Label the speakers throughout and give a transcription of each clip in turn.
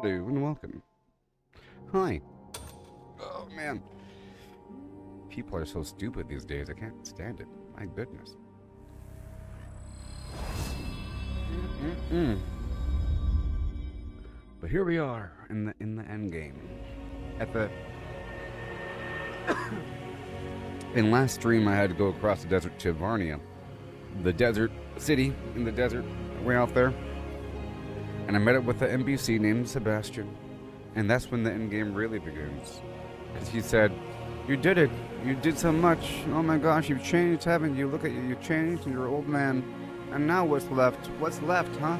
Speaker 1: Hello and welcome. Hi. Oh man. People are so stupid these days, I can't stand it. My goodness. Mm-mm. But here we are in the end game. At the in last stream I had to go across the desert to Varnia. The desert city in the desert way out there. And I met up with the NPC named Sebastian. And that's when the end game really begins. Because he said, "You did it. You did so much. Oh my gosh, you've changed, haven't you? Look at you. You've changed and you're an old man. And now what's left? What's left, huh?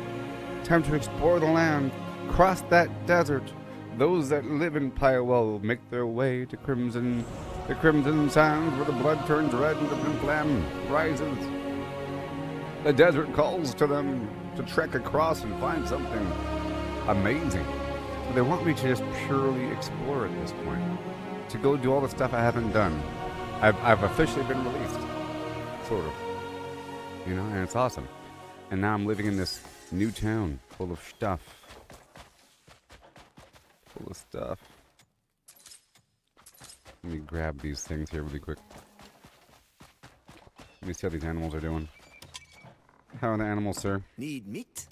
Speaker 1: Time to explore the land. Cross that desert. Those that live in Pyewell make their way to Crimson. The Crimson Sands where the blood turns red and the blue flame rises. The desert calls to them to trek across and find something amazing. But they want me to just purely explore at this point. To go do all the stuff I haven't done. I've officially been released. Sort of. You know, and it's awesome. And now I'm living in this new town full of stuff. Full of stuff. Let me grab these things here really quick. Let me see how these animals are doing. How are the animals, sir?
Speaker 2: Need meat?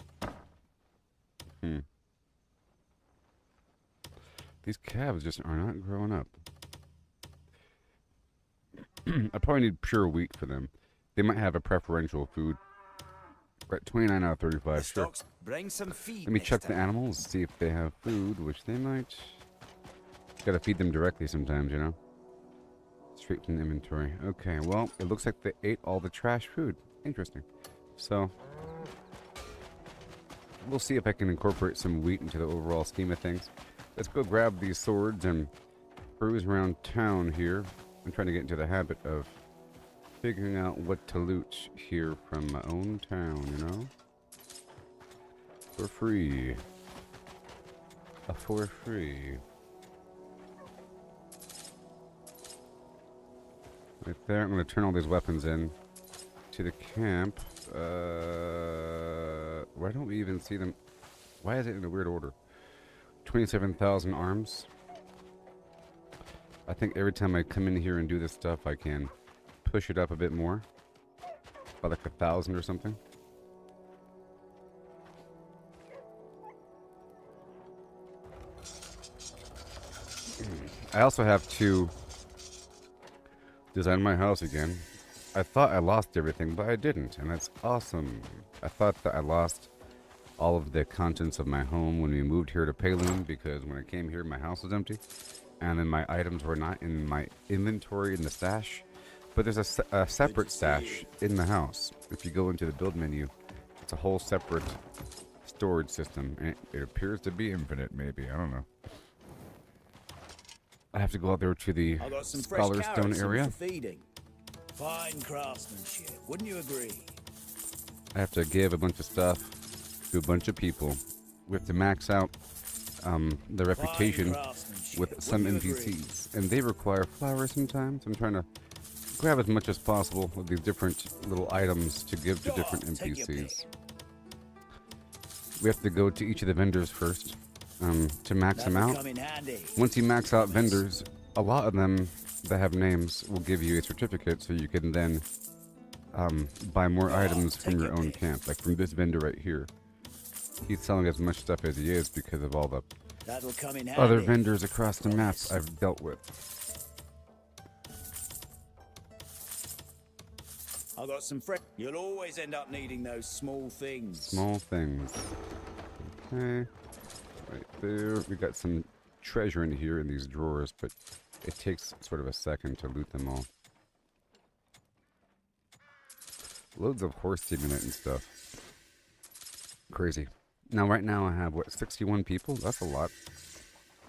Speaker 1: These calves just are not growing up. I probably need pure wheat for them. They might have a preferential food. We're at 29 out of 35, sure.
Speaker 2: Bring some feed.
Speaker 1: Let me check the animals, see if they have food, which they might. Gotta feed them directly sometimes, you know? Straight from the inventory. Okay, well, it looks like they ate all the trash food. Interesting. So, we'll see if I can incorporate some wheat into the overall scheme of things. Let's go grab these swords and cruise around town here. I'm trying to get into the habit of figuring out what to loot here from my own town, you know? For free. For free. Right there, I'm going to turn all these weapons in to the camp. Why don't we even see them? Why is it in a weird order? 27,000 arms. I think every time I come in here and do this stuff, I can push it up a bit more. By like 1,000 or something. I also have to design my house again. I thought I lost everything, but I didn't, and that's awesome. I thought that I lost all of the contents of my home when we moved here to Payloon, because when I came here, my house was empty, and then my items were not in my inventory in the stash. But there's a separate stash in the house. If you go into the build menu, it's a whole separate storage system, and it appears to be infinite, maybe. I don't know. I have to go out there to the Scholar Stone area.
Speaker 2: Fine craftsmanship, wouldn't you agree?
Speaker 1: I have to give a bunch of stuff to a bunch of people. We have to max out the reputation with some NPCs, and they require flowers sometimes. I'm trying to grab as much as possible of these different little items to give to different NPCs. We have to go to each of the vendors first to max them out. Once you max out vendors, a lot of them that have names will give you a certificate, so you can then buy more items from your own camp. Like from this vendor right here. He's selling as much stuff as he is because of all the other vendors across the map I've dealt with.
Speaker 2: I got some fresh. You'll always end up needing those small things.
Speaker 1: Small things. Okay. Right there. We got some treasure in here in these drawers, but it takes sort of a second to loot them all. Loads of horse team in it and stuff. Crazy. Now, right now I have, what, 61 people? That's a lot.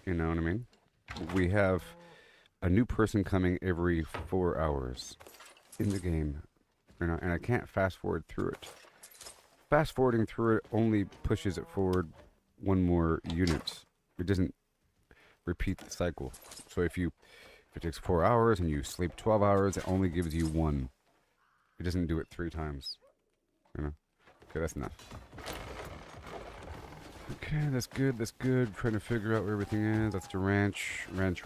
Speaker 1: You know what I mean? We have a new person coming every 4 hours in the game. You know, and I can't fast forward through it. Fast forwarding through it only pushes it forward one more unit. It doesn't repeat the cycle. So if it takes 4 hours and you sleep 12 hours, it only gives you one. It doesn't do it 3 times. You know? Okay, that's enough. Okay, that's good, that's good. Trying to figure out where everything is. That's the ranch. Ranch.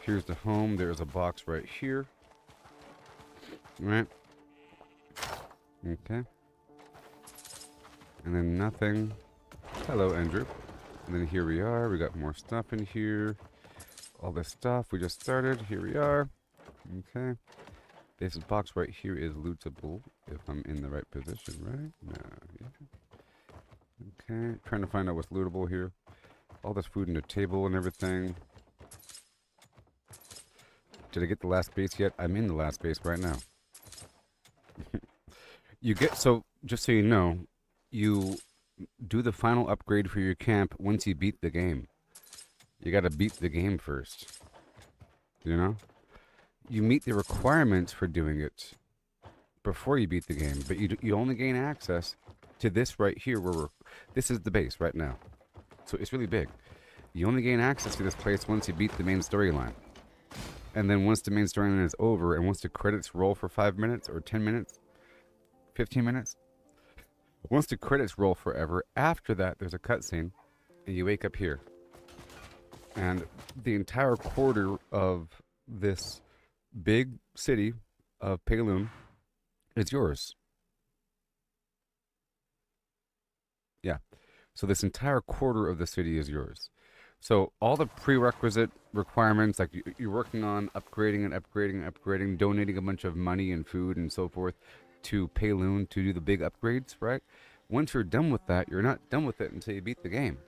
Speaker 1: Here's the home. There's a box right here. Right. Okay. And then nothing. Hello, Andrew. And then here we are. We got more stuff in here. All this stuff we just started. Here we are. Okay. This box right here is lootable if I'm in the right position, right? No. Yeah. Okay. Trying to find out what's lootable here. All this food on the table and everything. Did I get the last base yet? I'm in the last base right now. So just so you know, you do the final upgrade for your camp once you beat the game. You gotta beat the game first. You know? You meet the requirements for doing it before you beat the game, but you only gain access to this right here where this is the base right now. So it's really big. You only gain access to this place once you beat the main storyline. And then once the main storyline is over and once the credits roll for 5 minutes or 10 minutes, 15 minutes, once the credits roll forever, after that there's a cutscene and you wake up here. And the entire quarter of this big city of Payloon is yours. Yeah. So this entire quarter of the city is yours. So all the prerequisite requirements, like you're working on upgrading, donating a bunch of money and food and so forth to Payloon to do the big upgrades, right? Once you're done with that, you're not done with it until you beat the game.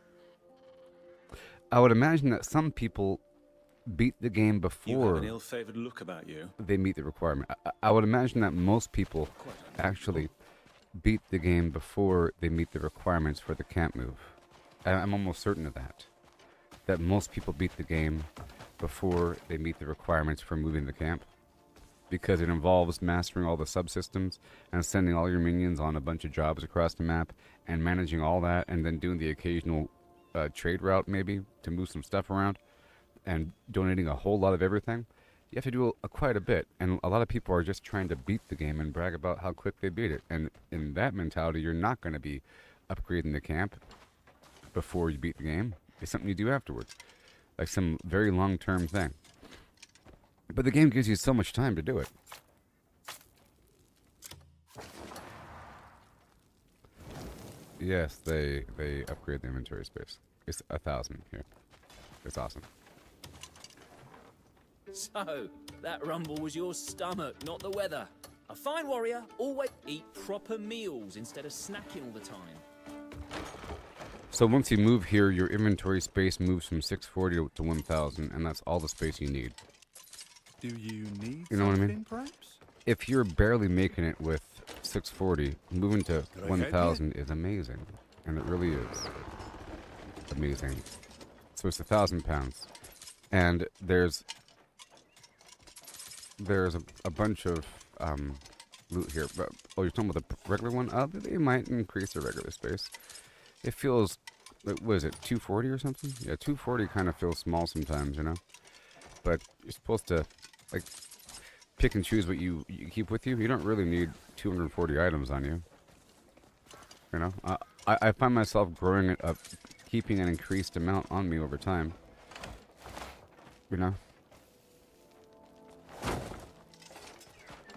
Speaker 1: I would imagine that some people beat the game before
Speaker 2: You have an ill-favored look about you.
Speaker 1: they meet the requirement. I would imagine that most people actually beat the game before they meet the requirements for the camp move. I'm almost certain of that. That most people beat the game before they meet the requirements for moving the camp. Because it involves mastering all the subsystems and sending all your minions on a bunch of jobs across the map and managing all that and then doing the occasional trade route maybe to move some stuff around and donating a whole lot of everything. You have to do quite a bit, and a lot of people are just trying to beat the game and brag about how quick they beat it. And in that mentality, you're not going to be upgrading the camp before you beat the game. It's something you do afterwards, like some very long-term thing. But the game gives you so much time to do it. Yes, they upgrade the inventory space. It's 1,000 here. It's awesome.
Speaker 3: So, that rumble was your stomach, not the weather. A fine warrior always eat proper meals instead of snacking all the time.
Speaker 1: So once you move here, your inventory space moves from 640 to 1,000, and that's all the space you need.
Speaker 4: Do you need
Speaker 1: You know what I mean?
Speaker 4: something, perhaps?
Speaker 1: If you're barely making it with 640, moving to 1,000 is amazing. And it really is amazing. So it's 1,000 pounds. And there's a bunch of loot here. But, oh, you're talking about the regular one? They might increase the regular space. It feels, what is it, 240 or something? Yeah, 240 kind of feels small sometimes, you know? But you're supposed to, like, pick and choose what you keep with you. You don't really need 240 items on you. You know? I find myself growing it up, keeping an increased amount on me over time. You know?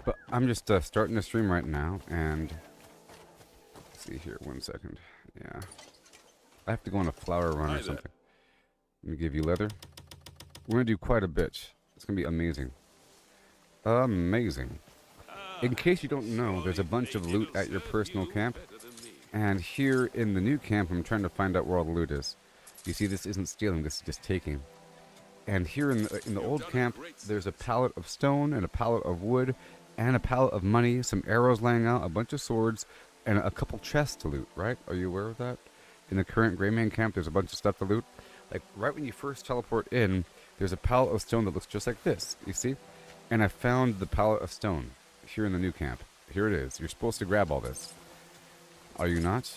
Speaker 1: But I'm just starting the stream right now, and let's see here, 1 second. Yeah. I have to go on a flower run or something. Let me give you leather. We're going to do quite a bit. It's going to be amazing. Amazing. In case you don't know, there's a bunch of loot at your personal camp. And here in the new camp, I'm trying to find out where all the loot is. You see, this isn't stealing, this is just taking. And here in the old camp, there's a pallet of stone and a pallet of wood and a pallet of money, some arrows laying out, a bunch of swords, and a couple chests to loot, right? Are you aware of that? In the current Greyman camp, there's a bunch of stuff to loot. Like, right when you first teleport in, there's a pallet of stone that looks just like this, you see? And I found the pallet of stone here in the new camp. Here it is. You're supposed to grab all this. Are you not?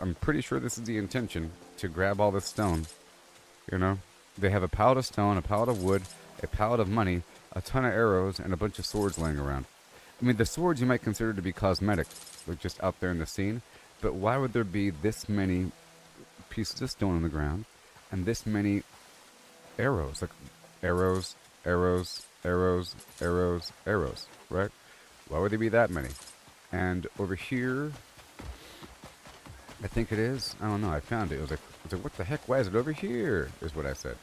Speaker 1: I'm pretty sure this is the intention, to grab all this stone. You know? They have a pallet of stone, a pallet of wood, a pallet of money, a ton of arrows, and a bunch of swords laying around. I mean, the swords you might consider to be cosmetic, like just out there in the scene, but why would there be this many pieces of stone on the ground, and this many arrows. Like arrows, arrows, arrows, arrows, arrows, right? Why would there be that many? And over here, I think it is. I don't know. I found it. It was like, what the heck? Why is it over here? Is what I said.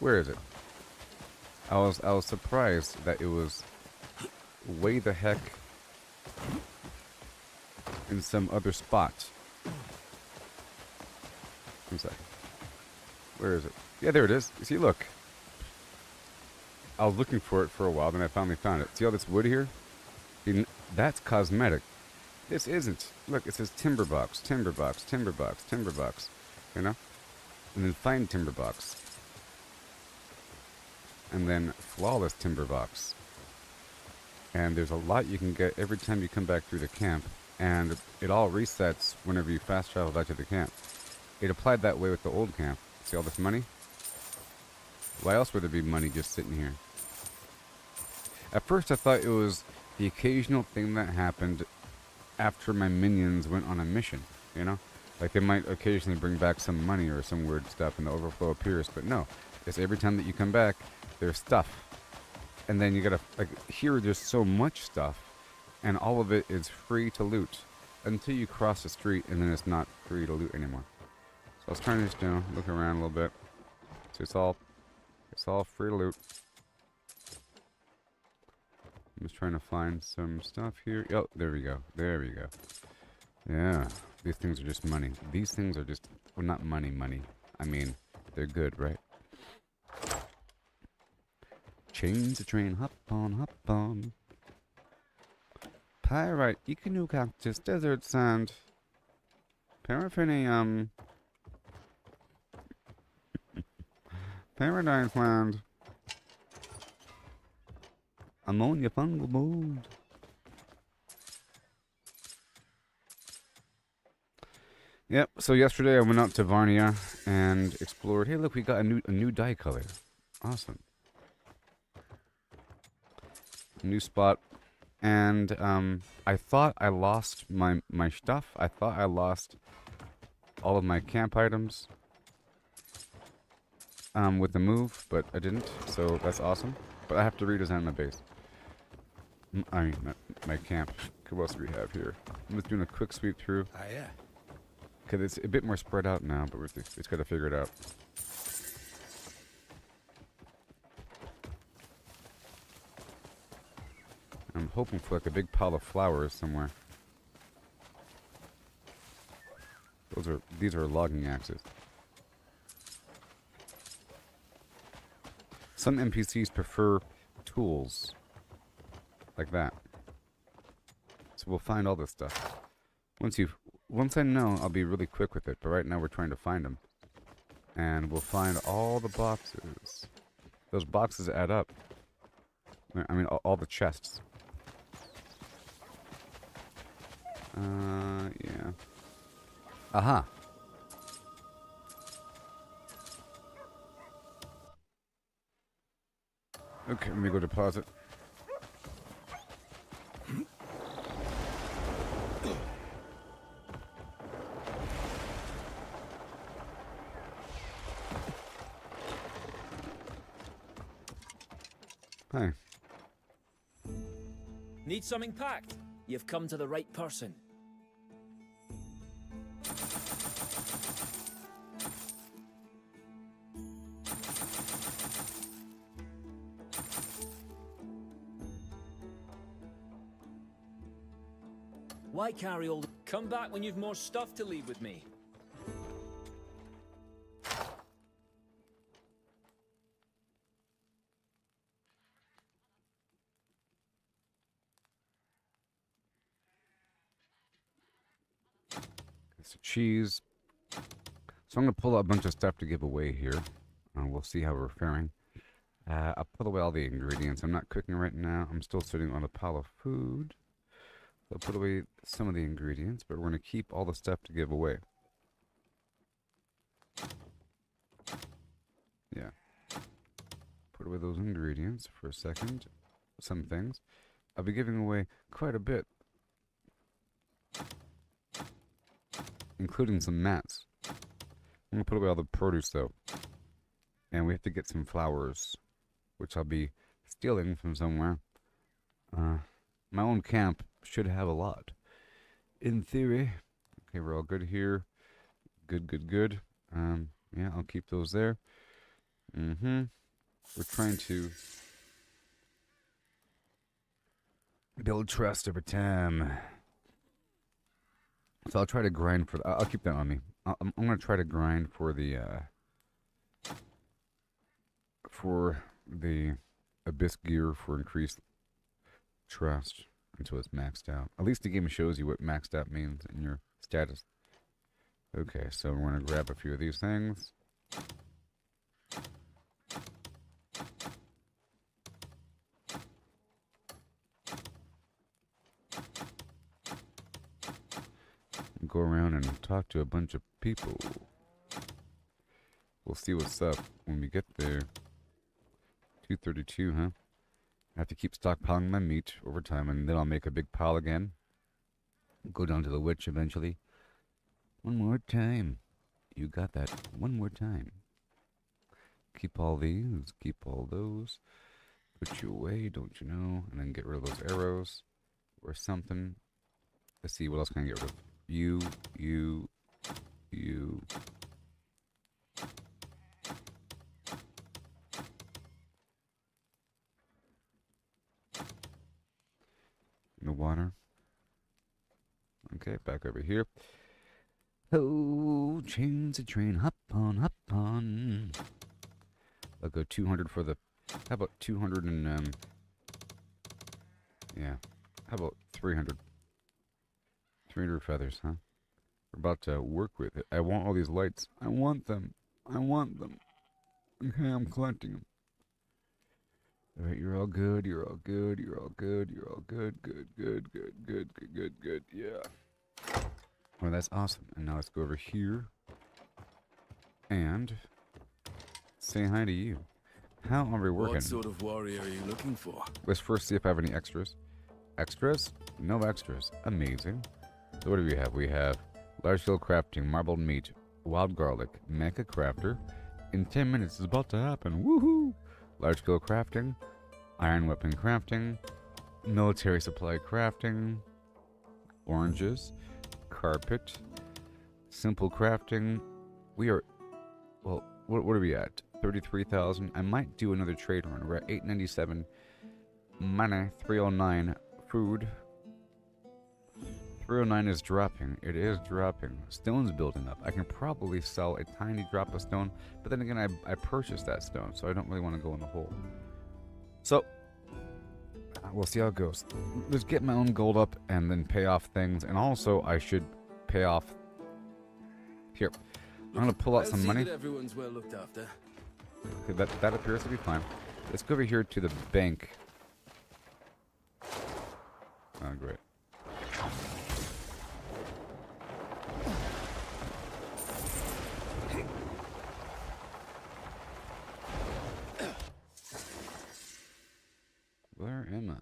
Speaker 1: Where is it? I was surprised that it was way the heck in some other spot. One sec. Where is it? Yeah, there it is. You see, look. I was looking for it for a while, then I finally found it. See all this wood here? That's cosmetic. This isn't. Look, it says timber box, timber box, timber box, timber box. You know? And then find timber box. And then flawless timber box. And there's a lot you can get every time you come back through the camp. And it all resets whenever you fast travel back to the camp. It applied that way with the old camp. See all this money? Why else would there be money just sitting here? At first I thought it was the occasional thing that happened after my minions went on a mission, you know? Like they might occasionally bring back some money or some weird stuff and the overflow appears, but no. It's every time that you come back, there's stuff. And then you gotta, like, here there's so much stuff, and all of it is free to loot. Until you cross the street, and then it's not free to loot anymore. So I was trying to just, you know, look around a little bit. So it's all free to loot. I'm just trying to find some stuff here. Oh, there we go. There we go. Yeah, these things are just money. These things are just, well, not money. I mean, they're good, right? Change the train, hop on. Pyrite, Ecanu cactus, desert sand. Paraffinium. Paradise land. Ammonia fungal mold. Yep, so yesterday I went out to Varnia and explored. Hey, look, we got a new dye color. Awesome. A new spot. And I thought I lost my stuff. I thought I lost all of my camp items with the move, but I didn't. So that's awesome. But I have to redesign my base. I mean, my camp. What else do we have here? I'm just doing a quick sweep through.
Speaker 2: Oh, yeah.
Speaker 1: Because it's a bit more spread out now, but we've just got to figure it out. I'm hoping for like a big pile of flowers somewhere. These are logging axes. Some NPCs prefer tools like that. So we'll find all this stuff. Once I know, I'll be really quick with it. But right now we're trying to find them, and we'll find all the boxes. Those boxes add up. I mean, all the chests. Yeah. Aha. Okay, let me go deposit. Hi.
Speaker 3: Need something packed? You've come to the right person. Why carry all the... Come back when you've more stuff to leave with me.
Speaker 1: It's cheese. So I'm going to pull out a bunch of stuff to give away here. We'll see how we're faring. I'll put away all the ingredients. I'm not cooking right now. I'm still sitting on a pile of food. I'll put away some of the ingredients, but we're going to keep all the stuff to give away. Yeah. Put away those ingredients for a second. Some things. I'll be giving away quite a bit. Including some mats. I'm gonna put away all the produce though. And we have to get some flowers, which I'll be stealing from somewhere. My own camp should have a lot. In theory. Okay, we're all good here. Good, good, good. Yeah, I'll keep those there. We're trying to build trust over time. So I'll try to grind for... I'll keep that on me. I'm going to try to grind for the Abyss gear for increased trust until it's maxed out. At least the game shows you what maxed out means in your status. Okay, so we're going to grab a few of these things. Go around and talk to a bunch of people. We'll see what's up when we get there. 232, huh? I have to keep stockpiling my meat over time, and then I'll make a big pile again. Go down to the witch eventually. One more time. You got that. One more time. Keep all these. Keep all those. Put you away, don't you know? And then get rid of those arrows. Or something. Let's see, what else can I get rid of? You. In the water. Okay, back over here. Oh, change the train, hop on, hop on. I'll go 200 for the... How about 200 and, yeah. How about 300? 300 feathers, huh? We're about to work with it. I want all these lights. I want them. I want them. Okay, I'm collecting them. Alright, you're all good, you're all good, you're all good, you're all good, good, good, good, good, good, good, good, yeah. Well, that's awesome. And now let's go over here and say hi to you. How are we working?
Speaker 4: What sort of warrior are you looking for?
Speaker 1: Let's first see if I have any extras. Extras? No extras. Amazing. So what do we have? We have large scale crafting, marbled meat, wild garlic, mecha crafter. In 10 minutes it's about to happen. Woohoo! Large scale crafting, iron weapon crafting, military supply crafting, oranges, carpet, simple crafting. We are, well, what are we at? 33,000. I might do another trade run. We're at 897. Money, 309. Food. 309 is dropping. It is dropping. Stone's building up. I can probably sell a tiny drop of stone, but then again, I purchased that stone, so I don't really want to go in the hole. So, we'll see how it goes. Let's get my own gold up and then pay off things, and also I should pay off... Here. I'm going to pull out some money.
Speaker 4: Everyone's well looked after.
Speaker 1: Okay, that appears to be fine. Let's go over here to the bank. Oh, great. Where am I?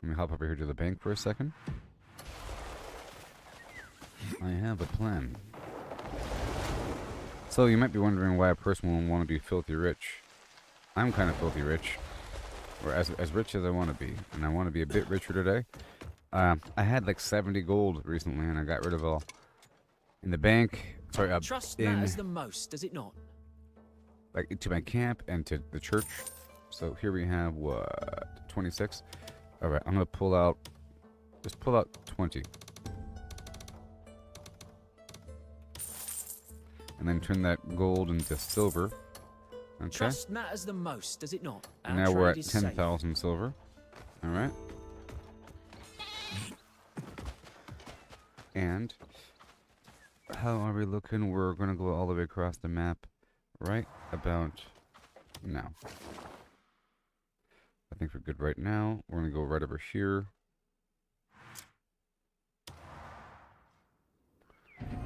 Speaker 1: Let me hop over here to the bank for a second. I have a plan. So you might be wondering why a person will want to be filthy rich. I'm kind of filthy rich. Or as rich as I want to be. And I want to be a bit richer today. I had like 70 gold recently and I got rid of all. In the bank. Sorry,
Speaker 3: Trust matters the most, does it not?
Speaker 1: Like to my camp and to the church. So here we have what? 26? Alright, I'm gonna pull out. Just pull out 20. And then turn that gold into silver. Okay.
Speaker 3: Trust matters the most, does it not?
Speaker 1: And now we're at 10,000 silver. Alright. And how are we looking? We're gonna go all the way across the map right about now. I think we're good right now. We're gonna go right over here.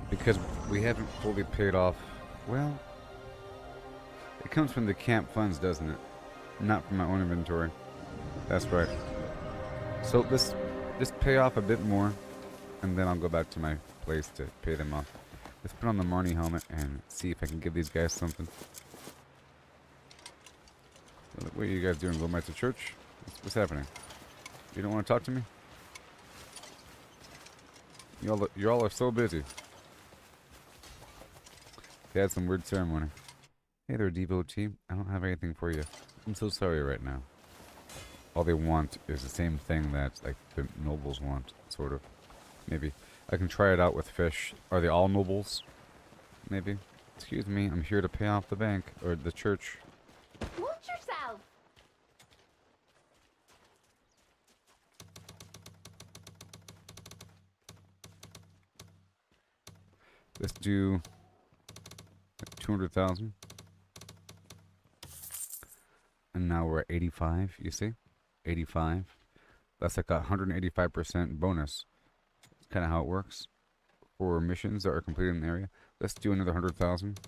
Speaker 1: Because we haven't fully paid off. Well, it comes from the camp funds, doesn't it? Not from my own inventory. That's right. So let's just pay off a bit more, and then I'll go back to my place to pay them off. Let's put on the Marnie helmet and see if I can give these guys something. What are you guys doing? Going back to church? What's happening? You don't want to talk to me? Y'all are so busy. They had some weird ceremony. Hey there, devotee. I don't have anything for you. I'm so sorry right now. All they want is the same thing that, like, the nobles want, sort of. Maybe. I can try it out with fish. Are they all nobles? Maybe. Excuse me, I'm here to pay off the bank, or the church.
Speaker 5: Watch yourself!
Speaker 1: Let's do 200,000. And now we're at 85, you see? 85. That's like a 185% bonus. That's kind of how it works. For missions that are completed in the area. Let's do another 100,000.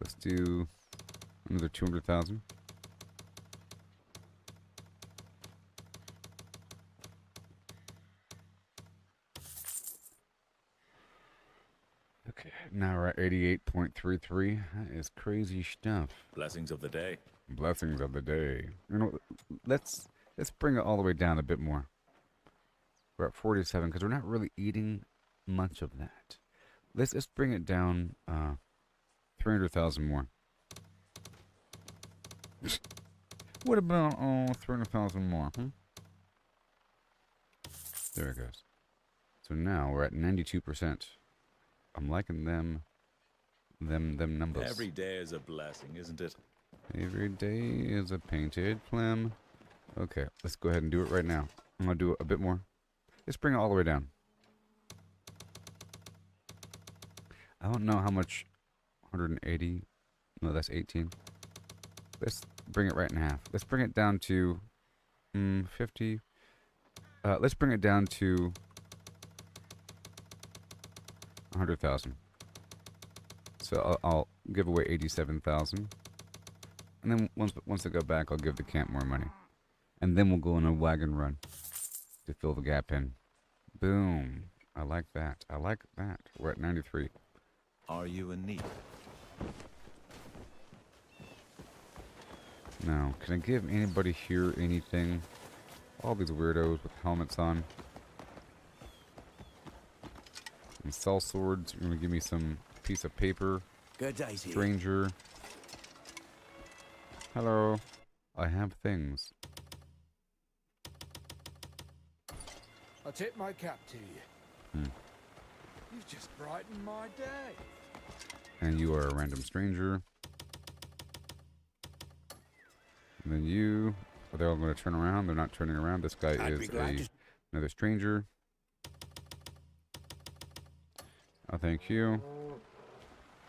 Speaker 1: Let's do another 200,000. Okay, now we're at 88.33. That is crazy stuff.
Speaker 2: Blessings of the day.
Speaker 1: Blessings of the day. You know, let's bring it all the way down a bit more. We're at 47 because we're not really eating much of that. Let's bring it down 300,000 more. What about 300,000 more? There it goes. So now we're at 92%. I'm liking them numbers.
Speaker 2: Every day is a blessing, isn't it?
Speaker 1: Every day is a painted phlegm. Okay, let's go ahead and do it right now. I'm gonna do it a bit more. Let's bring it all the way down. I don't know how much. 180. No, that's 18. Let's bring it right in half. Let's bring it down to 50. Let's bring it down to 100,000. So I'll give away 87,000. And then once I go back, I'll give the camp more money. And then we'll go on a wagon run to fill the gap in. Boom. I like that. I like that. We're at 93.
Speaker 2: Are you in need?
Speaker 1: Now, can I give anybody here anything? All these weirdos with helmets on. And sell swords. You're gonna give me some piece of paper.
Speaker 4: Good days here.
Speaker 1: Stranger. Hello. I have things.
Speaker 6: I tip my cap to you. You've just brightened my day.
Speaker 1: And you are a random stranger. And then you. Are they all going to turn around? They're not turning around. This guy is another stranger. Oh, thank you.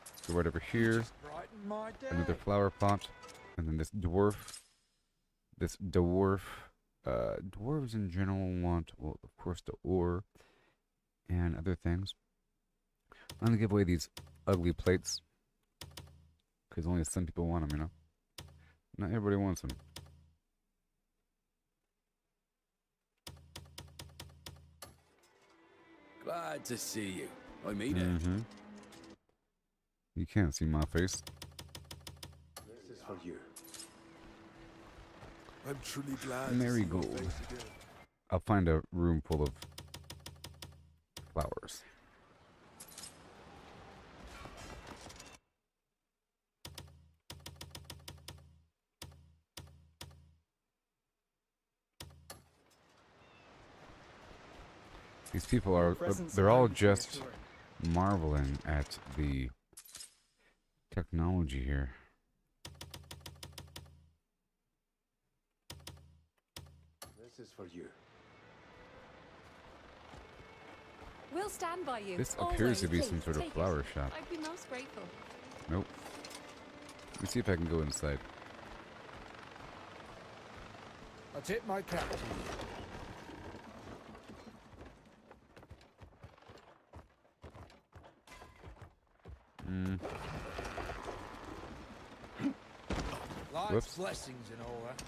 Speaker 1: Let's go right over here.
Speaker 6: Just brightened my day.
Speaker 1: Another flower pot. And then this dwarf. This dwarf. Dwarves in general want, well, of course, the ore and other things. I'm going to give away these ugly plates. Because only some people want them, you know? Not everybody wants them.
Speaker 4: Glad to see you. I mean it.
Speaker 1: You can't see my face.
Speaker 4: This is for you. I'm truly glad.
Speaker 1: Marigold. I'll find a room full of flowers. These people are, they're all just marveling at the technology here.
Speaker 4: This is for you.
Speaker 5: We'll stand by you.
Speaker 1: This appears to be
Speaker 5: Always.
Speaker 1: some sort of
Speaker 5: Take it.
Speaker 1: flower shop.
Speaker 5: I'd be most grateful.
Speaker 1: Nope. Let me see if I can go inside.
Speaker 6: I tip my cap to you. Life's
Speaker 1: Whoops.
Speaker 6: blessings and all that.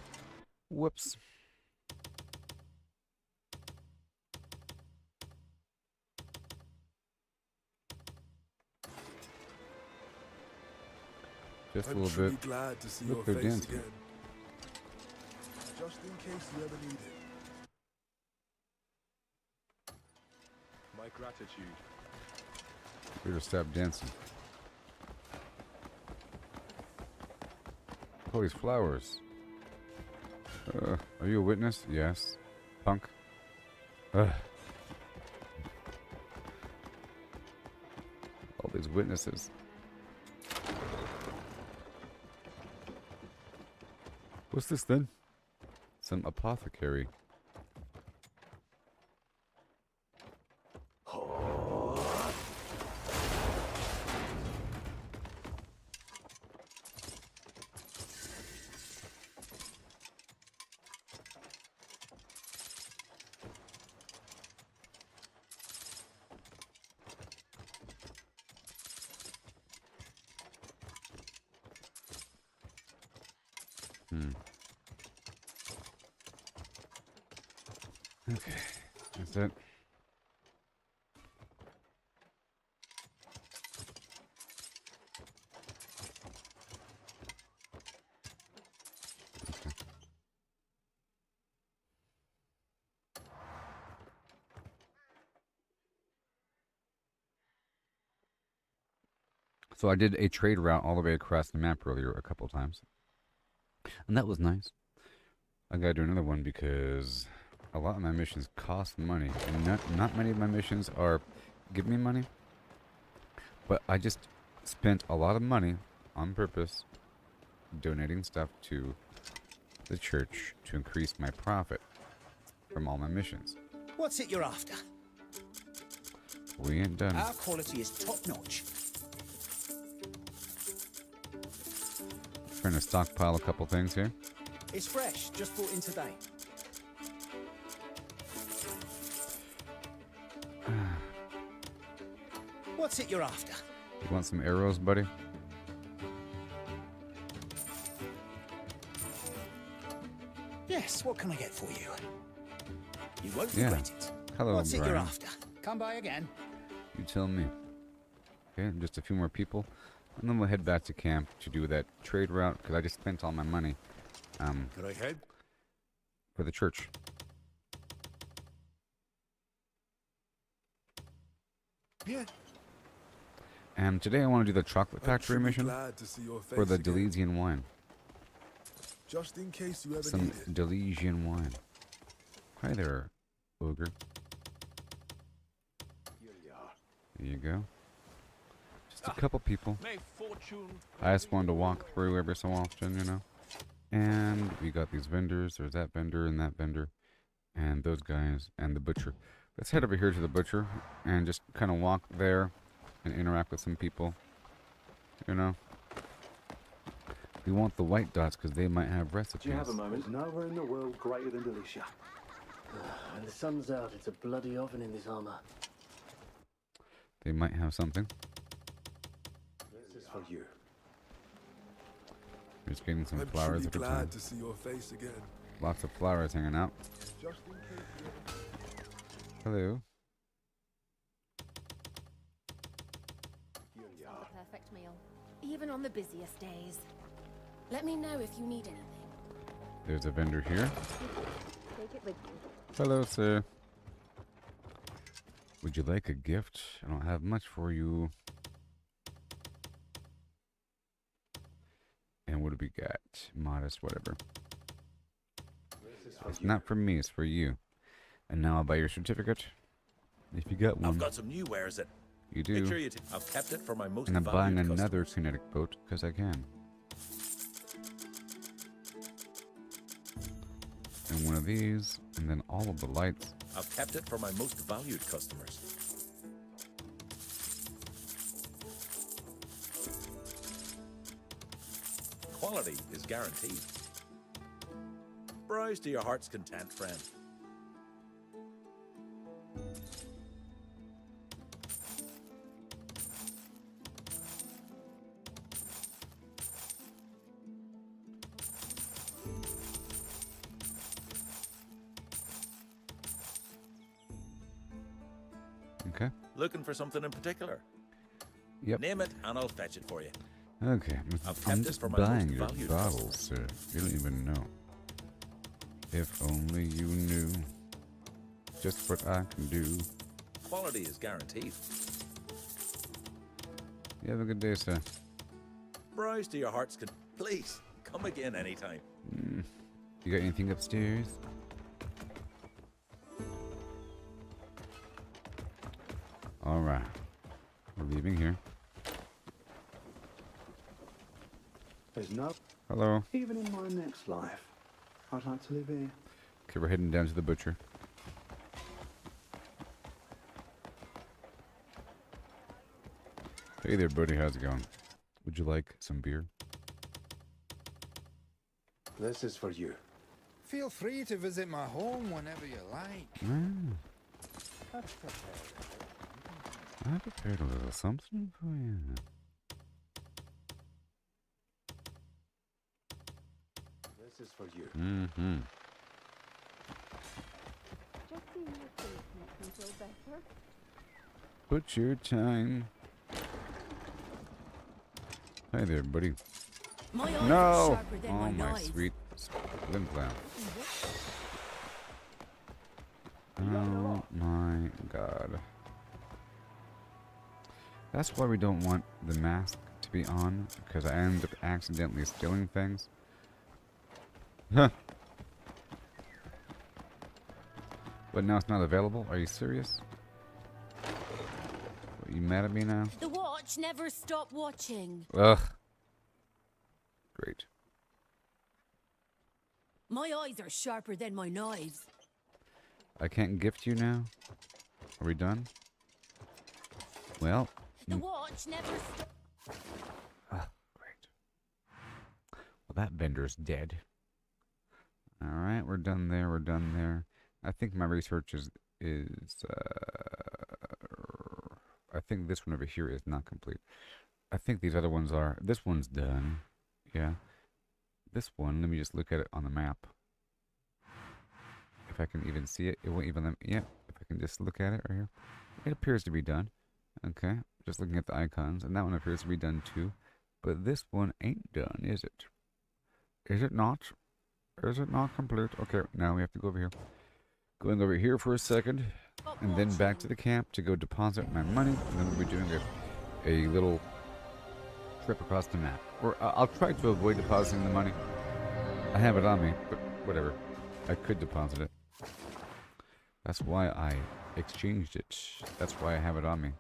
Speaker 1: Whoops. Just a
Speaker 7: I'm
Speaker 1: little
Speaker 7: truly
Speaker 1: bit.
Speaker 7: glad to see
Speaker 1: Look,
Speaker 7: your
Speaker 1: they're
Speaker 7: face
Speaker 1: dancing.
Speaker 7: again. Just in case you ever need it. My gratitude.
Speaker 1: Better stop dancing. Oh, these flowers. Are you a witness? Yes. Punk. Ugh. All these witnesses. What's this then? Some apothecary. Okay, that's it. So I did a trade route all the way across the map earlier a couple times. And that was nice. I gotta do another one because a lot of my missions cost money. And not many of my missions are give me money. But I just spent a lot of money on purpose donating stuff to the church to increase my profit from all my missions.
Speaker 2: What's it you're after?
Speaker 1: We ain't done.
Speaker 2: Our quality is top notch.
Speaker 1: Trying to stockpile a couple things here.
Speaker 2: It's fresh, just brought in today. What's it you're after?
Speaker 1: You want some arrows, buddy?
Speaker 2: Yes, what can I get for you? You won't
Speaker 1: Yeah.
Speaker 2: regret it.
Speaker 1: Hello,
Speaker 2: What's it you're
Speaker 1: Brian.
Speaker 2: after? Come by again.
Speaker 1: You tell me. Okay, just a few more people. And then we'll head back to camp to do that trade route, because I just spent all my money
Speaker 7: Can I head?
Speaker 1: for the church.
Speaker 7: Yeah.
Speaker 1: And today I want to do the chocolate
Speaker 7: I'm
Speaker 1: factory
Speaker 7: truly
Speaker 1: mission
Speaker 7: glad to see your face
Speaker 1: for the
Speaker 7: again.
Speaker 1: Delesian wine.
Speaker 7: Just in case you ever
Speaker 1: Some
Speaker 7: need it.
Speaker 1: Delesian wine. Hi there, ogre.
Speaker 4: Here you are.
Speaker 1: There you go. Just a couple people.
Speaker 4: May fortune.
Speaker 1: I just wanted to walk through every so often, you know. And we got these vendors. There's that vendor and that vendor. And those guys and the butcher. Let's head over here to the butcher and just kind of walk there and interact with some people. You know. We want the white dots because they might have recipes.
Speaker 8: Do you have a moment?
Speaker 9: There's nowhere in the world greater than Delicia.
Speaker 8: When the sun's out, it's a bloody oven in this armor.
Speaker 1: They might have something.
Speaker 4: This is for you.
Speaker 1: We're just getting some
Speaker 7: I'm
Speaker 1: flowers
Speaker 7: truly
Speaker 1: at a
Speaker 7: glad
Speaker 1: time.
Speaker 7: to see your face again.
Speaker 1: Lots of flowers hanging out.
Speaker 7: Just in case you ever
Speaker 1: Hello.
Speaker 4: Here you are.
Speaker 5: Perfect meal. Even on the busiest days. Let me know if you need anything.
Speaker 1: There's a vendor here.
Speaker 5: Take it with you.
Speaker 1: Hello, sir. Would you like a gift? I don't have much for you. And what do we got? Modest, whatever.
Speaker 4: This is for
Speaker 1: It's
Speaker 4: you.
Speaker 1: not for me, it's for you. And now I'll buy your certificate. If you got one,
Speaker 2: I've got some new wares that
Speaker 1: you
Speaker 2: make
Speaker 1: do.
Speaker 2: sure you I've kept it for my most
Speaker 1: And I'm buying
Speaker 2: valued
Speaker 1: another
Speaker 2: customers.
Speaker 1: kinetic boat, because I can. And one of these, and then all of the lights.
Speaker 2: I've kept it for my most valued customers. Quality is guaranteed. Browse to your heart's content, friend.
Speaker 1: Okay.
Speaker 2: Looking for something in particular?
Speaker 1: Yep.
Speaker 2: Name it and I'll fetch it for you.
Speaker 1: Okay,
Speaker 10: I've
Speaker 1: I'm
Speaker 10: kept
Speaker 1: just
Speaker 10: it for my
Speaker 1: buying
Speaker 10: most
Speaker 1: your
Speaker 10: valued
Speaker 1: bottles, sir. You don't even know. If only you knew just what I can do.
Speaker 10: Quality is guaranteed.
Speaker 1: You have a good day, sir.
Speaker 10: Browse to your heart's content. Please, come again anytime.
Speaker 1: You got anything upstairs? Alright. We're leaving here.
Speaker 9: There's no...
Speaker 1: Hello.
Speaker 9: Even in my next life, I'd like to live here.
Speaker 1: Okay, we're heading down to the butcher. Hey there, buddy. How's it going? Would you like some beer?
Speaker 9: This is for you.
Speaker 6: Feel free to visit my home whenever you like.
Speaker 1: I prepared a little something for you.
Speaker 9: This is for you.
Speaker 1: Mm-hmm.
Speaker 5: Just seeing your face makes me feel better.
Speaker 1: Put your time. Hi there, buddy.
Speaker 5: My eyes are
Speaker 1: No!
Speaker 5: sharper than
Speaker 1: Oh,
Speaker 5: my
Speaker 1: my
Speaker 5: knives.
Speaker 1: sweet limp lamp. Oh my god. That's why we don't want the mask to be on, because I end up accidentally stealing things. Huh. But now it's not available? Are you serious? Are you mad at me now?
Speaker 5: The watch never stopped watching.
Speaker 1: Ugh. Great.
Speaker 5: My eyes are sharper than my knives.
Speaker 1: I can't gift you now? Are we done? Well.
Speaker 5: The watch never stopped.
Speaker 1: Great. Well, that vendor's dead. Alright, we're done there, we're done there. I think my research is I think this one over here is not complete. I think these other ones are. This one's done. Yeah. This one, let me just look at it on the map. If I can even see it, it won't even let me. Yeah, if I can just look at it right here. It appears to be done. Okay, just looking at the icons, and that one appears to be done too. But this one ain't done, is it? Is it not? Is it not complete? Okay, now we have to go over here. Going over here for a second, and then back to the camp to go deposit my money, and then we'll be doing a little trip across the map. Or I'll try to avoid depositing the money. I have it on me, but whatever. I could deposit it. That's why I exchanged it. That's why I have it on me.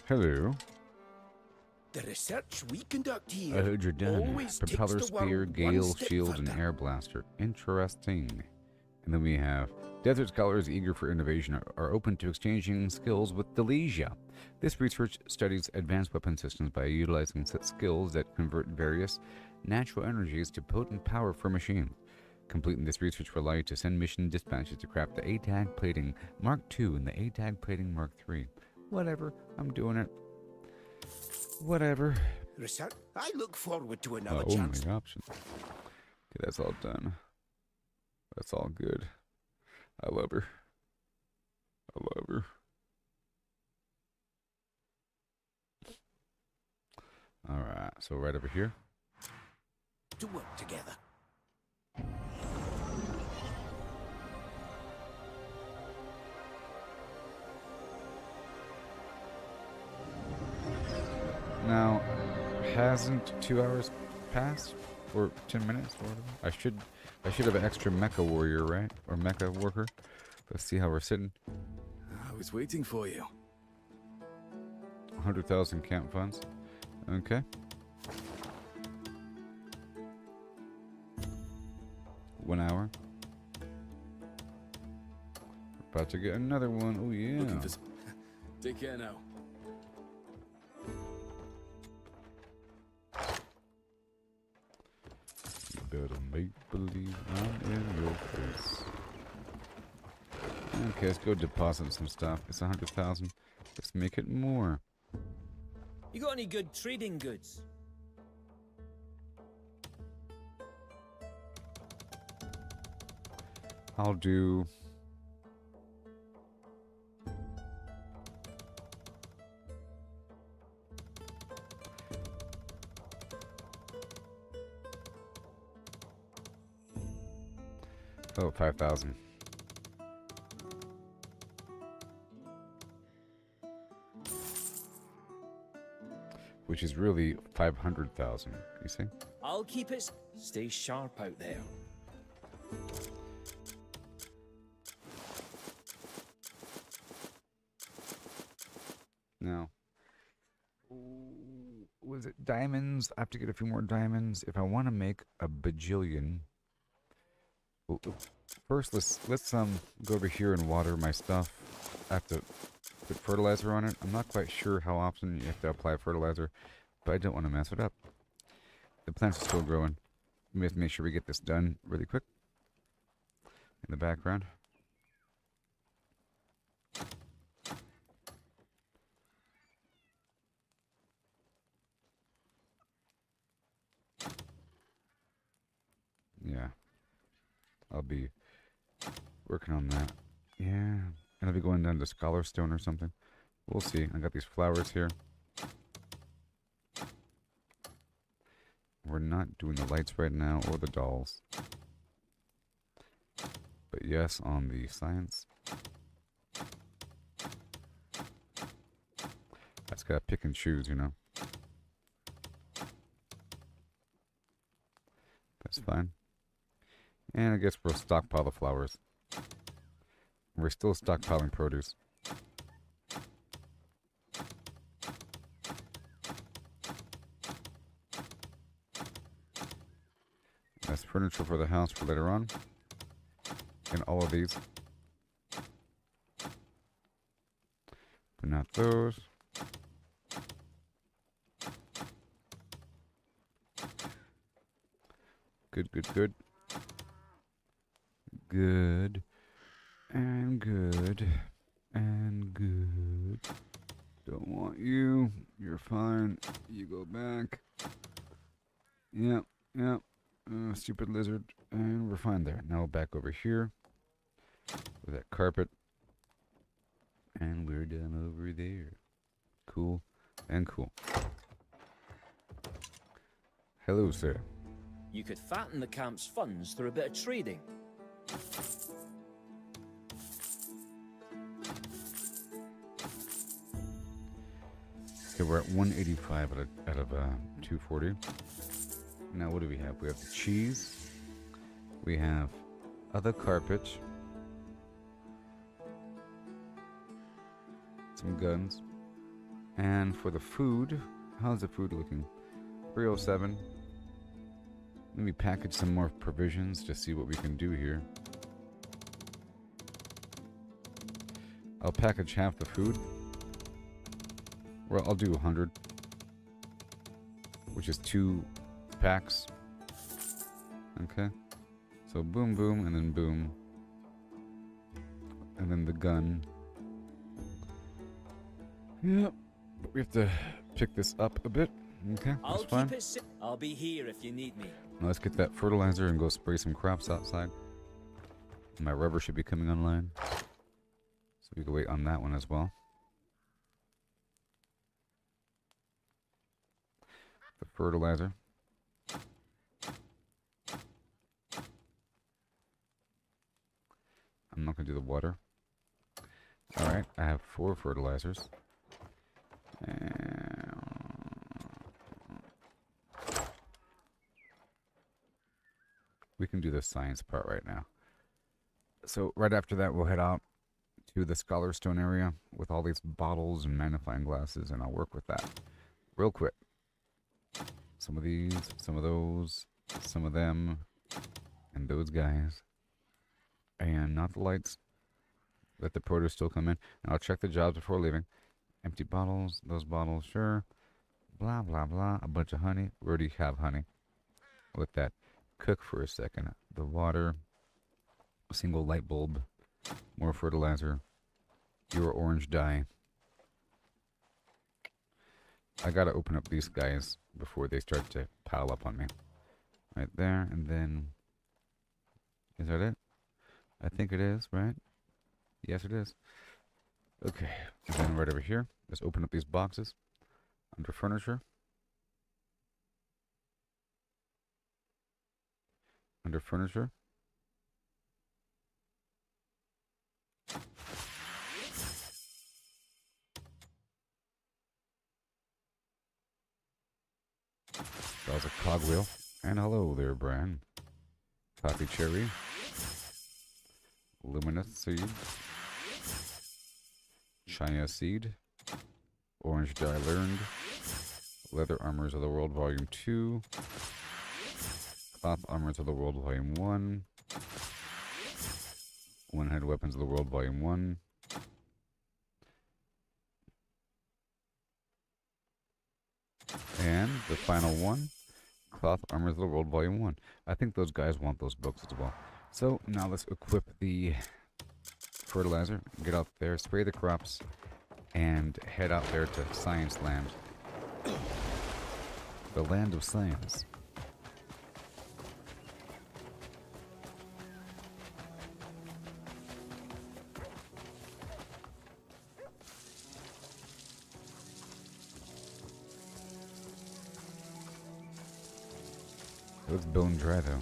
Speaker 1: Hello.
Speaker 2: The research we conduct here
Speaker 1: I heard you're done.
Speaker 2: always
Speaker 1: Propeller,
Speaker 2: takes the
Speaker 1: spear,
Speaker 2: world
Speaker 1: gale,
Speaker 2: one step
Speaker 1: shield, and
Speaker 2: further.
Speaker 1: air blaster. Interesting. And then we have Desert Scholars eager for innovation are open to exchanging skills with Delesia. This research studies advanced weapon systems by utilizing such skills that convert various natural energies to potent power for machines. Completing this research will allow you to send mission dispatches to craft the A-Tag Plating Mark II and the A-Tag Plating Mark III. Whatever, I'm doing it. Whatever.
Speaker 2: Research. I look forward to another chance.
Speaker 1: Only option. Okay, that's all done. That's all good. I love her. I love her. Alright, so right over here.
Speaker 2: To work together.
Speaker 1: Now, hasn't 2 hours passed? Or 10 minutes or whatever? I should have an extra mecha warrior, right? Or mecha worker. Let's see how we're sitting.
Speaker 6: I was waiting for you.
Speaker 1: 100,000 camp funds. Okay. 1 hour. We're about to get another one. Oh yeah.
Speaker 6: Take care now.
Speaker 1: believe I'm in your face. Okay, let's go deposit some stuff. It's 100,000. Let's make it more.
Speaker 3: You got any good trading goods?
Speaker 1: I'll do... Oh, 5,000. Which is really 500,000, you see?
Speaker 3: I'll keep it. Stay sharp out there.
Speaker 1: No. Was it diamonds? I have to get a few more diamonds if I want to make a bajillion. First, let's go over here and water my stuff. I have to put fertilizer on it. I'm not quite sure how often you have to apply fertilizer, but I don't want to mess it up. The plants are still growing. We have to make sure we get this done really quick. In the background. Yeah. I'll be working on that. Yeah. And I'll be going down to Scholar Stone or something. We'll see. I got these flowers here. We're not doing the lights right now or the dolls. But yes, on the science. I just gotta pick and choose, you know. That's fine. And I guess we'll stockpile the flowers. We're still stockpiling produce. That's furniture for the house for later on. And all of these. But not those. Good, good, good. Good. And good. And good. Don't want you. You're fine. You go back. Yep, yep. Stupid lizard. And we're fine there. Now back over here. With that carpet. And we're done over there. Cool and cool. Hello, sir.
Speaker 3: You could fatten the camp's funds through a bit of trading.
Speaker 1: Okay, we're at 185 out of 240. Now what do we have? We have the cheese. We have other carpet. Some guns. And for the food, how's the food looking? 307. Let me package some more provisions to see what we can do here. I'll package half the food. Well, I'll do 100. Which is 2 packs. Okay. So boom, boom, and then boom. And then the gun. Yep. But we have to pick this up a bit. Okay, that's fine.
Speaker 3: I'll be here if you need me.
Speaker 1: Now let's get that fertilizer and go spray some crops outside. My rubber should be coming online. So we can wait on that one as well. The fertilizer. I'm not going to do the water. Alright, I have 4 fertilizers. We can do the science part right now. So right after that, we'll head out to the Scholar Stone area with all these bottles and magnifying glasses, and I'll work with that real quick. Some of these, some of those, some of them, and those guys. And not the lights. Let the produce still come in. And I'll check the jobs before leaving. Empty bottles, those bottles, sure. Blah, blah, blah. A bunch of honey. We already have honey. Let that cook for a second. the water, a single light bulb, more fertilizer, your orange dye. I gotta open up these guys before they start to pile up on me. Right there, and then... Is that it? I think it is, right? Yes, it is. Okay, and then right over here, let's open up these boxes under furniture. Under furniture. That was a cogwheel. And hello there, Brian. Coffee cherry. Luminous seed. China seed. Orange dye learned. Leather Armors of the World Volume 2. Cloth Armors of the World Volume 1. One-Head Weapons of the World Volume 1. And the final one, Cloth Armors of the World Volume 1. I think those guys want those books as well. So now let's equip the fertilizer, get out there, spray the crops, and head out there to Science Land. The land of science. It looks bone dry though.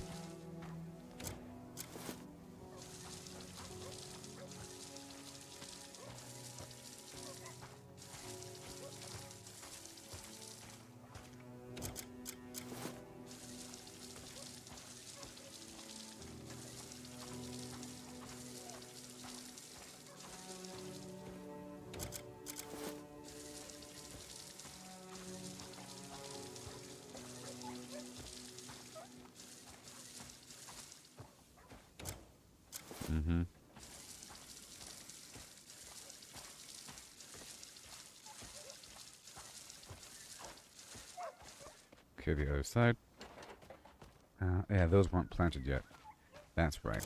Speaker 1: Mm-hmm. Okay, the other side. Yeah, those weren't planted yet. That's right.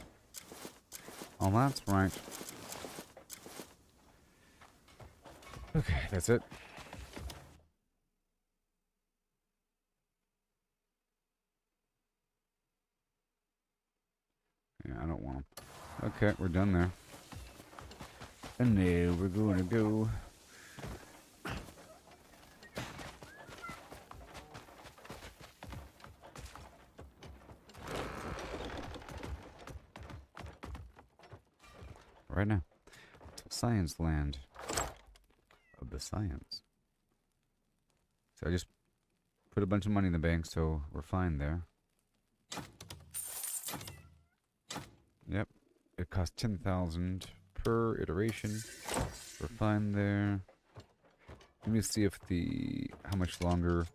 Speaker 1: Oh, that's right. Okay, that's it. Yeah, I don't want them. Okay, we're done there. And now we're going to go. Right now. To Science Land of the science. So I just put a bunch of money in the bank, so we're fine there. Yep. It costs 10,000 per iteration. We're fine there. Let me see if how much longer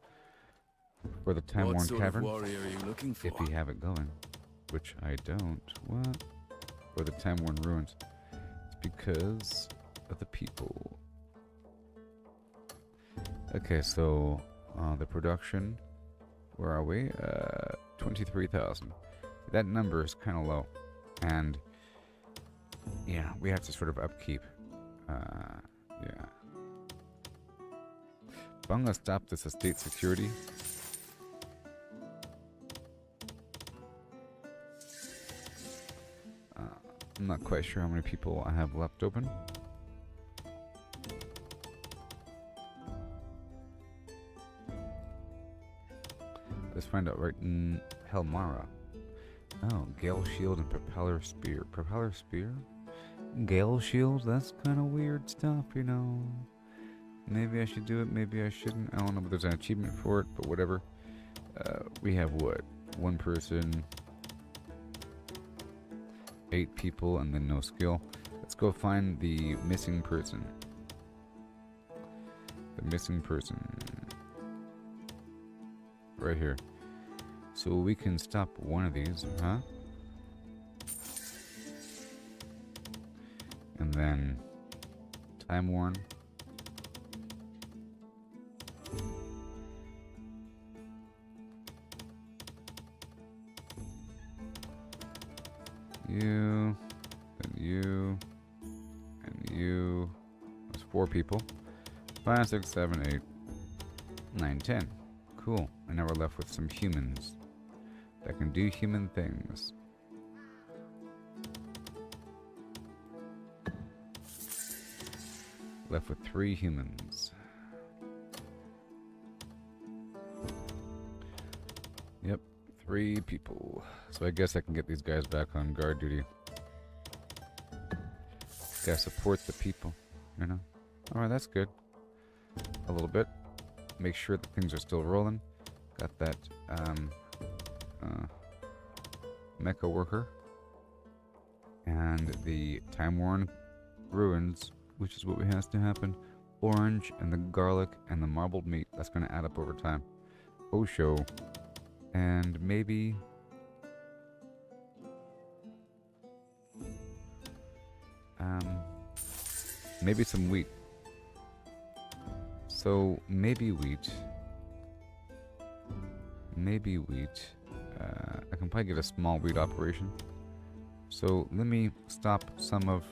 Speaker 1: for the time-worn cavern.
Speaker 2: What sort of warrior are you looking for?
Speaker 1: If we have it going, which I don't. What? For the time-worn ruins. It's because of the people. Okay, so the production. Where are we? 23,000. That number is kind of low, and yeah, we have to sort of upkeep. Yeah. But I'm gonna stop this estate security. I'm not quite sure how many people I have left open. Let's find out right in Helmara. Oh, Gale Shield and Propeller Spear. Propeller Spear? Gale Shield? That's kind of weird stuff, you know. Maybe I should do it, maybe I shouldn't. I don't know if there's an achievement for it, but whatever. We have what? One person, 8 people, and then no skill. Let's go find the missing person. The missing person. Right here. So we can stop one of these, huh? And then time worn. 4 people. 5, 6, 7, 8, 9, 10. Cool. And now we're left with some humans that can do human things. Left with 3 humans. Yep, 3 people. So I guess I can get these guys back on guard duty. Gotta support the people, you know? Alright, that's good. A little bit. Make sure that things are still rolling. Got that, mecha worker. And the time-worn ruins, which is what has to happen. Orange and the garlic and the marbled meat. That's going to add up over time. Osho. And maybe... maybe some wheat. So, maybe wheat. Maybe wheat. I can probably get a small wheat operation. So, let me stop some of...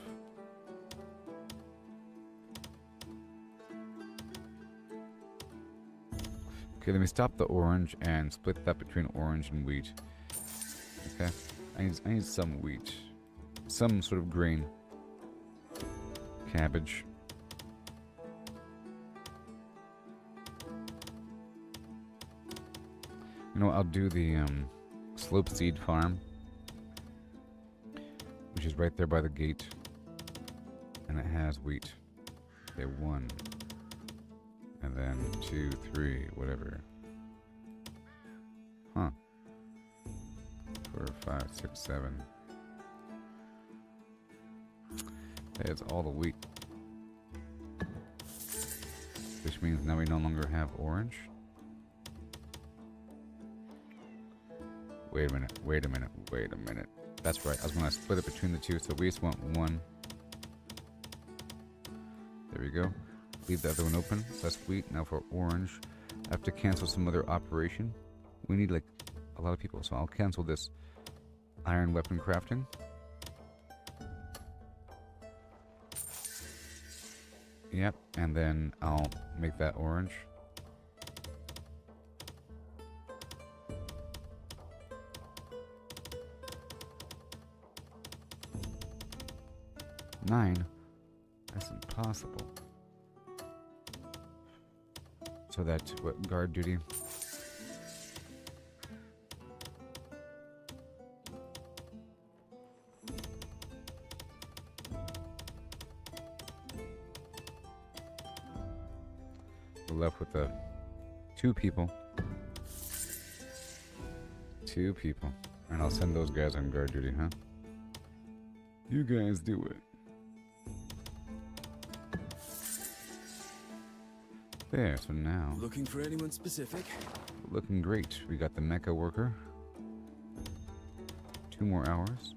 Speaker 1: Okay, let me stop the orange and split that between orange and wheat. Okay, I need some wheat. Some sort of grain. Cabbage. You know, I'll do the slope seed farm, which is right there by the gate, and it has wheat. Okay, 1, and then 2, 3, whatever. Huh. 4, 5, 6, 7. It's all the wheat. Which means now we no longer have orange. Wait a minute, wait a minute, wait a minute. That's right, I was gonna split it between the 2, so we just want 1. There we go. Leave the other one open. So that's wheat. Now for orange, I have to cancel some other operation. We need like a lot of people, so I'll cancel this iron weapon crafting. Yep, and then I'll make that orange. Nine? That's impossible. So that's what, guard duty? We're left with the 2 people. 2 people. And I'll send those guys on guard duty, huh? You guys do it. There, so now...
Speaker 6: Looking for anyone specific?
Speaker 1: Looking great. We got the mecha worker. 2 more hours.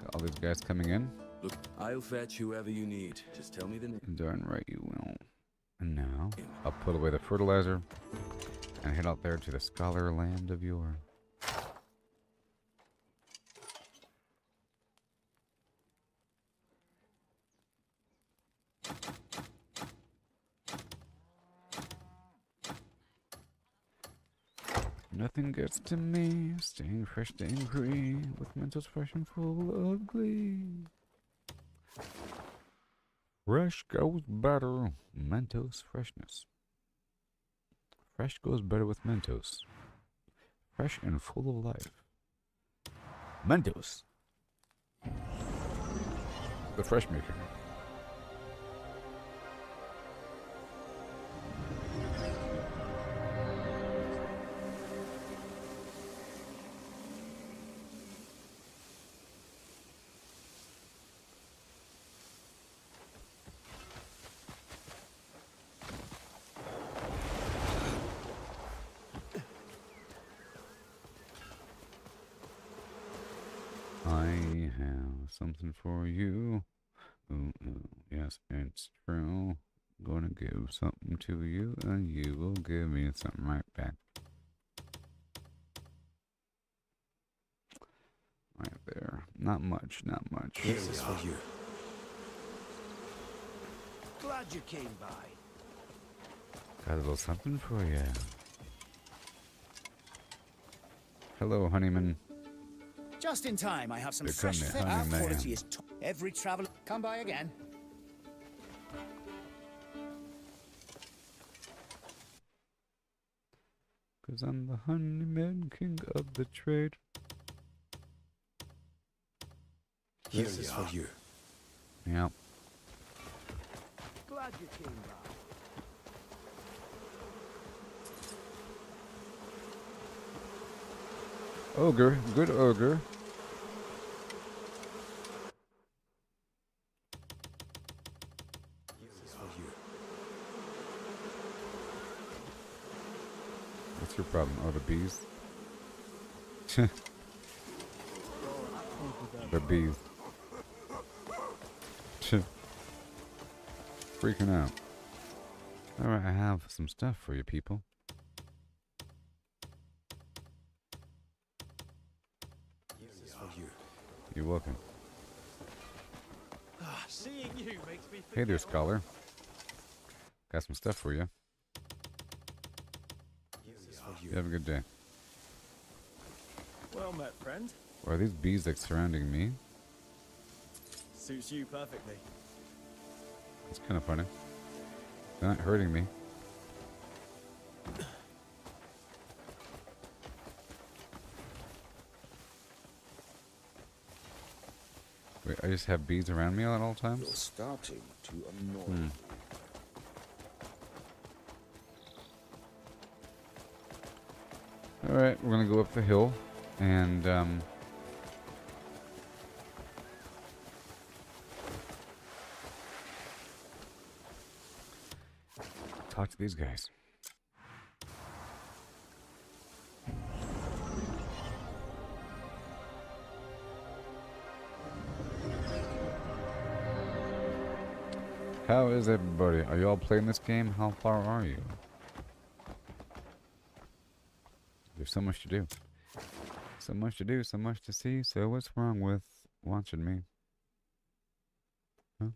Speaker 1: Got all these guys coming in.
Speaker 6: Look, I'll fetch whoever you need. Just tell me the name.
Speaker 1: Darn right you will. And now, I'll put away the fertilizer and head out there to the scholar land of yore. Nothing gets to me, staying fresh, staying free, with mentals fresh and full of glee. Fresh goes better, Mentos freshness. Fresh goes better with Mentos. Fresh and full of life. Mentos. The fresh maker. I have something for you. Ooh, ooh, yes, it's true. Gonna give something to you, and you will give me something right back. Right there. Not much, not much.
Speaker 6: This is for you. Glad you came by.
Speaker 1: Got a little something for you. Hello, honeyman.
Speaker 2: Just in time, I have some
Speaker 1: Become
Speaker 2: fresh
Speaker 1: a
Speaker 2: fish. Our
Speaker 1: honeyman.
Speaker 2: quality is top. Every traveler. Come by again.
Speaker 1: Cause I'm the honeyman king of the trade.
Speaker 10: This is for you.
Speaker 1: Yep.
Speaker 6: Glad you came by.
Speaker 1: Ogre, good ogre.
Speaker 10: This is for you.
Speaker 1: What's your problem? Oh, the bees? The bees. Freaking out. Alright, I have some stuff for you people.
Speaker 10: This is for you.
Speaker 1: You're welcome.
Speaker 6: Seeing you makes me
Speaker 1: Hey there, scholar. Got some stuff for you.
Speaker 10: This is for you.
Speaker 1: You have a good day.
Speaker 3: Well met, friend.
Speaker 1: Or are these bees like surrounding me?
Speaker 3: Suits you perfectly.
Speaker 1: It's kind of funny. They're not hurting me. Wait, I just have bees around me at all
Speaker 2: You're
Speaker 1: times?
Speaker 2: starting to annoy me.
Speaker 1: Alright, we're gonna go up the hill and talk to these guys. How is everybody? Are you all playing this game? How far are you? There's so much to do. So much to do, so much to see. So what's wrong with watching me? Huh?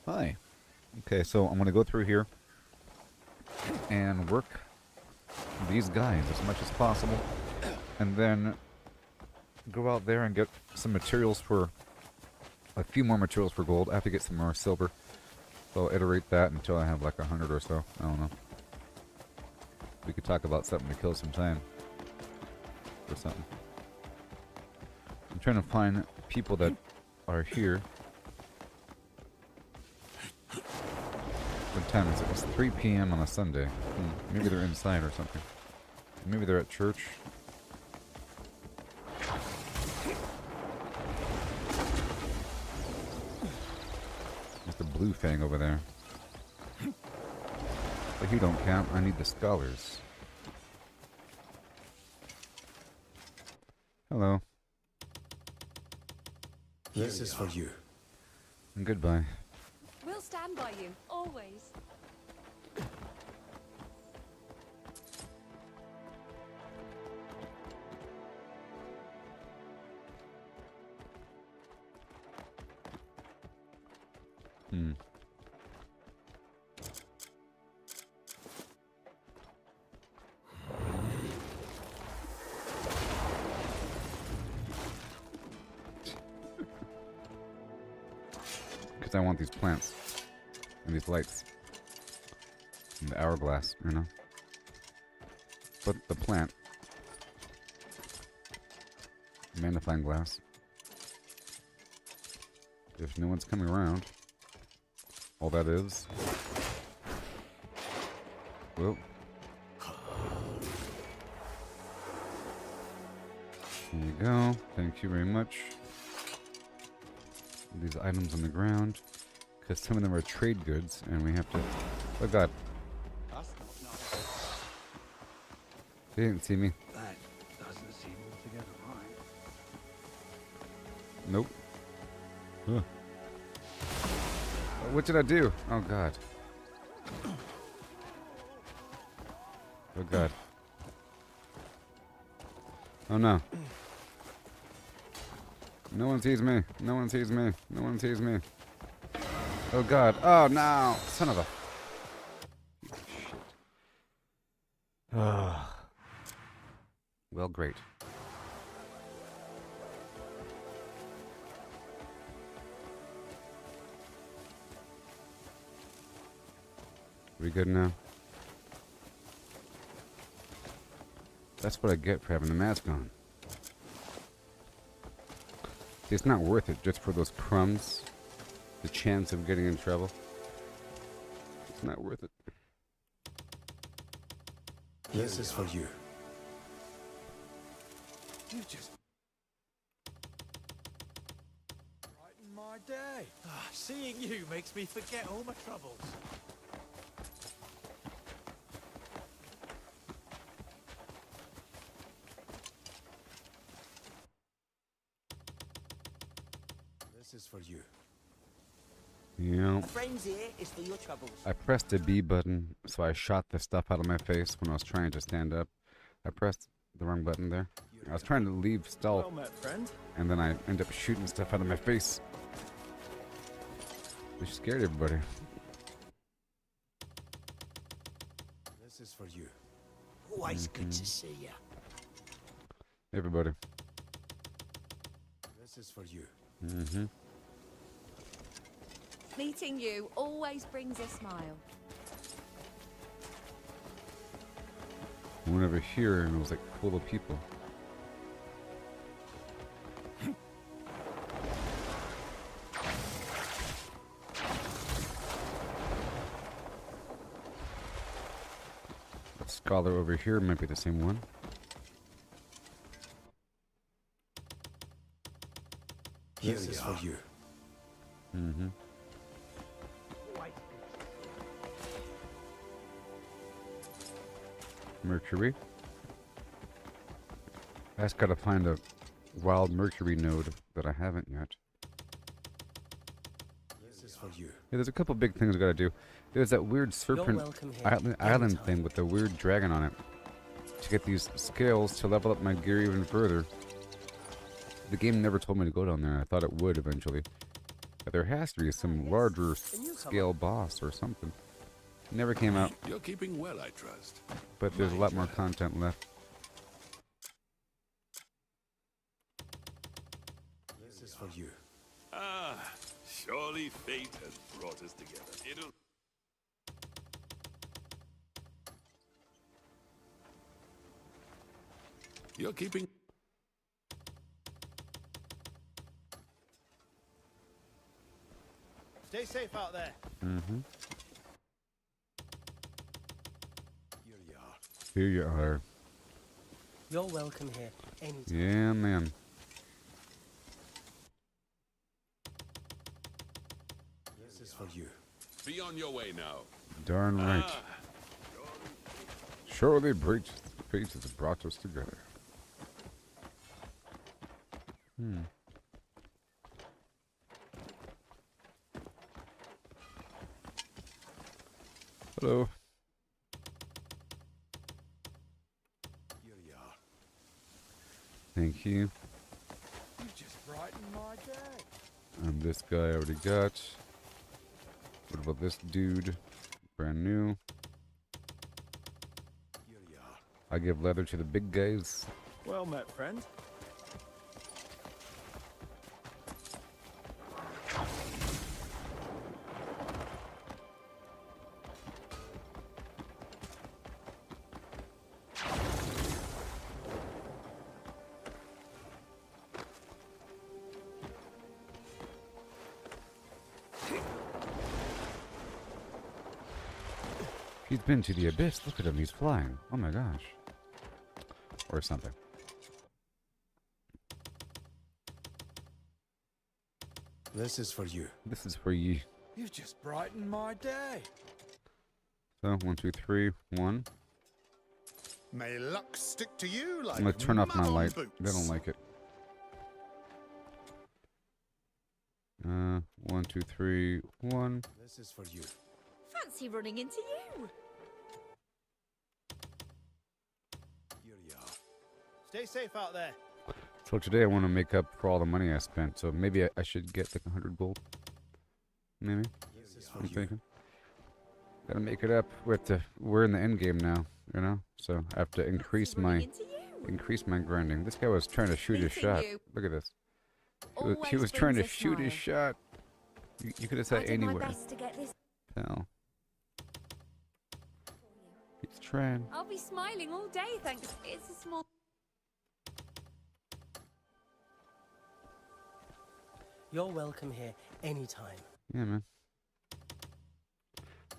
Speaker 1: Hi. Okay, so I'm going to go through here and work these guys as much as possible. And then go out there and get some materials for... a few more materials for gold. I have to get some more silver. So I'll iterate that until I have like 100 or so. I don't know. We could talk about something to kill some time. Or something. I'm trying to find people that are here. What time is it? It's 3 p.m. on a Sunday. Maybe they're inside or something. Maybe they're at church. There's the blue fang over there. But he don't count. I need the scholars. Hello.
Speaker 2: This is for you.
Speaker 1: And goodbye.
Speaker 5: We'll stand by you, always.
Speaker 1: Because I want these plants. And these lights. And the hourglass, you know? But the plant. Magnifying glass. If no one's coming around. All that is. Whoa. There you go. Thank you very much. These items on the ground. Because some of them are trade goods, and we have to... Oh god. They didn't see me.
Speaker 9: That doesn't seem altogether right.
Speaker 1: Nope. Ugh. What did I do? Oh god. Oh god. Oh no. No one sees me. No one sees me. No one sees me. Oh god. Oh no. Son of a... Shit. Well, great. We good now? That's what I get for having the mask on. See, it's not worth it just for those crumbs. The chance of getting in trouble. It's not worth it.
Speaker 2: This is for you.
Speaker 6: You just brighten my day.
Speaker 10: Seeing you makes me forget all my troubles.
Speaker 2: This is for you.
Speaker 1: Yeah.
Speaker 11: Friends here is for your troubles.
Speaker 1: I pressed the B button, so I shot the stuff out of my face when I was trying to stand up. I pressed the wrong button there. I was trying to leave stealth,
Speaker 3: Well met, friend.
Speaker 1: and then I ended up shooting stuff out of my face. Which scared everybody.
Speaker 2: This is for you.
Speaker 11: Always good to see you.
Speaker 1: Everybody.
Speaker 2: This is for you.
Speaker 1: Mm-hmm.
Speaker 5: Meeting you always brings a smile.
Speaker 1: I went over here and it was like full of people. That scholar over here might be the same one.
Speaker 2: This is for you.
Speaker 1: Mm-hmm. Mercury. I just gotta find a wild Mercury node that I haven't yet.
Speaker 2: This is for you.
Speaker 1: Yeah, there's a couple big things I gotta do. There's that weird serpent island thing with the weird dragon on it. To get these scales to level up my gear even further. The game never told me to go down there. I thought it would eventually. But there has to be some larger scale boss or something. Never came out.
Speaker 12: You're keeping well, I trust.
Speaker 1: But there's a lot more content left.
Speaker 4: This is for you.
Speaker 12: Ah, surely fate has brought us together. It'll... You're keeping...
Speaker 6: Stay safe out there.
Speaker 1: Mm-hmm.
Speaker 4: Here you are.
Speaker 1: Here you are.
Speaker 8: You're welcome here anytime.
Speaker 1: Yeah, man.
Speaker 4: This is for you.
Speaker 12: Be on your way now.
Speaker 1: Darn right. Surely fate has brought us together. Hello.
Speaker 4: Here you are.
Speaker 1: Thank you.
Speaker 6: You just brightened my day.
Speaker 1: And this guy I already got. What about this dude? Brand new.
Speaker 4: Here you are.
Speaker 1: I give leather to the big guys.
Speaker 6: Well met, friend.
Speaker 1: He's been to the abyss. Look at him. He's flying. Oh my gosh. Or something.
Speaker 4: This is for you.
Speaker 1: This is for you.
Speaker 6: You've just brightened my day.
Speaker 1: So, 1, 2, 3, 1.
Speaker 7: May luck stick to you like
Speaker 1: I'm gonna turn off my
Speaker 7: mud on
Speaker 1: light.
Speaker 7: boots.
Speaker 1: They don't like it. 1, 2, 3, 1.
Speaker 4: This is for you.
Speaker 5: Fancy running into you.
Speaker 4: Here you are.
Speaker 6: Stay safe out there.
Speaker 1: So today I want to make up for all the money I spent. So maybe I should get like 100 gold. Maybe.
Speaker 4: This is for
Speaker 1: I'm
Speaker 4: you.
Speaker 1: thinking. Gotta make it up with the. We're in the end game now, you know. So I have to increase my grinding. This guy was trying to shoot his shot. Look at this. He was trying to shoot his shot. You could have said anywhere. Pal. He's trying.
Speaker 5: I'll be smiling all day, thanks. It's a small...
Speaker 8: You're welcome here anytime.
Speaker 1: Yeah, man.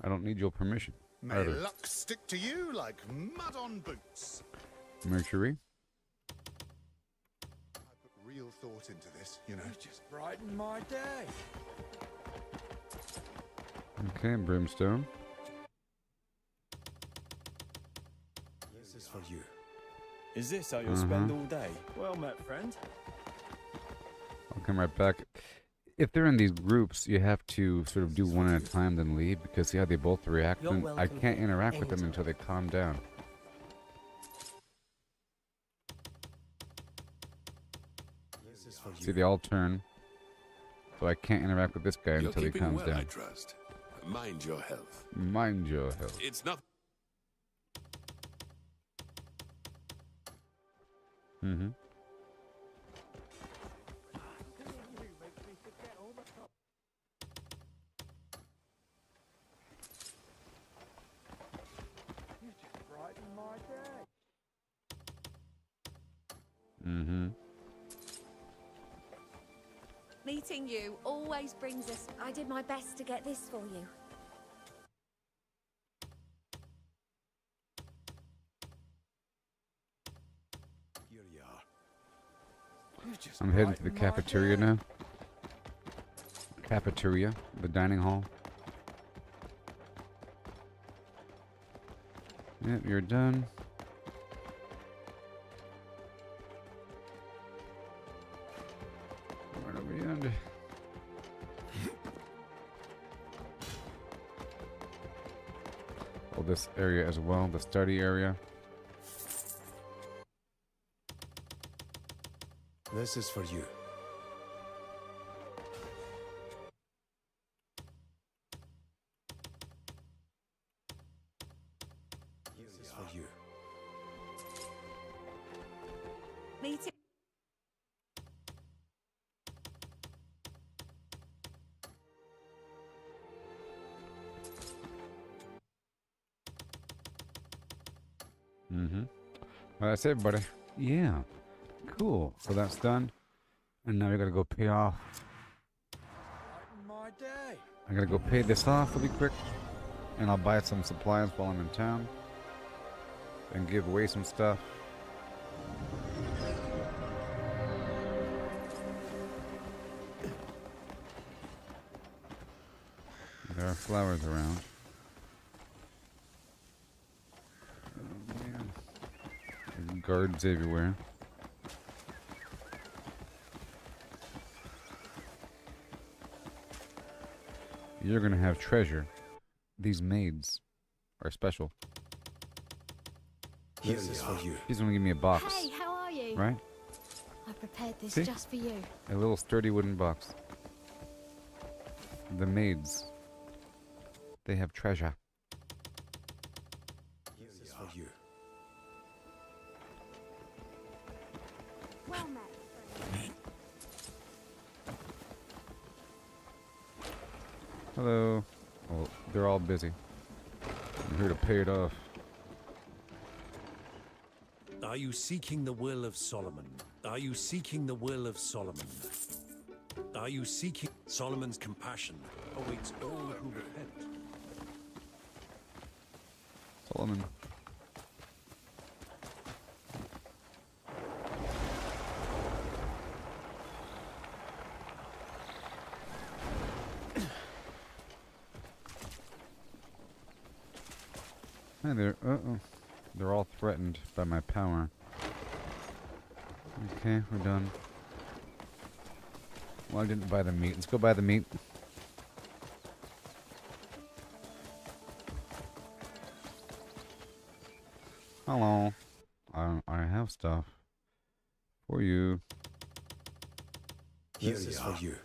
Speaker 1: I don't need your permission.
Speaker 7: May
Speaker 1: Either.
Speaker 7: luck stick to you like mud on boots.
Speaker 1: Mercury.
Speaker 7: I put real thought into this, you know.
Speaker 6: You just brightened my day.
Speaker 1: Okay, brimstone.
Speaker 4: This is for you.
Speaker 2: Is this how you'll spend all day?
Speaker 6: Well met, friend.
Speaker 1: I'll come right back. If they're in these groups, you have to sort of do one at a time, then leave, because see how they both react.
Speaker 8: You're
Speaker 1: And I
Speaker 8: welcome
Speaker 1: can't interact with them
Speaker 8: anytime.
Speaker 1: until they calm down.
Speaker 4: This is for you.
Speaker 1: See, they all turn. So I can't interact with this guy
Speaker 12: You're
Speaker 1: until he
Speaker 12: keeping
Speaker 1: calms
Speaker 12: well, I
Speaker 1: down.
Speaker 12: trust. Mind your health.
Speaker 1: Mind your health.
Speaker 12: It's not...
Speaker 1: Mm-hmm.
Speaker 6: You just brightened my day.
Speaker 1: Mm-hmm.
Speaker 5: Meeting you always brings us... I did my best to get this for you.
Speaker 4: Here you are.
Speaker 6: You just
Speaker 1: I'm heading to the
Speaker 6: brightened my
Speaker 1: cafeteria
Speaker 6: day.
Speaker 1: now. Cafeteria, the dining hall. Yep, you're done. Right over yonder. Oh, this area as well, the study area.
Speaker 4: This is for you. for you.
Speaker 11: Me too.
Speaker 1: Well, that's it, buddy. Yeah. Cool. So that's done. And now we gotta go pay off.
Speaker 6: Brighten my day.
Speaker 1: I gotta go pay this off really quick. And I'll buy some supplies while I'm in town. And give away some stuff. There are flowers around. Oh, man. There are guards everywhere. You're gonna have treasure. These maids are special.
Speaker 4: This is for you.
Speaker 1: She's gonna give me a box.
Speaker 5: Hey, how are you?
Speaker 1: Right?
Speaker 5: I prepared this
Speaker 1: See?
Speaker 5: just for you.
Speaker 1: A little sturdy wooden box. The maids. They have treasure.
Speaker 4: This is for you.
Speaker 5: Well met.
Speaker 1: Hello. Well, they're all busy. I'm here to pay it off.
Speaker 13: Are you seeking the will of Solomon? Are you seeking the will of Solomon? Are you seeking Solomon's compassion awaits all who repent?
Speaker 1: Solomon. Hi there. Uh-oh. They're all threatened by my power. Okay, we're done. Well, I didn't buy the meat. Let's go buy the meat. Hello. I have stuff for you.
Speaker 4: This is for you.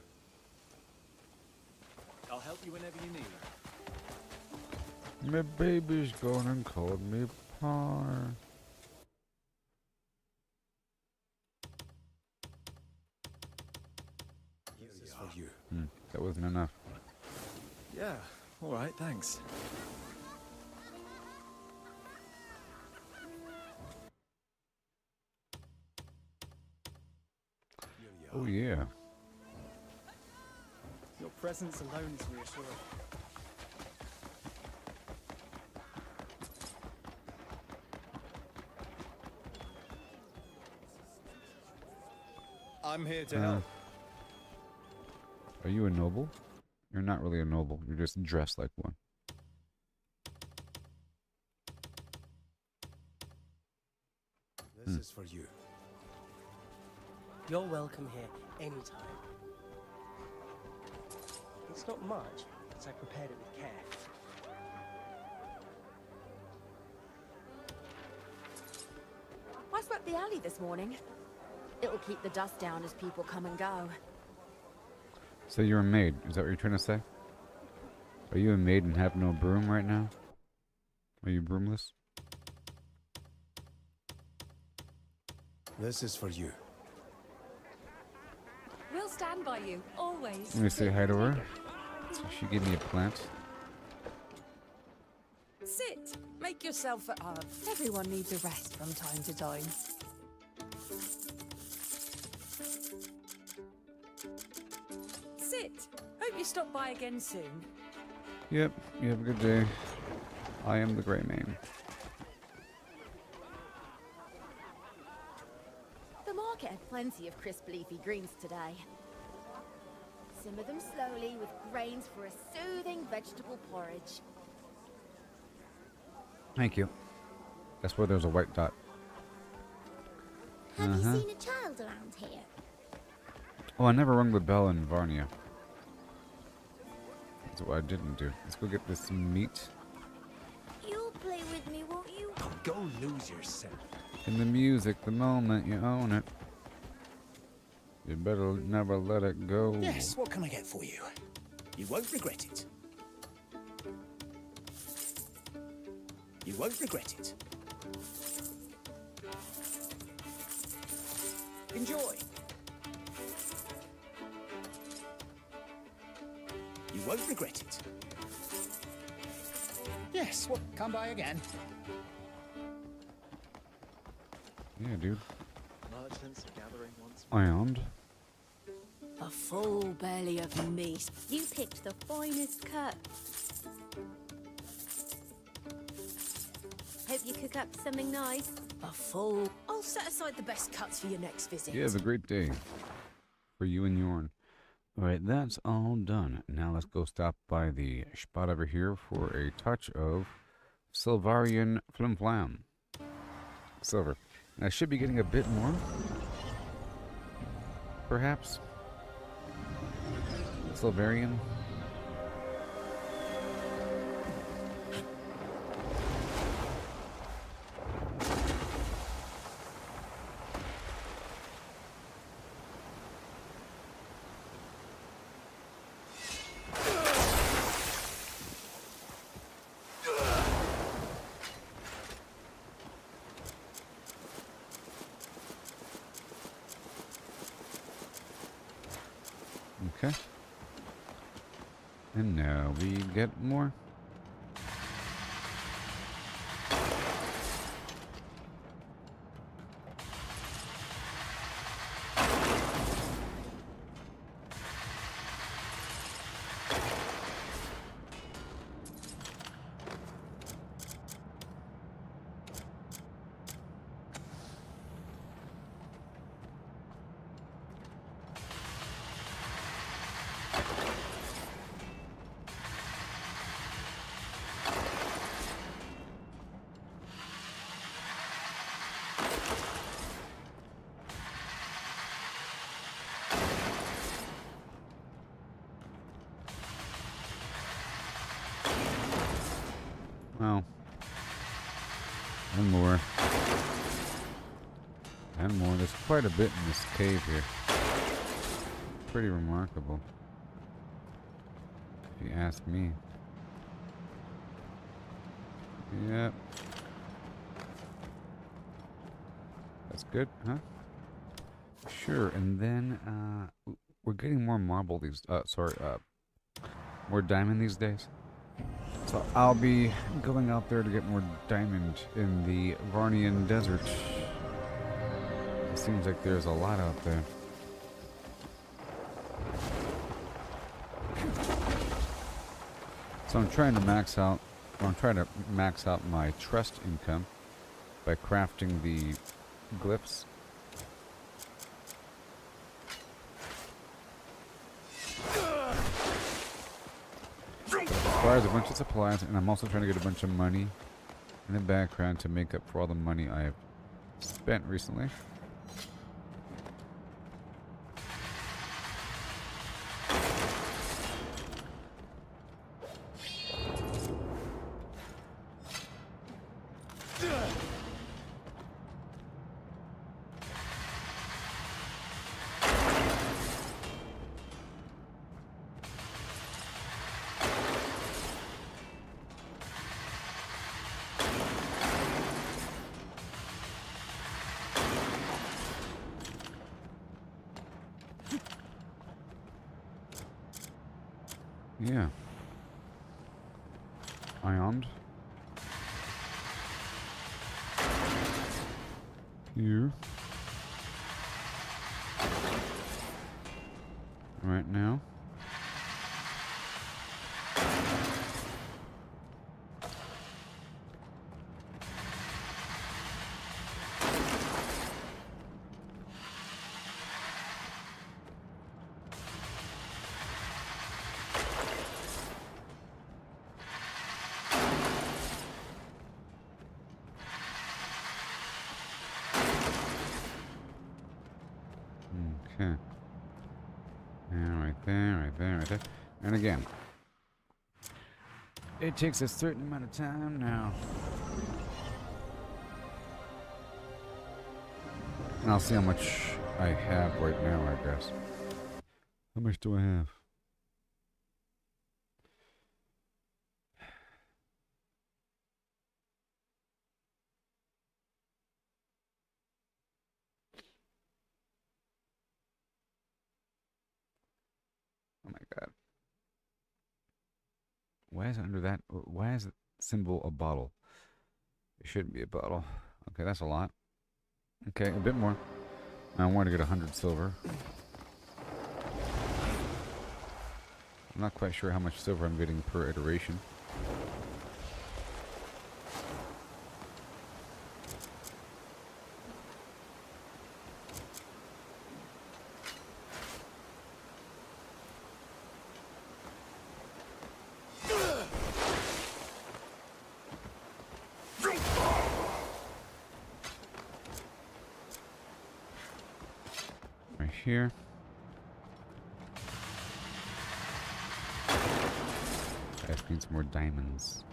Speaker 3: I'll help you whenever you need.
Speaker 1: My baby's gone and called me Pa.
Speaker 4: This is for you.
Speaker 1: That wasn't enough.
Speaker 14: Yeah, alright, thanks.
Speaker 1: Oh yeah.
Speaker 14: Your presence alone is reassuring.
Speaker 6: I'm here to help.
Speaker 1: Are you a noble? You're not really a noble. You're just dressed like one.
Speaker 4: This is for you.
Speaker 8: You're welcome here anytime. It's not much, because I prepared it with care.
Speaker 5: I swept the alley this morning. It'll keep the dust down as people come and go.
Speaker 1: So you're a maid. Is that what you're trying to say? Are you a maid and have no broom right now? Are you broomless?
Speaker 4: This is for you.
Speaker 5: We'll stand by you, always.
Speaker 1: Let me say hi to her. So she gave me a plant.
Speaker 15: Sit. Make yourself at home. Everyone needs a rest from time to time. Sit. Hope you stop by again soon.
Speaker 1: Yep, you have a good day. I am the Grey Mane.
Speaker 5: The market had plenty of crisp leafy greens today. Simmer them slowly with grains for a soothing vegetable porridge.
Speaker 1: Thank you. That's where there's a white dot.
Speaker 16: Have you seen a child around here?
Speaker 1: Oh, I never rung the bell in Varnia. That's what I didn't do. Let's go get this meat.
Speaker 16: You'll play with me, won't you?
Speaker 13: Oh, go lose yourself.
Speaker 1: In the music, the moment you own it. You better never let it go.
Speaker 2: Yes, what can I get for you? You won't regret it. You won't regret it.
Speaker 3: Enjoy.
Speaker 2: You won't regret it.
Speaker 17: Yes, well, come by again.
Speaker 1: Yeah, dude.
Speaker 14: Merchants are gathering once
Speaker 1: And
Speaker 5: A full belly of meat.
Speaker 16: You picked the finest cut. Hope you cook up something nice.
Speaker 5: A full... I'll set aside the best cuts for your next visit.
Speaker 1: you have a great day for you and Yorn. Alright, that's all done. Now let's go stop by the spot over here for a touch of Silvarian Flim Flam. Silver. And I should be getting a bit more. Perhaps. Silvarian. Okay. And now we get more. Well, and more. And more. There's quite a bit in this cave here. Pretty remarkable, if you ask me. Yep. That's good, huh? Sure, and then, we're getting more marble these, more diamond these days. So I'll be going out there to get more diamond in the Varnian Desert. It seems like there's a lot out there. So I'm trying to max out my trust income by crafting the glyphs. Requires a bunch of supplies, and I'm also trying to get a bunch of money in the background to make up for all the money I've spent recently. Yeah. Ironed. Here. Right now. Okay. And right there, right there, right there. And again, it takes a certain amount of time now. And I'll see how much I have right now, I guess. How much do I have? Why is it under that? Why is the symbol a bottle? It shouldn't be a bottle. Okay, that's a lot. Okay, a bit more. I want to get 100 silver. I'm not quite sure how much silver I'm getting per iteration. Right here. I just need some more diamonds.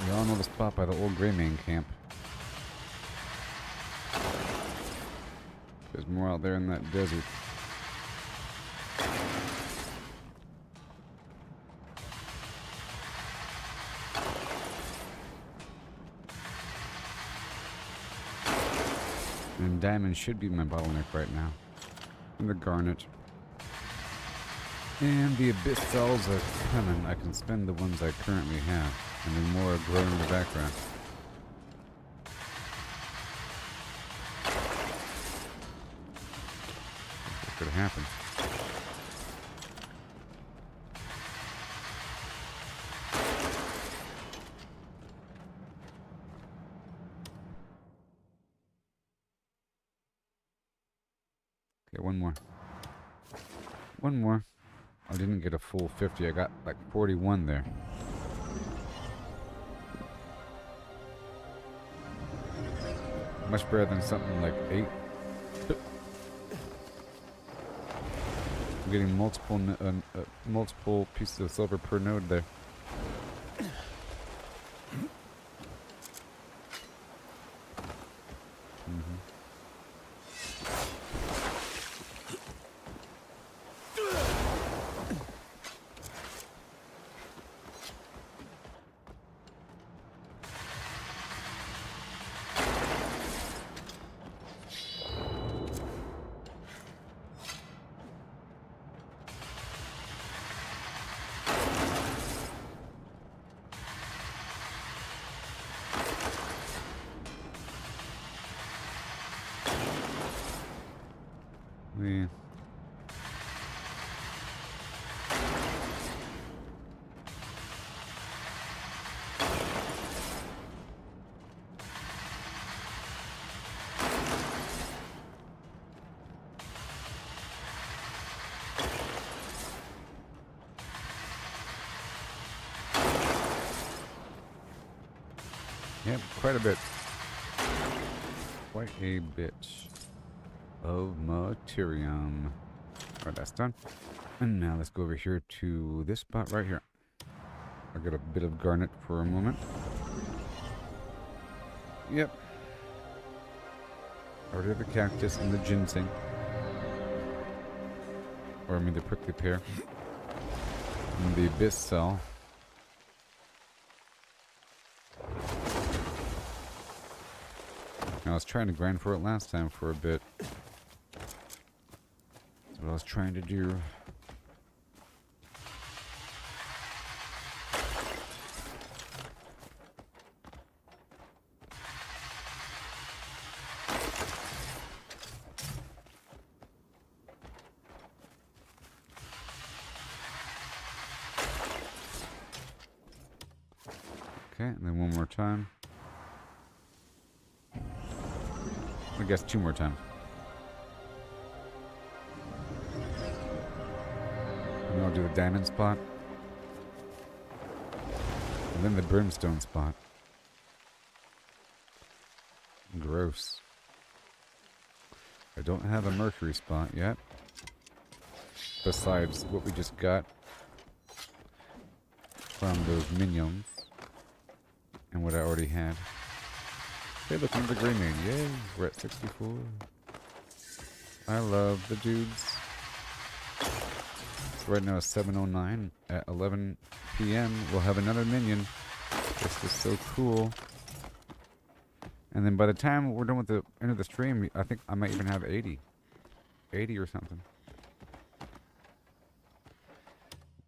Speaker 1: You all know the spot by the old Greymane camp. There's more out there in that desert. And diamond should be my bottleneck right now. And the garnet. And the abyss cells are coming. I can spend the ones I currently have. And then more are growing in the background. What could happen? Okay, one more. One more. I didn't get a full 50. I got like 41 there. Much better than something like 8. I'm getting multiple pieces of silver per node there. Yeah. Yep, quite a bit. Quite a bit of materium. Alright, that's done. And now let's go over here to this spot right here. I'll get a bit of garnet for a moment. Yep. I already have the cactus and the ginseng. Or I mean the prickly pear. And the abyss cell. I was trying to grind for it last time for a bit. That's what I was trying to do. Okay, and then one more time. I guess 2 more times. And then I'll do the diamond spot. And then the brimstone spot. Gross. I don't have a mercury spot yet. Besides what we just got from those minions. And what I already had. Hey, look, another Greymane. Yay, we're at 64. I love the dudes. So right now it's 7:09. At 11 p.m. we'll have another minion. This is so cool. And then by the time we're done with the end of the stream, I think I might even have 80. 80 or something.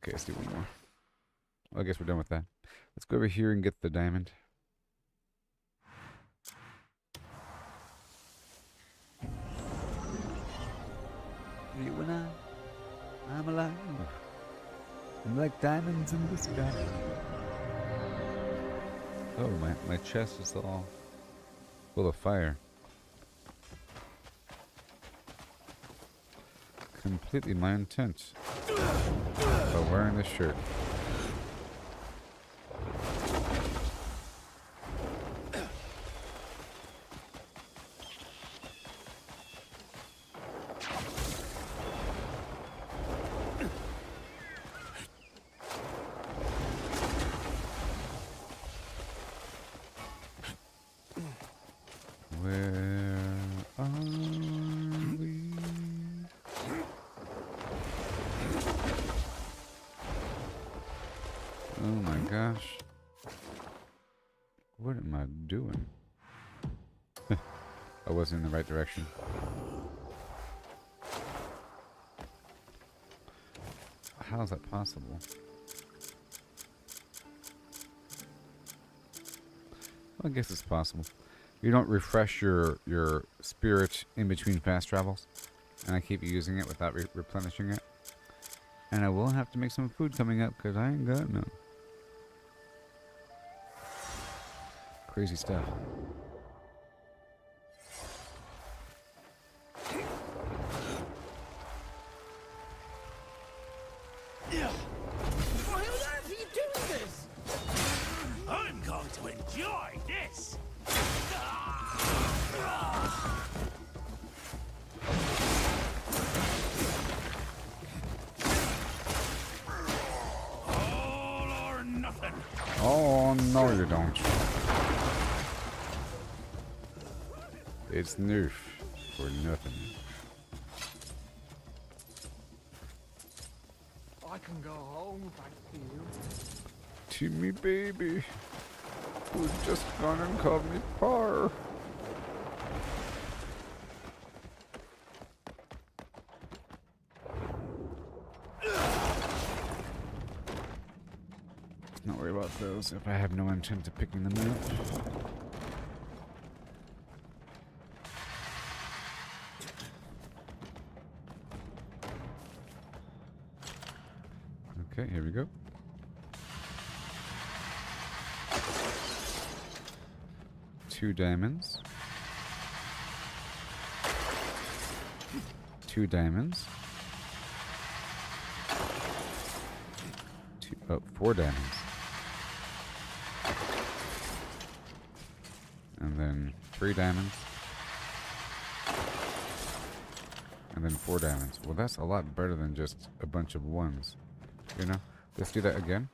Speaker 1: Okay, let's do one more. Well, I guess we're done with that. Let's go over here and get the diamond. You and I'm alive. I'm like diamonds in the sky. Oh, my chest is all full of fire. Completely my intent by wearing this shirt. What am I doing? I wasn't in the right direction. How is that possible? Well, I guess it's possible. You don't refresh your spirit in between fast travels, and I keep using it without replenishing it. And I will have to make some food coming up because I ain't got none. Crazy stuff.
Speaker 6: Why on earth are you doing this?
Speaker 12: I'm going to enjoy this. All or nothing.
Speaker 1: Oh, no you don't. It's nerf for nothing.
Speaker 6: I can go home, thank you.
Speaker 1: To me baby, who's just gone and called me par. Let's not worry about those if I have no intent of picking them up. Okay, here we go. Two diamonds. Two diamonds. Four diamonds. And then 3 diamonds. And then 4 diamonds. Well, that's a lot better than just a bunch of ones. You know? Let's do that again.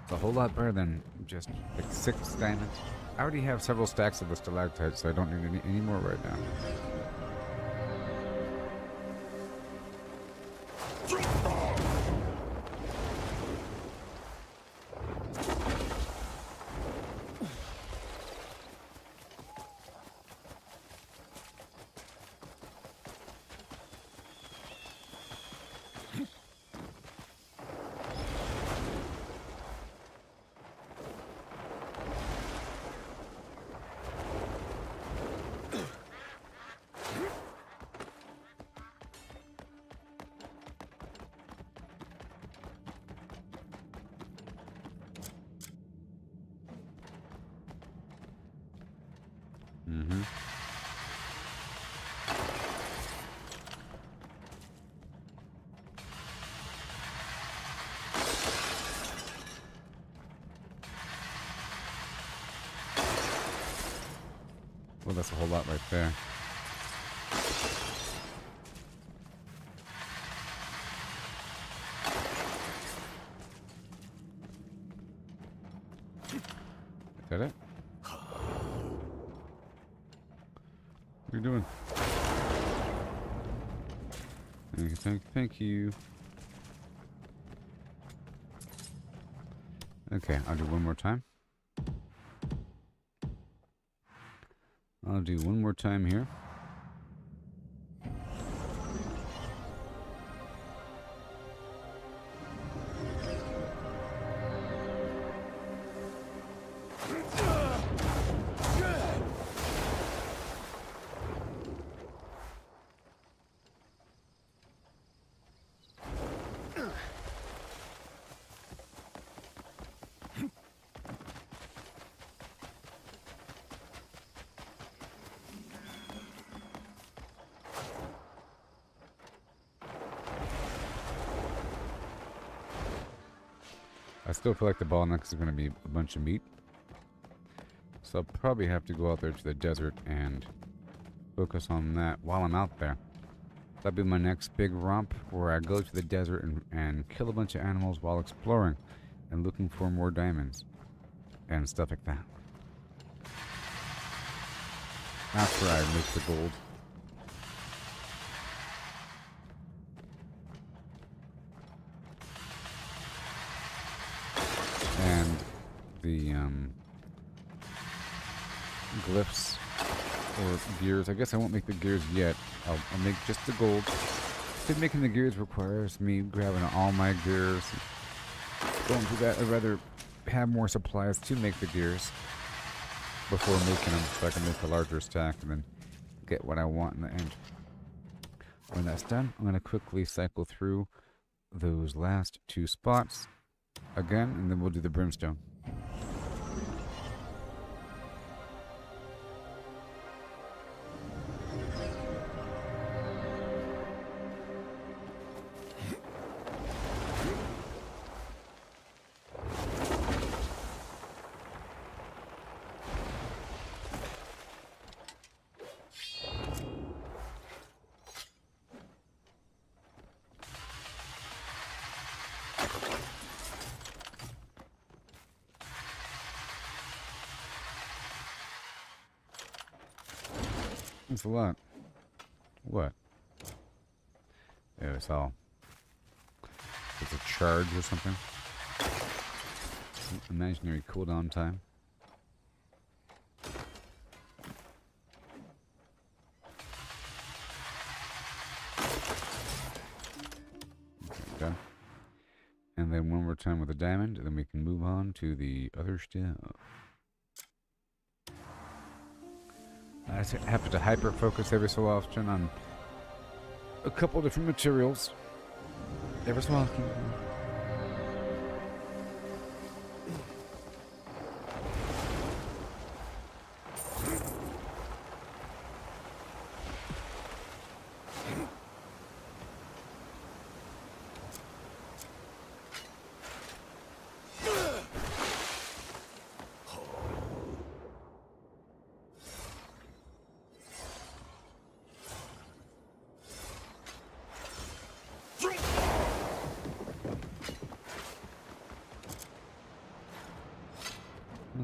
Speaker 1: It's a whole lot better than just like 6 diamonds. I already have several stacks of the stalactites, so I don't need any more right now. Mm-hmm. Well, that's a whole lot right there. Is that it? What are you doing? Thank you. Okay, I'll do one more time. I'll do one more time here. I still feel like the bottleneck is going to be a bunch of meat. So I'll probably have to go out there to the desert and focus on that while I'm out there. That'll be my next big romp, where I go to the desert and kill a bunch of animals while exploring and looking for more diamonds and stuff like that. After I make the gold. And the glyphs or gears. I guess I won't make the gears yet. I'll make just the gold. Because making the gears requires me grabbing all my gears. Going through that, I'd rather have more supplies to make the gears before making them, so I can make a larger stack and then get what I want in the end. When that's done, I'm going to quickly cycle through those last 2 spots again, and then we'll do the brimstone. That's a lot. What? Yeah, it's all. It's a charge or something. Some imaginary cooldown time. Okay, done. And then one more time with a diamond, and then we can move on to the other stuff. I have to hyper focus every so often on a couple different materials. Every so often.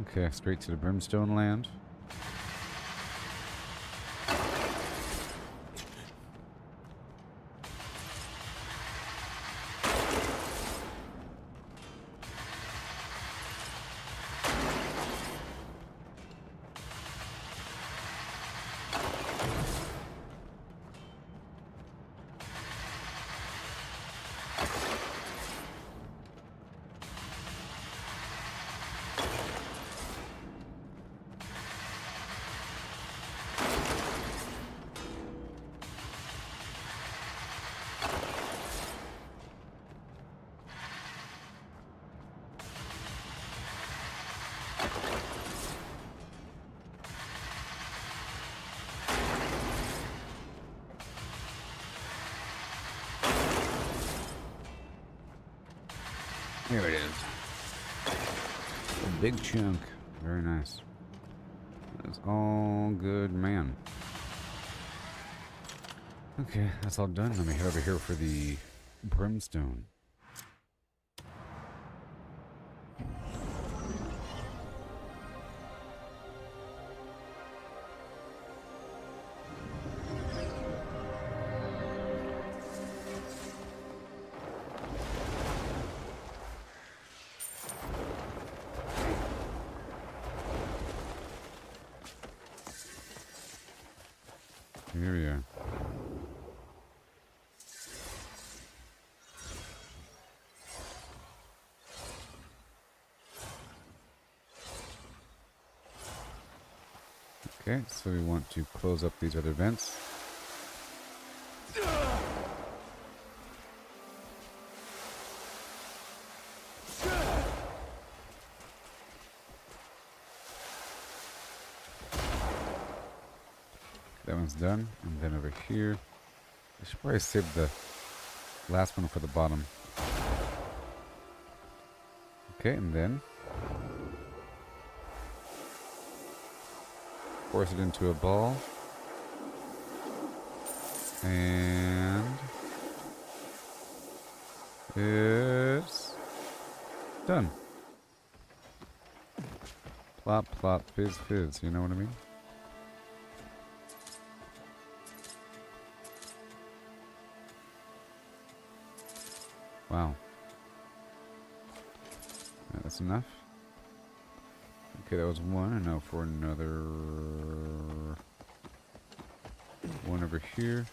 Speaker 1: Okay, straight to the brimstone land. Here it is. A big chunk. Very nice. That's all good, man. Okay, that's all done. Let me head over here for the brimstone. Here we are. Okay, so we want to close up these other vents. That one's done, and then over here, I should probably save the last one for the bottom. Okay, and then force it into a ball. And it's done. Plop, plop, fizz, fizz. You know what I mean? Wow. That's enough. Okay, that was one. And now for another one over here.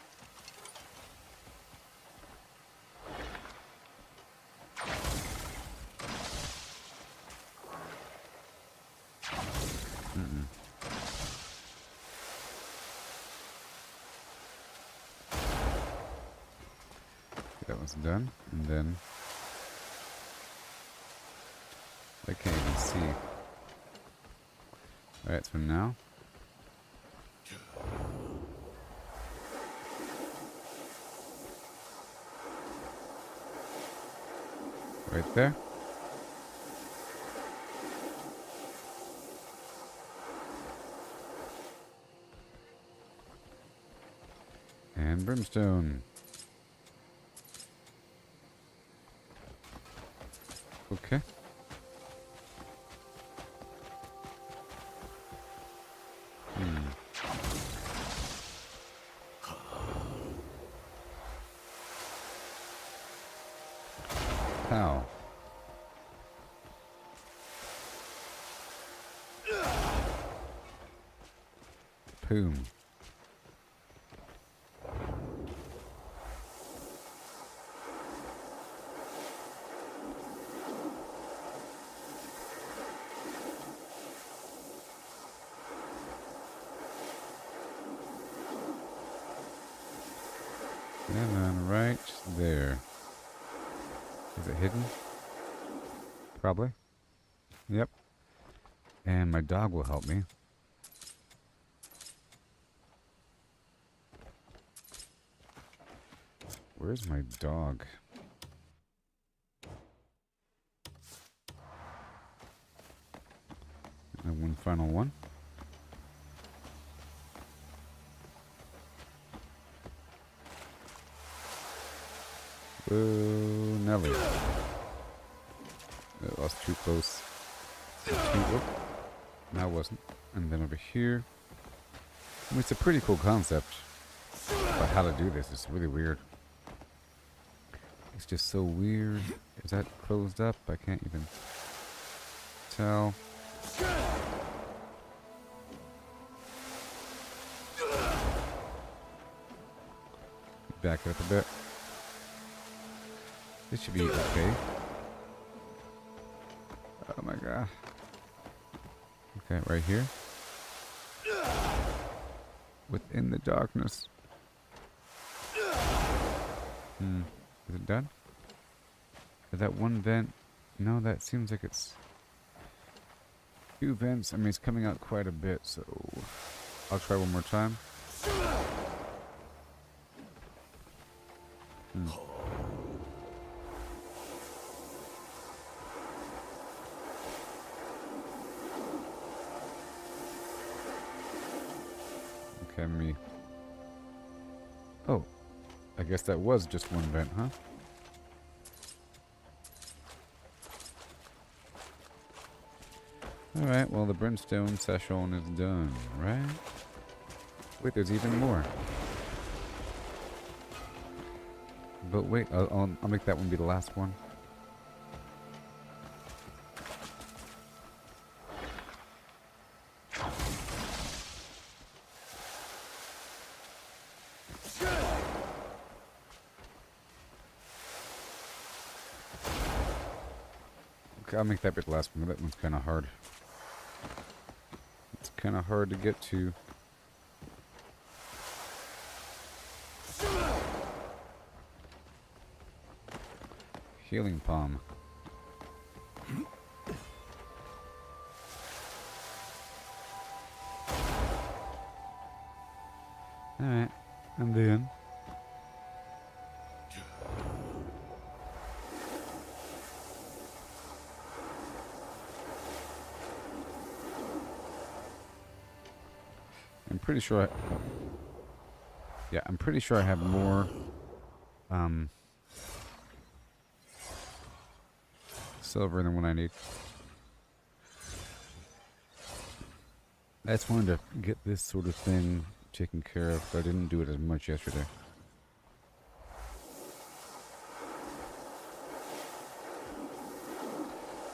Speaker 1: That was done, and then I can't even see. Alright, so now right there. And brimstone. Okay. How? Boom. And then right there. Is it hidden? Probably. Yep. And my dog will help me. Where's my dog? And one final one. Whoa, Nelly. That was too close. Oh, no, it wasn't. And then over here. I mean, it's a pretty cool concept. But how to do this is really weird. It's just so weird. Is that closed up? I can't even tell. Back it up a bit. This should be okay. Oh my god. Okay, right here. Within the darkness. Is it done? Is that one vent? No, that seems like it's two vents. I mean, it's coming out quite a bit, so I'll try one more time. Okay, me. Oh, I guess that was just one vent, huh? Alright, well the brimstone session is done, right? Wait, there's even more. But wait, I'll make that one be the last one. Okay, I'll make that be the last one. That one's kind of hard. It's kind of hard to get to. Healing palm. Alright, and then pretty sure yeah, I'm pretty sure I have more silver than what I need. I just wanted to get this sort of thing taken care of, but I didn't do it as much yesterday.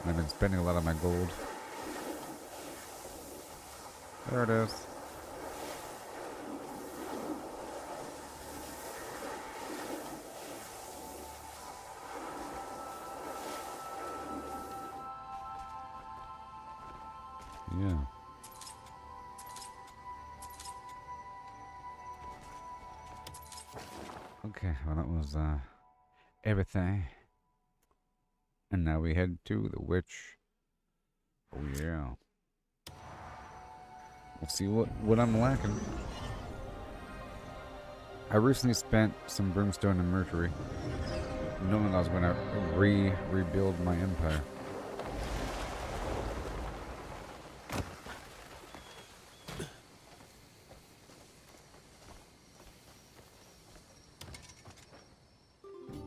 Speaker 1: And I've been spending a lot of my gold. There it is. Yeah. Okay, well that was everything. And now we head to the witch. Oh yeah. We'll see what I'm lacking. I recently spent some brimstone and mercury, knowing I was going to rebuild my empire.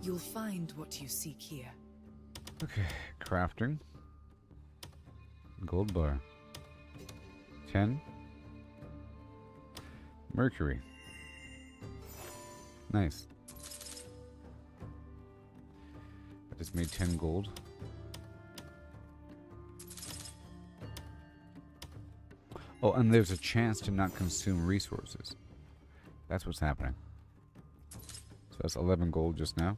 Speaker 15: You'll find what you seek here.
Speaker 1: Okay, crafting. Gold bar. 10. Mercury. Nice. I just made 10 gold. Oh, and there's a chance to not consume resources. That's what's happening. So that's 11 gold just now.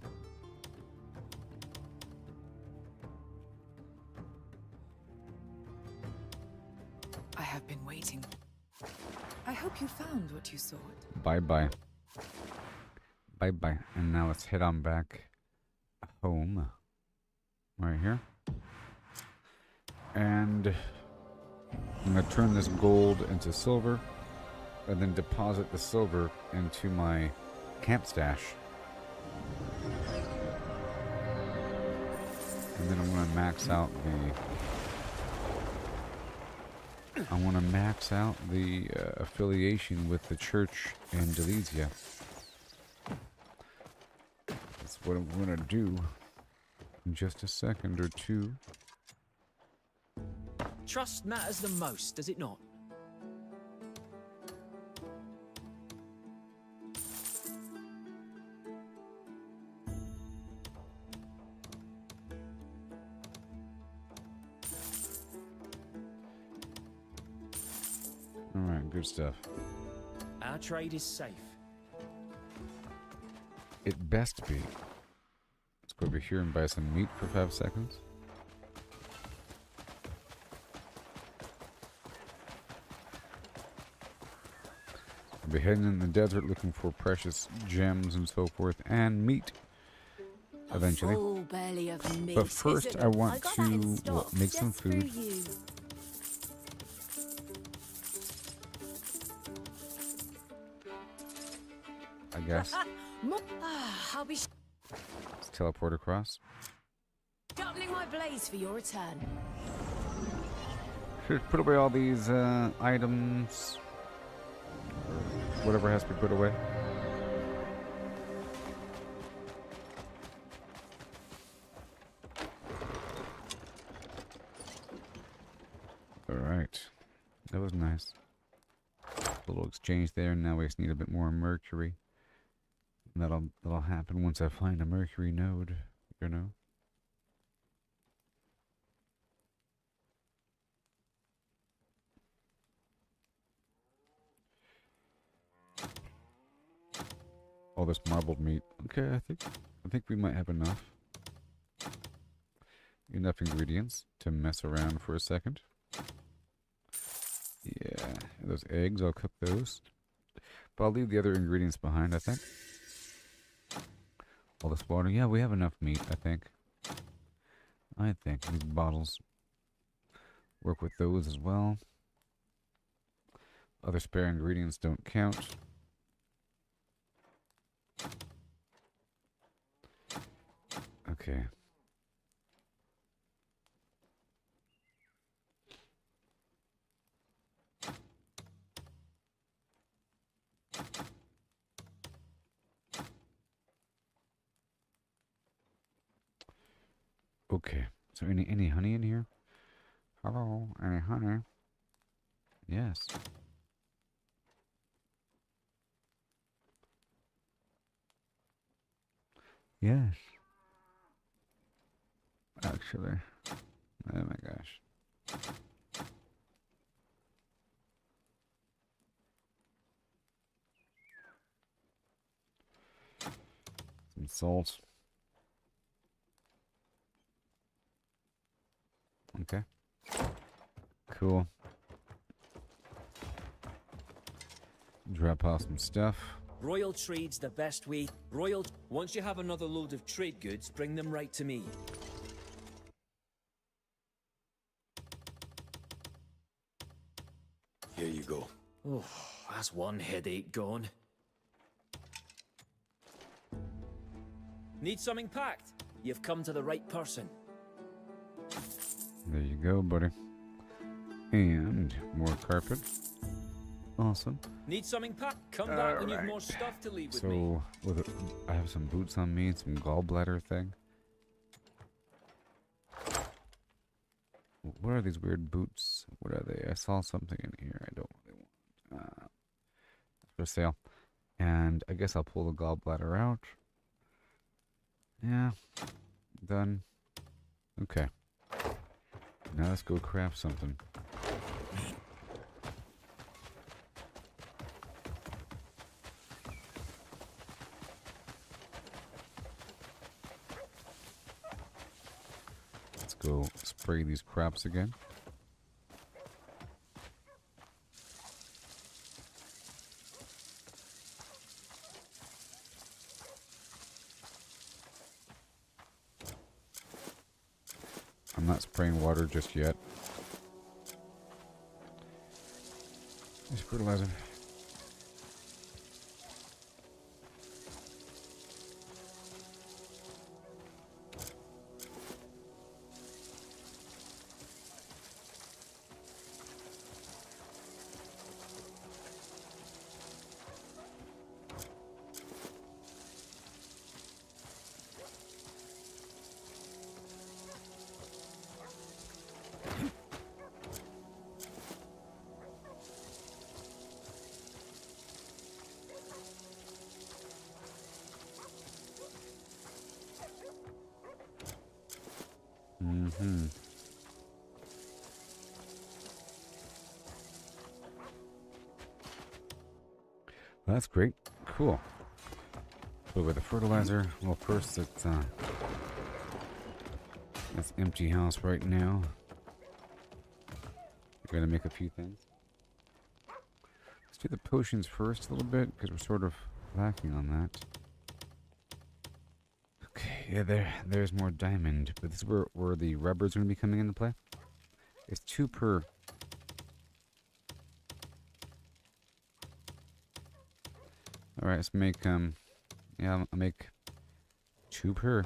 Speaker 15: I have been waiting. I hope you found what you sought.
Speaker 1: Bye-bye. Bye-bye. And now let's head on back home. Right here. And I'm going to turn this gold into silver and then deposit the silver into my camp stash. And then I'm going to max out the affiliation with the church in Delesia. That's what I'm going to do in just a second or two.
Speaker 3: Trust matters the most, does it not?
Speaker 1: Alright, good stuff.
Speaker 3: Our trade is safe.
Speaker 1: It best be. Let's go over here and buy some meat for 5 seconds. I'll be heading in the desert looking for precious gems and so forth, and meat. Eventually. But first I want to make some food. I guess.
Speaker 15: I'll be
Speaker 1: Let's teleport across.
Speaker 15: sharpening my blades for your return.
Speaker 1: Should put away all these items. Or whatever has to be put away. Alright. That was nice. A little exchange there, and now we just need a bit more mercury. That'll happen once I find a mercury node, you know. All this marbled meat. Okay, I think we might have enough. Enough ingredients to mess around for a second. Yeah, those eggs, I'll cook those. But I'll leave the other ingredients behind, I think. All this water. Yeah, we have enough meat, I think. These bottles work with those as well. Other spare ingredients don't count. Okay. Okay. So any honey in here? Hello, any honey? Yes. Yes. Actually. Oh my gosh. Some salt. Okay. Cool. Drop off some stuff.
Speaker 3: Royal trade's the best way. Once you have another load of trade goods, bring them right to me.
Speaker 10: Here you go.
Speaker 3: Oh, that's one headache gone. Need something packed? You've come to the right person.
Speaker 1: There you go, buddy. And more carpet. Awesome.
Speaker 3: Need something packed? Come back when you've more stuff to leave with me.
Speaker 1: So, I have some boots on me, some gallbladder thing. What are these weird boots? What are they? I saw something in here I don't really want. For sale. And I guess I'll pull the gallbladder out. Yeah. Done. Okay. Now let's go craft something. Let's go spray these crops again. I'm not spraying water just yet. Just fertilizer. Mm-hmm. Well, that's great. Cool. So with the fertilizer, well, first it's empty house right now. We're gonna make a few things. Let's do the potions first a little bit because we're sort of lacking on that. Okay, yeah, there's more diamond, but this is where the rubber's gonna be coming into play. It's 2 per. All right, let's make yeah, I'll make 2 per.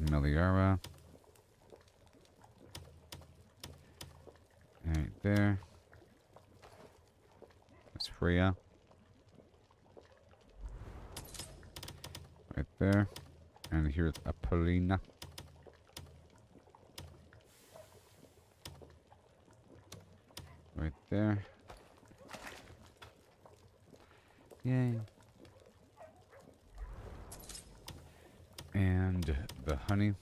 Speaker 1: Meliara. Right there. That's Freya. Right there. And here's Apollina. Right there. Yay. And the honey.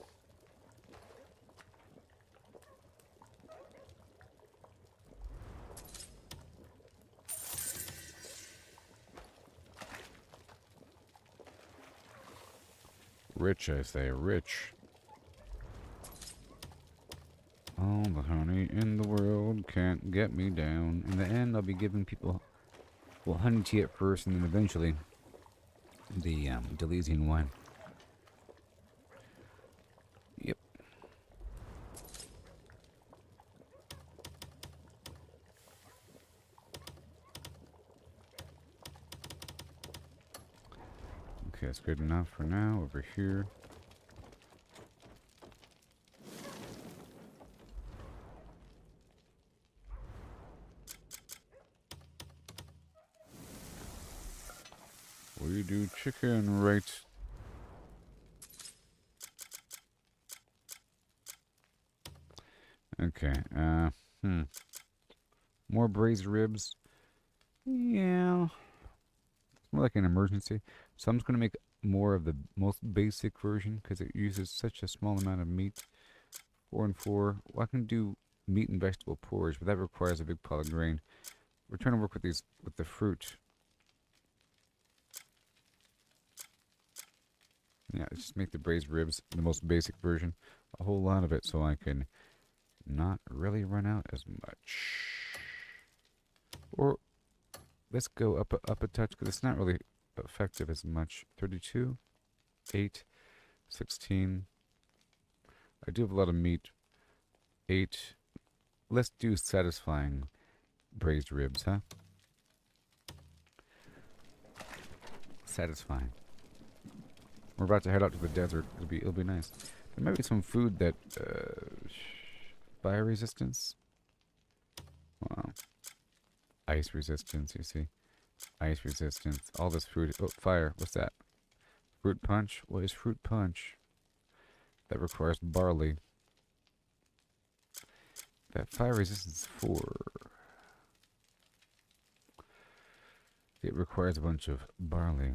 Speaker 1: Rich, I say, rich. All the honey in the world can't get me down. In the end, I'll be giving people, well, honey tea at first, and then eventually the Deleuzian wine. Yep. Okay, that's good enough for now. Over here. We do chicken, right? Okay, more braised ribs. Yeah. It's more like an emergency. So I'm just going to make more of the most basic version because it uses such a small amount of meat. 4 and 4. Well, I can do meat and vegetable porridge, but that requires a big pile of grain. We're trying to work with these, with the fruit. Yeah, just make the braised ribs the most basic version. A whole lot of it so I can not really run out as much. Or let's go up a touch because it's not really effective as much. 32, 8, 16. I do have a lot of meat. 8. Let's do satisfying braised ribs, huh? Satisfying. We're about to head out to the desert. It'll be nice. There might be some food that fire resistance. Wow. Ice resistance, you see. Ice resistance. All this food. Oh, fire. What's that? Fruit punch? What is fruit punch? That requires barley. That fire resistance 4. It requires a bunch of barley.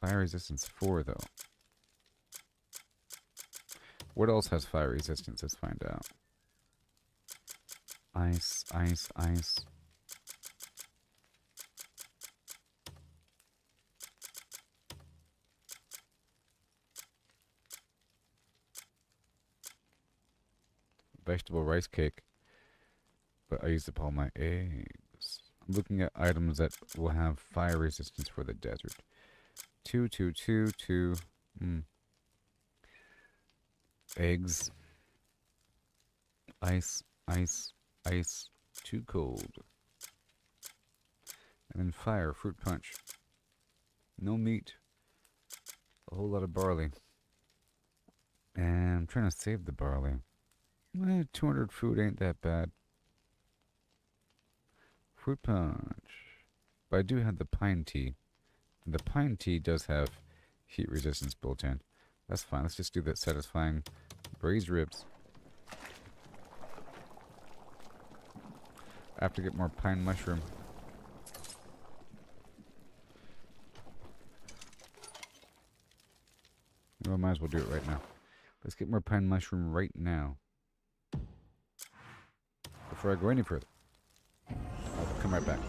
Speaker 1: Fire resistance 4, though. What else has fire resistance? Let's find out. Ice, ice, ice. Vegetable rice cake. But I used up all my eggs. I'm looking at items that will have fire resistance for the desert. 2, 2, 2, 2. Eggs. Ice, ice, ice. Too cold. And then fire, fruit punch. No meat. A whole lot of barley. And I'm trying to save the barley. 200 food ain't that bad. Fruit punch. But I do have the pine tea. And the pine tea does have heat resistance built in. That's fine. Let's just do that satisfying braised ribs. I have to get more pine mushroom. Well, might as well do it right now. Let's get more pine mushroom right now. Before I go any further. I'll come right back.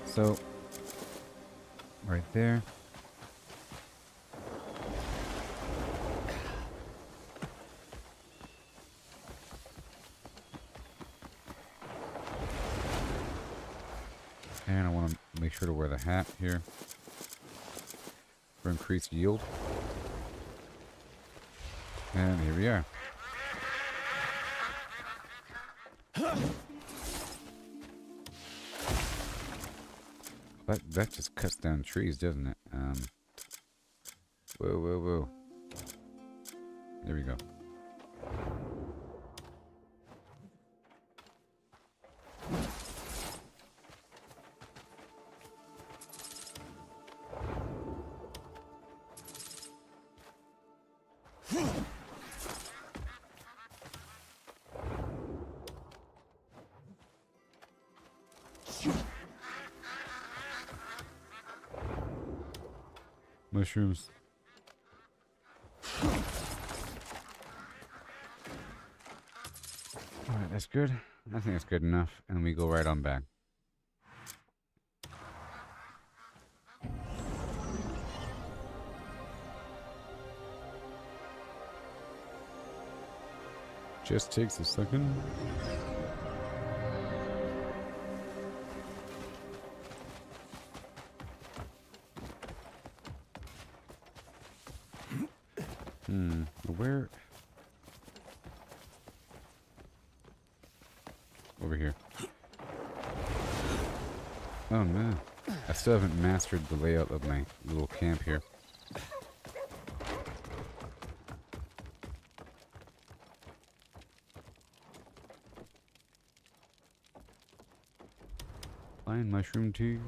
Speaker 1: So, right there. And I want to make sure to wear the hat here for increased yield. And here we are. That just cuts down trees, doesn't it? Whoa, whoa, whoa. There we go. Mushrooms. Alright, that's good. I think that's good enough. And we go right on back. Just takes a second. Where? Over here. Oh no. I still haven't mastered the layout of my little camp here. Fine mushroom tea.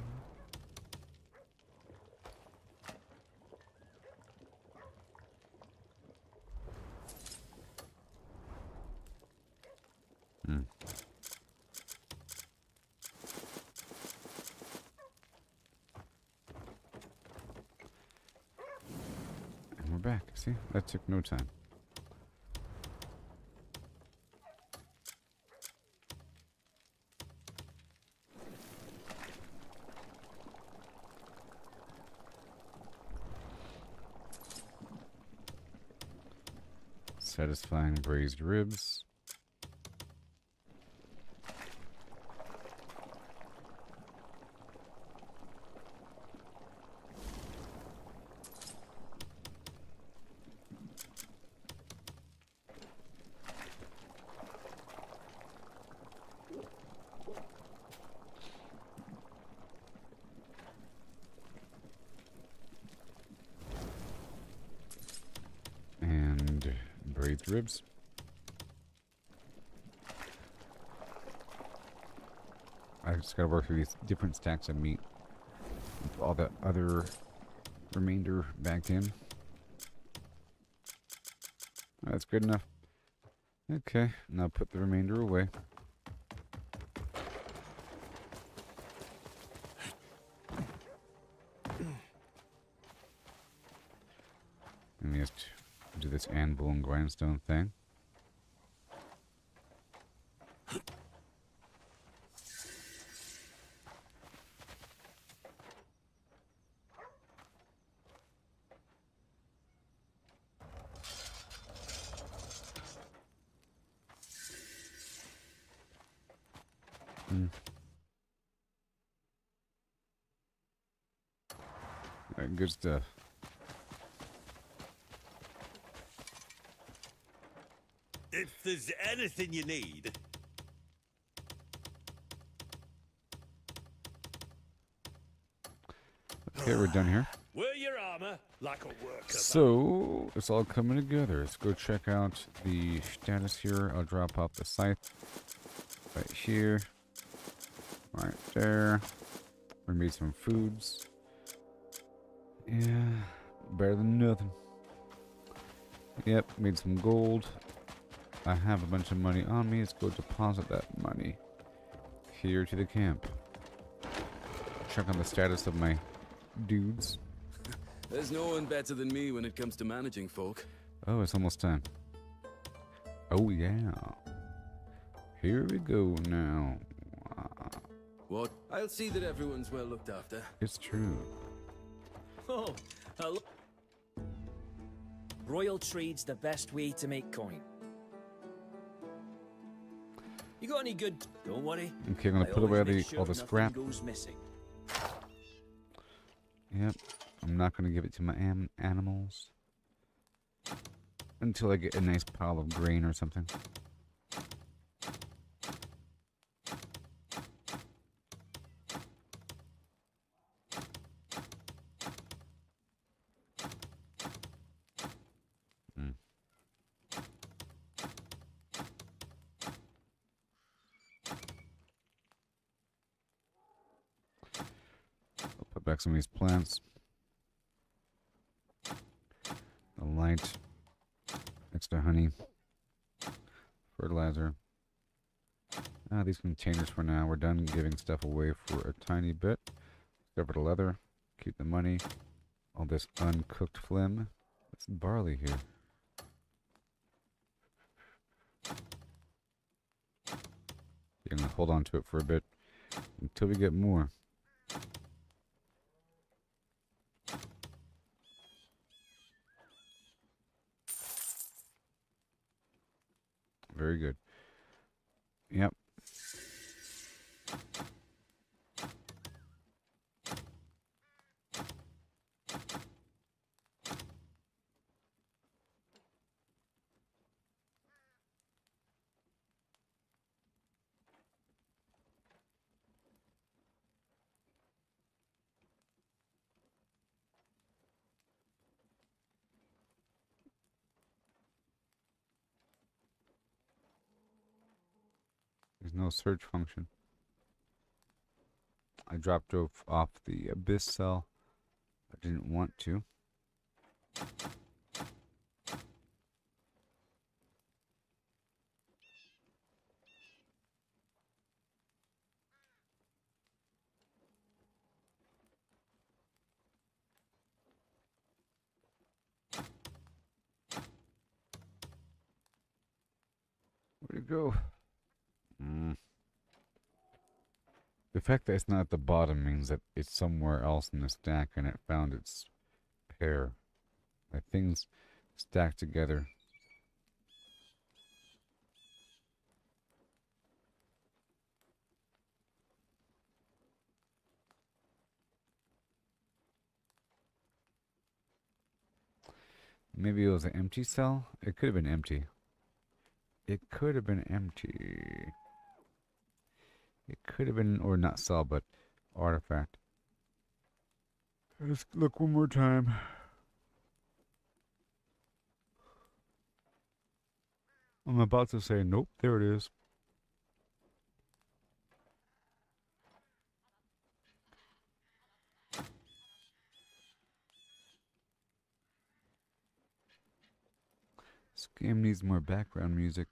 Speaker 1: Hmm. And we're back. See? That took no time. Satisfying braised ribs. And braised ribs. I just gotta work through these different stacks of meat. With all the other remainder back in. That's good enough. Okay, now put the remainder away. Let me just do this anvil and grindstone thing. Alright, good stuff.
Speaker 12: If there's anything you need.
Speaker 1: Okay, we're done here.
Speaker 12: Wear your armor like a worker.
Speaker 1: So, it's all coming together. Let's go check out the status here. I'll drop off the scythe right here. Right there. We made some foods. Yeah, better than nothing. Yep, made some gold. I have a bunch of money on me. Let's go deposit that money here to the camp. Check on the status of my dudes.
Speaker 18: There's no one better than me when it comes to managing folk.
Speaker 1: Oh, it's almost time. Oh, yeah. Here we go now.
Speaker 18: What? I'll see that everyone's well looked after.
Speaker 1: It's true.
Speaker 3: Oh, hello. Royal trade's the best way to make coin. You got any good? Don't worry.
Speaker 1: Okay, I'm gonna put away all the scrap.
Speaker 3: Goes missing.
Speaker 1: Yep. I'm not gonna give it to my animals until I get a nice pile of grain or something. I'll put back some of these plants. The light, extra honey, fertilizer. These containers for now. We're done giving stuff away for a tiny bit. Cover the leather, keep the money. All this uncooked phlegm. It's barley here. I'm gonna hold on to it for a bit until we get more. Very good. Yep. There's no search function. I dropped off the abyss cell. I didn't want to. Where'd it go? The fact that it's not at the bottom means that it's somewhere else in the stack and it found its pair. Like things stacked together. Maybe it was an empty cell? It could have been empty. It could have been empty. It could have been, or not cell, but artifact. Let's look one more time. I'm about to say, nope, there it is. This game needs more background music.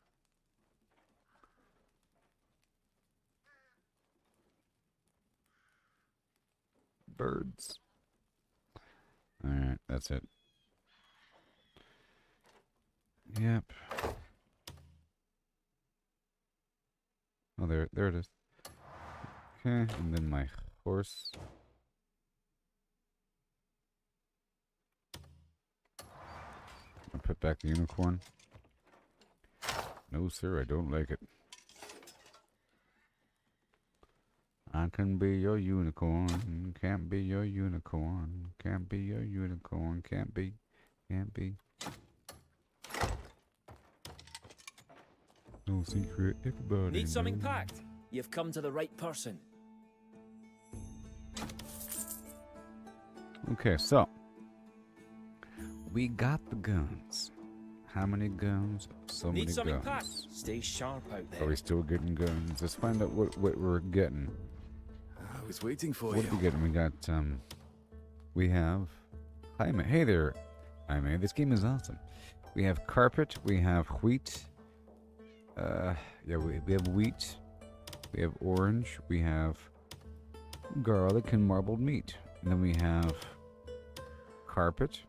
Speaker 1: Birds. Alright, that's it. Yep. Oh, there it is. Okay, and then my horse. I'll put back the unicorn. No, sir, I don't like it. I can be your unicorn, can't be your unicorn, can't be your unicorn, can't be. No secret, everybody
Speaker 3: Need something
Speaker 1: knows.
Speaker 3: packed? You've come to the right person.
Speaker 1: Okay, so we got the guns. How many guns? So
Speaker 3: Need
Speaker 1: many
Speaker 3: something
Speaker 1: guns.
Speaker 3: packed? Stay sharp out there.
Speaker 1: Are we still getting guns? Let's find out what we're getting.
Speaker 18: I was waiting for
Speaker 1: What
Speaker 18: you.
Speaker 1: are we getting? We got we have Jaime. Hey there, Jaime. This game is awesome. We have carpet. We have wheat. Yeah, we have wheat. We have orange. We have garlic and marbled meat. And then we have carpet.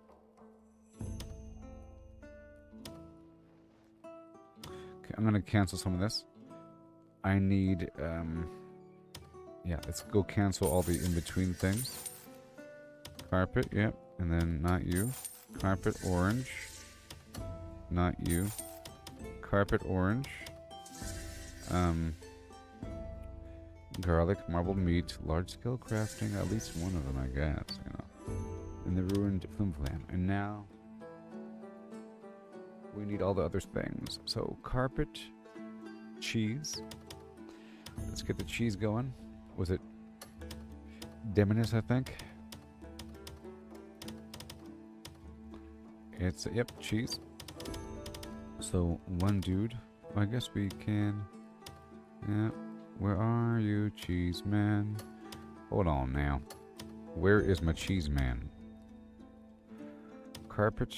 Speaker 1: Okay, I'm gonna cancel some of this. I need yeah, let's go cancel all the in-between things. Carpet, yep. And then not you. Carpet orange. Not you. Carpet orange. Garlic, marbled meat, large-scale crafting, at least one of them, I guess, you know. And the ruined flimflam. And now we need all the other things. So carpet, cheese. Let's get the cheese going. Was it Demonis, I think? It's, yep, cheese. So, one dude. I guess we can... Yeah. Where are you, cheese man? Hold on now. Where is my cheese man? Carpet.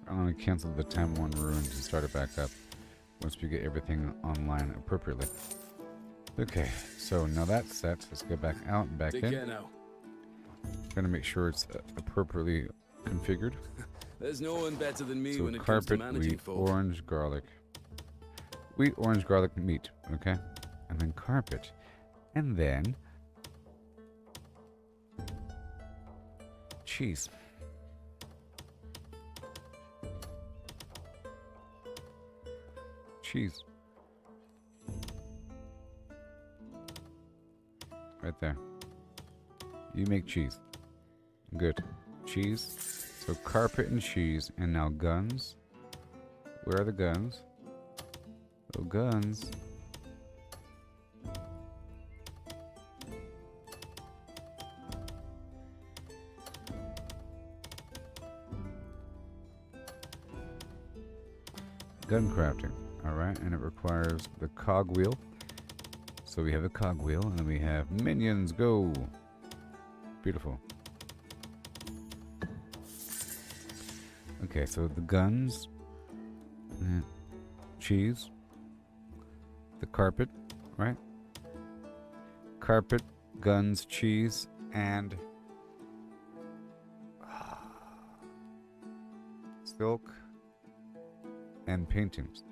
Speaker 1: I'm going to cancel the time one ruined and start it back up once we get everything online appropriately. Okay, so now that's set. Let's go back out and back
Speaker 18: Take
Speaker 1: in.
Speaker 18: care now.
Speaker 1: Trying to make sure it's appropriately configured.
Speaker 18: There's no one better than me
Speaker 1: So
Speaker 18: when it comes to
Speaker 1: carpet,
Speaker 18: managing
Speaker 1: wheat,
Speaker 18: folk.
Speaker 1: orange, garlic. Wheat, orange, garlic, meat. Okay, and then carpet, and then cheese. cheese. Right there. You make cheese. Good. Cheese. So carpet and cheese. And now guns. Where are the guns? Oh, guns. Gun crafting. Alright, and it requires the cogwheel. So we have the cogwheel, and then we have minions, go! Beautiful. Okay, so the guns, cheese, the carpet, right? Carpet, guns, cheese, and silk and paintings.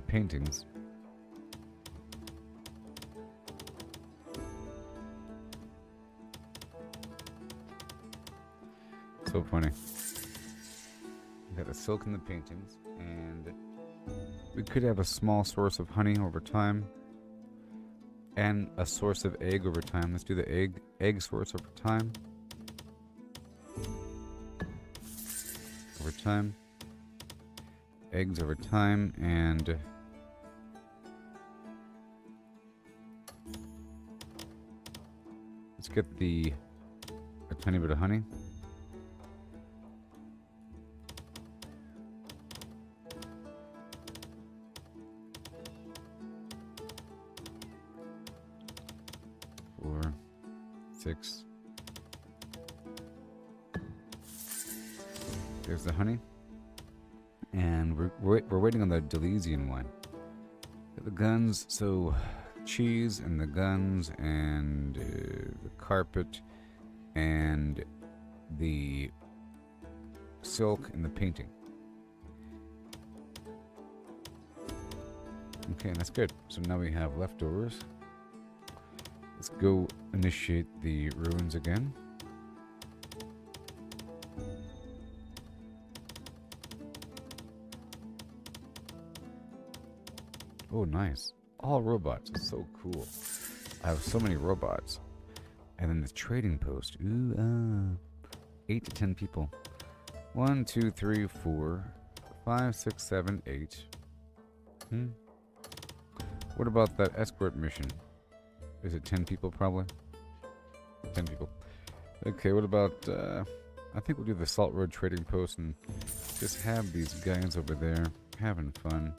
Speaker 1: Paintings. So funny. We got the silk and the paintings, and we could have a small source of honey over time, and a source of egg over time. Let's do the egg source over time. Over time. Eggs over time, and let's get a tiny bit of honey. Four, 6. There's the honey. And we're waiting on the Delesian one. Got the guns, so cheese and the guns and the carpet and the silk and the painting. Okay, that's good. So now we have leftovers. Let's go initiate the ruins again. Oh, nice. All robots. It's so cool. I have so many robots. And then the trading post. Ooh, 8 to 10 people. 1, 2, 3, 4, 5, 6, 7, 8. What about that escort mission? Is it 10 people probably? 10 people. Okay, what about, I think we'll do the Salt Road trading post and just have these guys over there having fun.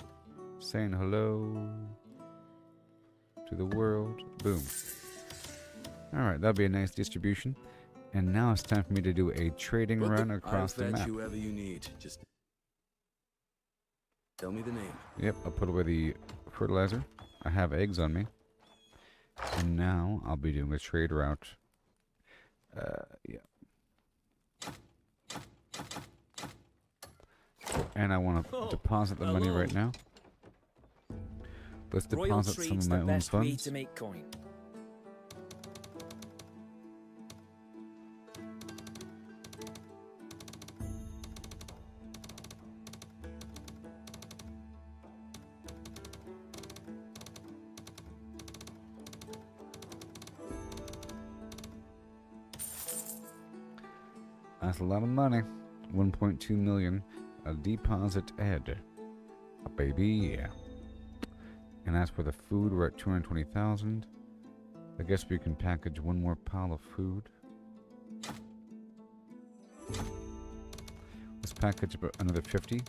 Speaker 1: Saying hello to the world. Boom. Alright, that'll be a nice distribution. And now it's time for me to do a trading run across the map.
Speaker 18: I'll fetch whoever you need. Just tell me the name.
Speaker 1: Yep, I'll put away the fertilizer. I have eggs on me. And now I'll be doing a trade route. Yeah. And I want to deposit the money right now. Let's deposit some of my own funds.
Speaker 3: To make coin.
Speaker 1: That's a lot of money. 1.2 million. A deposit ed. A baby, yeah. And as for the food, we're at 220,000. I guess we can package one more pile of food. Let's package about another 50.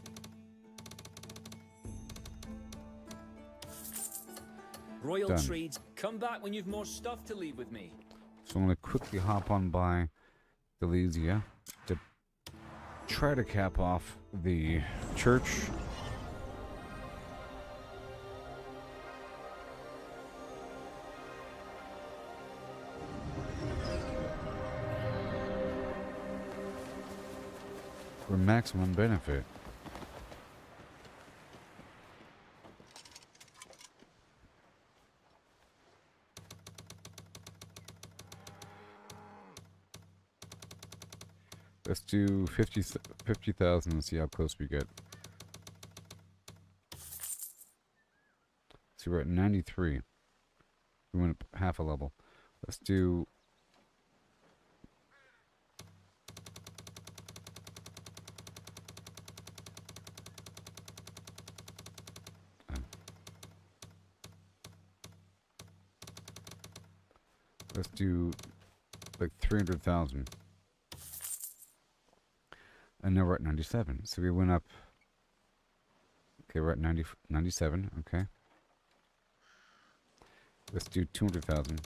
Speaker 3: Royal
Speaker 1: Done.
Speaker 3: Trades, come back when you've more stuff to leave with me.
Speaker 1: So I'm going to quickly hop on by Delesia to try to cap off the church. For maximum benefit. Let's do 50,000 and see how close we get. See, we're at 93. We went up half a level. Let's do... Let's do like 300,000. And now we're at 97. So we went up. Okay, we're at 97. Okay. Let's do 200,000.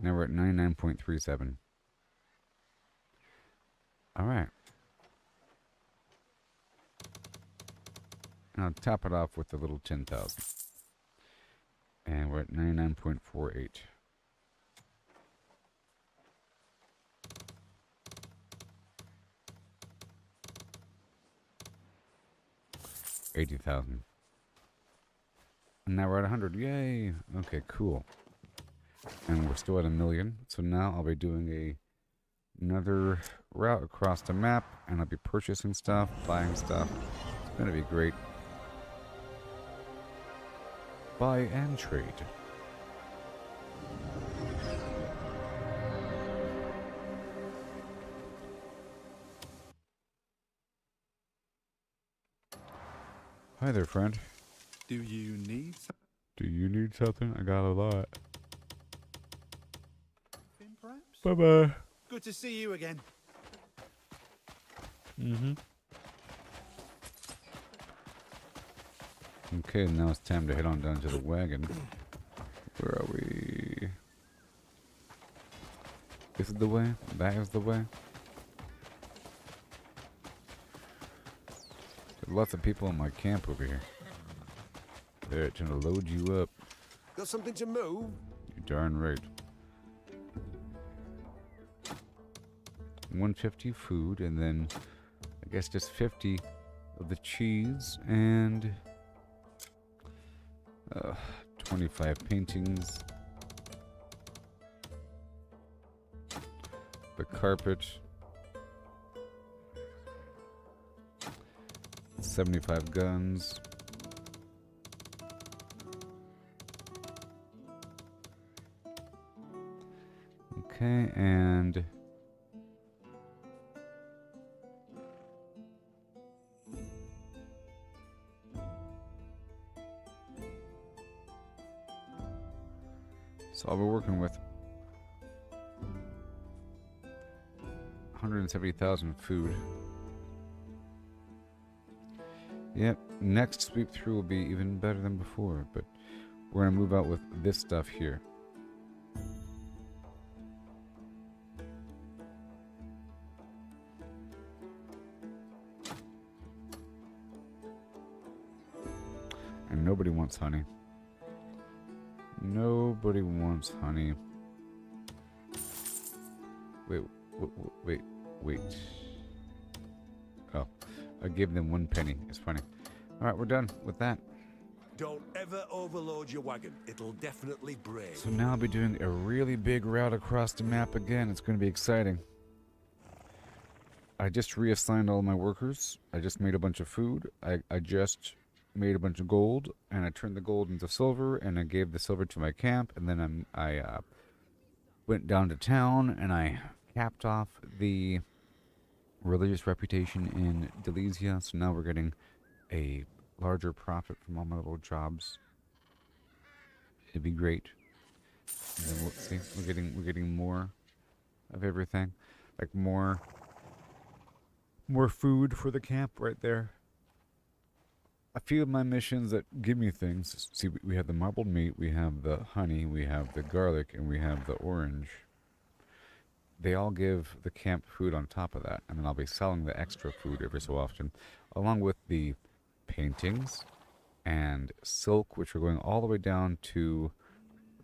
Speaker 1: Now we're at 99.37. All right. And I'll top it off with a little 10,000. And we're at 99.48. $80,000. And now we're at 100. Yay! Okay, cool. And we're still at 1 million. So now I'll be doing another route across the map, and I'll be purchasing stuff, buying stuff. It's gonna be great. Buy and trade. Hi there, friend.
Speaker 7: Do you need
Speaker 1: Do you need something? I got a lot.
Speaker 7: something, perhaps?
Speaker 1: Bye-bye.
Speaker 7: Good to see you again.
Speaker 1: Mm-hmm. Okay, now it's time to head on down to the wagon. Where are we? This is the way? That is the way? There's lots of people in my camp over here. They're trying to load you up.
Speaker 7: Got something to move?
Speaker 1: You darn right. 150 food, and then I guess just 50 of the cheese, and 25 paintings. The carpet. 75 guns. Okay, and so I'll be working with 170,000 food. Yep, next sweep through will be even better than before, but we're gonna move out with this stuff here. And nobody wants honey. Nobody wants honey. Wait. Oh, I gave them 1 penny. It's funny. All right, we're done with that.
Speaker 7: Don't ever overload your wagon. It'll definitely break.
Speaker 1: So now I'll be doing a really big route across the map again. It's going to be exciting. I just reassigned all my workers. I just made a bunch of food. I just made a bunch of gold, and I turned the gold into silver, and I gave the silver to my camp, and then I went down to town, and I capped off the religious reputation in Delesia. So now we're getting a larger profit from all my little jobs. It'd be great. And then we'll see, we're getting more of everything, like more food for the camp right there. A few of my missions that give me things. See, we have the marbled meat, we have the honey, we have the garlic, and we have the orange. They all give the camp food on top of that, and then I'll be selling the extra food every so often, along with the paintings and silk, which are going all the way down to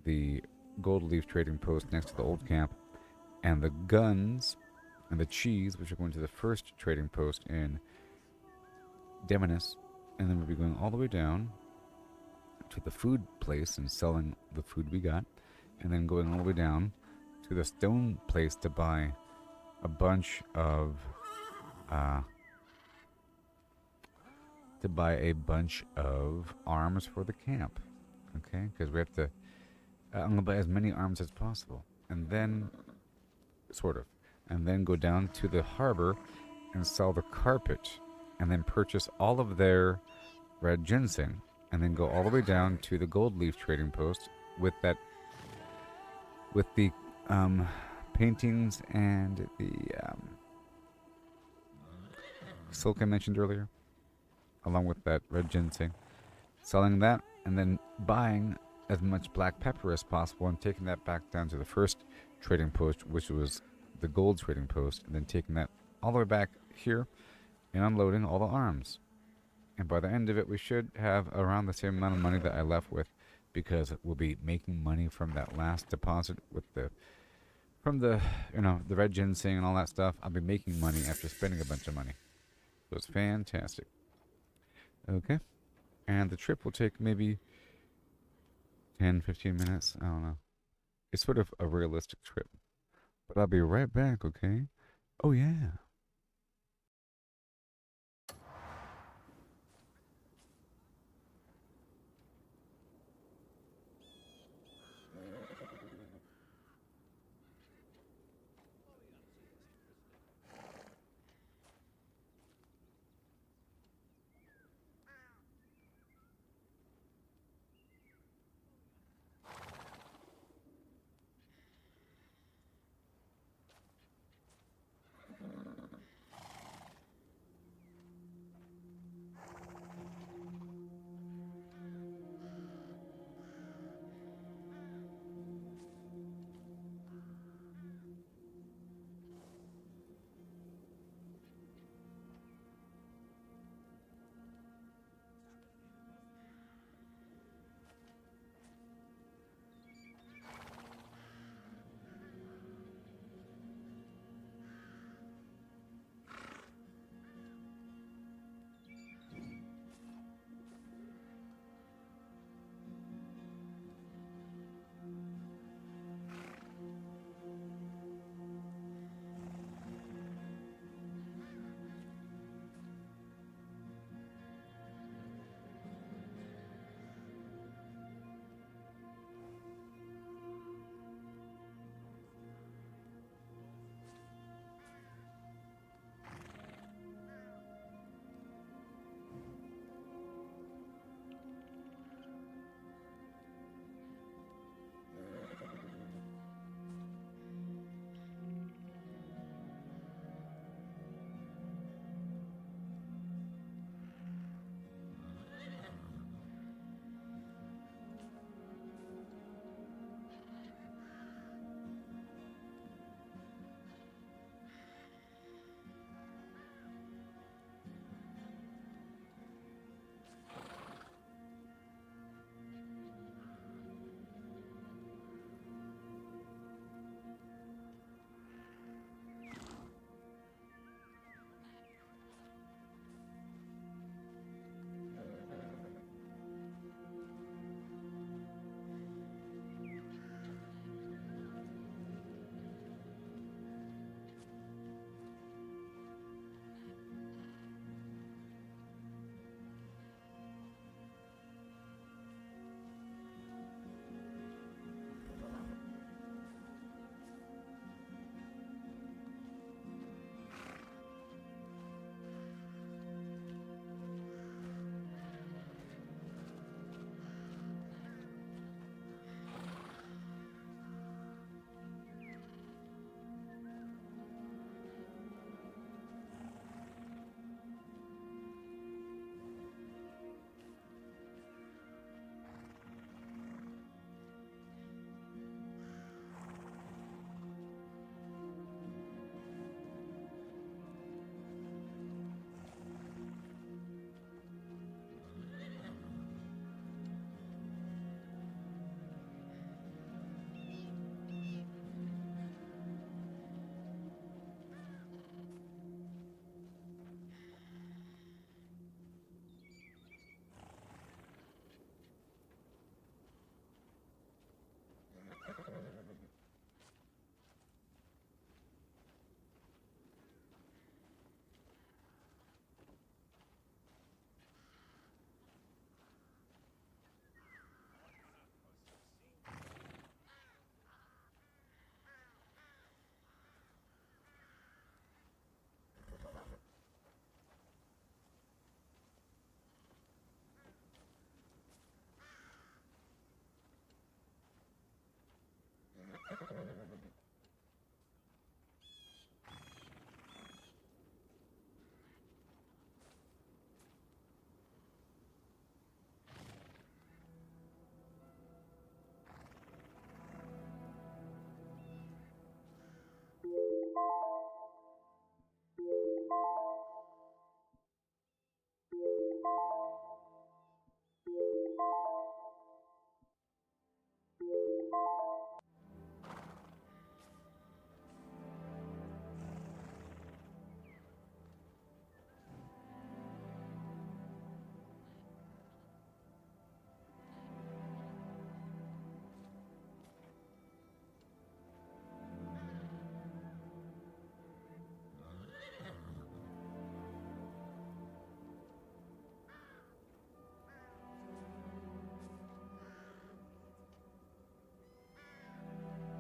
Speaker 1: the gold leaf trading post next to the old camp, and the guns and the cheese, which are going to the first trading post in Demonis. And then we'll be going all the way down to the food place and selling the food we got. And then going all the way down to to the stone place to buy a bunch of arms for the camp. Okay, because we have to. I'm gonna buy as many arms as possible, and then and then go down to the harbor and sell the carpet, and then purchase all of their red ginseng, and then go all the way down to the gold leaf trading post with the paintings and the silk I mentioned earlier, along with that red ginseng, selling that, and then buying as much black pepper as possible and taking that back down to the first trading post, which was the gold trading post, and then taking that all the way back here and unloading all the arms. And by the end of it, we should have around the same amount of money that I left with, because we'll be making money from that last deposit with the red ginseng and all that stuff. I'll be making money after spending a bunch of money. So it's fantastic. Okay. And the trip will take maybe 10, 15 minutes. I don't know. It's sort of a realistic trip. But I'll be right back, okay? Oh, yeah.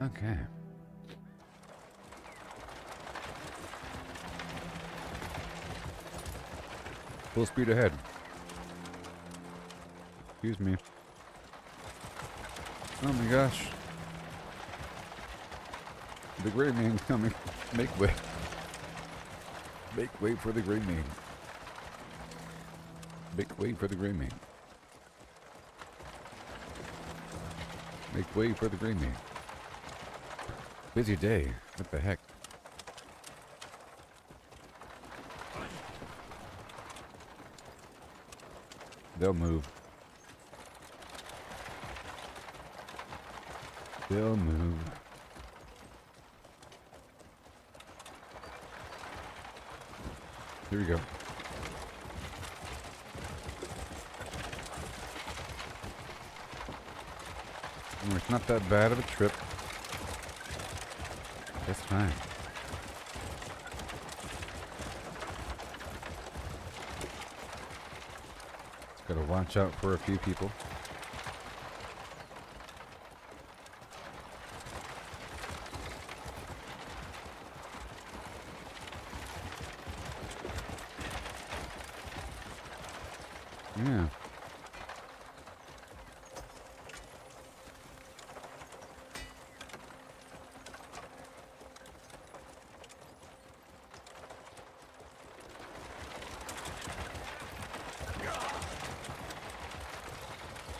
Speaker 1: Okay. Full speed ahead. Excuse me. Oh my gosh. The Grey Mane's coming. Make way. Make way for the Grey Mane. Make way for the Grey Mane. Make way for the Grey Mane. Busy day. What the heck? They'll move. They'll move. Here we go. It's not that bad of a trip. That's fine. Just gotta watch out for a few people. Yeah.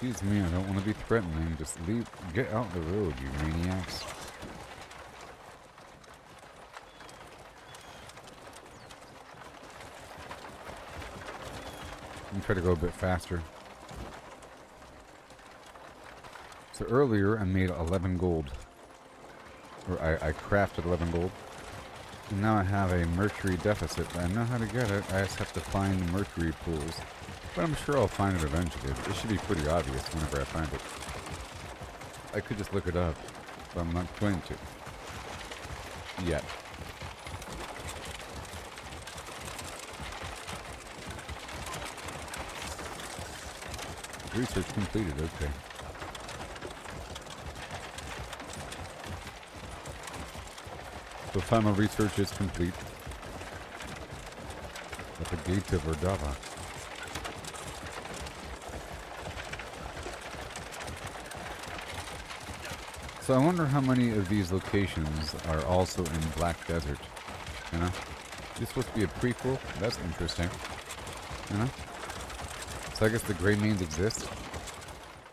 Speaker 1: Excuse me, I don't want to be threatening. Just leave. Get out the road, you maniacs. Let me try to go a bit faster. So earlier I made 11 gold. Or I crafted 11 gold. And now I have a mercury deficit. I know how to get it. I just have to find the mercury pools. But I'm sure I'll find it eventually. It should be pretty obvious whenever I find it. I could just look it up, but I'm not going to. Yet. Research completed, okay. So final research is complete. At the gate of Erdava. So I wonder how many of these locations are also in Black Desert. You know? This is supposed to be a prequel? That's interesting. You know? So I guess the Grey Manes exist.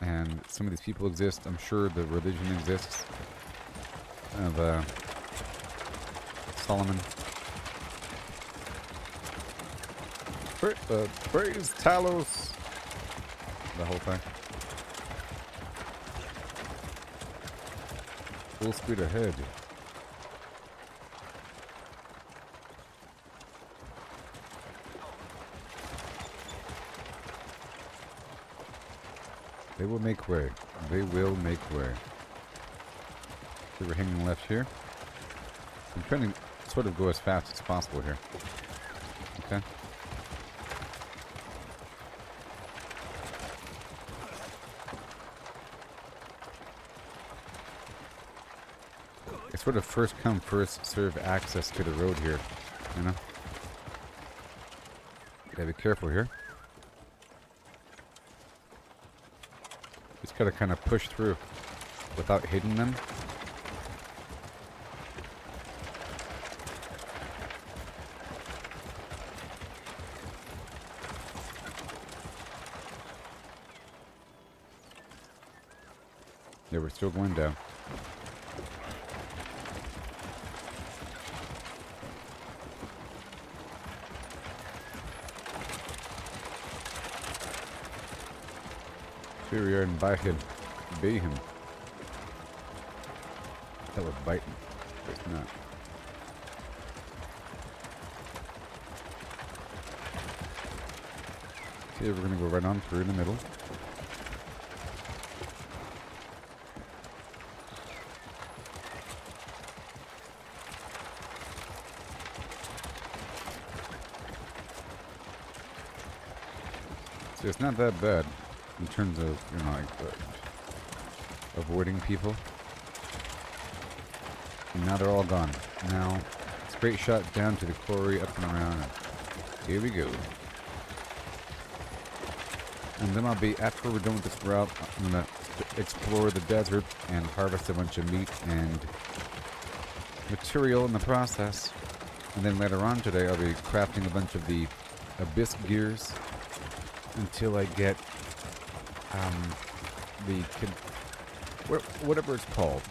Speaker 1: And some of these people exist. I'm sure the religion exists. Of Solomon. Praise Talos. The whole thing. Full speed ahead. They will make way. They will make way. So we're hanging left here. I'm trying to sort of go as fast as possible here. Okay. It's sort of first come, first serve access to the road here, you know? Gotta be careful here. Just gotta kind of push through without hitting them. Yeah, we're still going down. Here we are and bite him. Bait him. That was biting. But it's not. Okay, we're gonna go right on through in the middle. So it's not that bad in terms of, you know, like avoiding people. And now they're all gone. Now, straight shot down to the quarry, up and around. And here we go. And then I'll be, after we're done with this route, I'm going to explore the desert and harvest a bunch of meat and material in the process. And then later on today, I'll be crafting a bunch of the abyss gears until I get whatever it's called.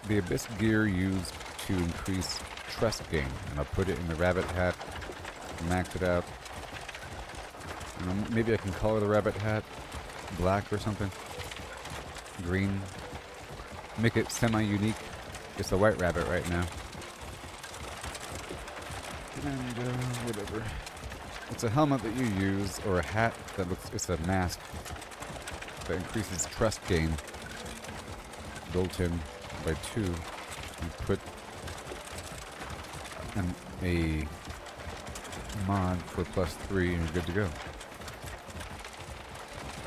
Speaker 1: The abyss gear used to increase trust gain. And I'll put it in the rabbit hat, max it out. Maybe I can color the rabbit hat black or something. Green. Make it semi-unique. It's a white rabbit right now. And whatever. It's a helmet that you use, or a hat that looks, it's a mask that increases trust gain. Built in by 2. You put a mod for +3 and you're good to go.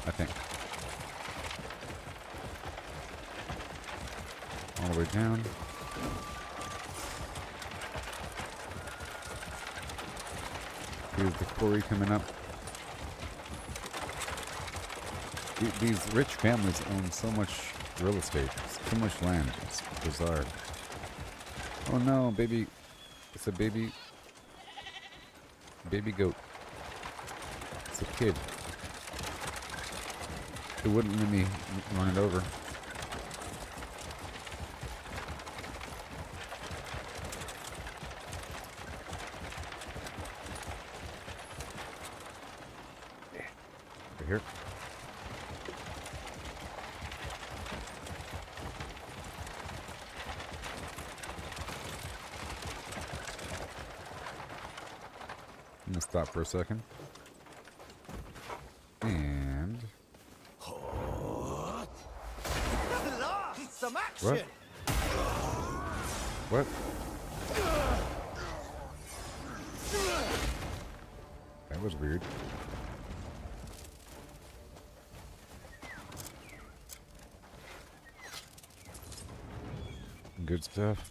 Speaker 1: I think. All the way down. Here's the quarry coming up. These rich families own so much real estate, so much land. It's bizarre. Oh no, baby. It's a baby goat. It's a kid. It wouldn't let me run it over. Over here. I'm gonna stop for a second. And
Speaker 2: Some action.
Speaker 1: What? That was weird. Good stuff.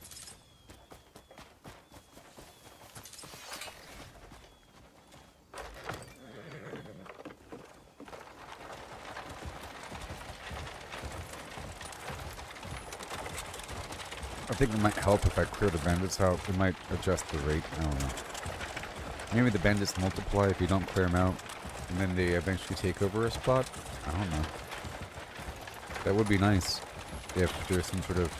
Speaker 1: I think it might help if I clear the bandits out. It might adjust the rate. I don't know. Maybe the bandits multiply if you don't clear them out, and then they eventually take over a spot. I don't know. That would be nice if there's some sort of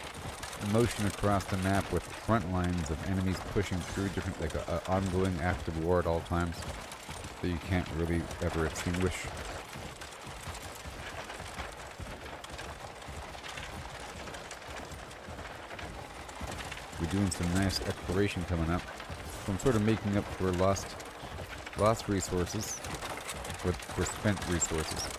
Speaker 1: motion across the map with front lines of enemies pushing through different, like a ongoing active war at all times that you can't really ever extinguish. We're doing some nice exploration coming up. So I'm sort of making up for lost resources with spent resources.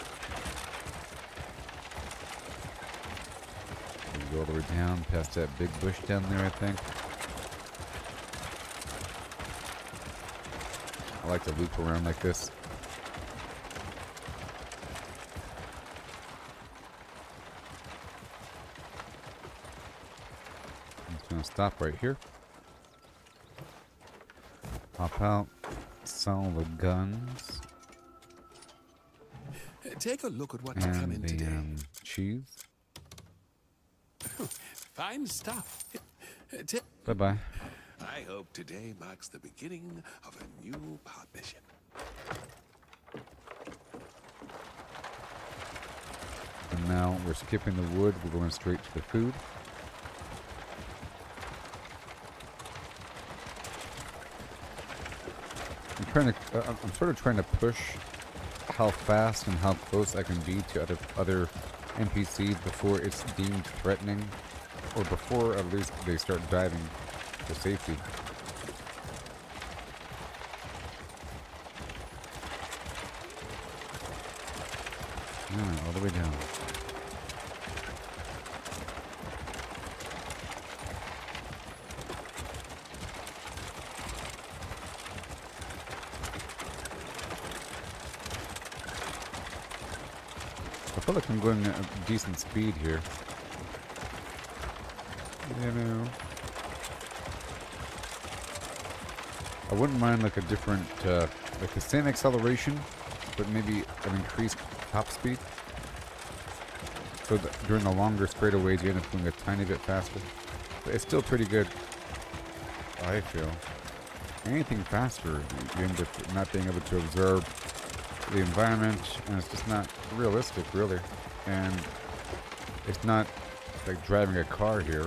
Speaker 1: We go all the way down past that big bush down there, I think. I like to loop around like this. Stop right here. Hop out. Sell the guns.
Speaker 13: Take a look at what's coming today.
Speaker 1: Cheese.
Speaker 13: Fine stuff.
Speaker 1: Bye-bye.
Speaker 13: I hope today marks the beginning of a new partnership.
Speaker 1: now we're skipping the wood. We're going straight to the food. I'm sort of trying to push how fast and how close I can be to other NPCs before it's deemed threatening, or before at least they start diving for safety. All the way down. I feel like I'm going at a decent speed here. You know, I wouldn't mind like a different, like the same acceleration, but maybe an increased top speed. So during the longer straightaways, you end up going a tiny bit faster. But it's still pretty good, I feel. Anything faster, you end up not being able to observe the environment, and it's just not realistic, really. And it's not like driving a car here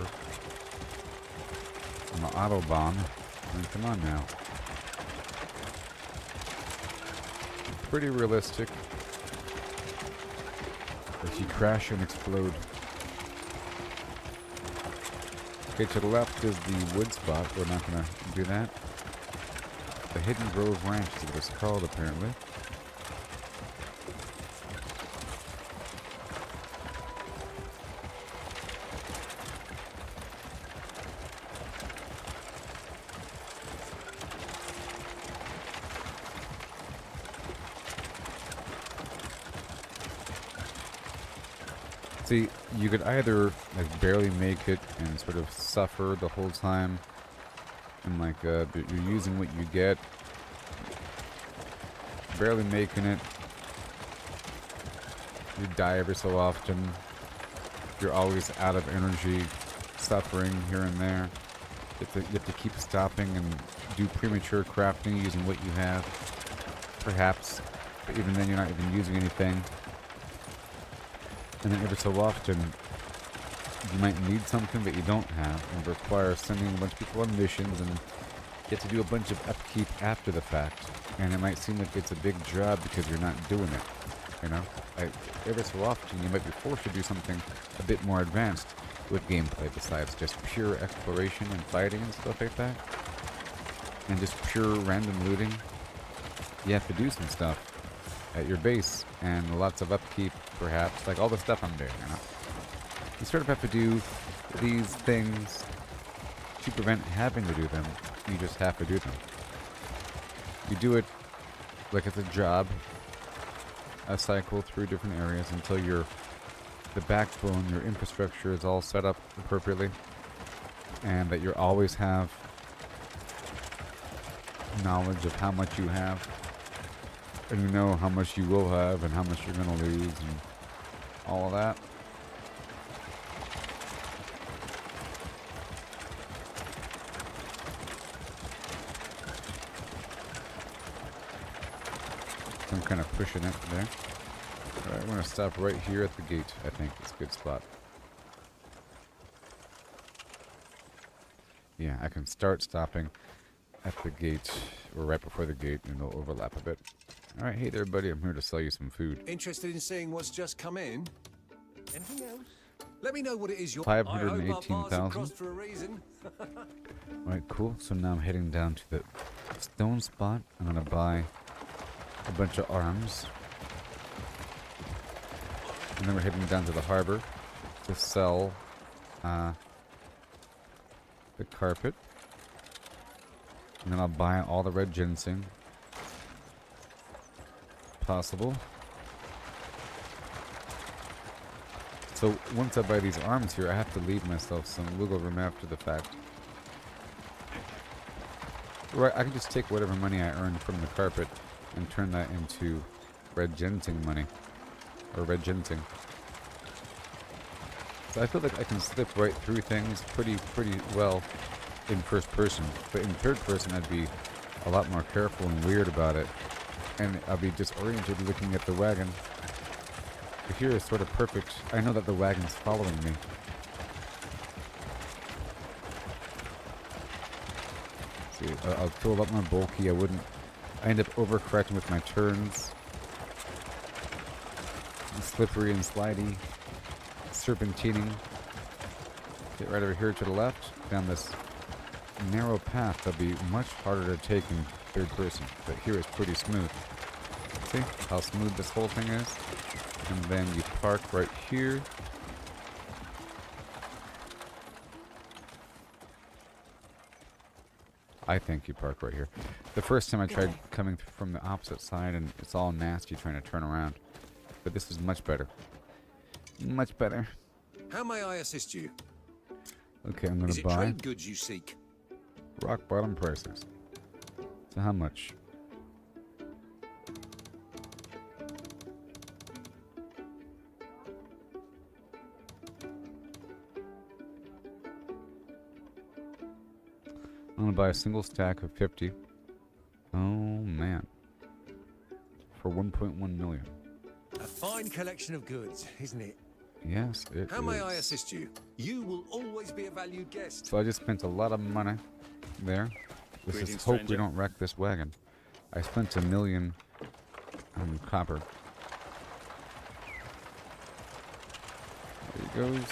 Speaker 1: on the Autobahn. I mean, come on now. Pretty realistic. If you crash and explode. Okay, to the left is the wood spot. We're not gonna do that. The Hidden Grove Ranch is what it's called, apparently. See, you could either like barely make it and sort of suffer the whole time, and like you're using what you get, barely making it. You die every so often. You're always out of energy, suffering here and there. You have to keep stopping and do premature crafting using what you have, perhaps. But even then, you're not even using anything. And then every so often, you might need something that you don't have, and require sending a bunch of people on missions, and get to do a bunch of upkeep after the fact. And it might seem like it's a big job because you're not doing it, you know? Every so often, you might be forced to do something a bit more advanced with gameplay besides just pure exploration and fighting and stuff like that. And just pure random looting. You have to do some stuff at your base, and lots of upkeep, perhaps, like all the stuff I'm doing, you know? You sort of have to do these things to prevent having to do them. You just have to do them. You do it like it's a job, a cycle through different areas until the backbone, your infrastructure is all set up appropriately, and that you always have knowledge of how much you have. And you know how much you will have and how much you're going to lose and all of that. I'm kind of pushing it there. Alright, I'm going to stop right here at the gate. I think it's a good spot. Yeah, I can start stopping at the gate, or right before the gate, and it'll overlap a bit. Alright, hey there, buddy. I'm here to sell you some food.
Speaker 13: Interested in seeing what's just come in? Anything else? Let me know what it is you're...
Speaker 1: 518,000. Alright, cool. So now I'm heading down to the stone spot. I'm gonna buy a bunch of arms. And then we're heading down to the harbor to sell the carpet. And then I'll buy all the red ginseng possible. So once I buy these arms here, I have to leave myself some wiggle room after the fact. Right, I can just take whatever money I earn from the carpet and turn that into red ginseng money. Or red ginseng. So I feel like I can slip right through things pretty well in first person. But in third person, I'd be a lot more careful and weird about it. And I'll be disoriented looking at the wagon. Here is sort of perfect. I know that the wagon's following me. See, I'll fill up my bulky. I end up overcorrecting with my turns. Slippery and slidey. Serpentining. Get right over here to the left. Down this narrow path that'll be much harder to take in third person. But here it's pretty smooth. See how smooth this whole thing is? And then you park right here. I think you park right here. The first time I tried coming from the opposite side and it's all nasty trying to turn around. But this is much better. Much better.
Speaker 13: How may I assist you?
Speaker 1: Okay, I'm gonna
Speaker 13: Is it
Speaker 1: buy
Speaker 13: trade goods you seek?
Speaker 1: rock bottom prices. So how much? I'm gonna buy a single stack of 50. Oh man. For 1.1 million.
Speaker 13: A fine collection of goods, isn't it?
Speaker 1: Yes, it
Speaker 13: How may
Speaker 1: is.
Speaker 13: I assist you? You will always be a valued guest.
Speaker 1: So I just spent a lot of money there. Let's
Speaker 13: Greetings,
Speaker 1: just hope we
Speaker 13: stranger.
Speaker 1: don't wreck this wagon. I spent $1 million on copper. There he goes.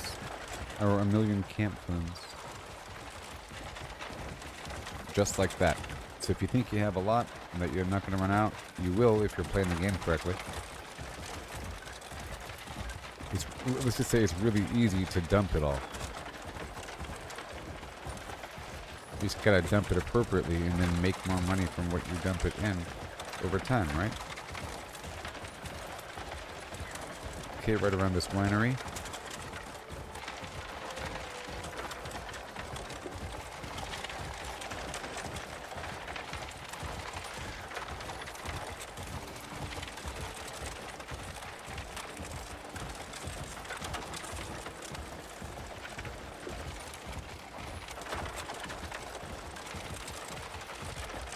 Speaker 1: Or 1 million camp funds. Just like that. So if you think you have a lot and that you're not going to run out, you will if you're playing the game correctly. Let's just say it's really easy to dump it all. You just gotta dump it appropriately and then make more money from what you dump it in over time, right? Okay, right around this winery.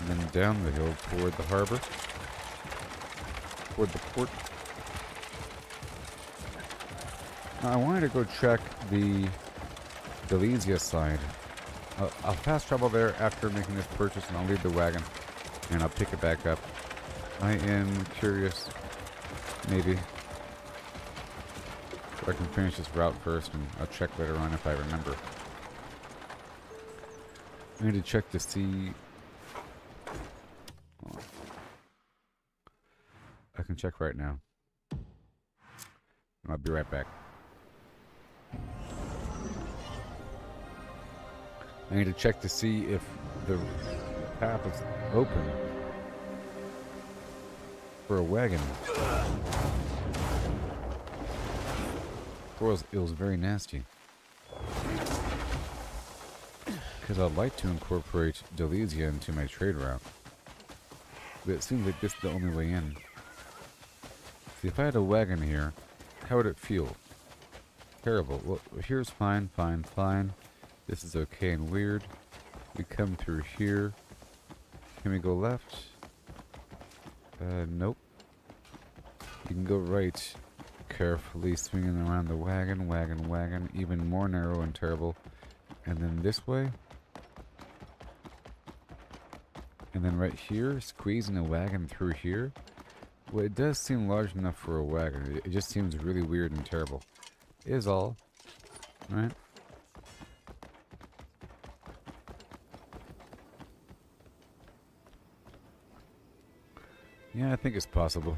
Speaker 1: And then down the hill toward the harbor. Toward the port. Now I wanted to go check the Delesia side. I'll fast travel there after making this purchase and I'll leave the wagon and I'll pick it back up. I am curious, maybe, if I can finish this route first and I'll check later on if I remember. I need to check to see. I can check right now. I'll be right back. I need to check to see if the path is open for a wagon. It was very nasty. Because I'd like to incorporate Delesia into my trade route. But it seems like this is the only way in. See, if I had a wagon here, how would it feel? Terrible. Well, here's fine, fine, fine. This is okay and weird. We come through here. Can we go left? Nope. You can go right. Carefully swinging around the wagon, wagon. Even more narrow and terrible. And then this way. And then right here, squeezing a wagon through here. Well, it does seem large enough for a wagon. It just seems really weird and terrible. Is all. Right? Yeah, I think it's possible.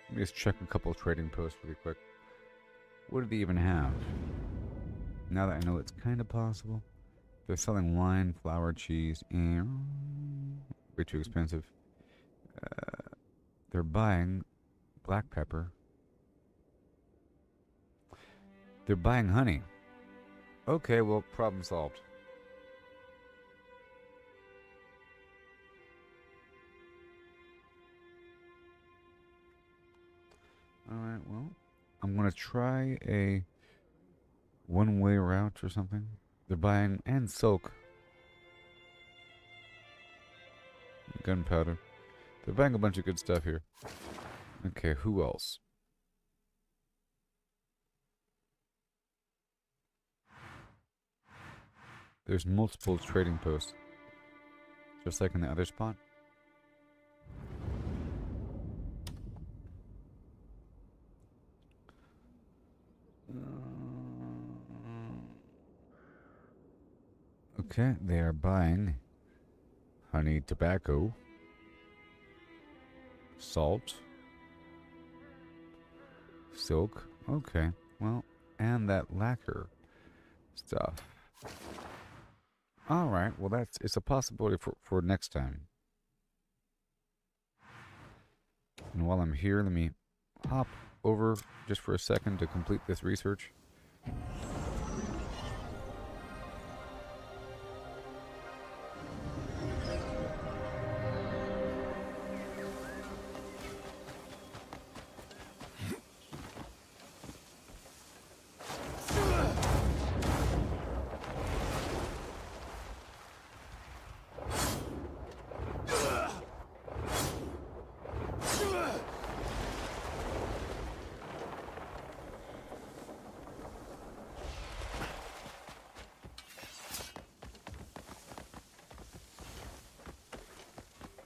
Speaker 1: Let me just check a couple of trading posts really quick. What do they even have? Now that I know it's kind of possible. They're selling wine, flour, cheese, and way too expensive. They're buying black pepper. They're buying honey. Okay, well, problem solved. Alright, well, I'm gonna try a one-way route or something. They're buying, and silk. Gunpowder. They're buying a bunch of good stuff here. Okay, who else? There's multiple trading posts. Just like in the other spot. Okay, they are buying honey, tobacco, salt, silk. Okay, well, and that lacquer stuff. All right, well, it's a possibility for next time. And while I'm here, let me hop over just for a second to complete this research.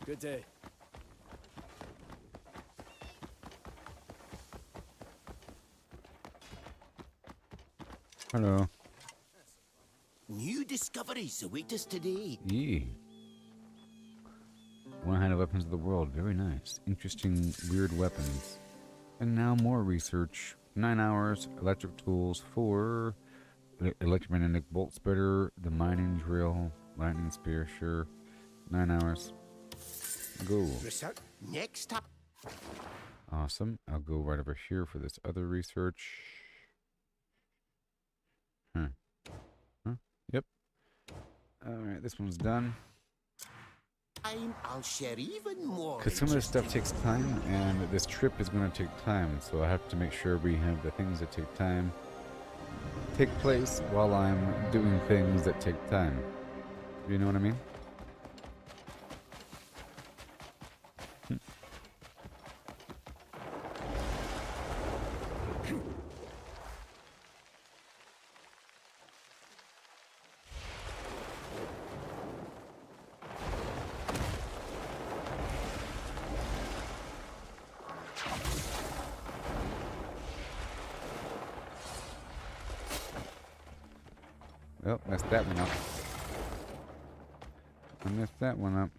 Speaker 6: Good day.
Speaker 1: Hello.
Speaker 19: New discoveries await us today.
Speaker 1: Yee. One-handed weapons of the world. Very nice. Interesting, weird weapons. And now more research. 9 hours. Electric tools. 4. Electromagnetic bolt spreader. The mining drill. Lightning spear. Sure. 9 hours. Go.
Speaker 19: Next up.
Speaker 1: Awesome. I'll go right over here for this other research. Huh. Yep. Alright, this one's done.
Speaker 19: I'll share even more.
Speaker 1: Because some of this stuff takes time, and this trip is going to take time, so I have to make sure we have the things that take time take place while I'm doing things that take time. You know what I mean? Oh, messed that one up. I messed that one up.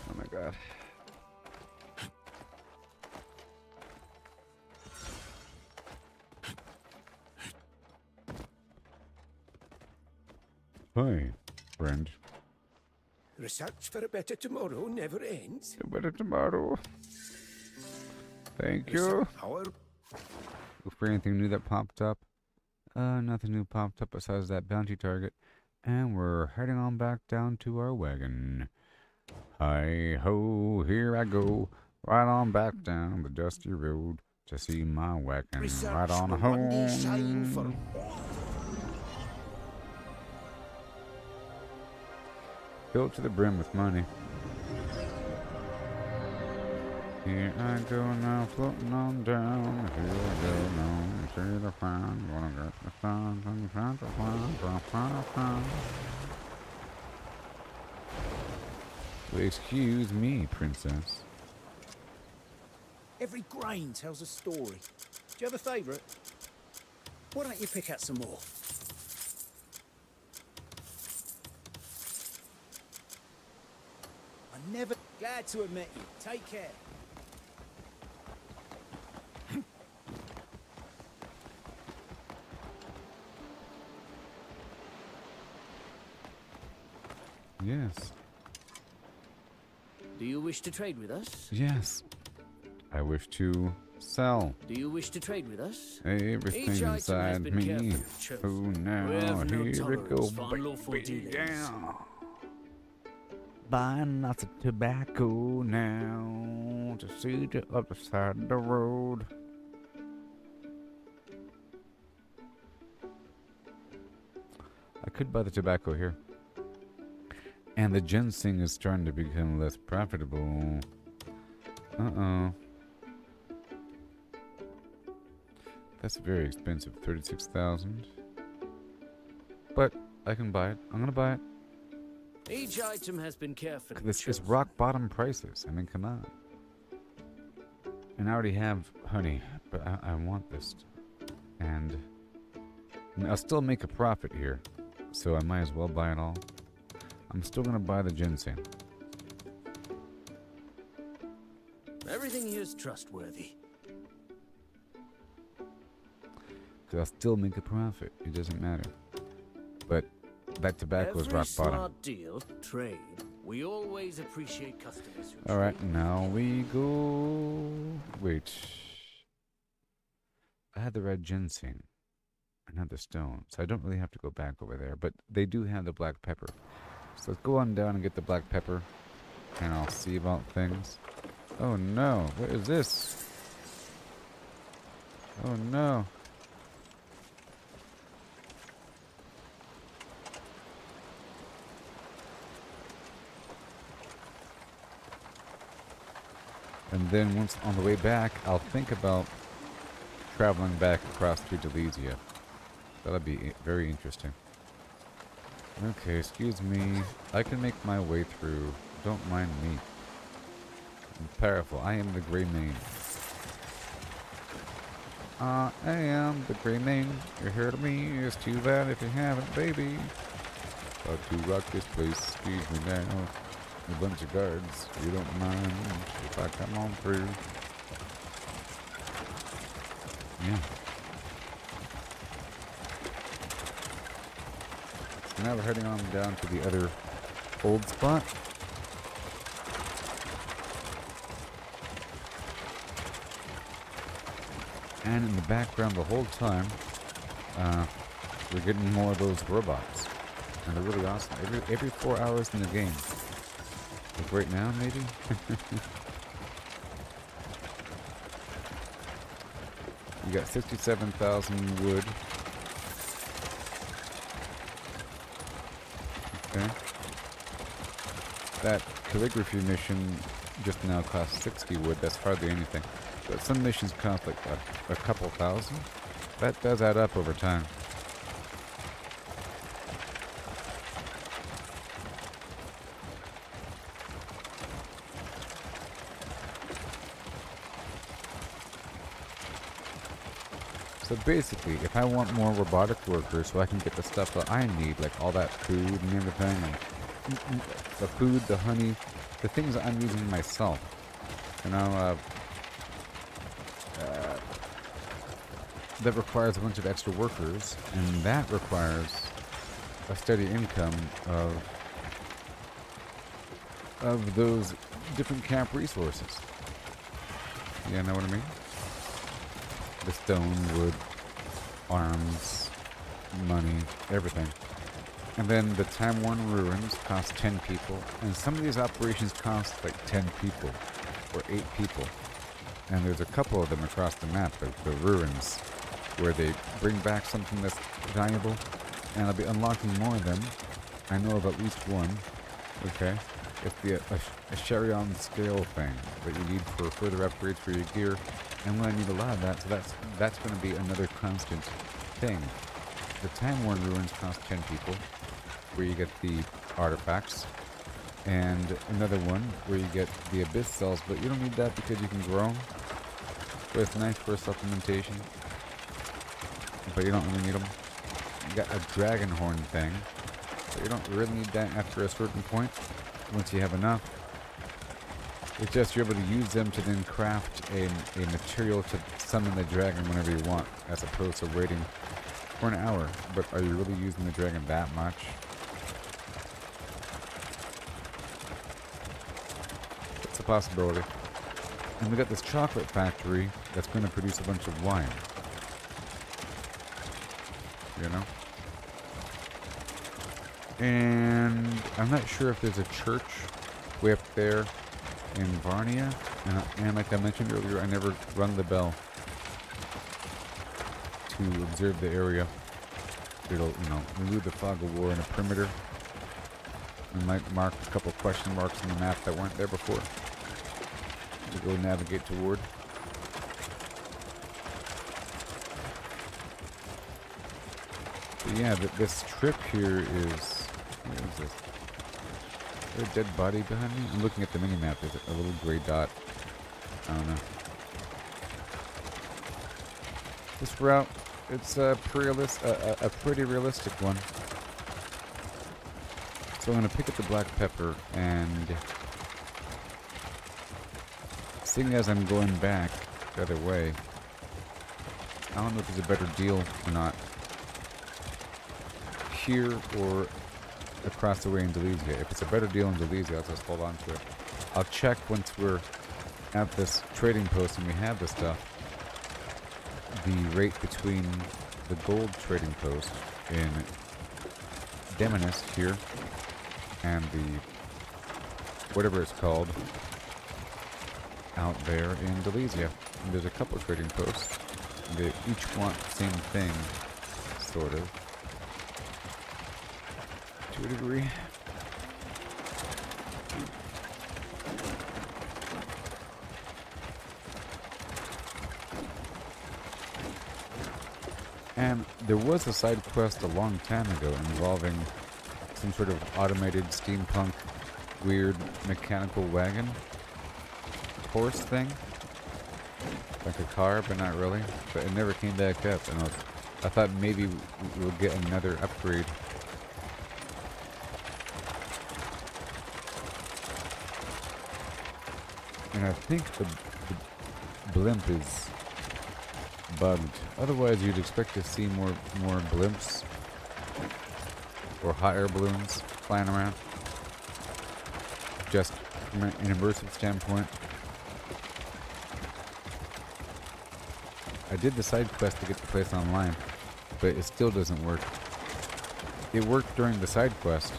Speaker 1: Oh my god. Hi, friend.
Speaker 6: Research for a better tomorrow never ends.
Speaker 1: A better tomorrow. Thank you. Look for anything new that popped up. Nothing new popped up besides that bounty target. And we're heading on back down to our wagon. Hi ho, here I go. Right on back down the dusty road to see my wagon. Right on home. Filled to the brim with money. Here I go now, floating on down. Here I go now, see the fan. Gonna get the sun and try to find. Excuse me, princess.
Speaker 2: Every grain tells a story. Do you have a favourite? Why don't you pick out some more? I'm never glad to have met you. Take care.
Speaker 1: Yes.
Speaker 3: Do you wish to trade with us?
Speaker 1: Yes. I wish to sell.
Speaker 3: Do you wish to trade with us?
Speaker 1: Everything
Speaker 3: Each item has
Speaker 1: inside
Speaker 3: been
Speaker 1: me.
Speaker 3: carefully chosen.
Speaker 1: Oh, now
Speaker 3: We have no
Speaker 1: here we go,
Speaker 3: tolerance for unlawful
Speaker 1: baby.
Speaker 3: dealings.
Speaker 1: Yeah. Buying lots of tobacco now to see the other side of the road. I could buy the tobacco here. And the ginseng is starting to become less profitable. Uh-oh. That's very expensive, 36,000. But I can buy it. I'm gonna buy it.
Speaker 2: Each item has been carefully
Speaker 1: This is rock bottom prices. I mean, come on. And I already have honey, but I want this. And I mean, I'll still make a profit here, so I might as well buy it all. I'm still gonna buy the ginseng.
Speaker 2: Everything here is trustworthy.
Speaker 1: Because I'll still make a profit. It doesn't matter. But that tobacco is rock bottom.
Speaker 2: Smart deal, trade. We always appreciate customers who
Speaker 1: Alright, now we go... Wait. I had the red ginseng. And not the stone. So I don't really have to go back over there. But they do have the black pepper. So let's go on down and get the black pepper. And I'll see about things. Oh no, what is this? Oh no. And then once on the way back, I'll think about traveling back across through Delesia. That'll be very interesting. Okay, excuse me. I can make my way through. Don't mind me. I'm powerful. I am the Grey Mane. I am the Grey Mane. You're here to me. It's too bad if you haven't, baby. About to rock this place. Excuse me now. A bunch of guards. You don't mind if I come on through. Yeah. So now we're heading on down to the other old spot. And in the background the whole time, we're getting more of those robots. And they're really awesome. Every 4 hours in the game. Like right now, maybe? You got 67,000 wood. Okay. That calligraphy mission just now costs 60 wood. That's hardly anything. But some missions cost like a couple thousand. That does add up over time. So basically, if I want more robotic workers so I can get the stuff that I need, like all that food and everything, and the food, the honey, the things that I'm using myself, you know, that requires a bunch of extra workers, and that requires a steady income of those different camp resources. You know what I mean? The stone, wood, arms, money, everything. And then the Time Worn Ruins cost 10 people, and some of these operations cost like 10 people, or 8 people. And there's a couple of them across the map, the ruins, where they bring back something that's valuable, and I'll be unlocking more of them. I know of at least one. Okay, it's the a Sharion scale thing that you need for further upgrades for your gear, and when I need a lot of that, so that's going to be another constant thing. The Time Worn Ruins cost 10 people, where you get the artifacts, and another one where you get the Abyss cells, but you don't need that because you can grow. But it's nice for supplementation, but you don't really need them. You got a Dragon Horn thing, but you don't really need that after a certain point, once you have enough. It's just you're able to use them to then craft a material to summon the dragon whenever you want, as opposed to waiting for an hour. But are you really using the dragon that much? It's a possibility. And we got this chocolate factory that's going to produce a bunch of wine. You know? And I'm not sure if there's a church equipped there in Varnia, and like I mentioned earlier, I never rung the bell to observe the area. It'll, remove the fog of war in a perimeter, and might mark a couple question marks on the map that weren't there before to go navigate toward. But yeah, this trip here is... What is this? Is there a dead body behind me? I'm looking at the mini-map. There's a little gray dot. I don't know. This route, it's a pretty realistic one. So I'm going to pick up the black pepper, and seeing as I'm going back the other way, I don't know if there's a better deal or not. Here or across the way in Delesia. If it's a better deal in Delesia, I'll just hold on to it. I'll check once we're at this trading post and we have the stuff, the rate between the gold trading post in Demonis here and the whatever it's called out there in Delesia. And there's a couple trading posts. They each want the same thing, sort of. To a degree. And there was a side quest a long time ago involving some sort of automated steampunk weird mechanical wagon horse thing. Like a car, but not really. But it never came back up, and I thought maybe we'll get another upgrade. And I think the blimp is bugged. Otherwise, you'd expect to see more blimps or hot air balloons flying around. Just from an immersive standpoint. I did the side quest to get the place online, but it still doesn't work. It worked during the side quest.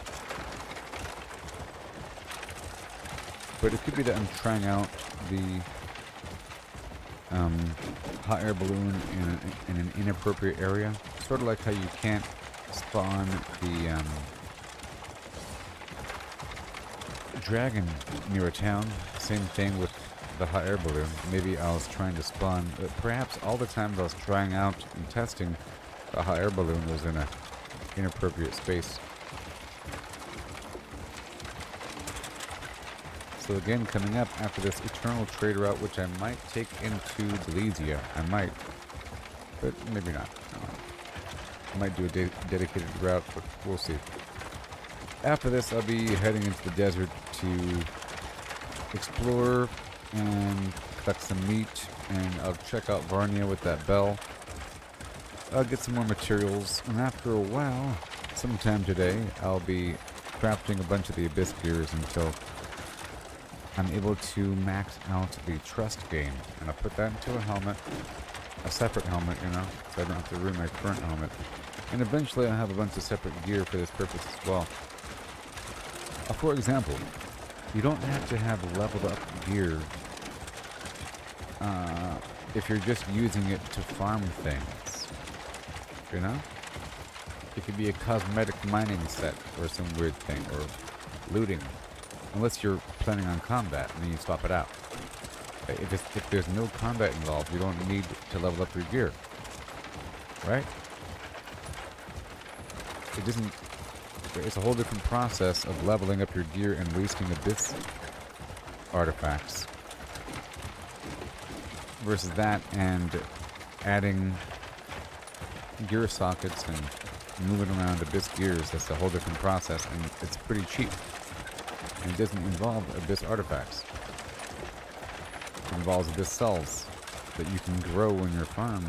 Speaker 1: But it could be that I'm trying out the hot air balloon in an inappropriate area. Sort of like how you can't spawn the dragon near a town. Same thing with the hot air balloon. Maybe I was trying to spawn, perhaps all the times I was trying out and testing the hot air balloon was in an inappropriate space. So again, coming up after this Eternal Trade route, which I might take into Delesia. I might, but maybe not. I might do a dedicated route, but we'll see. After this, I'll be heading into the desert to explore and collect some meat, and I'll check out Varnia with that bell. I'll get some more materials, and after a while, sometime today, I'll be crafting a bunch of the Abyss gears until I'm able to max out the Trust gain, and I'll put that into a helmet, a separate helmet, so I don't have to ruin my current helmet. And eventually I'll have a bunch of separate gear for this purpose as well. For example, you don't have to have leveled up gear if you're just using it to farm things, It could be a cosmetic mining set or some weird thing, or looting. Unless you're planning on combat, and then you swap it out. If there's no combat involved, you don't need to level up your gear. Right? It's a whole different process of leveling up your gear and wasting Abyss artifacts. Versus that and adding gear sockets and moving around Abyss gears. That's a whole different process, and it's pretty cheap. And it doesn't involve Abyss artifacts. It involves Abyss cells that you can grow in your farm.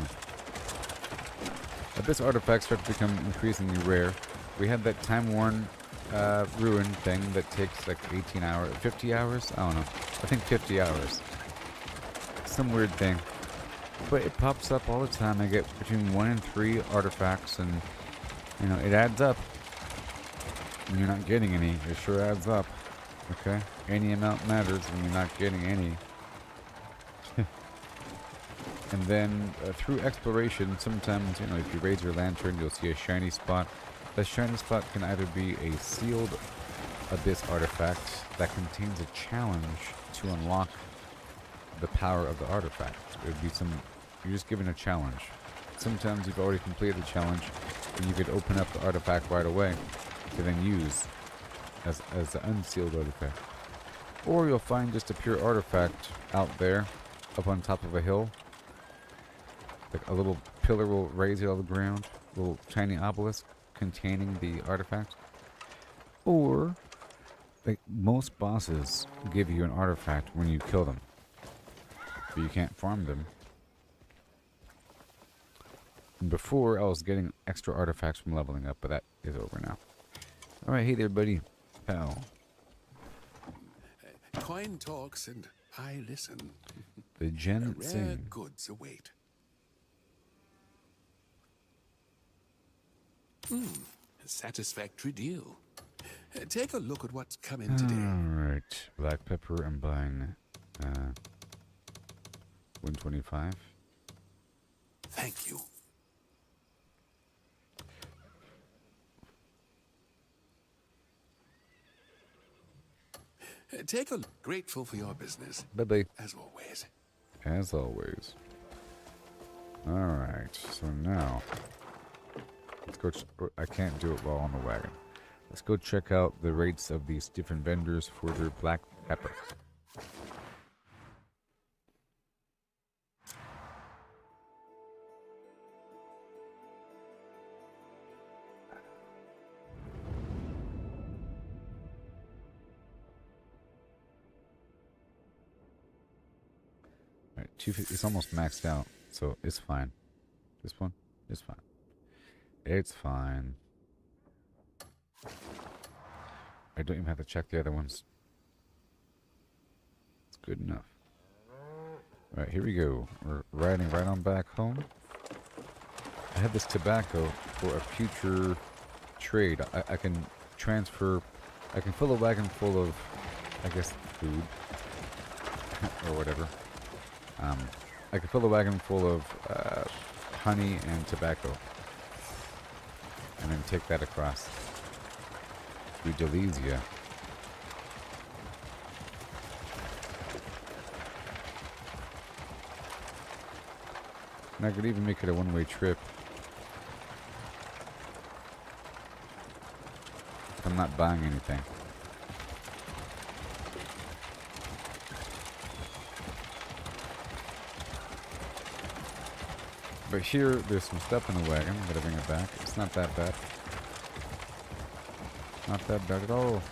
Speaker 1: Abyss artifacts start to become increasingly rare. We had that time-worn ruin thing that takes like 18 hours, 50 hours? I don't know. I think 50 hours. Some weird thing. But it pops up all the time. I get between 1 and 3 artifacts, and it adds up. And you're not getting any. It sure adds up. Okay? Any amount matters when you're not getting any. And then through exploration, sometimes, you know, if you raise your lantern, you'll see a shiny spot. That shiny spot can either be a sealed abyss artifact that contains a challenge to unlock the power of the artifact. It would be you're just given a challenge. Sometimes you've already completed the challenge and you could open up the artifact right away to then use as an unsealed artifact. Or you'll find just a pure artifact out there up on top of a hill. Like a little pillar will raise it out of the ground, a little tiny obelisk containing the artifact. Or, like, most bosses give you an artifact when you kill them, but you can't farm them. And before, I was getting extra artifacts from leveling up, but that is over now. Alright, hey there, buddy. Pal.
Speaker 12: Coin talks and I listen.
Speaker 1: The Gen
Speaker 12: Rare
Speaker 1: Sing.
Speaker 12: goods await. A satisfactory deal. Take a look at what's come in today.
Speaker 1: Alright. Black pepper, I'm buying 125.
Speaker 12: Thank you. Take a look. Grateful for your business.
Speaker 1: Bye-bye.
Speaker 12: As always.
Speaker 1: As always. Alright, so now let's go. I can't do it while on the wagon. Let's go check out the rates of these different vendors for their black pepper. Alright, 250. It's almost maxed out, so it's fine. This one is fine. It's fine. I don't even have to check the other ones. It's good enough. Alright, here we go. We're riding right on back home. I have this tobacco for a future trade. I can transfer... I can fill a wagon full of, I guess, food. or whatever. I can fill a wagon full of honey and tobacco. And then take that across to Delesia. And I could even make it a one-way trip. If I'm not buying anything. But here, there's some stuff in the wagon. I'm gonna bring it back. It's not that bad. Not that bad at all.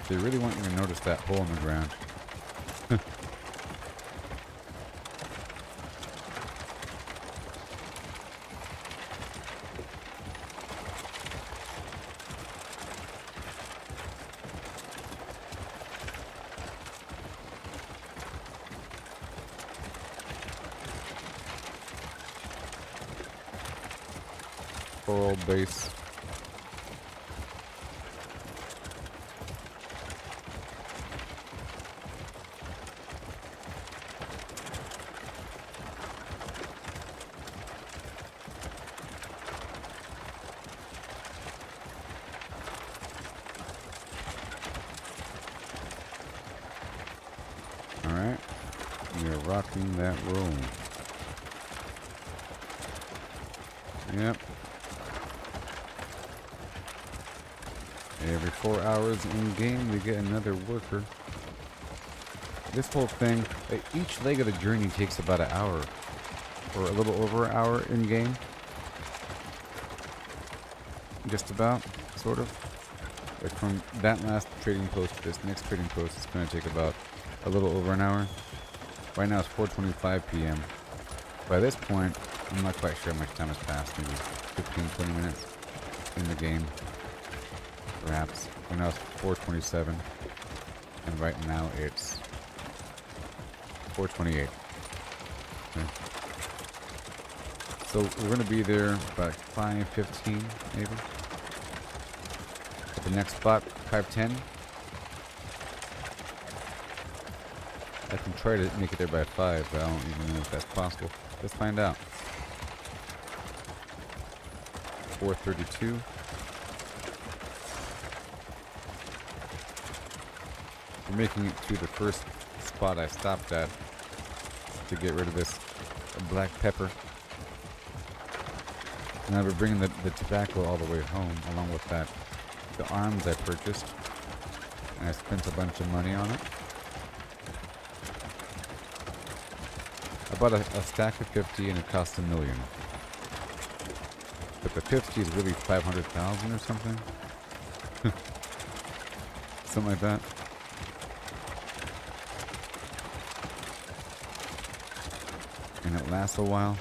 Speaker 1: They really want you to notice that hole in the ground. Coral base. Alright, we are rocking that room. Yep. Every 4 hours in game, we get another worker. This whole thing, each leg of the journey takes about an hour, or a little over an hour in game. Just about, sort of. Like from that last trading post to this next trading post, it's going to take about a little over an hour. Right now it's 4:25 p.m. By this point, I'm not quite sure how much time has passed, maybe 15-20 minutes in the game. Perhaps. Right now it's 4:27, and right now it's 4:28. Okay. So we're gonna be there about 5:15, maybe. The next spot, 510. I can try to make it there by 5, but I don't even know if that's possible. Let's find out. 432. We're making it to the first spot I stopped at to get rid of this black pepper. Now we're bringing the tobacco all the way home, along with that. The arms I purchased. And I spent a bunch of money on it. I bought a stack of 50 and it cost $1 million. But the 50 is really 500,000 or something. Something like that. And it lasts a while.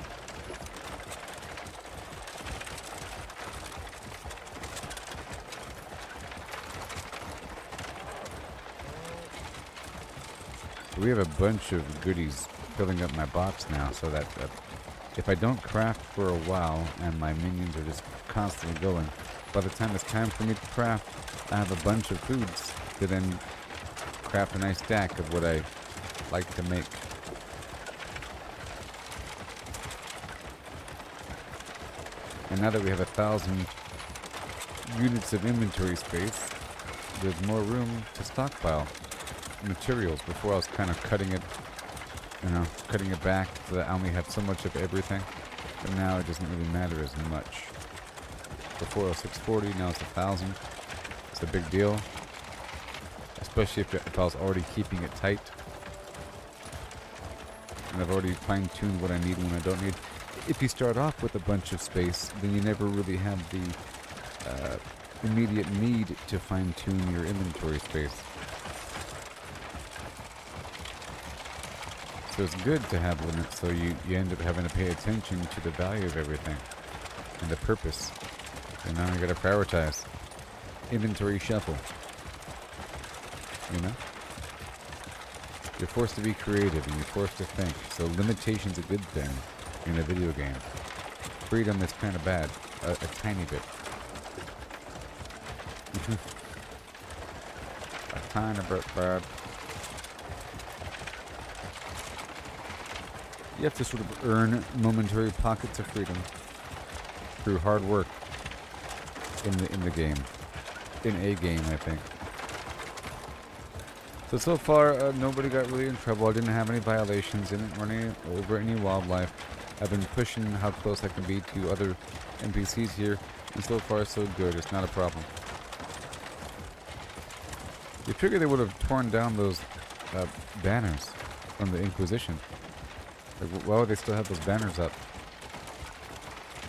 Speaker 1: We have a bunch of goodies filling up my box now, so that if I don't craft for a while and my minions are just constantly going, by the time it's time for me to craft, I have a bunch of foods to then craft a nice stack of what I like to make. And now that we have 1,000 units of inventory space, there's more room to stockpile materials. Before I was kind of cutting it, cutting it back so that I only had so much of everything. But now it doesn't really matter as much. Before it was 640, now it's 1,000. It's a big deal. Especially if I was already keeping it tight. And I've already fine-tuned what I need and what I don't need. If you start off with a bunch of space, then you never really have the immediate need to fine-tune your inventory space. So it's good to have limits, so you end up having to pay attention to the value of everything and the purpose. And now you gotta prioritize. Inventory shuffle. You know? You're forced to be creative and you're forced to think. So limitation's a good thing in a video game. Freedom is kind of bad. A tiny bit. A tiny bit bad. You have to sort of earn momentary pockets of freedom through hard work in the game. In a game, I think. So far, nobody got really in trouble. I didn't have any violations. Didn't run over any wildlife. I've been pushing how close I can be to other NPCs here, and so far so good. It's not a problem. You figure they would have torn down those banners from the Inquisition. Like, why would they still have those banners up?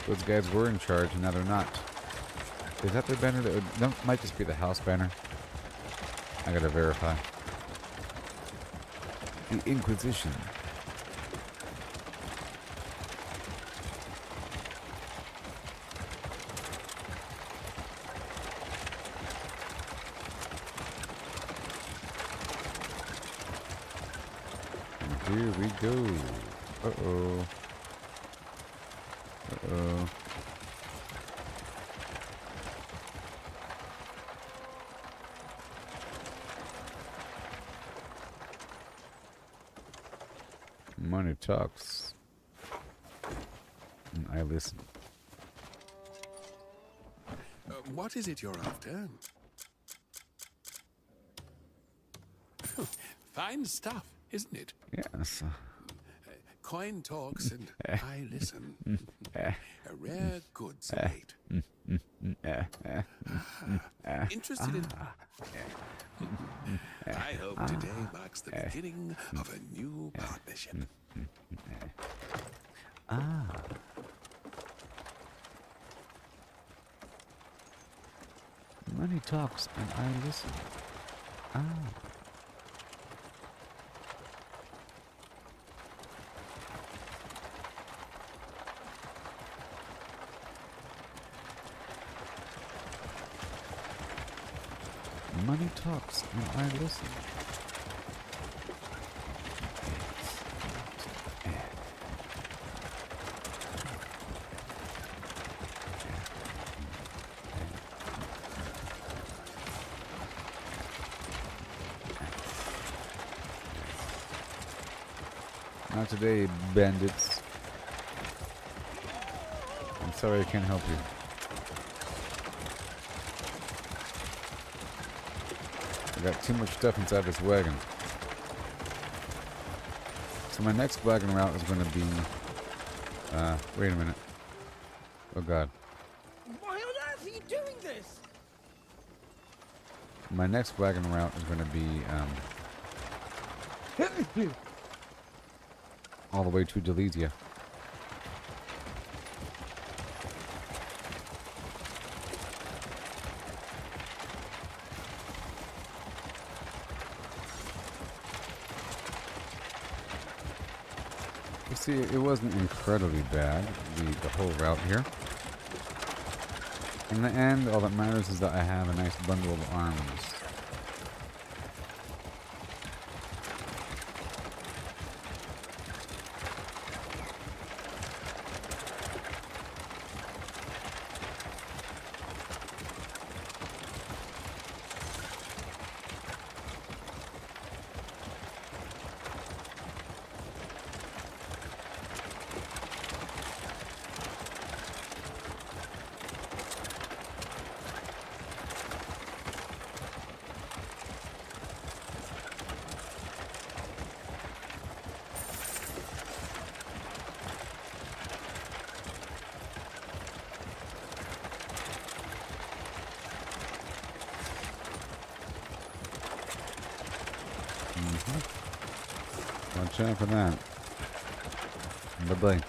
Speaker 1: Those guys were in charge, and now they're not. Is that their banner? That might just be the house banner. I gotta verify. The Inquisition. And here we go. Uh-oh. Uh-oh. Money talks, and I listen.
Speaker 12: What is it you're after? Fine stuff, isn't it?
Speaker 1: Yes.
Speaker 12: Coin talks and I listen. A rare goods mate. Interested in... I hope today marks the beginning of a new partnership.
Speaker 1: Money talks and I listen. Money talks and I listen. Not today, bandits. I'm sorry I can't help you. I got too much stuff inside this wagon. So my next wagon route is going to be... wait a minute. Oh god.
Speaker 2: Why on earth are you doing this?
Speaker 1: My next wagon route is going to be, all the way to Delesia. You see, it wasn't incredibly bad, the whole route here. In the end, all that matters is that I have a nice bundle of arms. Watch out for that. Bye-bye.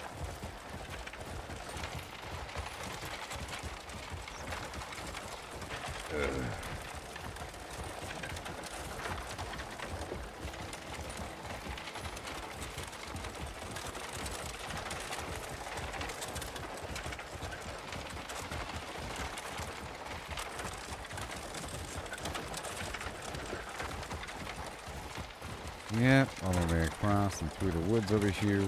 Speaker 1: Yep, all the way across and through the woods over here.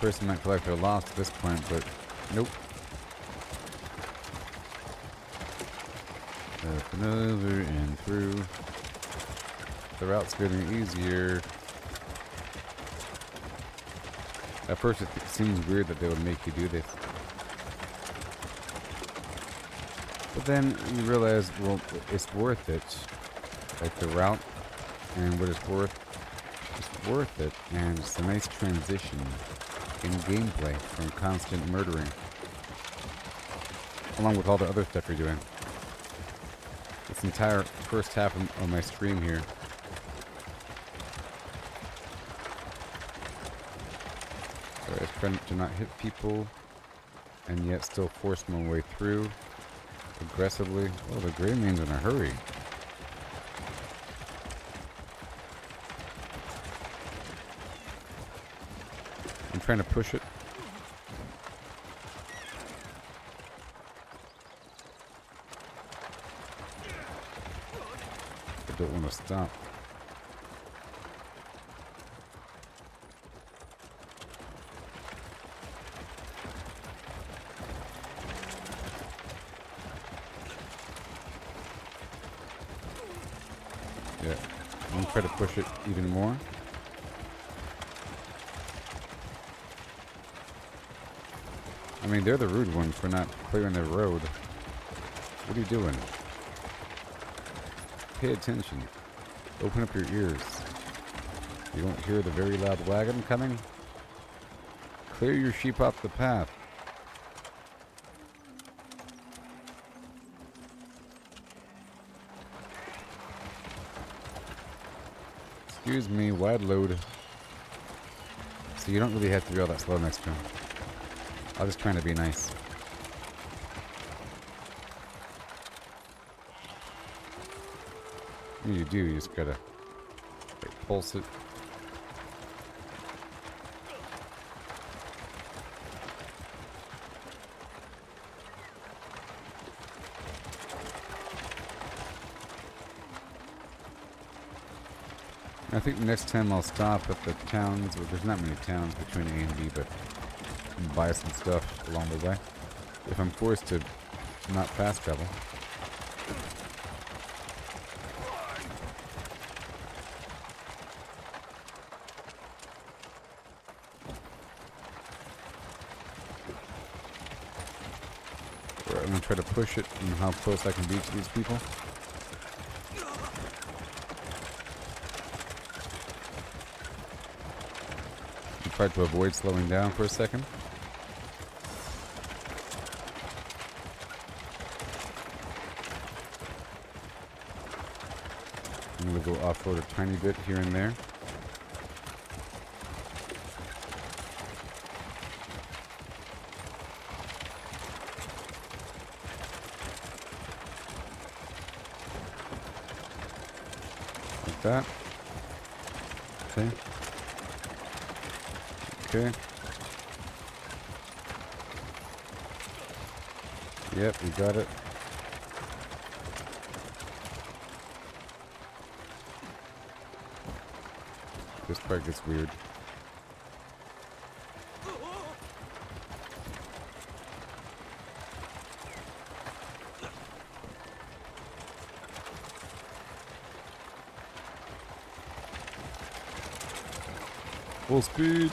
Speaker 1: Person might feel like they're lost at this point, but nope. Up and over and through. The route's getting easier. At first it seems weird that they would make you do this. But then you realize, well, it's worth it. Like the route and what it's worth it, and it's a nice transition in gameplay from constant murdering, along with all the other stuff you're doing. This entire first half of my stream here, I was trying to not hit people and yet still force my way through aggressively. Oh, the gray man's in a hurry. I'm trying to push it. I don't want to stop. Yeah, I'm going to try to push it even more. I mean, they're the rude ones for not clearing their road. What are you doing? Pay attention. Open up your ears. You don't hear the very loud wagon coming? Clear your sheep off the path. Excuse me, wide load. So you don't really have to be all that slow next time. I was just trying to be nice. What you do, you just gotta like, pulse it. I think next time I'll stop at the towns. Well, there's not many towns between A and B, but buy some stuff along the way. If I'm forced to not fast travel. try to push it and how close I can be to these people. I tried to avoid slowing down for a second. I'm going to go off-road a tiny bit here and there. Like that. Okay. Okay. Yep, we got it. This part gets weird. Full speed.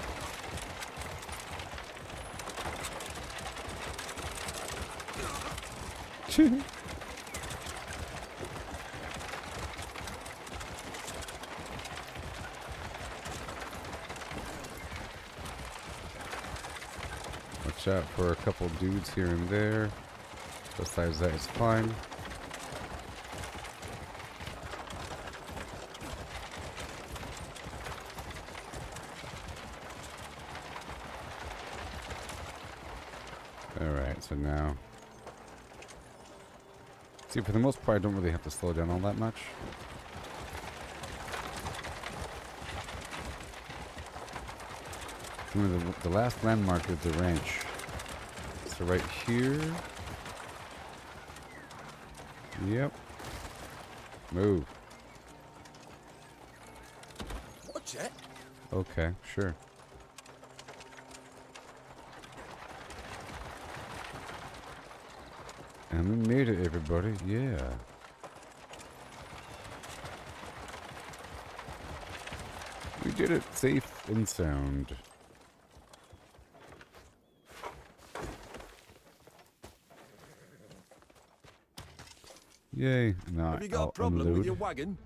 Speaker 1: Watch out for a couple dudes here and there. Besides that, it's fine. Alright, so now... See, for the most part, I don't really have to slow down all that much. Remember, the last landmark is the ranch. So right here... Yep. Move.
Speaker 7: Watch it.
Speaker 1: Okay, sure. And we made it, everybody. Yeah. We did it safe and sound. Yay. Now
Speaker 7: Have you got
Speaker 1: I'll
Speaker 7: a problem
Speaker 1: unload.
Speaker 7: with your wagon?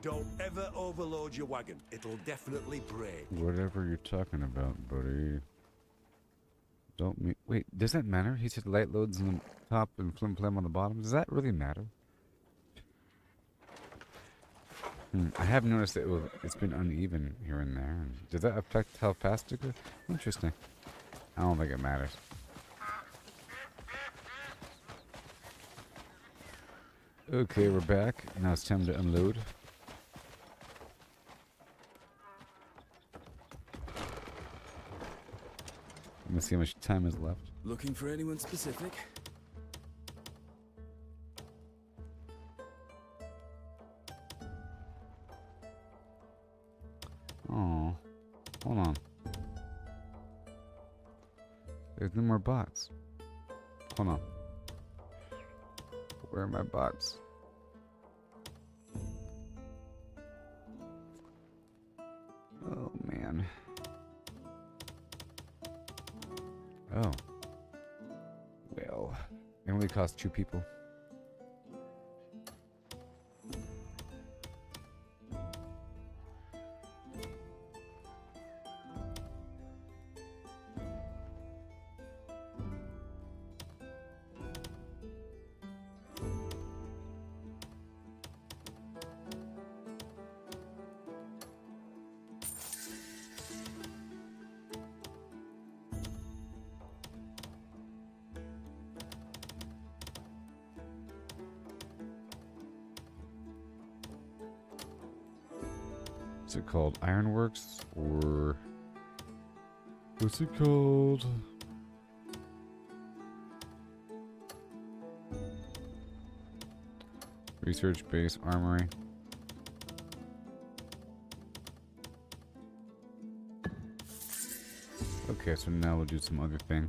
Speaker 7: Don't ever overload your wagon. It'll definitely break.
Speaker 1: Whatever you're talking about, buddy. Don't me. Wait, does that matter? He said light loads on the top and flim flam on the bottom. Does that really matter? I have noticed that it's been uneven here and there. Does that affect how fast it goes? Interesting. I don't think it matters. Okay, we're back. Now it's time to unload. Let me see how much time is left.
Speaker 18: Looking for anyone specific?
Speaker 1: Oh, hold on. There's no more bots. Hold on. Where are my bots? Oh, man. Oh. Well, it only cost 2 people. Is it called Ironworks or what's it called? Research base armory. Okay, so now we'll do some other thing.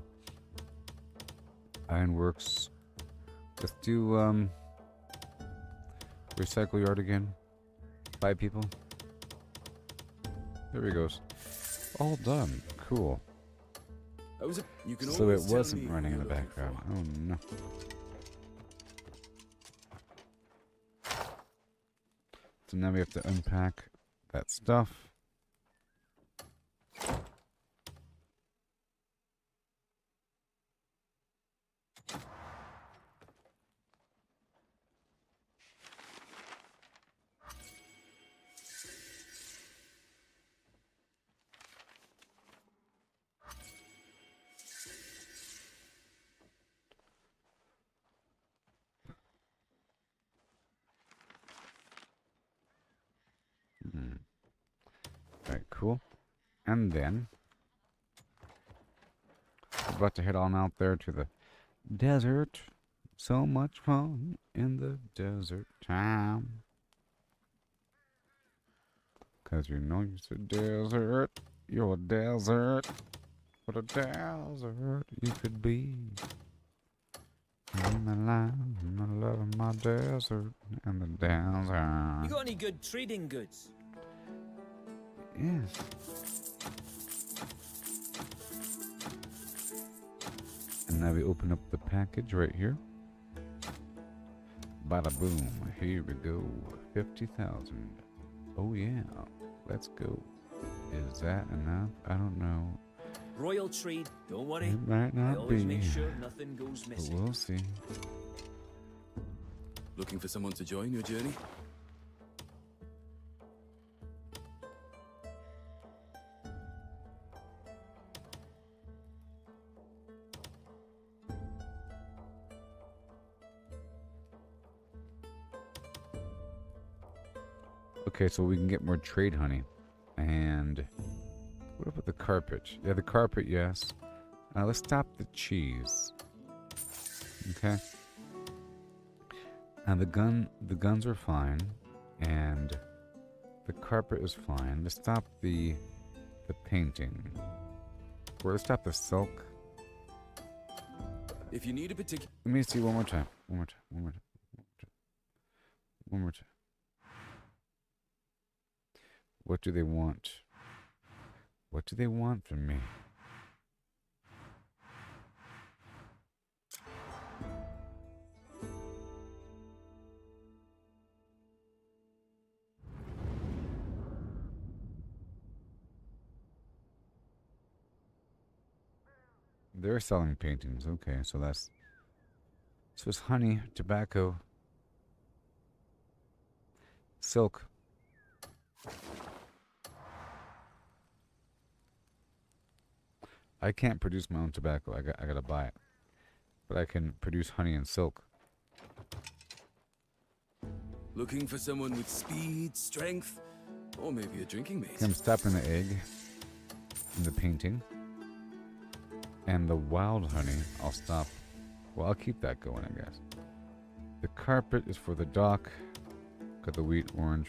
Speaker 1: Ironworks. Let's do recycle yard again. 5 people. There he goes. All done. Cool.
Speaker 18: You can
Speaker 1: So it
Speaker 18: always tell
Speaker 1: wasn't
Speaker 18: me
Speaker 1: running in
Speaker 18: what
Speaker 1: the
Speaker 18: you're looking
Speaker 1: background. Oh no. So now we have to unpack that stuff. Alright, cool. And then we're about to head on out there to the desert. So much fun in the desert time. 'Cause you know you're a desert. You're a desert. What a desert you could be. In the land, in the love of my desert, and the desert.
Speaker 3: You got any good trading goods?
Speaker 1: Yes. And now we open up the package right here. Bada boom. Here we go. 50,000. Oh yeah. Let's go. Is that enough? I don't know.
Speaker 3: Royal trade, don't worry.
Speaker 1: It might
Speaker 3: I
Speaker 1: not
Speaker 3: always
Speaker 1: be.
Speaker 3: make sure nothing goes
Speaker 1: But
Speaker 3: missing.
Speaker 1: we'll see.
Speaker 18: Looking for someone to join your journey?
Speaker 1: Okay, so we can get more trade honey. And what about the carpet? Yeah, the carpet, yes. Let's stop the cheese. Okay. And the guns are fine. And the carpet is fine. Let's stop the painting. Or let's stop the silk.
Speaker 18: If you need a particular...
Speaker 1: Let me see one more time. One more time. One more time. One more time. What do they want? What do they want from me? They're selling paintings. Okay, so that's... So it's honey, tobacco, silk. I can't produce my own tobacco. I gotta buy it. But I can produce honey and silk.
Speaker 18: Looking for someone with speed, strength, or maybe a drinking mate.
Speaker 1: I'm stopping the egg in the painting. And the wild honey, I'll stop. Well, I'll keep that going, I guess. The carpet is for the dock. Got the wheat, orange,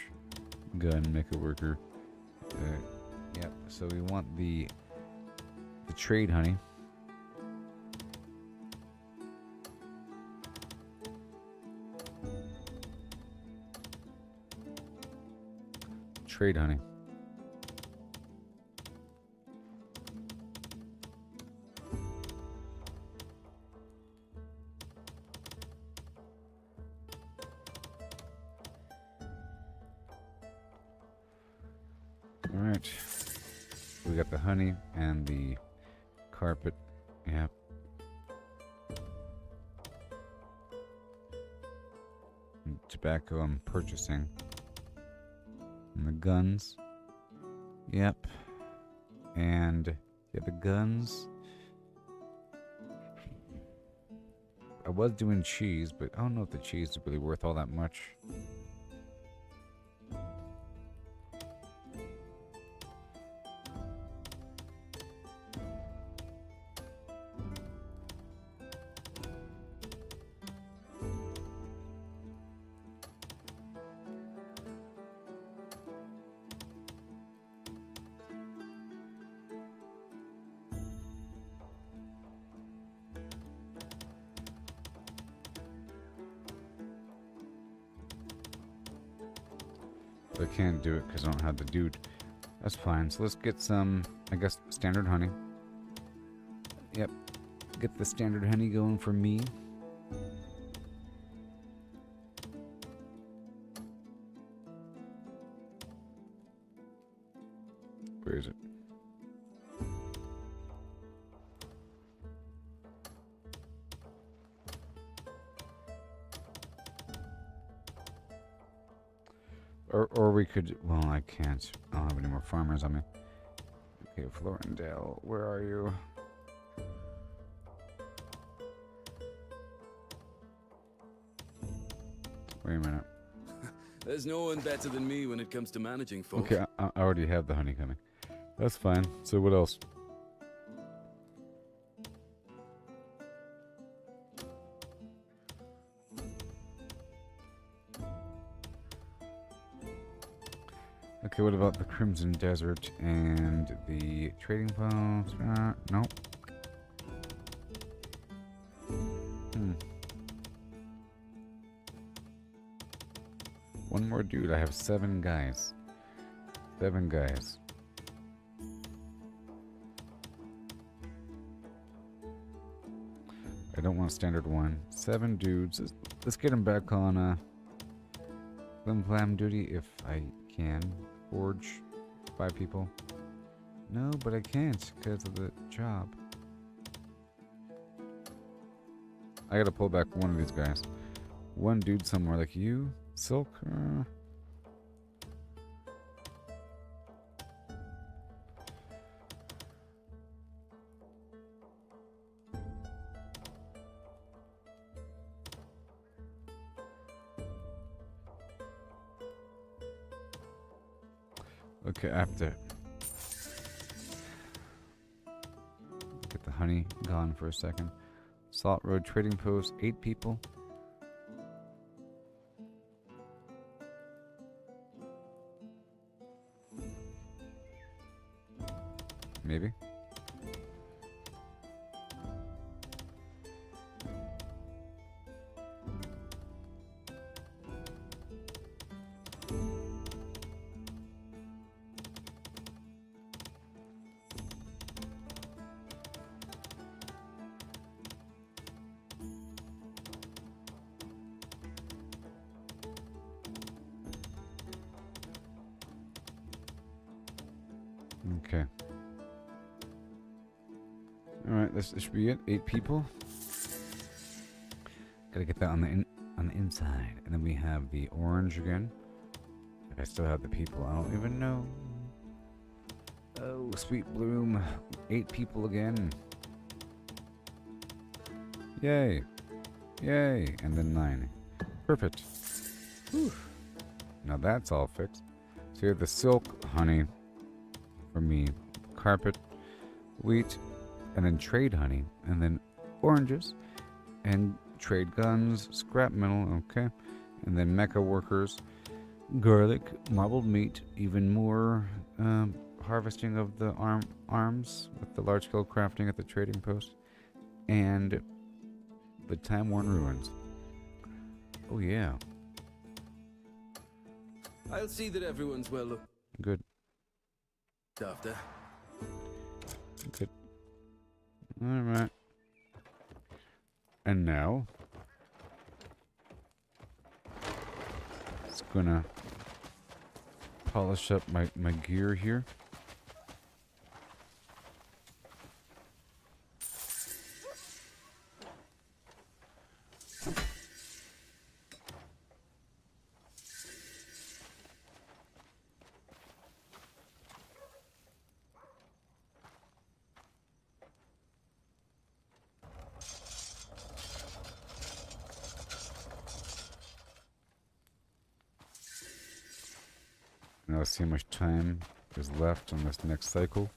Speaker 1: gun, make a worker. Yep, so we want the trade honey. Trade honey. All right. We got the honey and the carpet. Yep. And tobacco I'm purchasing. And the guns. Yep. And yeah, the guns. I was doing cheese, but I don't know if the cheese is really worth all that much. I can't do it because I don't have the dude. That's fine. So let's get some, I guess, standard honey. Yep. Get the standard honey going for me. Where is it? Or we could, well, I can't. I don't have any more farmers on me. Okay, Florendale, where are you? Wait a minute.
Speaker 18: There's no one better than me when it comes to managing folk.
Speaker 1: Okay, I already have the honey coming. That's fine. So what else? Okay, what about the Crimson Desert and the trading post? Nope. One more dude. I have 7 guys. 7 guys. I don't want standard 1. 7 dudes. Let's get them back on Flim Flam duty if I can. Forge 5 people. No, but I can't because of the job. I gotta pull back one of these guys. One dude somewhere like you, Silk. Okay, I have to get the honey gone for a second. Salt Road Trading Post, 8 people. Maybe. Okay. Alright, this should be it. 8 people. Gotta get that on the inside. And then we have the orange again. If I still have the people, I don't even know. Oh, Sweet Bloom. 8 people again. Yay. Yay. And then 9. Perfect. Whew. Now that's all fixed. So you have the silk honey for me. Carpet, wheat, and then trade honey, and then oranges, and trade guns, scrap metal, okay, and then mecha workers, garlic, marbled meat, even more harvesting of the arms with the large-scale crafting at the trading post, and the time-worn ruins. Oh yeah.
Speaker 18: I'll see that everyone's well looked
Speaker 1: Good.
Speaker 18: after.
Speaker 1: Good. Alright. And now, it's gonna polish up my gear here. Now let's see how much time is left on this next cycle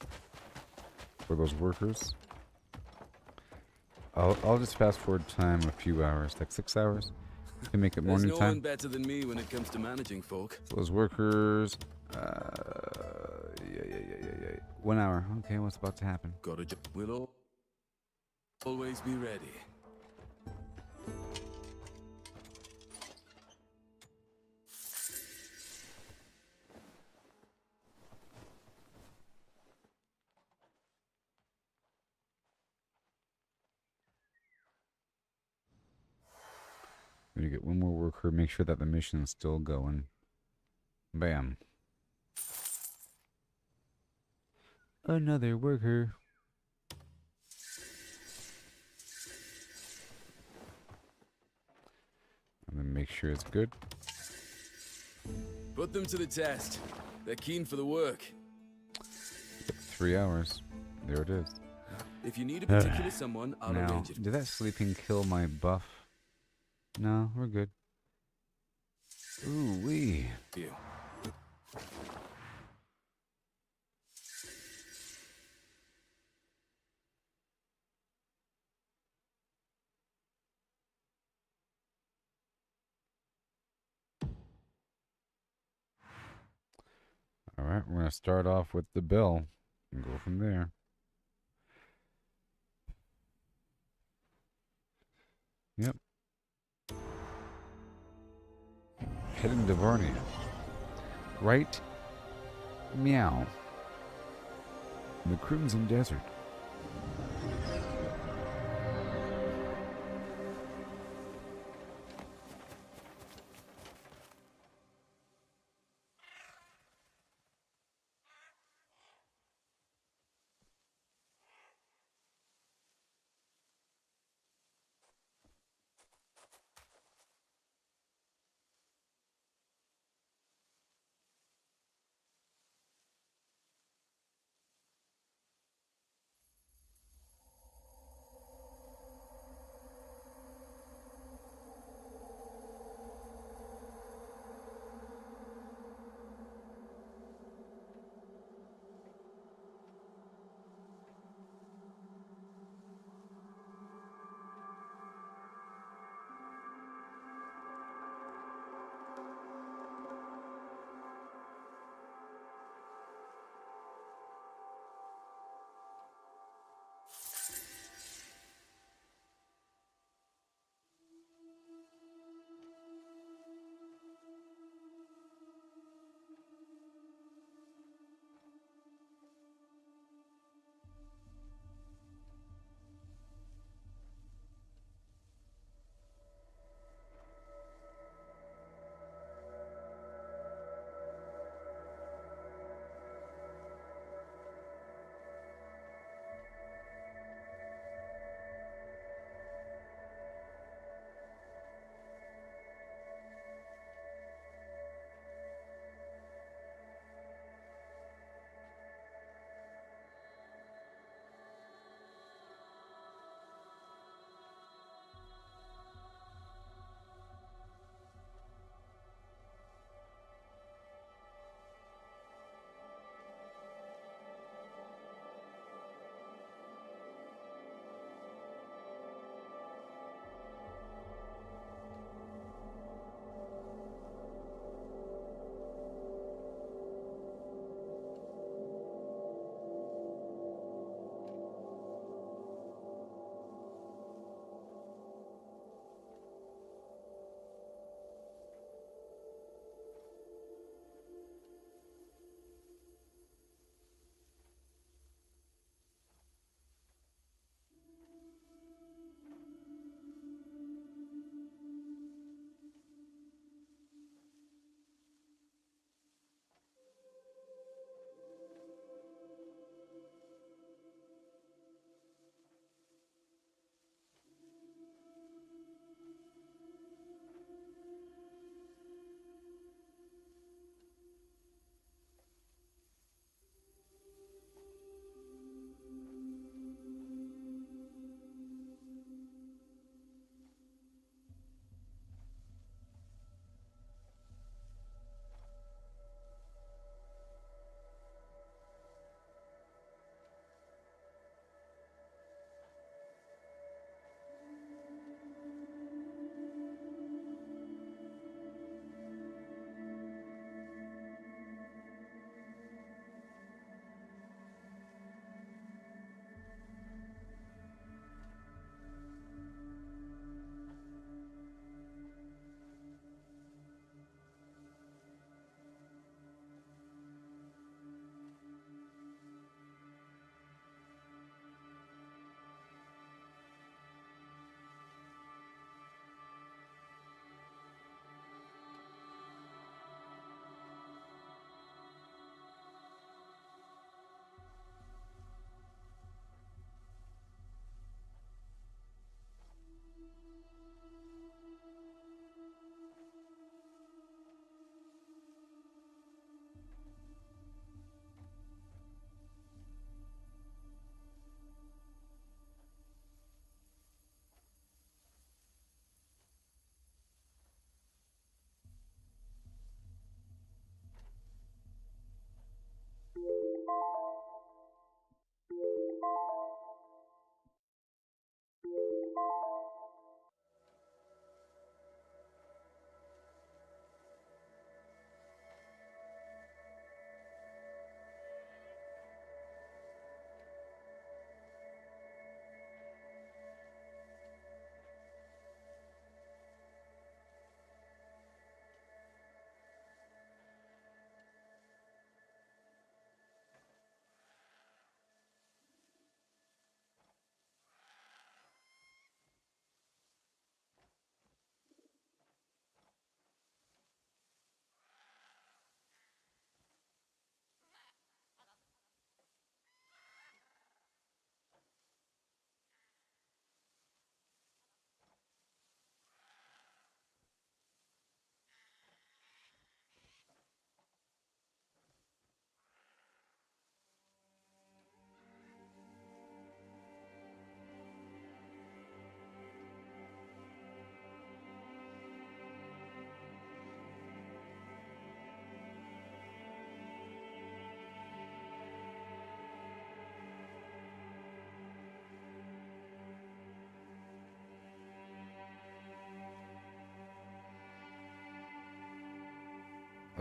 Speaker 1: for those workers. I'll just fast forward time a few hours, like 6 hours, to make it morning
Speaker 18: There's no
Speaker 1: time.
Speaker 18: one better than me when it comes to managing folk.
Speaker 1: So those workers, 1 hour. Okay, what's about to happen?
Speaker 18: We'll always be ready.
Speaker 1: We get one more worker, make sure that the mission is still going. Bam. Another worker. And then make sure it's good.
Speaker 18: Put them to the test. They're keen for the work.
Speaker 1: 3 hours. There it is.
Speaker 18: If you need a particular someone, I'll
Speaker 1: now,
Speaker 18: arrange it.
Speaker 1: did that sleeping kill my buff? No, we're good. Ooh wee.
Speaker 18: You.
Speaker 1: All right, we're gonna start off with the bill and go from there. Yep. Heading to Varnia. Right? Meow. The Crimson Desert.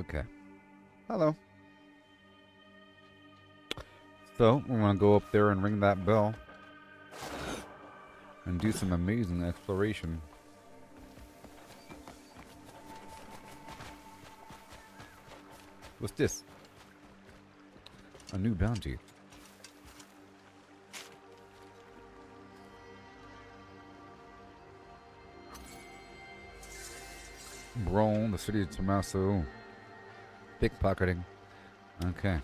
Speaker 1: Okay. Hello. So, we're going to go up there and ring that bell. And do some amazing exploration. What's this? A new bounty. Brawl, the city of Tommaso. Pickpocketing. Okay.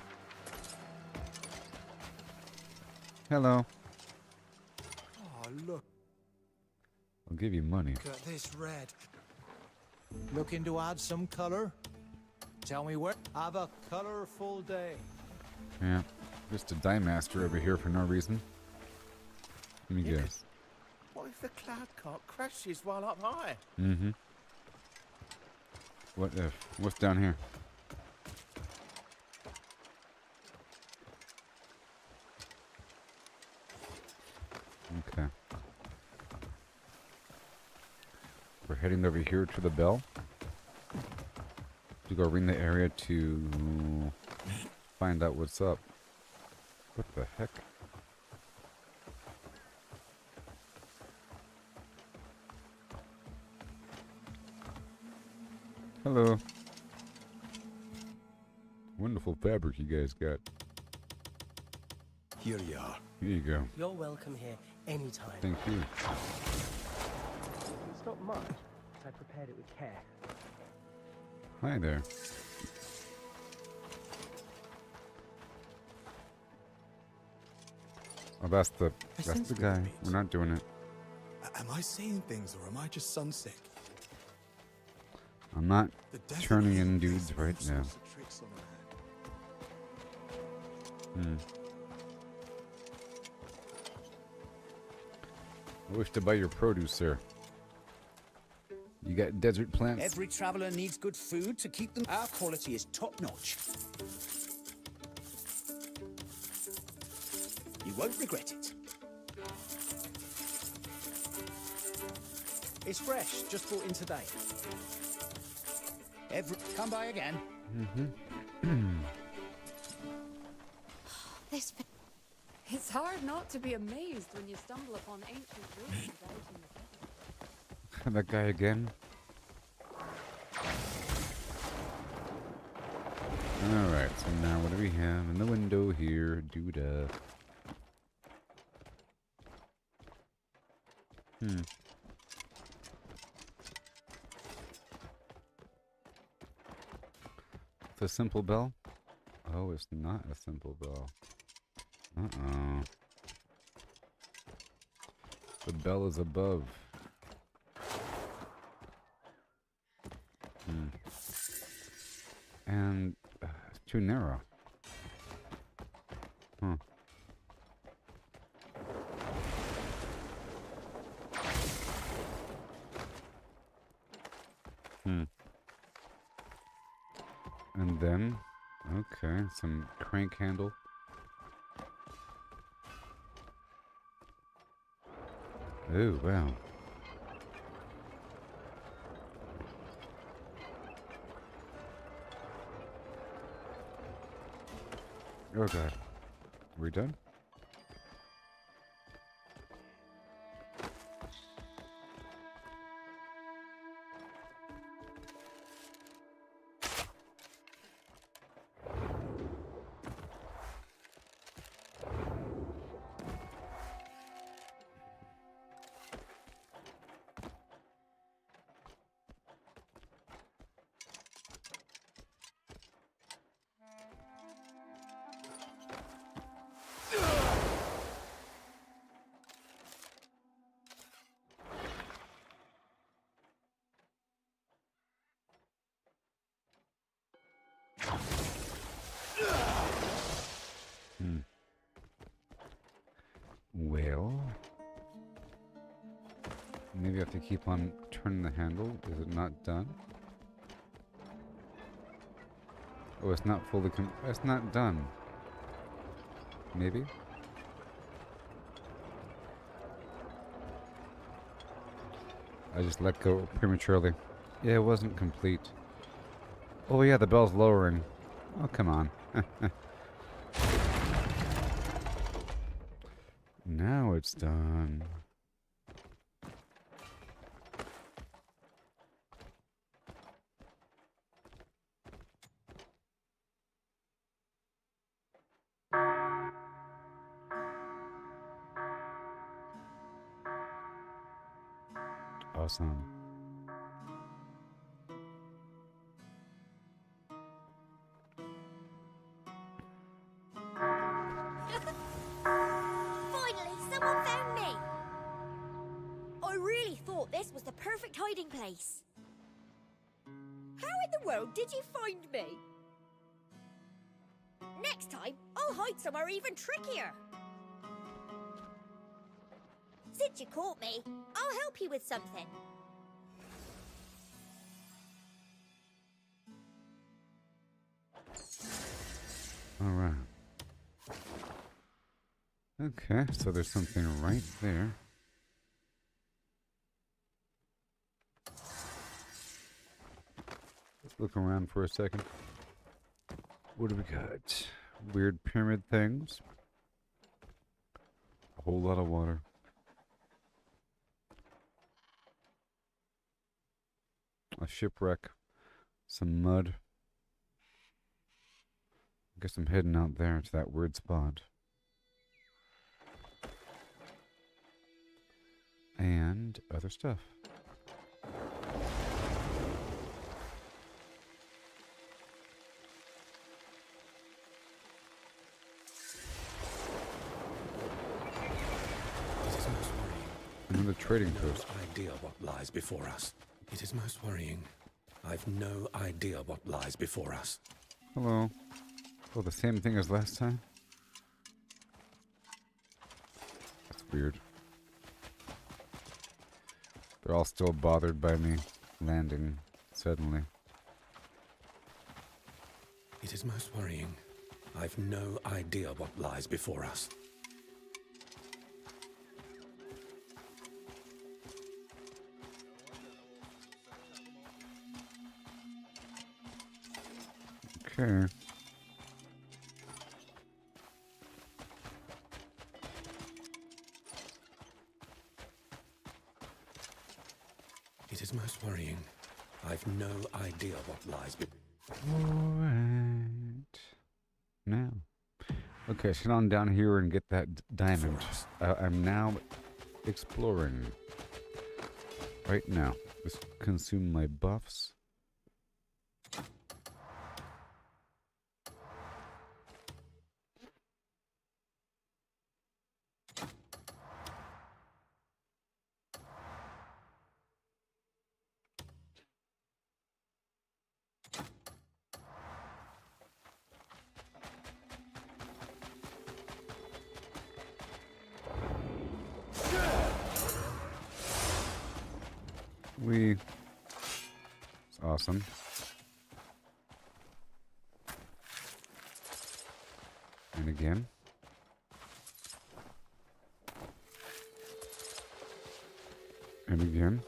Speaker 1: Hello.
Speaker 6: Oh, look.
Speaker 1: I'll give you money.
Speaker 6: Look at this red. Looking to add some color? Tell me where. Have a colorful day.
Speaker 1: Yeah. Just a dye master over here for no reason. Let me guess.
Speaker 19: What if the cloud cart crashes while up high?
Speaker 1: Mm-hmm. What if? What's down here? Okay. We're heading over here to the bell. To go ring the area to find out what's up. What the heck? Hello. Wonderful fabric you guys got.
Speaker 4: Here you are.
Speaker 1: Here you go.
Speaker 8: You're welcome here anytime.
Speaker 1: Thank you.
Speaker 8: It's not much, but I prepared it with care.
Speaker 1: Hi there. Oh, that's the guy. We're not doing it.
Speaker 4: Am I saying things or am I just sunsick?
Speaker 1: I'm not turning in dudes right now. I wish to buy your produce, sir. You got desert plants?
Speaker 2: Every traveler needs good food to keep them. Our quality is top notch. You won't regret it. It's fresh, just brought in today. Come by again.
Speaker 15: It's hard not to be amazed when you stumble upon ancient ruins out in the
Speaker 1: That guy again. Alright, so now what do we have in the window here? Duda. It's a simple bell? Oh, it's not a simple bell. Uh-oh. The bell is above. And it's too narrow. Huh. And then, okay, some crank handle. Oh, wow. Oh god. Are we done? Well, maybe I have to keep on turning the handle. Is it not done? Oh, it's not fully it's not done. Maybe? I just let go prematurely. Yeah, it wasn't complete. Oh yeah, the bell's lowering. Oh, come on. Now it's done. Awesome.
Speaker 5: Finally, someone found me! I really thought this was the perfect hiding place. How in the world did you find me? Next time, I'll hide somewhere even trickier. Since you caught me, I'll help you with something.
Speaker 1: All right. Okay, so there's something right there. Let's look around for a second. What do we got? Weird pyramid things. A whole lot of water. A shipwreck. Some mud. I guess I'm heading out there to that weird spot. And other stuff. Another trading post.
Speaker 13: Idea what lies before us. It is most worrying. I've no idea what lies before us.
Speaker 1: Hello. Oh, the same thing as last time? That's weird. They're all still bothered by me landing suddenly.
Speaker 13: It is most worrying. I've no idea what lies before us.
Speaker 1: Okay.
Speaker 13: It is most worrying. I've no idea what lies before.
Speaker 1: Alright. Now. Okay, sit on down here and get that diamond. I'm now exploring. Right now. Let's consume my buffs. It's awesome. And again. And again.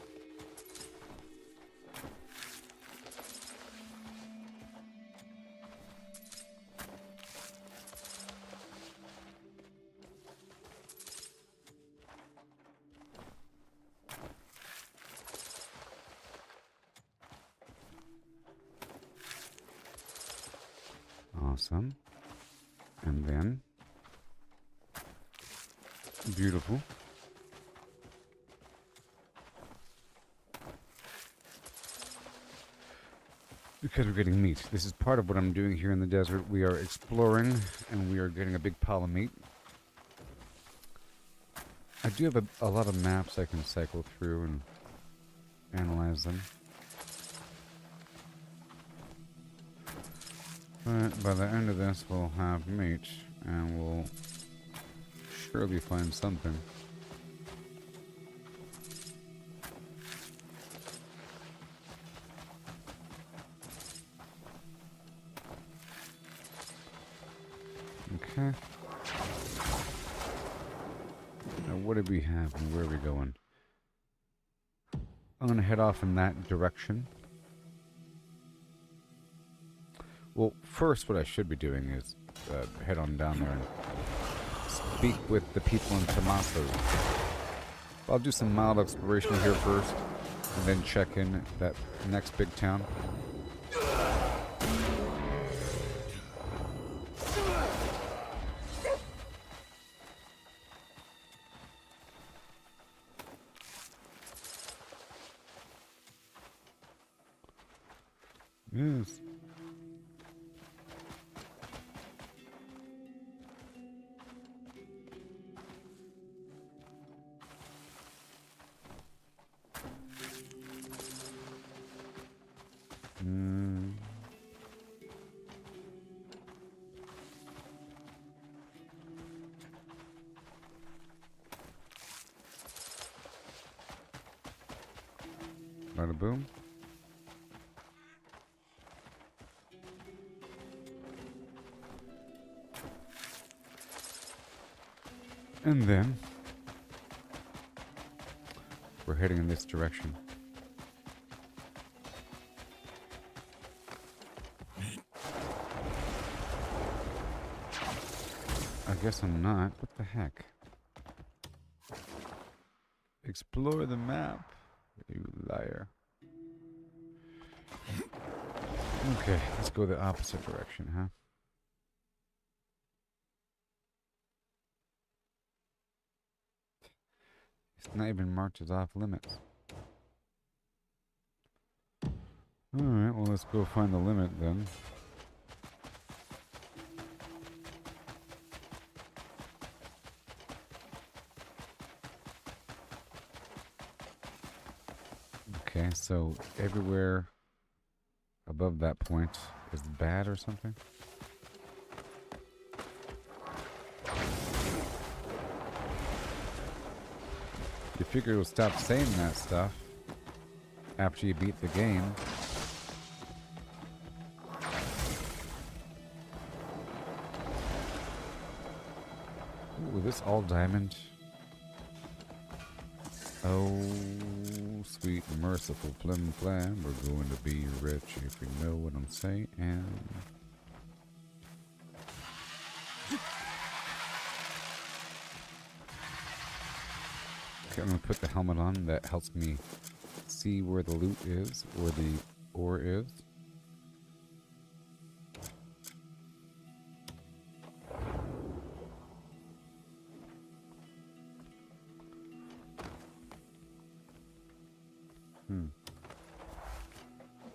Speaker 1: Awesome. And then beautiful. Because we're getting meat. This is part of what I'm doing here in the desert. We are exploring and we are getting a big pile of meat. I do have a lot of maps I can cycle through and analyze them. But by the end of this, we'll have meat, and we'll surely find something. Okay. Now, what do we have, and where are we going? I'm gonna head off in that direction. Well, first what I should be doing is head on down there and speak with the people in Tommaso. I'll do some mild exploration here first, and then check in that next big town. Yes. Bada boom. And then we're heading in this direction. I guess I'm not. What the heck? Explore the map, you liar. Okay, let's go the opposite direction, huh? It's not even marked as off limits. Alright, well, let's go find the limit then. Okay, so everywhere above that point is bad or something? You figure you'll stop saying that stuff after you beat the game. Ooh, this all diamond. Oh, sweet merciful flim flam, we're going to be rich if you know what I'm saying. Okay, I'm gonna put the helmet on. That helps me see where the loot is, where the ore is.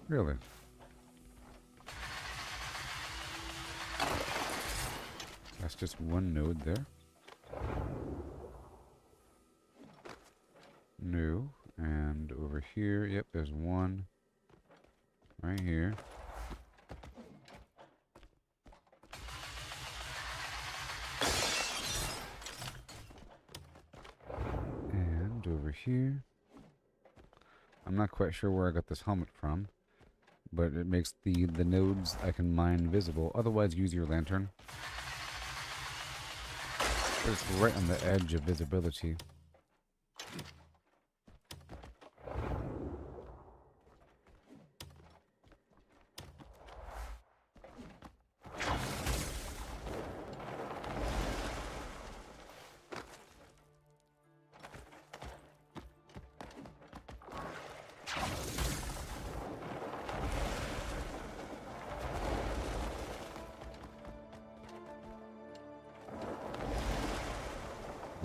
Speaker 1: Really? That's just one node there. No. And over here, yep, there's one right here. And over here. I'm not quite sure where I got this helmet from, but it makes the nodes I can mine visible. Otherwise, use your lantern. But it's right on the edge of visibility.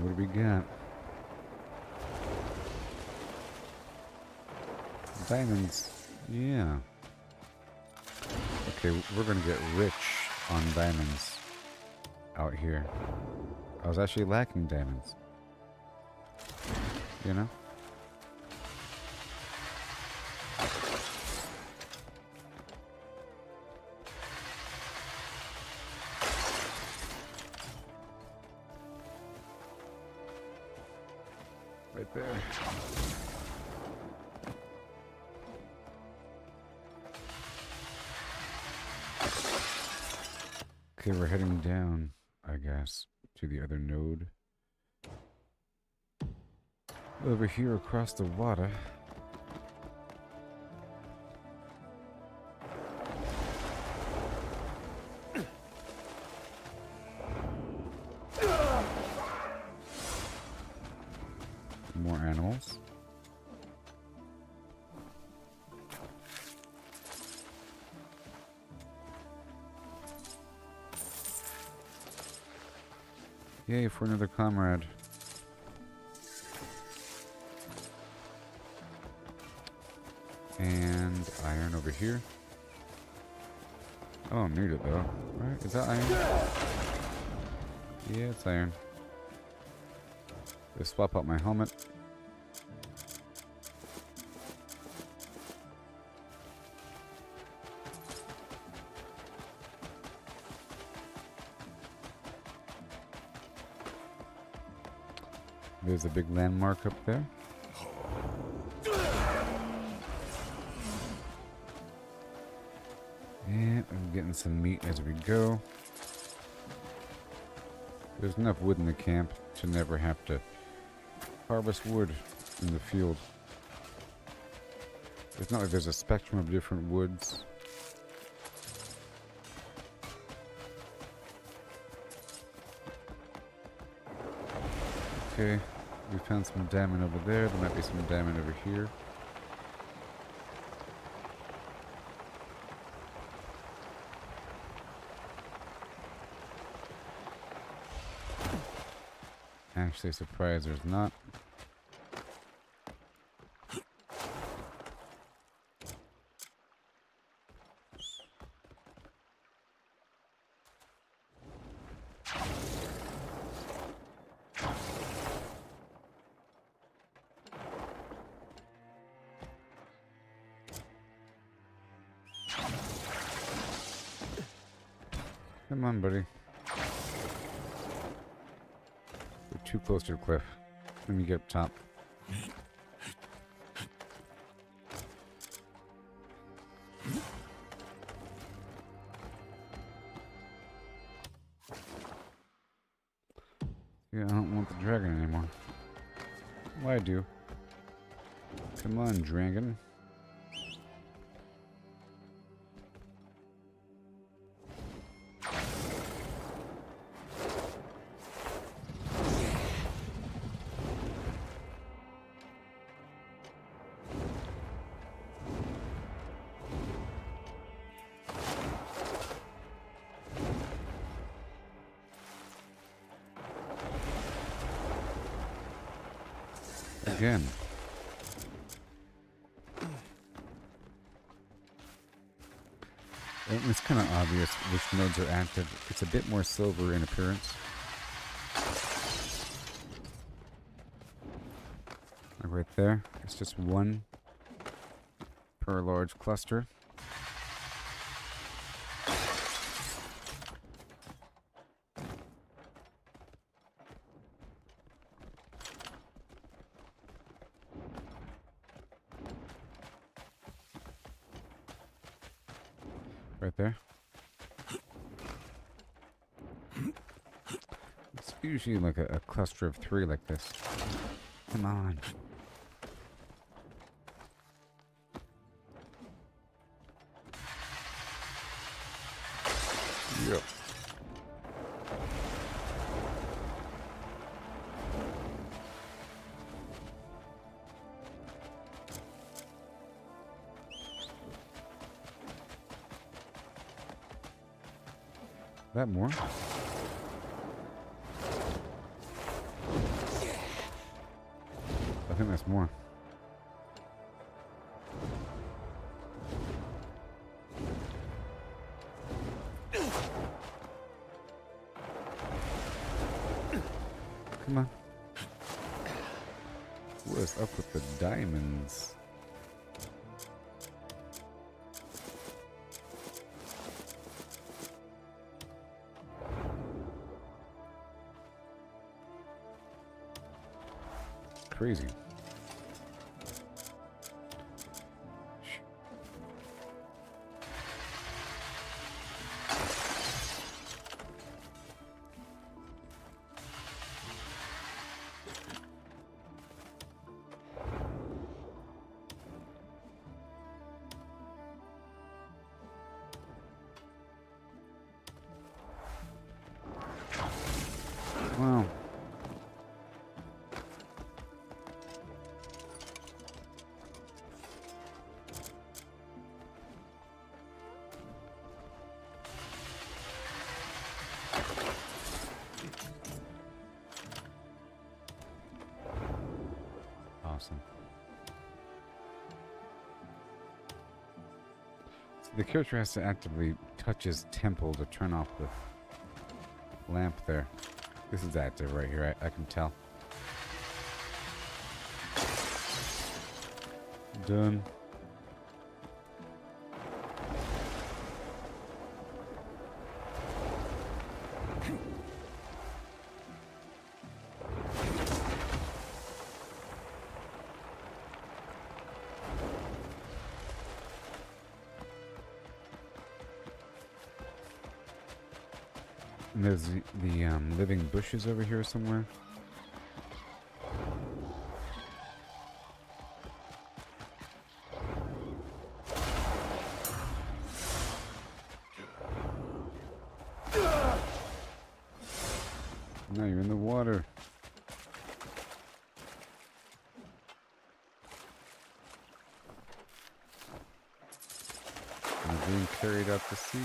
Speaker 1: What do we got? Diamonds. Yeah. Okay, we're gonna get rich on diamonds out here. I was actually lacking diamonds. You know? Right there. Okay, we're heading down, I guess, to the other node. Over here across the water. animals. Yay for another comrade. And iron over here. I don't need it though, right? Is that iron? Yeah, it's iron. Let's swap out my helmet. There's a big landmark up there. And I'm getting some meat as we go. There's enough wood in the camp to never have to harvest wood in the field. It's not like there's a spectrum of different woods. Okay, we found some diamond over there. There might be some diamond over here. Actually, surprised there's not. Come on, buddy. We're too close to the cliff. Let me get up top. Yeah, I don't want the dragon anymore. Well, I do. Come on, dragon. Again. And it's kind of obvious which nodes are active. It's a bit more silver in appearance. Like right there. It's just one per large cluster. Right there. It's usually like a cluster of 3 like this. Come on. Yep. That more? I think that's more. Come on. What is up with the diamonds? Crazy. Wow. awesome. So the character has to actively touch his temple to turn off the lamp there. This is active right here, I can tell. Done. And there's the living bushes over here somewhere. Now you're in the water. You're being carried out to sea.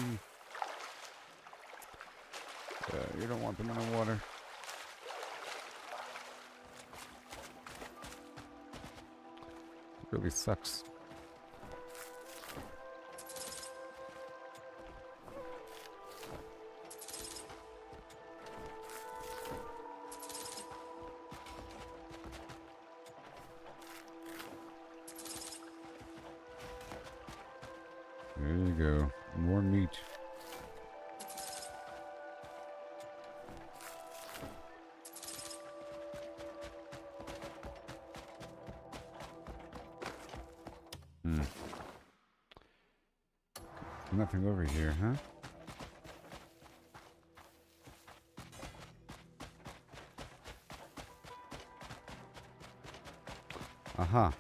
Speaker 1: You don't want them in the water. It really sucks. There you go. More meat. Nothing over here, huh? Aha.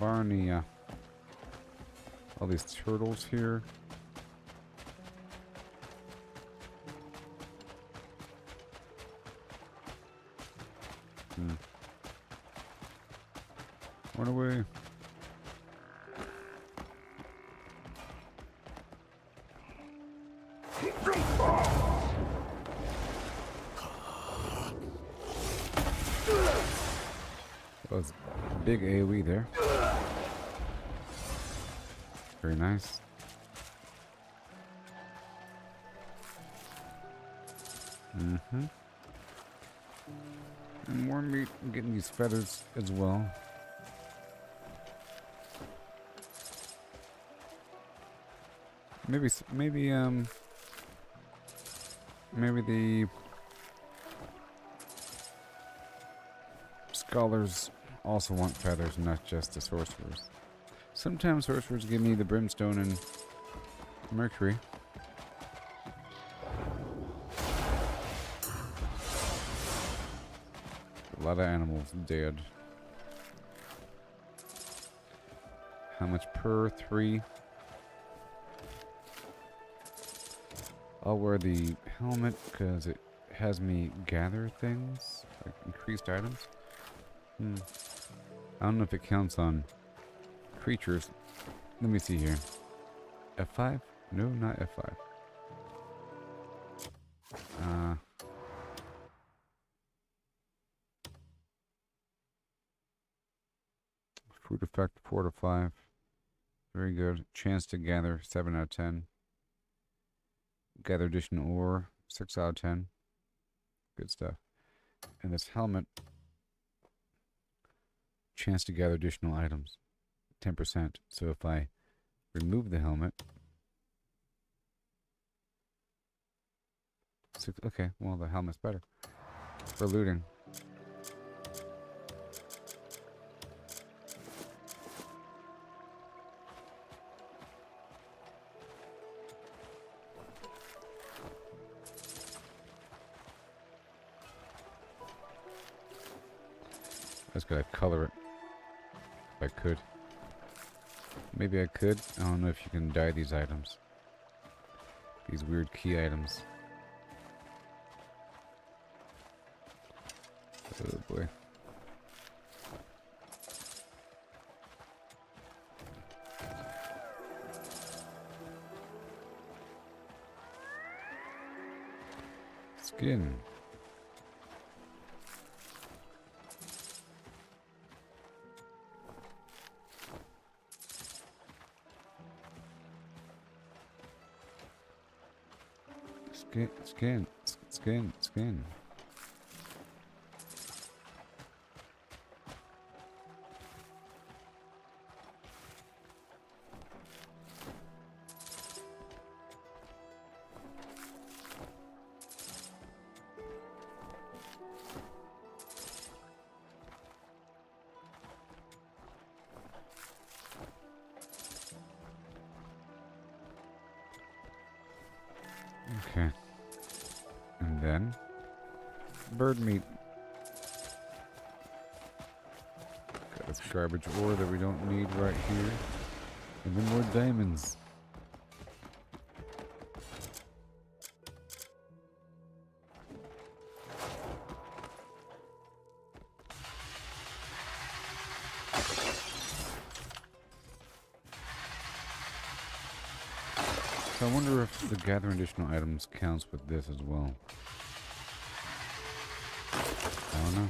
Speaker 1: Varnia. All these turtles here. Run away. That was big AoE there. Very nice. And more meat. I'm getting these feathers as well. Maybe the scholars also want feathers, not just the sorcerers. Sometimes sorcerers give me the brimstone and mercury. A lot of animals dead. How much per? 3. I'll wear the helmet because it has me gather things, like increased items. I don't know if it counts on creatures. Let me see here. F5? No, not F5. Food effect 4 to 5. Very good. Chance to gather 7 out of 10. Gather additional ore 6 out of 10. Good stuff. And this helmet, chance to gather additional items 10%. So if I remove the helmet, okay, well the helmet's better for looting. I just gotta color it. If I could. Maybe I could. I don't know if you can dye these items. These weird key items. Oh boy. Skin. Skin. Okay. And then bird meat. Got this garbage ore that we don't need right here. And then more diamonds. So I wonder if the gathering additional items counts with this as well. I don't know.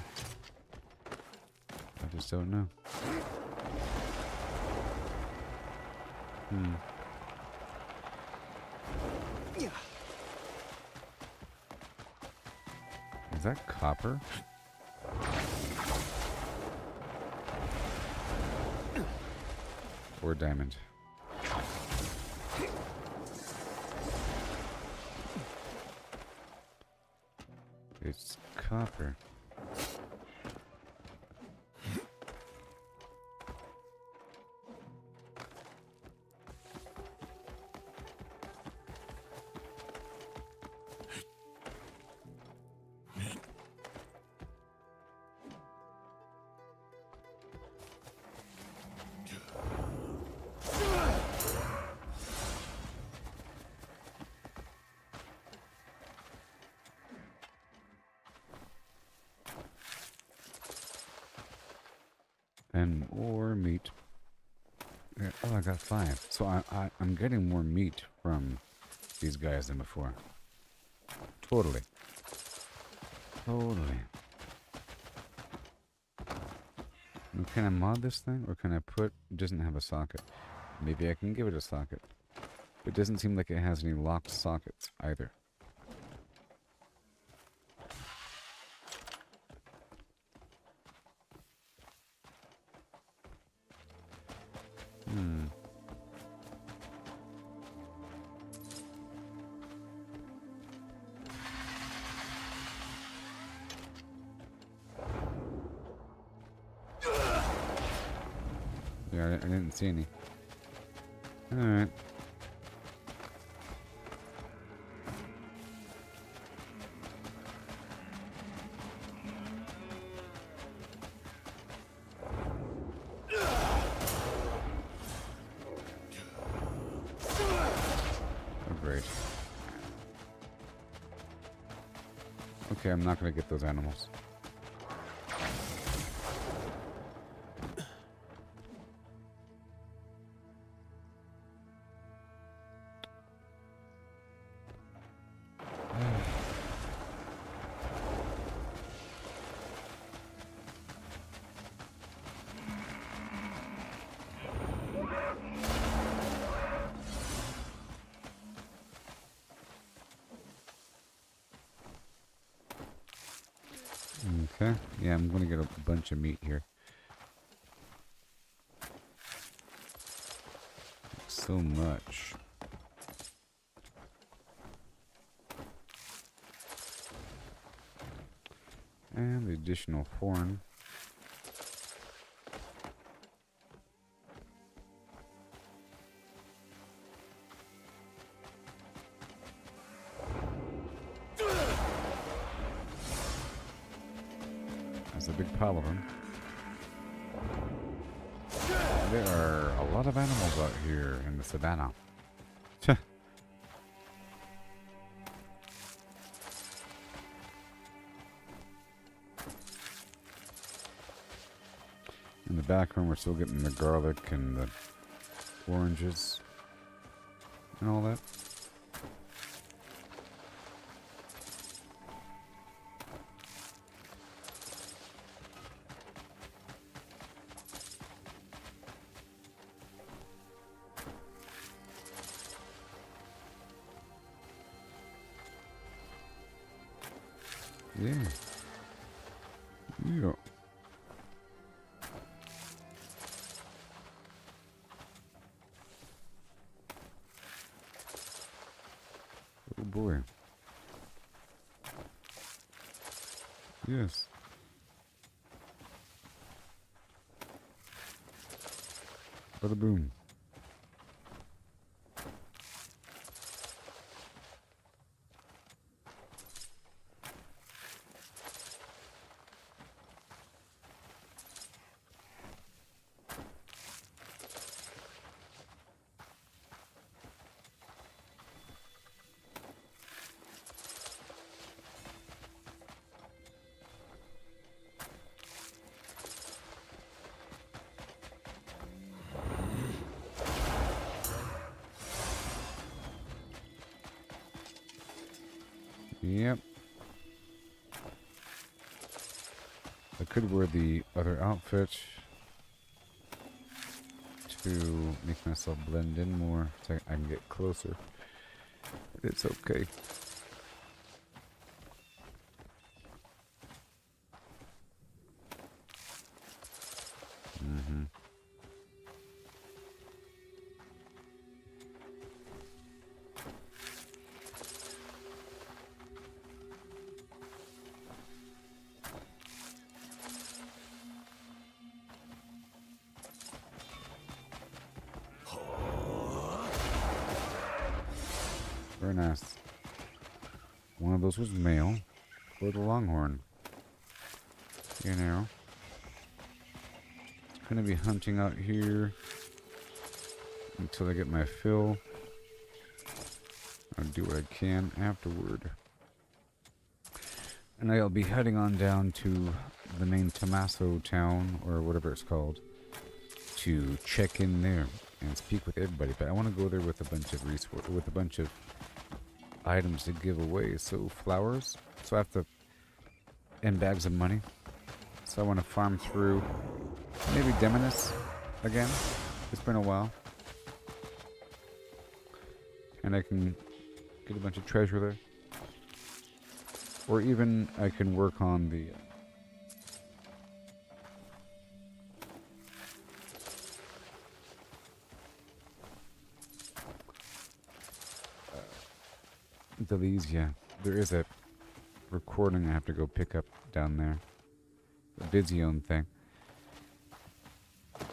Speaker 1: I just don't know. Is that copper? Or diamond? It's copper. And more meat. Yeah, oh, I got 5. So I'm getting more meat from these guys than before. Totally. Totally. And can I mod this thing? Or can I put... It doesn't have a socket. Maybe I can give it a socket. But it doesn't seem like it has any locked sockets either. Yeah, I didn't see any. Alright. Oh, great. Okay, I'm not gonna get those animals. Okay, yeah, I'm gonna get a bunch of meat here. So much. And the additional horn. There's a big pile of them. There are a lot of animals out here in the savannah. In the background, we're still getting the garlic and the oranges and all that. Yeah. Yeah. Oh boy. Yes. Bada boom. Yep. I could wear the other outfit to make myself blend in more so I can get closer. But it's okay. Mm-hmm. Very nice. One of those was male for the longhorn. You know. Gonna be hunting out here until I get my fill. I'll do what I can afterward. And I'll be heading on down to the main Tommaso town, or whatever it's called, to check in there and speak with everybody. But I want to go there with a bunch of with a bunch of items to give away. So flowers. So I have to, and bags of money. So I want to farm through maybe Demonis again. It's been a while. And I can get a bunch of treasure there. Or even I can work on the these, yeah. There is a recording I have to go pick up down there. The Vizion thing.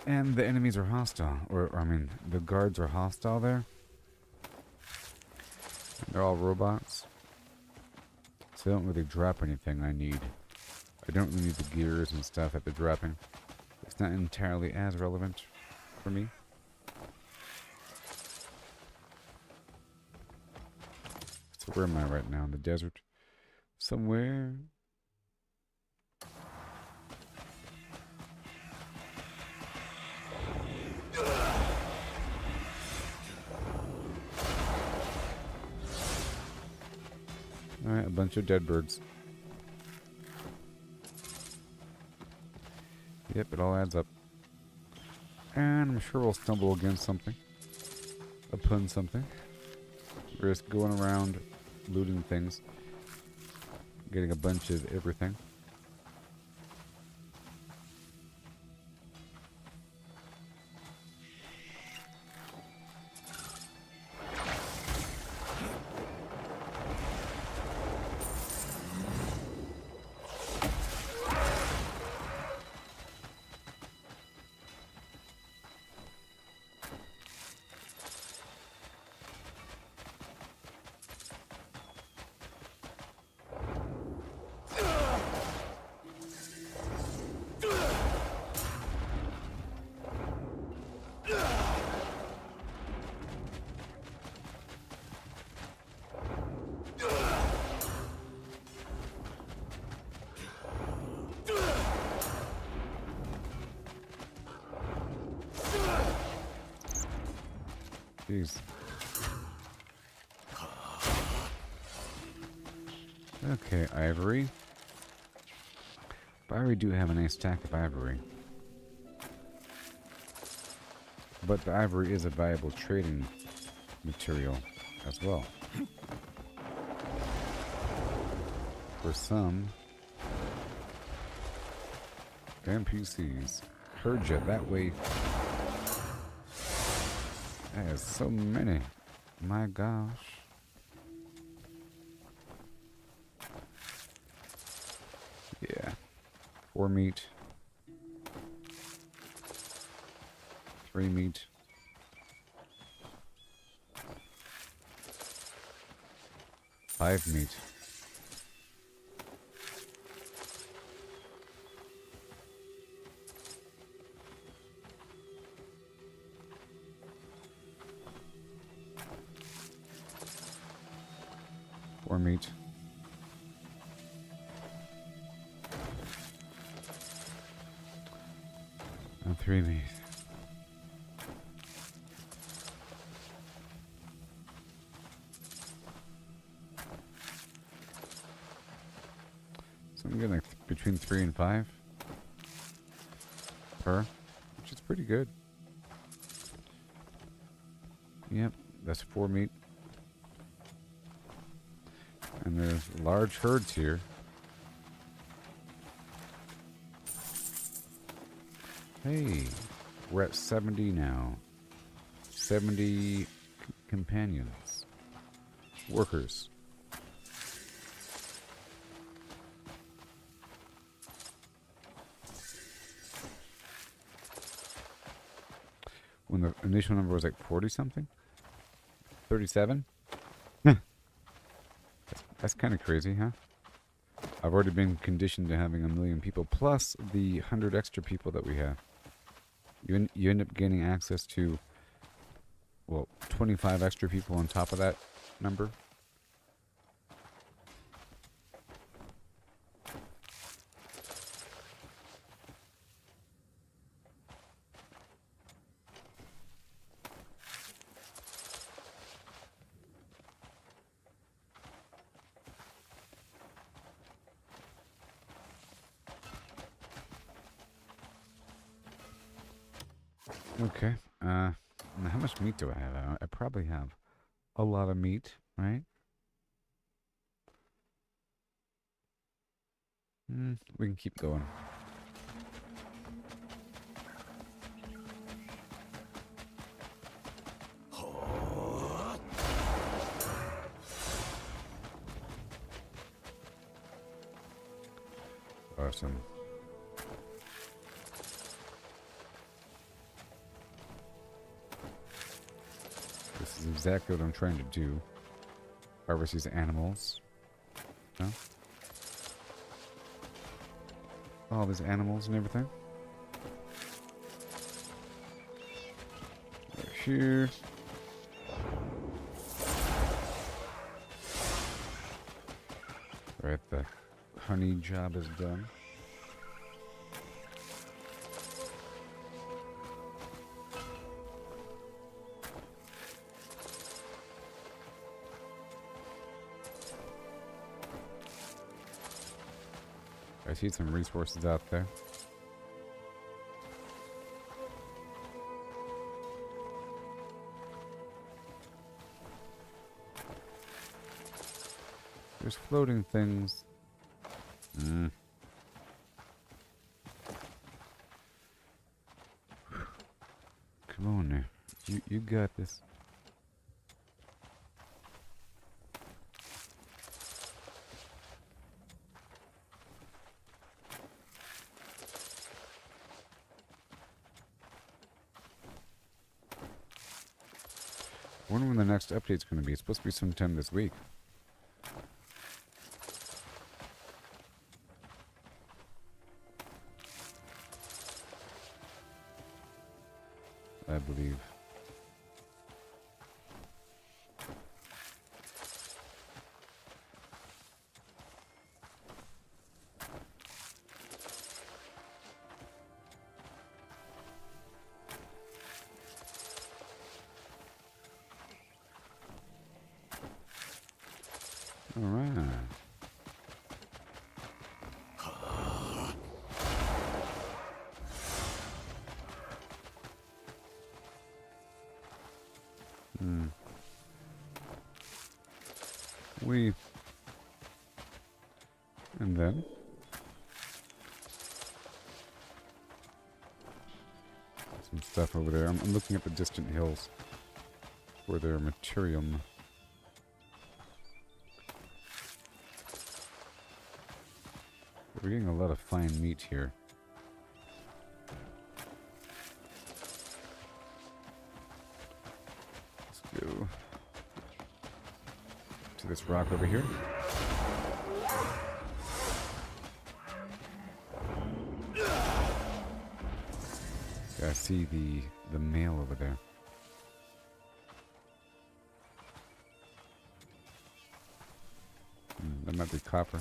Speaker 1: And the enemies are hostile. Or I mean, the guards are hostile there. They're all robots. So they don't really drop anything I need. I don't really need the gears and stuff that they're dropping. It's not entirely as relevant for me. So where am I right now? In the desert? Somewhere? Alright, a bunch of dead birds. Yep, it all adds up. And I'm sure we'll stumble against something. Upon something. We're just going around looting things. Getting a bunch of everything. Jeez. Okay, ivory. But I already do have a nice stack of ivory. But the ivory is a valuable trading material as well. for some NPCs. Heard ya that way. There's so many. My gosh. Yeah. 4 meat. 3 meat. 5 meat. Or meat. And 3 meat. So I'm getting like between 3 and 5 per, which is pretty good. Yep, that's 4 meat. And there's large herds here. Hey, we're at 70 now. 70 companions. Workers. When the initial number was like 40 something? 37? That's kind of crazy, huh? I've already been conditioned to having 1 million people, plus the 100 extra people that we have. You end up gaining access to, well, 25 extra people on top of that number. Okay. Now how much meat do I have? I probably have a lot of meat, right? We can keep going. Awesome. This is exactly what I'm trying to do. Harvest these animals. No? All these animals and everything. Right here. Right, the honey job is done. I see some resources out there. There's floating things. Come on now. You got this. I wonder when the next update's going to be. It's supposed to be sometime this week. I believe. All right. And then some stuff over there. I'm looking at the distant hills for their materium. We're getting a lot of fine meat here. Let's go to this rock over here. Yeah, I see the mail over there. That might be copper.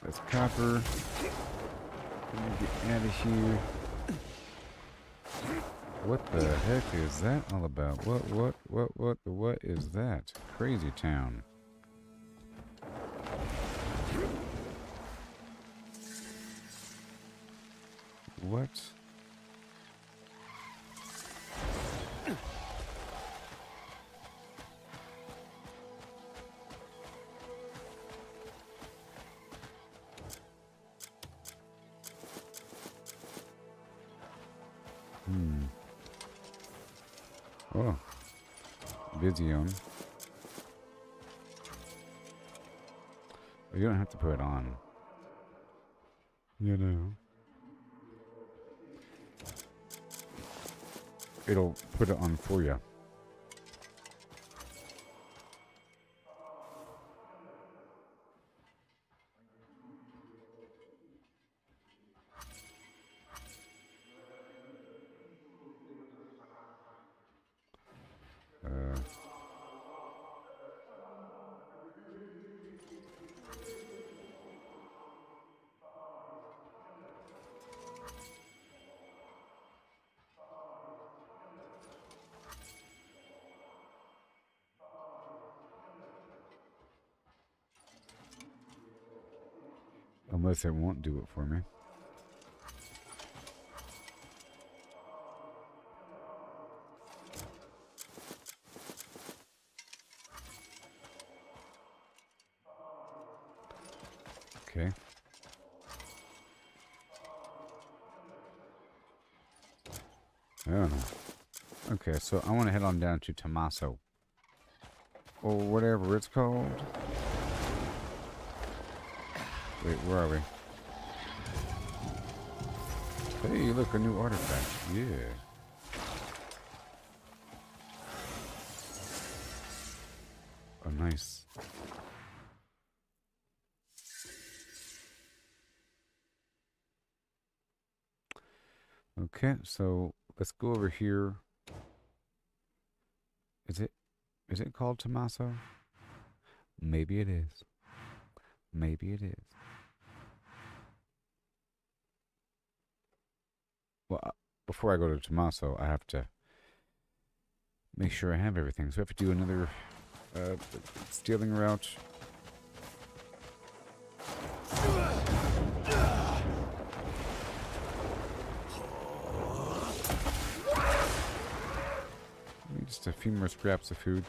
Speaker 1: That's copper. Let me get out of here. What the heck is that all about? What is that? Crazy town. What? Oh. Vision. You don't have to put it on. You know. It'll put it on for you. Unless it won't do it for me. Okay. I don't know. Okay, so I want to head on down to Tommaso. Or whatever it's called. Wait, where are we? Hey, look, a new artifact. Yeah. Oh, nice. Okay, so let's go over here. Is it called Tommaso? Maybe it is. Maybe it is. Well, before I go to Tommaso, I have to make sure I have everything. So I have to do another stealing route. Just a few more scraps of food.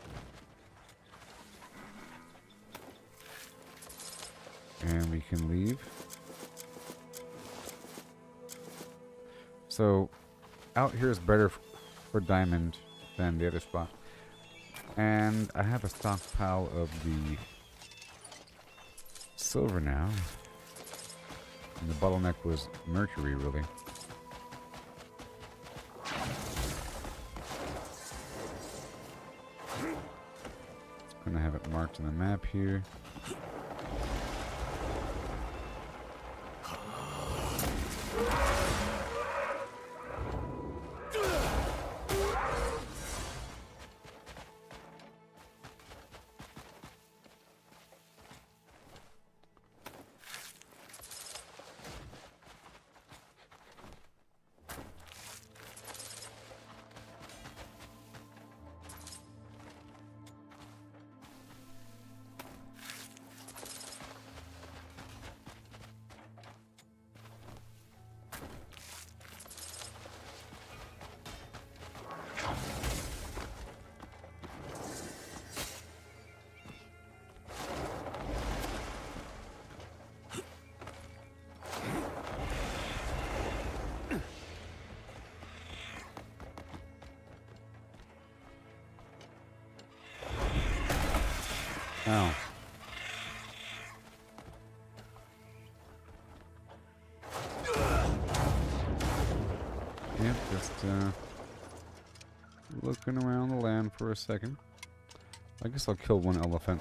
Speaker 1: And we can leave. So, out here is better for diamond than the other spot. And I have a stockpile of the silver now. And the bottleneck was mercury, really. Gonna have it marked on the map here. Oh. Yep, just looking around the land for a second. I guess I'll kill one elephant.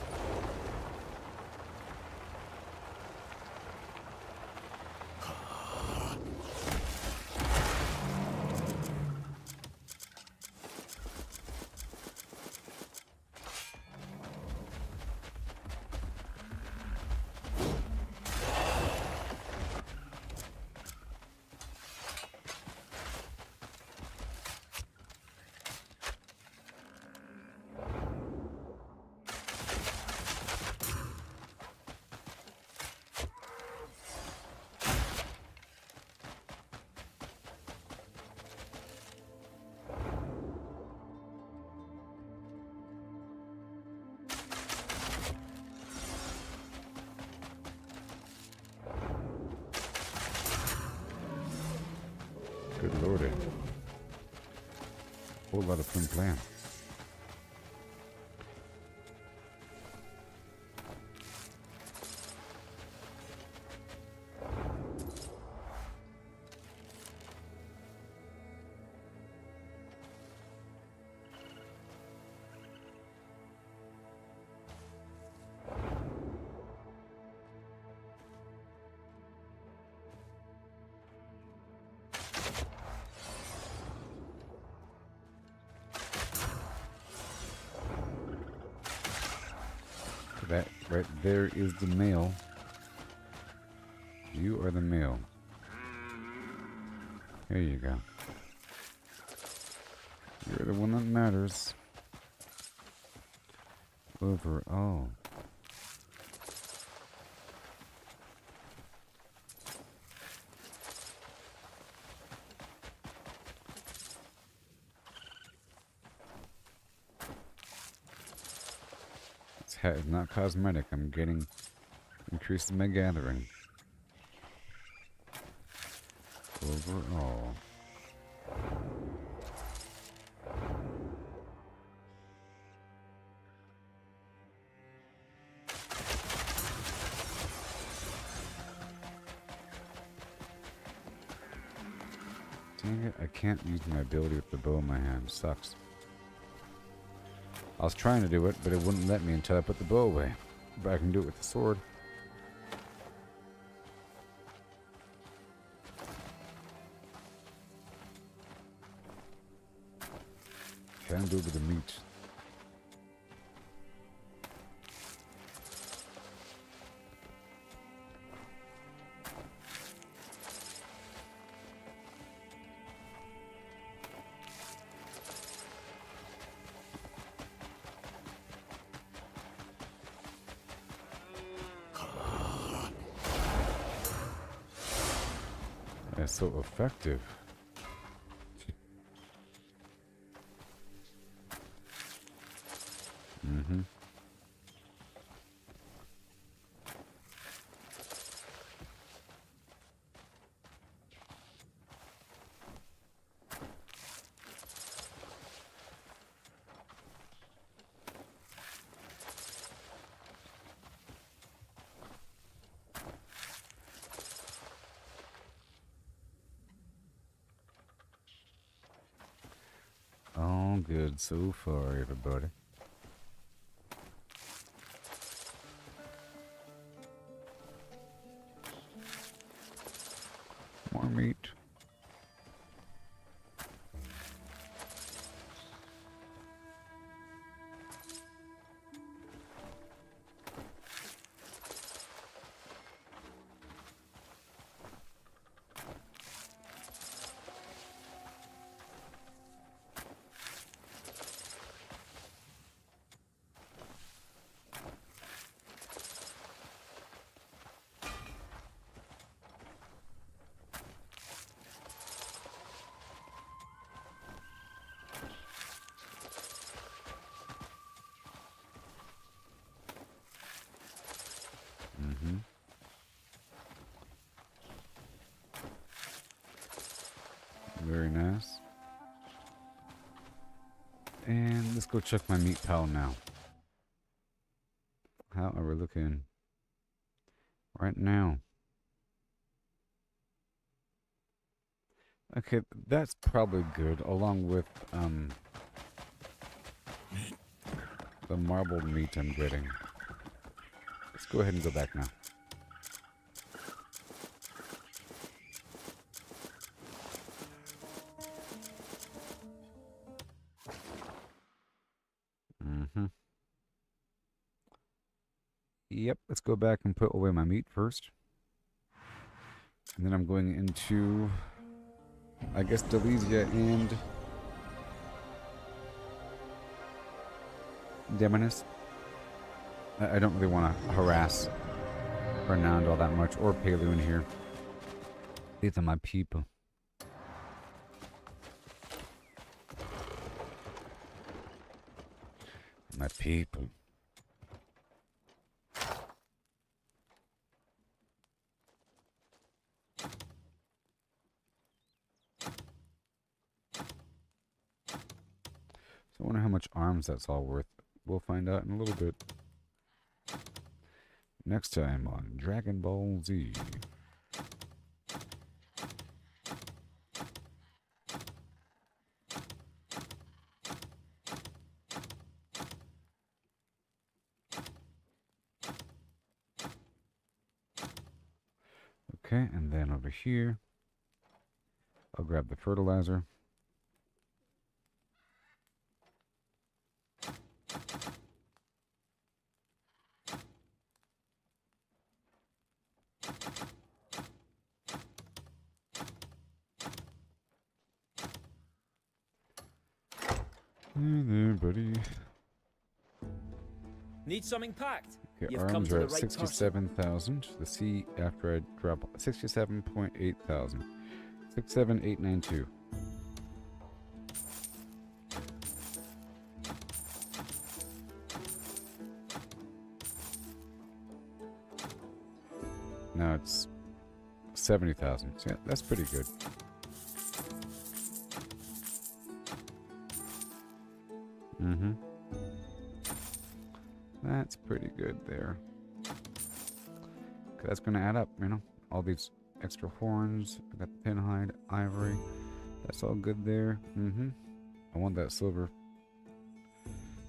Speaker 1: Good lordy. Whole lot of fun playing. That right there is the male. You are the male. There you go. You're the one that matters. Overall. This hat is not cosmetic. I'm getting increased in my gathering. Overall. Dang it, I can't use my ability with the bow in my hand. Sucks. I was trying to do it, but it wouldn't let me until I put the bow away. But I can do it with the sword. Can do it with the meat. That's so effective. Mm-hmm. All good so far, everybody. More meat. Mm-hmm. Very nice. And let's go check my meat pile now. How are we looking right now? Okay, that's probably good, along with the marbled meat I'm getting. Let's go ahead and go back now. Yep, let's go back and put away my meat first. And then I'm going into, I guess, Delesia and Demonis. I don't really want to harass Fernand all that much, or Palu in here. These are my people. My people. So I wonder how much arms that's all worth. We'll find out in a little bit. Next time on Dragon Ball Z. Okay, and then over here, I'll grab the fertilizer. Hey there, buddy.
Speaker 3: Need something packed?
Speaker 1: Okay,
Speaker 3: You've come
Speaker 1: arms
Speaker 3: to
Speaker 1: are
Speaker 3: the
Speaker 1: at
Speaker 3: right
Speaker 1: 67,000. The C after I drop 67.8 thousand. 67892. Now it's 70,000. So yeah, that's pretty good. Mm-hmm. That's pretty good there. That's going to add up, you know. All these extra horns. I got the pinhide, ivory. That's all good there. Mm-hmm. I want that silver.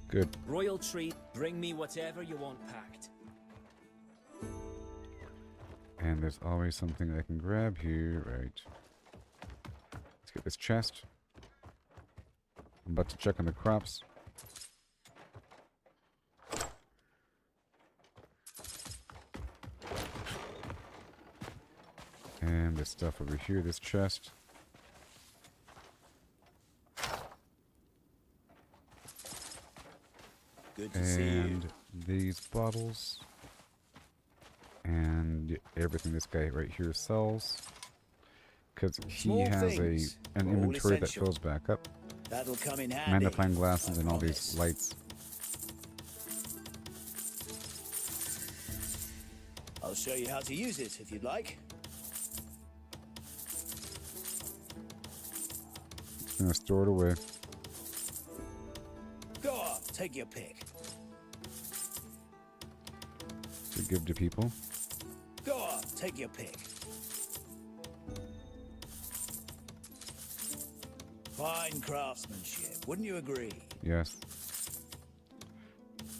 Speaker 1: Good.
Speaker 3: Royal treat. Bring me whatever you want packed.
Speaker 1: And there's always something I can grab here, right? Let's get this chest. I'm about to check on the crops. And this stuff over here, this chest.
Speaker 2: Good to see you.
Speaker 1: And these bottles. And everything this guy right here sells. Because he
Speaker 2: Small
Speaker 1: has
Speaker 2: things,
Speaker 1: an
Speaker 2: all
Speaker 1: inventory that
Speaker 2: essential.
Speaker 1: fills back up.
Speaker 2: That'll come in handy.
Speaker 1: Magnifying glasses
Speaker 2: I
Speaker 1: and all
Speaker 2: promise.
Speaker 1: these lights.
Speaker 2: I'll show you how to use it if you'd like.
Speaker 1: Just gonna store it away.
Speaker 2: Go on, take your pick.
Speaker 1: To give to people.
Speaker 2: Go on, take your pick. Fine craftsmanship, wouldn't you agree?
Speaker 1: Yes.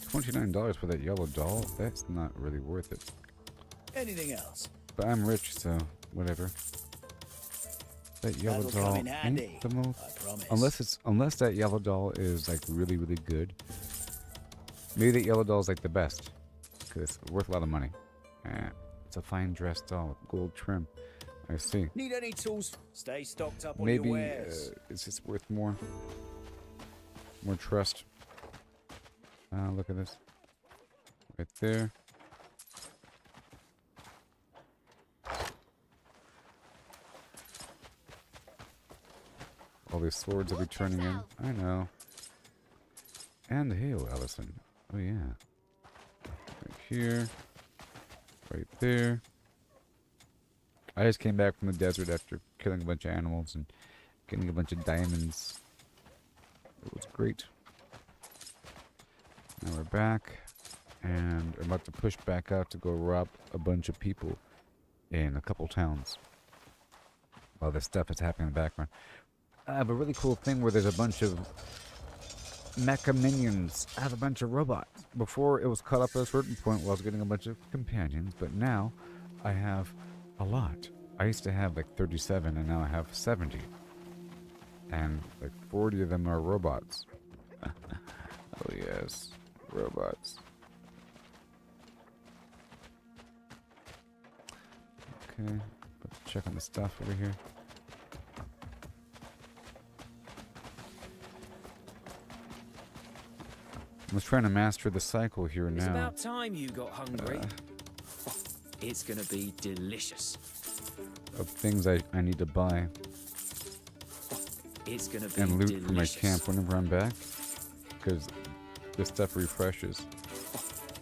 Speaker 1: $29 for that yellow doll? That's not really worth it.
Speaker 2: Anything else?
Speaker 1: But I'm rich, so whatever. That yellow
Speaker 2: That'll come
Speaker 1: doll
Speaker 2: in handy,
Speaker 1: ain't the most.
Speaker 2: I promise.
Speaker 1: Unless that yellow doll is like really, really good. Maybe that yellow doll is like the best. Because it's worth a lot of money. It's a fine dressed doll with gold trim. I see.
Speaker 2: Need any tools? Stay stocked up on
Speaker 1: Maybe
Speaker 2: your wares.
Speaker 1: it's just worth more. More trust. Look at this. Right there. All these swords will be turning in. I know. And hail, Allison. Oh yeah. Right here. Right there. I just came back from the desert after killing a bunch of animals and getting a bunch of diamonds. It was great. Now we're back. and I'm about to push back out to go rob a bunch of people in a couple towns while this stuff is happening in the background. I have a really cool thing where there's a bunch of mecha minions. I have a bunch of robots. Before, it was cut up at a certain point where I was getting a bunch of companions, but now I have a lot. I used to have like 37, and now I have 70. And like 40 of them are robots. Oh yes, robots. Okay, let's check on the stuff over here. I was trying to master the cycle here
Speaker 3: It's
Speaker 1: now.
Speaker 3: about time you got hungry. It's gonna be delicious.
Speaker 1: Of things I need to buy
Speaker 3: It's gonna be
Speaker 1: and loot
Speaker 3: delicious.
Speaker 1: for my camp whenever I'm back, because this stuff refreshes.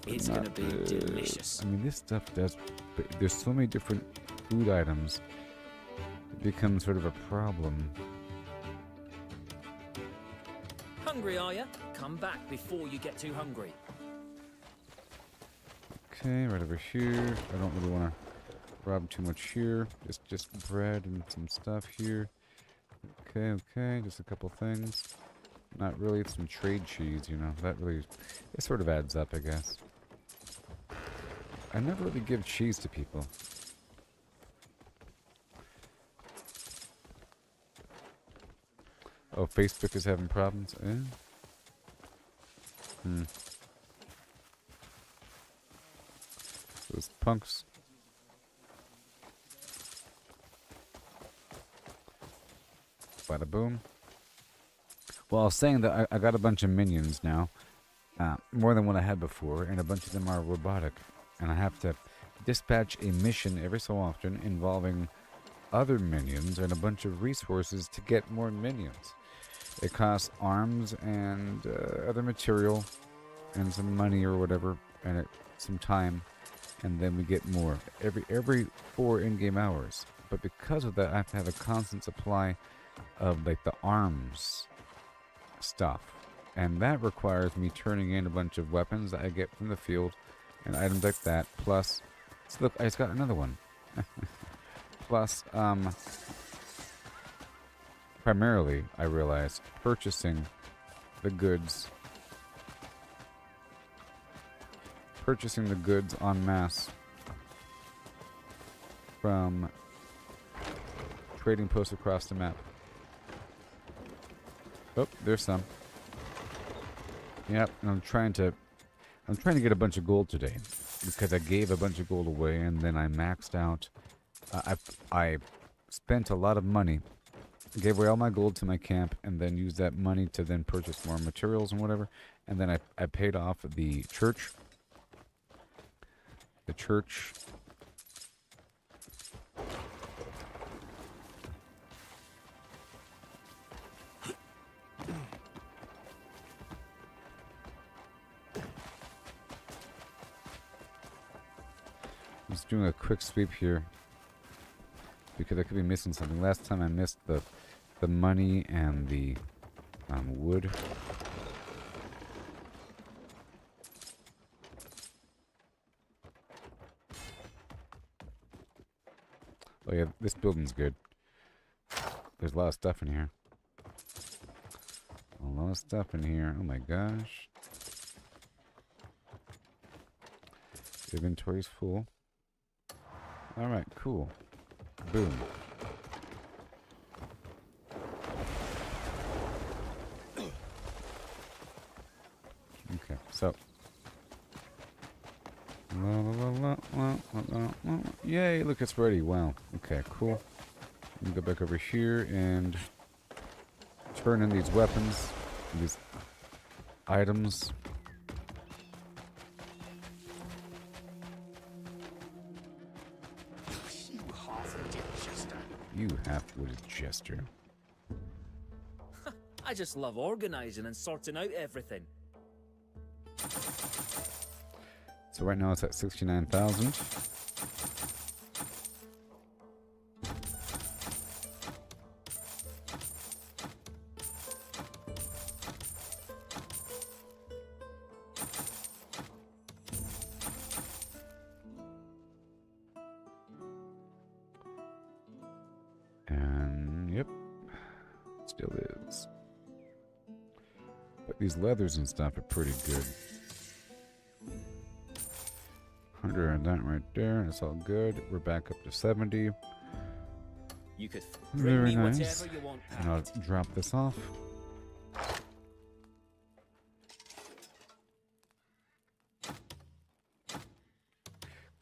Speaker 3: It's gonna be delicious.
Speaker 1: I mean, this stuff does, but there's so many different food items. It becomes sort of a problem.
Speaker 3: Hungry, are you? Come back before you get too hungry.
Speaker 1: Okay, right over here. I don't really want to rob too much here. Just bread and some stuff here. Okay, just a couple things. Not really some trade cheese, you know. That really, it sort of adds up, I guess. I never really give cheese to people. Oh, Facebook is having problems? Those punks. Bada boom. Well, I was saying that I got a bunch of minions now. More than what I had before, and a bunch of them are robotic. And I have to dispatch a mission every so often involving other minions and a bunch of resources to get more minions. It costs arms and other material and some money or whatever, and some time, and then we get more every 4 in-game hours. But because of that, I have to have a constant supply of like the arms stuff, and that requires me turning in a bunch of weapons that I get from the field and items like that. Plus, so look, I just got another one. Plus, primarily, I realized purchasing the goods en masse from trading posts across the map. Oh, there's some. Yep, and I'm trying to get a bunch of gold today because I gave a bunch of gold away and then I maxed out. I spent a lot of money, gave away all my gold to my camp, and then used that money to then purchase more materials and whatever. And then I paid off the church. The church. I'm just doing a quick sweep here because I could be missing something. Last time I missed the money and the wood. Oh yeah, this building's good. There's a lot of stuff in here. A lot of stuff in here. Oh my gosh. Inventory's full. Alright, cool. Boom. Okay, so. Yay, look, it's ready. Wow. Okay, cool. Let me go back over here and turn in these weapons, these items. You half-witted jester.
Speaker 3: I just love organizing and sorting out everything.
Speaker 1: So right now it's at 69,000. But these leathers and stuff are pretty good. 100 on that right there. That's all good. We're back up to 70.
Speaker 3: You could bring
Speaker 1: Very
Speaker 3: me
Speaker 1: nice.
Speaker 3: whatever you want.
Speaker 1: And I'll drop this off.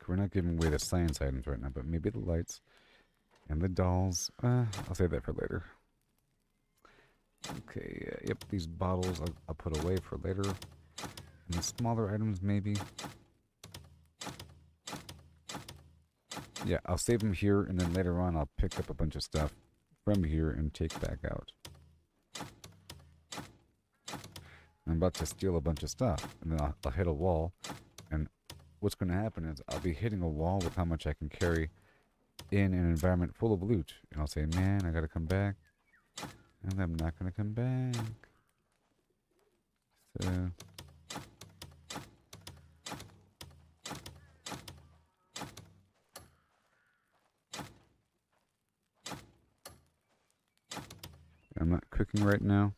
Speaker 1: We're not giving away the science items right now, but maybe the lights and the dolls. I'll save that for later. Okay, yep, these bottles I'll put away for later. And the smaller items, maybe. Yeah, I'll save them here, and then later on I'll pick up a bunch of stuff from here and take back out. I'm about to steal a bunch of stuff, and then I'll hit a wall, and what's going to happen is I'll be hitting a wall with how much I can carry in an environment full of loot, and I'll say, man, I gotta come back, and I'm not gonna come back. So... I'm not cooking right now.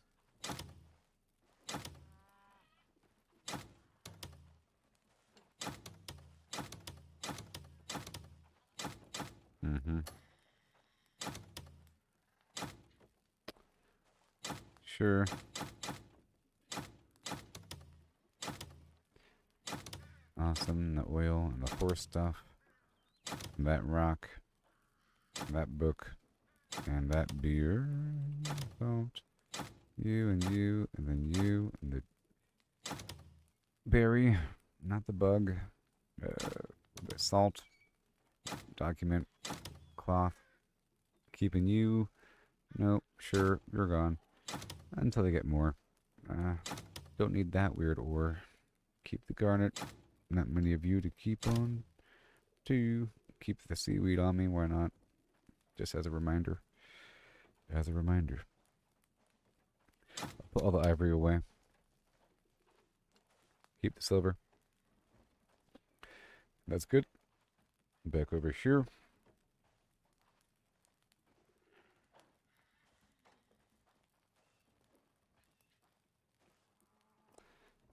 Speaker 1: Sure. Awesome. The oil and the horse stuff. That rock. That book. And that beer. Salt. You and you. And then you. And the berry. Not the bug. The salt. Document. Cloth. Keeping you. Nope. Sure. You're gone. Until they get more. Don't need that weird ore. Keep the garnet. Not many of you to keep on. To keep the seaweed on me. Why not? Just as a reminder. As a reminder. I'll put all the ivory away. Keep the silver. That's good. Back over here.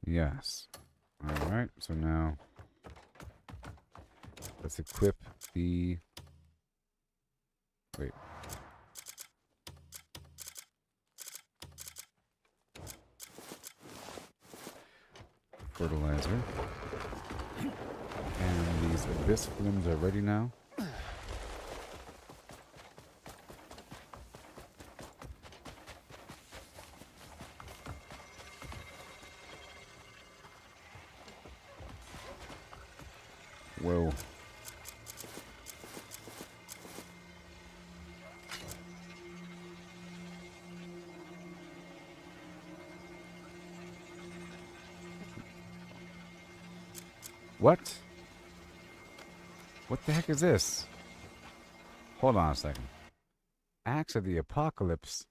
Speaker 1: Yes. Alright, so now let's equip the... Wait. Fertilizer. And these abyss flumes are ready now. Whoa. What? What the heck is this? Hold on a second. Axe of the Apocalypse.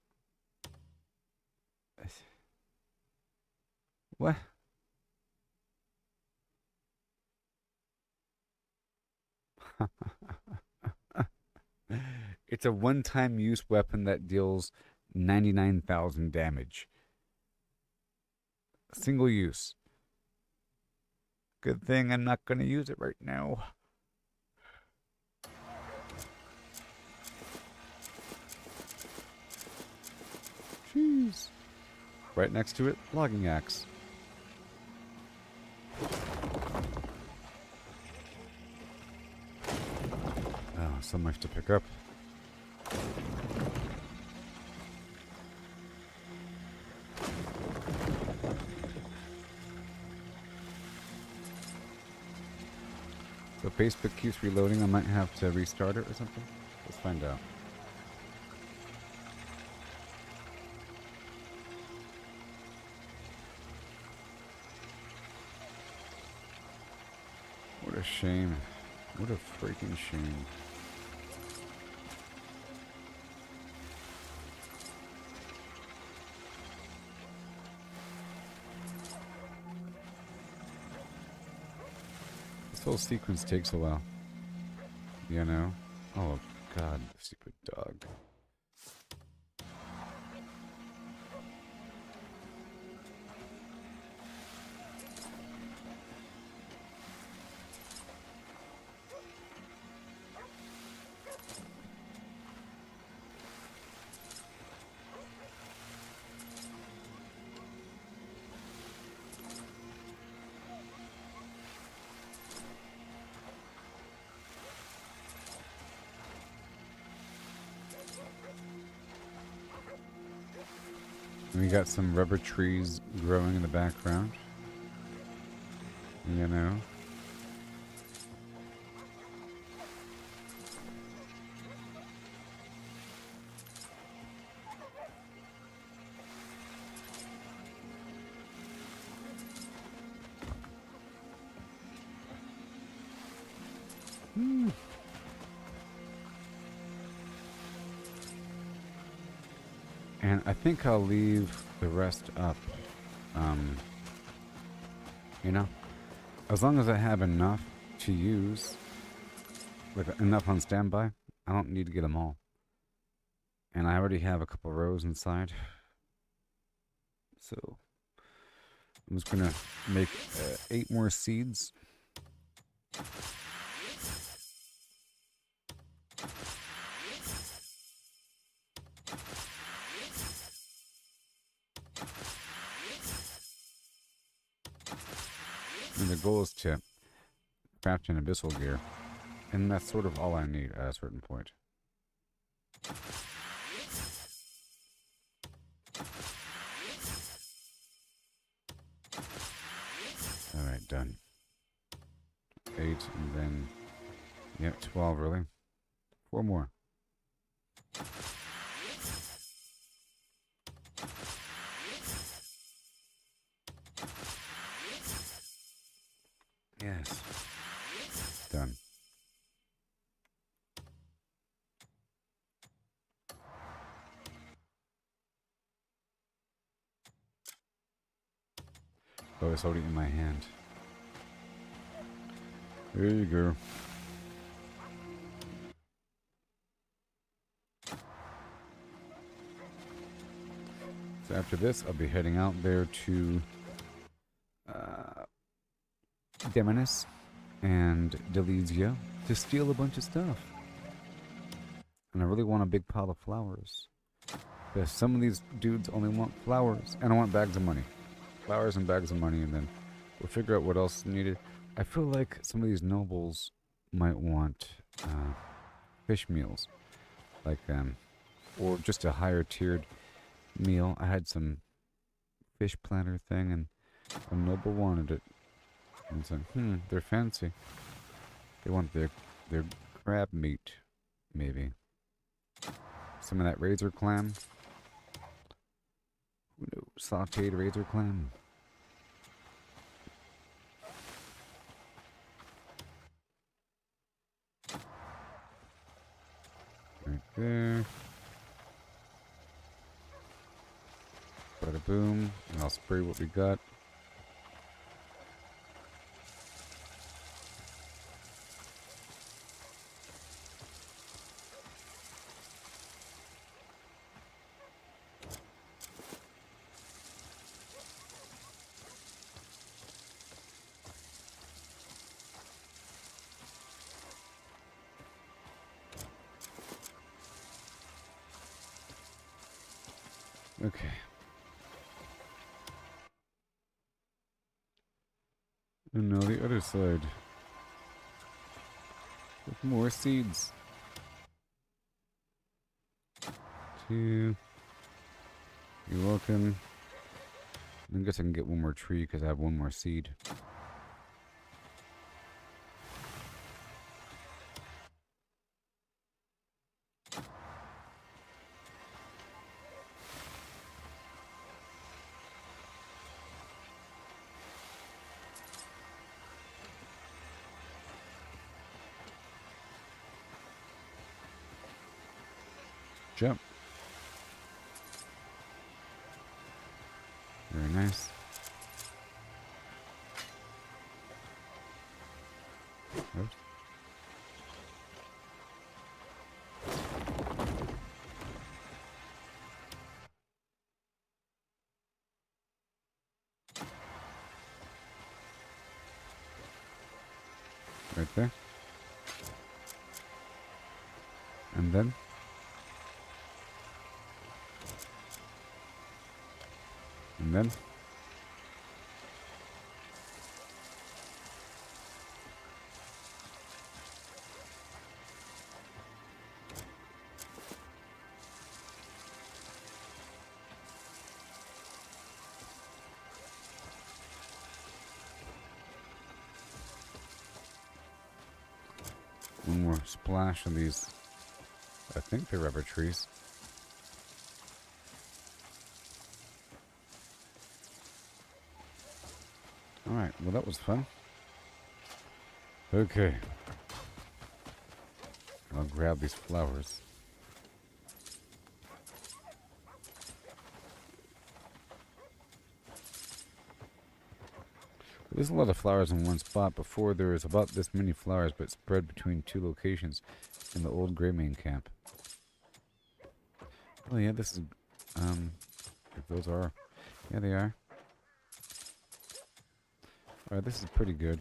Speaker 1: What? It's a one-time use weapon that deals 99,000 damage. Single use. Good thing I'm not going to use it right now. Jeez. Right next to it, logging axe. Oh, so much to pick up. So Facebook keeps reloading. I might have to restart it or something. Let's find out. What a shame. What a freaking shame. This whole sequence takes a while. You know? Oh god, the stupid dog. We got some rubber trees growing in the background. You know. And I think I'll leave the rest up. You know, as long as I have enough to use, like enough on standby, I don't need to get them all. And I already have a couple rows inside. So I'm just gonna make 8 more seeds. And the goal is to craft an abyssal gear. And that's sort of all I need at a certain point. Alright, done. 8 and then... Yep, 12 really. 4 more. Yes. Done. Oh, it's already in my hand. There you go. So after this, I'll be heading out there to Demonis and Delesia to steal a bunch of stuff. And I really want a big pile of flowers. Because some of these dudes only want flowers. And I want bags of money. Flowers and bags of money, and then we'll figure out what else is needed. I feel like some of these nobles might want fish meals. Like, or just a higher tiered meal. I had some fish platter thing, and a noble wanted it. And said, they're fancy. They want their crab meat, maybe. Some of that razor clam. Who knows? Sauteed razor clam. Right there. Bada boom. And I'll spray what we got. Okay. And now the other side. With more seeds. 2. You're welcome. I guess I can get one more tree because I have one more seed. Jump. Very nice. Oops. Right there. And then One more splash of these. I think they're rubber trees. Alright, well that was fun. Okay. I'll grab these flowers. There's a lot of flowers in one spot. Before there was about this many flowers, but spread between two locations in the old Greymane camp. Oh yeah, this is, if those are, yeah they are. Alright, this is pretty good.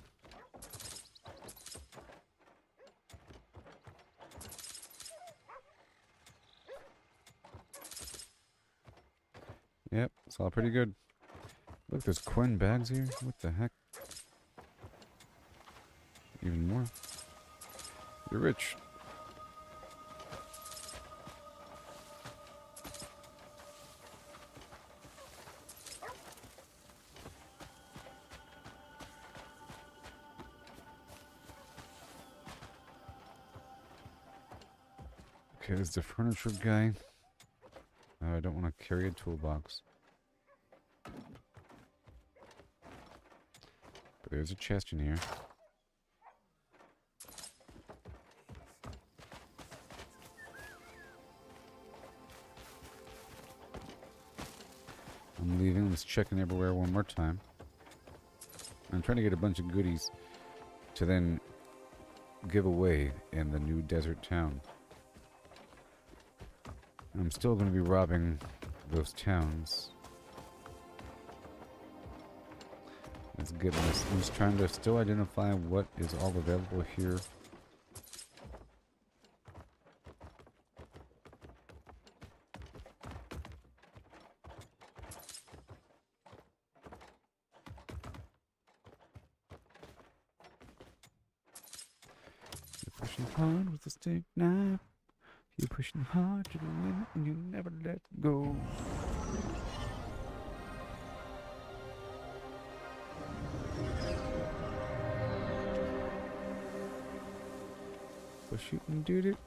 Speaker 1: Yep, it's all pretty good. Look, there's coin bags here. What the heck? Even more. You're rich. Okay, there's the furniture guy. I don't want to carry a toolbox. But there's a chest in here. I'm leaving. Let's check in everywhere one more time. I'm trying to get a bunch of goodies to then give away in the new desert town. I'm still going to be robbing those towns. Let's get this. I'm just trying to still identify what is all available here. You're pushing hard with a stick knife. You're pushing hard to the limit and you never let go. So shooting dude it.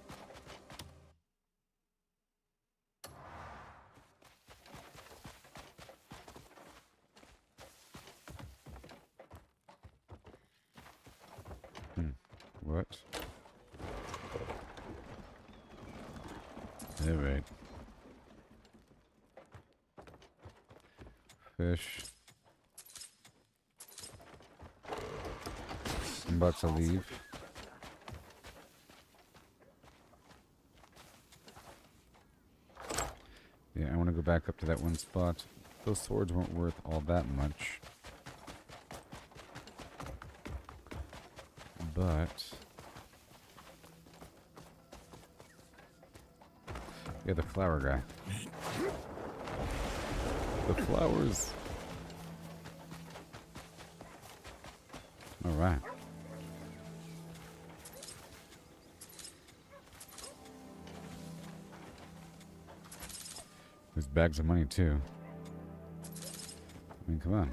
Speaker 1: What? Alright. Fish. I'm about to leave. Yeah, I want to go back up to that one spot. Those swords weren't worth all that much. But... yeah, the flower guy. The flowers. Alright. There's bags of money too. I mean, come on.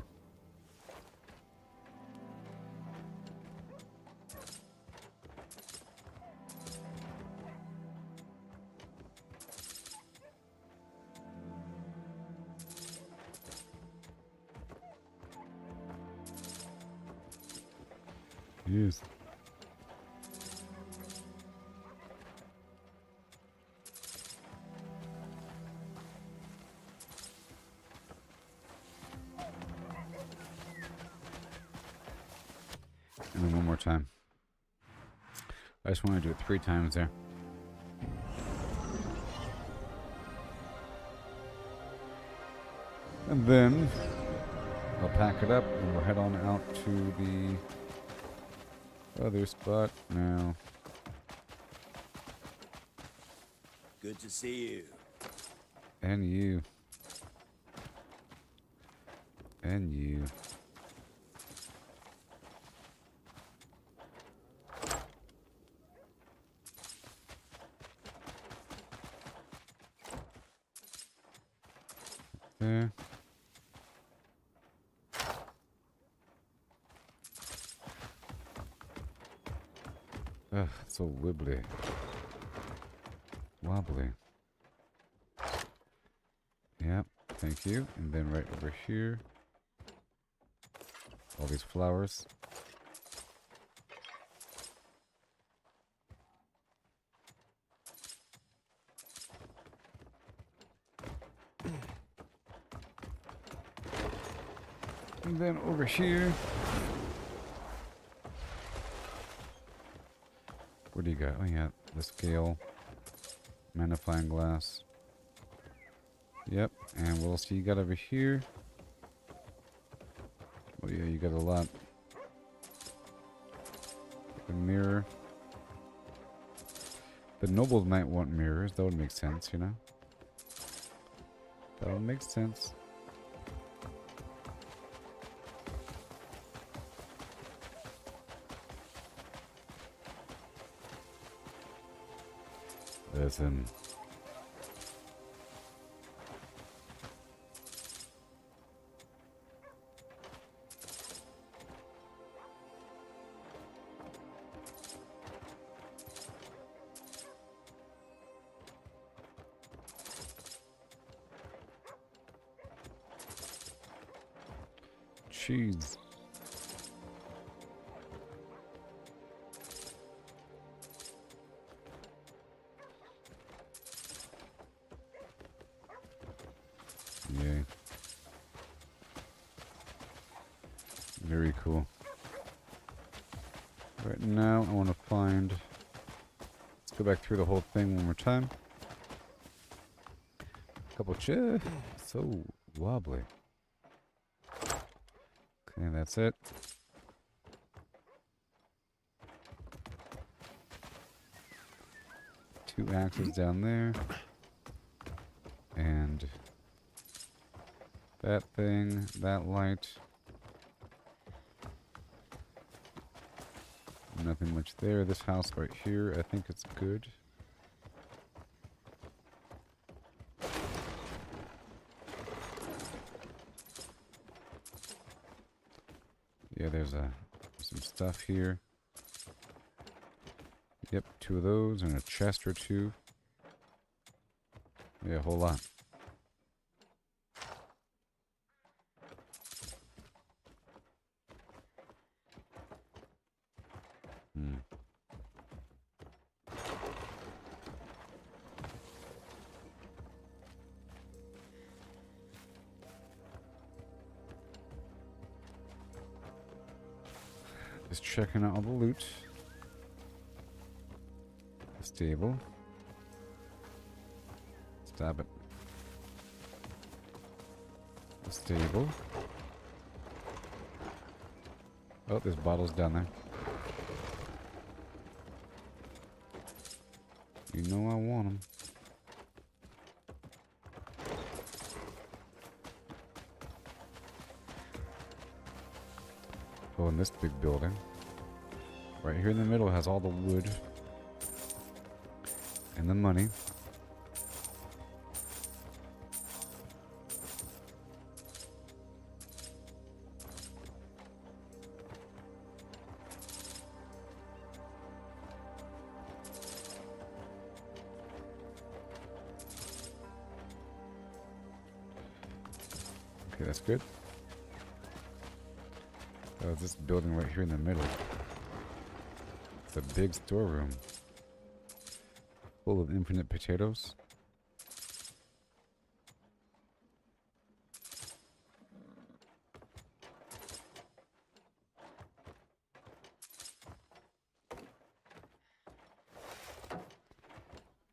Speaker 1: Yes. And then one more time. I just want to do it 3 times there. And then I'll pack it up and we'll head on out to the other spot now.
Speaker 10: Good to see you.
Speaker 1: And you. And you. There. Ugh, so wibbly. Wobbly. Yep, thank you. And then right over here, all these flowers. And then over here, what do you got? Oh yeah, the scale, magnifying glass. Yep, and what else do you got over here? Oh yeah, you got a lot. The mirror. The nobles might want mirrors. That would make sense, you know? That would make sense. Listen. Cheese. Yay. Very cool. Right now, I want to find... Let's go back through the whole thing one more time. Couple chairs. So wobbly. Okay, that's it. Two axes down there. And that thing, that light. Nothing much there. This house right here, I think it's good. Yeah, there's some stuff here. Yep, two of those and a chest or two. Yeah, a whole lot. Just checking out all the loot. The stable. Stop it. The stable. Oh, there's bottles down there. You know I want them. Oh, and this big building. Right here in the middle has all the wood. And the money. Okay, that's good. Oh, this building right here in the middle. It's a big storeroom. Full of infinite potatoes.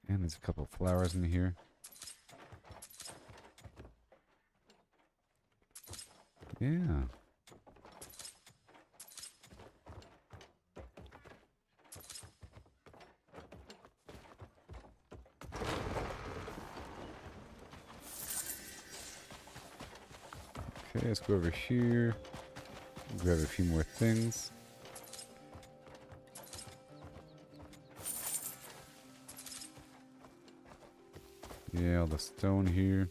Speaker 1: And there's a couple of flowers in here. Yeah. Okay, let's go over here. Grab a few more things. Yeah, all the stone here.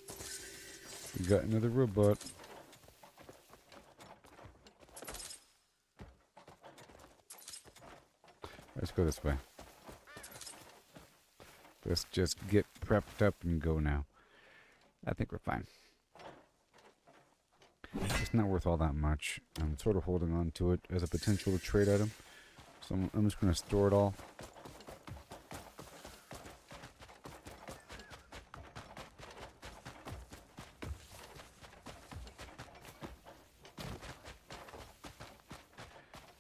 Speaker 1: We got another robot. Let's go this way. Let's just get prepped up and go now. I think we're fine. It's not worth all that much. I'm sort of holding on to it as a potential trade item. So I'm just going to store it all.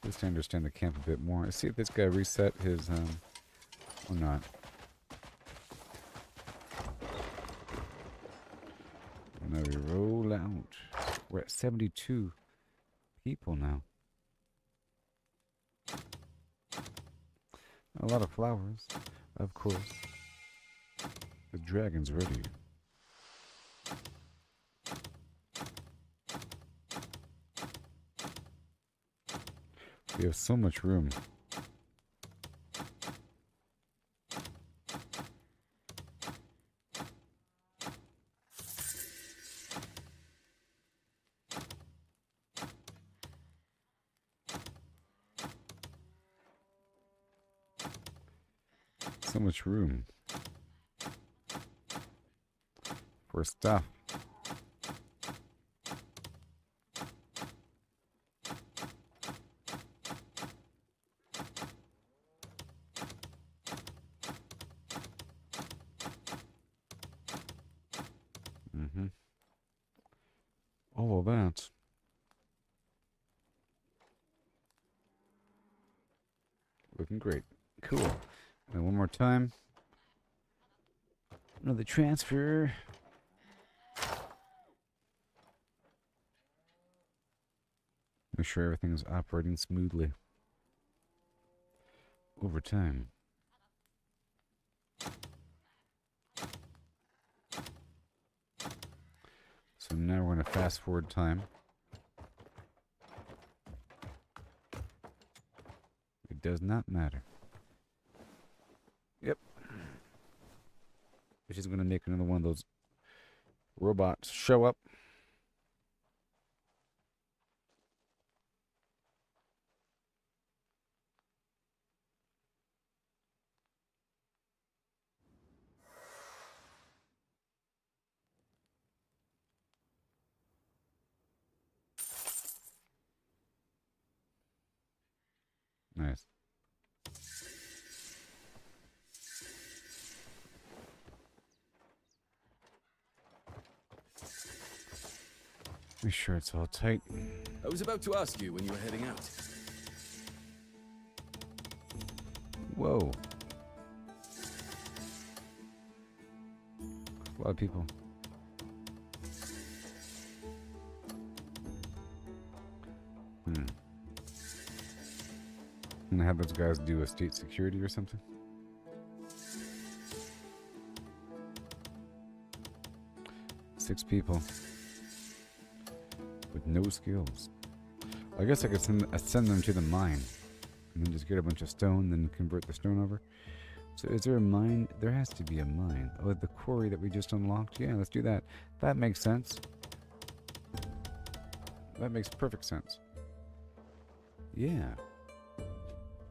Speaker 1: Just to understand the camp a bit more. Let's see if this guy reset his, or not. Now we roll out. We're at 72 people now. A lot of flowers, of course. The dragon's ready. We have so much room. So much room for stuff. All of that. Looking great. Cool. And one more time. Another transfer. Make sure everything's operating smoothly. Over time. So now we're going to fast forward time. It does not matter. Yep. Which is going to make another one of those robots show up. Nice. Make sure it's all tight.
Speaker 18: I was about to ask you when you were heading out.
Speaker 1: Whoa. A lot of people. I'm gonna have those guys do estate security or something. Six people with no skills. I guess I could send them to the mine and then just get a bunch of stone, then convert the stone over. So is there a mine? There has to be a mine. Oh, the quarry that we just unlocked? Yeah, let's do that. That makes sense. That makes perfect sense. Yeah.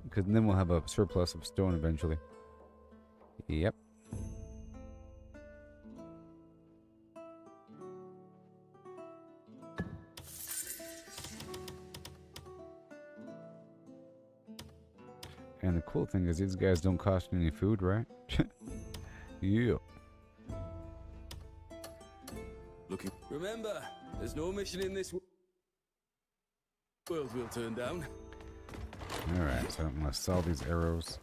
Speaker 1: Because then we'll have a surplus of stone eventually. Yep. And the cool thing is these guys don't cost any food, right? Yeah.
Speaker 18: Looking. Remember, there's no mission in this world we'll turn down.
Speaker 1: Alright, so I'm gonna sell these arrows.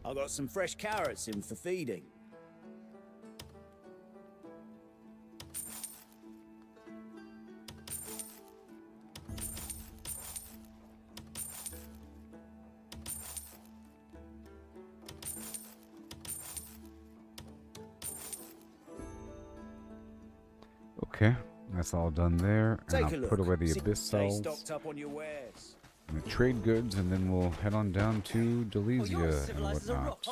Speaker 2: I got some fresh carrots in for feeding.
Speaker 1: Okay, that's all done there. And
Speaker 2: Take a
Speaker 1: I'll
Speaker 2: look.
Speaker 1: put away the
Speaker 2: See-
Speaker 1: abyss
Speaker 2: Stay
Speaker 1: cells.
Speaker 2: stocked up on your wares.
Speaker 1: And the trade goods, and then we'll head on down to Delesia and whatnot.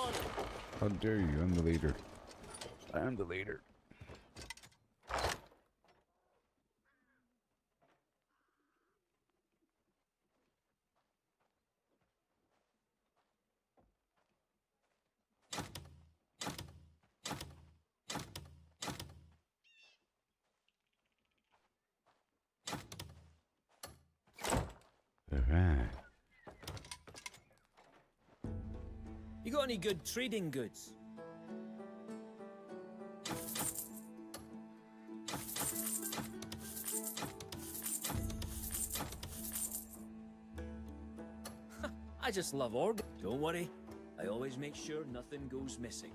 Speaker 1: How dare you? I'm the leader. I'm the leader. Alright.
Speaker 3: You got any good trading goods? I just love organ. Don't worry, I always make sure nothing goes missing.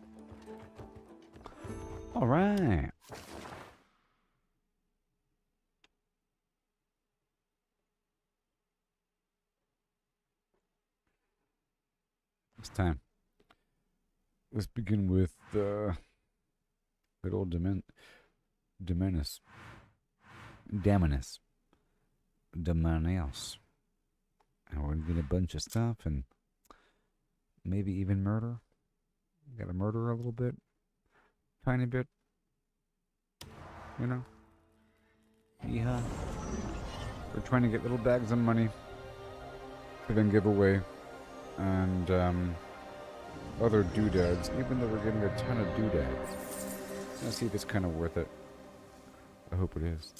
Speaker 1: Alright. It's time. Let's begin with good old Daminus. Daminus. And we're gonna get a bunch of stuff and maybe even murder. Gotta murder a little bit. Tiny bit. You know? Yeah. We're trying to get little bags of money to then give away. And other doodads, even though we're getting a ton of doodads. Let's see if it's kind of worth it. I hope it is.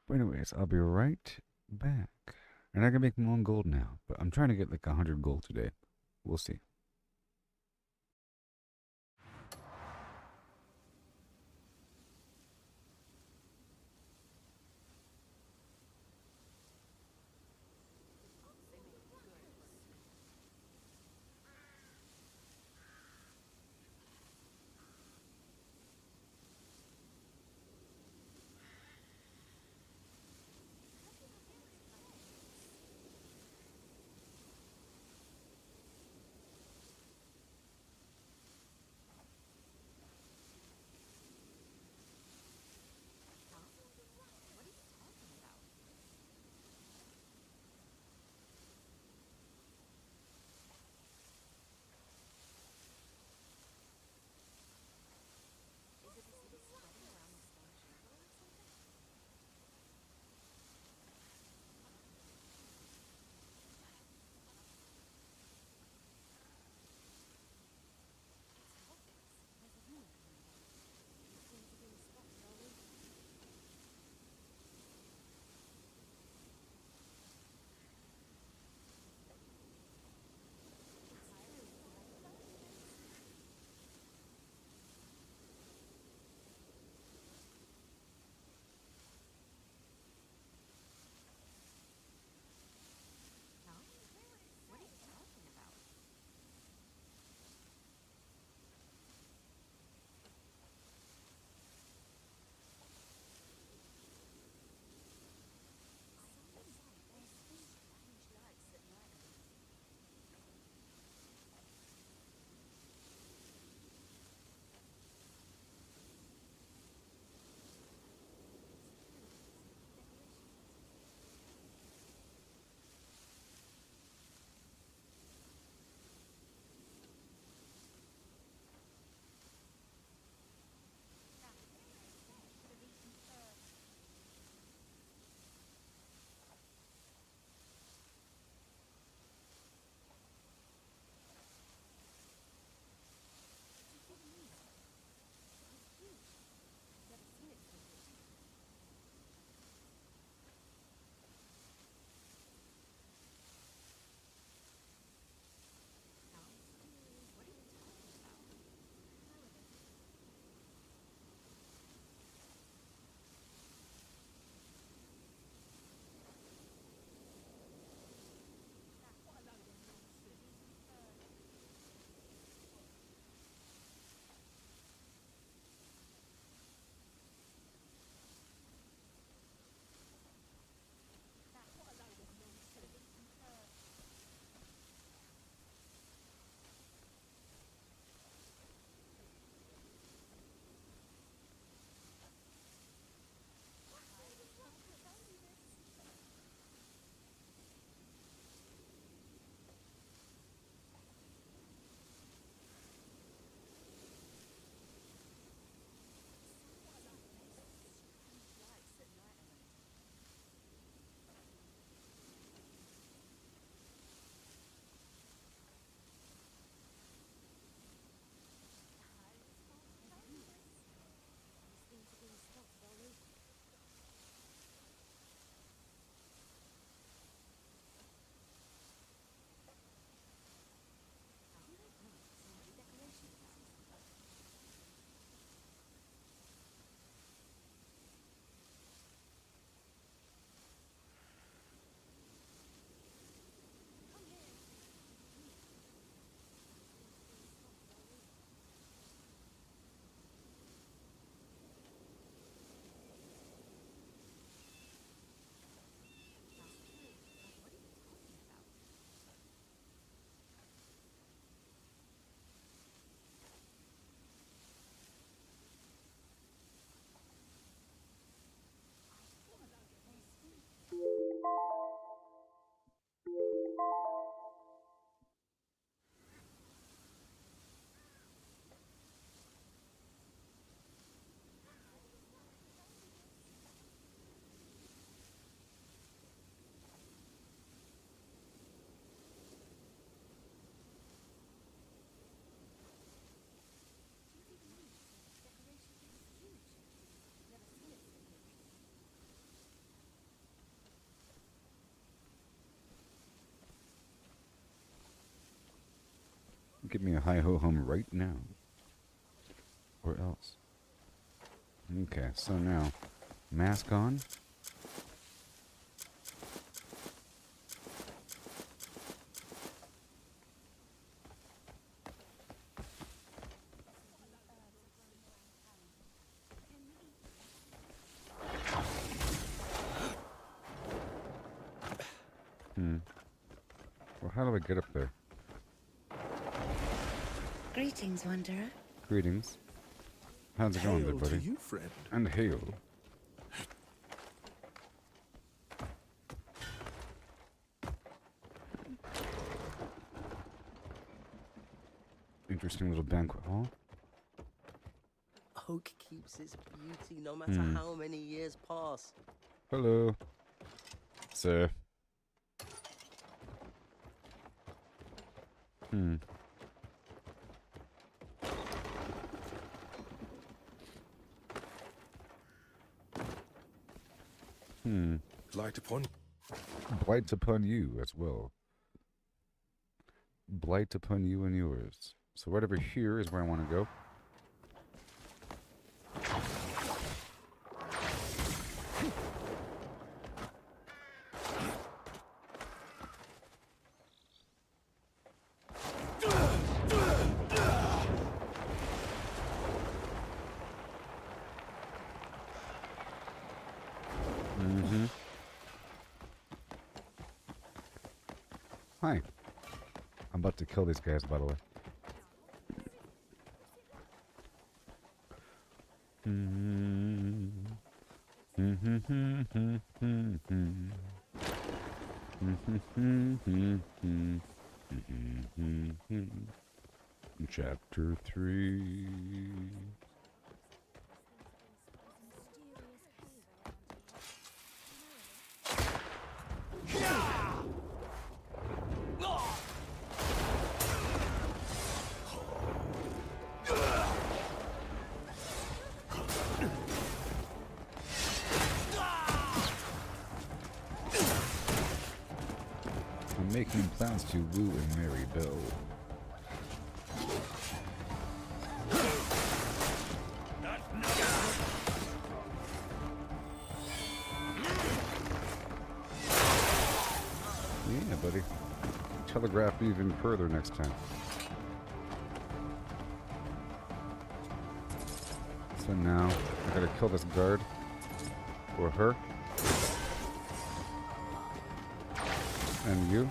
Speaker 1: But anyways, I'll be right back. And I can make my own gold now, but I'm trying to get like 100 gold today. We'll see. Give me a hi-ho-hum right now. Or else. Okay, so now, mask on. Well, how do I get up there?
Speaker 11: Greetings, Wanderer.
Speaker 1: Greetings. How's it going there,
Speaker 7: Hail
Speaker 1: buddy?
Speaker 7: to you, friend.
Speaker 1: And hail. Interesting little banquet hall.
Speaker 20: Oak keeps its beauty no matter how many years pass.
Speaker 1: Hello. Sir.
Speaker 7: Light upon
Speaker 1: Blight upon you as well. Blight upon you and yours. So right over here is where I want to go. Hi. I'm about to kill these guys, by the way. Chapter 3. I'm making plans to woo and marry Bill. Yeah, buddy. Telegraph even further next time. So now, I gotta kill this guard. Or her. And you.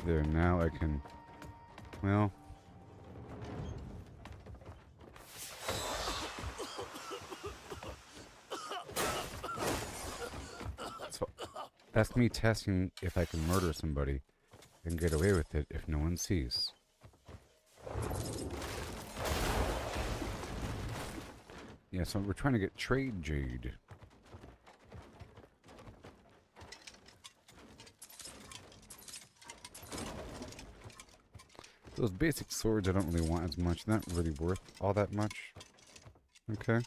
Speaker 1: There, now I can... Well... So, that's me testing if I can murder somebody and get away with it if no one sees. Yeah, so we're trying to get trade jade. Those basic swords I don't really want as much. They're not really worth all that much. Okay.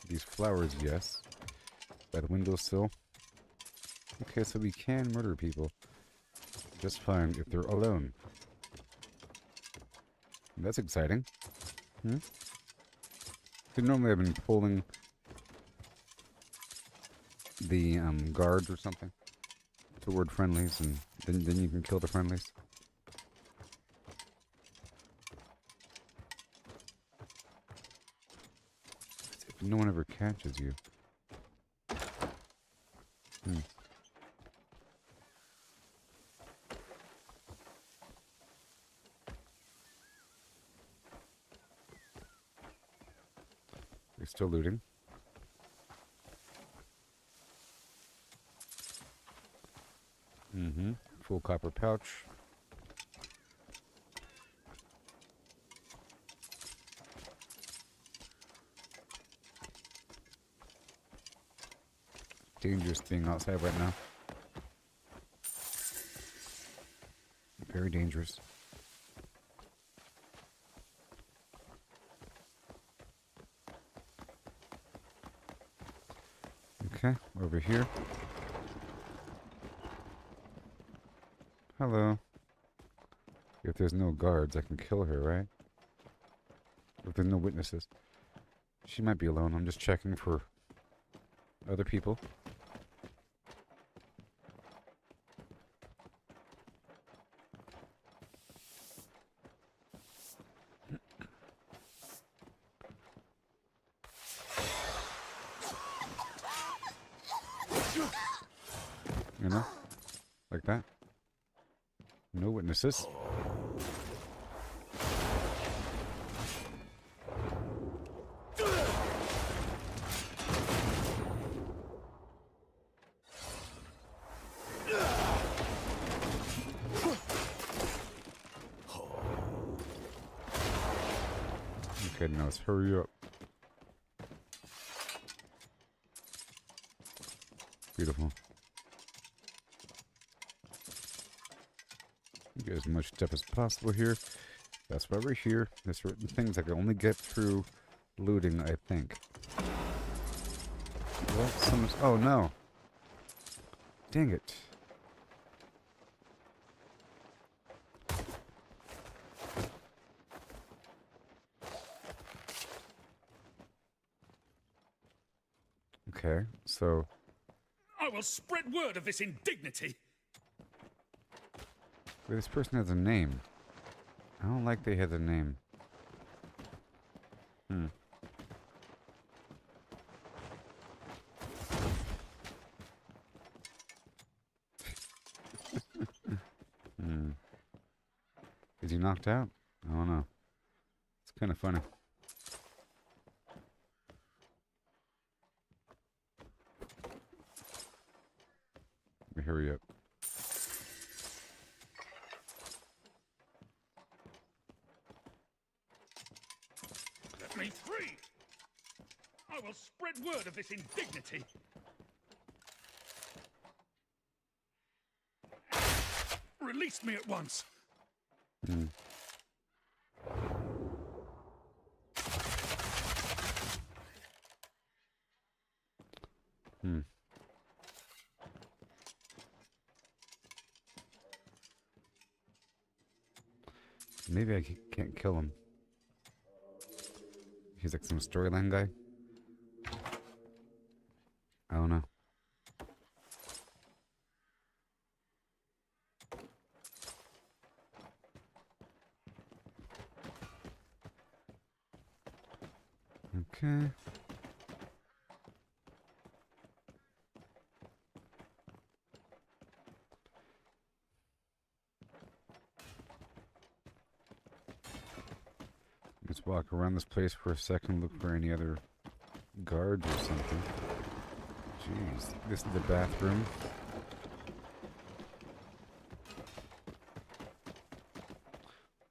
Speaker 1: These flowers, yes. By the windowsill. Okay, so we can murder people. Just fine if they're alone. That's exciting. Because normally I've been pulling the guards or something toward friendlies, and then you can kill the friendlies. If no one ever catches you. They're still looting. Full copper pouch. Dangerous being outside right now. Very dangerous. Okay, over here. Hello. If there's no guards, I can kill her, right? If there's no witnesses. She might be alone. I'm just checking for other people. You know? Like that. No witnesses. Okay, now let's hurry up. Beautiful. Get as much stuff as possible here. That's why we're here. There's certain things I can only get through looting, I think. Well, oh no. Dang it. Okay, so...
Speaker 21: I will spread word of this indignity!
Speaker 1: Wait, this person has a name. I don't like they had a name. Hmm. Hmm. Is he knocked out? I don't know. It's kind of funny. Let me hurry up.
Speaker 21: Let me free! I will spread word of this indignity! Release me at once!
Speaker 1: Hmm. Hmm. Maybe I can't kill him. He's like some storyline guy. I don't know. Okay. Let's walk around this place for a second, look for any other guards or something. Jeez, this is the bathroom.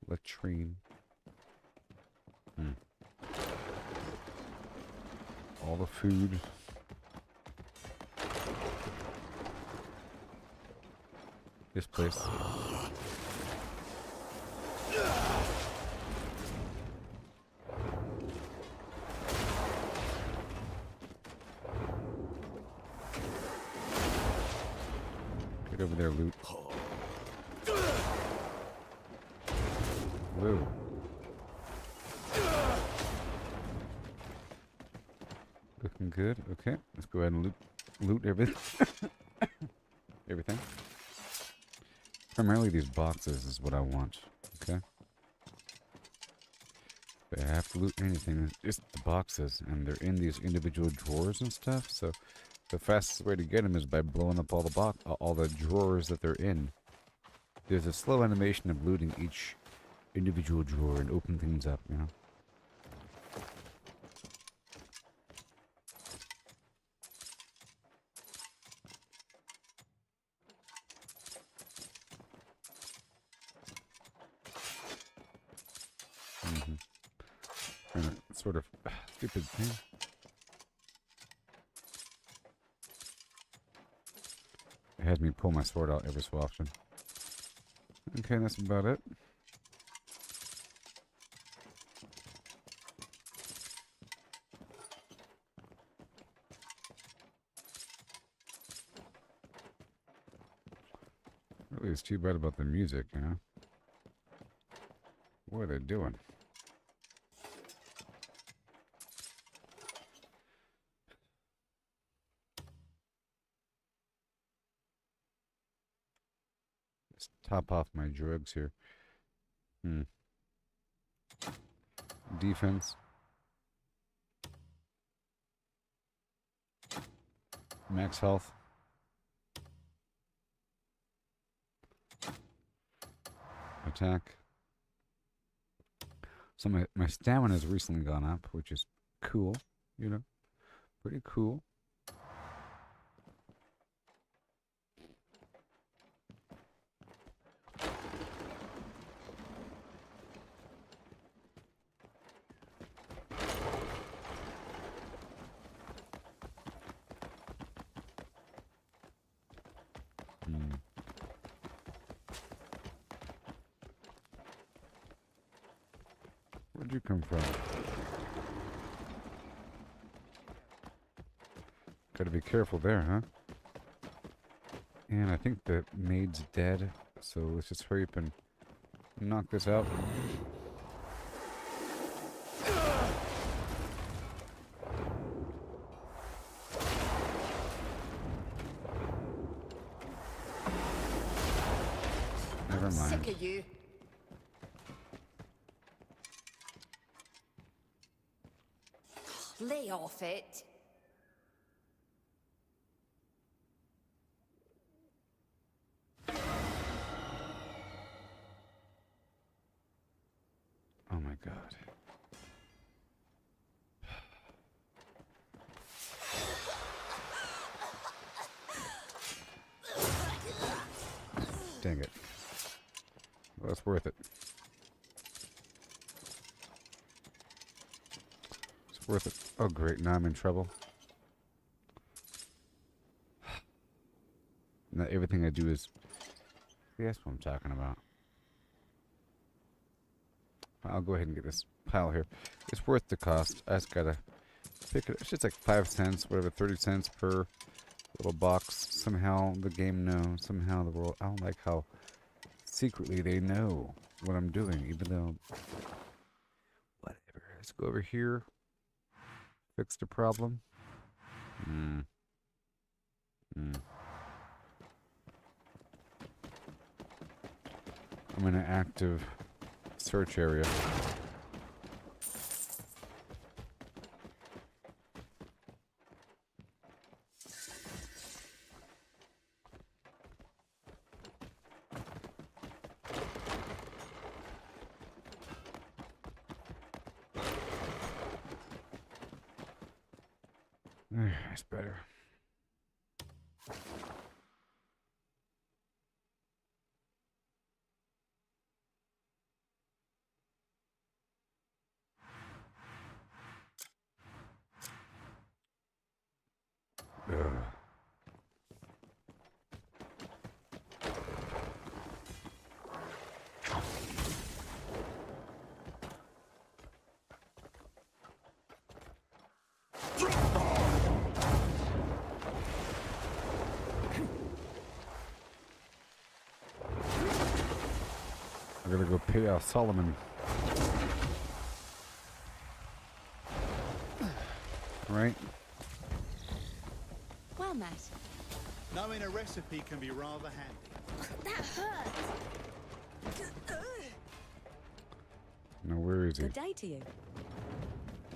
Speaker 1: Latrine. Hmm. All the food. This place. Get over there, loot. Whoa. Looking good. Okay, let's go ahead and loot everything. Everything. Primarily these boxes is what I want. Okay. If I have to loot anything, it's just the boxes, and they're in these individual drawers and stuff. So the fastest way to get them is by blowing up all the drawers that they're in. There's a slow animation of looting each individual drawer and open things up, you know. And a sort of stupid thing. It has me pull my sword out every so often. Okay, that's about it. Really, it's too bad about the music, you know? What are they doing? Let's top off my drugs here. Defense. Max health. Attack. So my stamina has recently gone up, which is cool, you know? Pretty cool. Where'd you come from? Gotta be careful there, huh? And I think the maid's dead, so let's just hurry up and knock this out. Never mind.
Speaker 15: Sick of you. Lay off it.
Speaker 1: Oh my god. Dang it. Well, it's worth it. It's worth it. Oh great, now I'm in trouble. Now everything I do is... See, that's what I'm talking about. I'll go ahead and get this pile here. It's worth the cost. I just gotta pick it. It's just like 5 cents, whatever, 30 cents per little box. Somehow the game knows. Somehow the world. I don't like how secretly they know what I'm doing, even though. Whatever. Let's go over here. Fix the problem. I'm in an active search area. That's better. Ugh. I gotta go pay off Solomon. Right?
Speaker 15: Well met.
Speaker 2: Knowing a recipe can be rather handy.
Speaker 5: That hurt.
Speaker 1: Now where is he?
Speaker 15: Good day to you.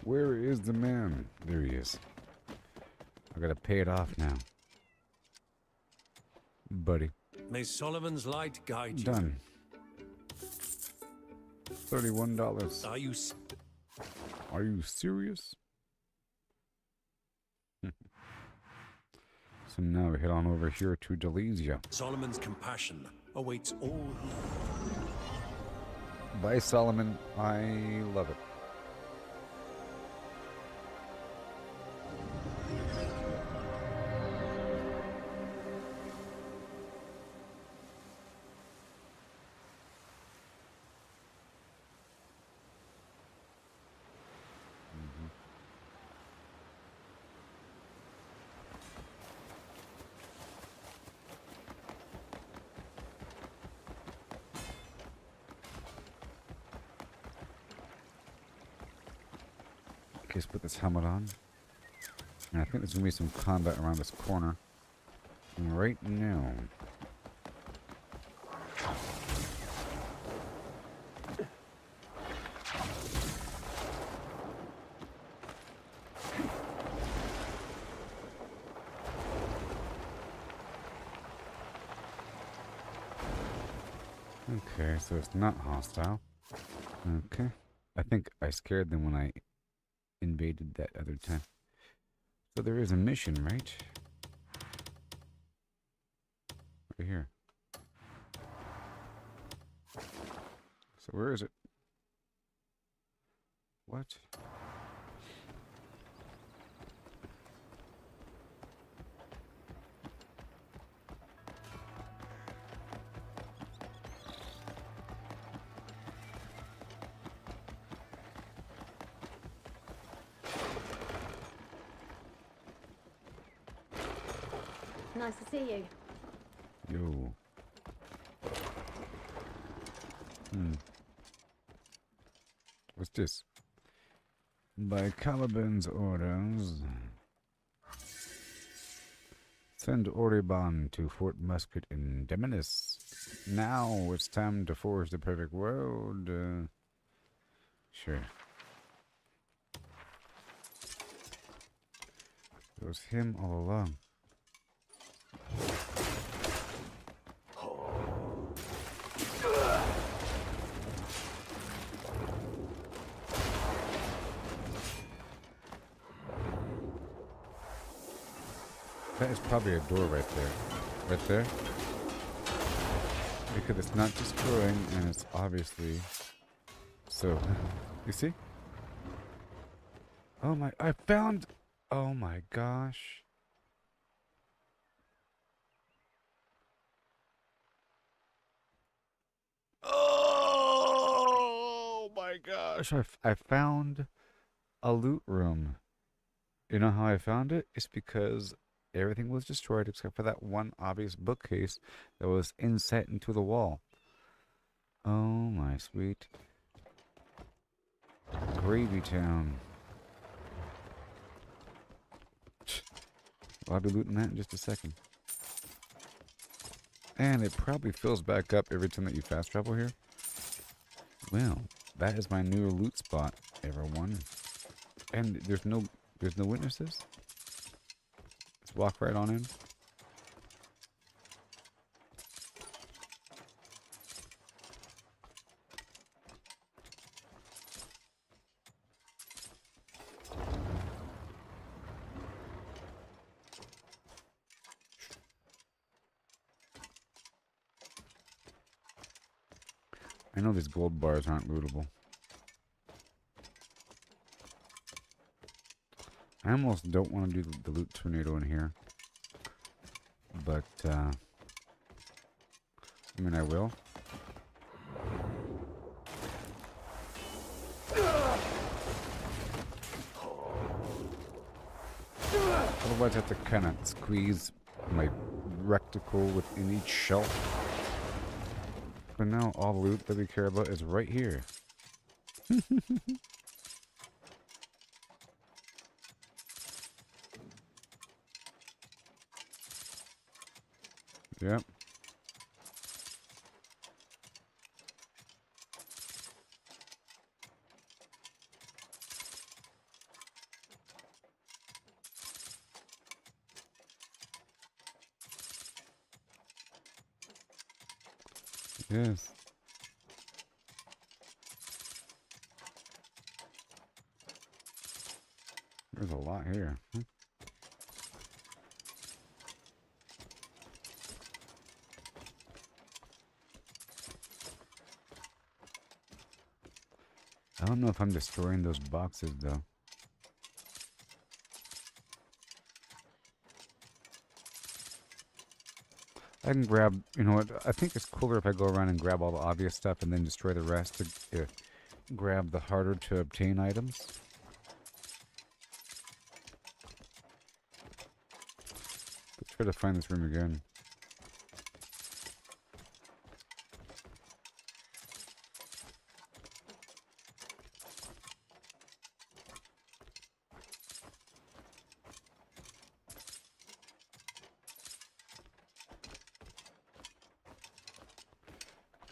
Speaker 1: Where is the man? There he is. I gotta pay it off now. Buddy.
Speaker 13: May Solomon's light guide you.
Speaker 1: Done. $31. Are you serious? So now we head on over here to Delesia.
Speaker 13: Solomon's compassion awaits all who...
Speaker 1: Bye, Solomon. I love it. case, put this helmet on. And I think there's gonna be some combat around this corner. Right now. Okay, so it's not hostile. Okay. I think I scared them when I invaded that other time. So there is a mission, right? Right here. So where is it? What?
Speaker 16: Nice to see you.
Speaker 1: Yo. What's this? By Caliban's orders, send Oribon to Fort Musket in Deminis. Now it's time to forge the perfect world. Sure. It was him all along. That is probably a door right there. Right there. Because it's not destroying and it's obviously... So, you see? Oh my, I found... Oh my gosh. Oh my gosh. I found a loot room. You know how I found it? It's because everything was destroyed except for that one obvious bookcase that was inset into the wall. Oh my sweet Gravy Town. I'll be looting that in just a second. And it probably fills back up every time that you fast travel here. Well, that is my new loot spot, everyone. And there's no witnesses. Let's walk right on in. I know these gold bars aren't lootable. I almost don't want to do the loot tornado in here. But, I mean, I will. Otherwise, I have to kind of squeeze my recticle within each shelf. But now all the loot that we care about is right here. Yep. Yes. There's a lot here. I don't know if I'm destroying those boxes though. I can grab, you know what, I think it's cooler if I go around and grab all the obvious stuff and then destroy the rest to grab the harder to obtain items. Let's try to find this room again.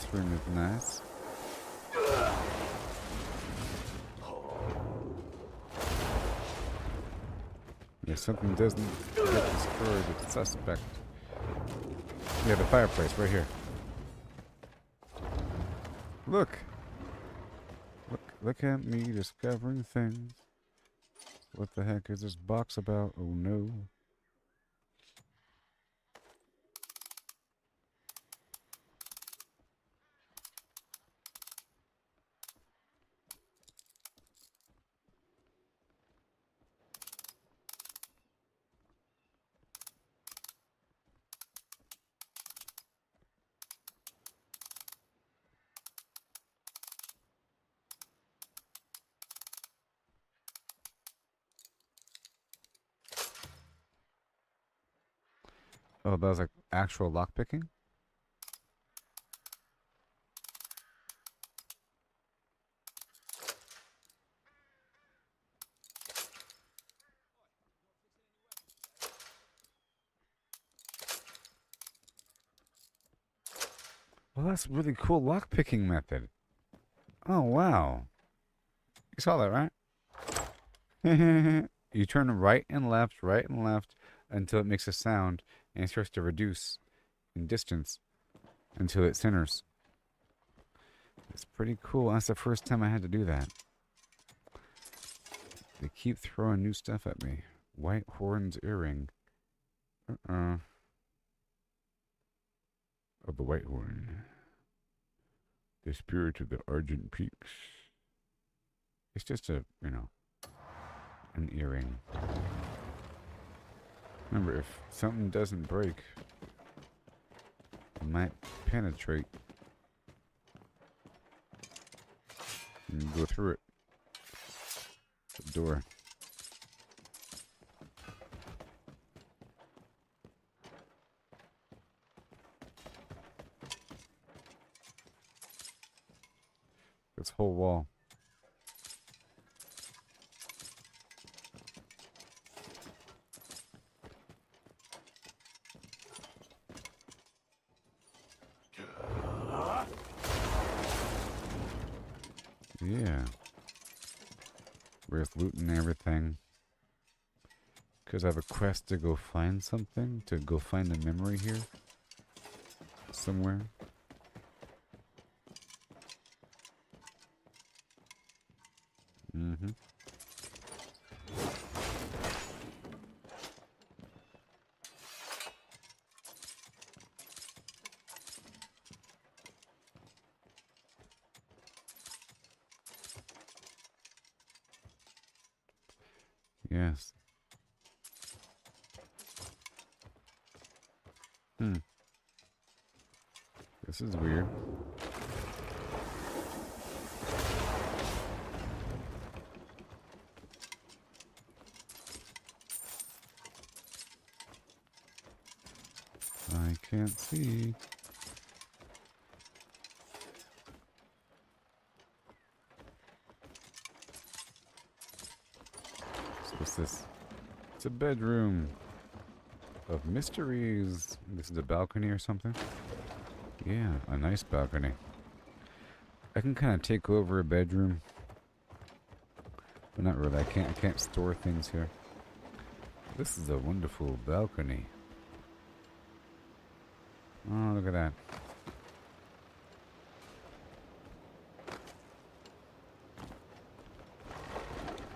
Speaker 1: This room is nice. If something doesn't get destroyed, it's suspect. Yeah, the fireplace right here. Look! Look at me discovering things. What the heck is this box about? Oh no. Oh, that was like actual lockpicking? Well, that's a really cool lockpicking method. Oh, wow. You saw that, right? You turn right and left until it makes a sound, and it starts to reduce in distance until it centers. It's pretty cool. That's the first time I had to do that. They keep throwing new stuff at me. White Horn's earring. Oh, the White Horn. The spirit of the Argent Peaks. It's just a, an earring. Remember, if something doesn't break, it might penetrate and go through it. The door. This whole wall. Yeah. Where's loot and everything? Because I have a quest to go find something, to go find a memory here. Somewhere. Mm-hmm. Yes. This is weird. I can't see. So what's this? It's a bedroom of mysteries. This is a balcony or something? Yeah, a nice balcony. I can kind of take over a bedroom. But not really. I can't store things here. This is a wonderful balcony. Oh, look at that.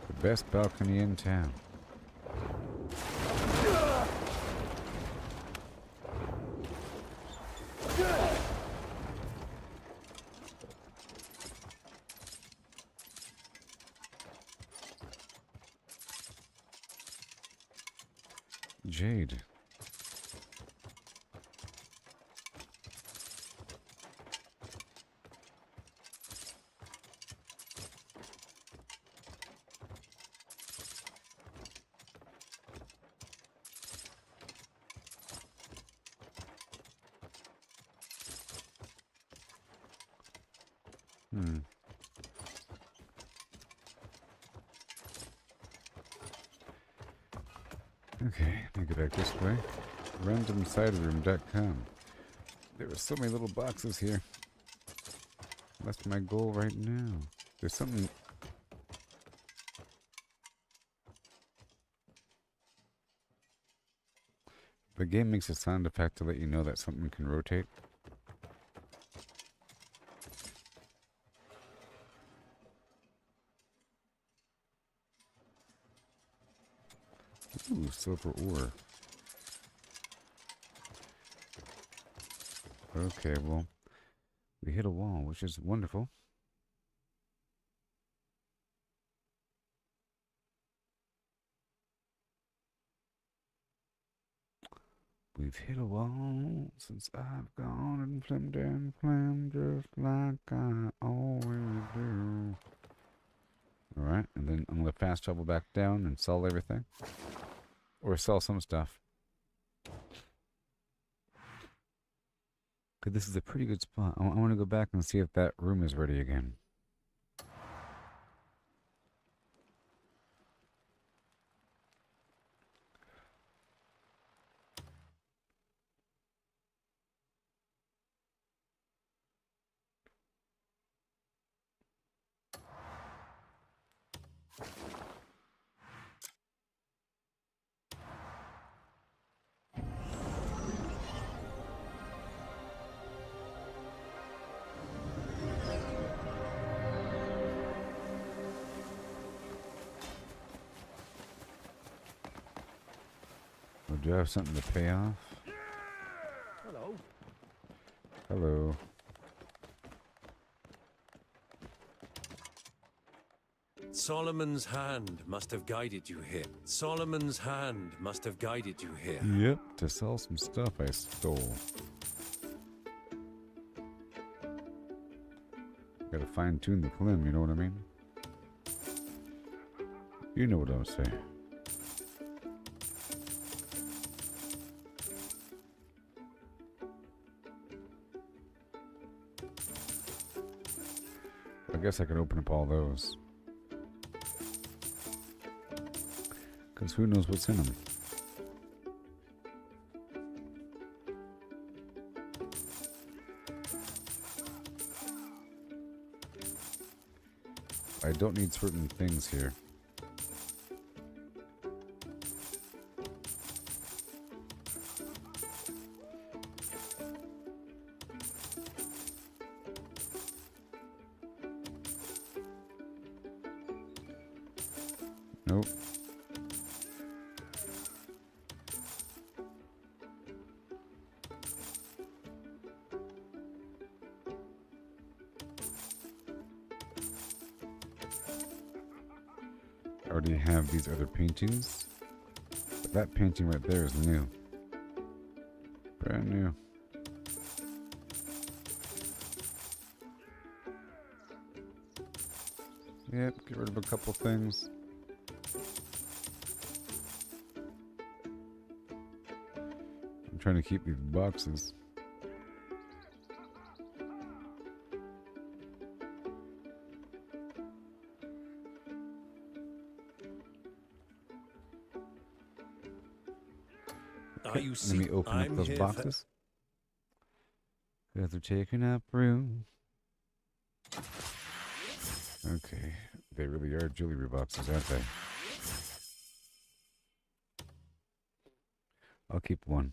Speaker 1: The best balcony in town. Jade. Okay, let me go back this way. RandomSideroom.com. There were so many little boxes here. That's my goal right now. There's something. The game makes a sound effect to let you know that something can rotate. Ooh, silver ore. Okay, well, we hit a wall, which is wonderful. We've hit a wall since I've gone and flamed just like I always do. Alright, and then I'm going to fast travel back down and sell everything. Or sell some stuff. Because this is a pretty good spot. I want to go back and see if that room is ready again. Well, do I have something to pay off?
Speaker 2: Hello.
Speaker 1: Hello.
Speaker 13: Solomon's hand must have guided you here. Solomon's hand must have guided you here.
Speaker 1: Yep, to sell some stuff I stole. Gotta fine tune the Klim, you know what I mean? You know what I'm saying. I guess I could open up all those. Because who knows what's in them? I don't need certain things here. Nope. I already have these other paintings. But that painting right there is new. Brand new. Yep, get rid of a couple things. I'm trying to keep these boxes.
Speaker 13: Are you
Speaker 1: Let me open up those boxes. Because they're taking up room. Okay, they really are jewelry boxes, aren't they? I'll keep one.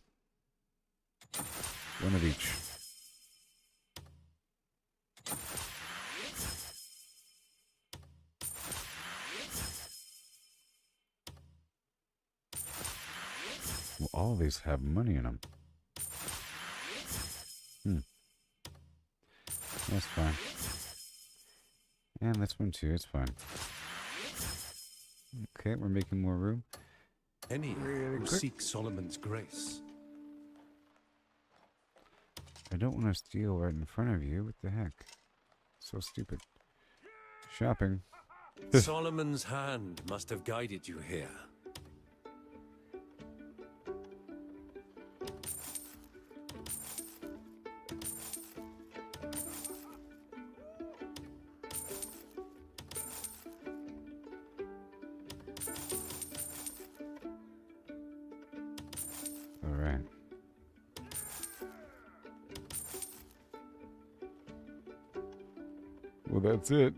Speaker 1: One of each. Well, all these have money in them. That's fine. And this one too, it's fine. Okay, we're making more room.
Speaker 13: Any who seek Solomon's grace.
Speaker 1: I don't want to steal right in front of you. What the heck? So stupid. Shopping.
Speaker 13: Solomon's hand must have guided you here.
Speaker 1: All right. that's it.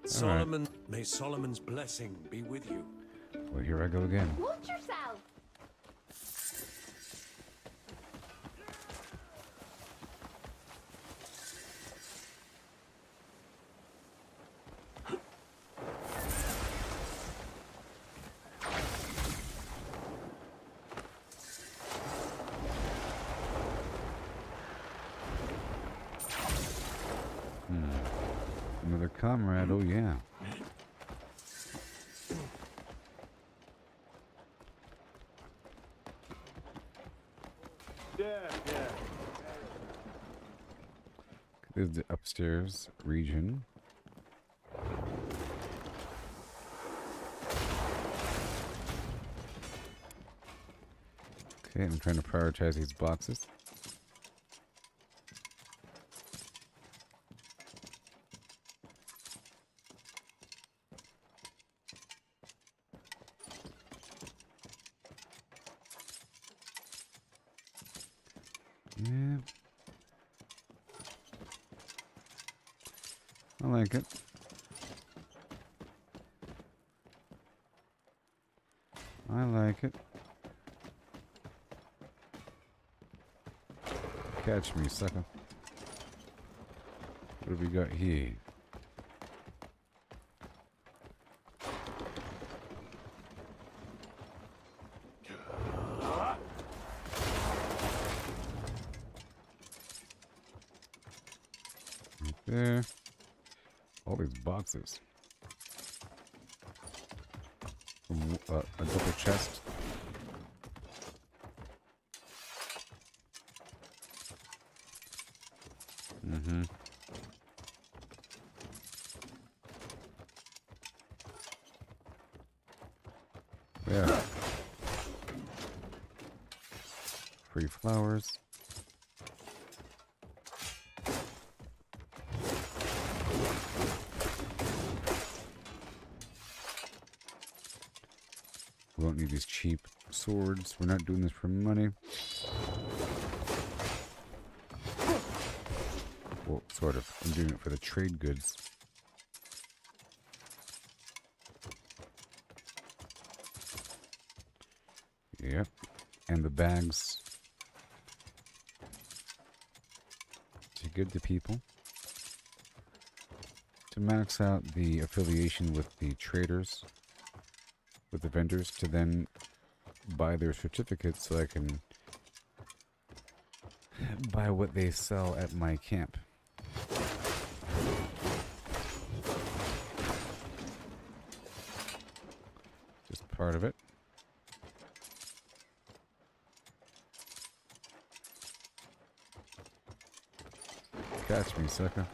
Speaker 13: Solomon, may Solomon's blessing be with you.
Speaker 1: Well, here I go again.
Speaker 16: Watch yourself!
Speaker 1: Another comrade, oh yeah. There's the upstairs region. Okay, I'm trying to prioritize these boxes. Yeah. I like it. I like it. Catch me, sucker. What have we got here? Right there. All these boxes. A double chest. Mm-hmm. Yeah. Free flowers. We don't need these cheap swords. We're not doing this for money. Well, sort of. I'm doing it for the trade goods. Yep. And the bags to give to people. To max out the affiliation with the traders. With the vendors, to then buy their certificates so I can buy what they sell at my camp. Just part of it. Catch me, sucker.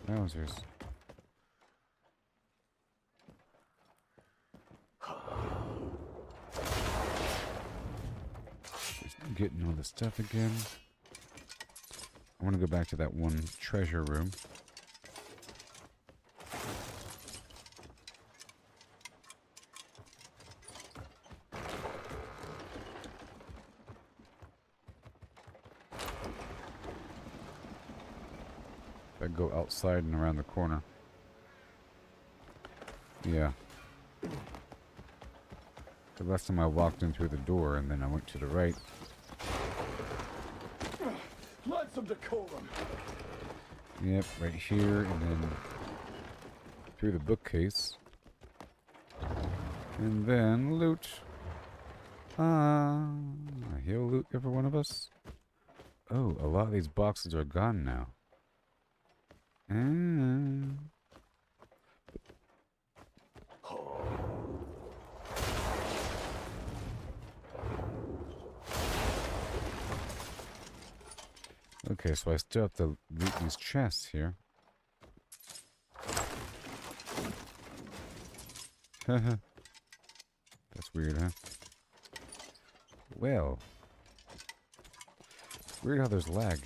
Speaker 1: Wowzers. Just getting all the stuff again. I want to go back to that one treasure room. I go outside and around the corner. Yeah. The last time I walked in through the door and then I went to the right.
Speaker 21: Let some decorum.
Speaker 1: Yep, right here and then through the bookcase. And then loot. He'll loot every one of us. Oh, a lot of these boxes are gone now. Okay, so I still have to loot these chests here. That's weird, huh? Well. Weird how there's lag.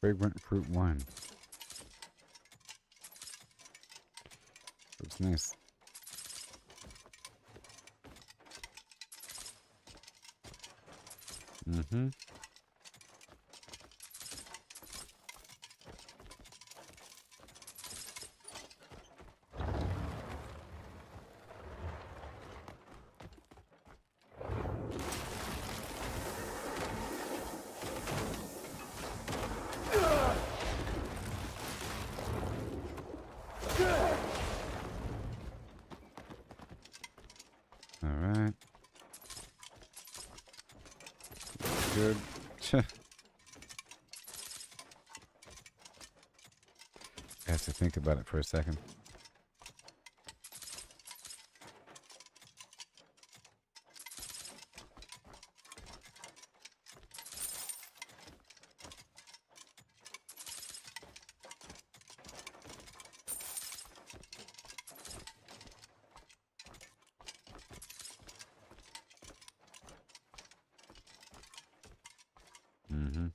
Speaker 1: Fragrant fruit wine. Looks nice. Mm-hmm. Alright. Good. I have to think about it for a second. Mm-hmm.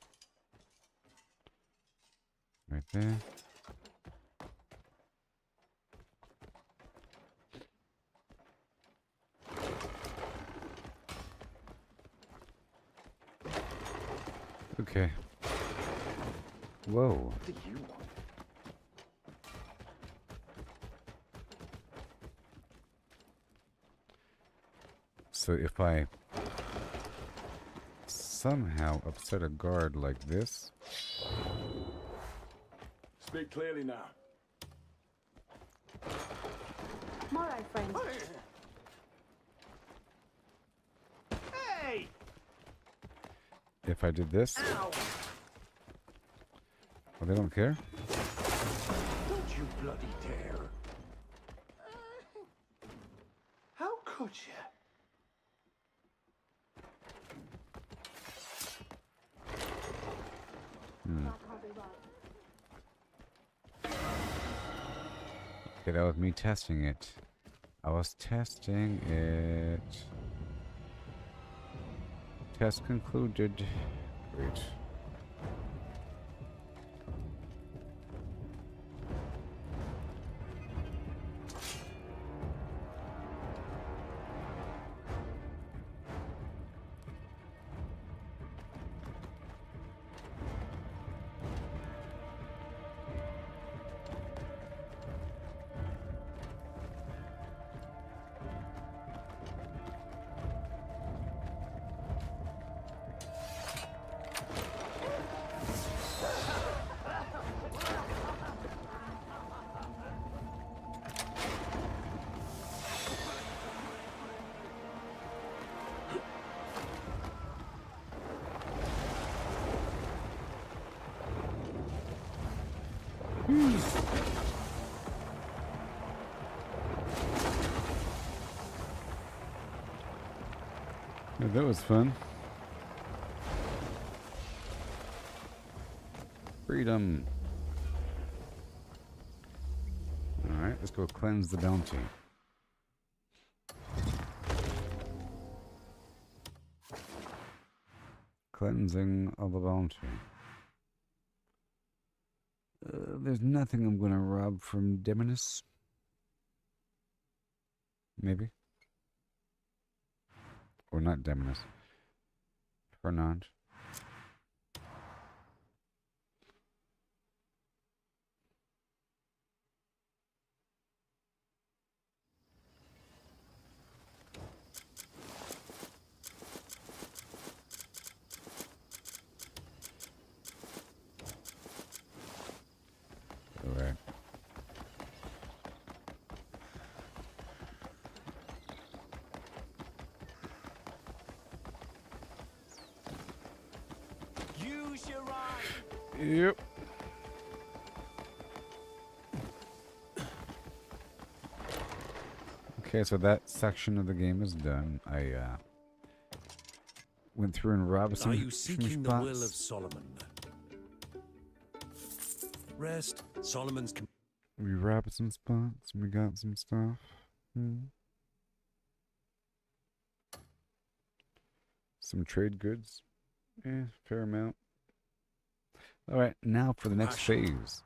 Speaker 1: Right there. Okay. Whoa.
Speaker 14: What do you want?
Speaker 1: So if I somehow upset a guard like this.
Speaker 21: Speak clearly now.
Speaker 16: Morrow, friend.
Speaker 21: Hey!
Speaker 1: If I did this.
Speaker 21: Ow!
Speaker 1: Well, they don't care.
Speaker 21: Don't you bloody dare! How could you?
Speaker 1: Okay, that was me testing it. I was testing it. Test concluded. Great. Yeah, that was fun. Freedom. Alright, let's go cleanse the bounty. Cleansing of the bounty. There's nothing I'm gonna rob from Demonus. Maybe. Or not Demonus. Fernand. Alright.
Speaker 21: Use your eye.
Speaker 1: Yep. Okay, so that section of the game is done. I went through and robbed some
Speaker 13: Are you seeking the will of
Speaker 1: spots.
Speaker 13: Solomon? Rest. Solomon's.
Speaker 1: We robbed some spots. We got some stuff. Some trade goods. Fair amount. Alright, now for the next phase.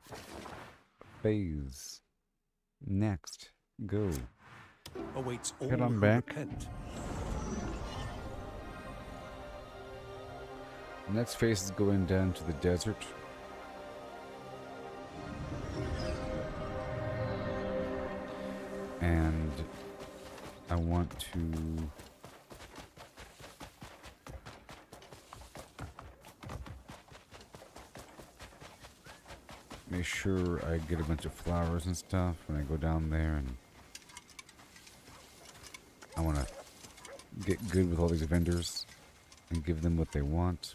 Speaker 1: Next. Go.
Speaker 13: Awaits all
Speaker 1: Head on
Speaker 13: who
Speaker 1: back.
Speaker 13: repent.
Speaker 1: The next phase is going down to the desert. And I want to make sure I get a bunch of flowers and stuff when I go down there, and I want to get good with all these vendors and give them what they want,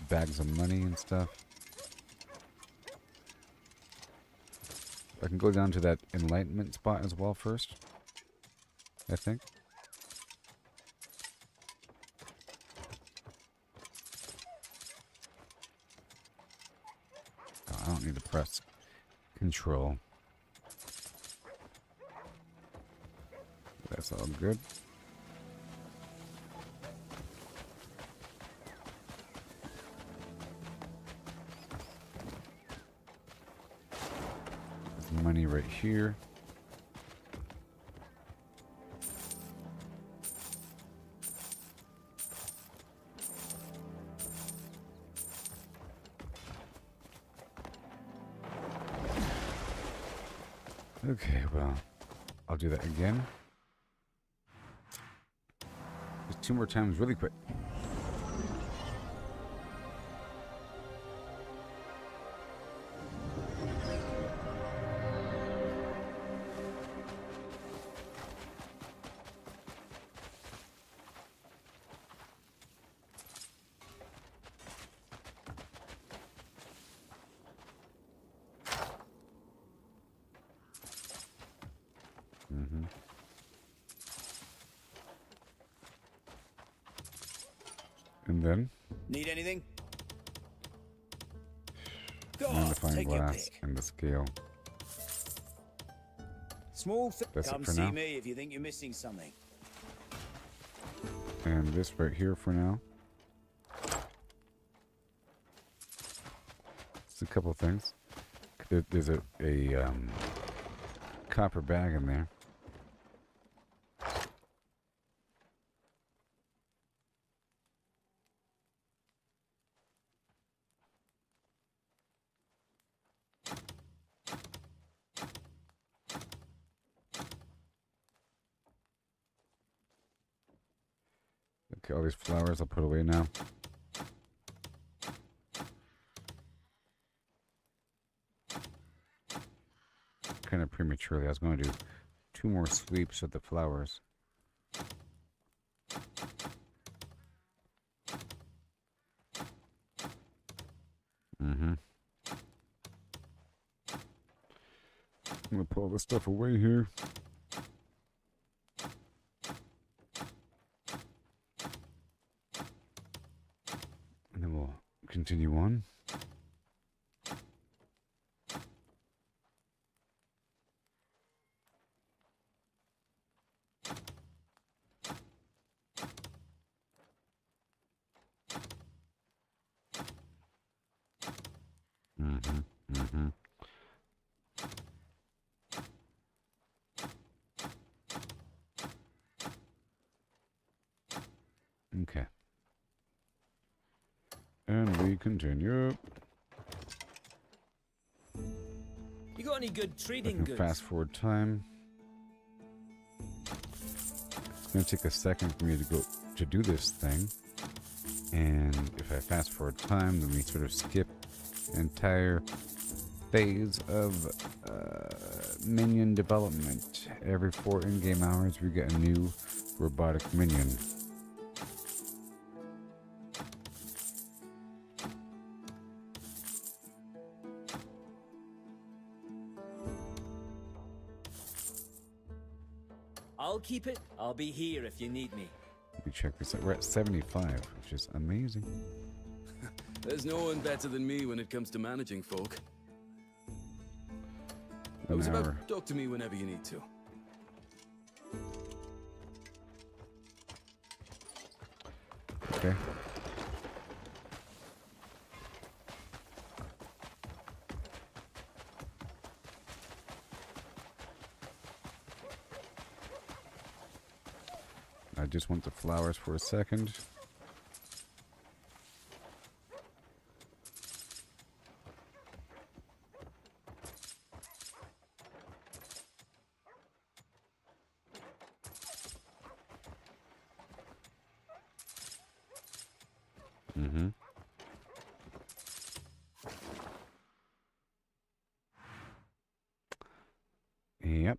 Speaker 1: bags of money and stuff. I can go down to that enlightenment spot as well first, I think. Oh, I don't need to press control. That's all good. Money right here. Okay, well, I'll do that again. Just 2 more times really quick. And then
Speaker 2: Need anything?
Speaker 1: magnifying glass and the scale.
Speaker 2: Small thing.
Speaker 1: That's it
Speaker 2: Come
Speaker 1: for
Speaker 2: see
Speaker 1: now.
Speaker 2: me if you think you're missing something.
Speaker 1: And this right here for now. Just a couple of things. There's a copper bag in there. Okay, all these flowers I'll put away now. Kind of prematurely. I was going to do 2 more sweeps with the flowers. I'm going to put all this stuff away here. And then we'll continue on. Okay. And we continue.
Speaker 3: You got any good
Speaker 1: I
Speaker 3: trading
Speaker 1: can
Speaker 3: goods?
Speaker 1: fast forward time. It's going to take a second for me to go to do this thing. And if I fast forward time, then we sort of skip an entire phase of minion development. Every 4 in-game hours, we get a new robotic minion.
Speaker 3: I'll keep it. I'll be here if you need me.
Speaker 1: Let me check this out. We're at 75, which is amazing.
Speaker 18: There's no one better than me when it comes to managing folk.
Speaker 1: An
Speaker 18: How's
Speaker 1: hour.
Speaker 18: about talk to me whenever you need to.
Speaker 1: Okay. I just want the flowers for a second. Mm-hmm. Yep.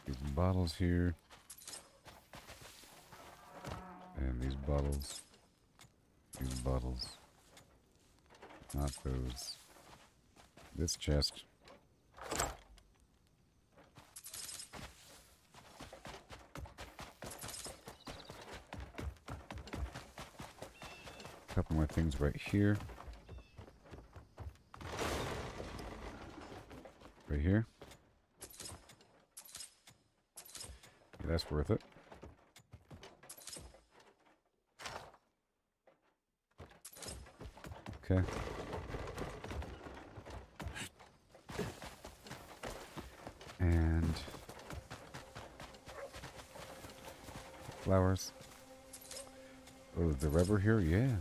Speaker 1: These bottles here. And these bottles. These bottles. Not those. This chest. A couple more things right here. Right here. Yeah, that's worth it. Okay. And flowers. Oh, the rubber here? Yeah.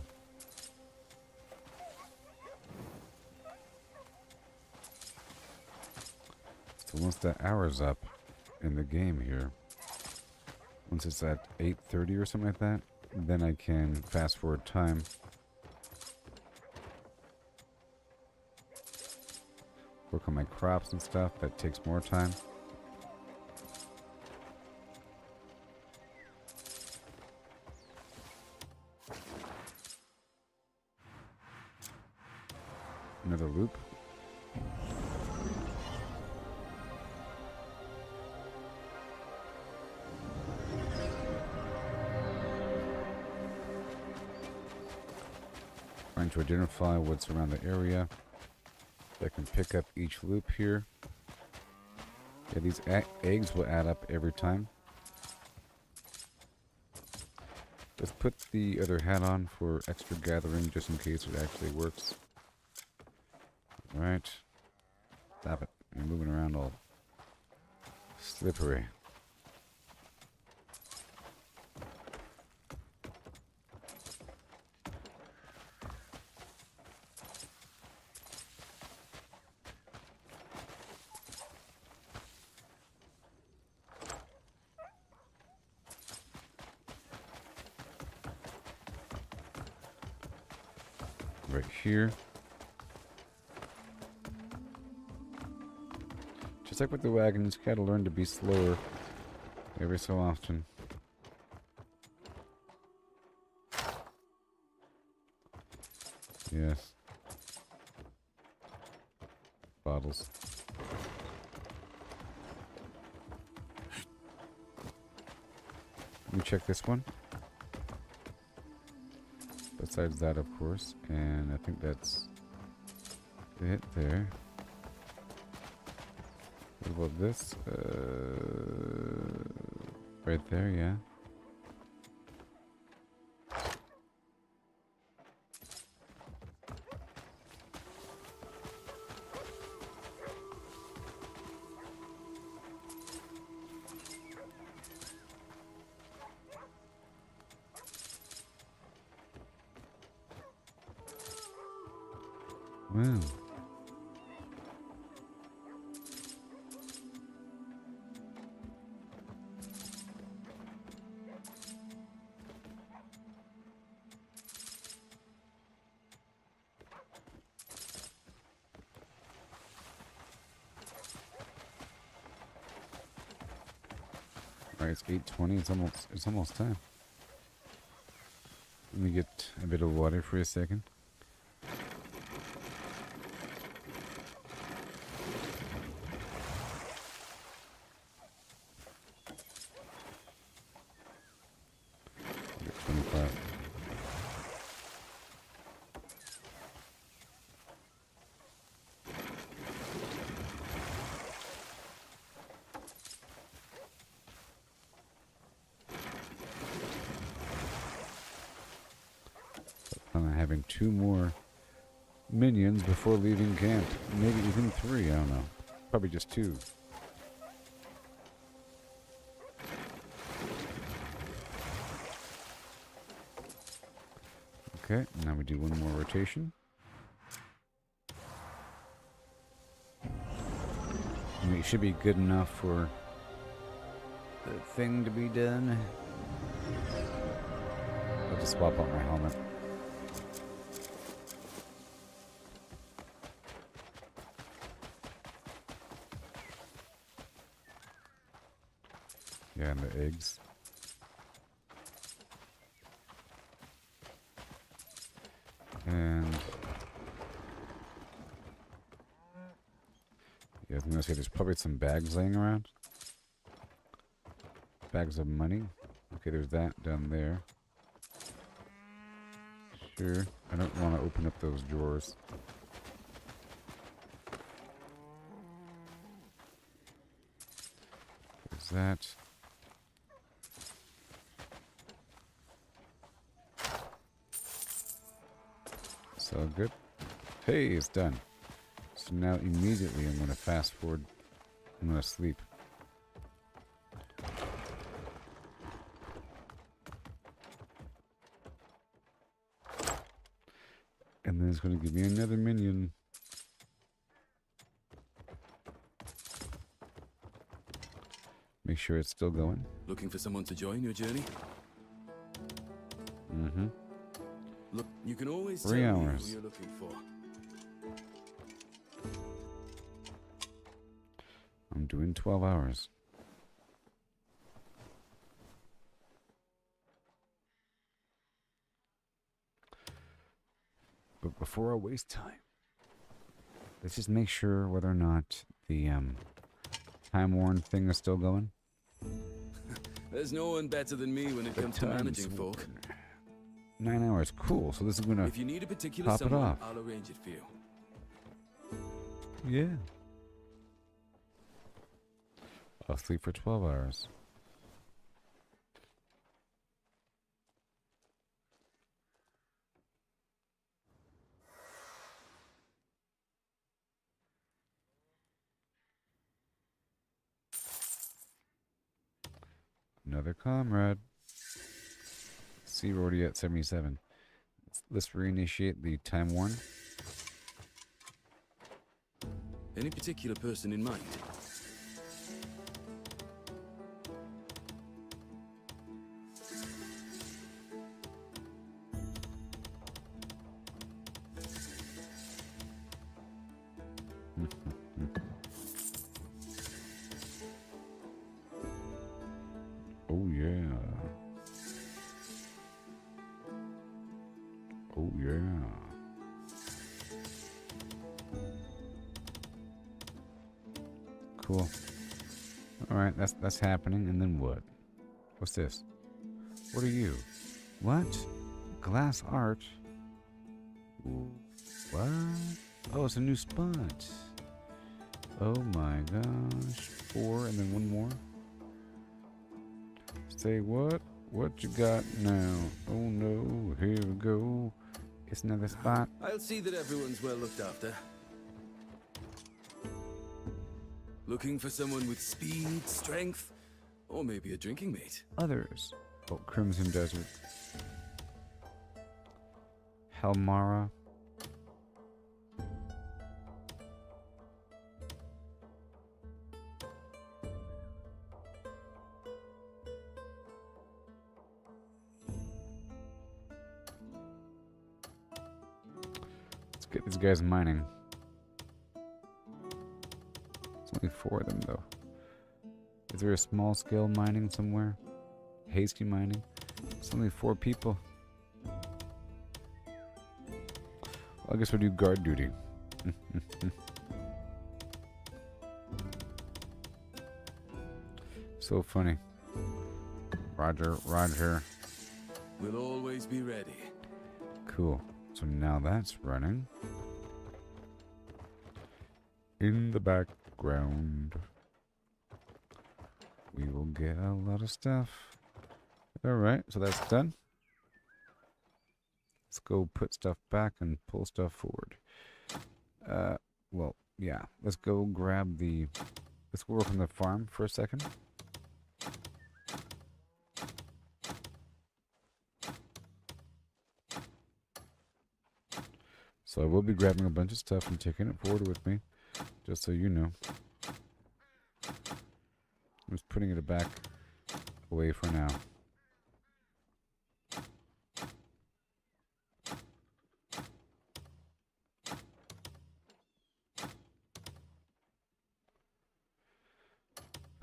Speaker 1: So once that hour's up in the game here, once it's at 8:30 or something like that, then I can fast forward time. Work on my crops and stuff. That takes more time. Another loop. Trying to identify what's around the area. I can pick up each loop here. Yeah, these eggs will add up every time. Let's put the other hat on for extra gathering, just in case it actually works. Alright. Stop it. You're moving around all slippery. Right here. Just like with the wagon, you just gotta learn to be slower every so often. Yes. Bottles. Let me check this one. Besides that, of course, and I think that's it there. What about this? Right there, yeah. Wow. Alright, it's 8:20. It's almost time. Let me get a bit of water for a second. Get 25. I'm having 2 more minions before leaving camp. Maybe even 3, I don't know. Probably just 2. Okay, now we do 1 more rotation. And it should be good enough for the thing to be done. I'll just swap out my helmet. Yeah, and the eggs. And yeah, I was gonna say there's probably some bags laying around. Bags of money. Okay, there's that down there. Sure. I don't want to open up those drawers. There's that. So good. Hey, it's done. So now immediately I'm going to fast forward. I'm going to sleep. And then it's going to give me another minion. Make sure it's still going.
Speaker 18: Looking for someone to join your journey?
Speaker 1: Mm-hmm.
Speaker 18: Look, you can always
Speaker 1: 3
Speaker 18: tell me
Speaker 1: hours.
Speaker 18: who you're looking for.
Speaker 1: I'm doing 12 hours. But before I waste time, let's just make sure whether or not the time worn thing is still going.
Speaker 18: There's no one better than me when it
Speaker 1: The
Speaker 18: comes to managing
Speaker 1: time's
Speaker 18: folk.
Speaker 1: 9 hours. Cool. So this is gonna
Speaker 18: If you need a particular
Speaker 1: pop it
Speaker 18: someone,
Speaker 1: off.
Speaker 18: I'll arrange it for you.
Speaker 1: Yeah. I'll sleep for 12 hours. Another comrade. See, we're already at 77. Let's reinitiate the time worn.
Speaker 18: Any particular person in mind?
Speaker 1: Oh yeah. Oh yeah. Cool. All right, that's happening. And then what? What's this? What are you? What? Glass art? Ooh, what? Oh, it's a new spot. Oh my gosh. 4 and then 1 more. Say what? What you got now? Oh no, here we go. It's another spot.
Speaker 18: I'll see that everyone's well looked after. Looking for someone with speed, strength, or maybe a drinking mate.
Speaker 1: Others. Oh, Crimson Desert. Helmara. Let's get these guys mining. There's only 4 of them though. Is there a small scale mining somewhere? Hasty mining? It's only 4 people. Well, I guess we'll do guard duty. So funny. Roger, Roger.
Speaker 18: We'll always be ready.
Speaker 1: Cool. So now that's running. In the background, we will get a lot of stuff. Alright, so that's done. Let's go put stuff back and pull stuff forward. Well, yeah. Let's go grab the... Let's go work on the farm for a second. So I will be grabbing a bunch of stuff and taking it forward with me, just so you know. I'm just putting it back away for now.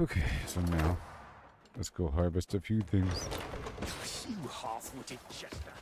Speaker 1: Okay, so now let's go harvest a few things.
Speaker 21: You half-witted jester.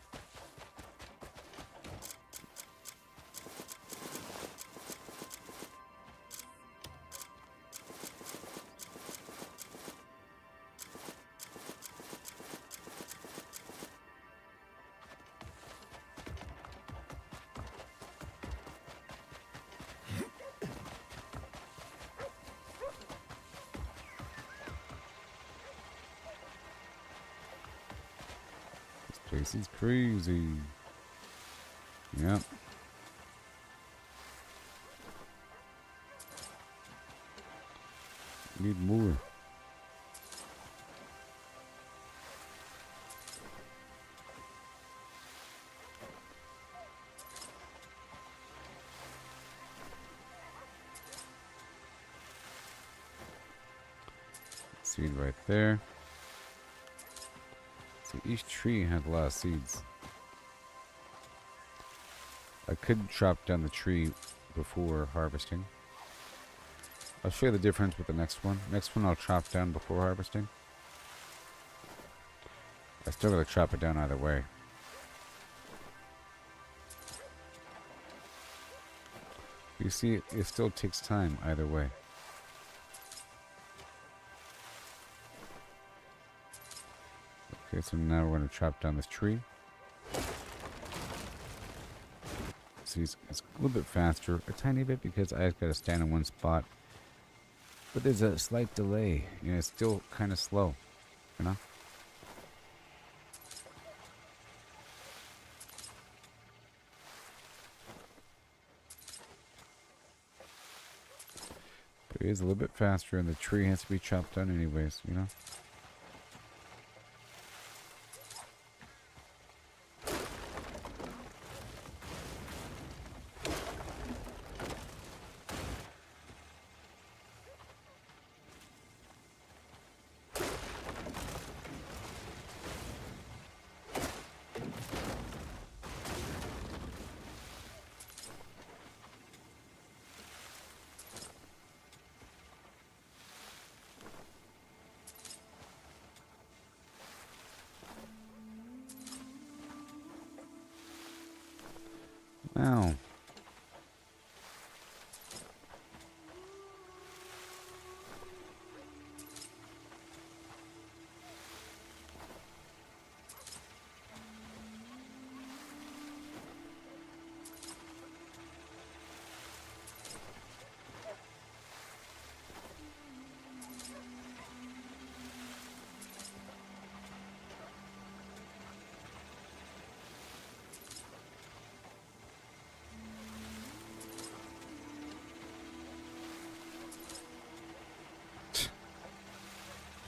Speaker 1: This is crazy. Yep. Need more. Seed right there. Each tree has a lot of seeds. I could chop down the tree before harvesting. I'll show you the difference with the next one. Next one I'll chop down before harvesting. I still gotta chop it down either way. You see, it still takes time either way. Okay, so now we're going to chop down this tree. See, it's a little bit faster, a tiny bit, because I've got to stand in one spot. But there's a slight delay. You know, it's still kind of slow, you know? But it is a little bit faster, and the tree has to be chopped down anyways, you know? Wow.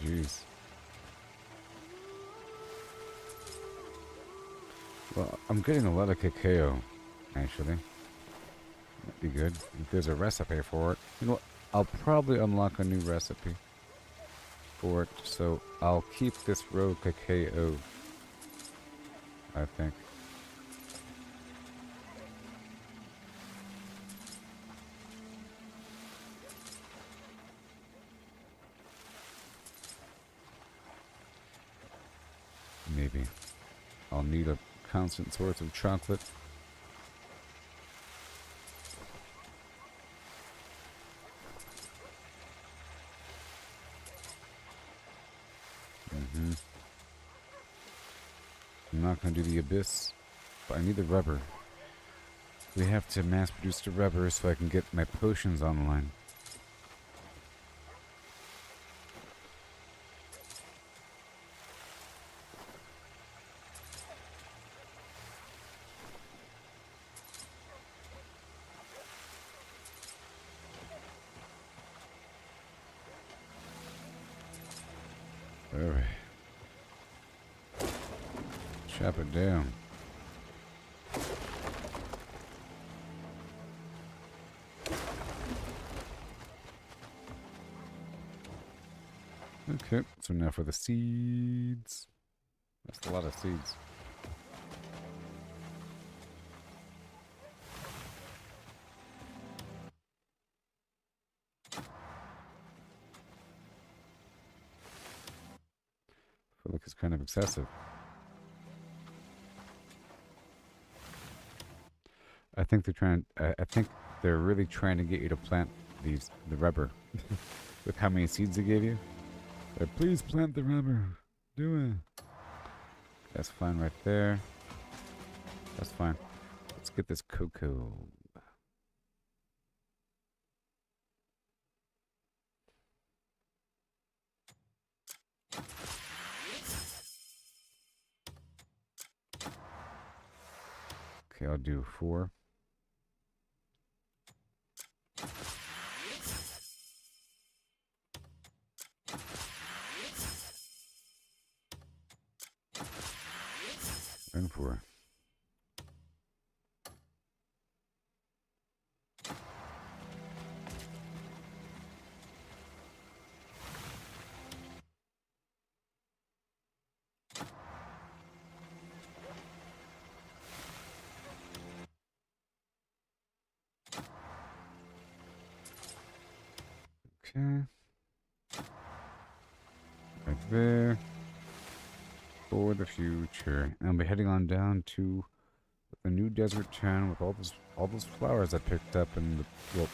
Speaker 1: Jeez. Well, I'm getting a lot of cacao, actually. That'd be good. If there's a recipe for it. You know what? I'll probably unlock a new recipe for it, so I'll keep this row cacao, I think. maybe. I'll need a constant source of chocolate. I'm not going to do the abyss, but I need the rubber. We have to mass produce the rubber so I can get my potions online. Alright. Chop it down. Okay, so now for the seeds. That's a lot of seeds. I feel like it's kind of excessive. I think they're trying. I think they're really trying to get you to plant the rubber with how many seeds they gave you. Please plant the rubber. Do it. That's fine right there. That's fine. Let's get this cocoa. Okay, I'll do 4. And 4. Okay. Right there. For the future. And I'll be heading on down to the new desert town with all those flowers I picked up in the well.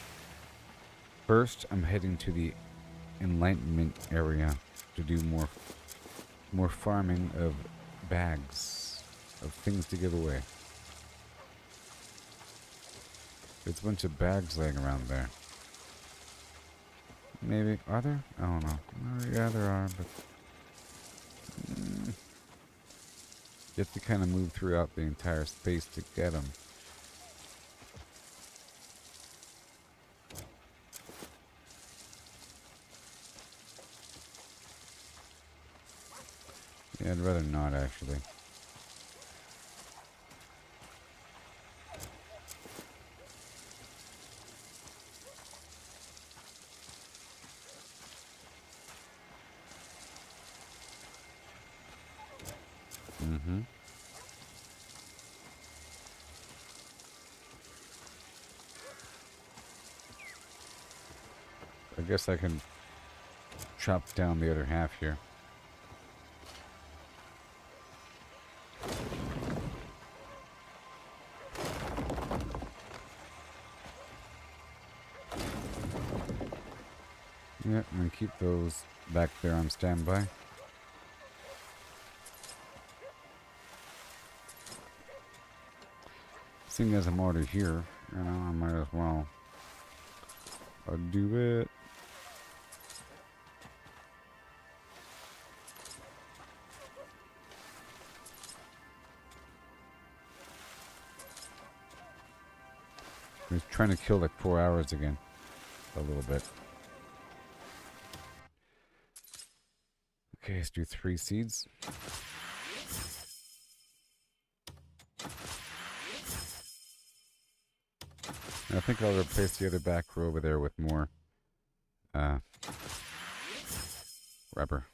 Speaker 1: First, I'm heading to the enlightenment area to do more farming of bags of things to give away. There's a bunch of bags laying around there. Maybe. Are there? I don't know. Yeah, there are, but you have to kind of move throughout the entire space to get them. Yeah, I'd rather not, actually. I guess I can chop down the other half here. Yeah, I'm gonna keep those back there on standby. Seeing as I'm already here, you know, I might as well do it. I was trying to kill like 4 hours again. A little bit. Okay, let's do 3 seeds. And I think I'll replace the other back row over there with more rubber.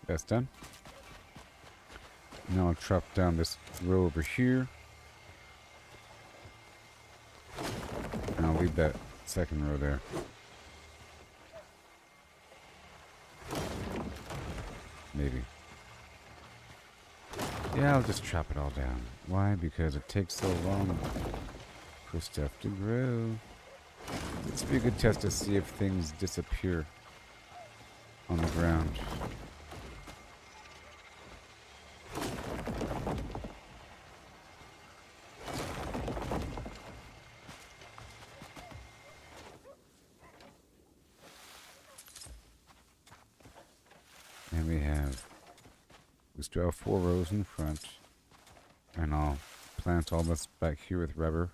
Speaker 1: That's done. Now I'll chop down this row over here. And I'll leave that second row there. Maybe. Yeah, I'll just chop it all down. Why? Because it takes so long for stuff to grow. This would be a good test to see if things disappear on the ground. And we still have 4 rows in front. And I'll plant all this back here with rubber.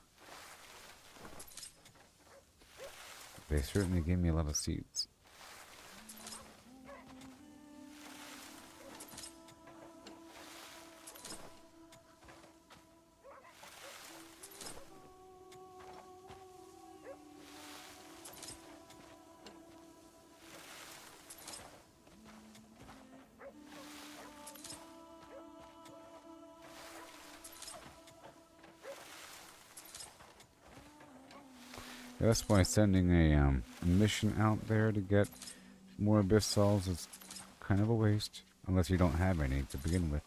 Speaker 1: They certainly gave me a lot of seeds. That's why sending a mission out there to get more abyss souls is kind of a waste, unless you don't have any to begin with.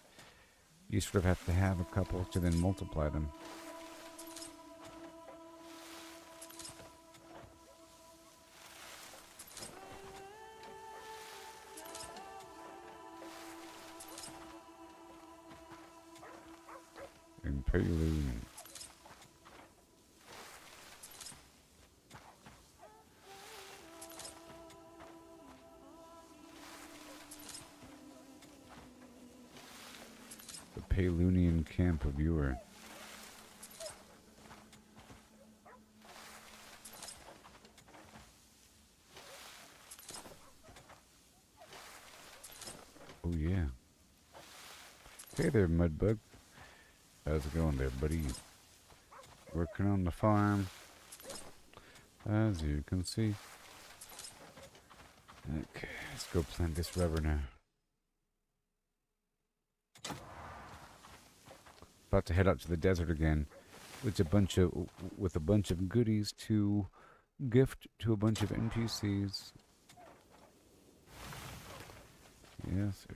Speaker 1: You sort of have to have a couple to then multiply them. Epilogue. Palunian camp of Ur. Oh yeah. Hey there, Mudbug. How's it going there, buddy? Working on the farm, as you can see. Okay, let's go plant this rubber now. About to head out to the desert again, with a bunch of goodies to gift to a bunch of NPCs. Yes,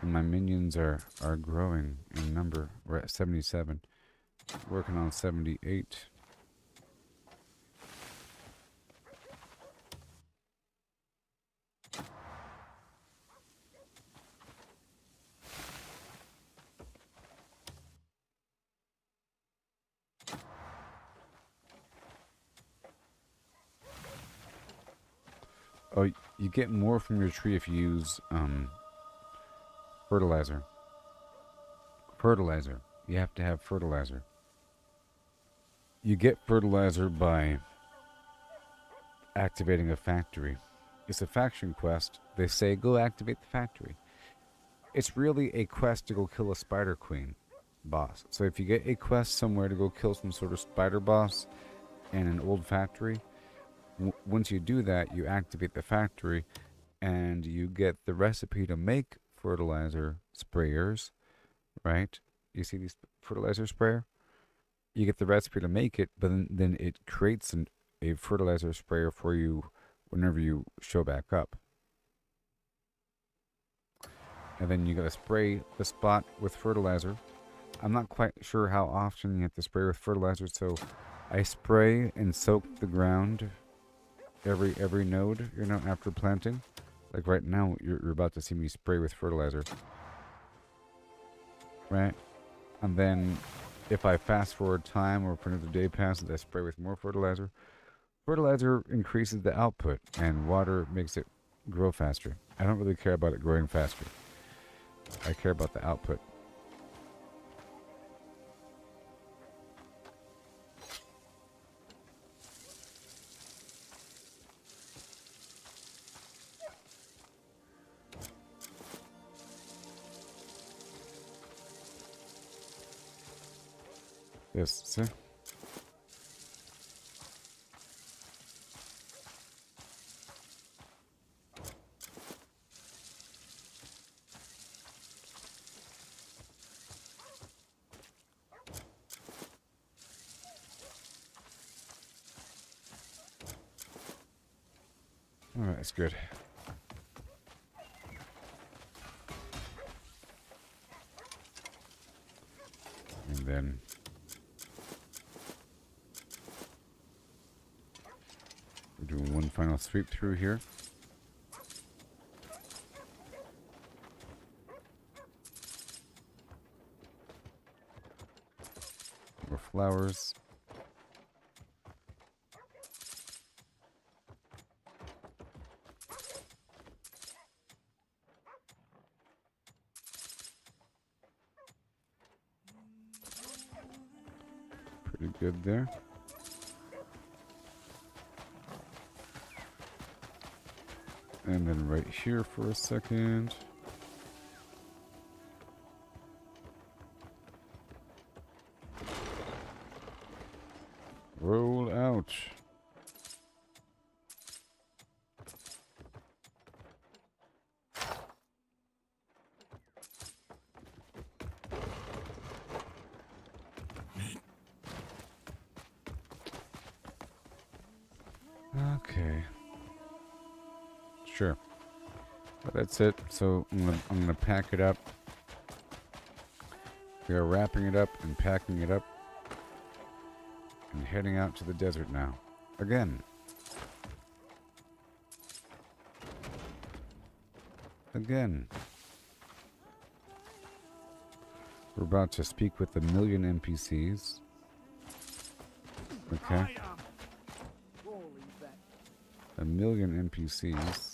Speaker 1: and my minions are growing in number. We're at 77, working on 78. Oh, you get more from your tree if you use fertilizer. Fertilizer. You have to have fertilizer. You get fertilizer by activating a factory. It's a faction quest. They say, go activate the factory. It's really a quest to go kill a spider queen boss. So if you get a quest somewhere to go kill some sort of spider boss in an old factory, once you do that, you activate the factory and you get the recipe to make fertilizer sprayers, right? You see these fertilizer sprayer? You get the recipe to make it, but then it creates a fertilizer sprayer for you whenever you show back up. And then you gotta spray the spot with fertilizer. I'm not quite sure how often you have to spray with fertilizer, so I spray and soak the ground every node, after planting. Like right now, you're about to see me spray with fertilizer. Right? And then if I fast forward time or if another day passes, I spray with more fertilizer. Fertilizer increases the output and water makes it grow faster. I don't really care about it growing faster. I care about the output. Yes, see? Alright, that's good. And then we're doing one final sweep through here. More flowers. Pretty good there. And then right here for a second. Roll out. Okay. Sure. But that's it. So I'm gonna pack it up. We are wrapping it up and packing it up and heading out to the desert now. Again. Again. We're about to speak with 1,000,000 NPCs. Okay. 1,000,000 NPCs.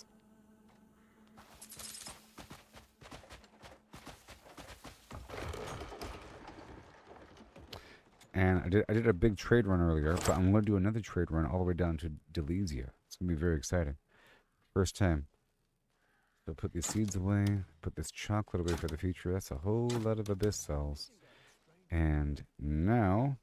Speaker 1: And I did a big trade run earlier, but I'm going to do another trade run all the way down to Delesia. It's going to be very exciting. First time. So put these seeds away, put this chocolate away for the future. That's a whole lot of abyss cells. And now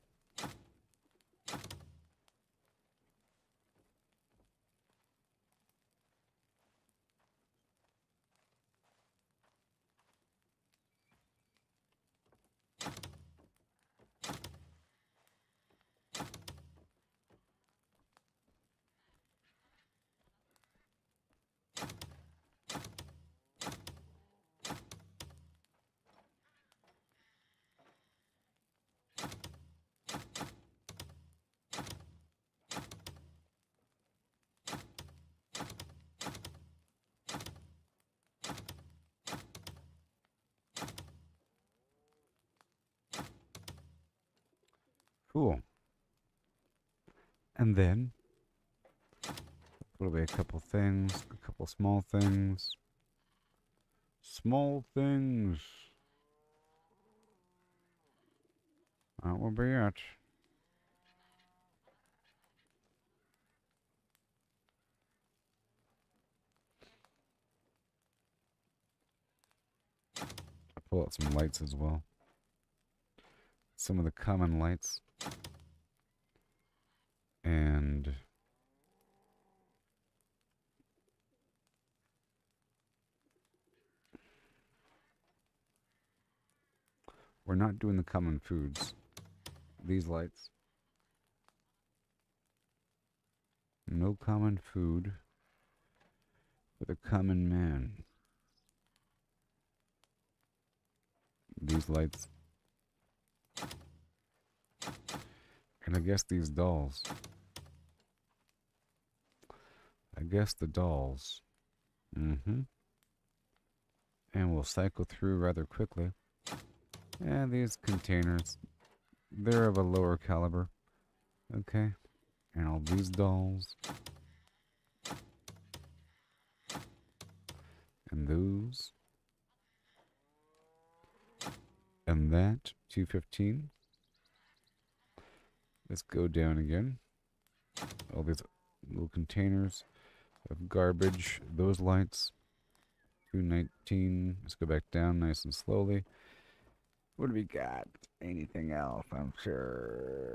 Speaker 1: cool. And then put away a couple things, a couple small things. Small things. That will be it. I'll pull out some lights as well. Some of the common lights. And we're not doing the common foods. These lights. No common food for the common man. These lights. And I guess these dolls. I guess the dolls. And we'll cycle through rather quickly. And these containers, they're of a lower caliber. Okay. And all these dolls. And those. And that. 215. Let's go down again. All these little containers of garbage. Those lights. 219. Let's go back down nice and slowly. What do we got? Anything else? I'm sure.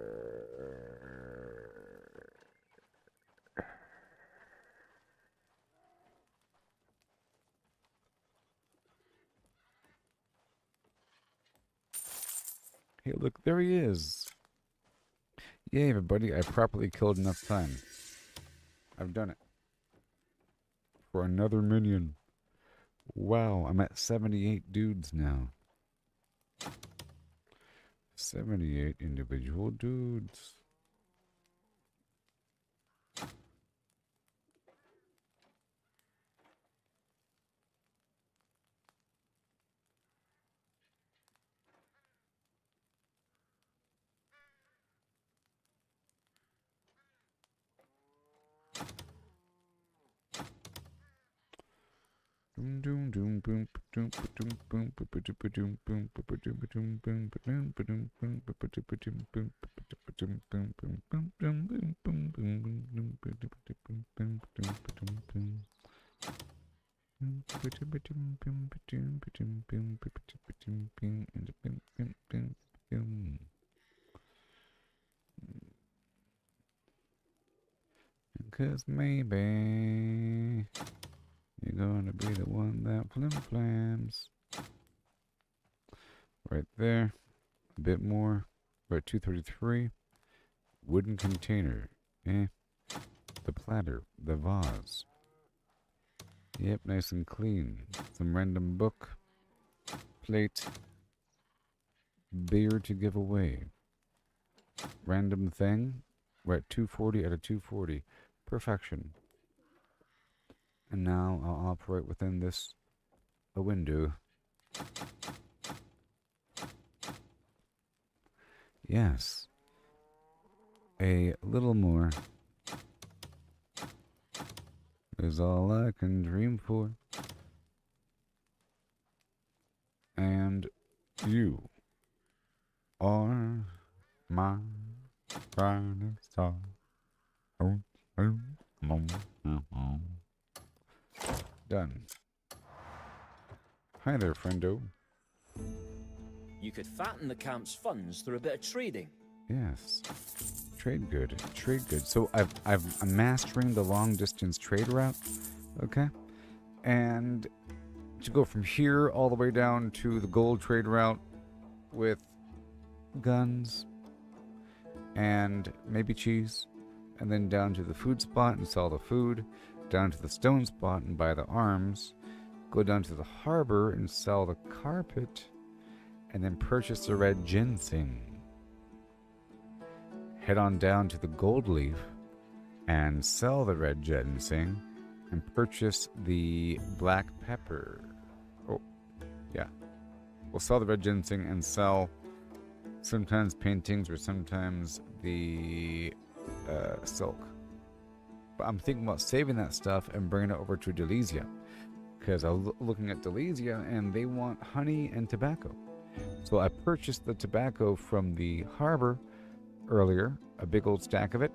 Speaker 1: Hey, look, there he is. Yay, everybody, I properly killed enough time. I've done it. for another minion. Wow, I'm at 78 dudes now. 78 individual dudes. Doom doom doom boom doom doom boom doom boom doom boom because maybe you're gonna be the one that flim-flams. Right there. A bit more. We're at 233. Wooden container. The platter. The vase. Yep, nice and clean. Some random book. Plate. Beer to give away. Random thing. We're at 240 out of 240. Perfection. And now I'll operate within this a window. Yes. A little more is all I can dream for. And you are my shining star. Done. Hi there, friendo.
Speaker 3: You could fatten the camp's funds through a bit of trading.
Speaker 1: Yes. Trade good. Trade good. So I'm mastering the long distance trade route. Okay. And to go from here all the way down to the gold trade route with guns and maybe cheese. And then down to the food spot and sell the food. Down to the stone spot and buy the arms. Go down to the harbor and sell the carpet. And then purchase the red ginseng. Head on down to the gold leaf and sell the red ginseng and purchase the black pepper. Oh, yeah. We'll sell the red ginseng and sell sometimes paintings or sometimes the silk. But I'm thinking about saving that stuff and bringing it over to Delesia. Because I was looking at Delesia and they want honey and tobacco. So I purchased the tobacco from the harbor earlier, a big old stack of it,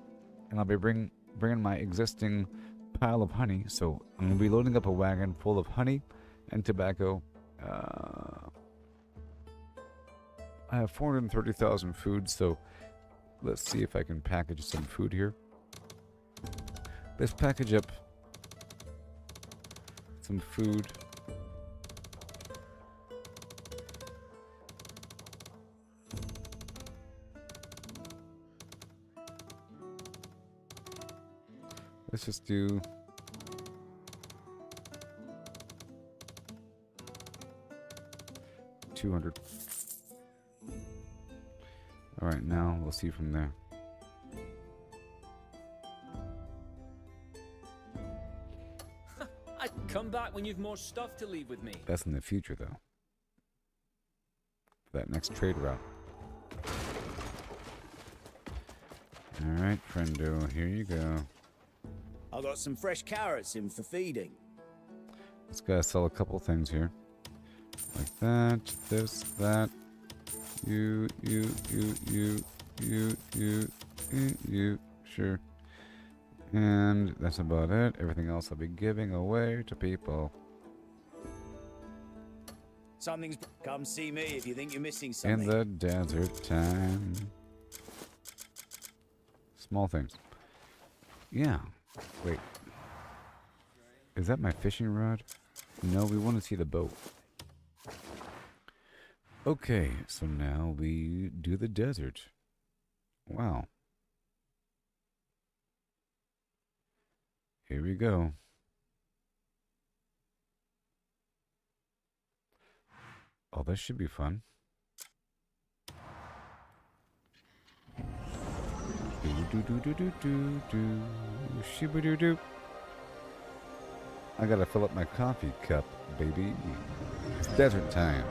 Speaker 1: and I'll be bringing my existing pile of honey. So I'm going to be loading up a wagon full of honey and tobacco. I have 430,000 food, so let's see if I can package some food here. Let's package up some food. Let's just do 200. All right, now we'll see from there.
Speaker 3: I'd come back when you've more stuff to leave with me.
Speaker 1: That's in the future, though. For that next trade route. All right, friendo, here you go.
Speaker 2: I got some fresh carrots in for feeding.
Speaker 1: Just gotta sell a couple things here. Like that, this, that. You, sure. And that's about it. Everything else I'll be giving away to people.
Speaker 2: Something's... Come see me if you think you're missing something.
Speaker 1: In the desert time. Small things. Yeah. Wait. Is that my fishing rod? No, we want to see the boat. Okay, so now we do the desert. Wow. Here we go. Oh, this should be fun. Do-do-do-do-do-do. Shibba-doo-doo. I gotta fill up my coffee cup, baby. It's desert time.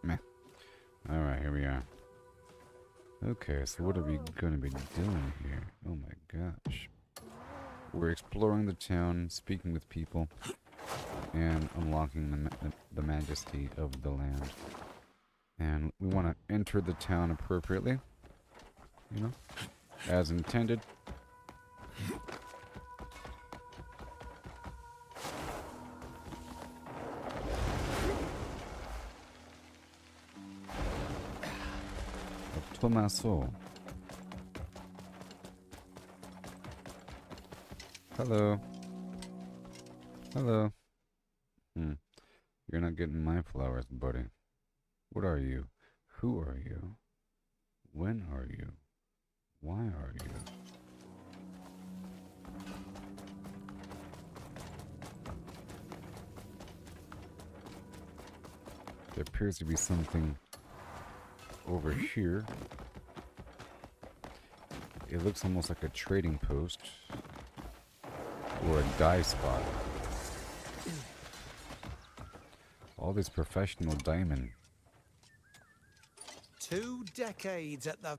Speaker 1: Meh. Alright, here we are. Okay, so what are we gonna be doing here? Oh my gosh. we're exploring the town, speaking with people, and unlocking the majesty of the land. And we want to enter the town appropriately, you know, as intended. Tommaso. Hello. Hello. You're not getting my flowers, buddy. What are you? Who are you? When are you? Why are you? There appears to be something over here. It looks almost like a trading post or a dye spot. All this professional diamond.
Speaker 6: 2 decades at the...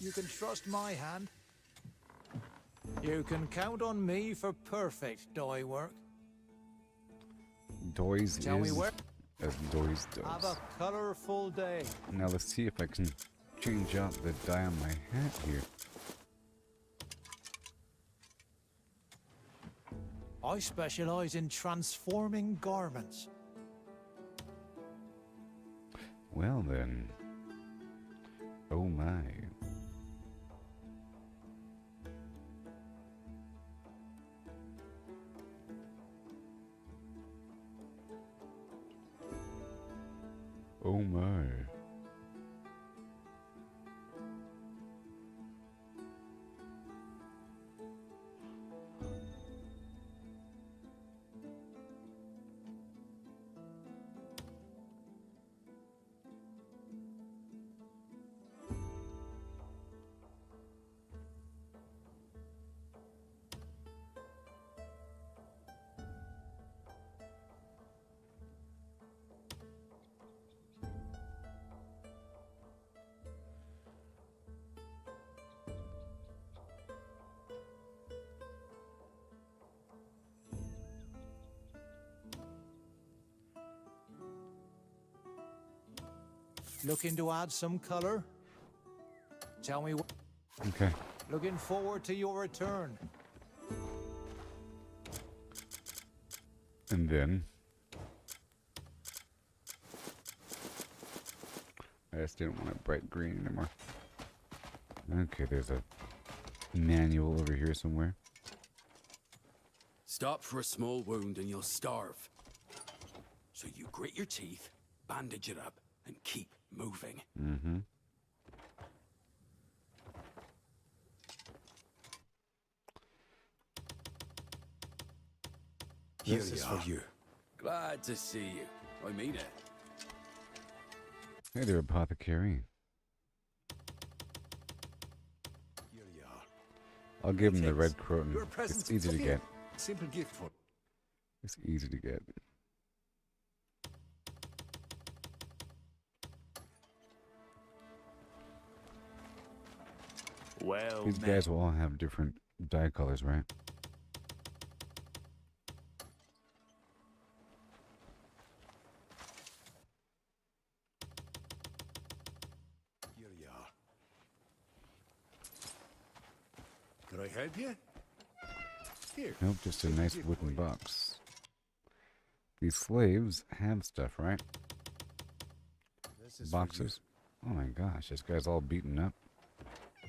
Speaker 6: You can trust my hand. You can count on me for perfect dye work.
Speaker 1: Doys
Speaker 6: Tell me
Speaker 1: is
Speaker 6: where...
Speaker 1: as Doys
Speaker 6: Have
Speaker 1: does.
Speaker 6: a colorful day.
Speaker 1: Now let's see if I can change out the dye on my hat here.
Speaker 6: I specialize in transforming garments.
Speaker 1: Well then. Oh my. Oh my.
Speaker 6: Looking to add some color? Tell me what...
Speaker 1: Okay.
Speaker 6: Looking forward to your return.
Speaker 1: And then I just didn't want it bright green anymore. Okay, there's a manual over here somewhere.
Speaker 18: Stop for a small wound and you'll starve. So you grit your teeth, bandage it up, and keep moving.
Speaker 1: Mm-hmm.
Speaker 18: Here
Speaker 13: This is
Speaker 18: you are.
Speaker 13: for you.
Speaker 18: Glad to see you. I mean it.
Speaker 1: Hey there, apothecary.
Speaker 13: Here you are.
Speaker 1: I'll give him the
Speaker 13: Thanks.
Speaker 1: red croton.
Speaker 13: Your present.
Speaker 1: It's easy to
Speaker 13: Okay.
Speaker 1: get.
Speaker 13: Simple gift for...
Speaker 1: It's easy to get.
Speaker 3: Well,
Speaker 1: These guys will all have different dye colors, right?
Speaker 13: Here you are.
Speaker 7: Can I help you? Here.
Speaker 1: Nope, just a nice wooden box. These slaves have stuff, right?
Speaker 13: This is for
Speaker 1: Boxes. Oh my gosh, this guy's all beaten up.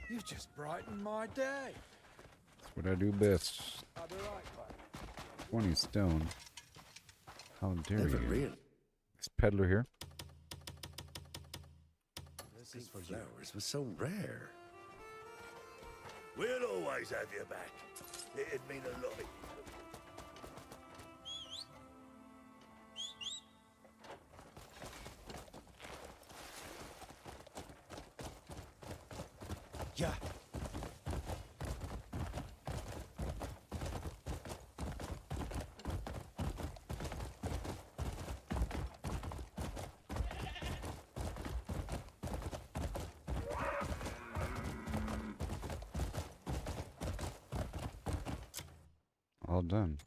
Speaker 6: You've just brightened my day.
Speaker 1: That's what I do best.
Speaker 6: I'll be right back.
Speaker 1: 20 stone. How dare
Speaker 7: Never
Speaker 1: you?
Speaker 7: real.
Speaker 1: This peddler here.
Speaker 13: This is for you.
Speaker 7: Flowers was so rare. We'll always have you back. It'd mean a lot.
Speaker 13: Yeah.
Speaker 1: all done.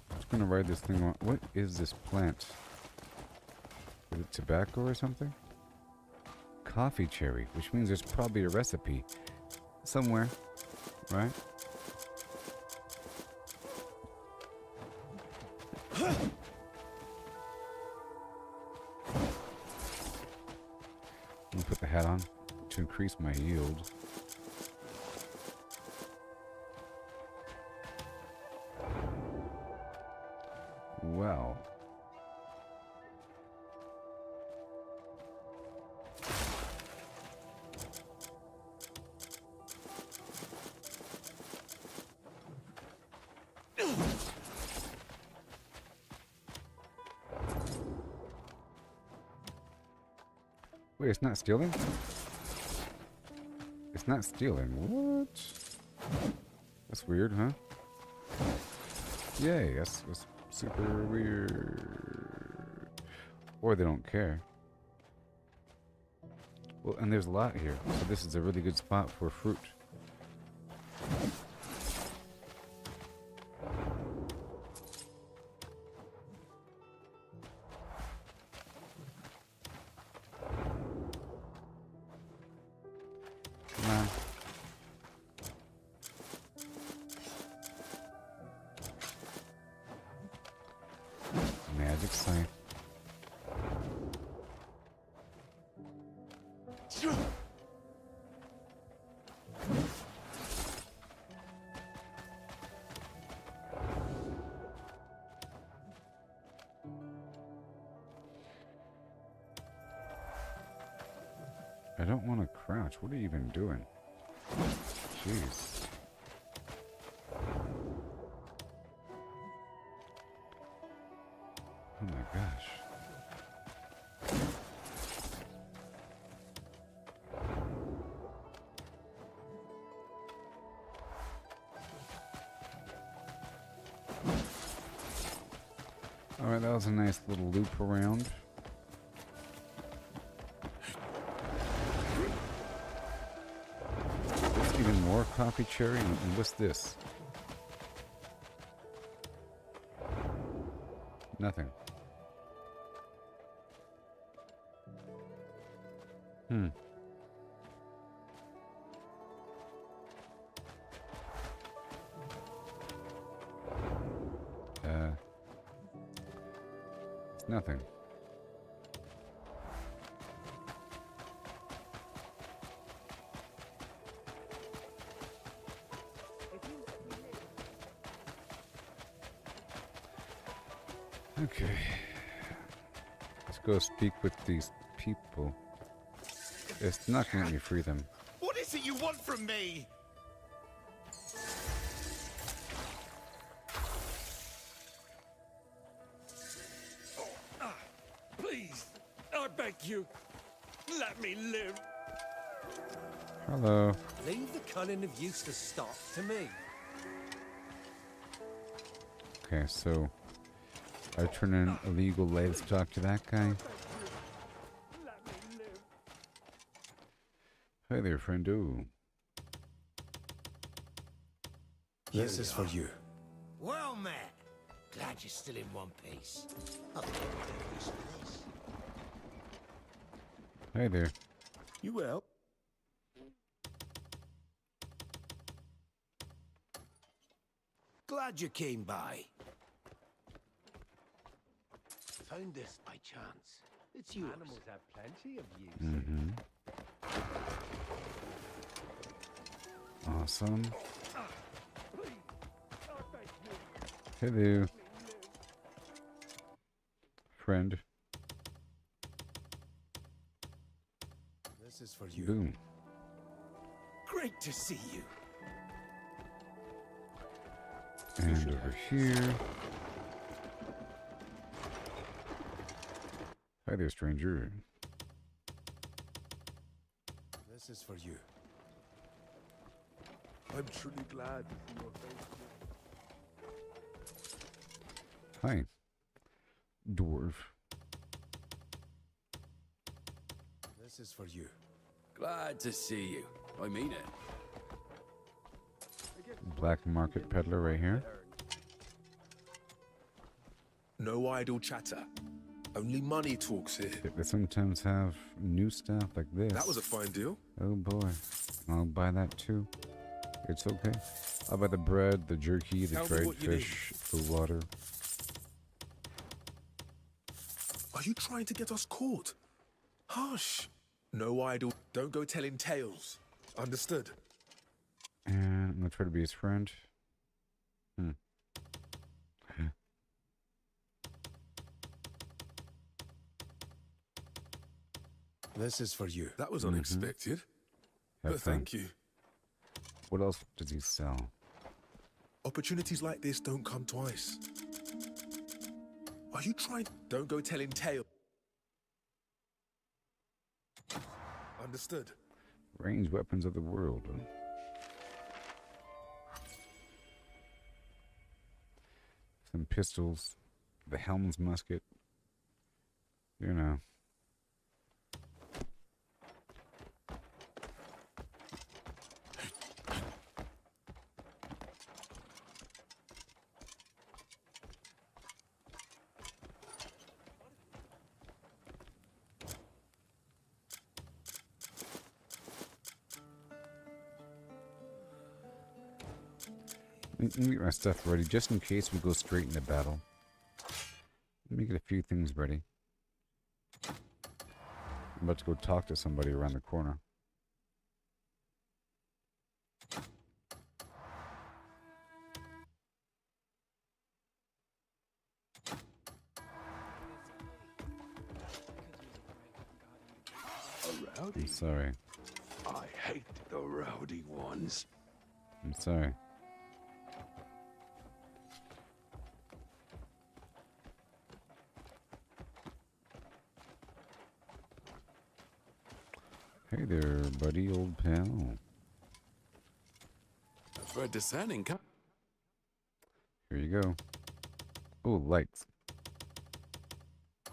Speaker 1: Just gonna ride this thing on. What is this plant? Is it tobacco or something? Coffee cherry, which means there's probably a recipe somewhere, right? I'm gonna put the hat on to increase my yield. Wow. Wait, it's not stealing? It's not stealing. What? That's weird, huh? Yay, that's super weird. Or they don't care. Well, and there's a lot here, so this is a really good spot for fruit. Magic scythe. I don't want to crouch. What are you even doing? Jeez. Oh my gosh. Alright, that was a nice little loop around. There's even more coffee cherry, and what's this? Nothing. It's nothing. Okay. Let's go speak with these people. It's not gonna let me free them.
Speaker 19: What is it you want from me?
Speaker 13: Please, I beg you, let me live.
Speaker 1: Hello.
Speaker 13: Leave the cunning of Eustace Stark to me.
Speaker 1: Okay, so I turn in illegal livestock to that guy. Hey there, friendo.
Speaker 4: This is for you.
Speaker 9: Well met. Glad you're still in one piece. I've got this place.
Speaker 1: Hey there.
Speaker 19: You will.
Speaker 9: Glad you came by. Found this by chance. It's yours.
Speaker 22: Animals have plenty of use.
Speaker 1: Mm-hmm. Awesome. Hello. Friend.
Speaker 4: This is for you.
Speaker 1: Boom.
Speaker 9: Great to see you.
Speaker 1: And over here. Hi there, stranger.
Speaker 4: This is for you.
Speaker 19: I'm truly glad to see your face.
Speaker 1: Hi. Dwarf.
Speaker 4: This is for you.
Speaker 18: Glad to see you. I mean it.
Speaker 1: Black market peddler right here.
Speaker 12: No idle chatter. Only money talks here.
Speaker 1: They sometimes have new stuff like this.
Speaker 12: That was a fine deal.
Speaker 1: Oh boy. I'll buy that too. It's okay. I'll buy the bread, the jerky, the
Speaker 12: Tell me
Speaker 1: dried
Speaker 12: what you need.
Speaker 1: fish, the water.
Speaker 12: Are you trying to get us caught? Hush. No idle. Don't go telling tales. Understood?
Speaker 1: And I'm gonna try to be his friend.
Speaker 4: This is for you.
Speaker 12: That was unexpected.
Speaker 1: Have
Speaker 12: But
Speaker 1: fun.
Speaker 12: thank you.
Speaker 1: What else does he sell?
Speaker 12: Opportunities like this don't come twice. Are you trying? Don't go telling tales. Understood.
Speaker 1: Ranged weapons of the world. Some pistols. The Helm's musket. You know. Let me get my stuff ready, just in case we go straight into battle. Let me get a few things ready. I'm about to go talk to somebody around the corner. I'm sorry.
Speaker 18: I hate the rowdy ones.
Speaker 1: I'm sorry. Hey there, buddy, old pal.
Speaker 18: For a discerning
Speaker 1: Here you go. Oh, lights.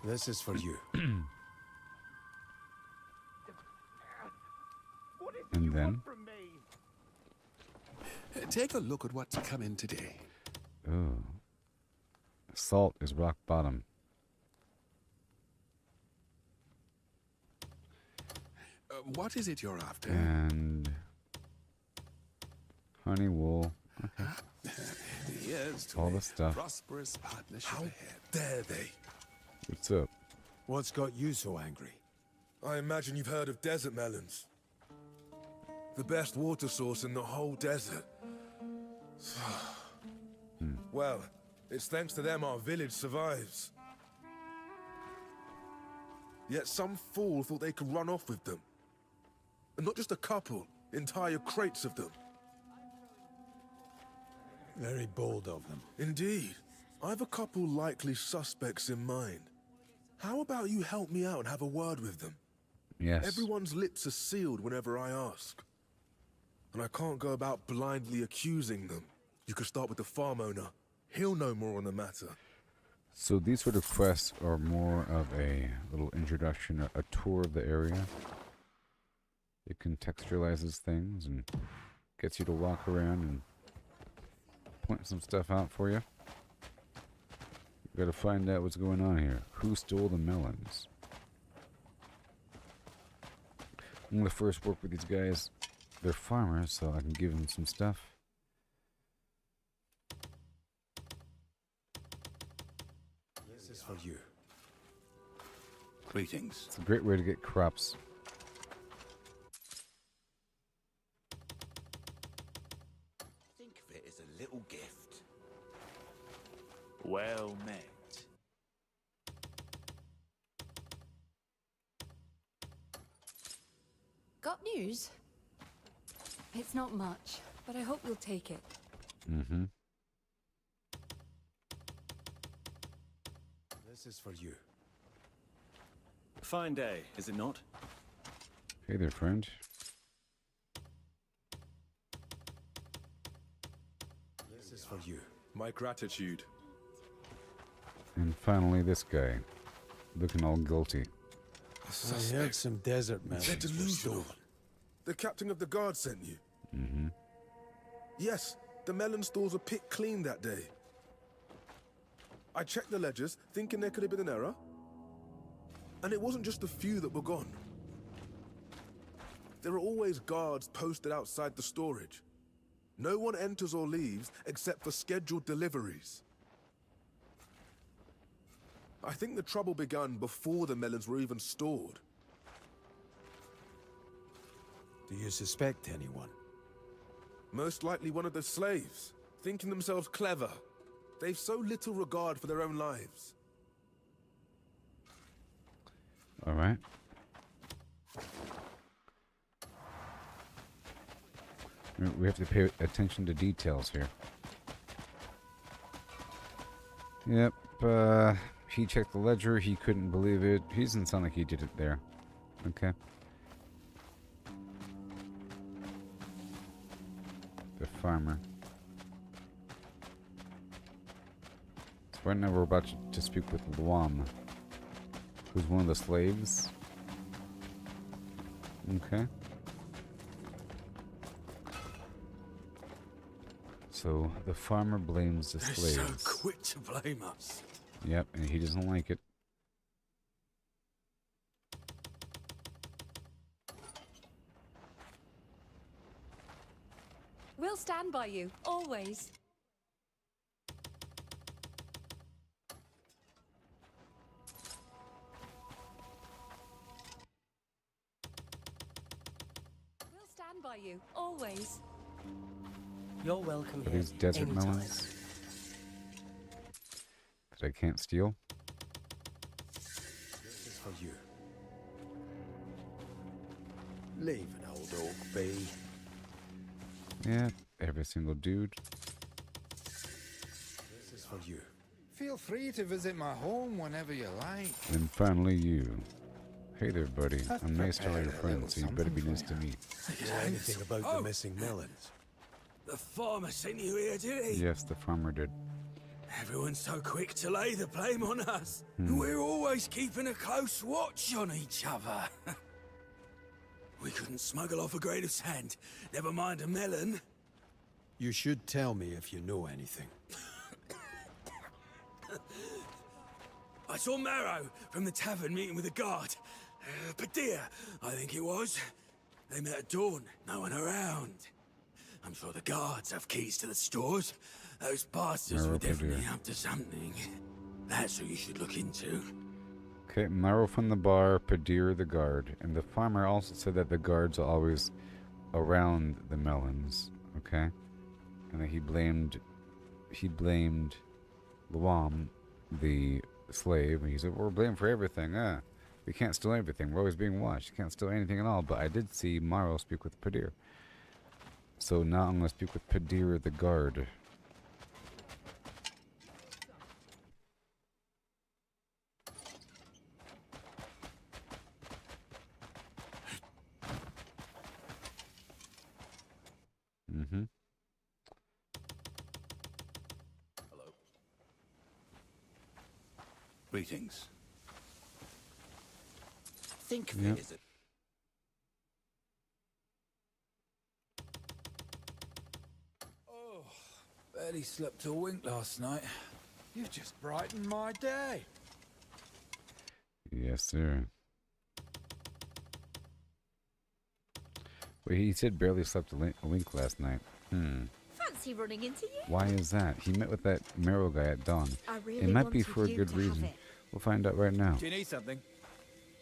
Speaker 4: This is for you.
Speaker 1: And then?
Speaker 18: Take a look at what's coming today.
Speaker 1: Oh. Salt is rock bottom.
Speaker 18: What is it you're after?
Speaker 1: And honey wool. Okay.
Speaker 18: Yes, to
Speaker 1: All
Speaker 18: a
Speaker 1: the stuff.
Speaker 18: prosperous partnership
Speaker 12: How
Speaker 18: ahead.
Speaker 12: dare they?
Speaker 1: What's up?
Speaker 4: What's got you so angry?
Speaker 12: I imagine you've heard of desert melons. The best water source in the whole desert. Well, it's thanks to them our village survives. Yet some fool thought they could run off with them. And not just a couple, entire crates of them.
Speaker 4: Very bold of them.
Speaker 12: Indeed. I've a couple likely suspects in mind. How about you help me out and have a word with them?
Speaker 1: Yes.
Speaker 12: Everyone's lips are sealed whenever I ask. And I can't go about blindly accusing them. You could start with the farm owner. He'll know more on the matter.
Speaker 1: So these sort of quests are more of a little introduction, a tour of the area. It contextualizes things and gets you to walk around and point some stuff out for you. You gotta find out what's going on here. Who stole the melons? I'm gonna first work with these guys. They're farmers, so I can give them some stuff.
Speaker 4: This is for you.
Speaker 18: Greetings.
Speaker 1: It's a great way to get crops.
Speaker 9: Think of it as a little gift.
Speaker 21: Well met.
Speaker 15: Got news? It's not much, but I hope you'll take it.
Speaker 1: Mm-hmm.
Speaker 4: This is for you.
Speaker 2: Fine day, is it not?
Speaker 1: Hey there, friend.
Speaker 4: This is for you.
Speaker 12: My gratitude.
Speaker 1: And finally, this guy. Looking all guilty.
Speaker 4: I heard some desert
Speaker 12: They're
Speaker 4: melons were
Speaker 12: delusional.
Speaker 4: stolen.
Speaker 12: The captain of the guard sent you.
Speaker 1: Mm-hmm.
Speaker 12: Yes, the melon stores were picked clean that day. I checked the ledgers, thinking there could have been an error. And it wasn't just a few that were gone. There are always guards posted outside the storage. No one enters or leaves except for scheduled deliveries. I think the trouble began before the melons were even stored.
Speaker 4: Do you suspect anyone?
Speaker 12: Most likely one of the slaves, thinking themselves clever. They've so little regard for their own lives.
Speaker 1: All right. We have to pay attention to details here. Yep. He checked the ledger. He couldn't believe it. He doesn't sound like he did it there. Okay. The farmer. So right now we're about to speak with Luam, who's one of the slaves. Okay. So the farmer blames the
Speaker 18: They're
Speaker 1: slaves.
Speaker 18: so quick to blame us.
Speaker 1: Yep, and he doesn't like it.
Speaker 15: We'll stand by you, always. We'll stand by you, always.
Speaker 20: You're welcome
Speaker 1: Are
Speaker 20: here.
Speaker 1: these desert
Speaker 20: anytime.
Speaker 1: melons that I can't steal?
Speaker 4: This is for you. Leave an old oak be.
Speaker 1: Yeah, every single dude.
Speaker 4: This is for you.
Speaker 17: Feel free to visit my home whenever you like.
Speaker 1: And finally you. Hey there, buddy.
Speaker 17: I've
Speaker 1: I'm nice to all your
Speaker 17: prepared a little
Speaker 1: friends, so you better be nice to me.
Speaker 4: You know anything about the missing melons?
Speaker 18: The farmer sent you here, did he?
Speaker 1: Yes, the farmer did.
Speaker 18: Everyone's so quick to lay the blame on us. We're always keeping a close watch on each other. We couldn't smuggle off a grain of sand, never mind a melon.
Speaker 4: You should tell me if you know anything.
Speaker 18: I saw Marrow from the tavern meeting with a guard. Padir, I think it was. They met at dawn, no one around. I'm sure the guards have keys to the stores. Those bastards
Speaker 1: Marrow
Speaker 18: were definitely
Speaker 1: Padir.
Speaker 18: up to something. That's who you should look into.
Speaker 1: Okay, Marrow from the bar, Padir the guard. And the farmer also said that the guards are always around the melons. Okay? And that he blamed Luam, the slave, and he said, we're blamed for everything. We can't steal everything. We're always being watched. You can't steal anything at all. But I did see Marrow speak with Padir. So now I'm going to speak with Padir the guard. Mm-hmm.
Speaker 21: Hello. Greetings.
Speaker 2: Think of
Speaker 1: Yep.
Speaker 2: it as a...
Speaker 6: Oh, barely slept a wink last night. You've just brightened my day.
Speaker 1: Yes, sir. Wait, he said barely slept a wink last night.
Speaker 5: Fancy running into you?
Speaker 1: Why is that? He met with that Marrow guy at dawn.
Speaker 5: I really
Speaker 1: It might be
Speaker 5: wanted
Speaker 1: for a
Speaker 5: you
Speaker 1: good
Speaker 5: to have
Speaker 1: reason.
Speaker 5: it.
Speaker 1: We'll find out right now.
Speaker 6: Do you need something?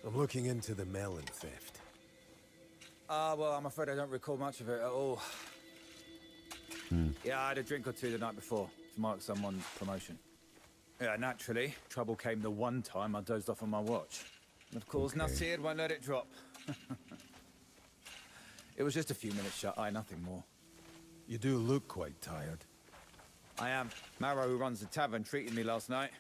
Speaker 4: I'm looking into the melon theft.
Speaker 6: Well, I'm afraid I don't recall much of it at all. Yeah, I had a drink or two the night before to mark someone's promotion. Yeah, naturally, trouble came the one time I dozed off on my watch. And of course,
Speaker 1: Okay.
Speaker 6: Nasir won't let it drop. It was just a few minutes shut eye, nothing more.
Speaker 4: You do look quite tired.
Speaker 6: I am. Marrow, who runs the tavern, treated me last night.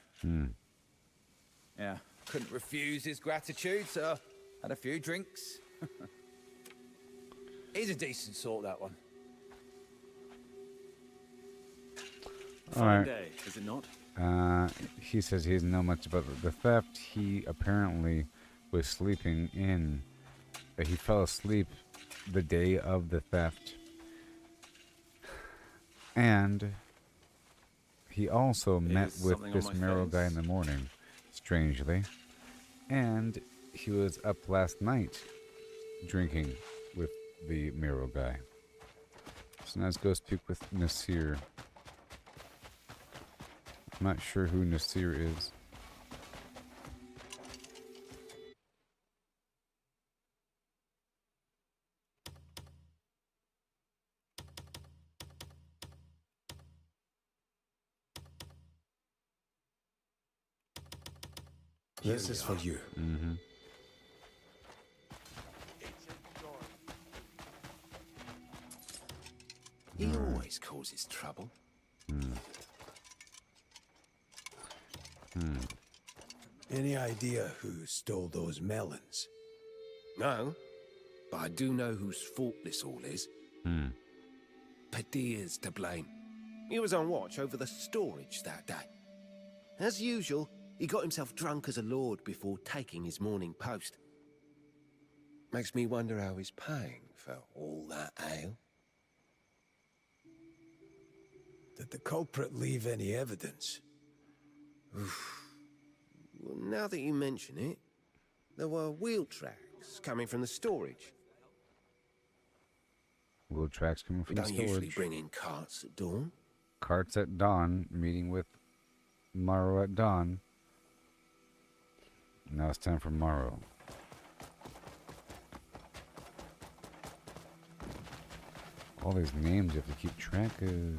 Speaker 6: Yeah, couldn't refuse his gratitude, so had a few drinks. He's a decent sort, that one.
Speaker 1: All right.
Speaker 14: Day, is it not?
Speaker 1: He says he doesn't know much about the theft. He apparently was sleeping in. He fell asleep the day of the theft. And he also met with this Marrow guy in the morning, strangely. And he was up last night drinking with the Marrow guy. So now let's go speak with Nasir. I'm not sure who Nasir is.
Speaker 4: This is for you.
Speaker 1: Mm-hmm.
Speaker 9: He always causes trouble.
Speaker 4: Any idea who stole those melons?
Speaker 9: No, but I do know whose fault this all is. Padir's to blame. He was on watch over the storage that day. As usual, he got himself drunk as a lord before taking his morning post. Makes me wonder how he's paying for all that ale.
Speaker 4: Did the culprit leave any evidence?
Speaker 9: Well, now that you mention it, there were wheel tracks coming from the storage.
Speaker 1: Wheel tracks coming from
Speaker 9: We
Speaker 1: the
Speaker 9: don't
Speaker 1: storage.
Speaker 9: usually bring in carts at dawn.
Speaker 1: Carts at dawn, meeting with Morrow at dawn. Now it's time for Morrow. All these names you have to keep track of.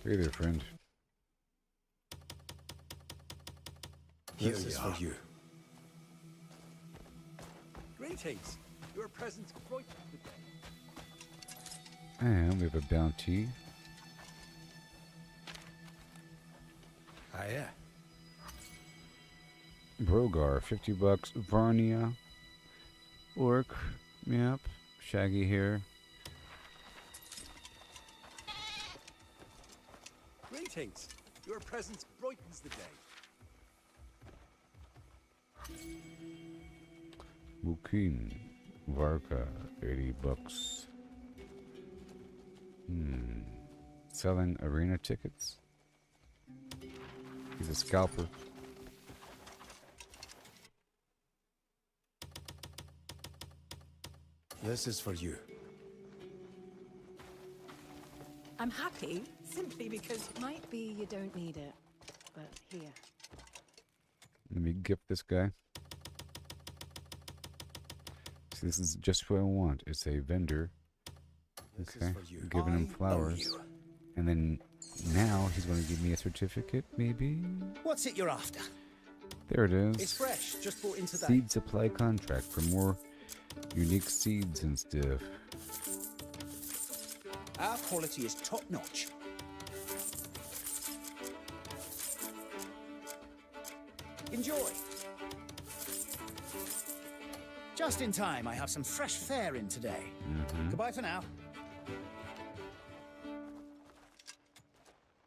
Speaker 1: Hey there, friend.
Speaker 4: This is for you.
Speaker 13: Greetings. Your presence brightens the day.
Speaker 1: And we have a bounty.
Speaker 4: Yeah.
Speaker 1: Brogar, $50. Varnia. Orc. Yep. Shaggy hair.
Speaker 13: Greetings. Your presence brightens the day.
Speaker 1: Mukin. Varka, $80. Selling arena tickets. He's a scalper.
Speaker 4: This is for you.
Speaker 15: I'm happy simply because it might be you don't need it. But here.
Speaker 1: Let me gift this guy. See, this is just what I want. It's a vendor. Okay, giving him flowers. And then now he's going to give me a certificate, maybe?
Speaker 2: What's it you're after?
Speaker 1: There it is.
Speaker 2: It's fresh, just brought in today.
Speaker 1: Seed supply contract for more unique seeds and stuff.
Speaker 2: Our quality is top notch. Enjoy. Just in time, I have some fresh fare in today. Goodbye for now.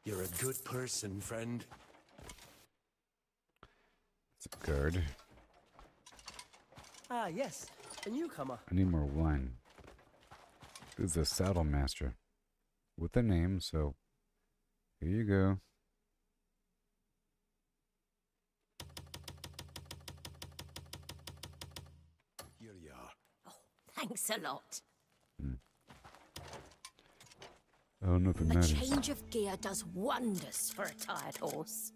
Speaker 13: You're a good person, friend.
Speaker 1: It's a guard.
Speaker 20: Ah, yes. A newcomer.
Speaker 1: I need more wine. This is a saddle master with a name, so here you go.
Speaker 4: Here you are.
Speaker 5: Thanks a lot.
Speaker 1: Oh, nothing
Speaker 5: A
Speaker 1: matters.
Speaker 5: change of gear does wonders for a tired horse.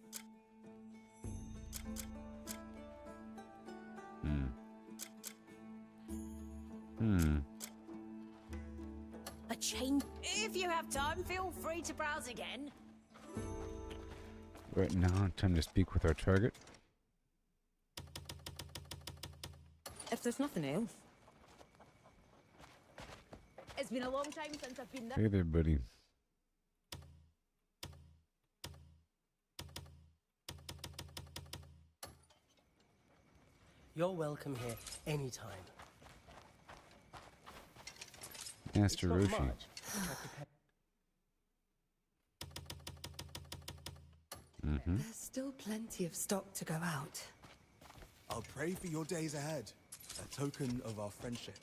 Speaker 5: A change. If you have time, feel free to browse again.
Speaker 1: Right now, time to speak with our target.
Speaker 15: If there's nothing else. It's
Speaker 16: It's been a long time since I've been there.
Speaker 1: Hey there, buddy.
Speaker 8: You're welcome here anytime.
Speaker 1: Master
Speaker 8: It's not
Speaker 1: Roshi.
Speaker 8: much.
Speaker 15: There's still plenty of stock to go out.
Speaker 22: I'll pray for your days ahead, a token of our friendship.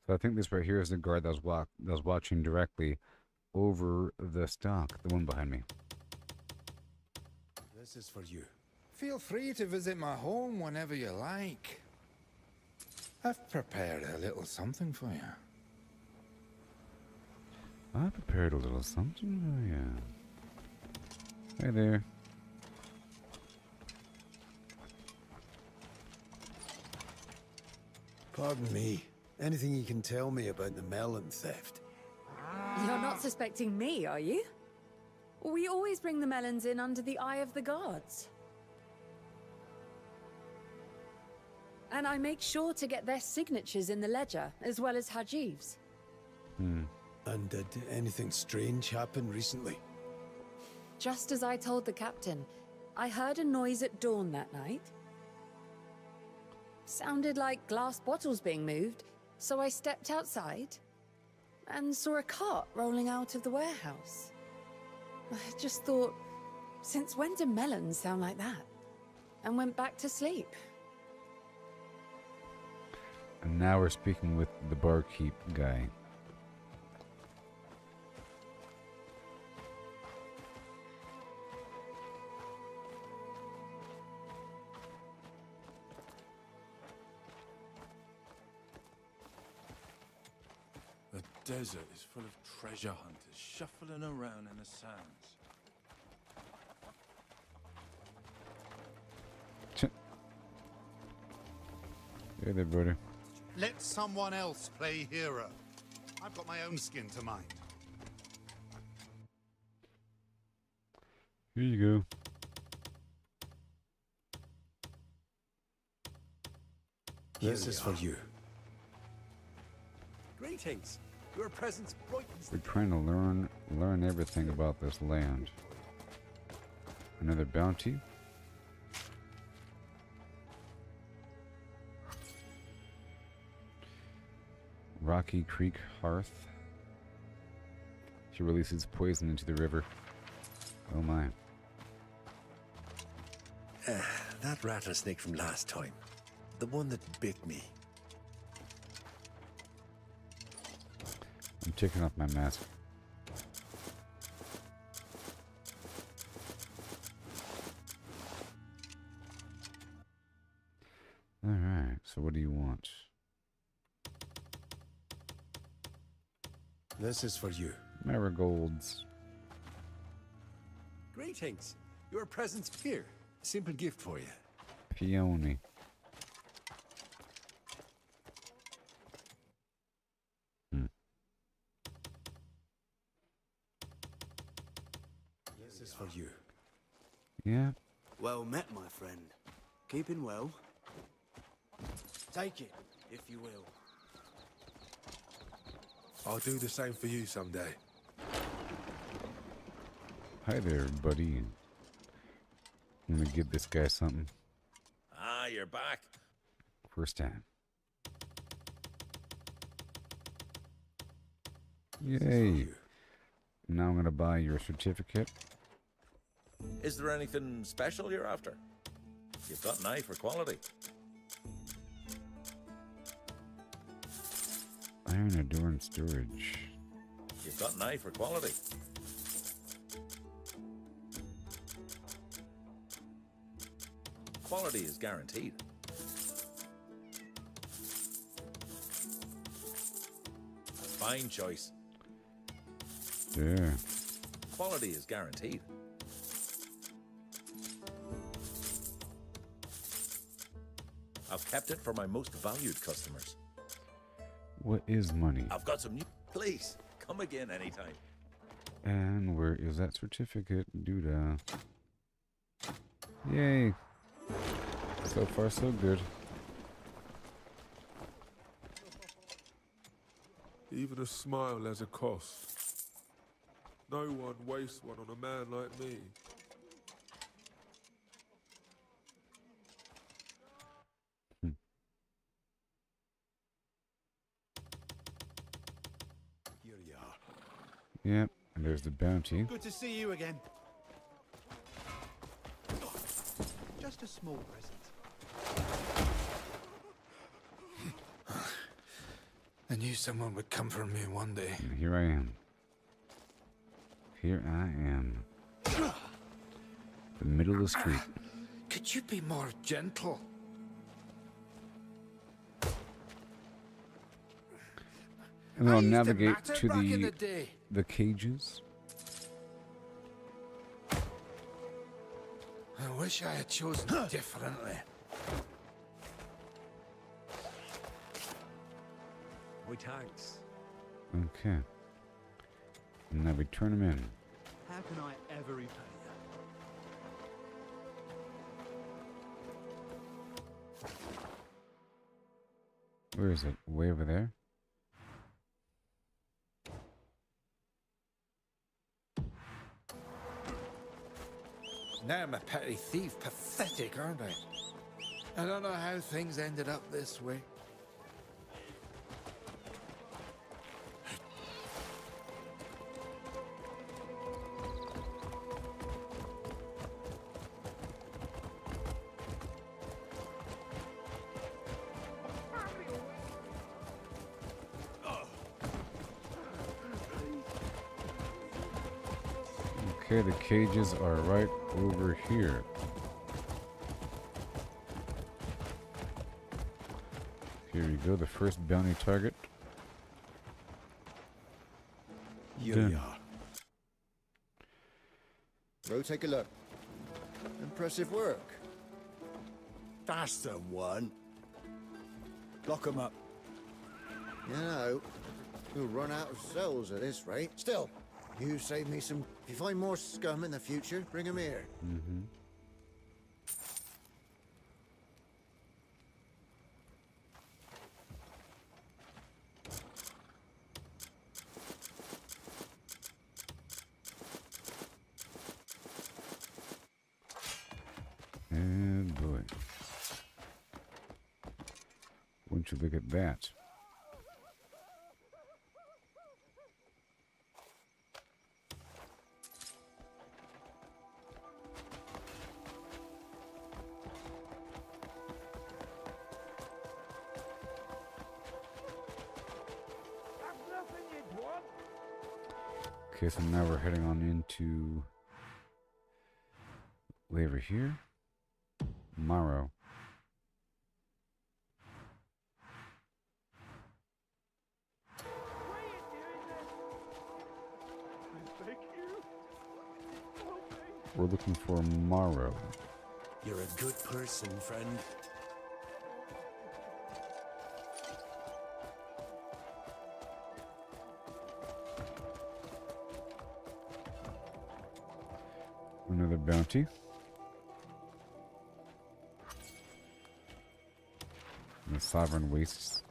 Speaker 1: So I think this right here is the guard that was watching directly over the stock, the one behind me.
Speaker 4: This is for you.
Speaker 17: Feel free to visit my home whenever you like. I've prepared a little something for you.
Speaker 1: I prepared a little something for you. Hey there.
Speaker 4: Pardon me. Anything you can tell me about the melon theft?
Speaker 15: You're not suspecting me, are you? We always bring the melons in under the eye of the guards. And I make sure to get their signatures in the ledger, as well as Hajiv's.
Speaker 4: And did anything strange happen recently?
Speaker 15: Just as I told the captain, I heard a noise at dawn that night. Sounded like glass bottles being moved, so I stepped outside and saw a cart rolling out of the warehouse. I just thought, since when do melons sound like that? And went back to sleep.
Speaker 1: And now we're speaking with the barkeep guy.
Speaker 10: The desert is full of treasure hunters shuffling around in the sands.
Speaker 1: Hey there, brother.
Speaker 23: Let someone else play hero. I've got my own skin to mind.
Speaker 1: Here you go.
Speaker 4: This is for you.
Speaker 22: Greetings. Your presence brightens
Speaker 1: We're trying to learn everything about this land. Another bounty. Rocky Creek Hearth. She releases poison into the river. Oh my.
Speaker 9: That rattlesnake from last time. The one that bit me.
Speaker 1: I'm taking off my mask. Alright, so what do you want?
Speaker 4: This is for you.
Speaker 1: Marigolds.
Speaker 22: Greetings. Your presence here. Simple gift for you.
Speaker 1: Peony.
Speaker 4: This is for you.
Speaker 1: Yeah.
Speaker 2: Well met, my friend. Keeping well? Take it, if you will.
Speaker 12: I'll do the same for you someday.
Speaker 1: Hi there, buddy. I'm gonna give this guy something.
Speaker 10: Ah, you're back.
Speaker 1: First time. Yay. Now I'm gonna buy your certificate.
Speaker 10: Is there anything special you're after? You've got an eye for quality.
Speaker 1: Iron endurance storage.
Speaker 10: You've got an eye for quality. Quality is guaranteed. Fine choice.
Speaker 1: Yeah.
Speaker 10: Quality is guaranteed. I've kept it for my most valued customers.
Speaker 1: What is money?
Speaker 10: I've got some new... Please, come again anytime.
Speaker 1: And where is that certificate? Doodah. Yay. So far, so good.
Speaker 12: Even a smile has a cost. No one wastes one on a man like me.
Speaker 22: Here you are.
Speaker 1: Yep, and there's the bounty.
Speaker 19: Good to see you again. Just a small present.
Speaker 17: I knew someone would come for me one day.
Speaker 1: And here I am. Here I am. The middle of the street.
Speaker 17: Could you be more gentle?
Speaker 1: And then I'll
Speaker 17: I used to
Speaker 1: navigate
Speaker 17: matter
Speaker 1: to
Speaker 17: back in the day.
Speaker 1: the cages.
Speaker 17: I wish I had chosen differently.
Speaker 13: Wait, thanks.
Speaker 1: Okay. And now we turn them in.
Speaker 19: How can I ever repay you?
Speaker 1: Where is it? Way over there?
Speaker 17: Now I'm a petty thief. Pathetic, aren't I? I don't know how things ended up this way.
Speaker 1: Okay, the cages are right over here. Here we go, the first bounty target.
Speaker 22: Here
Speaker 1: Done.
Speaker 22: you are.
Speaker 3: Go take a look. Impressive work.
Speaker 19: That's the one. Lock 'em up.
Speaker 3: You know, we'll run out of cells at this rate. Still, you save me some. If you find more scum in the future, bring 'em here.
Speaker 1: Mm-hmm. And boy. Won't you look at that? Okay, so now we're heading on into way over here. Morrow. We're looking for Morrow.
Speaker 13: You're a good person, friend.
Speaker 1: Another bounty. The Sovereign Wastes.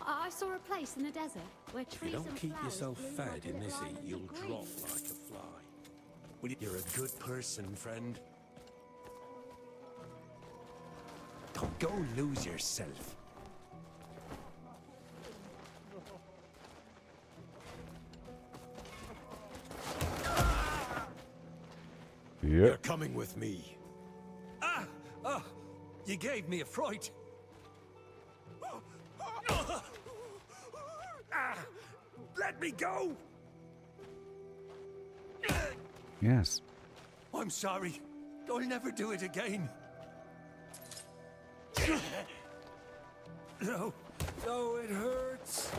Speaker 16: I saw a place in the desert where
Speaker 13: If you
Speaker 16: trees
Speaker 13: don't
Speaker 16: and
Speaker 13: keep
Speaker 16: flowers
Speaker 13: yourself
Speaker 16: bloom
Speaker 13: fed
Speaker 16: like
Speaker 13: in
Speaker 16: little
Speaker 13: this heat,
Speaker 16: islands
Speaker 13: you'll
Speaker 16: of
Speaker 13: drop
Speaker 16: green.
Speaker 13: like a fly. You're a good person, friend. Don't go lose yourself. You're coming with me. Ah! Ah! You gave me a fright. Ah! Let me go!
Speaker 1: Yes.
Speaker 13: I'm sorry. I'll never do it again. No. No, it hurts.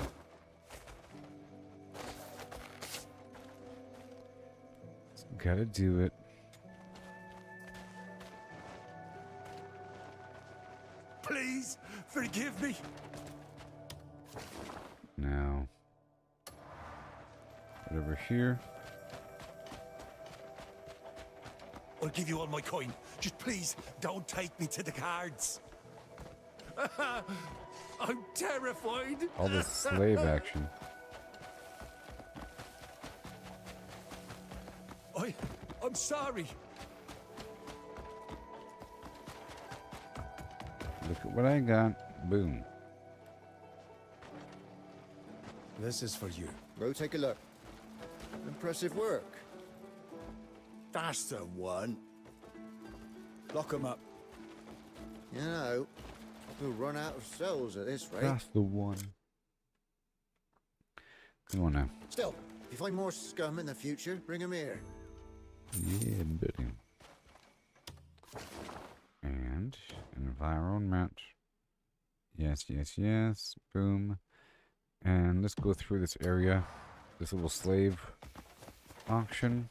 Speaker 1: Gotta do it.
Speaker 13: Please, forgive me.
Speaker 1: Now. Right over here.
Speaker 13: I'll give you all my coin. Just please, don't take me to the cards. I'm terrified.
Speaker 1: All this slave action.
Speaker 13: I'm sorry.
Speaker 1: Look at what I got. Boom.
Speaker 4: This is for you.
Speaker 3: Go take a look. Impressive work.
Speaker 2: That's the one. Lock 'em up.
Speaker 3: You know, we'll run out of cells at this rate.
Speaker 1: That's the one. Come on now.
Speaker 3: Still, if you find more scum in the future, bring 'em here.
Speaker 1: Yeah, buddy. And environment. Yes, yes, yes. Boom. And let's go through this area. This little slave auction.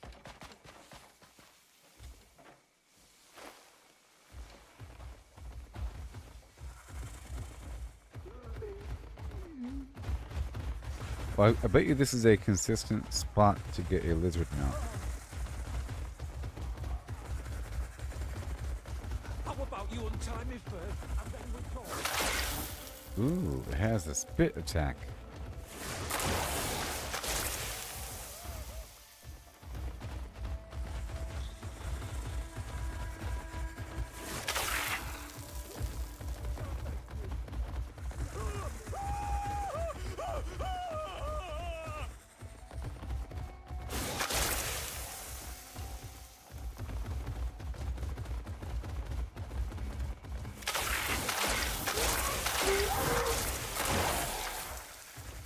Speaker 1: Well, I bet you this is a consistent spot to get a lizard now.
Speaker 13: How about you untie me first, and then we talk?
Speaker 1: Ooh, it has a spit attack.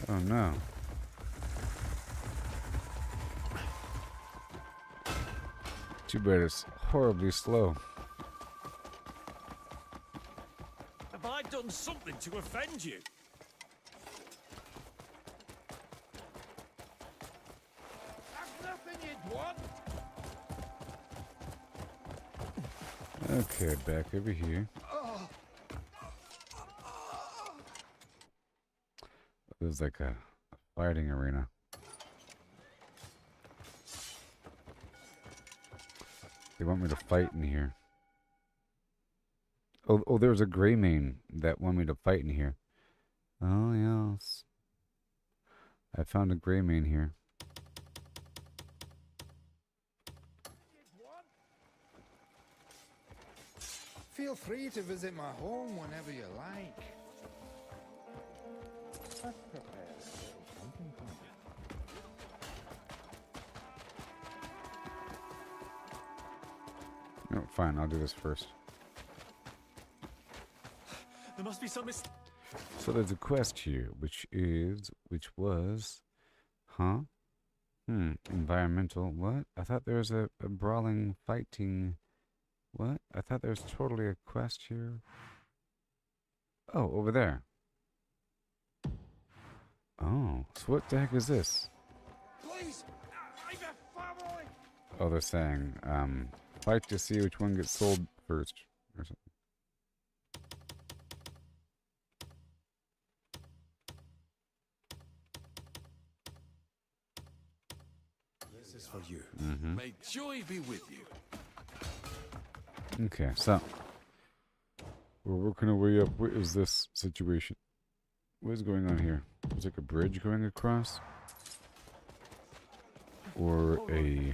Speaker 1: Oh no. Too bad it's horribly slow.
Speaker 13: Have I done something to offend you?
Speaker 17: I've nothing you'd want.
Speaker 1: Okay, back over here. There's like a fighting arena. They want me to fight in here. Oh, there's a gray mane that want me to fight in here. Oh, yes. I found a gray mane here.
Speaker 17: Feel free to visit my home whenever you like. I've prepared something for you.
Speaker 1: No, fine, I'll do this first.
Speaker 13: There must be some
Speaker 1: So there's a quest here, which was, environmental, what? I thought there was a brawling, fighting, what? I thought there was totally a quest here. Oh, over there. Oh, so what the heck is this?
Speaker 17: Please, I'm a family.
Speaker 1: Oh, they're saying, fight to see which one gets sold first, or something.
Speaker 13: This is for you.
Speaker 1: Mm-hmm.
Speaker 10: May joy be with you.
Speaker 1: Okay, so we're working our way up. What is this situation? What is going on here? There's like a bridge going across, or a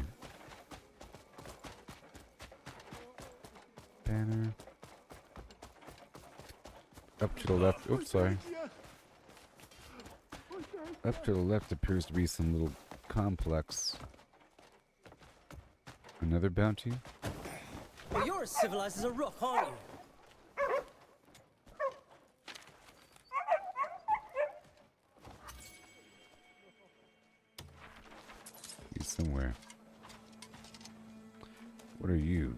Speaker 1: banner. Up to the left. Oops, sorry. Up to the left appears to be some little complex. Another bounty.
Speaker 8: Well, you're as civilized as a rock, aren't you?
Speaker 1: He's somewhere. What are you?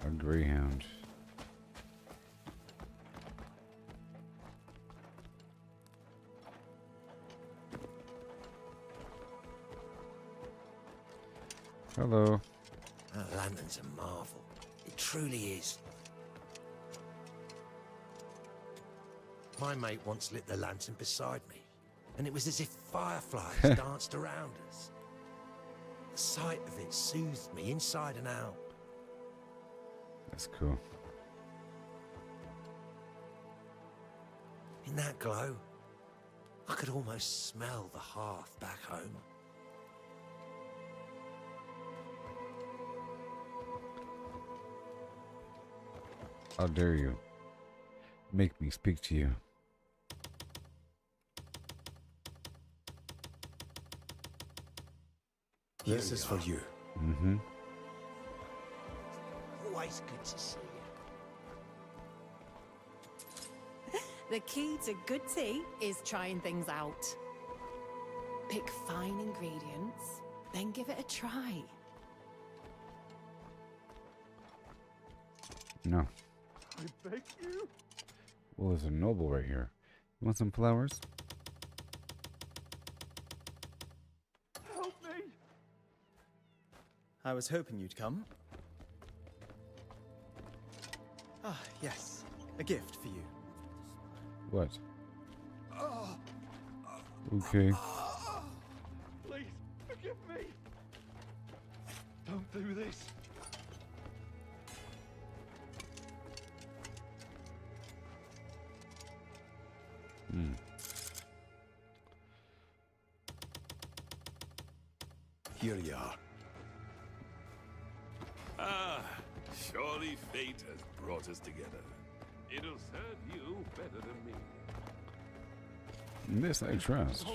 Speaker 1: A greyhound. Hello.
Speaker 9: That lantern's a marvel. It truly is. My mate once lit the lantern beside me, and it was as if fireflies danced around us. The sight of it soothed me inside and out.
Speaker 1: That's cool.
Speaker 13: In that glow, I could almost smell the hearth back home.
Speaker 1: How dare you make me speak to you?
Speaker 4: This is for you.
Speaker 1: Mm-hmm.
Speaker 13: Always good to see you.
Speaker 15: The key to good tea is trying things out. Pick fine ingredients, then give it a try.
Speaker 1: No.
Speaker 21: I beg you.
Speaker 1: Well, there's a noble right here. You want some flowers?
Speaker 21: Help me.
Speaker 2: I was hoping you'd come. Ah, yes. A gift for you.
Speaker 1: What? Okay.
Speaker 21: Please, forgive me. Don't do this.
Speaker 1: Hmm.
Speaker 4: Here you are.
Speaker 10: Ah, surely fate has brought us together. It'll serve you better than me.
Speaker 1: This I trust.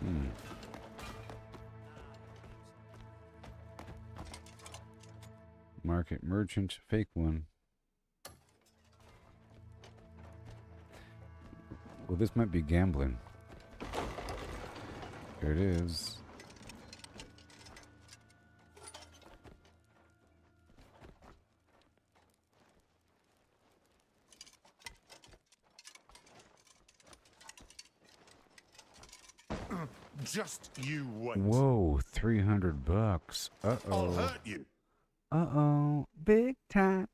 Speaker 1: Hmm. Market merchant, fake one. Well, this might be gambling. Here it is.
Speaker 23: Just you wait.
Speaker 1: Whoa, $300. Uh-oh.
Speaker 23: I'll hurt you.
Speaker 1: Uh-oh. Big time.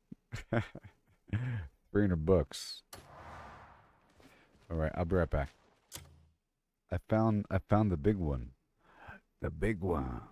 Speaker 1: $300. All right, I'll be right back. I found the big one. The big one.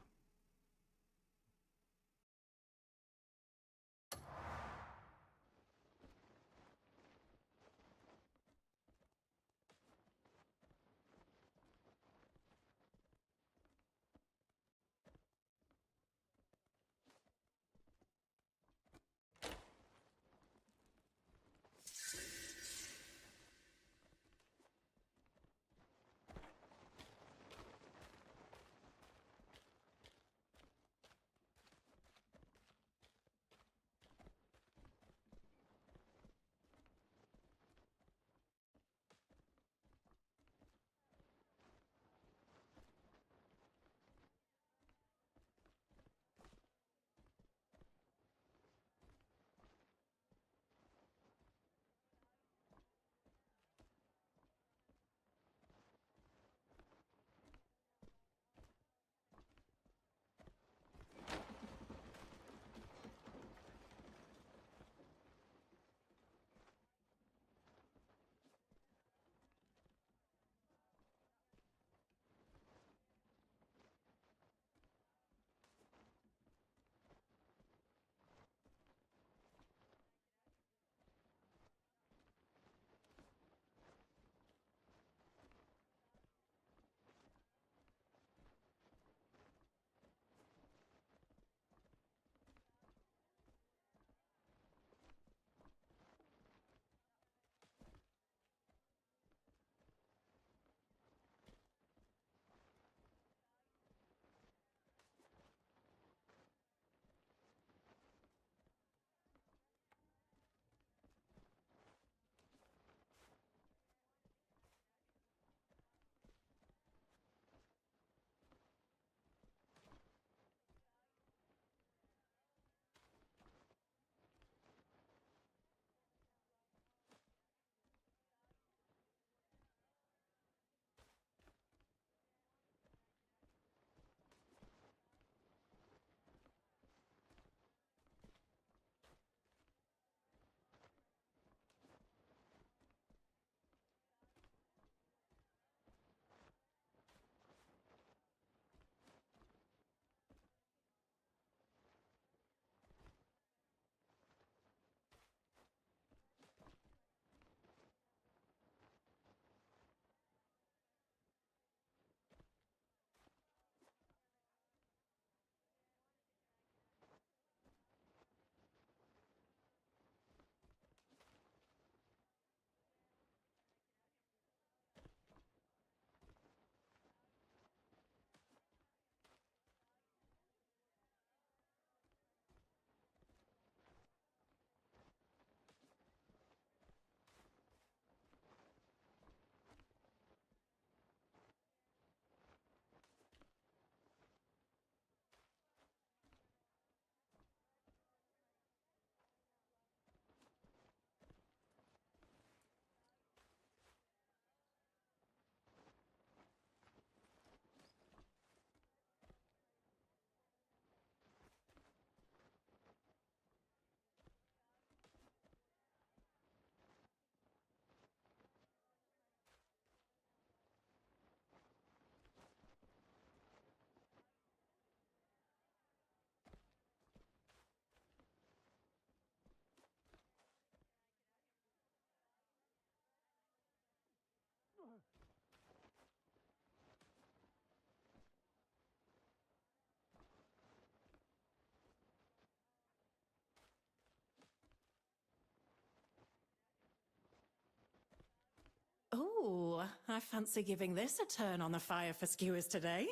Speaker 7: I fancy giving this a turn on the fire for skewers today.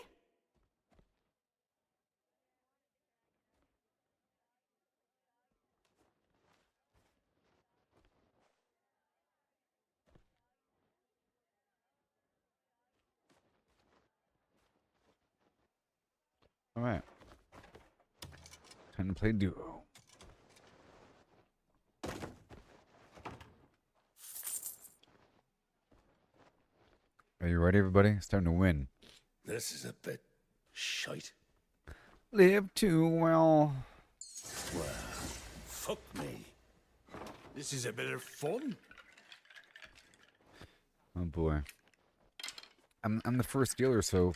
Speaker 1: All right. Time to play duo. Are you ready, everybody? It's time to win.
Speaker 17: This is a bit shite.
Speaker 1: Live too well.
Speaker 17: Well, fuck me. This is a bit of fun.
Speaker 1: Oh boy. I'm the first dealer, so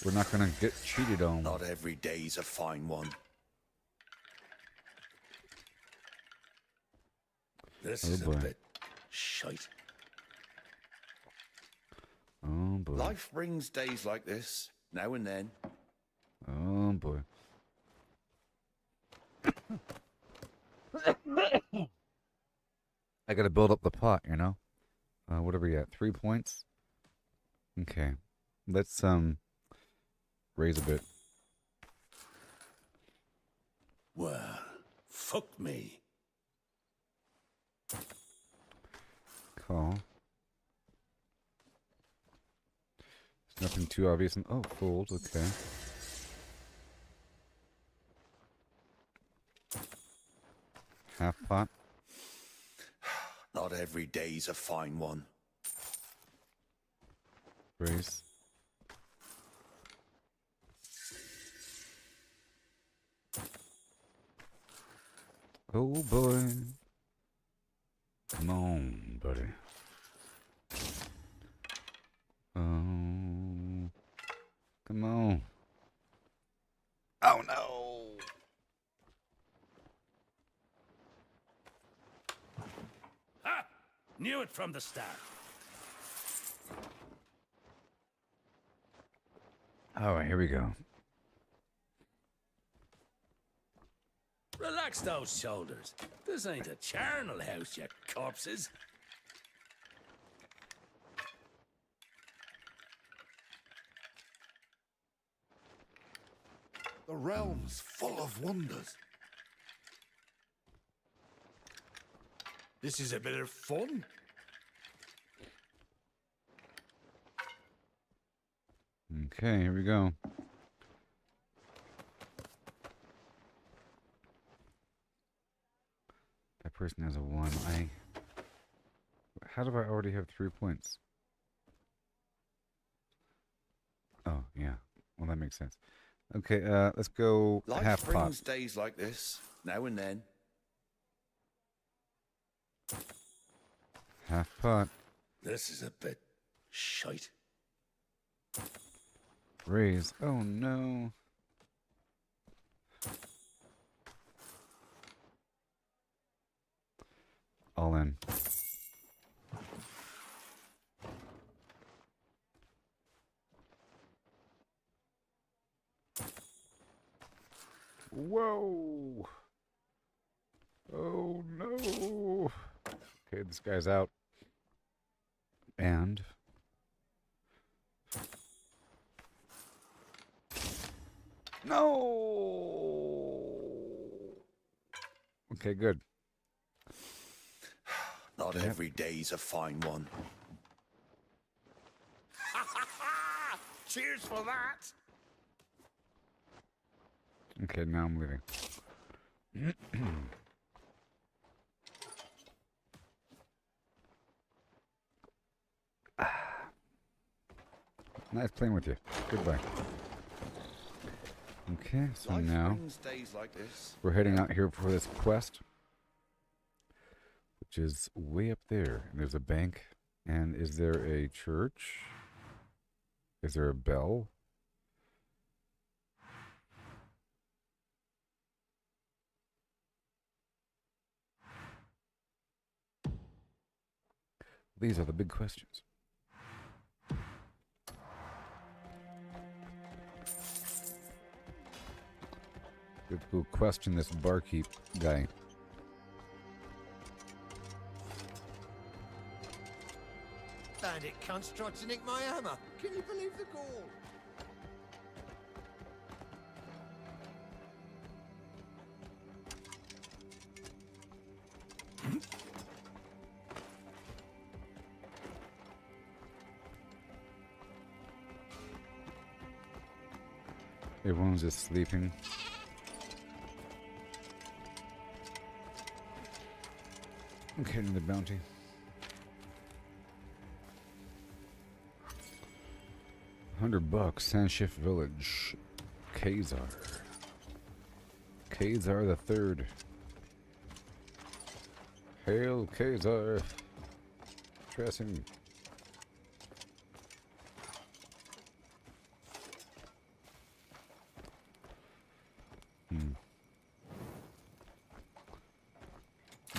Speaker 1: we're not gonna get cheated on.
Speaker 17: Not every day's a fine one. This is a bit shite.
Speaker 1: Oh boy.
Speaker 17: Life brings days like this, now and then.
Speaker 1: Oh boy. I gotta build up the pot, you know? What are we at? 3 points? Okay. Let's raise a bit.
Speaker 17: Well, fuck me.
Speaker 1: Call. There's nothing too obvious. Oh, fold. Okay. Half pot.
Speaker 17: Not every day's a fine one.
Speaker 1: Raise. Oh boy. Come on, buddy. Oh. Come on. Oh no.
Speaker 13: Ha! Knew it from the start.
Speaker 1: All right, here we go.
Speaker 13: Relax those shoulders. This ain't a charnel house, you corpses.
Speaker 17: The realm's full of wonders. This is a bit of fun.
Speaker 1: Okay, here we go. That person has a 1. How do I already have 3 points? Oh, yeah. Well, that makes sense. Okay, let's go
Speaker 17: Life
Speaker 1: half pot.
Speaker 17: brings days like this, now and then.
Speaker 1: Half pot.
Speaker 17: This is a bit shite.
Speaker 1: Raise. Oh, no. All in. Whoa. Oh, no. Okay, this guy's out. And... No! Okay, good.
Speaker 17: Not every day's a fine one. Cheers for that!
Speaker 1: Okay, now I'm leaving. Nice playing with you. Goodbye. Okay, so
Speaker 17: Life
Speaker 1: now
Speaker 17: brings days like this.
Speaker 1: we're heading out here for this quest, which is way up there. And there's a bank. And is there a church? Is there a bell? These are the big questions. Let's go question this barkeep guy.
Speaker 3: bandit cunts tried to nick my hammer. Can you believe the gall?
Speaker 1: Everyone's just sleeping. Okay, the bounty. $100. Sandshift Village. Khazar. Khazar the Third. Hail Khazar. Dressing.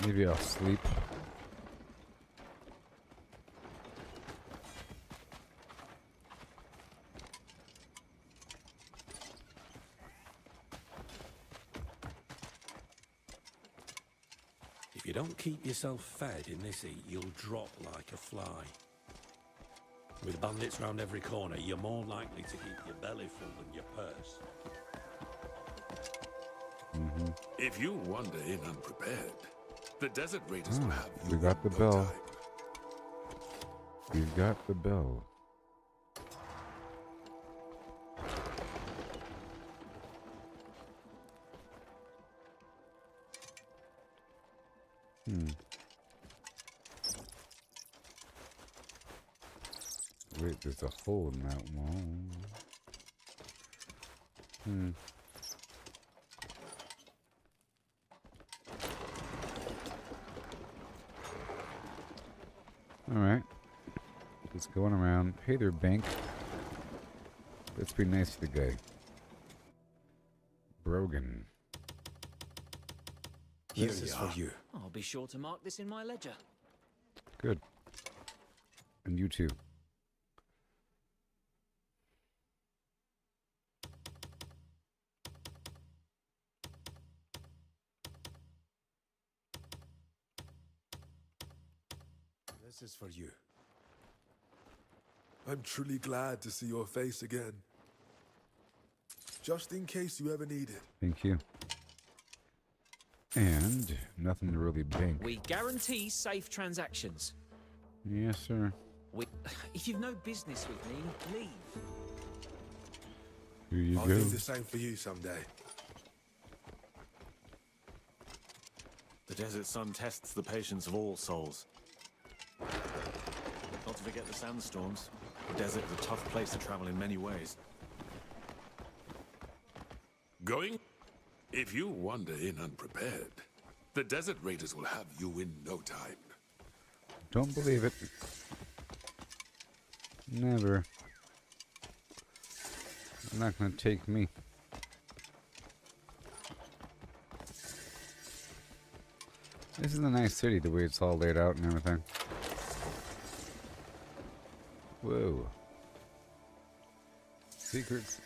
Speaker 1: Maybe I'll sleep.
Speaker 13: If you don't keep yourself fed in this heat, you'll drop like a fly. With bandits round every corner, you're more likely to keep your belly full than your purse.
Speaker 10: If you wander in unprepared, the desert raiders will have you.
Speaker 1: We got the
Speaker 10: in no
Speaker 1: bell.
Speaker 10: time.
Speaker 1: We got the bell. Wait, there's a hole in that wall. Alright. Just going around. Hey there, bank. Let's be nice to the guy. Brogan.
Speaker 4: This is for you.
Speaker 2: I'll be sure to mark this in my ledger.
Speaker 1: Good. And you too.
Speaker 4: This is for you.
Speaker 12: I'm truly glad to see your face again. Just in case you ever need it.
Speaker 1: Thank you. And nothing to really bank.
Speaker 2: We guarantee safe transactions.
Speaker 1: Yes, sir.
Speaker 2: If you've no business with me, leave.
Speaker 1: Here you
Speaker 12: I'll
Speaker 1: go.
Speaker 12: do the same for you someday.
Speaker 14: The desert sun tests the patience of all souls. Not to forget the sandstorms. The desert is a tough place to travel in many ways.
Speaker 10: Going? If you wander in unprepared, the desert raiders will have you in no time.
Speaker 1: Don't believe it. Never. They're not gonna take me. This is a nice city, the way it's all laid out and everything. Whoa. Secrets.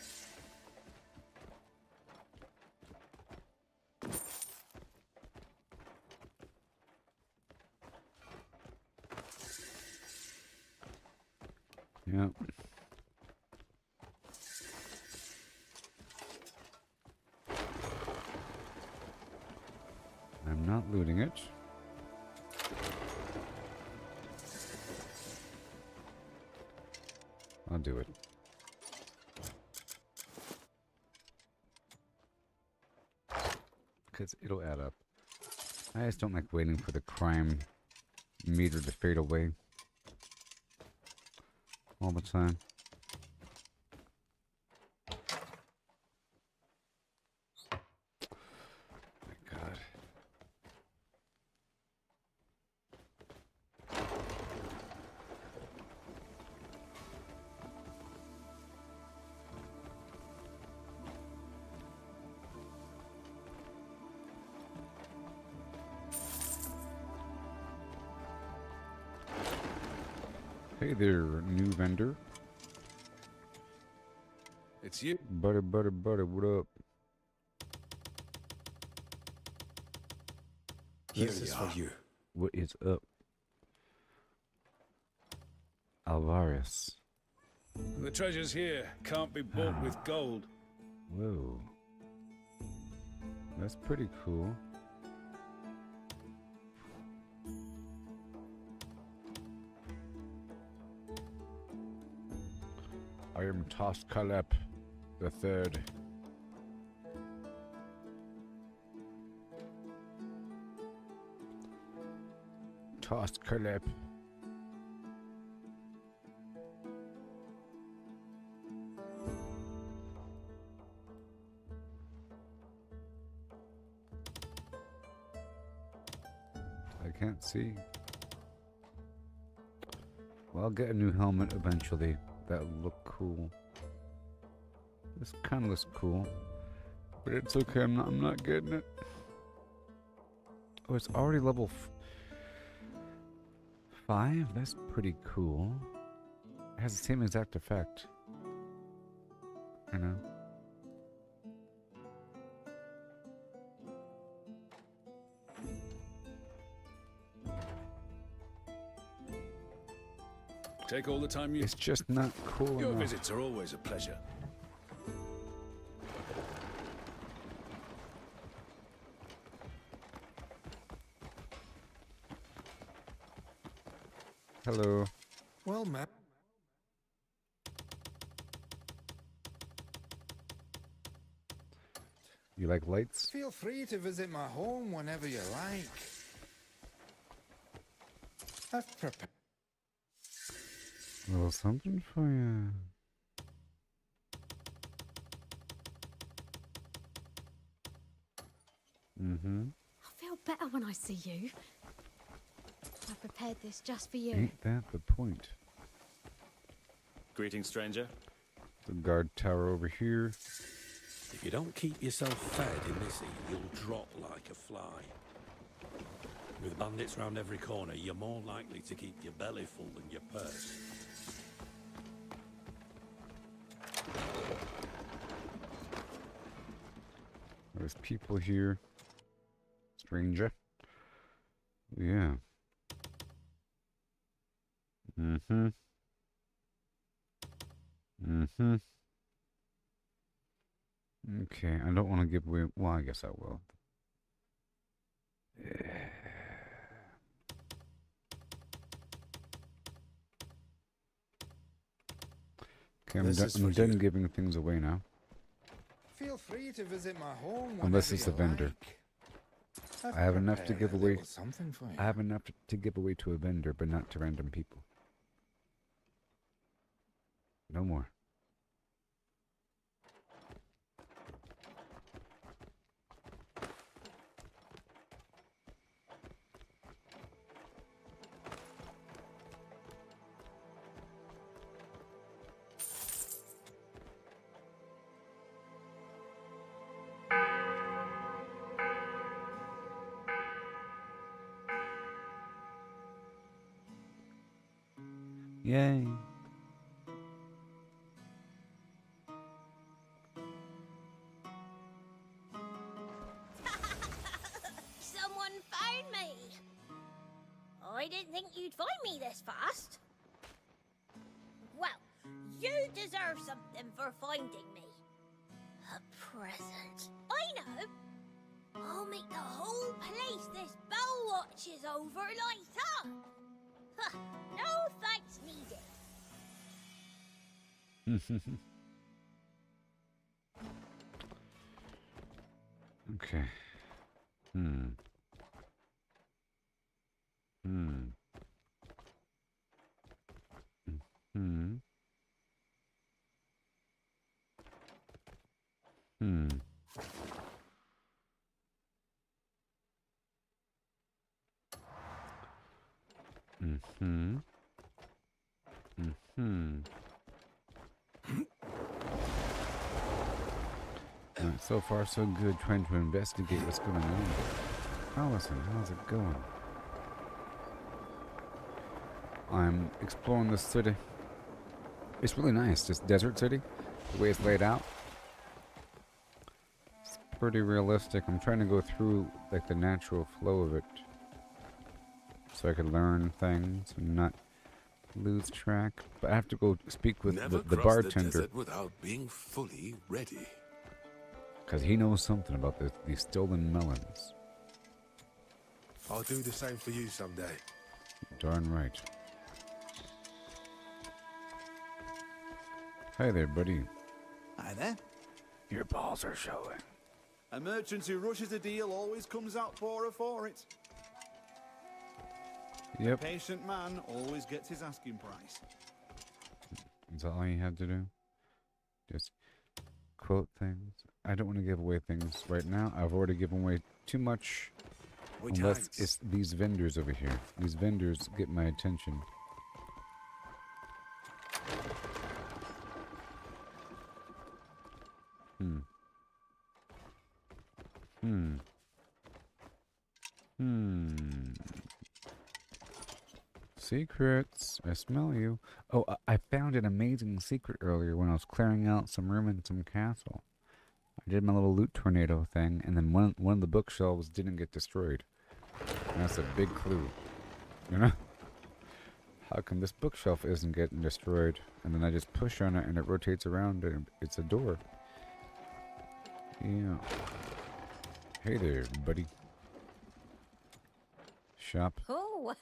Speaker 1: Yep. I'm not looting it. I'll do it. Because it'll add up. I just don't like waiting for the crime meter to fade away all the time. My God. Hey there, new vendor.
Speaker 10: It's you.
Speaker 1: Butter, what up?
Speaker 4: This is for you.
Speaker 1: What is up? Alvarez.
Speaker 6: The treasures here can't be bought with gold.
Speaker 1: Whoa. That's pretty cool. I am Toscalep the Third. Toscalep. I can't see. Well, I'll get a new helmet eventually. That'll look cool. This kind of looks cool, but it's okay. I'm not getting it. Oh, it's already level 5. That's pretty cool. It has the same exact effect. I know.
Speaker 6: Take all the time you...
Speaker 1: It's just not cool
Speaker 6: Your
Speaker 1: enough.
Speaker 6: visits are always a pleasure.
Speaker 1: Hello.
Speaker 17: Well, Matt.
Speaker 1: You like lights?
Speaker 17: Feel free to visit my home whenever you like. I've prepared.
Speaker 1: A little something for you. Mm-hmm.
Speaker 16: I feel better when I see you. I prepared this just for you.
Speaker 1: Ain't that the point?
Speaker 14: Greeting, stranger.
Speaker 1: The guard tower over here.
Speaker 13: If you don't keep yourself fed in this heat, you'll drop like a fly. With bandits round every corner, you're more likely to keep your belly full than your purse.
Speaker 1: There's people here. Stranger. Yeah. Mm-hmm. Mm-hmm. Okay, I don't want to give away... Well, I guess I will. Okay, I'm done giving things away now.
Speaker 17: Feel free to visit my home
Speaker 1: Unless
Speaker 17: whenever
Speaker 1: it's the
Speaker 17: you
Speaker 1: vendor.
Speaker 17: like.
Speaker 1: I have enough to
Speaker 17: prepared
Speaker 1: give
Speaker 17: a
Speaker 1: away.
Speaker 17: little something for you.
Speaker 1: I have enough to give away to a vendor, but not to random people. No more. Yay.
Speaker 5: Someone found me! I didn't think you'd find me this fast. Well, you deserve something for finding me. A present. I know. I'll make the whole place this bell watches over light up. Huh, no thanks needed.
Speaker 1: Okay. Hmm. Hmm. Hmm. Hmm. Mm-hmm. Mm-hmm. Alright, so far so good trying to investigate what's going on. Allison, how's it going? I'm exploring this city. It's really nice, this desert city, the way it's laid out. It's pretty realistic. I'm trying to go through like the natural flow of it, so I could learn things and not lose track. But I have to go speak with
Speaker 10: Never
Speaker 1: the
Speaker 10: cross the
Speaker 1: bartender
Speaker 10: desert without being fully ready.
Speaker 1: because he knows something about these stolen melons.
Speaker 12: I'll do the same for you someday.
Speaker 1: Darn right. Hey there, buddy.
Speaker 11: Hi there.
Speaker 1: Your balls are showing.
Speaker 11: A merchant who rushes a deal always comes out poorer for it.
Speaker 1: Yep.
Speaker 11: A patient man always gets his asking price.
Speaker 1: Is that all you have to do? Just quote things. I don't want to give away things right now. I've already given away too much. Unless it's these vendors over here. These vendors get my attention. Secrets. I smell you. Oh, I found an amazing secret earlier when I was clearing out some room in some castle. I did my little loot tornado thing, and then one of the bookshelves didn't get destroyed. And that's a big clue. You know? How come this bookshelf isn't getting destroyed? And then I just push on it and it rotates around and it's a door. Yeah. Hey there, buddy. Shop.
Speaker 18: Oh,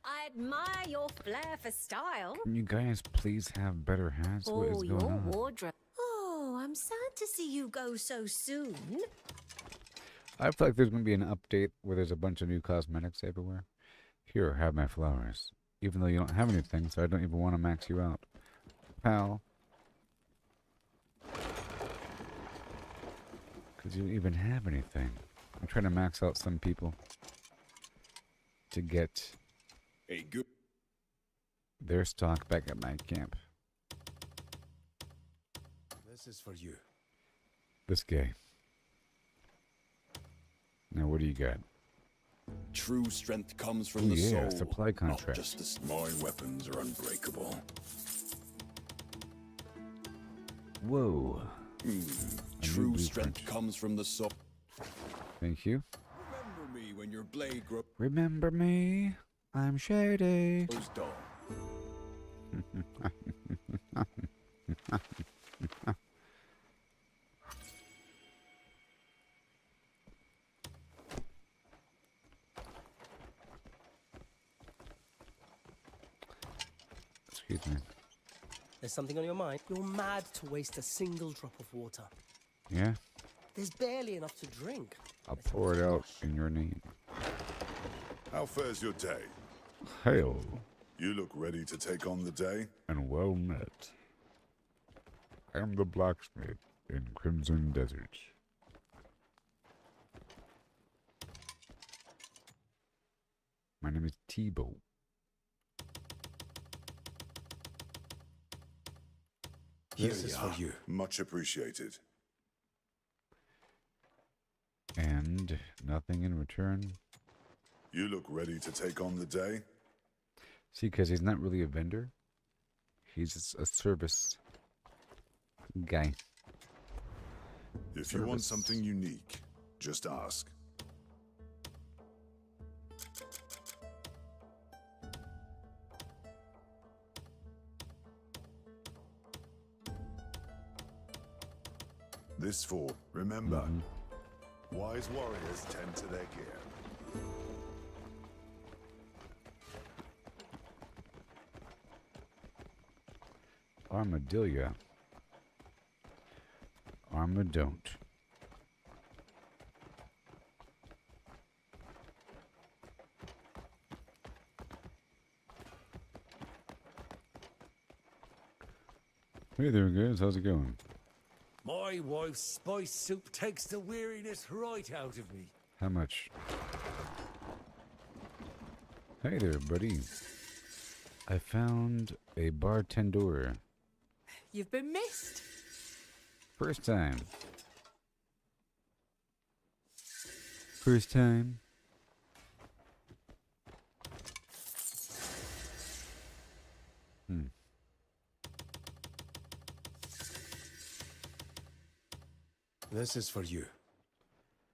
Speaker 18: I admire your flair for style.
Speaker 1: Can you guys please have better hats? What is going on?
Speaker 18: Wardrobe. Oh, I'm sad to see you go so soon.
Speaker 1: I feel like there's going to be an update where there's a bunch of new cosmetics everywhere. Here, have my flowers. Even though you don't have anything, so I don't even want to max you out. Pal. Because you don't even have anything. I'm trying to max out some people to get their stock back at my camp.
Speaker 4: This is for you.
Speaker 1: This guy. Now, what do you got?
Speaker 20: True strength comes from the soul.
Speaker 1: Supply contract.
Speaker 20: Not just my weapons are unbreakable.
Speaker 1: Whoa.
Speaker 20: True strength comes from the soul.
Speaker 1: Thank you.
Speaker 20: Remember me when your blade grows.
Speaker 1: Remember me? I'm shady.
Speaker 20: Dull.
Speaker 1: Excuse me.
Speaker 8: There's something on your mind? You're mad to waste a single drop of water.
Speaker 1: Yeah?
Speaker 8: There's barely enough to drink.
Speaker 1: I'll pour it out in your name.
Speaker 24: How fares your day?
Speaker 1: Hail.
Speaker 24: You look ready to take on the day?
Speaker 1: And well met. I am the blacksmith in Crimson Desert. My name is Tebow.
Speaker 24: This is for you. Much appreciated.
Speaker 1: And nothing in return.
Speaker 24: You look ready to take on the day?
Speaker 1: See, because he's not really a vendor. He's a service guy.
Speaker 24: If you want something unique, just ask. This for, remember, wise warriors tend to their gear.
Speaker 1: Armadillo. Armadon't. Hey there, guys. How's it going?
Speaker 13: My wife's spice soup takes the weariness right out of me.
Speaker 1: How much? Hey there, buddy. I found a bartender.
Speaker 7: You've been missed.
Speaker 1: First time. First time.
Speaker 4: This is for you.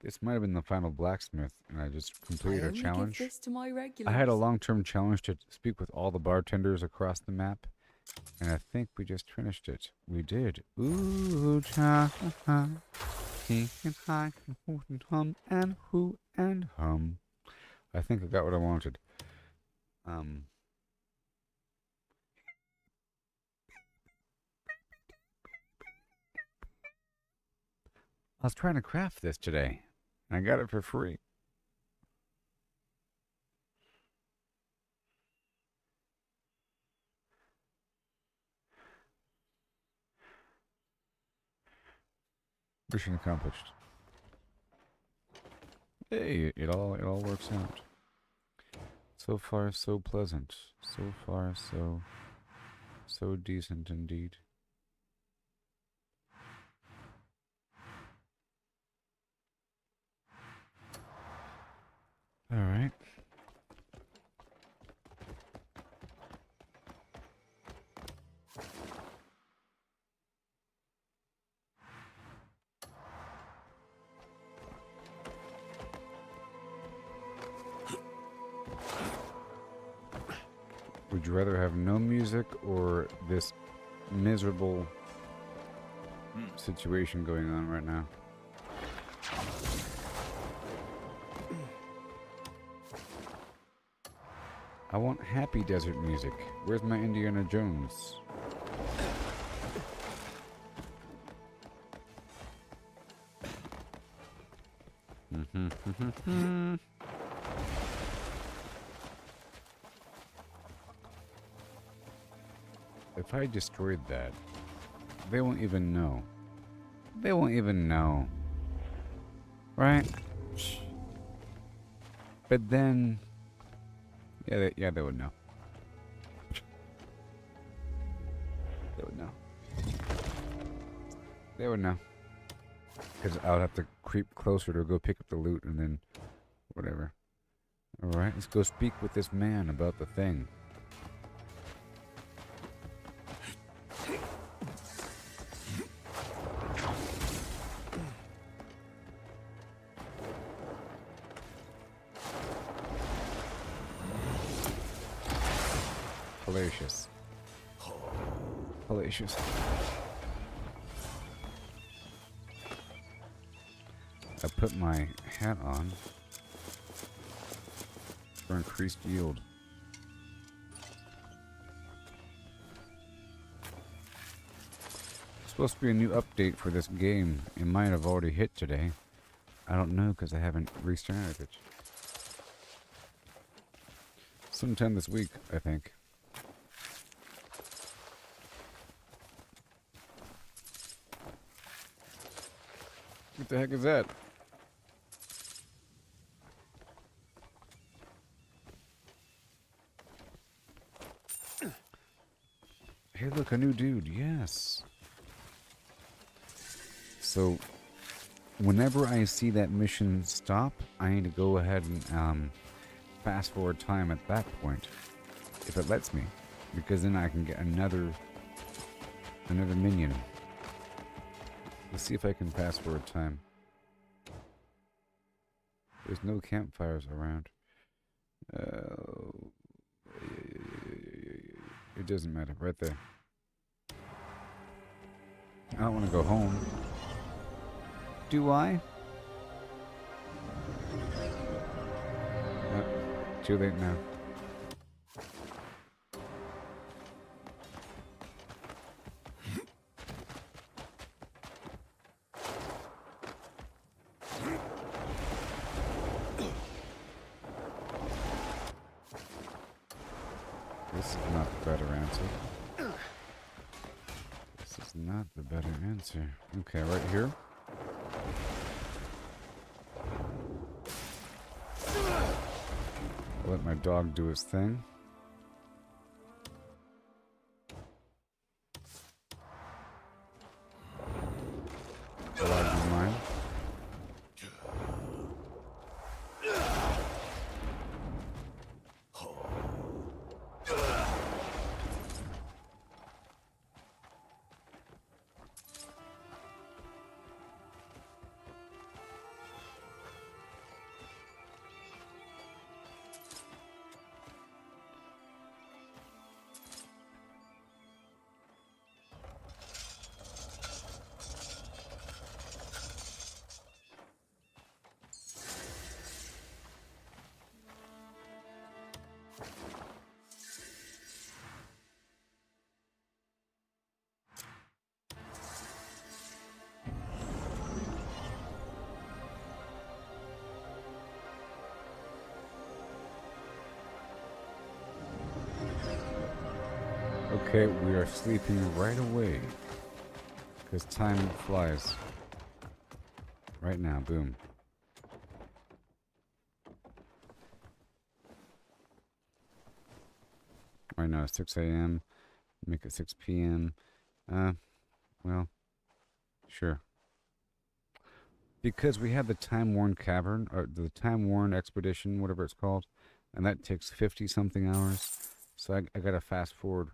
Speaker 1: This might have been the final blacksmith, and I just completed a challenge.
Speaker 9: Give this to my
Speaker 1: I
Speaker 9: regulars.
Speaker 1: had a long-term challenge to speak with all the bartenders across the map, and I think we just finished it. We did. Ooh, cha ha, he and hi, hoo and hum, and hoo and hum. I think I got what I wanted. I was trying to craft this today, and I got it for free. Mission accomplished. Hey, it all works out. So far, so pleasant. So far, so decent indeed. All right. Would you rather have no music or this miserable situation going on right now? I want happy desert music. Where's my Indiana Jones? If I destroyed that, they won't even know. They won't even know. Right? But then... Yeah, they would know. They would know. They would know. Because I would have to creep closer to go pick up the loot and then... whatever. Alright, let's go speak with this man about the thing. Hellacious. Hellacious. I put my hat on for increased yield. Supposed to be a new update for this game. It might have already hit today. I don't know because I haven't restarted it. Sometime this week, I think. What the heck is that? Hey, look, a new dude. Yes. So, whenever I see that mission stop, I need to go ahead and fast forward time at that point, if it lets me, because then I can get another minion. Let's see if I can fast forward time. There's no campfires around. It doesn't matter. Right there. I don't want to go home. Do I? Too late now. This is not the better answer. This is not the better answer. Okay, right here. I'll let my dog do his thing. Will I do mine? Okay, we are sleeping right away. Because time flies. Right now, boom. Right now, 6 a.m. Make it 6 p.m. Well, sure. Because we have the time-worn cavern, or the time-worn expedition, whatever it's called, and that takes 50-something hours. So I gotta fast forward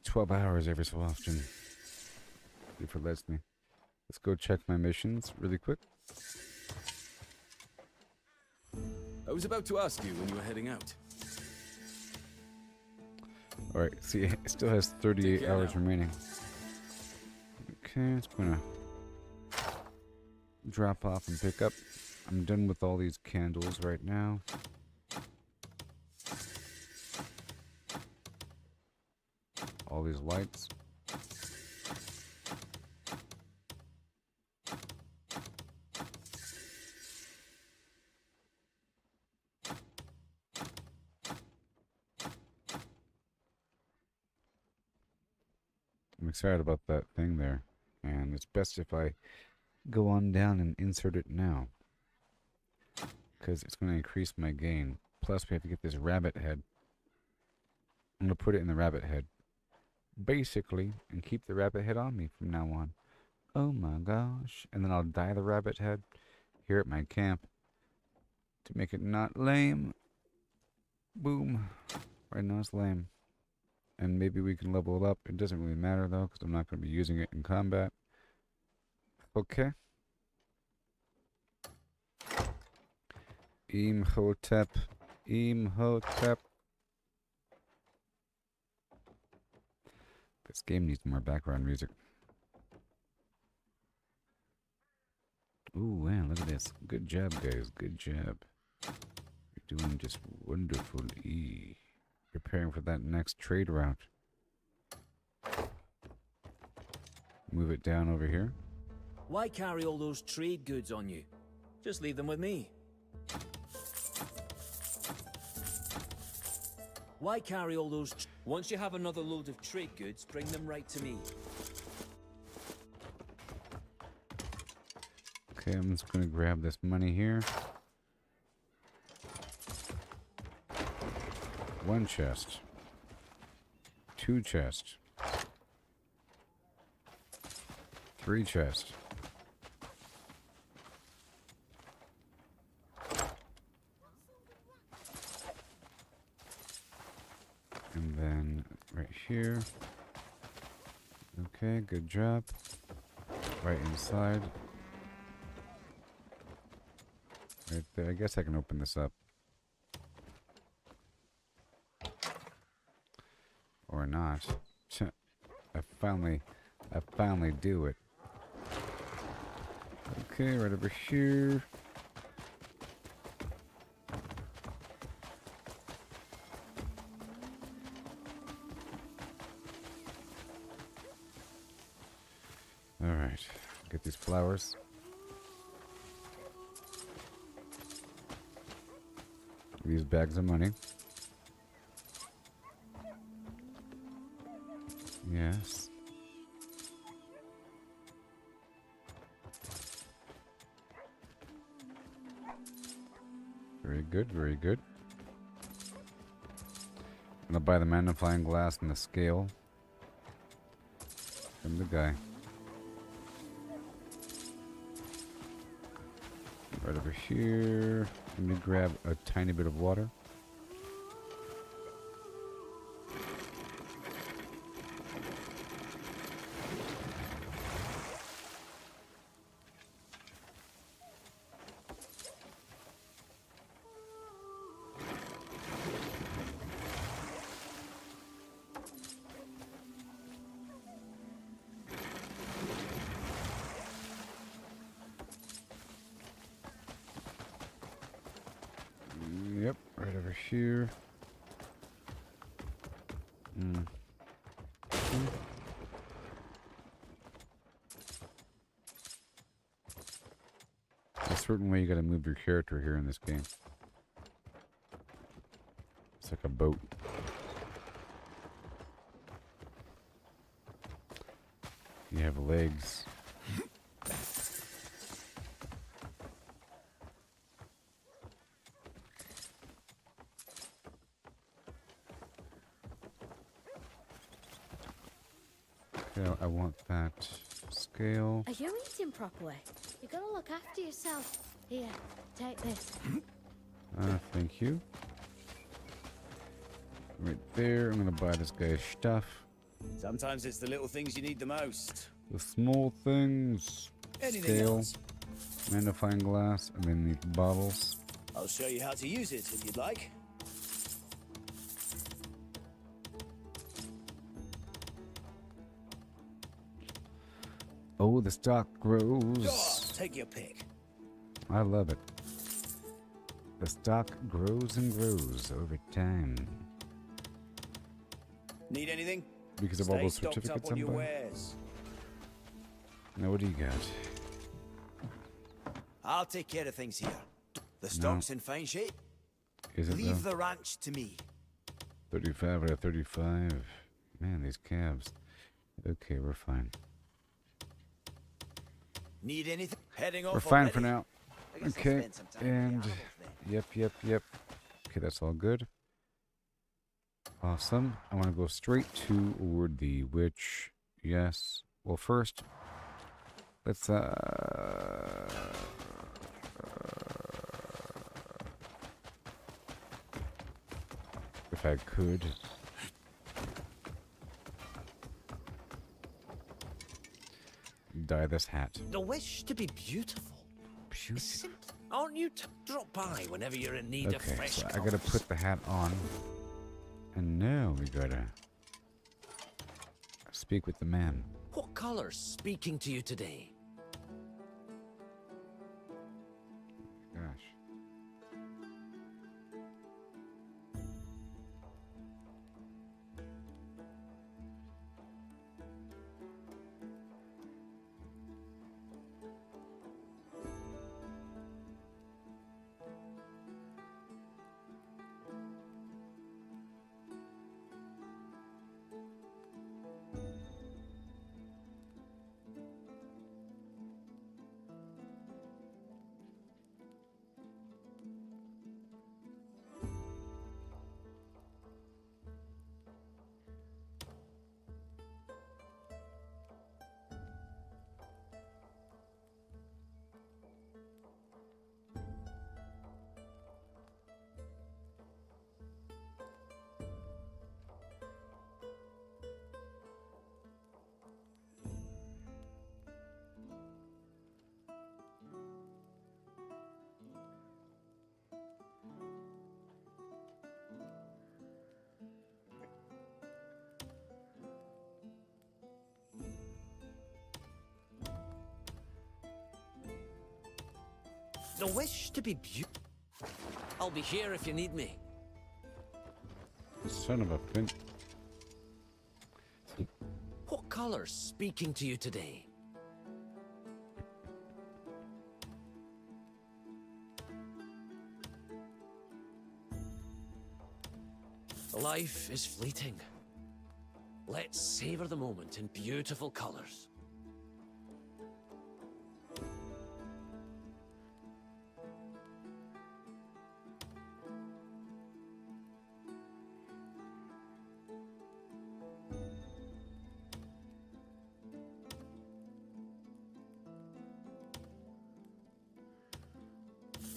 Speaker 1: 12 hours every so often. See if it lets me. Let's go check my missions really quick.
Speaker 20: I was about to ask you when you were heading out.
Speaker 1: Alright, see, it still has 38 hours remaining. Okay, it's gonna drop off and pick up. I'm done with all these candles right now. All these lights. I'm excited about that thing there, and it's best if I go on down and insert it now, because it's going to increase my gain. Plus we have to get this rabbit head. I'm going to put it in the rabbit head, basically, and keep the rabbit head on me from now on. Oh my gosh. And then I'll dye the rabbit head here at my camp to make it not lame. Boom. Right now it's lame. And maybe we can level it up. It doesn't really matter though, because I'm not going to be using it in combat. Okay. Imhotep. Imhotep. This game needs more background music. Ooh, man, look at this. Good job, guys. Good job. You're doing just wonderfully. Preparing for that next trade route. Move it down over here.
Speaker 9: Why carry all those trade goods on you? Just leave them with me. Why carry all those... Once you have another load of trade goods, bring them right to me.
Speaker 1: Okay, I'm just going to grab this money here. One chest. Two chests. Three chests. And then right here. Okay, good job. Right inside. Right there. I guess I can open this up. Or not. I finally do it. Okay, right over here. Alright, get these flowers. These bags of money. Yes. Very good, very good. I'm gonna buy the magnifying glass and the scale from the guy. Right over here. Let me grab a tiny bit of water. Yep, right over here. There's a certain way you gotta move your character here in this game. It's like a boat. You have legs. Okay, I want that scale.
Speaker 16: Are you eating properly? You gotta look after yourself. Here, take this.
Speaker 1: Thank you. Right there, I'm gonna buy this guy's stuff.
Speaker 2: Sometimes it's the little things you need the most.
Speaker 1: The small things.
Speaker 2: Anything
Speaker 1: Scale,
Speaker 2: else?
Speaker 1: magnifying glass, and then these bottles.
Speaker 2: I'll show you how to use it if you'd like.
Speaker 1: Oh, the stock grows.
Speaker 2: Oh, take your pick.
Speaker 1: I love it. The stock grows and grows over time.
Speaker 2: Need anything?
Speaker 1: Because of all
Speaker 2: Stay
Speaker 1: those
Speaker 2: stocked
Speaker 1: certificates
Speaker 2: up on
Speaker 1: I'm
Speaker 2: your
Speaker 1: buying.
Speaker 2: wares.
Speaker 1: Now, what do you got?
Speaker 2: I'll take care of things here. The stock's in fine shape.
Speaker 1: Is it
Speaker 2: Leave
Speaker 1: though?
Speaker 2: the ranch to me.
Speaker 1: 35 out of 35. Man, these calves. Okay, we're fine.
Speaker 2: Need anything? Heading off
Speaker 1: We're fine
Speaker 2: already?
Speaker 1: for now.
Speaker 2: I guess I'll
Speaker 1: Okay,
Speaker 2: spend some time with the
Speaker 1: and
Speaker 2: animals then.
Speaker 1: yep. Okay, that's all good. Awesome. I want to go straight toward the witch. Yes. Well, first, let's if I could. Dye this hat.
Speaker 13: The wish to be beautiful. Is simple. Aren't you drop by whenever you're in need of
Speaker 1: Okay,
Speaker 13: fresh
Speaker 1: so I gotta
Speaker 13: colours?
Speaker 1: put the hat on. And now we gotta speak with the man.
Speaker 13: What colour's speaking to you today?
Speaker 1: Gosh.
Speaker 13: The wish to be beautiful. I'll be here if you need me.
Speaker 1: Son of a fin.
Speaker 13: What colour's speaking to you today? Life is fleeting. Let's savour the moment in beautiful colours.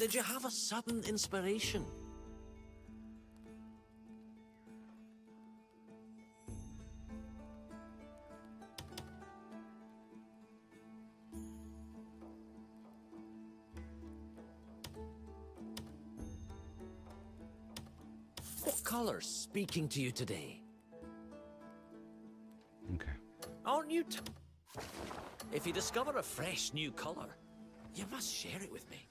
Speaker 13: Did you have a sudden inspiration? What colour's speaking to you today?
Speaker 1: Okay.
Speaker 13: Aren't you if you discover a fresh new colour, you must share it with me.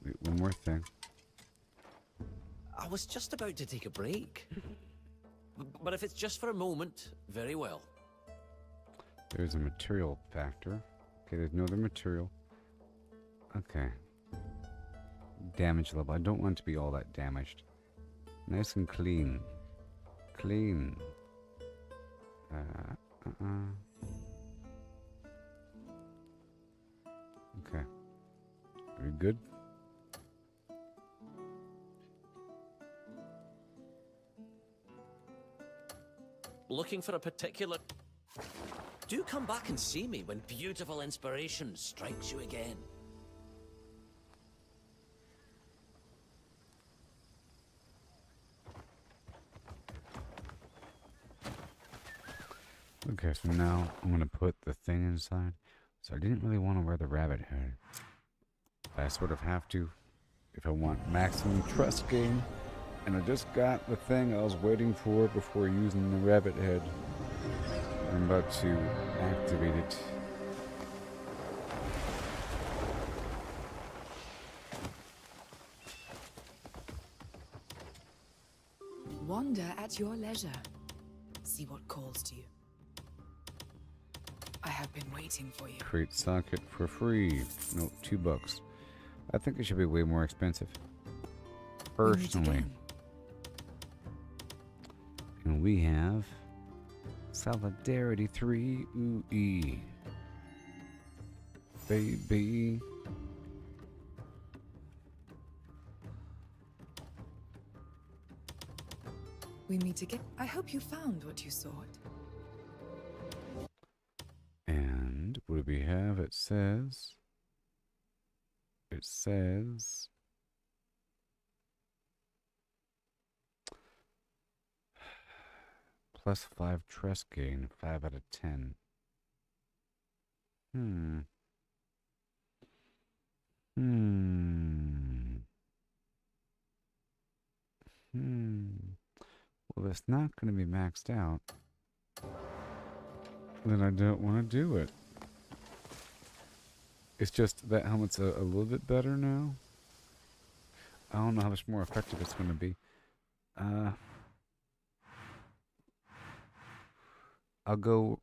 Speaker 1: Wait, one more thing.
Speaker 13: I was just about to take a break. But if it's just for a moment, very well.
Speaker 1: There's a material factor. Okay, there's no other material. Okay. Damage level. I don't want it to be all that damaged. Nice and clean. Clean. Okay. Are we good?
Speaker 9: Looking for a particular... Do come back and see me when beautiful inspiration strikes you again.
Speaker 1: Okay, so now I'm going to put the thing inside. So I didn't really want to wear the rabbit head. But I sort of have to if I want maximum trust gain. And I just got the thing I was waiting for before using the rabbit head. I'm about to activate it.
Speaker 7: Wander at your leisure. See what calls to you. I have been waiting for you.
Speaker 1: Create socket for free. No, $2. I think it should be way more expensive. Personally. And we have Solidarity 3 ooh-ee. Baby.
Speaker 7: We meet again. I hope you found what you sought.
Speaker 1: And what do we have? It says +5 trust gain, 5 out of 10. Well, it's not going to be maxed out. Then I don't want to do it. It's just that helmet's a little bit better now. I don't know how much more effective it's going to be. I'll go...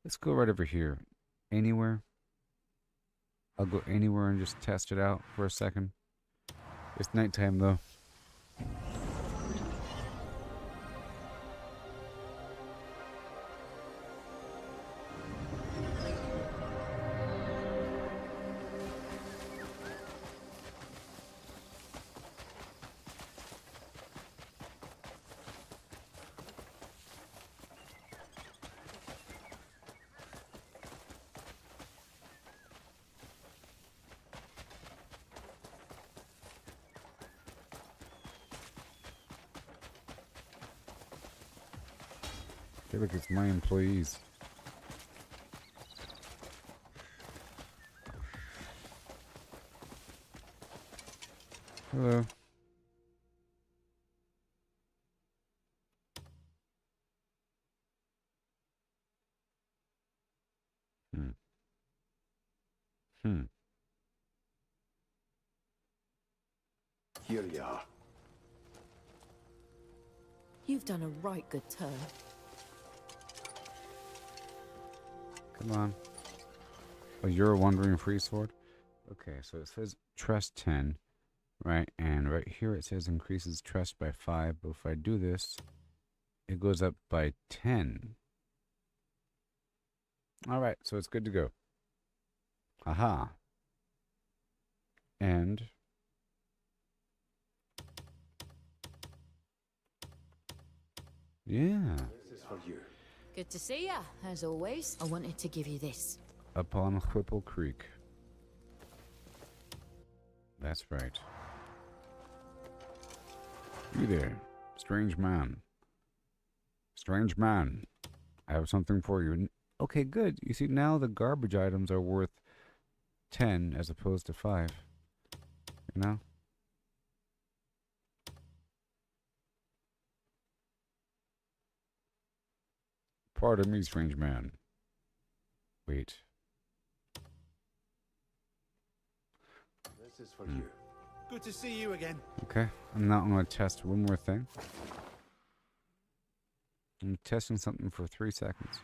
Speaker 1: Let's go right over here. Anywhere. I'll go anywhere and just test it out for a second. It's nighttime though. I feel like it's my employees. Hello.
Speaker 17: Here you are.
Speaker 18: You've done a right good turn.
Speaker 1: Come on. Oh, you're a wandering free sword? Okay, so it says trust 10, right? And right here it says increases trust by 5, but if I do this, it goes up by 10. Alright, so it's good to go. Aha. And... yeah.
Speaker 17: This is for you.
Speaker 18: Good to see ya, as always. I wanted to give you this.
Speaker 1: Upon Whipple Creek. That's right. You there, strange man. Strange man. I have something for you. Okay, good. You see, now the garbage items are worth 10 as opposed to 5. You know? Pardon me, strange man. Wait.
Speaker 17: This is for you.
Speaker 2: Good to see you again.
Speaker 1: Okay, I'm now going to test one more thing. I'm testing something for 3 seconds.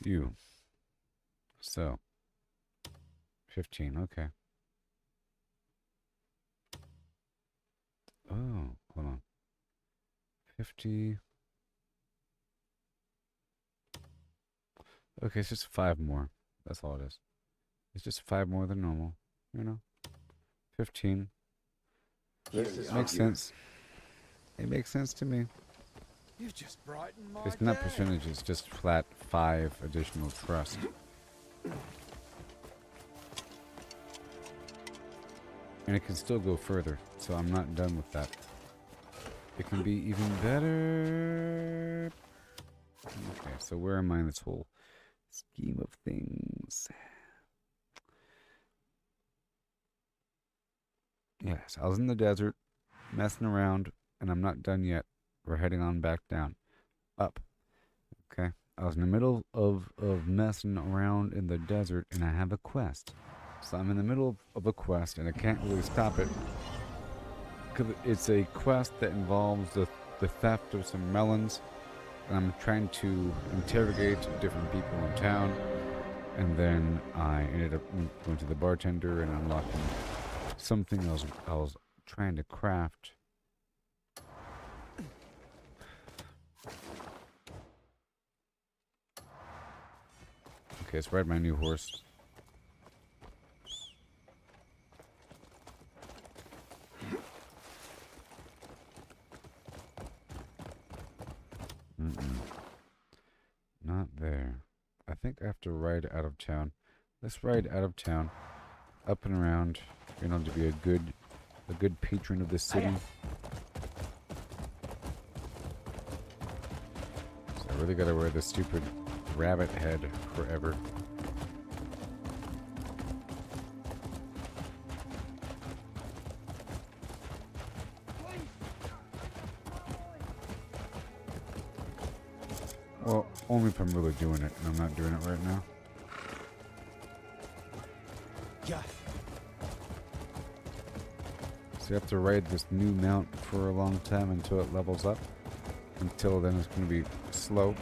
Speaker 1: You. So. 15, okay. Oh, hold on. 50. Okay, it's just 5 more. That's all it is. It's just 5 more than normal. You know? 15. Makes sense. It makes sense to me.
Speaker 17: You've just brightened my
Speaker 1: It's not
Speaker 17: day.
Speaker 1: percentage, it's just flat 5 additional trust. And it can still go further, so I'm not done with that. It can be even better. Okay, so where am I in this whole scheme of things? Yes, I was in the desert, messing around, and I'm not done yet. We're heading on back down. Up. Okay? I was in the middle of messing around in the desert, and I have a quest. So I'm in the middle of a quest, and I can't really stop it. Because it's a quest that involves the theft of some melons. And I'm trying to interrogate different people in town. And then I ended up going to the bartender and unlocking something I was trying to craft. Okay, let's ride my new horse. Not there. I think I have to ride out of town. Let's ride out of town, up and around, you know, to be a good patron of the city. So I really gotta wear this stupid rabbit head forever. Well, only if I'm really doing it, and I'm not doing it right now.
Speaker 4: Yeah.
Speaker 1: So you have to ride this new mount for a long time until it levels up. Until then, it's going to be slow.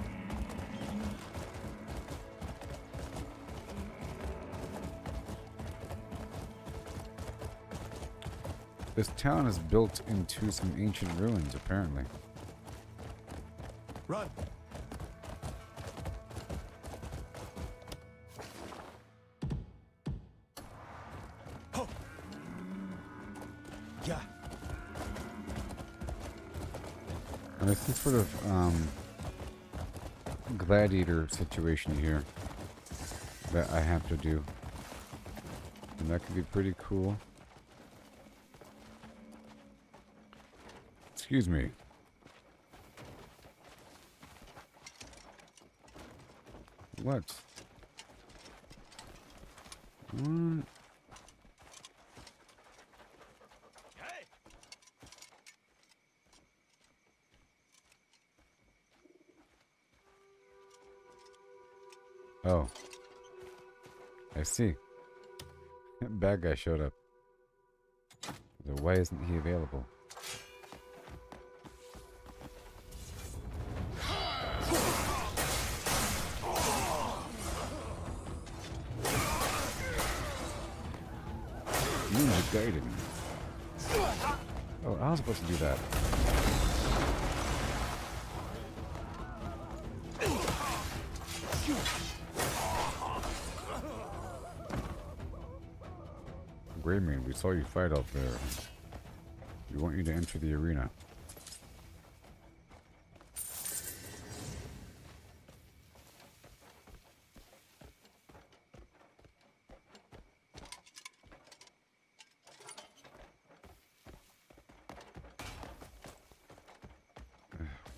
Speaker 1: This town is built into some ancient ruins, apparently.
Speaker 4: Run! Yeah.
Speaker 1: And it's some sort of gladiator situation here that I have to do. And that could be pretty cool. Excuse me. What? What? Oh. I see. That bad guy showed up. So why isn't he available? Ninja Gaiden. Oh, I was supposed to do that. Grayman, we saw you fight out there. We want you to enter the arena.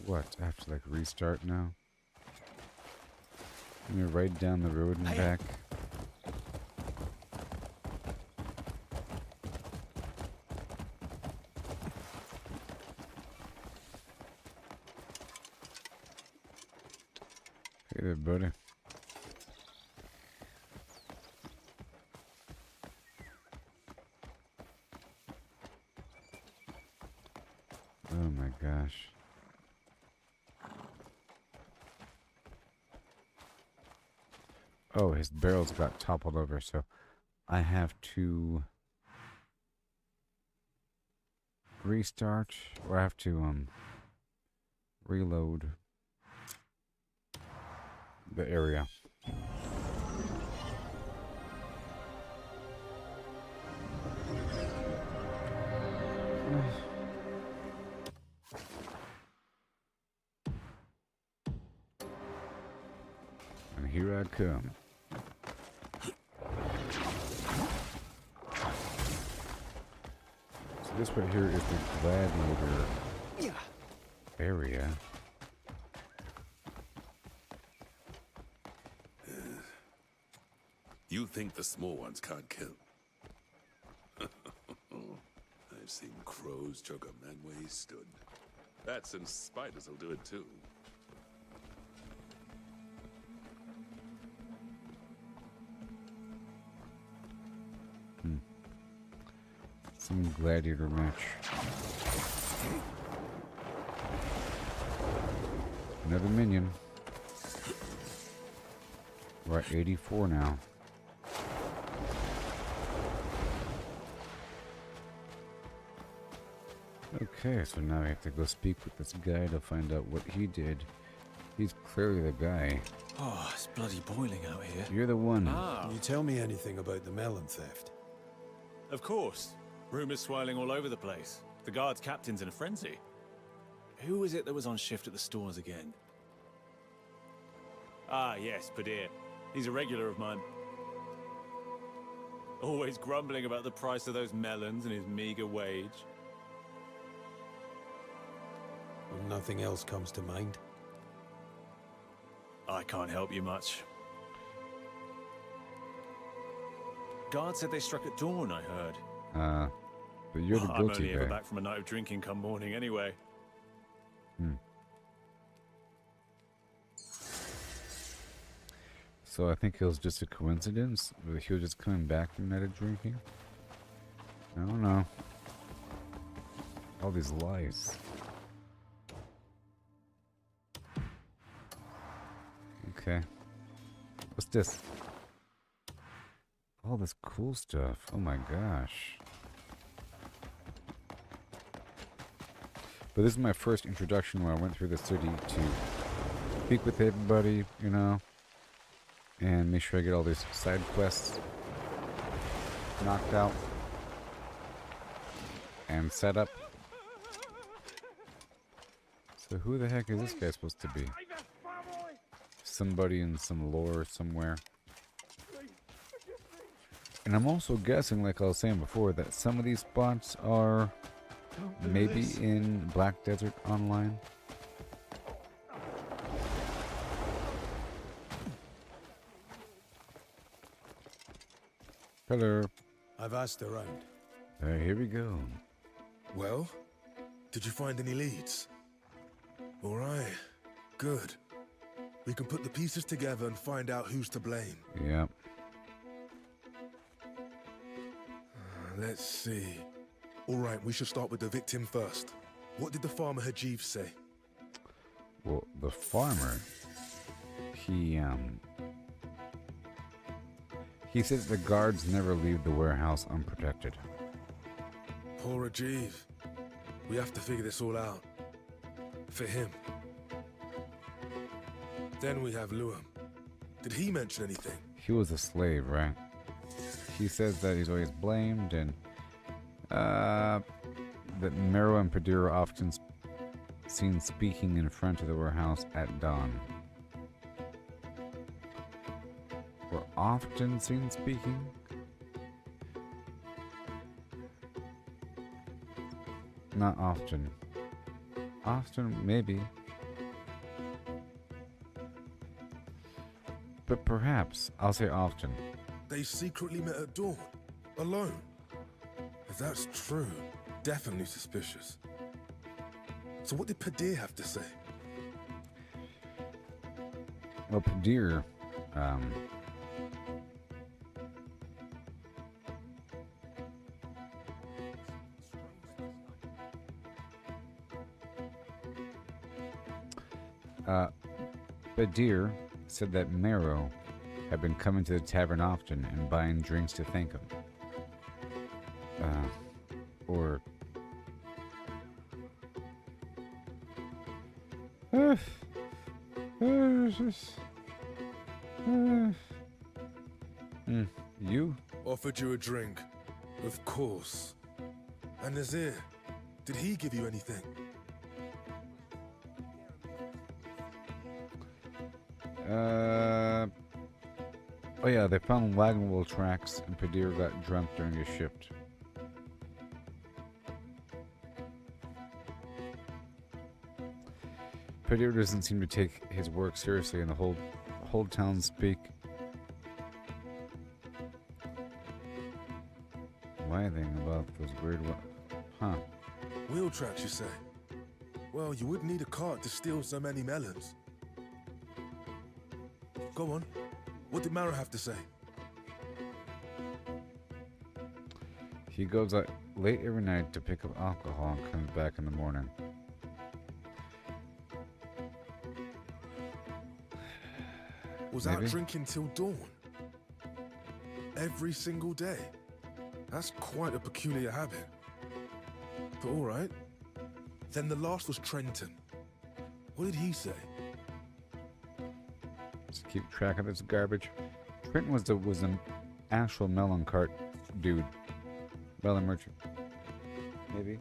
Speaker 1: What? I have to like restart now? I'm gonna ride down the road and back. Hey there, buddy. Oh my gosh. Oh, his barrels got toppled over, so I have to restart, or I have to reload the area. And here I come. So this right here is the gladiator area.
Speaker 10: You think the small ones can't kill? I've seen crows choke a man where he stood. Bats and spiders will do it too.
Speaker 1: Some gladiator match. Another minion. We're at 84 now. Okay, so now I have to go speak with this guy to find out what he did. He's clearly the guy.
Speaker 14: Oh, it's bloody boiling out here.
Speaker 1: You're the one.
Speaker 4: Can you tell me anything about the melon theft?
Speaker 14: Of course. Rumors swirling all over the place. The guard's captain's in a frenzy. Who was it that was on shift at the stores again? Ah, yes, Padir. He's a regular of mine. Always grumbling about the price of those melons and his meager wage.
Speaker 4: Nothing else comes to mind.
Speaker 14: I can't help you much. Guard said they struck at dawn, I heard.
Speaker 1: But you're the
Speaker 14: I'm
Speaker 1: guilty
Speaker 14: only ever
Speaker 1: guy.
Speaker 14: back from a night of drinking come morning anyway.
Speaker 1: So I think it was just a coincidence that he was just coming back from night of drinking. I don't know. All these lies. Okay. What's this? All this cool stuff. Oh my gosh. But this is my first introduction where I went through the city to speak with everybody, you know, and make sure I get all these side quests knocked out and set up. So who the heck is this guy supposed to be? Somebody in some lore somewhere. And I'm also guessing, like I was saying before, that some of these spots are maybe in Black Desert Online. Hello.
Speaker 12: I've asked around.
Speaker 1: Here we go.
Speaker 12: Well, did you find any leads? All right, good. We can put the pieces together and find out who's to blame.
Speaker 1: Yep.
Speaker 12: Let's see. All right, we should start with the victim first. What did the farmer Hajiv say?
Speaker 1: Well, the farmer, he said that the guards never leave the warehouse unprotected.
Speaker 12: Poor Hajiv. We have to figure this all out. For him. Then we have Luam. Did he mention anything?
Speaker 1: He was a slave, right? He says that he's always blamed, and that Mero and Padir are often seen speaking in front of the warehouse at dawn. Were often seen speaking? Not often. Often, maybe. But perhaps, I'll say often.
Speaker 12: They secretly met at dawn, alone. If that's true, definitely suspicious. So what did Padir have to say?
Speaker 1: Well, Padir, Badir said that Mero had been coming to the tavern often and buying drinks to thank him. Or... You?
Speaker 12: Offered you a drink. Of course. And Nazir, did he give you anything?
Speaker 1: Oh yeah, they found wagon wheel tracks and Padir got drunk during his shift. Padir doesn't seem to take his work seriously, and the whole town speak. Writhing about those weird.
Speaker 12: Wheel tracks, you say? Well, you would need a cart to steal so many melons. Go on. What did Mara have to say?
Speaker 1: He goes out late every night to pick up alcohol and comes back in the morning.
Speaker 12: Was out drinking till dawn? Every single day? That's quite a peculiar habit. But all right. Then the last was Trenton. What did he say?
Speaker 1: Just keep track of this garbage. Trenton was an actual melon cart dude. Melon merchant. Maybe.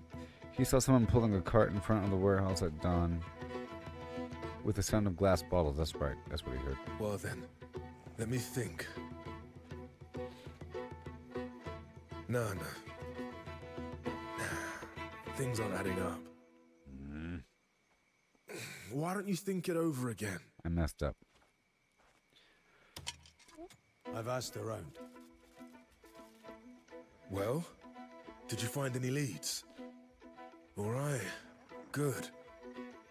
Speaker 1: He saw someone pulling a cart in front of the warehouse at dawn. With the sound of glass bottles, that's right. That's what he heard.
Speaker 12: Well then, let me think. No. Things aren't adding up. Why don't you think it over again?
Speaker 1: I messed up.
Speaker 4: I've asked around.
Speaker 12: Well, did you find any leads? All right, good.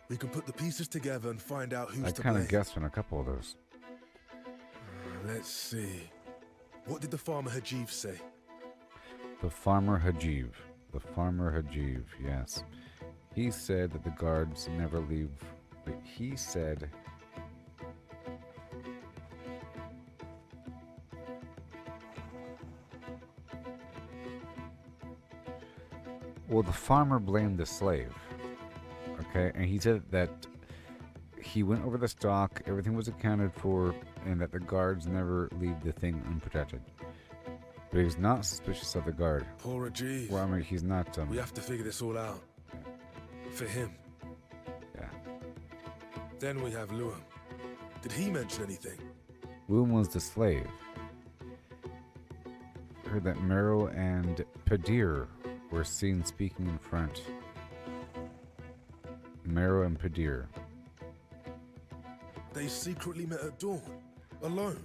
Speaker 12: We can put the pieces together and find out who's to blame.
Speaker 1: I kind of guessed on a couple of those.
Speaker 12: Let's see. What did the farmer Hajiv say?
Speaker 1: The farmer Hajiv. The farmer Hajiv, yes. He said that the guards never leave. But he said... Well, the farmer blamed the slave. Okay, and he said that he went over the stock, everything was accounted for, and that the guards never leave the thing unprotected. But he's not suspicious of the guard.
Speaker 12: Poor Hajiv.
Speaker 1: Well, I mean, he's not...
Speaker 12: we have to figure this all out. For him.
Speaker 1: Yeah.
Speaker 12: Then we have Luam. Did he mention anything?
Speaker 1: Luam was the slave. I heard that Mero and Padir were seen speaking in front. Mero and Padir.
Speaker 12: They secretly met at dawn, alone.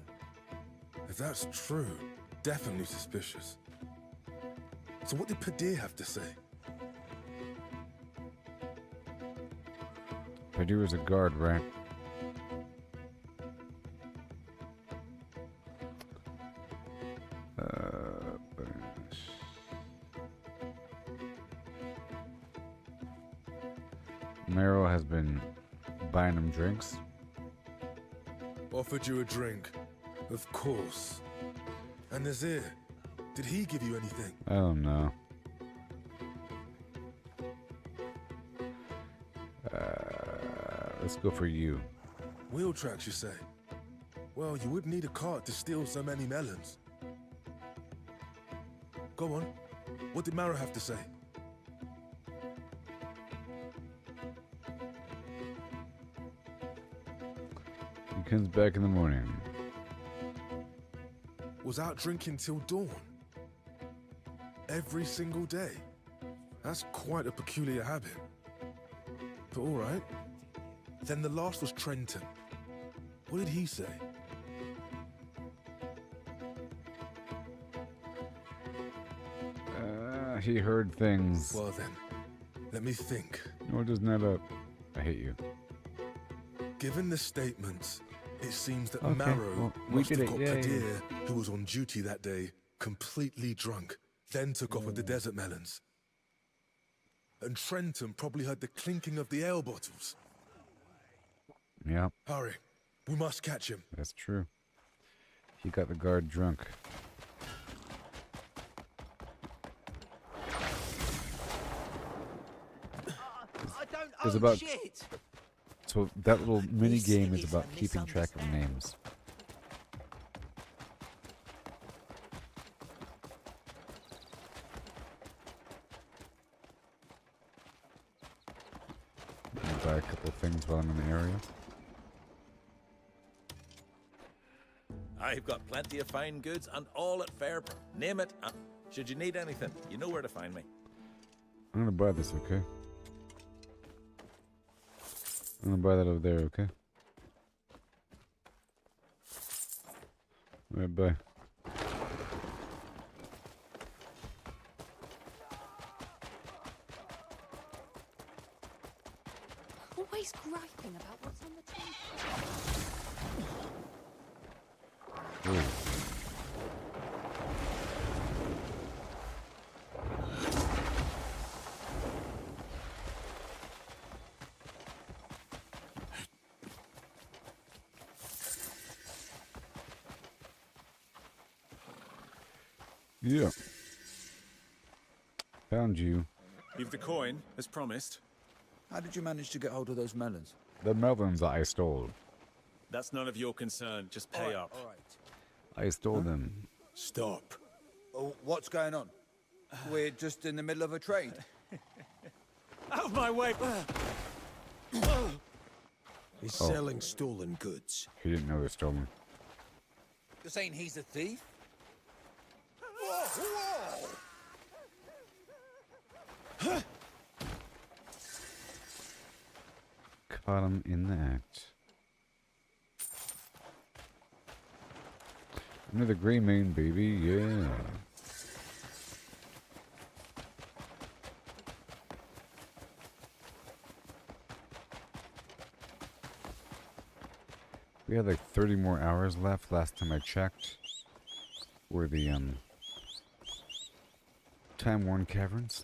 Speaker 12: If that's true, definitely suspicious. So what did Padir have to say?
Speaker 1: Padir was a guard, right? Mero has been buying him drinks.
Speaker 12: Offered you a drink, of course. And Nazir, did he give you anything?
Speaker 1: I don't know. Let's go for you.
Speaker 12: Wheel tracks, you say? Well, you would need a cart to steal so many melons. Go on. What did Mara have to say?
Speaker 1: He comes back in the morning.
Speaker 12: Was out drinking till dawn. Every single day. That's quite a peculiar habit. But all right. Then the last was Trenton. What did he say?
Speaker 1: He heard things.
Speaker 12: Well then, let me think.
Speaker 1: No, just not up. I hate you.
Speaker 12: Given the statements, it seems that
Speaker 1: Okay,
Speaker 12: Marrow
Speaker 1: well,
Speaker 12: must have
Speaker 1: it.
Speaker 12: got
Speaker 1: Yay.
Speaker 12: Padir, who was on duty that day, completely drunk, then took off with the desert melons. And Trenton probably heard the clinking of the ale bottles.
Speaker 1: Yeah.
Speaker 12: Hurry, we must catch him.
Speaker 1: That's true. He got the guard drunk. It's about
Speaker 9: shit.
Speaker 1: so that little mini game is about keeping track of names. I'll buy a couple of things while I'm in the area.
Speaker 15: I've got plenty of fine goods and all at fair. Name it. And should you need anything, you know where to find me.
Speaker 1: I'm gonna buy this, okay? I'm gonna buy that over there, okay? Alright, bye.
Speaker 7: Always griping about what's on the table.
Speaker 1: Ooh. Yeah. Found you.
Speaker 14: Leave the coin, as promised.
Speaker 11: How did you manage to get hold of those melons?
Speaker 1: The melons I stole.
Speaker 14: That's none of your concern. Just pay up.
Speaker 11: All right.
Speaker 1: I stole them.
Speaker 11: Stop. Oh, what's going on? We're just in the middle of a trade.
Speaker 14: Out of my way!
Speaker 4: He's
Speaker 1: Oh.
Speaker 4: selling stolen goods.
Speaker 1: He didn't know they're stolen.
Speaker 11: You're saying he's a thief?
Speaker 1: Caught him in the act. Another gray mane, baby, yeah. We had like 30 more hours left last time I checked. For the time-worn caverns.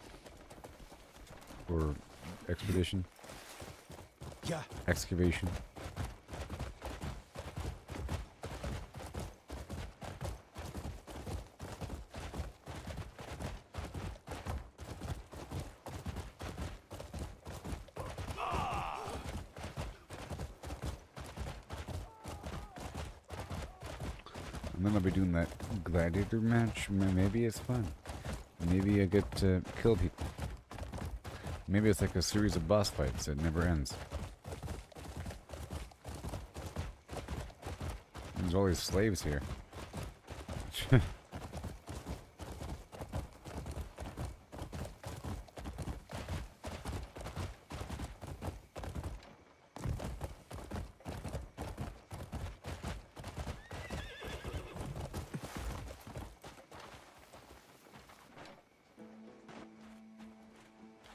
Speaker 1: Or expedition.
Speaker 4: Yeah.
Speaker 1: Excavation. And then I'll be doing that gladiator match. Maybe it's fun. Maybe I get to kill people. Maybe it's like a series of boss fights. It never ends. There's all these slaves here.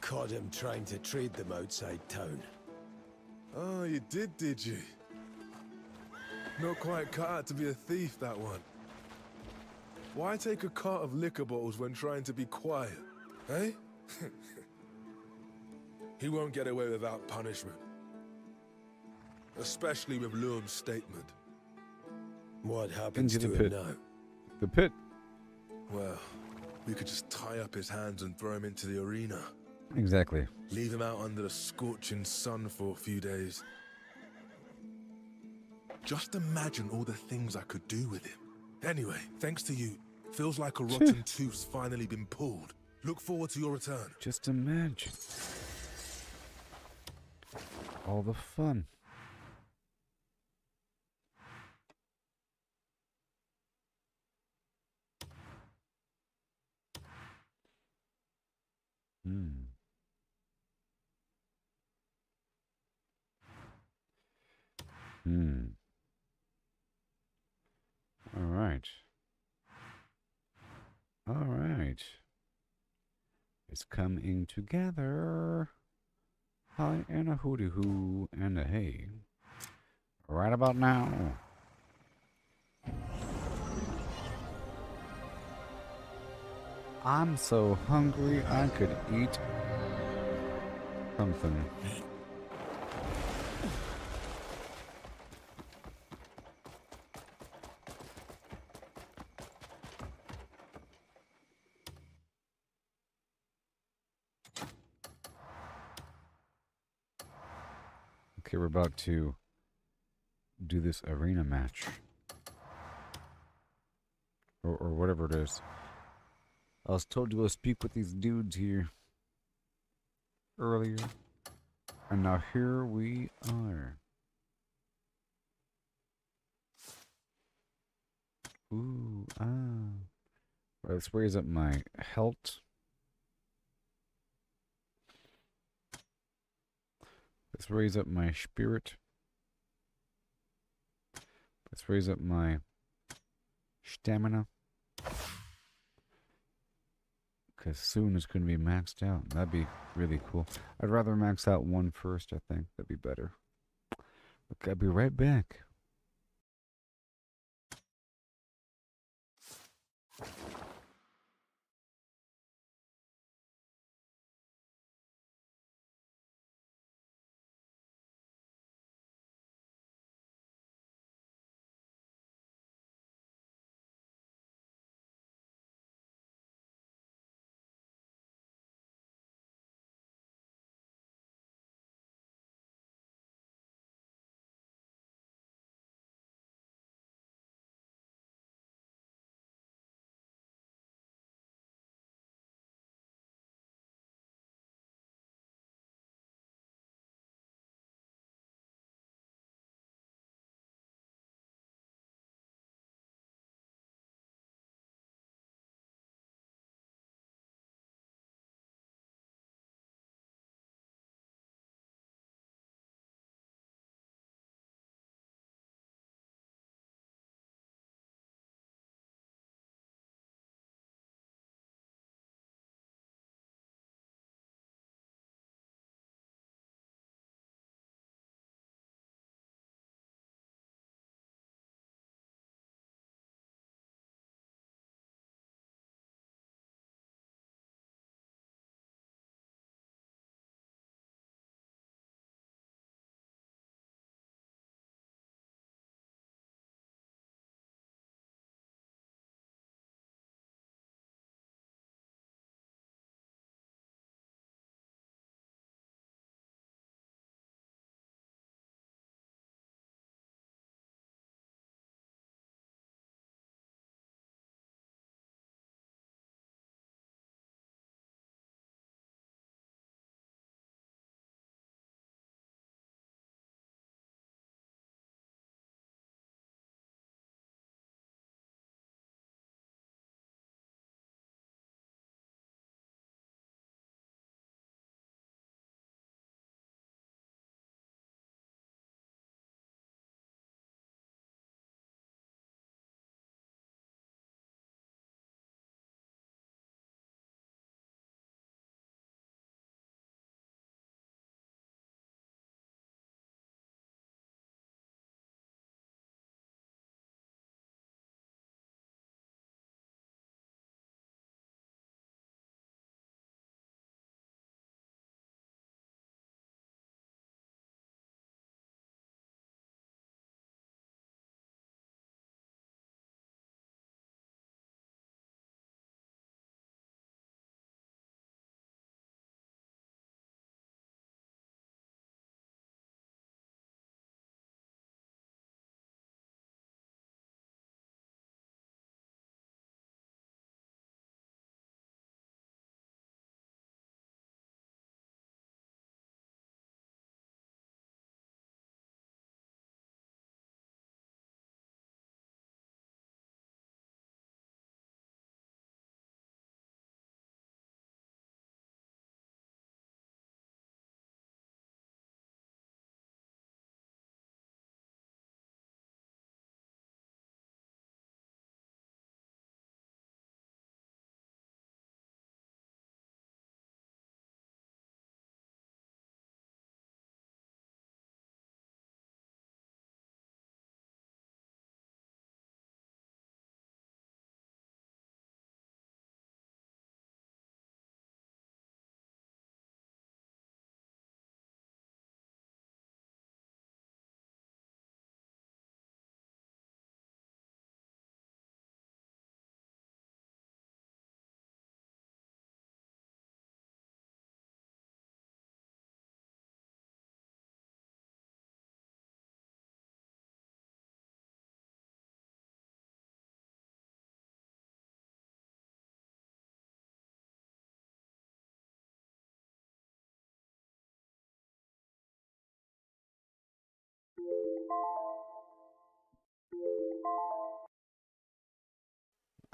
Speaker 4: Caught him trying to trade them outside town.
Speaker 12: Oh, you did you? Not quite cut out to be a thief, that one. Why take a cart of liquor bottles when trying to be quiet, eh? He won't get away without punishment. Especially with Luum's statement.
Speaker 4: What happens
Speaker 1: Into
Speaker 4: to
Speaker 1: the
Speaker 4: him
Speaker 1: pit.
Speaker 4: now?
Speaker 1: The pit.
Speaker 12: Well, we could just tie up his hands and throw him into the arena.
Speaker 1: Exactly.
Speaker 12: Leave him out under the scorching sun for a few days. Just imagine all the things I could do with him. Anyway, thanks to you, feels like a rotten tooth's finally been pulled. Look forward to your return.
Speaker 1: Just imagine. All the fun. All right. All right. It's coming together. Hi and a hooty hoo and a hey. Right about now. I'm so hungry I could eat something. Okay, we're about to do this arena match. Or whatever it is. I was told to go speak with these dudes here earlier. And now here we are. Ooh, ah. Right, let's raise up my health. Let's raise up my spirit. Let's raise up my stamina. Because soon it's going to be maxed out. That'd be really cool. I'd rather max out one first, I think. That'd be better. Okay, I'll be right back.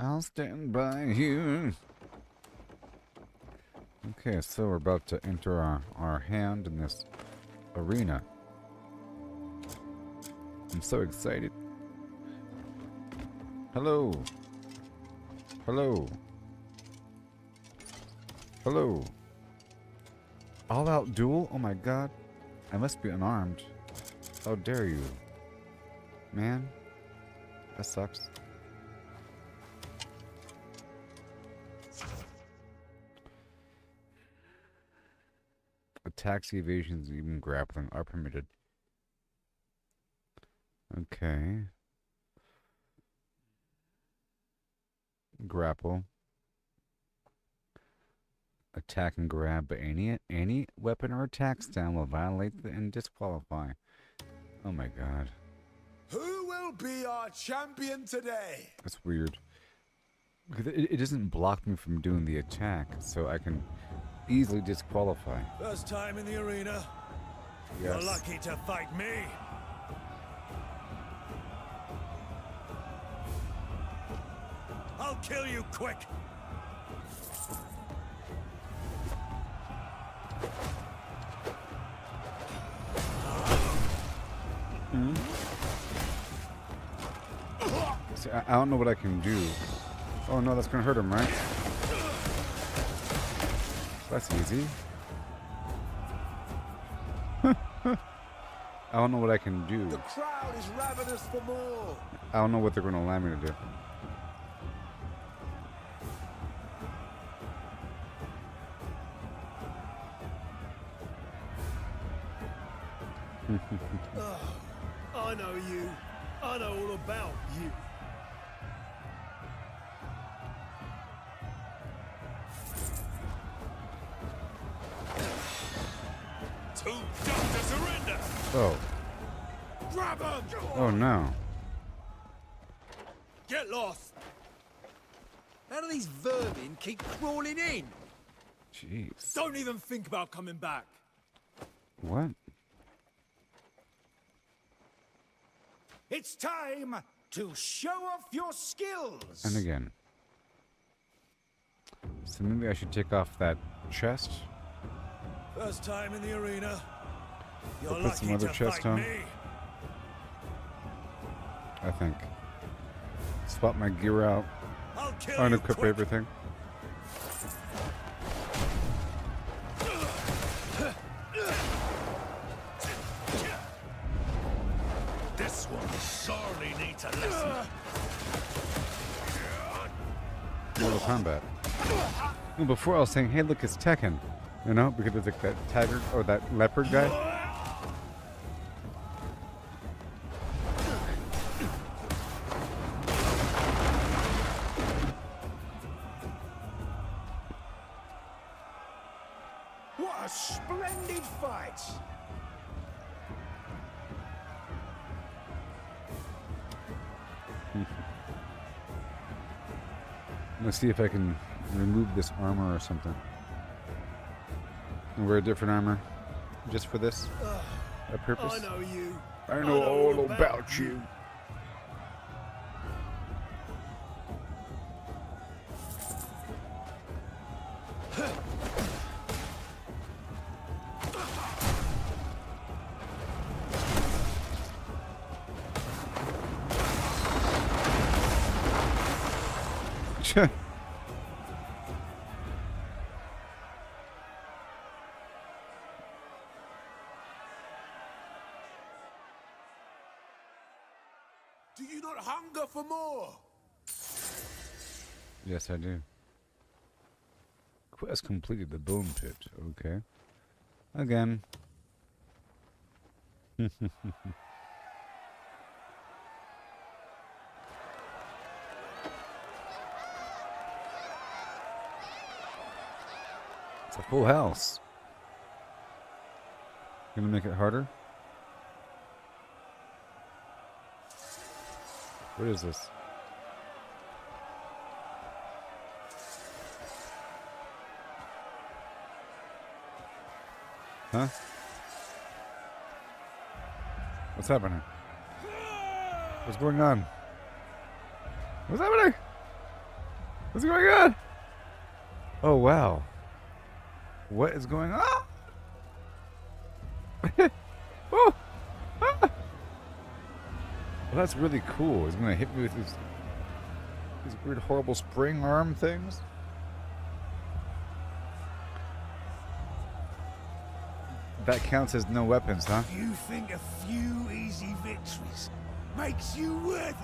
Speaker 1: I'll stand by you. Okay, so we're about to enter our hand in this arena. I'm so excited. Hello. Hello. Hello. All out duel? Oh my god. I must be unarmed. How dare you. Man. That sucks. Attacks, evasions, even grappling are permitted. Okay. Grapple. Attack and grab, but any weapon or attack style will violate and disqualify. Oh my god.
Speaker 4: Who will be our champion today?
Speaker 1: That's weird. Because it doesn't block me from doing the attack, so I can easily disqualify.
Speaker 13: First time in the arena.
Speaker 1: Yes.
Speaker 13: You're lucky to fight me. I'll kill you quick.
Speaker 1: See, I don't know what I can do. Oh no, that's gonna hurt him, right? That's easy. I don't know what I can do.
Speaker 4: The crowd is ravenous for more.
Speaker 1: I don't know what they're gonna allow me to do.
Speaker 13: I know you. I know all about you.
Speaker 10: Too dumb to surrender.
Speaker 1: Oh.
Speaker 4: Grab him!
Speaker 1: Oh no.
Speaker 4: Get lost! How do these vermin keep crawling in?
Speaker 1: Jeez.
Speaker 4: Don't even think about coming back.
Speaker 1: What?
Speaker 2: It's time to show off your skills.
Speaker 1: And again. So maybe I should take off that chest.
Speaker 13: First time in the arena. You're
Speaker 1: Or put
Speaker 13: lucky
Speaker 1: some other
Speaker 13: to
Speaker 1: chest
Speaker 13: fight
Speaker 1: on.
Speaker 13: me.
Speaker 1: I think. Swap my gear out.
Speaker 13: I'll kill
Speaker 1: Unequip
Speaker 13: you quick.
Speaker 1: everything.
Speaker 10: This one sorely needs a lesson.
Speaker 1: Mortal Kombat. Well, before I was saying, hey, look, it's Tekken. You know, because there's like that tiger or that leopard guy.
Speaker 2: What a splendid fight.
Speaker 1: Let's see if I can remove this armor or something. And wear a different armor just for this purpose.
Speaker 13: I know you.
Speaker 1: I know all about you.
Speaker 4: Do you not hunger for more?
Speaker 1: Yes, I do. Quest completed, the bone pit. Okay. Again. It's a full house. Gonna make it harder? What is this? Huh? What's happening? What's going on? What's happening? What's going on? Oh, wow. What is going on? Oh! Ah! Well, that's really cool. He's going to hit me with these weird, horrible spring arm things. That counts as no weapons, huh?
Speaker 2: You think a few easy victories makes you worthy?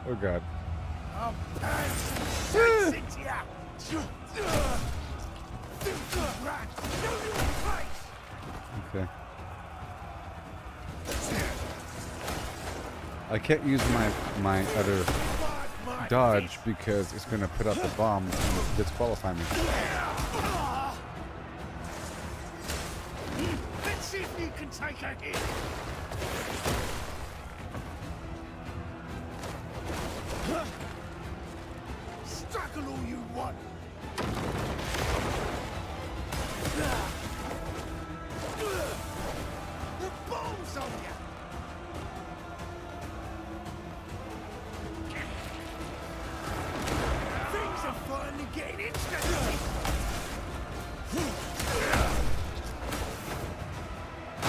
Speaker 1: Oh, God.
Speaker 2: I'll pound some sense into ya! Rat, show you your face!
Speaker 1: Okay. I can't use my other dodge because it's going to put out the bomb and disqualify me.
Speaker 2: Let's see if you can take a hit. Struggle all you want. The bomb's on you. Things are finally getting interesting.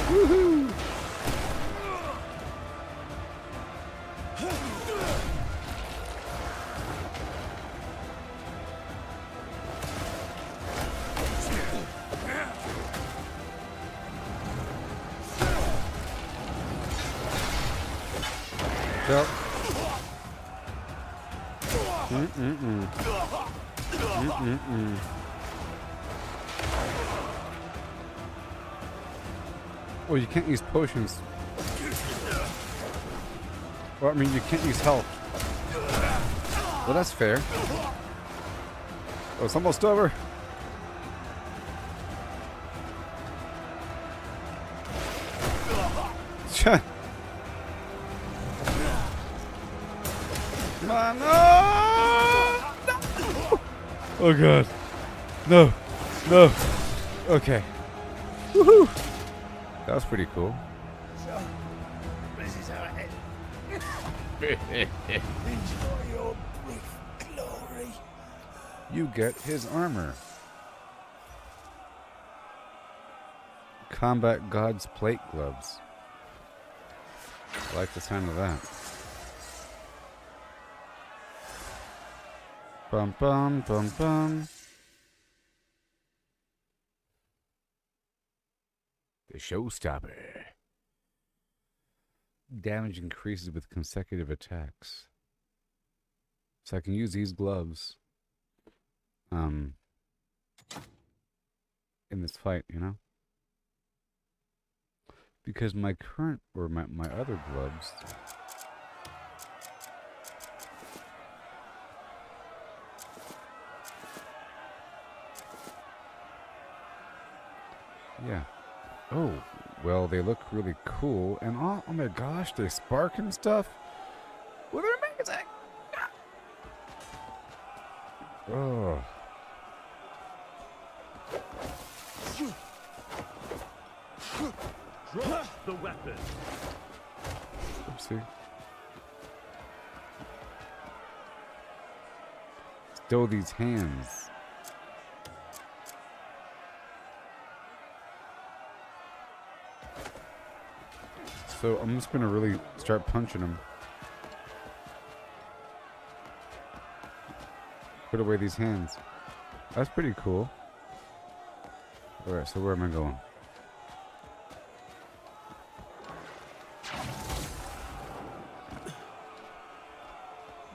Speaker 1: Woohoo! Yep. Oh, you can't use potions. Well, I mean, you can't use health. Well, that's fair. Oh, it's almost over. Come on, no! Oh, God. No. No. Okay. Woohoo! That was pretty cool.
Speaker 2: So, this is how it ends. Enjoy your brief glory.
Speaker 1: You get his armor. Combat God's plate gloves. I like the sound of that. Bum bum bum bum. The showstopper. Damage increases with consecutive attacks. So I can use these gloves in this fight, you know? Because my current, or my other gloves, yeah. Oh, well, they look really cool, and oh my gosh, they spark and stuff. Well, they're amazing. Oh.
Speaker 10: Drop the weapon.
Speaker 1: Oopsie. Stow these hands. So I'm just gonna really start punching him. Put away these hands. That's pretty cool. Alright, so where am I going?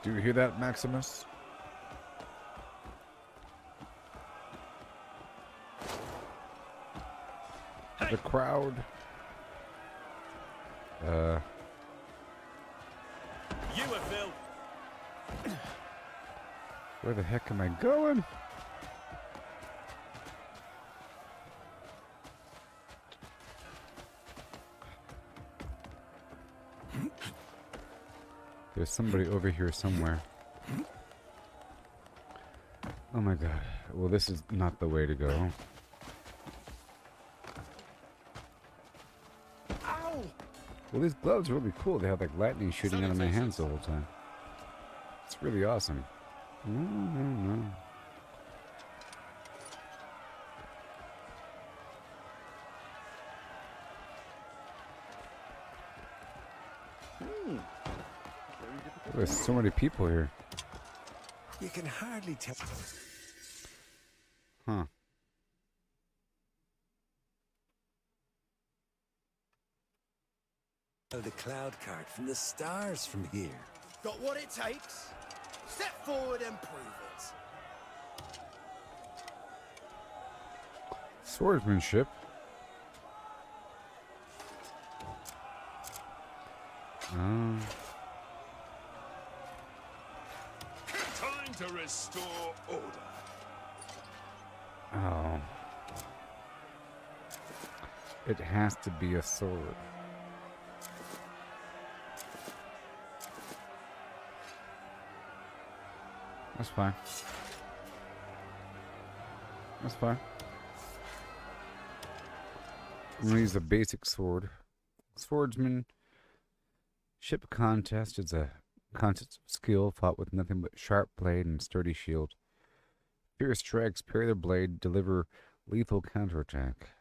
Speaker 1: Do you hear that, Maximus? The crowd.
Speaker 10: You have Phil.
Speaker 1: Where the heck am I going? There's somebody over here somewhere. Oh my god. Well, this is not the way to go.
Speaker 2: Ow!
Speaker 1: Well, these gloves are really cool. They have like lightning shooting out of my hands the whole time. It's really awesome. No. There's so many people here.
Speaker 13: You can hardly tell.
Speaker 1: Huh.
Speaker 13: The cloud card from the stars from here.
Speaker 2: Got what it takes? Step forward and prove it.
Speaker 1: Swordsmanship.
Speaker 10: Time to restore order.
Speaker 1: Oh. It has to be a sword. That's fine. That's fine. I'm gonna use a basic sword. Swordsman ship contest is a contest of skill fought with nothing but sharp blade and sturdy shield. Fierce strikes, parry the blade, deliver lethal counterattack.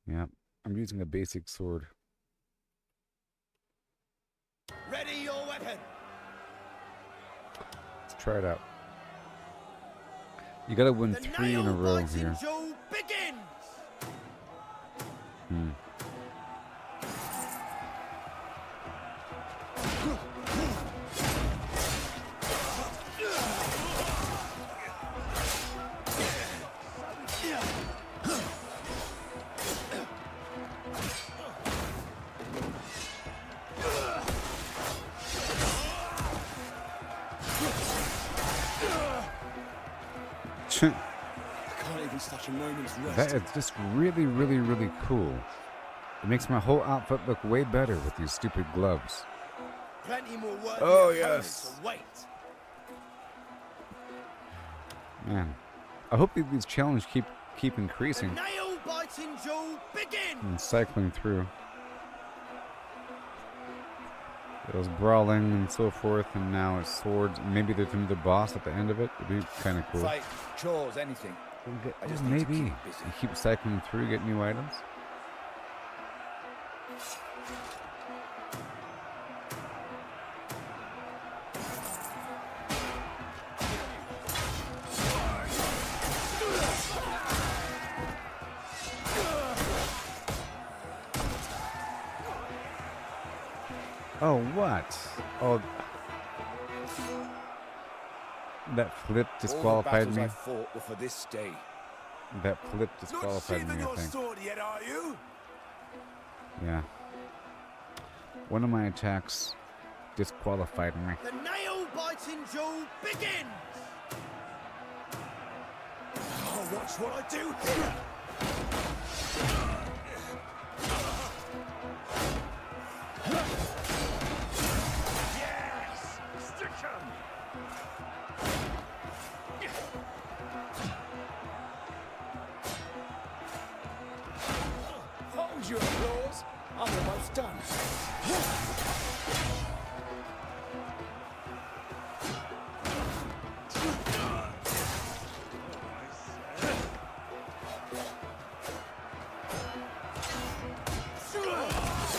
Speaker 1: Yep, I'm using a basic sword.
Speaker 2: Ready your weapon.
Speaker 1: Let's try it out. You gotta win 3 in a row here.
Speaker 2: Begins.
Speaker 1: That is just really, really, really cool. It makes my whole outfit look way better with these stupid gloves.
Speaker 2: Plenty more work.
Speaker 1: Oh, yes.
Speaker 2: Wait.
Speaker 1: Man, I hope that these challenges keep increasing.
Speaker 2: Nail-biting duel begin.
Speaker 1: And cycling through. It was brawling and so forth, and now it's swords. Maybe there's another boss at the end of it. It'd be kind of cool.
Speaker 11: Fight, chores, anything. I just need
Speaker 1: Maybe.
Speaker 11: to keep busy.
Speaker 1: You keep cycling through, get new items. Oh, what? Oh, that flip disqualified me.
Speaker 11: All the battles I fought were for this day.
Speaker 1: That flip disqualified me, I think.
Speaker 11: Sword yet, are you?
Speaker 1: Yeah. One of my attacks disqualified me.
Speaker 2: The nail-biting duel begins.
Speaker 11: Oh, watch what I do here.
Speaker 10: Yes! Stick 'em!
Speaker 11: Hold your applause. I'm almost done.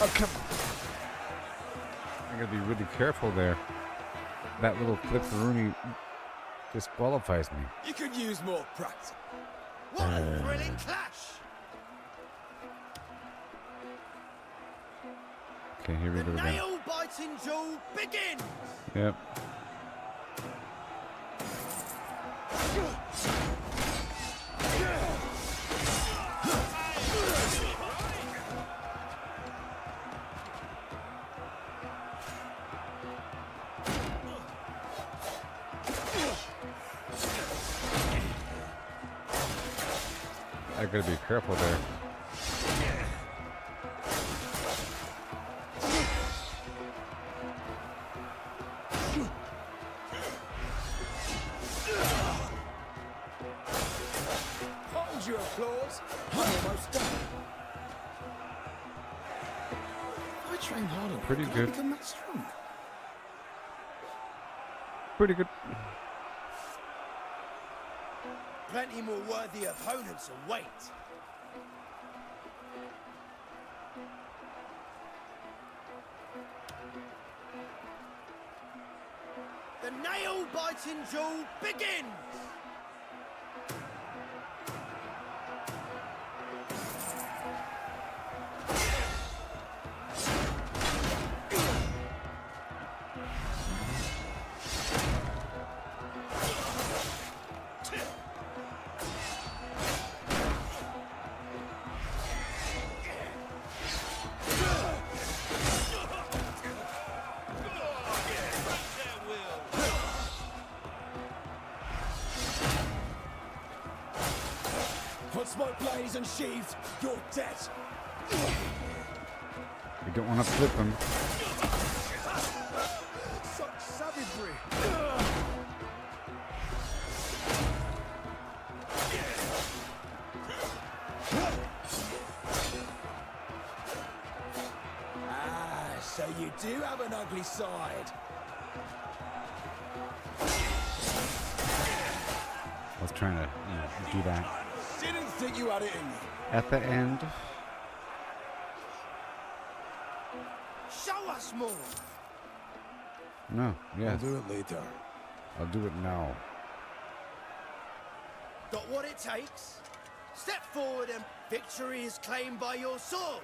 Speaker 1: Oh, come on. I gotta be really careful there. That little flip-a-rooney disqualifies me.
Speaker 11: You could use more practice.
Speaker 2: What a thrilling clash!
Speaker 1: Okay, here we go again.
Speaker 2: Nail-biting duel begins.
Speaker 1: Yep. I gotta be careful there.
Speaker 11: Hold your applause. I'm almost done.
Speaker 2: Watch
Speaker 17: train hard enough.
Speaker 1: Pretty
Speaker 17: Could I
Speaker 1: good.
Speaker 17: become that strong?
Speaker 1: Pretty good.
Speaker 8: Plenty more worthy opponents await. The nail-biting duel begins! Once my blade is unsheathed, you're dead.
Speaker 1: We don't want to flip him.
Speaker 12: Such savagery.
Speaker 8: Ah, so you do have an ugly side.
Speaker 1: I was trying to do that.
Speaker 8: Didn't think you had it in you.
Speaker 1: At the end,
Speaker 8: Show us more.
Speaker 1: no, yes.
Speaker 4: I'll do it later.
Speaker 1: I'll do it now.
Speaker 8: Got what it takes? Step forward and victory is claimed by your sword.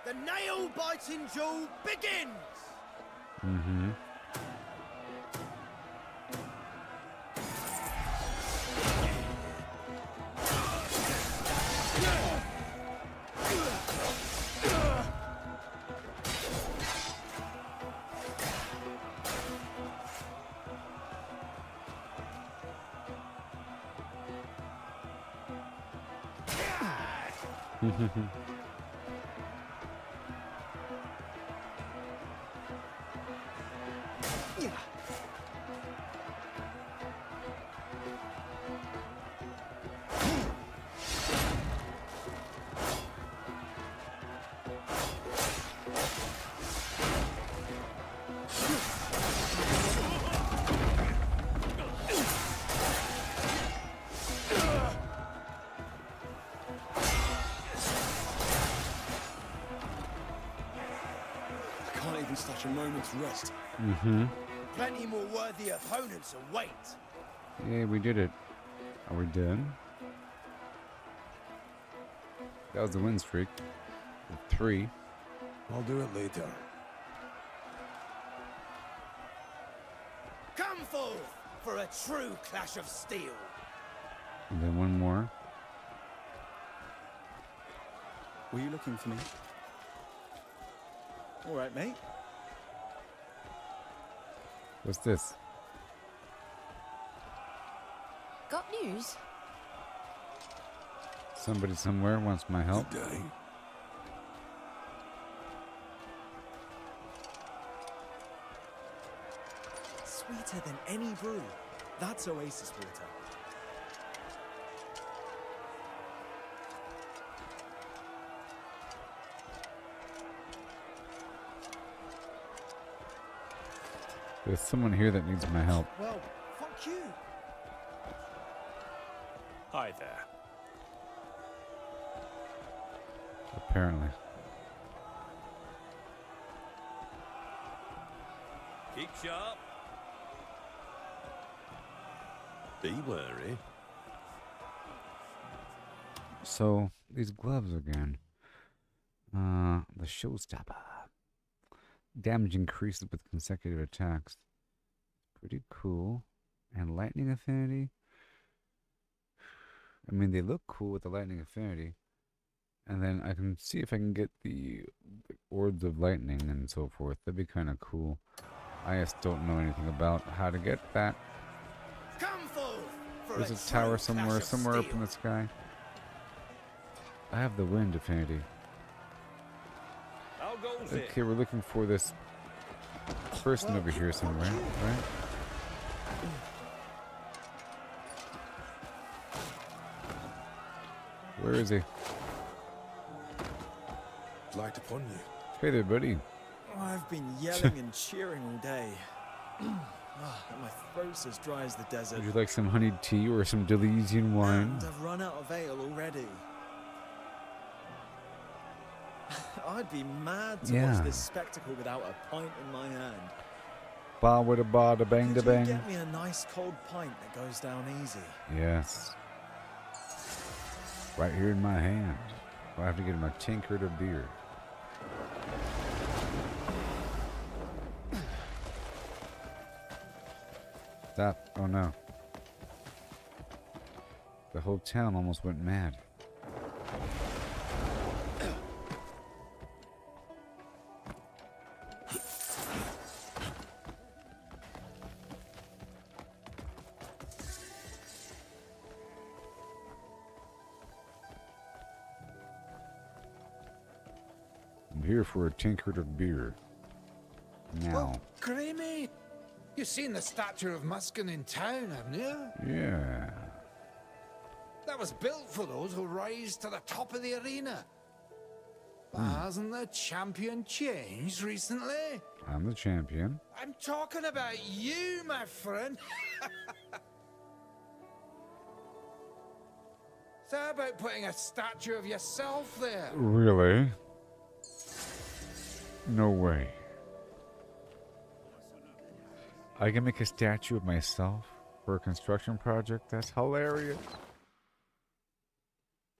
Speaker 8: The nail-biting duel begins!
Speaker 1: Mm-hmm.
Speaker 8: Can't even snatch a moment's rest.
Speaker 1: Mm-hmm.
Speaker 8: Plenty more worthy opponents await.
Speaker 1: Yeah, we did it. Are we done? That was the win streak. 3.
Speaker 4: I'll do it later.
Speaker 8: Come forth for a true clash of steel.
Speaker 1: And then one more.
Speaker 14: Were you looking for me? All right, mate.
Speaker 1: What's this?
Speaker 7: Got news?
Speaker 1: Somebody somewhere wants my help.
Speaker 8: Sweeter than any brew. That's Oasis water.
Speaker 1: There's someone here that needs my help.
Speaker 8: Well, fuck you.
Speaker 14: Hi there.
Speaker 1: Apparently.
Speaker 15: Keep sharp.
Speaker 13: Be wary.
Speaker 1: So, these gloves again. The showstopper. Damage increases with consecutive attacks. Pretty cool. And lightning affinity. I mean, they look cool with the lightning affinity. And then I can see if I can get the orbs of lightning and so forth. That'd be kind of cool. I just don't know anything about how to get that.
Speaker 8: Come forth for
Speaker 1: There's
Speaker 8: a
Speaker 1: a tower
Speaker 8: true
Speaker 1: somewhere,
Speaker 8: clash of
Speaker 1: up
Speaker 8: steel.
Speaker 1: in the sky. I have the wind affinity.
Speaker 15: How goes it?
Speaker 1: Okay, we're looking for this person over here somewhere, right? Where is he?
Speaker 12: light upon you.
Speaker 1: Hey there, buddy.
Speaker 19: I've been yelling and cheering all day. My throat's as dry as the desert.
Speaker 1: Would you like some honeyed tea or some Deleuzian wine?
Speaker 19: And I've run out of ale already. I'd be mad to watch this spectacle without a pint in my hand.
Speaker 1: Ba with a ba, da bang, da
Speaker 19: Could you
Speaker 1: bang.
Speaker 19: get me a nice cold pint that goes down easy?
Speaker 1: Yes. Right here in my hand. I have to get him a tankard of beer. Stop. Oh no. The whole town almost went mad. I'm here for a tankard of beer. Now.
Speaker 17: Oh, Grammy! You've seen the statue of Muskin in town, haven't you?
Speaker 1: Yeah.
Speaker 17: That was built for those who rise to the top of the arena. Hasn't the champion changed recently?
Speaker 1: I'm the champion.
Speaker 17: I'm talking about you, my friend. So how about putting a statue of yourself there?
Speaker 1: Really? No way. I can make a statue of myself for a construction project? That's hilarious.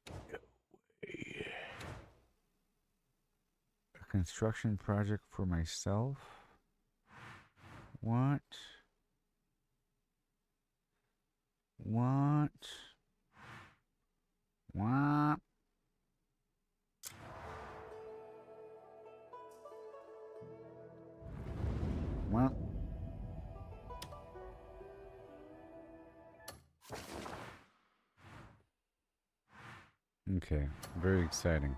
Speaker 1: No way. A construction project for myself? What? What? What? What? Okay, very exciting.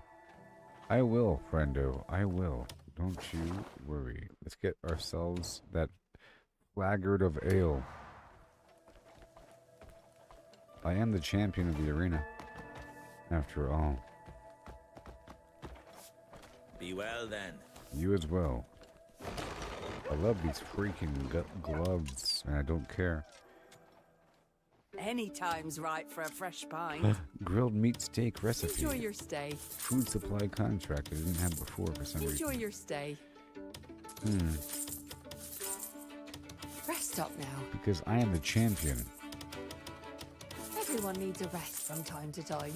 Speaker 1: I will, friendo. I will. Don't you worry. Let's get ourselves that laggard of ale. I am the champion of the arena, after all.
Speaker 15: Be well then.
Speaker 1: You as well. I love these freaking gloves, and I don't care.
Speaker 7: Any time's right for a fresh pint.
Speaker 1: Grilled meat steak recipe.
Speaker 7: Enjoy your stay.
Speaker 1: Food supply contract I didn't have before for some reason.
Speaker 7: Enjoy your stay. Rest up now.
Speaker 1: Because I am the champion.
Speaker 7: Everyone needs a rest from time to time.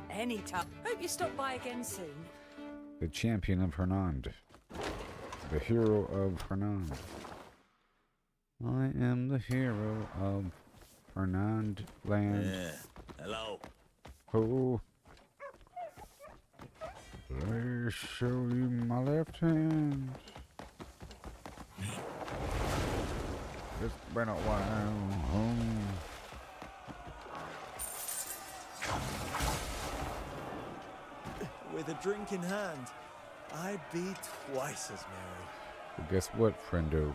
Speaker 7: Anytime. Hope you stop by again soon.
Speaker 1: The champion of Hernand. The hero of Hernand. I am the hero of Hernand land.
Speaker 15: Yeah. Hello.
Speaker 1: Oh. Let me show you my left hand. It's been a while.
Speaker 19: With a drink in hand, I'd be twice as merry.
Speaker 1: Well, guess what, friendo?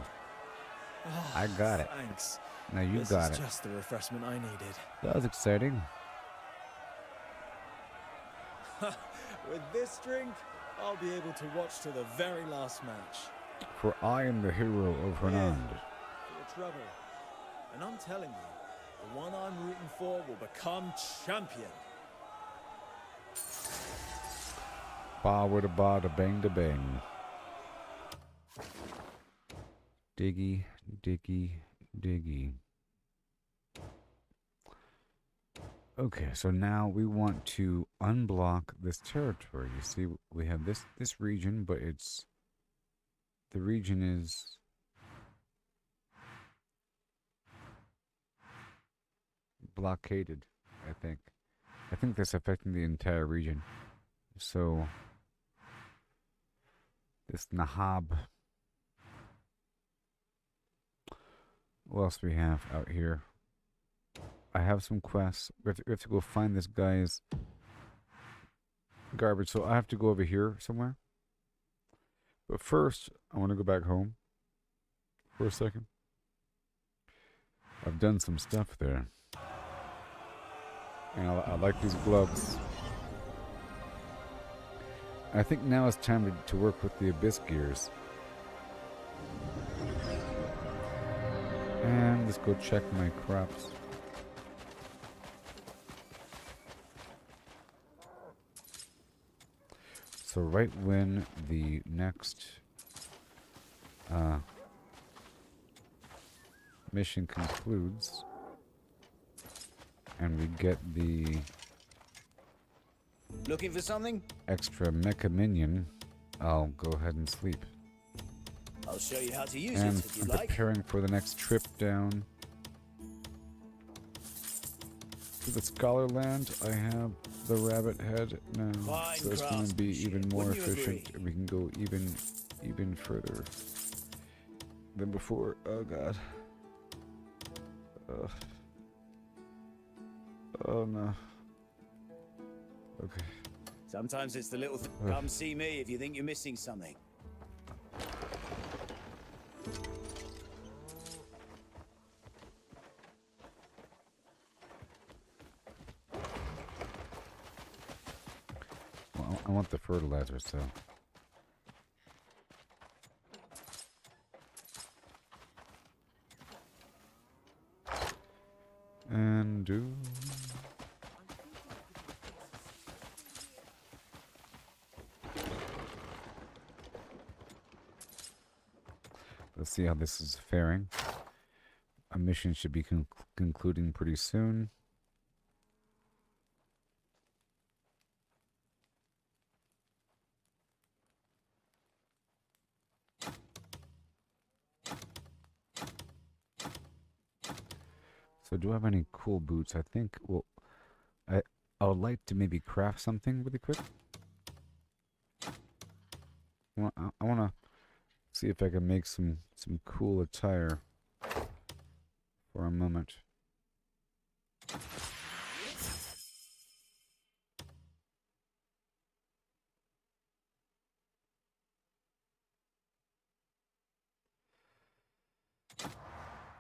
Speaker 1: I got it.
Speaker 19: Thanks.
Speaker 1: Now you got
Speaker 19: This
Speaker 1: it.
Speaker 19: is just the refreshment I needed.
Speaker 1: That was exciting.
Speaker 19: With this drink, I'll be able to watch to the very last match.
Speaker 1: For I am the hero of Hernand.
Speaker 19: For trouble. And I'm telling you, the one I'm rooting for will become champion.
Speaker 1: Ba with a ba da bang da bang. Diggy, diggy, diggy. Okay, so now we want to unblock this territory. You see, we have this region, but it's the region is blockaded, I think. I think that's affecting the entire region. So this Nahab. What else we have out here? I have some quests. We have to go find this guy's garbage. So I have to go over here somewhere. But first, I want to go back home for a second. I've done some stuff there. And I like these gloves. I think now it's time to work with the Abyss gears. And let's go check my crops. So right when the next mission concludes and we get the
Speaker 2: Looking for something?
Speaker 1: extra mecha minion, I'll go ahead and sleep.
Speaker 2: I'll show you how to use
Speaker 1: And
Speaker 2: it if you
Speaker 1: I'm
Speaker 2: like.
Speaker 1: preparing for the next trip down to the Scholar Land. I have the rabbit head now,
Speaker 2: Fine
Speaker 1: so it's going to be even more
Speaker 2: Wouldn't you
Speaker 1: efficient,
Speaker 2: agree?
Speaker 1: and we can go even further than before. Oh god. Oh no. Okay.
Speaker 2: Sometimes it's the little thing.
Speaker 1: Ugh.
Speaker 2: Come see me if you think you're missing something.
Speaker 1: Well, I want the fertilizer, so. And do. Let's see how this is faring. A mission should be concluding pretty soon. So do I have any cool boots? I think, well, I would like to maybe craft something really quick. I want to see if I can make some cool attire for a moment.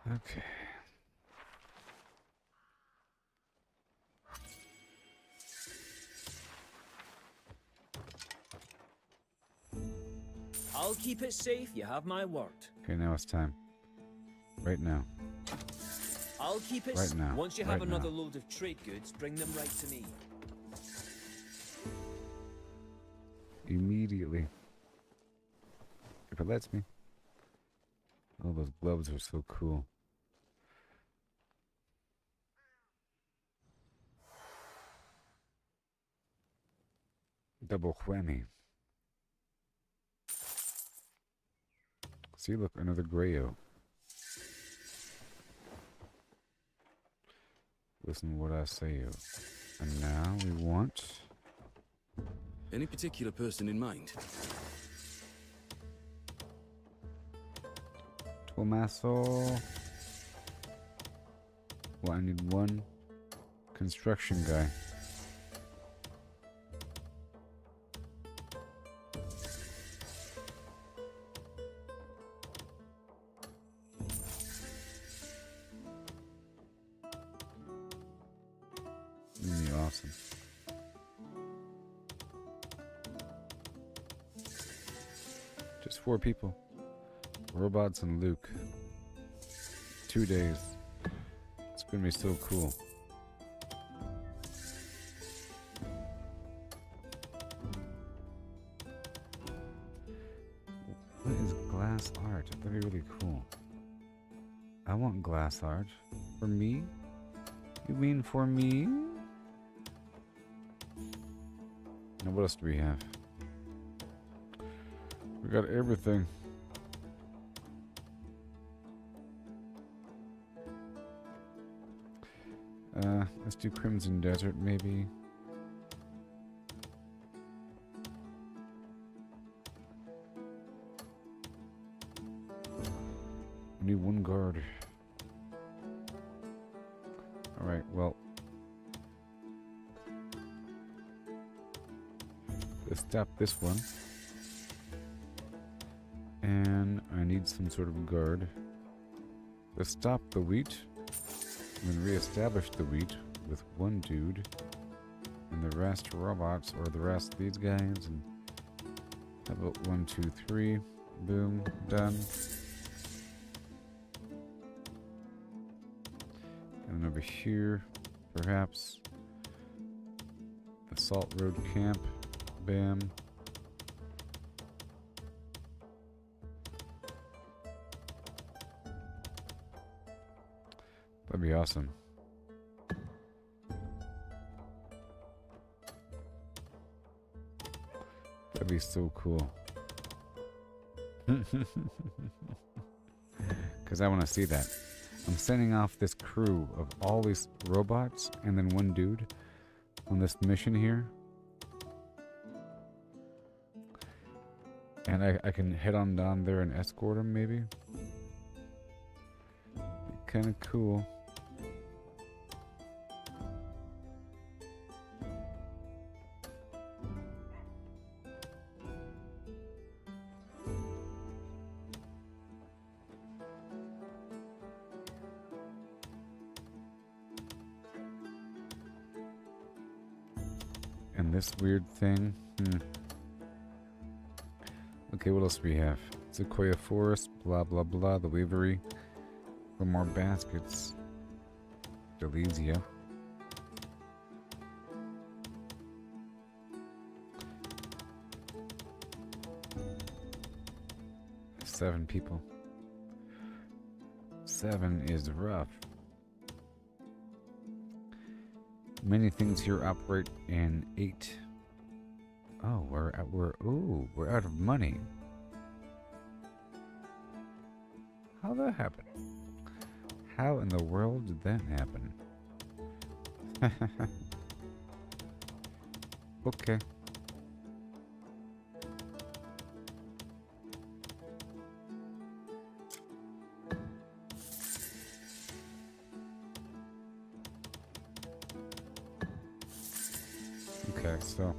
Speaker 1: Okay.
Speaker 19: I'll keep it safe, you have my word.
Speaker 1: Okay, now it's time. Right now.
Speaker 19: I'll keep it
Speaker 1: Right now.
Speaker 19: Once you have
Speaker 1: Right
Speaker 19: another
Speaker 1: now.
Speaker 19: load of trade goods, bring them right to me.
Speaker 1: Immediately. If it lets me. Oh, those gloves are so cool. Double whammy. See, look, another Grayo. Listen to what I say, yo. And now we want...
Speaker 20: Any particular person in mind?
Speaker 1: Tomaso. Well, I need one construction guy. That'd be awesome. Just 4 people. Robots and Luke. 2 days. It's gonna be so cool. What is glass art? That'd be really cool. I want glass art. For me? You mean for me? Now what else do we have? We got everything. Let's do Crimson Desert, maybe. We need 1 guard. Alright, well. Let's stop this one. And I need some sort of guard. Let's stop the wheat. And then reestablish the wheat. with one dude, and the rest robots, or the rest these guys. And how about 1, 2, 3? Boom, done. And then over here, perhaps the Salt Road Camp. Bam. That'd be awesome. That'd be so cool. Because I want to see that. I'm sending off this crew of all these robots and then one dude on this mission here. And I can head on down there and escort him, maybe. Kind of cool. And this weird thing. Okay, what else do we have? Sequoia Forest, blah blah blah, the Weavery. For more baskets. Delesia. Seven people. 7 is rough. Many things here operate in 8. Oh, we're out of money. How'd that happen? How in the world did that happen? Okay. Okay, so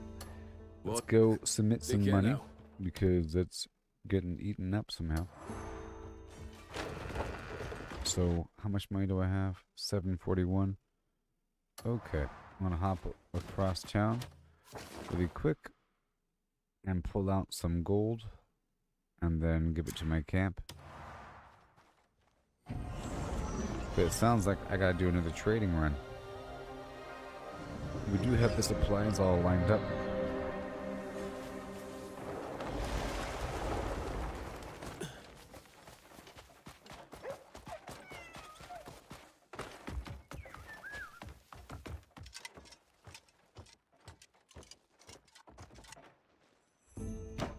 Speaker 1: let's go submit some money because it's getting eaten up somehow. So, how much money do I have? 741. Okay, I'm gonna hop across town really quick and pull out some gold and then give it to my camp. But it sounds like I gotta do another trading run. We do have the supplies all lined up.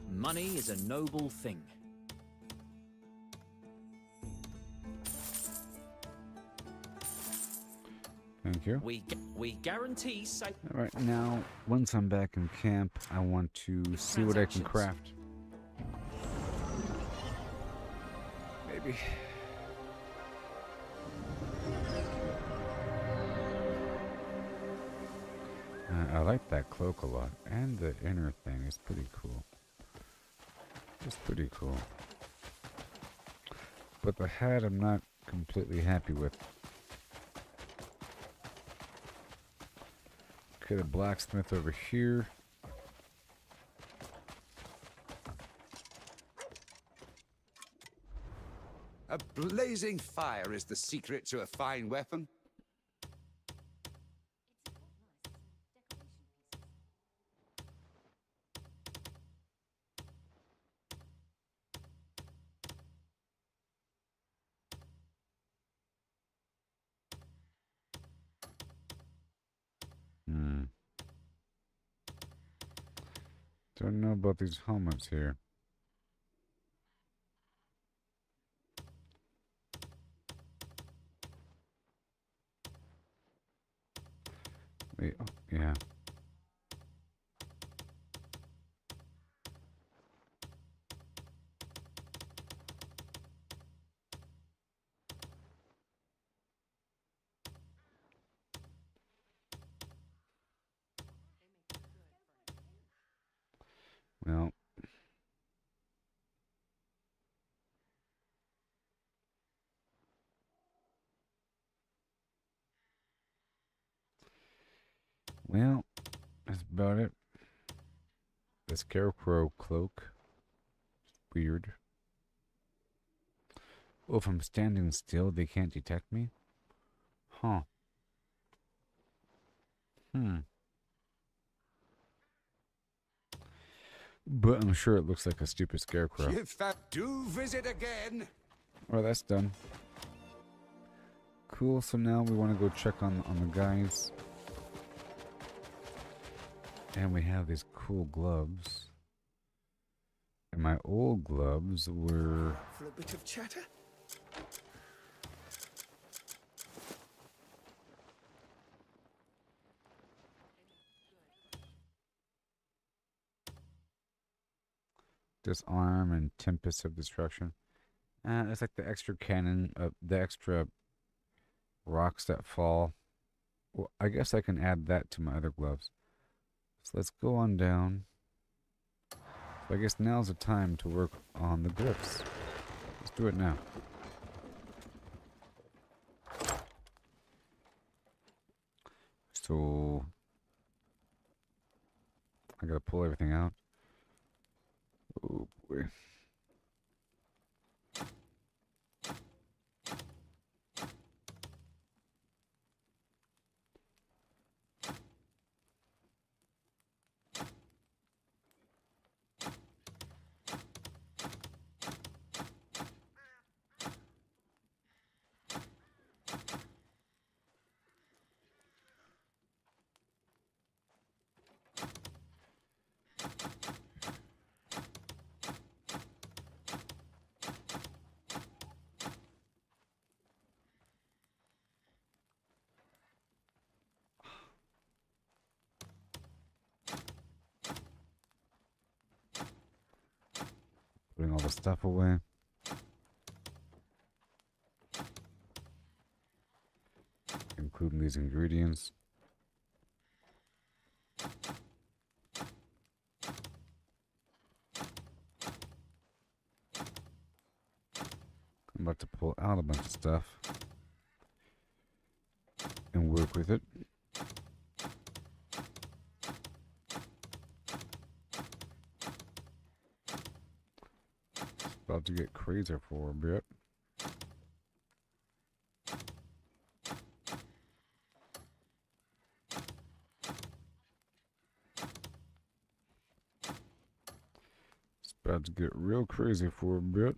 Speaker 2: Money is a noble thing.
Speaker 1: Thank you.
Speaker 2: We guarantee safe.
Speaker 1: All right, now once I'm back in camp, I want to see what I can craft. Maybe. I like that cloak a lot, and the inner thing is pretty cool. It's pretty cool. But the hat I'm not completely happy with. Okay, the blacksmith over here.
Speaker 3: A blazing fire is the secret to a fine weapon.
Speaker 1: Don't know about these helmets here. Wait, oh, yeah. Well, Well, that's about it. The scarecrow cloak. Weird. Oh, if I'm standing still, they can't detect me? Huh. But I'm sure it looks like a stupid scarecrow.
Speaker 3: If that do visit again.
Speaker 1: Well, that's done. Cool, so now we want to go check on the guys. And we have these cool gloves. And my old gloves were...
Speaker 8: For a bit of chatter?
Speaker 1: Disarm and Tempest of Destruction. It's like the extra cannon, the extra rocks that fall. Well, I guess I can add that to my other gloves. So let's go on down. So I guess now's the time to work on the grips. Let's do it now. So I gotta pull everything out. Oh boy. Putting all the stuff away. Including these ingredients. I'm about to pull out a bunch of stuff and work with it. It's about to get crazier for a bit. It's about to get real crazy for a bit.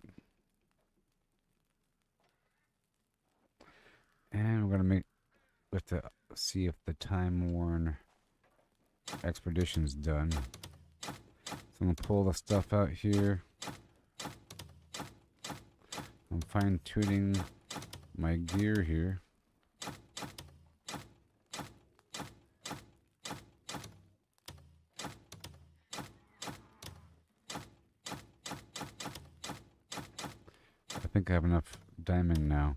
Speaker 1: And we're gonna have to see if the time-worn expedition's done. So I'm gonna pull the stuff out here. I'm fine-tuning my gear here. I think I have enough diamond now.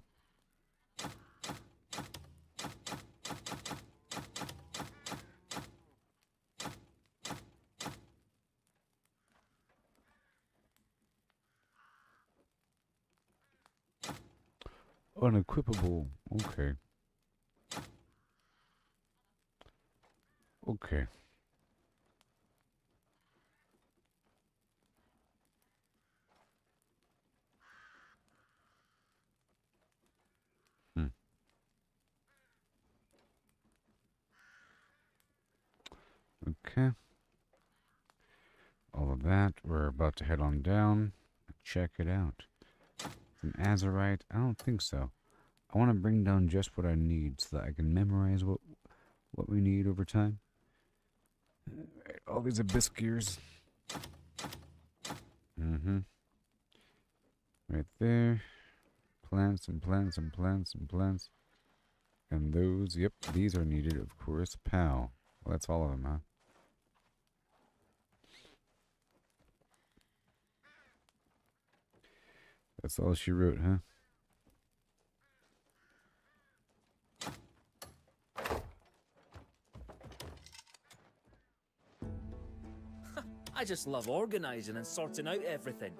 Speaker 1: Unequipable. Okay. Okay. Okay. All of that. We're about to head on down. Check it out. An azurite? I don't think so. I want to bring down just what I need so that I can memorize what we need over time. All these abyss gears. Right there. Plants and plants and plants and plants. And those, yep, these are needed, of course. Pow. Well, that's all of them, huh? That's all she wrote, huh?
Speaker 9: I just love organizing and sorting out everything.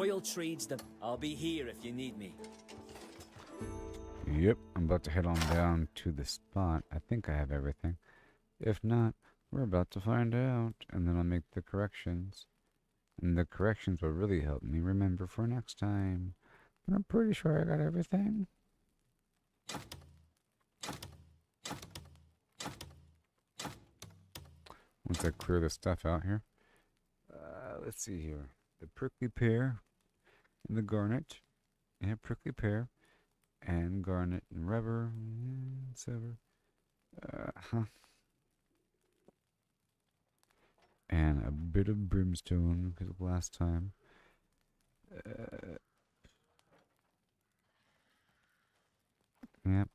Speaker 2: royal treats the... I'll be here if you need me.
Speaker 1: Yep, I'm about to head on down to the spot. I think I have everything. If not, we're about to find out. And then I'll make the corrections. And the corrections will really help me remember for next time. But I'm pretty sure I got everything. Once I clear the stuff out here. Let's see here. The prickly pear and the garnet. And prickly pear. And garnet and rubber. And silver. And a bit of brimstone because of last time. Yep.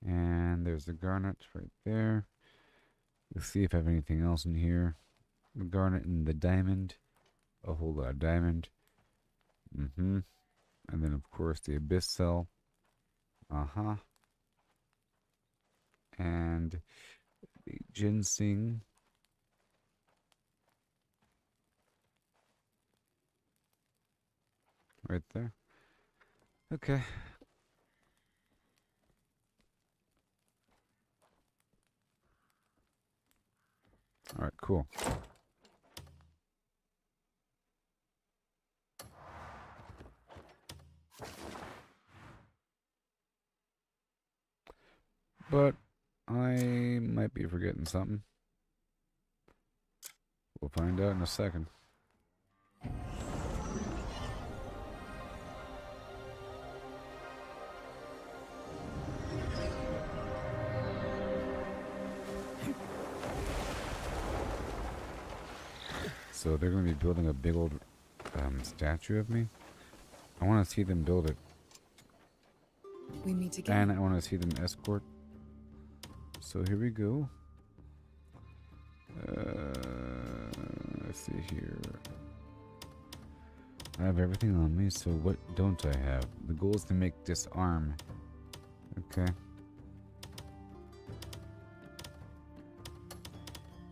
Speaker 1: And there's the garnet right there. Let's see if I have anything else in here. The garnet and the diamond. A whole lot of diamond. And then, of course, the abyss cell. And the ginseng. Right there. Okay. All right, cool. But I might be forgetting something. We'll find out in a second. So they're going to be building a big old statue of me. I want to see them build it.
Speaker 7: We meet again.
Speaker 1: And I want to see them escort. So here we go. Let's see here. I have everything on me, so what don't I have? The goal is to make disarm. Okay.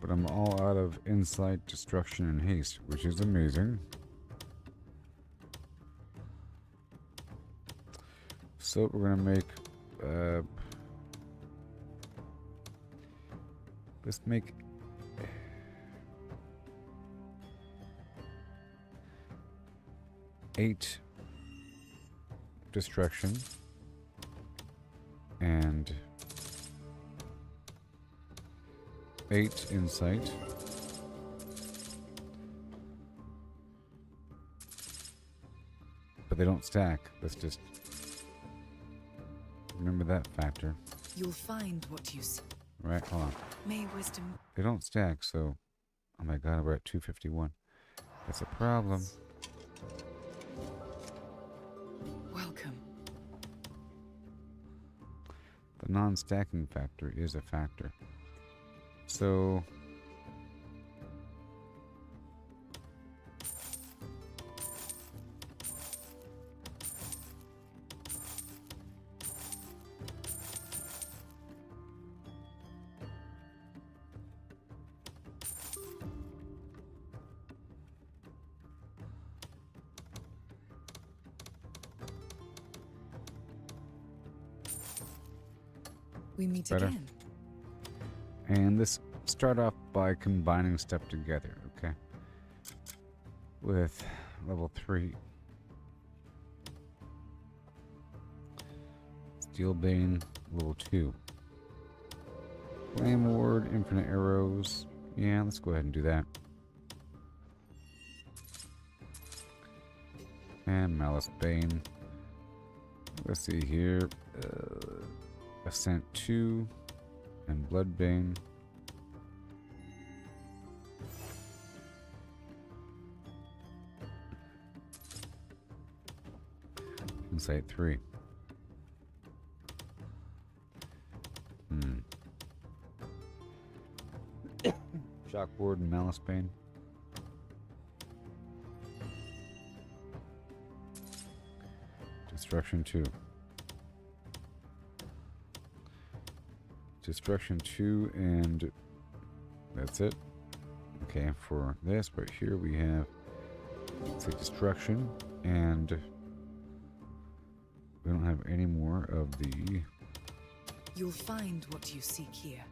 Speaker 1: But I'm all out of insight, destruction, and haste, which is amazing. So we're gonna make let's make eight destruction and 8 insight. But they don't stack. Let's just remember that factor.
Speaker 7: You'll find what you see.
Speaker 1: Right, hold on.
Speaker 7: May wisdom.
Speaker 1: They don't stack, so oh my god, we're at 251. That's a problem.
Speaker 7: Welcome.
Speaker 1: The non-stacking factor is a factor. So
Speaker 7: we meet
Speaker 1: better.
Speaker 7: again.
Speaker 1: And let's start off by combining stuff together, okay? With level 3. Steel Bane, level 2. Flame Ward, infinite arrows. Yeah, let's go ahead and do that. And Malice Bane. Let's see here. Ascent 2 and Blood Bane. Insight 3. Shock Ward and Malice Bane. Destruction 2. Destruction 2 and that's it. Okay, for this, but here we have Let's say destruction, and we don't have any more of the...
Speaker 7: You'll find what you seek here.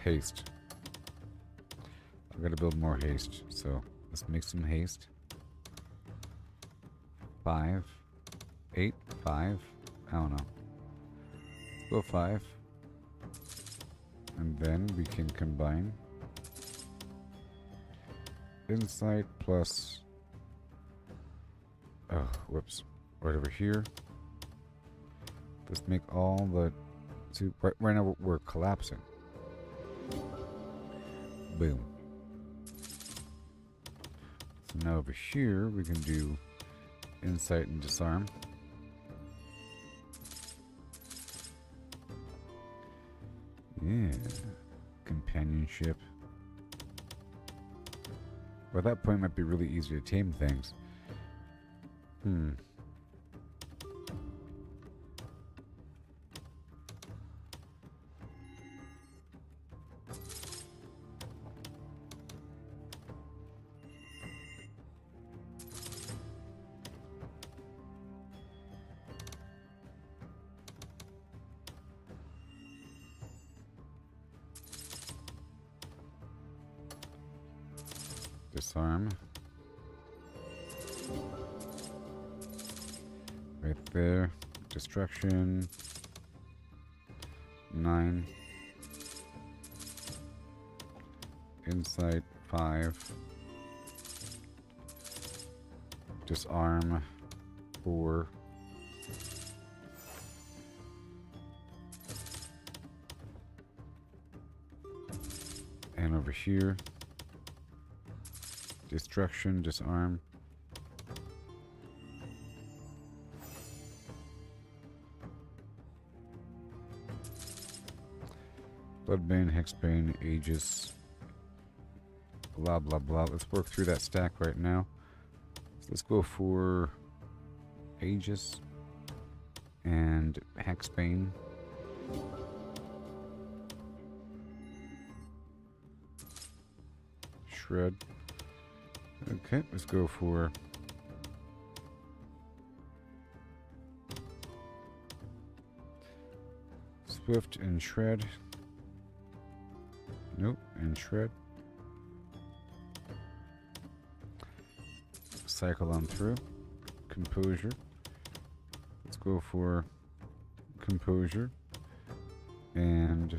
Speaker 1: Haste. I've got to build more haste, so let's make some haste. 5, 8, 5. I don't know. Let's go 5. And then we can combine insight plus... Oh, whoops. Right over here. Let's make all the... See, right now we're collapsing. Boom. So now over here we can do insight and disarm. Yeah. Companionship. Well, at that point it might be really easy to tame things. Disarm. Right there. Destruction. 9. Insight 5. Disarm 4. And over here, destruction, disarm. Bloodbane, Hexbane, Aegis. Blah, blah, blah. Let's work through that stack right now. So let's go for Aegis and Hexbane. Shred. Okay, let's go for Swift and Shred. Nope, and Shred. Cycle on through. Composure. Let's go for Composure. And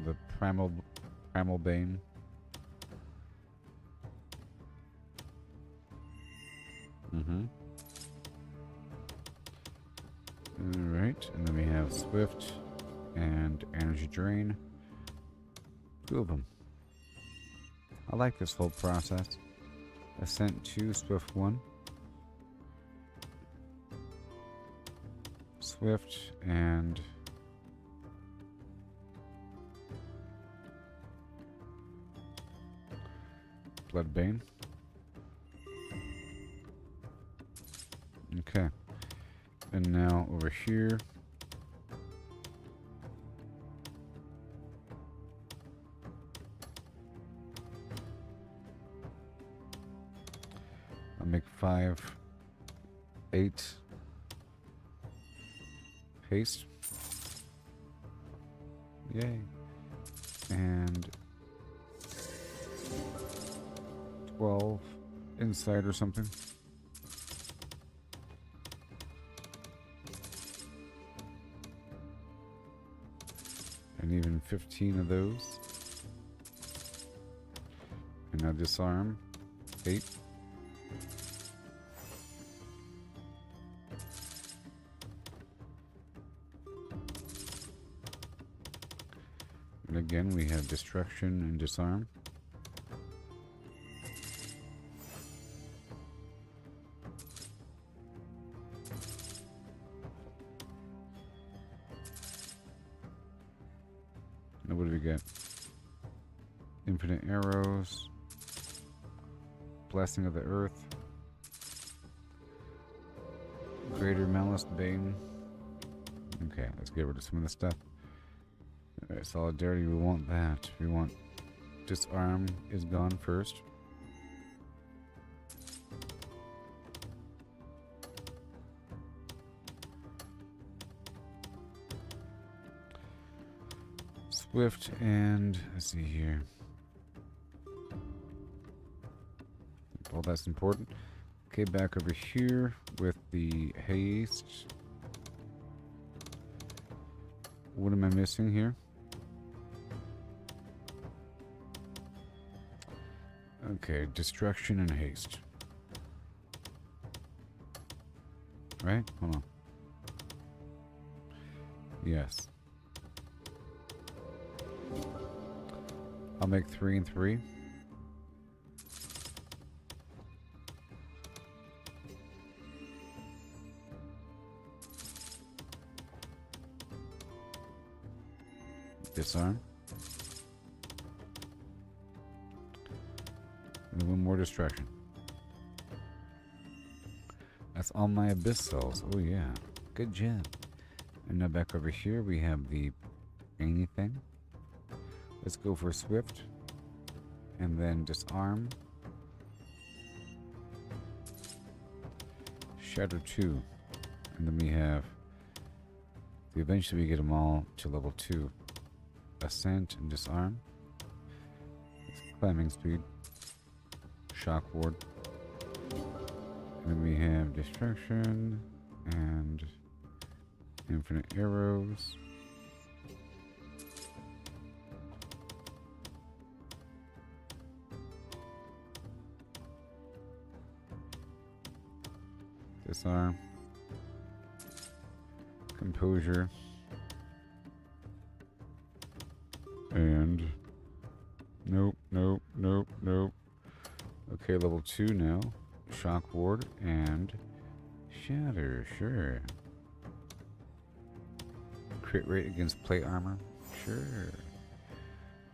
Speaker 1: the Primal Bane. Alright, and then we have Swift and Energy Drain. 2 of them. I like this whole process. Ascent 2, Swift 1. Swift and Bloodbane. Okay. And now over here. I'll make 5, 8. Paste. Yay. And 12 inside or something. And even 15 of those. And now disarm. 8. And again, we have destruction and disarm. Now what do we get? Infinite arrows. Blessing of the earth. Greater malice bane. Okay, let's get rid of some of the stuff. Alright, solidarity, we want that. We want disarm is gone first. Swift and let's see here. Well, that's important. Okay, back over here with the haste. What am I missing here? Okay, destruction and haste. Right? Hold on. Yes. I'll make 3 and 3. Disarm. And one more destruction. That's all my abyss cells. Oh yeah. Good job. And now back over here we have the anything. Let's go for swift. And then disarm. Shatter 2. And then we have eventually we get them all to level 2. Ascent and disarm. It's climbing speed. Shock ward. And then we have destruction and infinite arrows. Disarm. Composure. And nope. Okay, level 2 now. Shock ward and shatter, sure. Crit rate against plate armor, sure.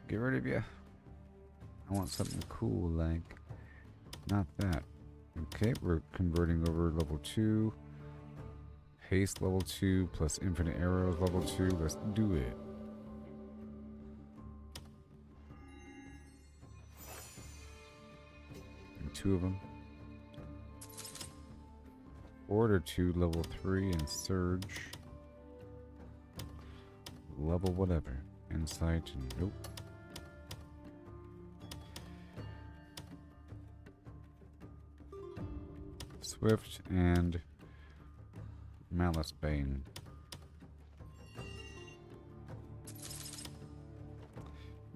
Speaker 1: Get rid of ya. I want something cool like not that. Okay, we're converting over level 2. Haste level 2 plus infinite arrows level 2. Let's do it. And 2 of them. Order 2 level 3 and surge. Level whatever. Insight and nope. Swift and Malice Bane.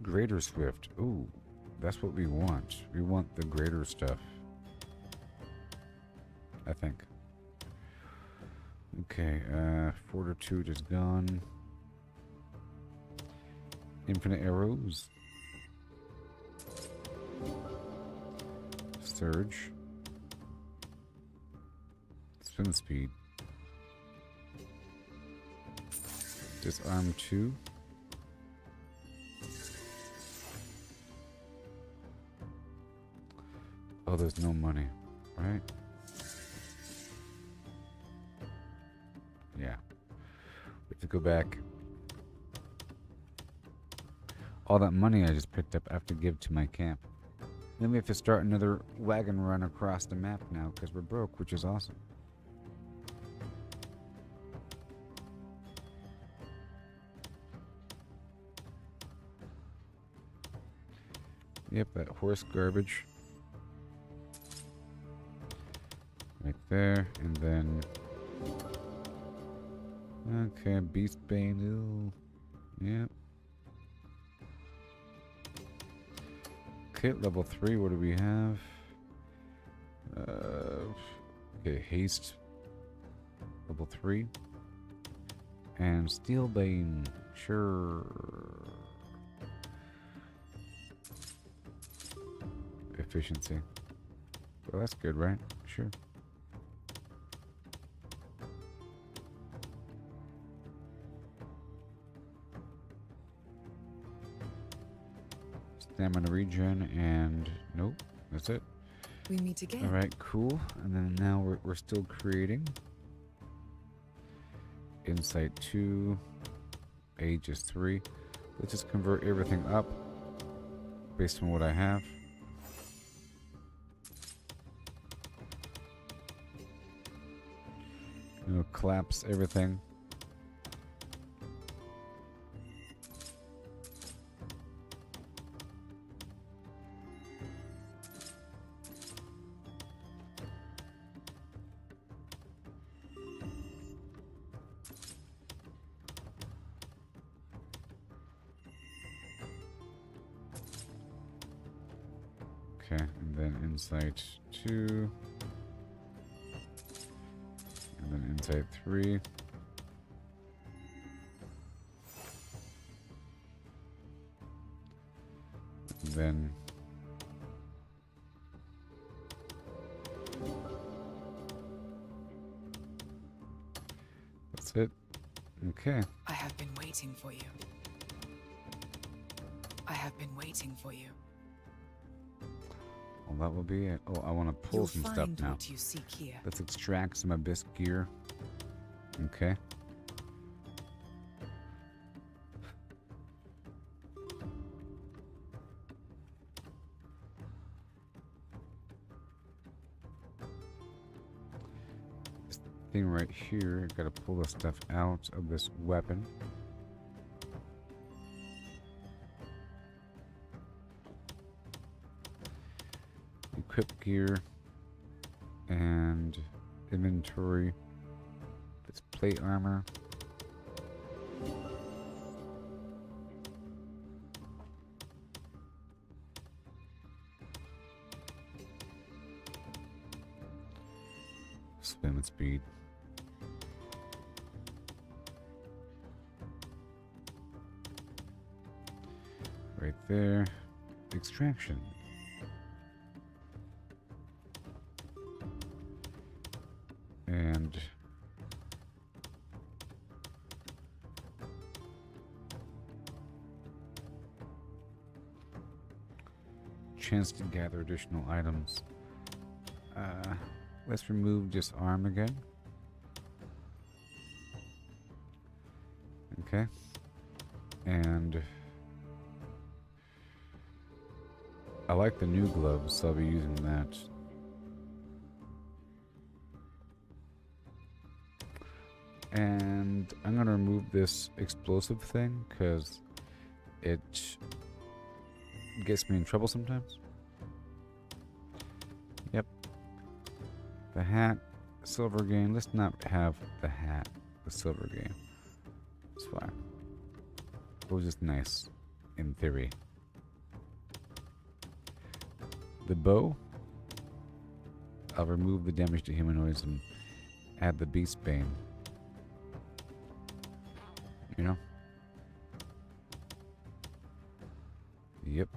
Speaker 1: Greater Swift. Ooh, that's what we want. We want the greater stuff. I think. Okay, Fortitude is gone. Infinite arrows. Surge. Spin speed. Disarm 2. Oh, there's no money, right? Yeah. We have to go back. All that money I just picked up I have to give to my camp. Then we have to start another wagon run across the map now because we're broke, which is awesome. Yep, that horse garbage. Right there, and then... Okay, Beast Bane, yep. Kit level 3, what do we have? Okay, Haste level 3. And Steel Bane, sure. Efficiency. Well, that's good, right? Sure. stamina regen, and nope, that's it.
Speaker 7: We meet again.
Speaker 1: All right, cool. And then now we're still creating. Insight 2, age is 3. Let's just convert everything up based on what I have. Collapse everything. Okay, and then insight 2. And then insight 3. And then that's it. Okay.
Speaker 7: I have been waiting for you. I have been waiting for you.
Speaker 1: Well, that will be it. Oh, I want to pull
Speaker 7: You'll
Speaker 1: some stuff
Speaker 7: find
Speaker 1: now.
Speaker 7: what you seek here.
Speaker 1: Let's extract some abyss gear. Okay. This thing right here, gotta pull the stuff out of this weapon. Equip gear and inventory. This plate armor. Spin speed. Right there. Extraction. And chance to gather additional items. Let's remove this arm again. Okay. And I like the new gloves, so I'll be using that. And I'm gonna remove this explosive thing because it gets me in trouble sometimes. Yep. The hat, silver game. Let's not have the hat, the silver game. It's fine. It was just nice, in theory. The bow. I'll remove the damage to humanoids and add the beast bane. You know? Yep.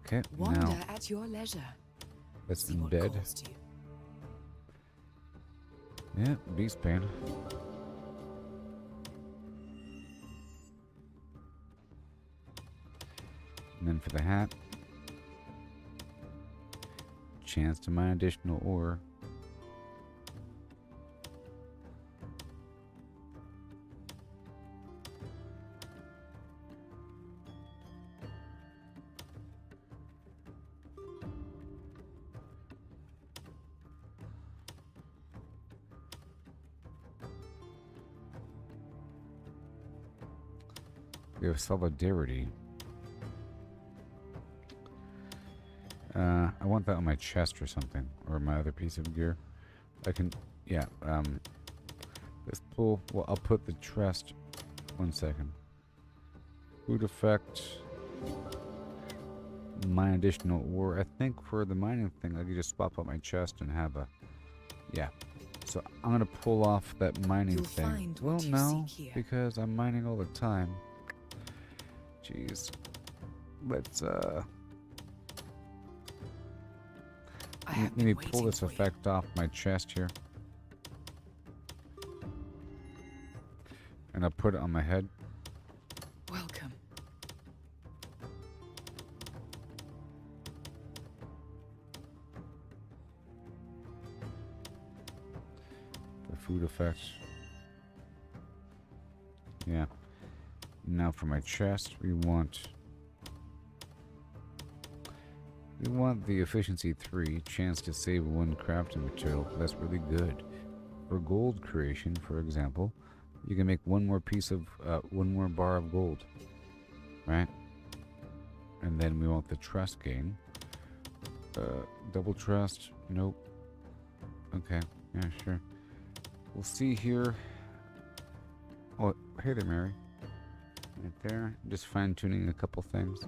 Speaker 1: Okay,
Speaker 7: Wander
Speaker 1: now
Speaker 7: at your leisure.
Speaker 1: let's
Speaker 7: See what
Speaker 1: embed.
Speaker 7: calls to you.
Speaker 1: Yeah, beast bane. And then for the hat, chance to mine additional ore. We have solidarity. I want that on my chest or something, or my other piece of gear. I can, yeah. Let's pull. Well, I'll put the chest. 1 second. Food effect. Mine additional ore. I think for the mining thing, I could just swap out my chest and have a. Yeah. So I'm gonna pull off that mining
Speaker 7: You'll
Speaker 1: thing.
Speaker 7: find
Speaker 1: Well,
Speaker 7: what you
Speaker 1: no,
Speaker 7: seek here.
Speaker 1: because I'm mining all the time. Jeez. Let's let me pull this effect off my chest here. And I'll put it on my head.
Speaker 7: Welcome.
Speaker 1: food effect. Yeah. Now for my chest, we want the efficiency 3, chance to save 1 crafting material. That's really good. For gold creation, for example, you can make one more bar of gold, right? And then we want the trust gain. Double trust, nope. Okay, yeah, sure. We'll see here. Oh, hey there, Mary. Right there, just fine-tuning a couple things.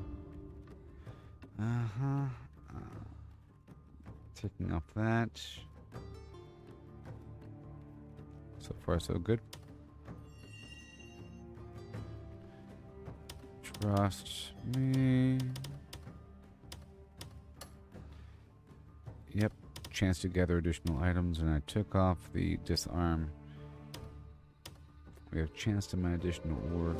Speaker 1: Taking off that. So far, so good. Trust me. Yep. Chance to gather additional items, and I took off the disarm. We have chance to mine additional ore.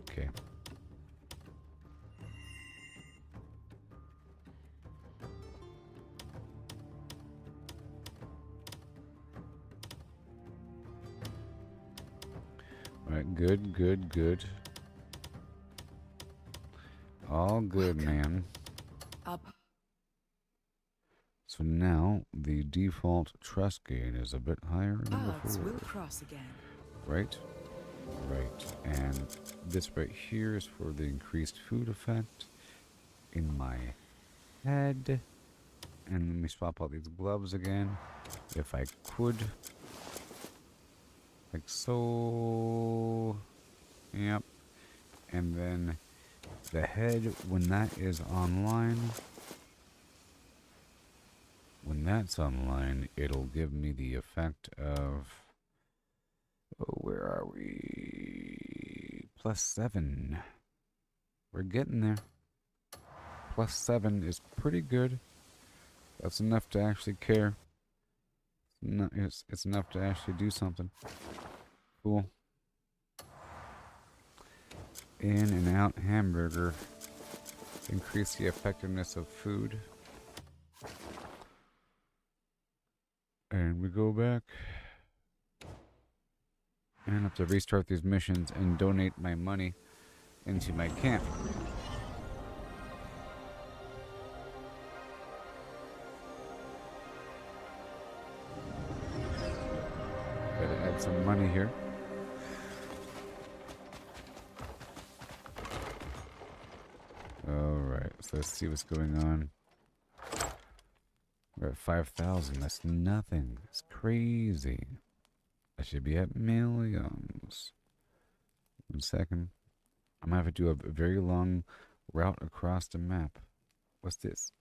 Speaker 1: Okay. Alright, good. All good, man.
Speaker 7: Up.
Speaker 1: So now the default trust gain is a bit higher than
Speaker 7: Paths
Speaker 1: before.
Speaker 7: will cross again.
Speaker 1: Right? Right. And this right here is for the increased food effect in my head. And let me swap all these gloves again. If I could. Like so. Yep. And then the head, when that is online, when that's online, it'll give me the effect of, oh, where are we? +7. We're getting there. +7 is pretty good. That's enough to actually care. No, it's enough to actually do something. Cool. In and out hamburger. Increase the effectiveness of food. And we go back. And I have to restart these missions and donate my money into my camp. Gotta add some money here. Alright, so let's see what's going on. We're at 5,000. That's nothing. It's crazy. I should be at millions. 1 second. I'm gonna have to do a very long route across the map. What's this?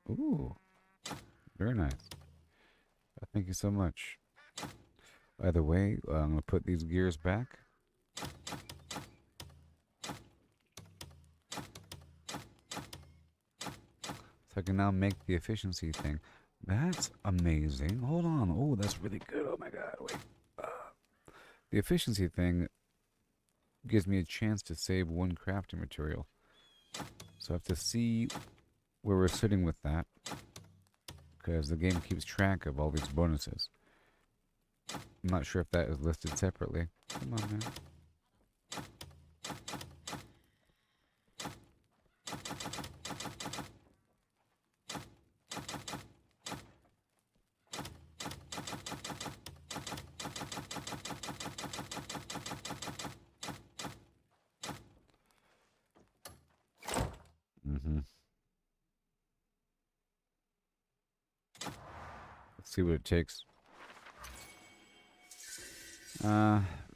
Speaker 1: Ooh. Very nice. Thank you so much. By the way, I'm gonna put these gears back. So I can now make the efficiency thing. That's amazing. Hold on. Oh, that's really good. Oh my god. Wait. The efficiency thing gives me a chance to save 1 crafting material. So I have to see where we're sitting with that. Because the game keeps track of all these bonuses. I'm not sure if that is listed separately. Come on, man. Let's see what it takes.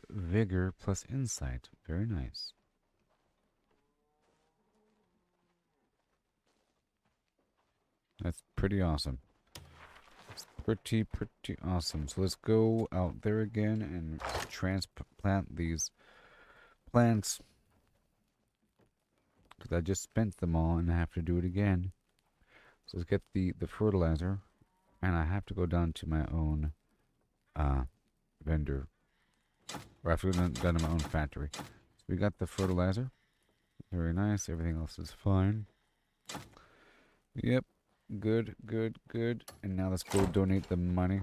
Speaker 1: Vigor plus insight. Very nice. That's pretty awesome. It's pretty awesome. So let's go out there again and transplant these plants. Because I just spent them all and I have to do it again. So let's get the fertilizer. And I have to go down to my own vendor. Or I have to go down to my own factory. So we got the fertilizer. Very nice. Everything else is fine. Yep. Good, good, good. And now let's go donate the money.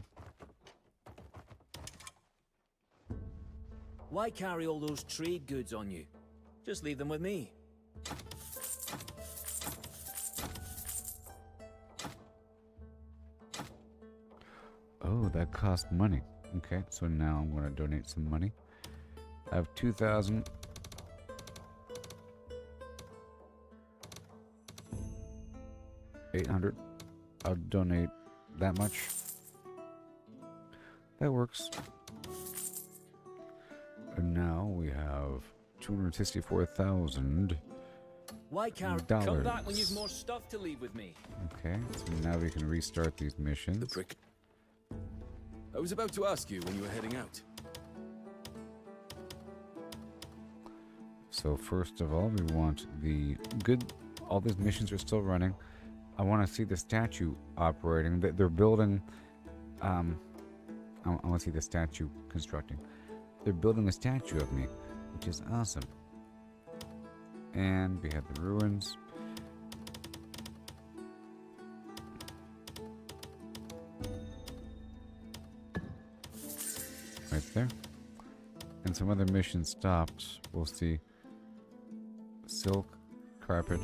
Speaker 2: Why carry all those trade goods on you? Just leave them with me.
Speaker 1: Oh, that cost money. Okay, so now I'm going to donate some money. I have 2,000. $800. I'll donate that much. That works. And now we have 264,000.
Speaker 2: Why carry? Come back when you've more stuff to leave with me.
Speaker 1: Okay, so now we can restart these missions.
Speaker 20: The prick. I was about to ask you when you were heading out.
Speaker 1: So first of all, we want the good. All these missions are still running. I want to see the statue operating. They're building. I want to see the statue constructing. They're building a statue of me, which is awesome. And we have the ruins. Right there. And some other missions stopped. We'll see. Silk, carpet.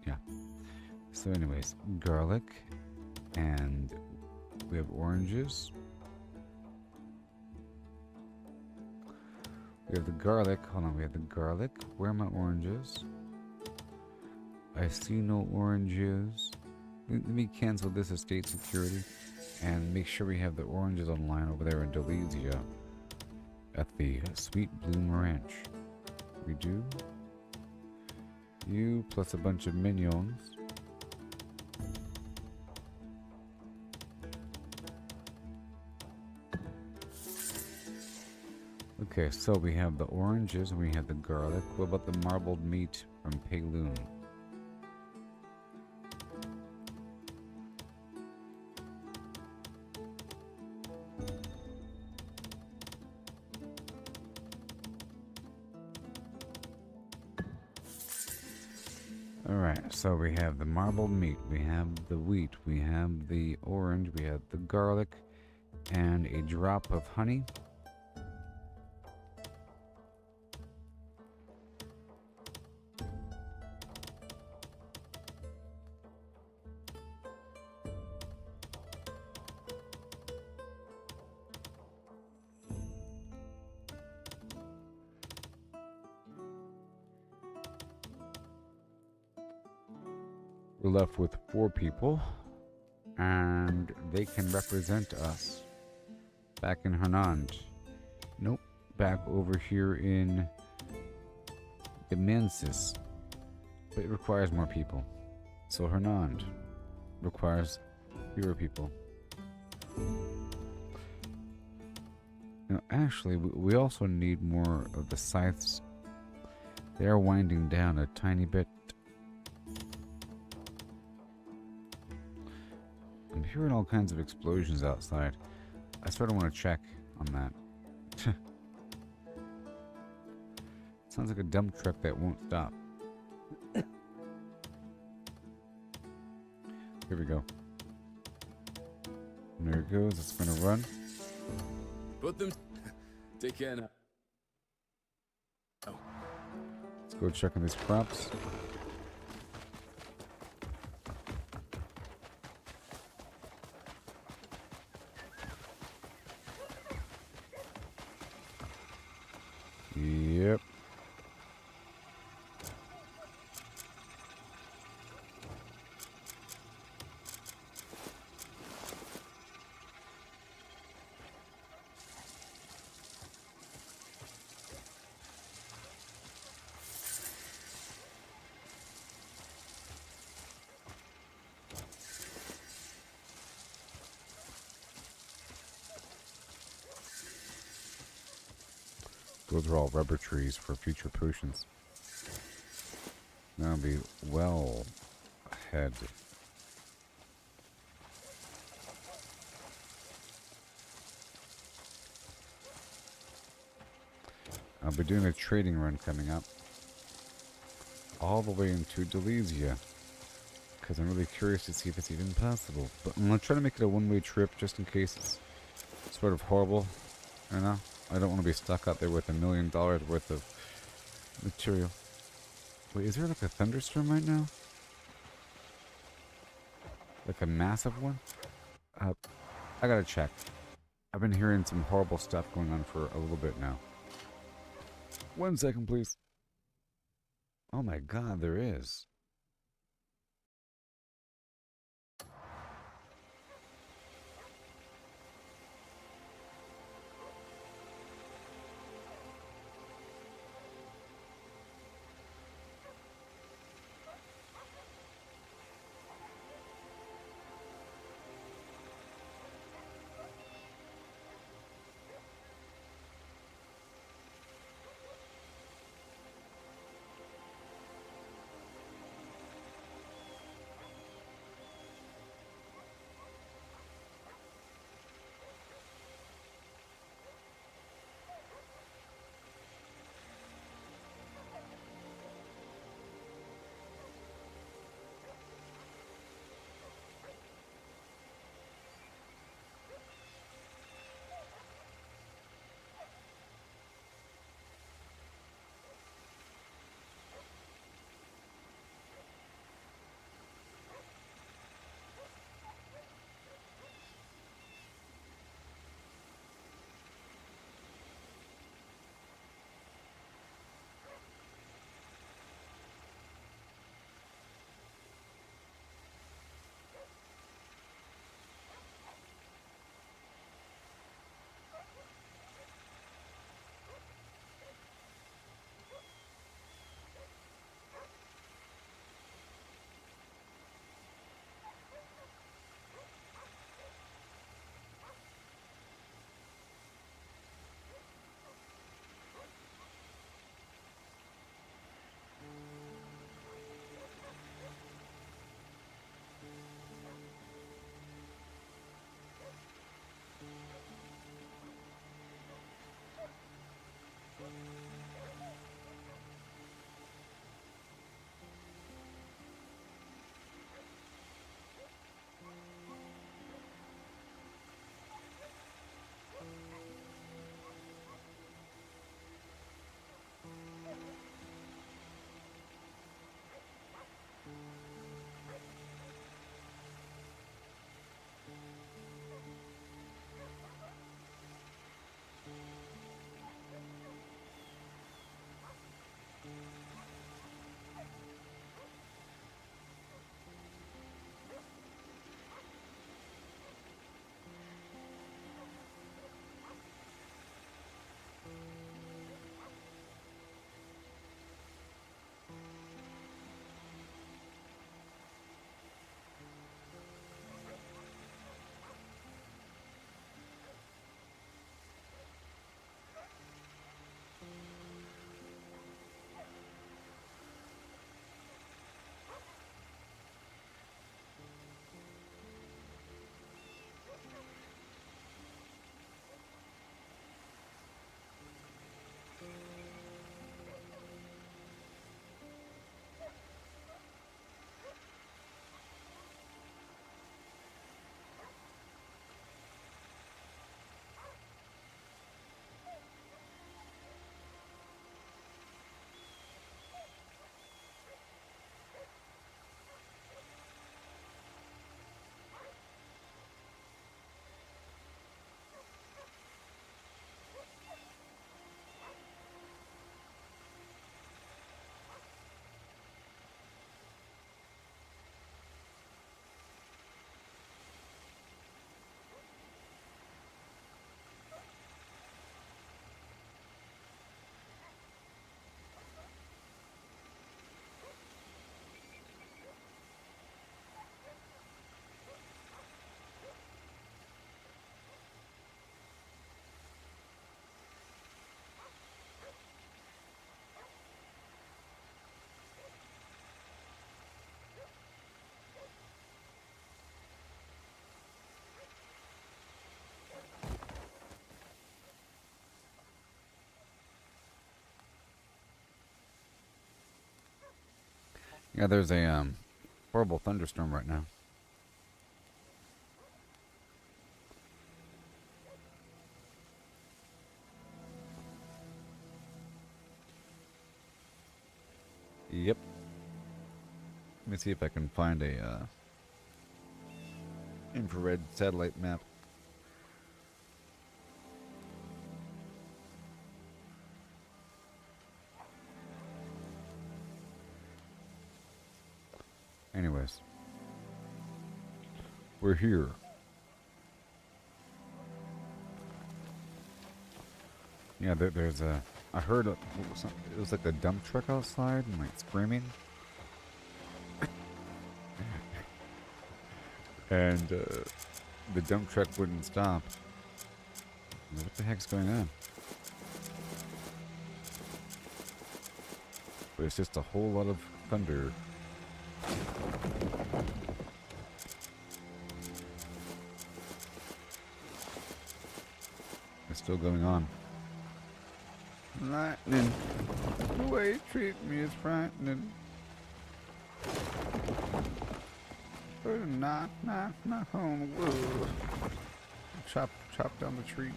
Speaker 1: Yeah. So anyways, garlic. And we have oranges. We have the garlic. Hold on, we have the garlic. Where are my oranges? I see no oranges. Let me cancel this estate security and make sure we have the oranges online over there in Delesia at the Sweet Bloom Ranch. We do. You plus a bunch of minions. Okay, so we have the oranges and we have the garlic. What about the marbled meat from Payloon? Alright, so we have the marbled meat, we have the wheat, we have the orange, we have the garlic, and a drop of honey. We're left with 4 people, and they can represent us back in Hernand. Nope, back over here in Demensis. But it requires more people. So Hernand requires fewer people. Now, actually, we also need more of the scythes. They are winding down a tiny bit. I'm hearing all kinds of explosions outside. I sort of want to check on that. Sounds like a dump truck that won't stop. Here we go. And there it goes. It's going to run.
Speaker 20: Put them. Take care now.
Speaker 1: Let's go check on these crops. Yep. Those are all rubber trees for future potions. That'll be well ahead. I'll be doing a trading run coming up. All the way into Delesia. Because I'm really curious to see if it's even possible. But I'm going to try to make it a one-way trip just in case it's sort of horrible. You know? I don't want to be stuck out there with $1 million worth of material. Wait, is there like a thunderstorm right now? Like a massive one? I gotta check. I've been hearing some horrible stuff going on for a little bit now. 1 second, please. Oh my god, there is. Yeah, there's a horrible thunderstorm right now. Yep. Let me see if I can find a infrared satellite map. Anyways, we're here. Yeah, there's a. I heard it was like a dump truck outside and like screaming. And the dump truck wouldn't stop. What the heck's going on? But it's just a whole lot of thunder. It's still going on. Lightning. The way you treat me is frightening. Knock, knock, knock on the wood. Chop down the tree.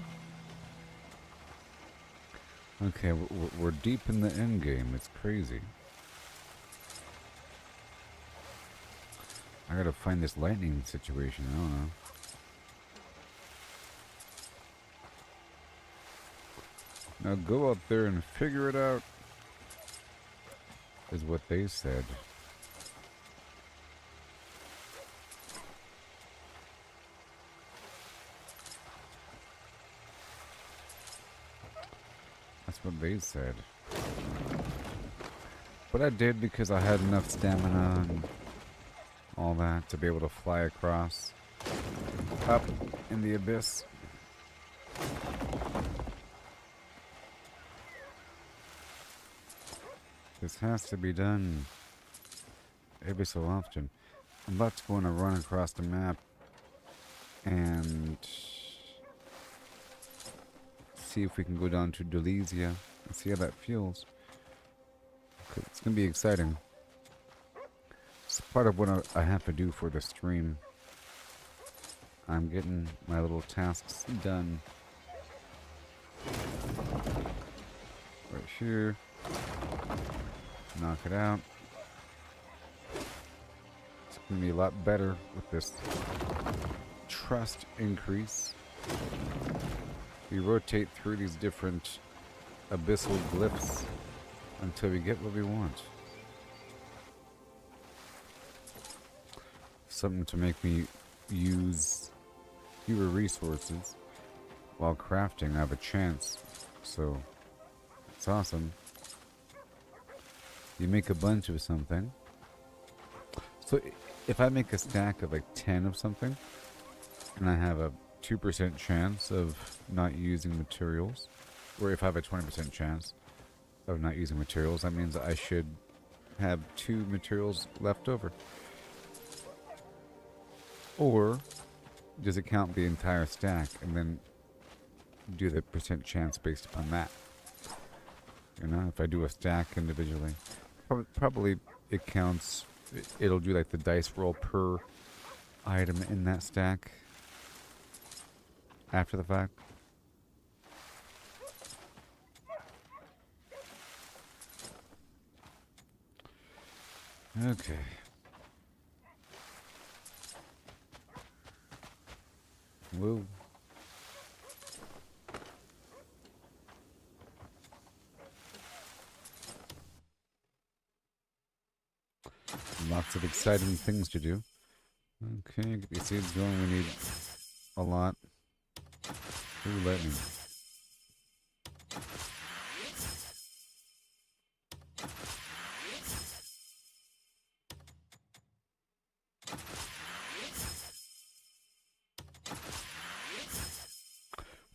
Speaker 1: Okay, we're deep in the end game. It's crazy. I gotta find this lightning situation. I don't know. Now go out there and figure it out, is what they said. That's what they said. But I did because I had enough stamina and all that to be able to fly across up in the abyss. This has to be done every so often. I'm about to go on a run across the map and see if we can go down to Delesia and see how that feels. It's going to be exciting. It's part of what I have to do for the stream. I'm getting my little tasks done. Right here. Knock it out. It's going to be a lot better with this trust increase. We rotate through these different abyssal glyphs until we get what we want. Something to make me use fewer resources while crafting. I have a chance, so it's awesome. You make a bunch of something. So if I make a stack of like 10 of something, and I have a 2% chance of not using materials, or if I have a 20% chance of not using materials, that means I should have 2 materials left over. Or does it count the entire stack and then do the percent chance based upon that? You know, if I do a stack individually, probably it counts. It'll do like the dice roll per item in that stack after the fact. Okay. Woo. Lots of exciting things to do. Okay, get these seeds going. We need a lot. Ooh, lightning.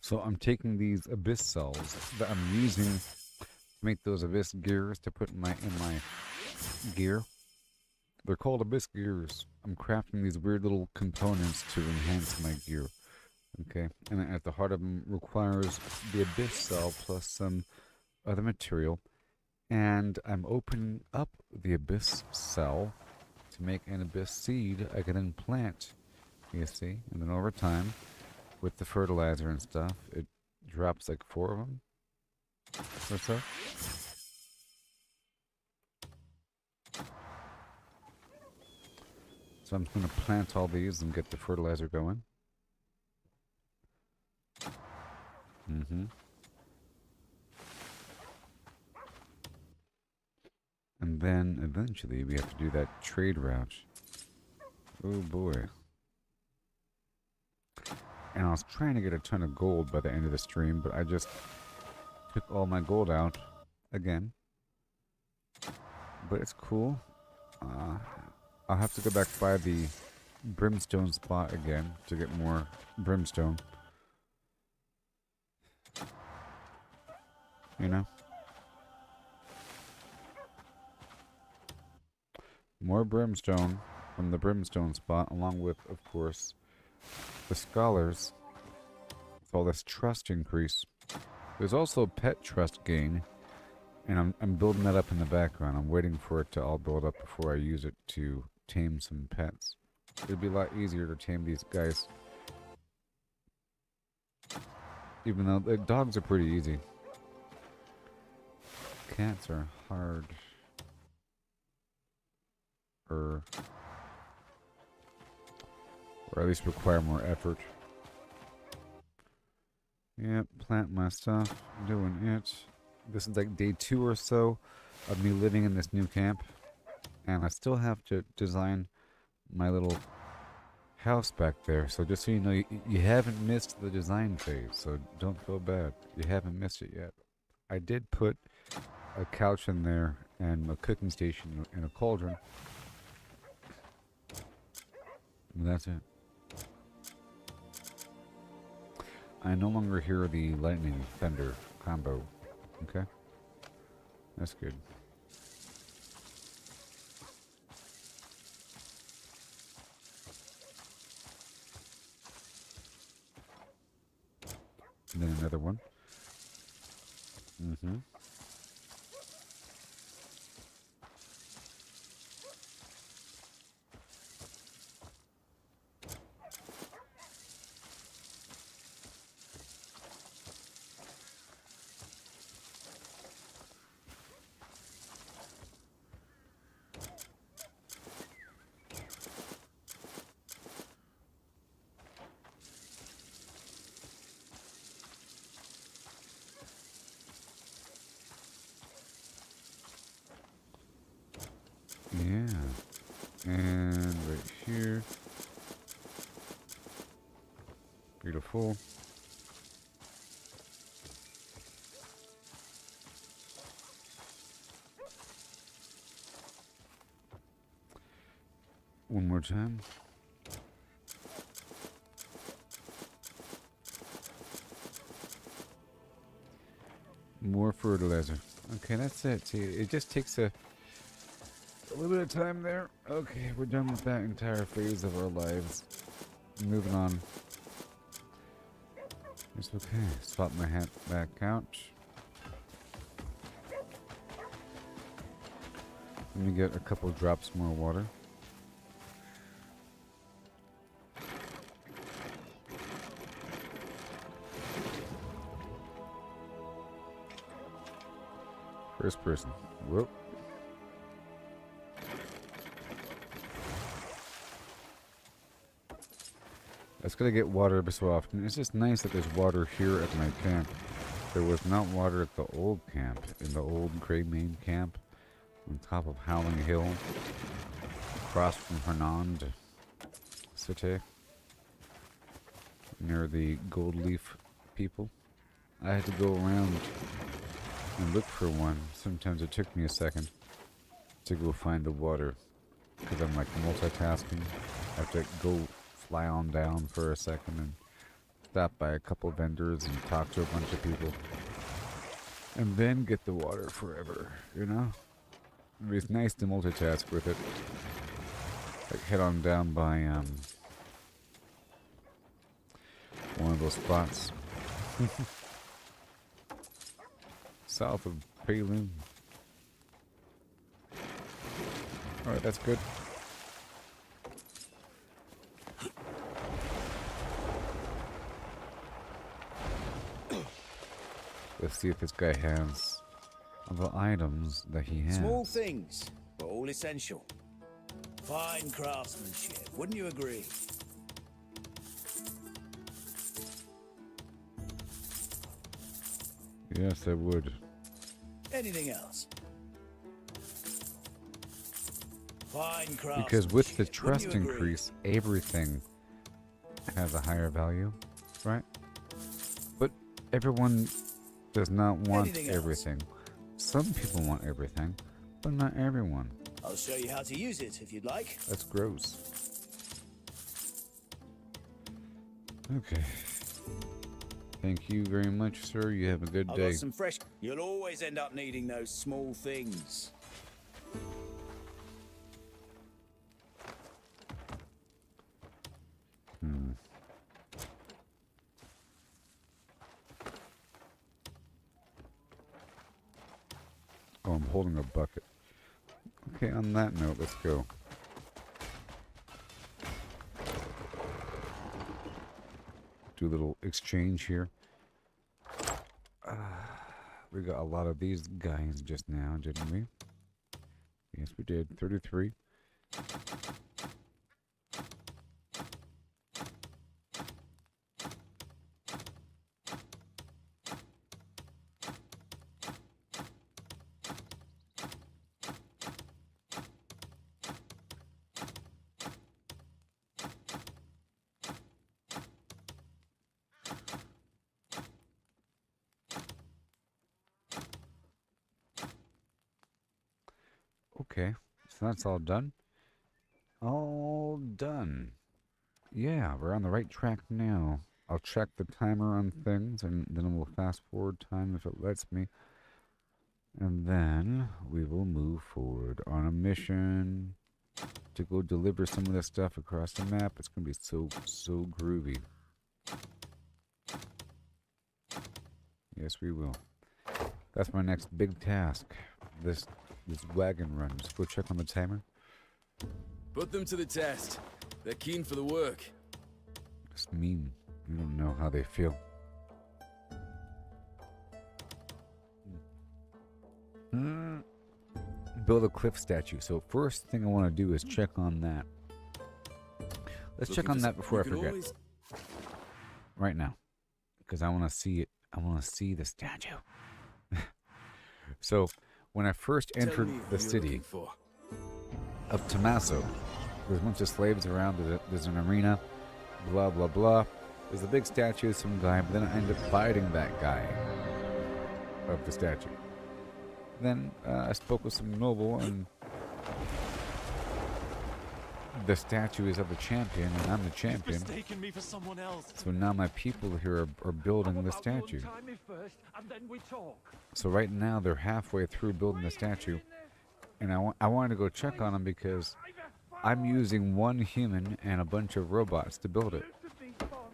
Speaker 1: So I'm taking these abyss cells that I'm using to make those abyss gears to put in my gear. They're called abyss gears. I'm crafting these weird little components to enhance my gear. Okay, and at the heart of them requires the abyss cell plus some other material. And I'm opening up the abyss cell to make an abyss seed I can then plant, you see. And then over time, with the fertilizer and stuff, it drops like 4 of them or so. So I'm just going to plant all these and get the fertilizer going. And then eventually we have to do that trade route. Oh boy. And I was trying to get a ton of gold by the end of the stream, but I just took all my gold out again. But it's cool. I'll have to go back by the brimstone spot again to get more brimstone. You know? More brimstone from the brimstone spot, along with, of course, the scholars. With all this trust increase. There's also pet trust gain, and I'm building that up in the background. I'm waiting for it to all build up before I use it to tame some pets. It'd be a lot easier to tame these guys. Even though the dogs are pretty easy. Cats are hard. Or at least require more effort. Yep, plant my stuff, doing it. This is like day 2 or so of me living in this new camp. And I still have to design my little house back there. So just so you know, you haven't missed the design phase. So don't feel bad. You haven't missed it yet. I did put a couch in there and a cooking station and a cauldron. And that's it. I no longer hear the lightning thunder combo. Okay? That's good. And then another one. Yeah. And right here. Beautiful. One more time. More fertilizer. Okay, that's it. See, it just takes a little bit of time there. Okay, we're done with that entire phase of our lives. Moving on. It's okay. Swap my hat back out. Let me get a couple drops more water. First person. Whoop. It's gonna get water every so often. It's just nice that there's water here at my camp. There was not water at the old camp, in the old Grey Mane camp, on top of Howling Hill, across from Hernand City, near the Gold Leaf people. I had to go around and look for one. Sometimes it took me a second to go find the water, because I'm like multitasking. I have to go fly on down for a second and stop by a couple vendors and talk to a bunch of people, and then get the water forever, you know? It's nice to multitask with it. Like head on down by one of those spots south of Payloon. Alright, that's good. Let's see if this guy has the items that he has.
Speaker 2: Small things, but all essential. Fine craftsmanship, wouldn't you agree?
Speaker 1: Yes, I would.
Speaker 2: Anything else? Fine craftsmanship.
Speaker 1: Because with the
Speaker 2: wouldn't
Speaker 1: trust
Speaker 2: you agree?
Speaker 1: increase, everything has a higher value, right? But everyone does not want
Speaker 2: Anything else?
Speaker 1: everything. Some people want everything, but not everyone.
Speaker 2: I'll show you how to use it if you'd like.
Speaker 1: That's gross. Okay. Thank you very much, sir. You have a good
Speaker 2: I've
Speaker 1: day.
Speaker 2: got some fresh. You'll always end up needing those small things.
Speaker 1: Oh, I'm holding a bucket. Okay, on that note, let's go. Do a little exchange here. We got a lot of these guys just now, didn't we? Yes, we did. 33. Okay, so that's all done. All done. Yeah, we're on the right track now. I'll check the timer on things, and then we'll fast forward time if it lets me. And then we will move forward on a mission to go deliver some of this stuff across the map. It's going to be so groovy. Yes, we will. That's my next big task. This wagon run. Just go check on the timer.
Speaker 20: Put them to the test. They're keen for the work.
Speaker 1: Just mean. You don't know how they feel. Build a cliff statue. So first thing I want to do is check on that. Let's check on that before I forget. Right now. Because I want to see it. I want to see the statue. So, when I first entered the city of Tommaso, there's a bunch of slaves around. There's an arena. Blah, blah, blah. There's a big statue of some guy, but then I end up fighting that guy of the statue. Then I spoke with some noble, and the statue is of the champion, and I'm the champion.
Speaker 6: Mistaken me for someone else.
Speaker 1: So now my people here are building the statue. So right now they're halfway through building the statue, and I wanted to go check on them because I'm using one human and a bunch of robots to build it.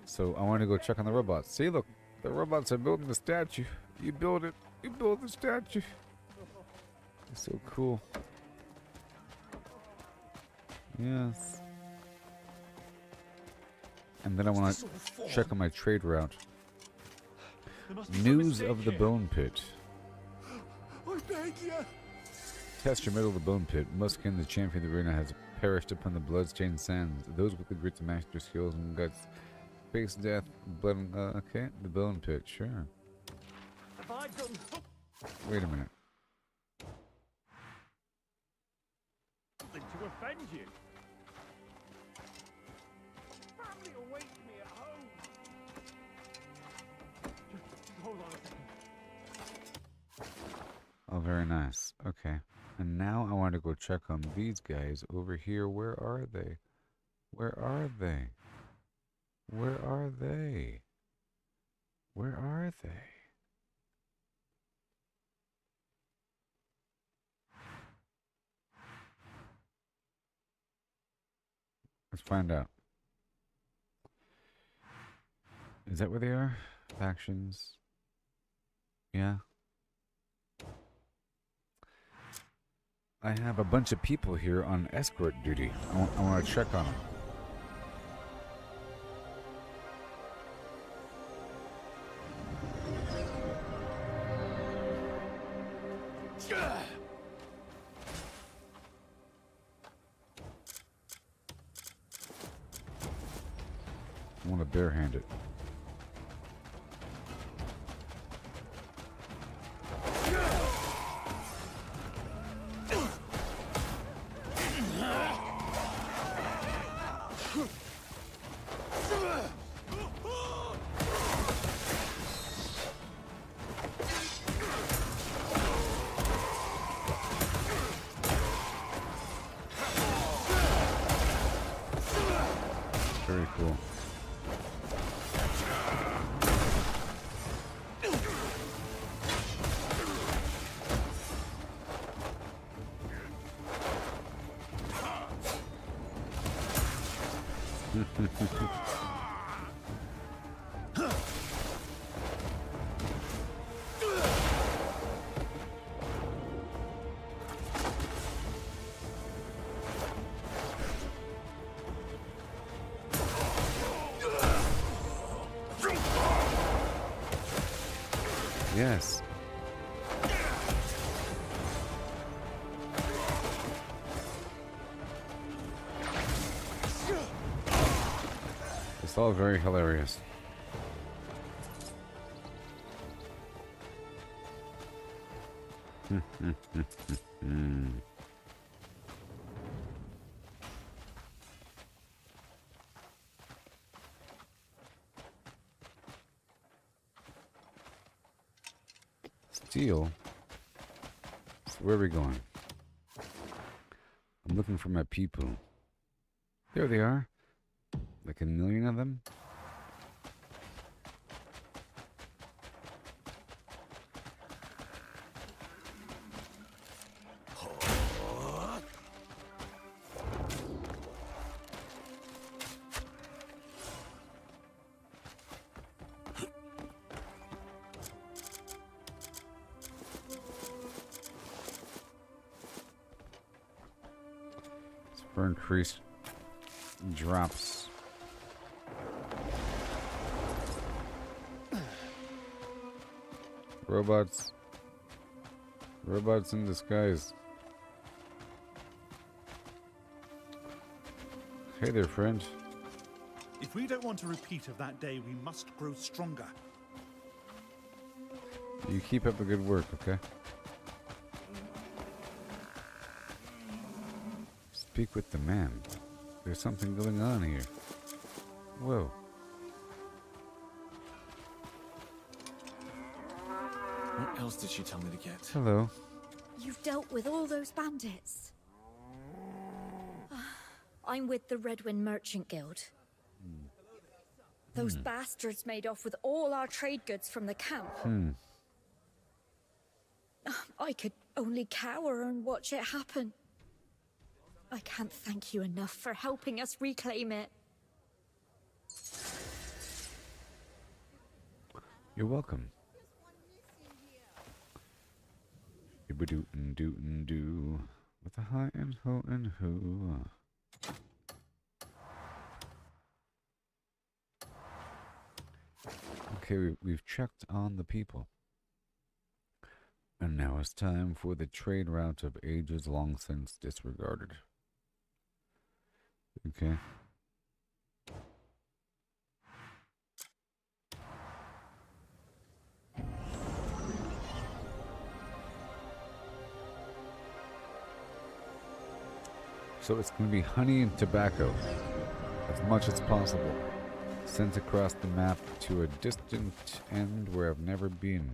Speaker 1: So I wanted to go check on the robots. See, look, the robots are building the statue. You build it. You build the statue. It's so cool. Yes. And then I want to check on my trade route. News of the Bone Pit.
Speaker 12: I beg you.
Speaker 1: Test your metal of the Bone Pit. Muskin, the champion of the arena, has perished upon the blood-stained sands. Those with the grit to match their skills and guts face death, blood, and, okay, the Bone Pit, sure. Wait a minute.
Speaker 6: To offend you. Family awaits me at home. Just hold on a second.
Speaker 1: Oh, very nice. Okay. And now I want to go check on these guys over here. Where are they? Where are they? Where are they? Where are they? Let's find out. Is that where they are? Factions. Yeah. I have a bunch of people here on escort duty. I want to check on them. I want to barehand it. Very cool. Yes. It's all very hilarious. Steel. So where are we going? I'm looking for my people. There they are. Like a million of them. For increased drops. Robots. Robots in disguise. Hey there, friend.
Speaker 5: If we don't want a repeat of that day, we must grow stronger.
Speaker 1: You keep up the good work, okay? Speak with the man. There's something going on here. Whoa.
Speaker 14: What else did she tell me to get?
Speaker 1: Hello.
Speaker 16: You've dealt with all those bandits. I'm with the Redwind Merchant Guild. Those bastards made off with all our trade goods from the camp. I could only cower and watch it happen. I can't thank you enough for helping us reclaim it.
Speaker 1: You're welcome. Do with a high and ho and ho. Okay, we've checked on the people. And now it's time for the trade route of ages long since disregarded. Okay. So it's going to be honey and tobacco, as much as possible, sent across the map to a distant end where I've never been.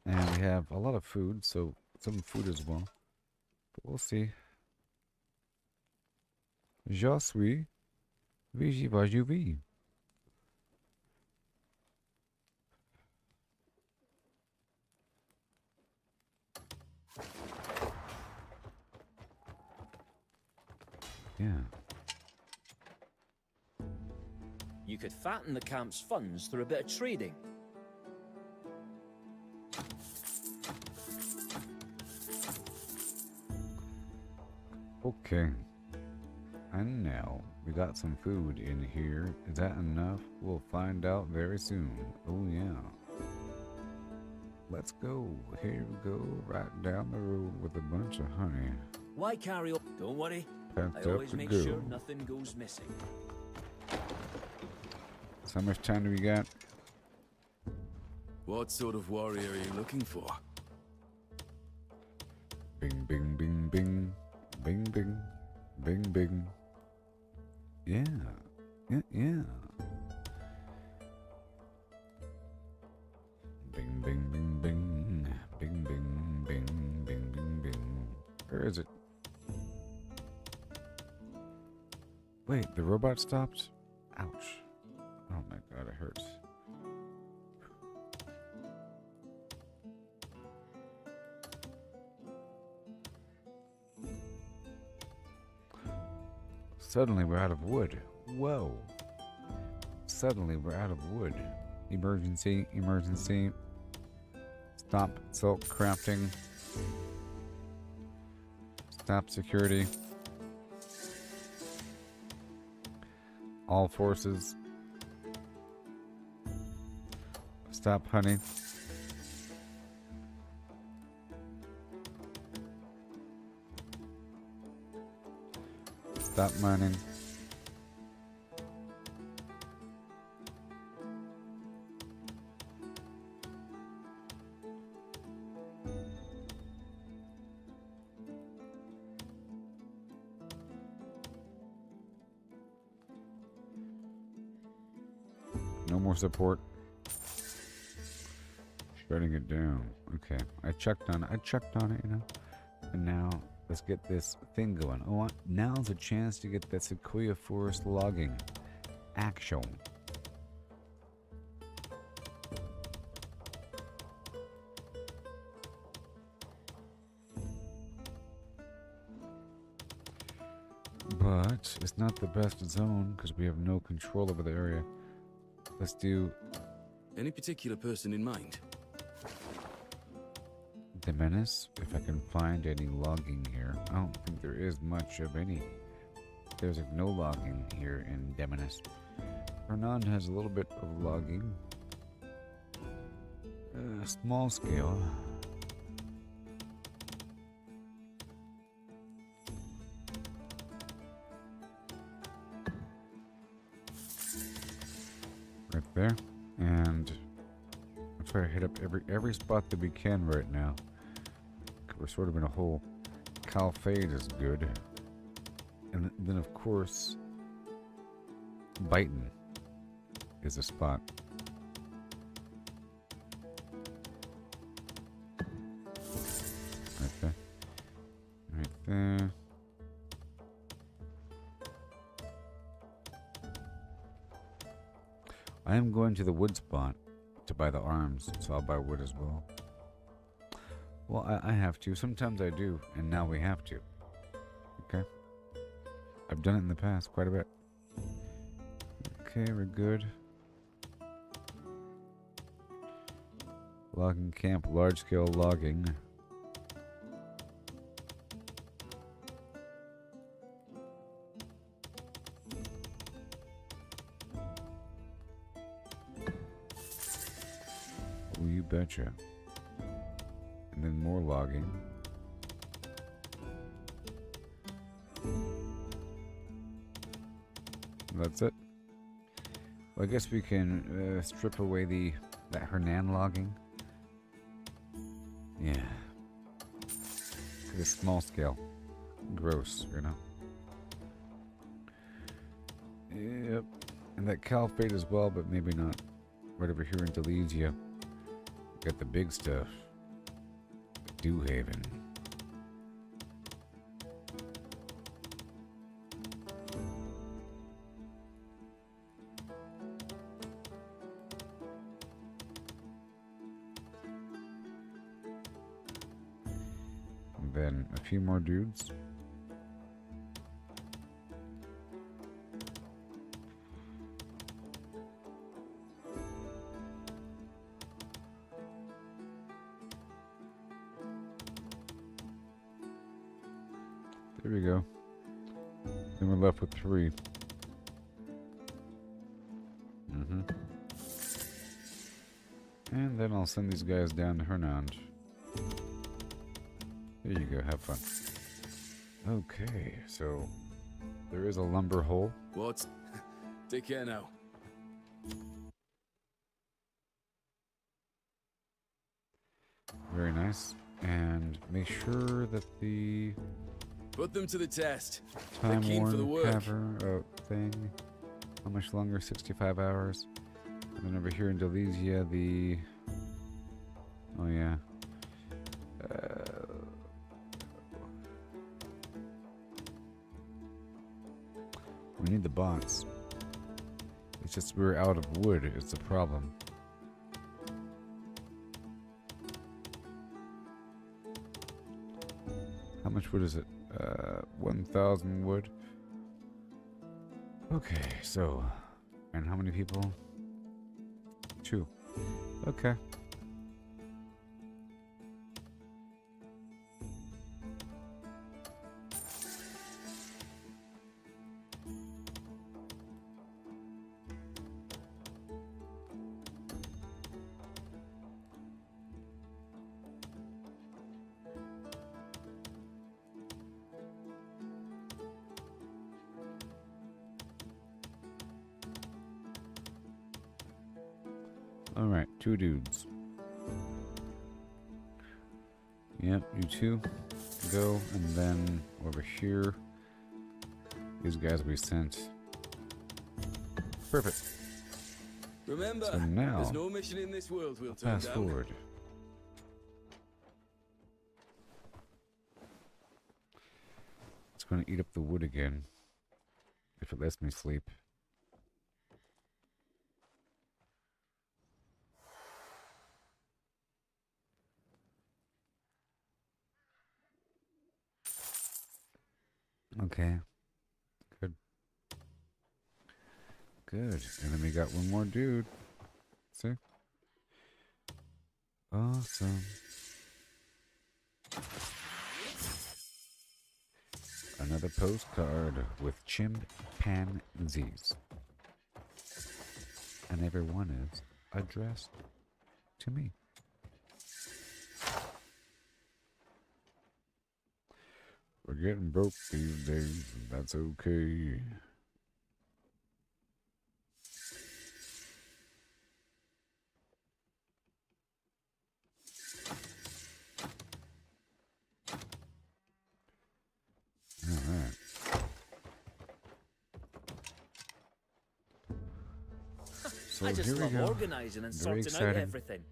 Speaker 1: And we have a lot of food, so some food as well. But we'll see. Je suis Vigivajuvi. Yeah.
Speaker 9: You. You could fatten the camp's funds through a bit of trading.
Speaker 1: Okay. And now we got some food in here. Is that enough? We'll find out very soon. Oh yeah. Let's go. Here we go. Right down the road with a bunch of honey.
Speaker 9: Why carry on? Don't worry.
Speaker 1: Packed
Speaker 9: I
Speaker 1: up
Speaker 9: always
Speaker 1: to
Speaker 9: make
Speaker 1: go.
Speaker 9: sure nothing goes missing.
Speaker 1: So how much time do we got?
Speaker 20: What sort of warrior are you looking for?
Speaker 1: Bing, bing, bing, bing. Bing, bing. Bing, bing. Yeah. Yeah, yeah. Bing, bing, bing, bing. Bing, bing, bing, bing, bing, bing. Where is it? Wait, the robot stopped? Ouch. Oh my god, it hurts. Suddenly we're out of wood. Whoa. Suddenly we're out of wood. Emergency, emergency. Stop silk crafting. Stop security. All forces. Stop honey. Stop mining. No more support. Shutting it down. Okay. I checked on it, you know. And now let's get this thing going. Oh, now's a chance to get that Sequoia Forest logging action. But it's not the best zone because we have no control over the area. Let's do...
Speaker 20: Any particular person in mind?
Speaker 1: The Menace, if I can find any logging here. I don't think there is much of any. There's no logging here in Demonis. Hernan has a little bit of logging. Small scale. Right there. And I'll try to hit up every spot that we can right now. We're sort of in a hole. Calfade is good. And then, of course, Bitin is a spot. Right there. Right there. I am going to the wood spot to buy the arms, so I'll buy wood as well. Well, I have to. Sometimes I do, and now we have to. Okay. I've done it in the past quite a bit. Okay, we're good. Logging camp, large-scale logging. Oh, you betcha. And then more logging. That's it. Well, I guess we can strip away that Hernan logging. Yeah. It's small scale. Gross, you know. Yep. And that Calfade as well, but maybe not. Right over here in Delesia. Got the big stuff. Dewhaven. And then a few more dudes. There we go. Then we're left with 3. And then I'll send these guys down to Hernand. There you go, have fun. Okay, so there is a lumber hole.
Speaker 20: What? Take care now.
Speaker 1: Very nice. And make sure that the
Speaker 20: Put them to the test. They're
Speaker 1: time
Speaker 20: keen for the
Speaker 1: worn
Speaker 20: work.
Speaker 1: cover thing. How much longer? 65 hours. And then over here in Delesia, the... Oh, yeah. We need the bots. It's just we're out of wood. It's a problem. How much wood is it? 1,000 wood. Okay, so... And how many people? 2. Okay. Alright, 2 dudes. Yep, you 2 go, and then over here, these guys we sent. Perfect.
Speaker 20: Remember,
Speaker 1: So now,
Speaker 20: there's no mission in this world we'll turn
Speaker 1: fast
Speaker 20: down.
Speaker 1: forward. It's going to eat up the wood again, if it lets me sleep. Okay. Good. Good. And then we got one more dude. See? Awesome. Another postcard with chimpanzees. And every one is addressed to me. We're getting broke these days, and that's okay. Alright. So
Speaker 9: I just
Speaker 1: here we
Speaker 9: love
Speaker 1: go.
Speaker 9: organising and
Speaker 1: Very
Speaker 9: sorting out
Speaker 1: exciting.
Speaker 9: everything.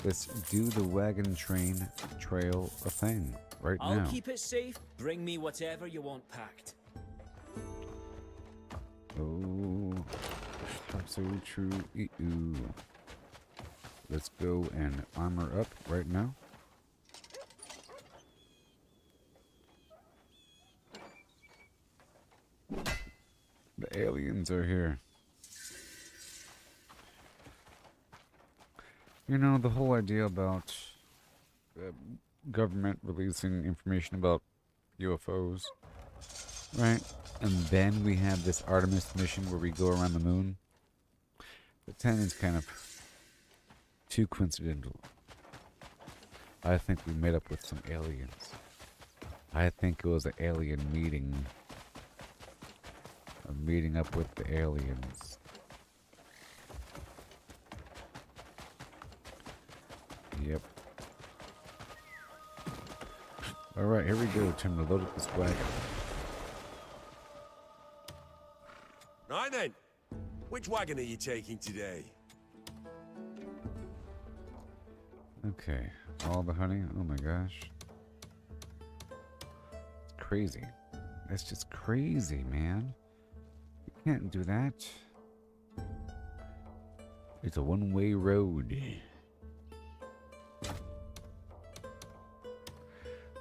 Speaker 1: Let's do the wagon train trail a thing right
Speaker 19: I'll
Speaker 1: now.
Speaker 19: keep it safe. Bring me whatever you want packed.
Speaker 1: Oh, so true. Ooh. Let's go and armor up right now. The aliens are here. You know, the whole idea about government releasing information about UFOs, right? And then we have this Artemis mission where we go around the moon. But 10 is kind of too coincidental. I think we met up with some aliens. I think it was an alien meeting. A meeting up with the aliens. Yep. Alright, here we go. Time to load up this wagon.
Speaker 21: Right then. Which wagon are you taking today?
Speaker 1: Okay. All the honey. Oh my gosh. It's crazy. That's just crazy, man. You can't do that. It's a one-way road.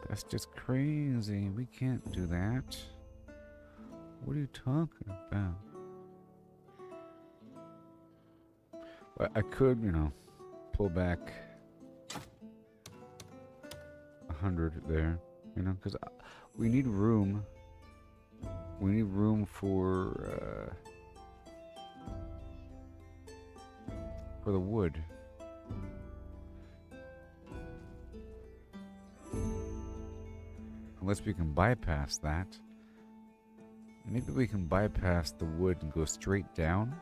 Speaker 1: That's just crazy. We can't do that. What are you talking about? Well, I could, you know, pull back 100 there, you know, because we need room We need room for the wood. Unless we can bypass that. Maybe we can bypass the wood and go straight down.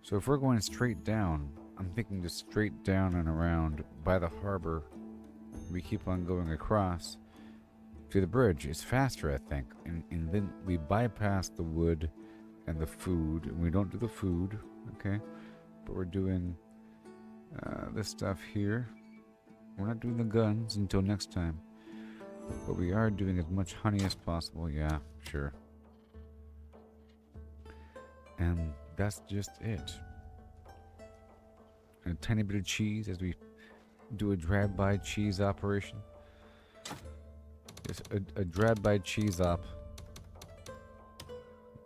Speaker 1: So if we're going straight down, I'm thinking just straight down and around by the harbor. We keep on going across to the bridge. It's faster, I think. And then we bypass the wood and the food. And we don't do the food, okay? But we're doing this stuff here. We're not doing the guns until next time. But we are doing as much honey as possible. Yeah, sure. And that's just it. And a tiny bit of cheese as we do a drive-by cheese operation. Just a drive-by cheese op.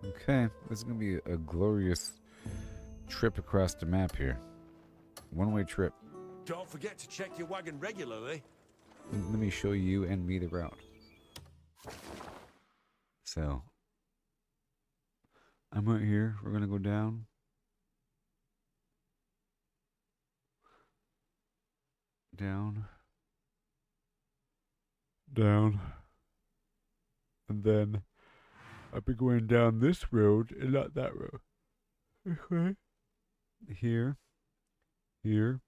Speaker 1: Okay, this is going to be a glorious trip across the map here. One-way trip.
Speaker 21: Don't forget to check your wagon regularly.
Speaker 1: Let me show you and me the route. So, I'm right here. We're going to go down. Down. Down. And then I'll be going down this road and not that road. Okay. Here. Here.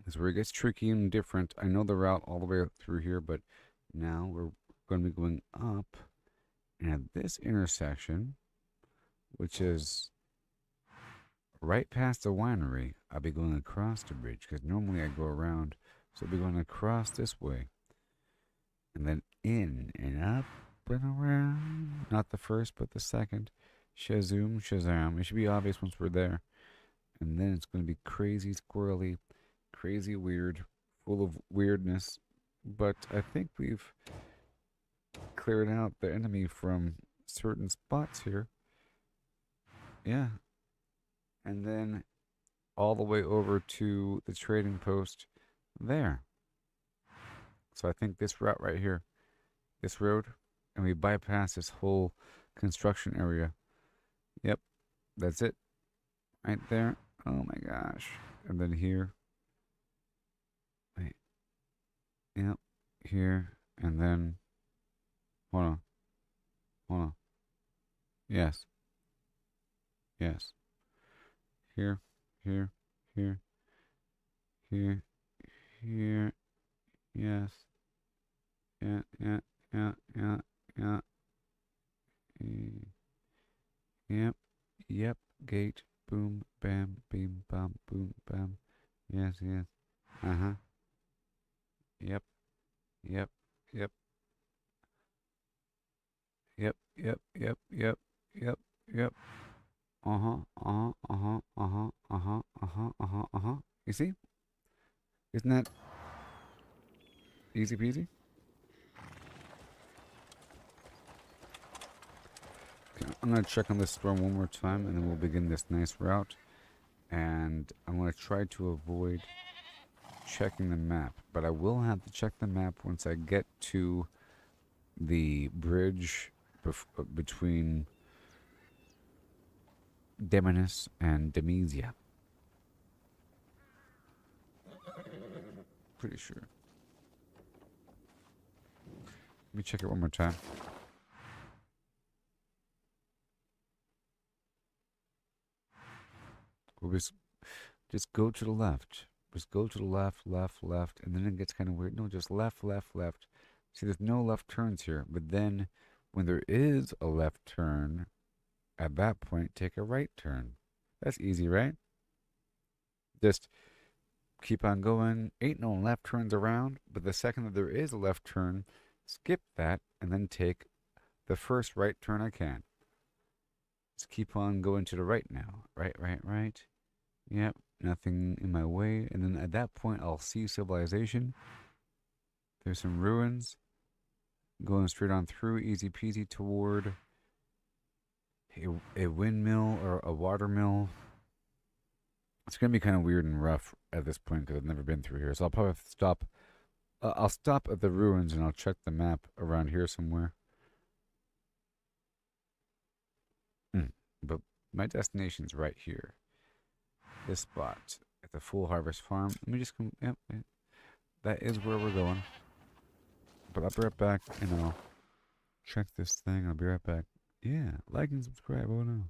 Speaker 1: This is where it gets tricky and different. I know the route all the way through here, but now we're going to be going up. And at this intersection, which is right past the winery, I'll be going across the bridge because normally I go around. So I'll be going across this way. And then in and up and around. Not the first, but the second. Shazoom, Shazam. It should be obvious once we're there. And then it's going to be crazy squirrely, crazy weird, full of weirdness. But I think we've cleared out the enemy from certain spots here. Yeah. And then all the way over to the trading post there. So I think this route right here, this road, and we bypass this whole construction area. Yep, that's it. Right there. Oh my gosh. And then here. Wait. Yep, here. And then, hold on. Hold on. Yes. Yes. Here, here, here, here, here. Yes. Yeah, yeah, yeah, yeah, yeah. Yep, yep. Gate. Boom, bam, beam, bam, boom, bam. Yes, yes. Uh-huh. Yep. Yep, yep. Yep, yep, yep, yep, yep, yep. Uh-huh, uh-huh, uh-huh, uh-huh, uh-huh, uh-huh, uh-huh, uh-huh. You see? Isn't that easy peasy? Okay, I'm going to check on this storm one more time, and then we'll begin this nice route. And I'm going to try to avoid checking the map. But I will have to check the map once I get to the bridge between Demonis and Demesia. Pretty sure. Let me check it one more time. We'll just go to the left. Just go to the left, left, left, and then it gets kind of weird. No, just left, left, left. See, there's no left turns here. But then, when there is a left turn, at that point, take a right turn. That's easy, right? Just keep on going. Ain't no left turns around, but the second that there is a left turn, skip that, and then take the first right turn I can. Just keep on going to the right now. Right, right, right. Yep, nothing in my way. And then at that point, I'll see civilization. There's some ruins. Going straight on through, easy peasy, toward a windmill or a water mill. It's going to be kind of weird and rough at this point because I've never been through here. So I'll probably have to stop. I'll stop at the ruins and I'll check the map around here somewhere. But my destination's right here. This spot at the Full Harvest Farm. Let me just come. Yep, that is where we're going. But I'll be right back and I'll check this thing. I'll be right back. Yeah, like and subscribe. Oh no.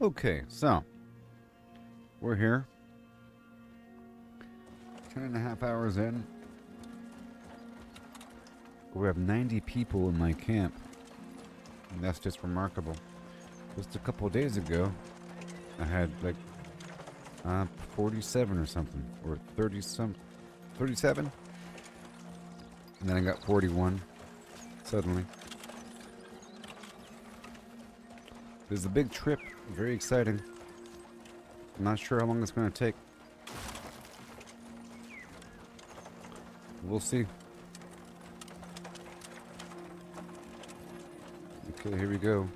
Speaker 1: Okay, so we're here. 10.5 hours in. We have 90 people in my camp. And that's just remarkable. Just a couple of days ago, I had like 47 or something, or 37, and then I got 41 suddenly. This is a big trip, very exciting. I'm not sure how long it's going to take. We'll see. Okay, here we go.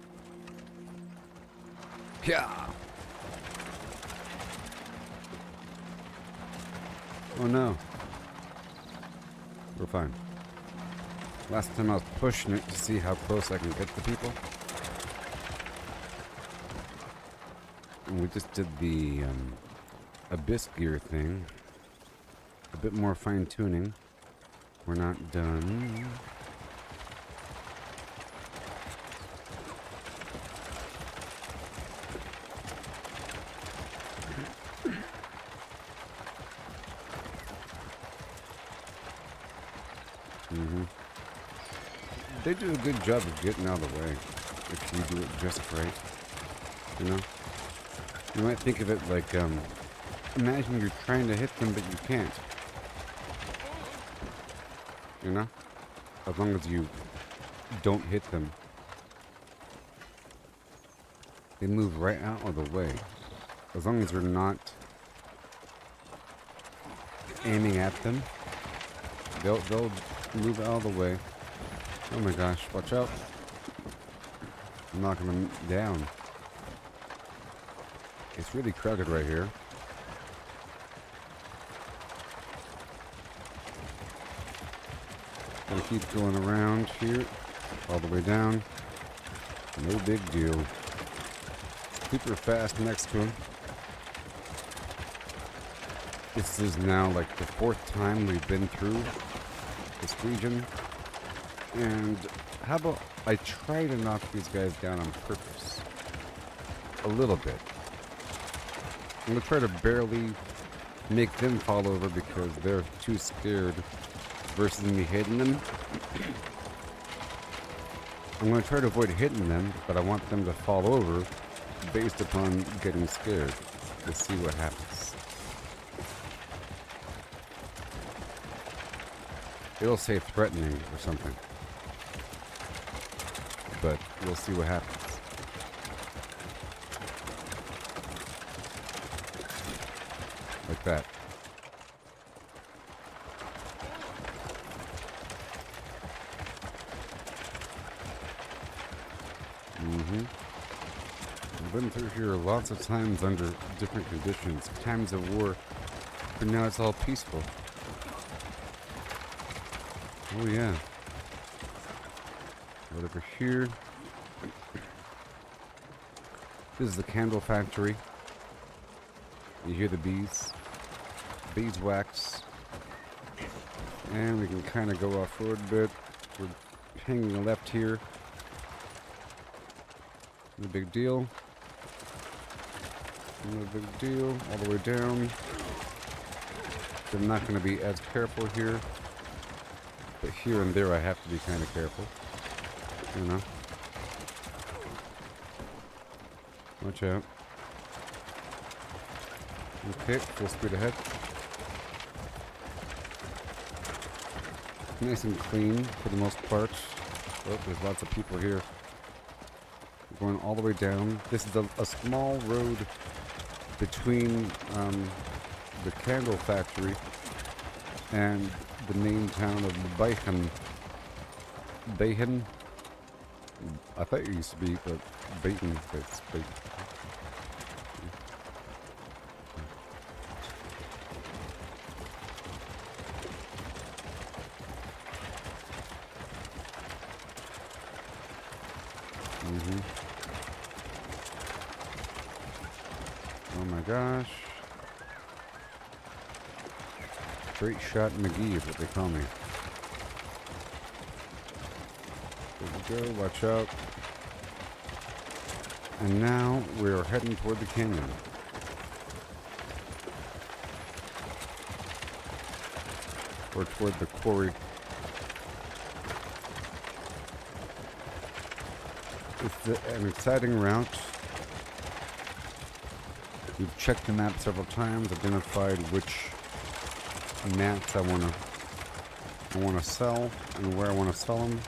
Speaker 1: Yeah. Oh no. We're fine. Last time I was pushing it to see how close I can get to people. And we just did the abyss gear thing. A bit more fine tuning. We're not done. They do a good job of getting out of the way if you do it just right. You know? You might think of it like, imagine you're trying to hit them but you can't. You know? As long as you don't hit them. They move right out of the way. As long as you're not aiming at them, they'll move out of the way. Oh my gosh, watch out. I'm knocking them down. It's really crowded right here. Gonna keep going around here, all the way down. No big deal. Super fast next to him. This is now like the 4th time we've been through this region. And how about I try to knock these guys down on purpose? A little bit. I'm going to try to barely make them fall over because they're too scared versus me hitting them. I'm going to try to avoid hitting them, but I want them to fall over based upon getting scared. Let's see what happens. It'll say threatening or something. But we'll see what happens. Like that. I've been through here lots of times under different conditions, times of war, but now it's all peaceful. Oh yeah. Right over here. This is the candle factory. You hear the bees. Beeswax. And we can kind of go off-road a bit. We're hanging left here. No big deal. No big deal. All the way down. I'm not going to be as careful here. But here and there I have to be kind of careful. You know. Watch out. Okay, full speed ahead. Nice and clean for the most part. Oh, there's lots of people here. We're going all the way down. This is a small road between the candle factory and the main town of Bayhan. Bayhan? I thought it used to be, but Bayhan, but it's Bayhan. Oh my gosh. Straight shot McGee is what they call me. There we go, watch out. And now we're heading toward the canyon. Or toward the quarry. It's an exciting route. We've checked the map several times, identified which mats I wanna sell and where I wanna sell them,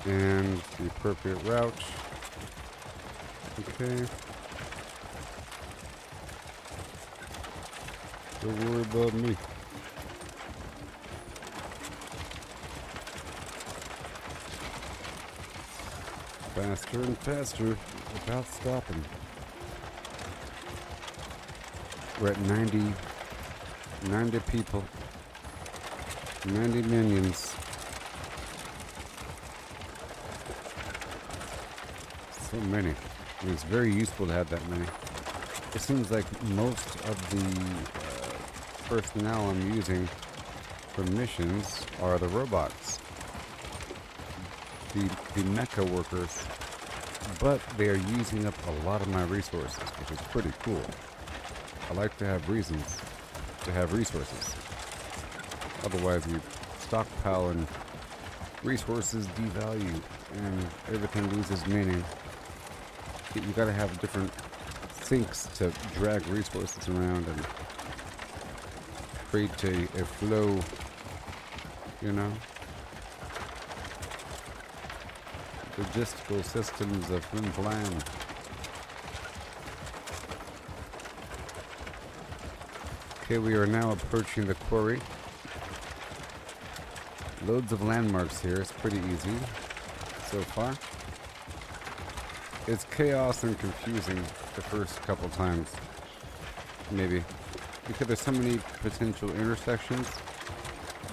Speaker 1: and the appropriate route. Okay. Don't worry about me. Faster and faster without stopping. We're at 90 people, 90 minions. So many. I mean, it's very useful to have that many. It seems like most of the personnel I'm using for missions are the robots, the mecha workers, but they are using up a lot of my resources, which is pretty cool. I like to have reasons to have resources. Otherwise, you stockpile and resources devalue and everything loses meaning. You gotta have different sinks to drag resources around and create a flow, you know? Logistical systems of Flim Flam. Okay, we are now approaching the quarry. Loads of landmarks here. It's pretty easy so far. It's chaos and confusing the first couple times, maybe, because there's so many potential intersections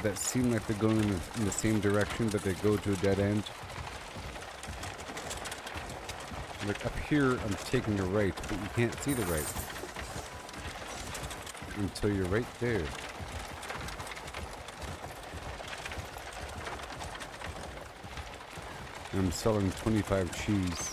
Speaker 1: that seem like they're going in the same direction, but they go to a dead end. Like up here, I'm taking a right, but you can't see the right until you're right there. I'm selling 25 cheese.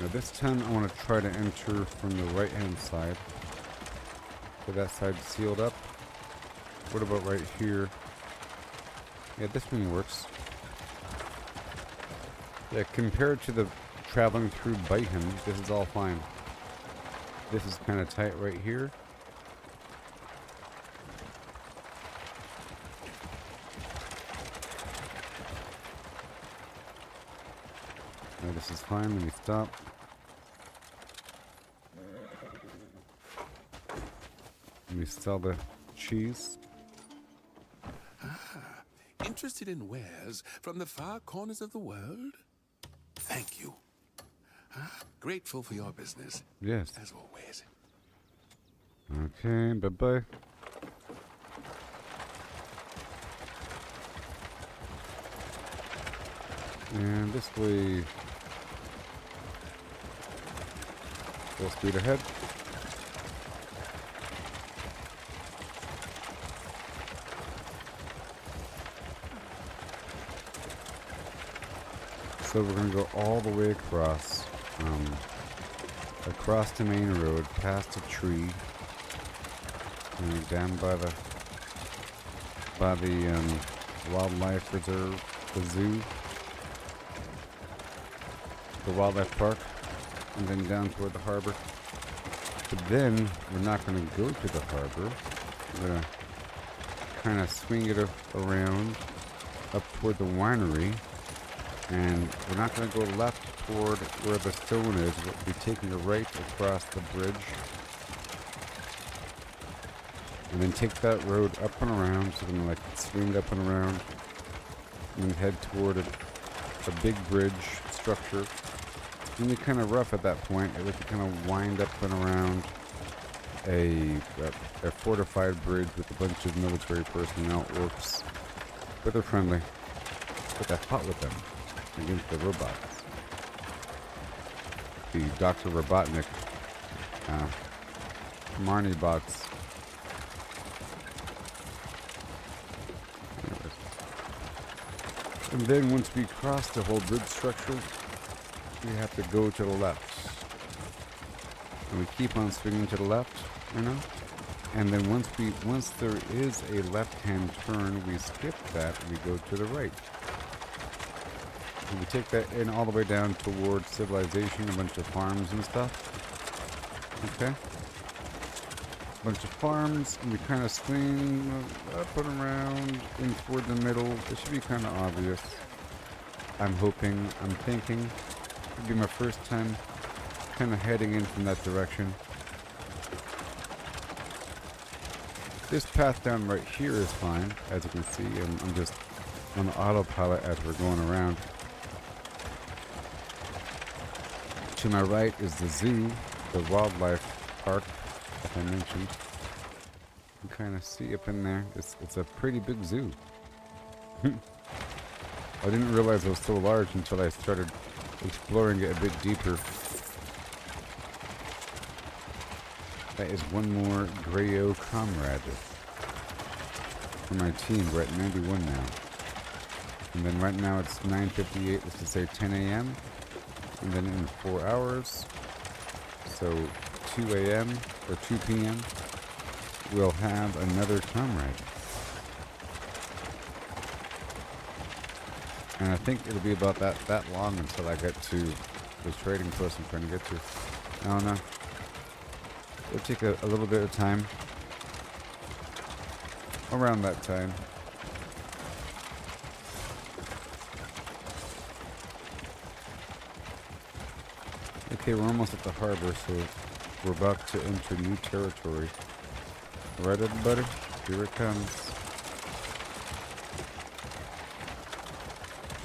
Speaker 1: Now this time I want to try to enter from the right hand side. So that side's sealed up. What about right here? Yeah, this one works. Yeah, compared to the traveling through Byton, this is all fine. This is kind of tight right here. Now this is fine. Let me stop. Let me sell the cheese.
Speaker 21: Interested in wares from the far corners of the world? Thank you. Grateful for your business.
Speaker 1: Yes.
Speaker 21: As always.
Speaker 1: Okay, bye-bye. And this way. Full speed ahead. So we're gonna go all the way across the main road, past a tree, and down by the wildlife reserve, the zoo, the wildlife park, and then down toward the harbor. But then we're not gonna go to the harbor. We're gonna kind of swing it around up toward the winery. And we're not going to go left toward where the stone is. We'll be taking a right across the bridge. And then take that road up and around. So we're going to like swing up and around. And then head toward a big bridge structure. It's going to be kind of rough at that point. It would kind of wind up and around a fortified bridge with a bunch of military personnel, orcs. But they're friendly. But I fought with them against the robots. The Dr. Robotnik Marnie bots. And then once we cross the whole bridge structure, we have to go to the left. And we keep on swinging to the left, you know? And then once there is a left-hand turn, we skip that. We go to the right. And we take that in all the way down towards civilization, a bunch of farms and stuff. Okay. Bunch of farms, and we kind of swing up and around in toward the middle. This should be kind of obvious. I'm hoping, I'm thinking. It'll be my first time kind of heading in from that direction. This path down right here is fine, as you can see. I'm just on autopilot as we're going around. To my right is the zoo, the wildlife park, like I mentioned. You can kind of see up in there. It's a pretty big zoo. I didn't realize it was so large until I started exploring it a bit deeper. That is one more Greyo comrade for my team. We're at 91 now. And then right now it's 9:58, let's just say 10 a.m. And then in 4 hours, so 2 a.m. or 2 p.m., we'll have another comrade. And I think it'll be about that long until I get to the trading post I'm trying to get to. I don't know. It'll take a little bit of time. Around that time. Okay, we're almost at the harbor, so we're about to enter new territory. Alright, everybody? Here it comes.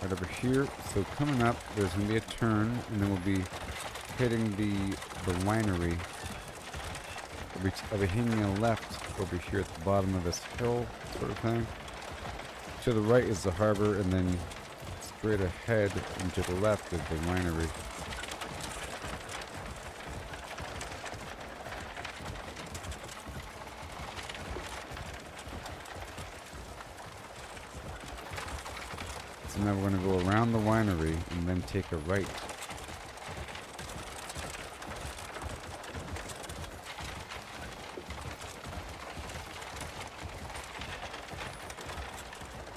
Speaker 1: Right over here. So coming up, there's going to be a turn, and then we'll be hitting the winery. I'll be hitting a left over here at the bottom of this hill, sort of thing. To the right is the harbor, and then straight ahead and to the left is the winery. So now we're going to go around the winery and then take a right.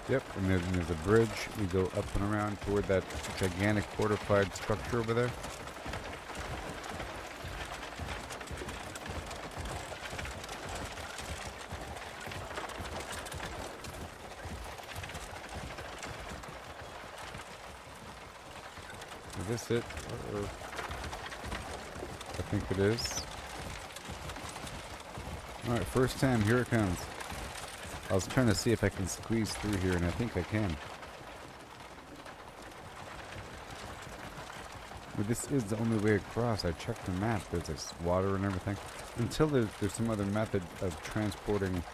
Speaker 1: Yep, and then there's a bridge. We go up and around toward that gigantic fortified structure over there. Is this it? I think it is. Alright, first time, here it comes. I was trying to see if I can squeeze through here, and I think I can. But this is the only way across. I checked the map. There's this water and everything. Until there's some other method of transporting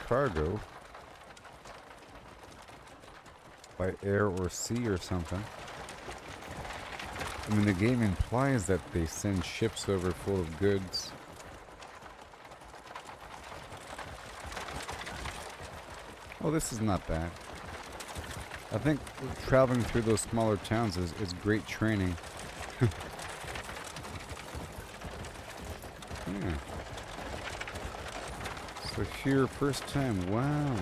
Speaker 1: cargo by air or sea or something. I mean, the game implies that they send ships over full of goods. Oh, this is not bad. I think traveling through those smaller towns is great training. Yeah. So here, first time, wow.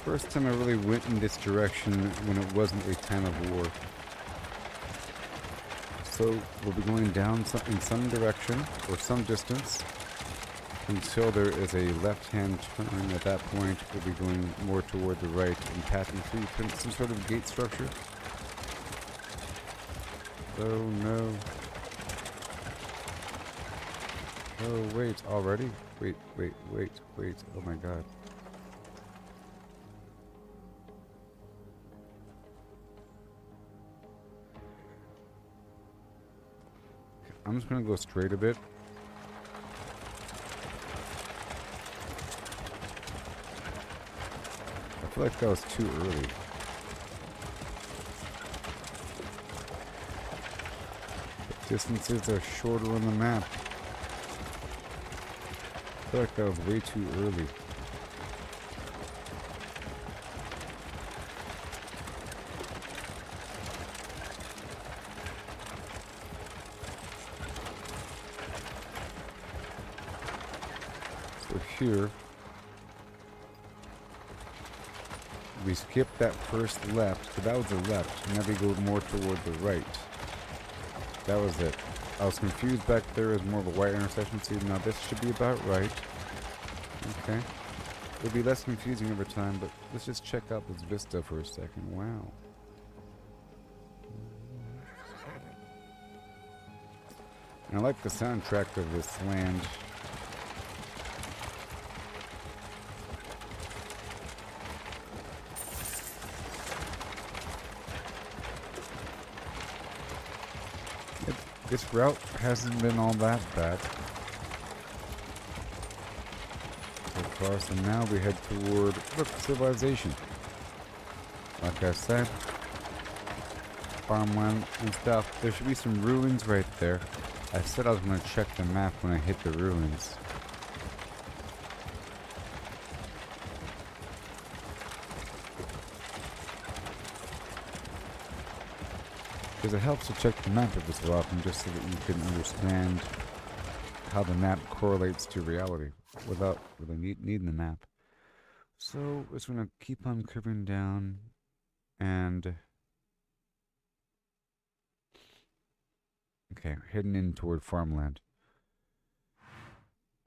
Speaker 1: First time I really went in this direction when it wasn't a time of war. So we'll be going down in some direction or some distance until there is a left-hand turn. At that point, we'll be going more toward the right and passing through some sort of gate structure. Oh no. Oh wait, already? Wait. Oh my god. I'm just gonna go straight a bit. I feel like that was too early. The distances are shorter on the map. I feel like that was way too early. So here, we skip that first left, so that was the left. Now we go more toward the right. That was it. I was confused back there as more of a white intersection. See, now this should be about right. Okay. It'll be less confusing over time, but let's just check out this vista for a second. Wow. And I like the soundtrack of this land. This route hasn't been all that bad so far, so now we head toward, look, civilization. Like I said, farmland and stuff. There should be some ruins right there. I said I was going to check the map when I hit the ruins. Because it helps to check the map every so often, just so that you can understand how the map correlates to reality without really needing the map. So we're just going to keep on curving down and... Okay, heading in toward farmland.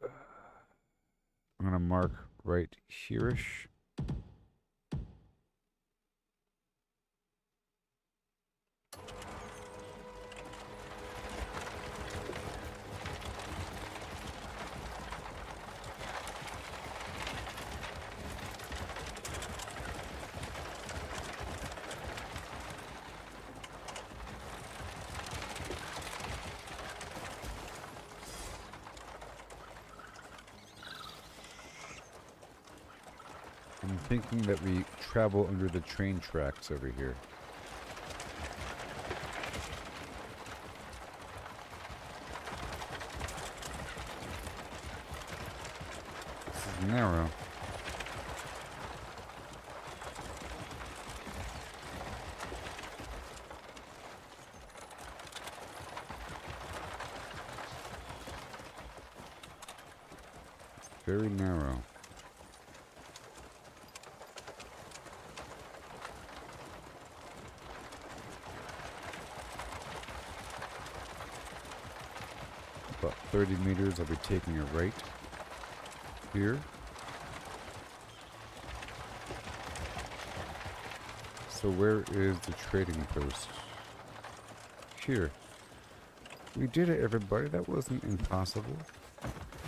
Speaker 1: I'm going to mark right here-ish. I'm thinking that we travel under the train tracks over here. This is narrow. It's very narrow. About 30 meters, I'll be taking a right here. So where is the trading post? Here. We did it, everybody. That wasn't impossible.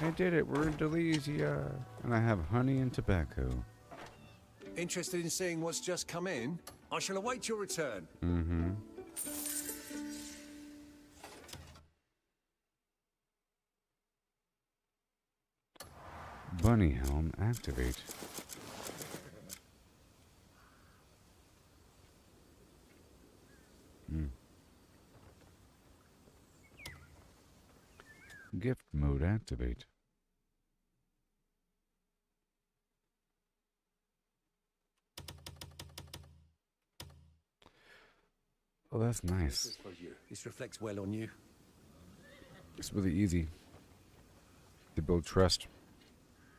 Speaker 1: I did it. We're in Delesia. And I have honey and tobacco.
Speaker 13: Interested in seeing what's just come in? I shall await your return.
Speaker 1: Mm-hmm. Bunny helm activate. Gift mode activate. Oh, that's nice.
Speaker 13: This reflects well on you.
Speaker 1: It's really easy to build trust.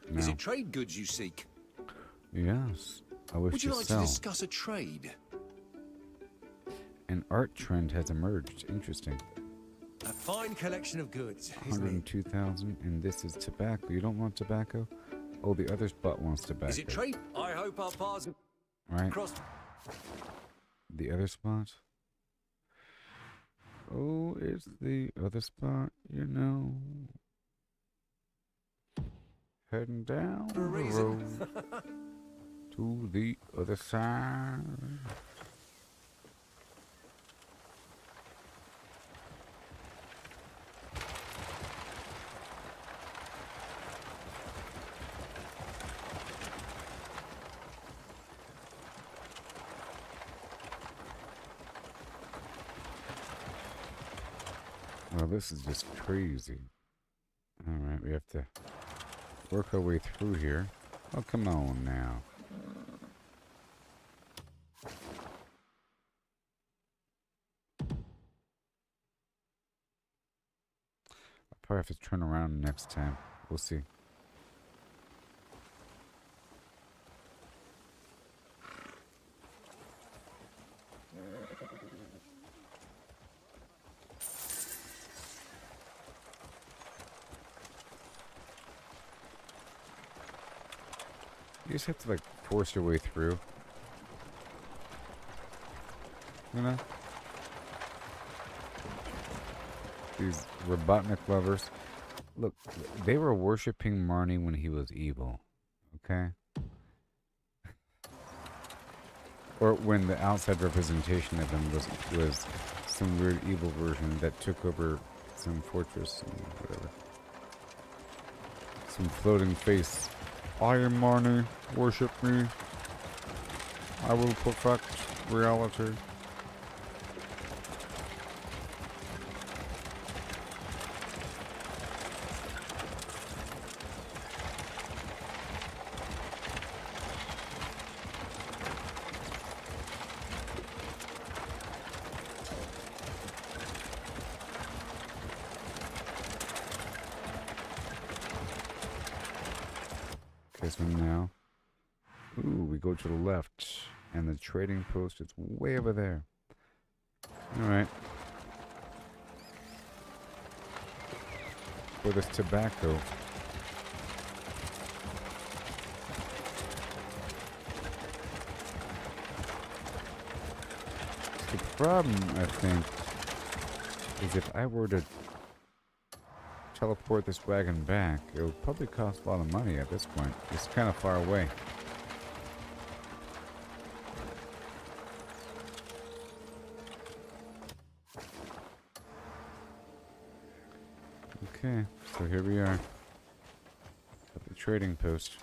Speaker 1: Now.
Speaker 13: Is it trade goods you seek?
Speaker 1: Yes. I wish
Speaker 13: Would you
Speaker 1: to
Speaker 13: like
Speaker 1: sell.
Speaker 13: to discuss a trade?
Speaker 1: An art trend has emerged. Interesting.
Speaker 13: A fine collection of goods, isn't it?
Speaker 1: 102,000, and this is tobacco. You don't want tobacco? Oh, the other spot wants tobacco.
Speaker 13: Is it trade? I hope our paths
Speaker 1: right.
Speaker 13: cross.
Speaker 1: The other spot? Oh, it's the other spot, you know. Heading down the road to the other side. Well, this is just crazy. Alright, we have to work our way through here. Oh, come on now. I'll probably have to turn around next time. We'll see. You just have to like force your way through. You know? These Robotnik lovers. Look, they were worshipping Marnie when he was evil. Okay? Or when the outside representation of him was some weird evil version that took over some fortress and whatever. Some floating face. I am Marnie, worship me. I will perfect reality. Okay, so now, ooh, we go to the left, and the trading post is way over there. All right. For this tobacco. The problem, I think, is if I were to teleport this wagon back, it would probably cost a lot of money at this point. It's kind of far away. Okay, so here we are at the trading post.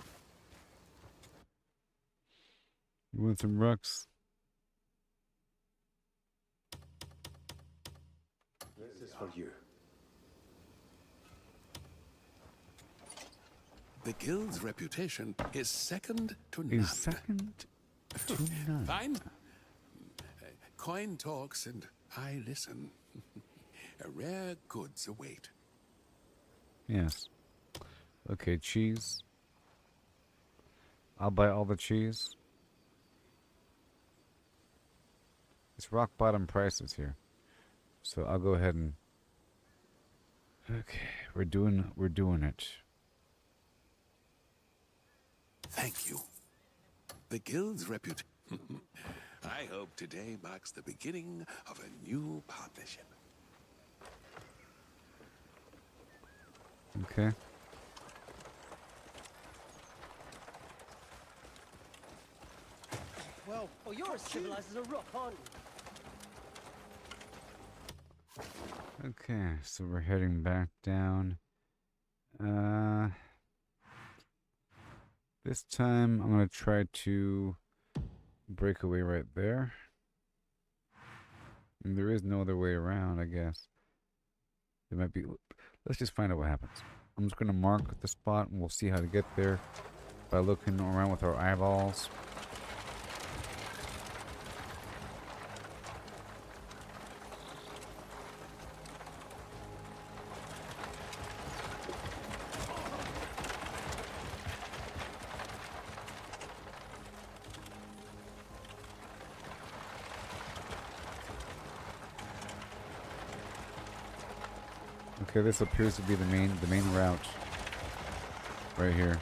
Speaker 1: You want some rucks?
Speaker 4: This is for you.
Speaker 21: The guild's reputation is second to none.
Speaker 1: Is second to none.
Speaker 21: Fine. Coin talks and I listen. Rare goods await.
Speaker 1: Yes. Okay, cheese. I'll buy all the cheese. It's rock bottom prices here. So I'll go ahead and okay, we're doing it.
Speaker 21: Thank you. The guild's reputation. I hope today marks the beginning of a new partnership.
Speaker 1: Okay.
Speaker 8: Well, you're as civilized as a rock, aren't you?
Speaker 1: Okay, so we're heading back down. This time I'm gonna try to break away right there. And there is no other way around, I guess. There might be. Let's just find out what happens. I'm just gonna mark the spot and we'll see how to get there by looking around with our eyeballs. Okay, this appears to be the main route right here.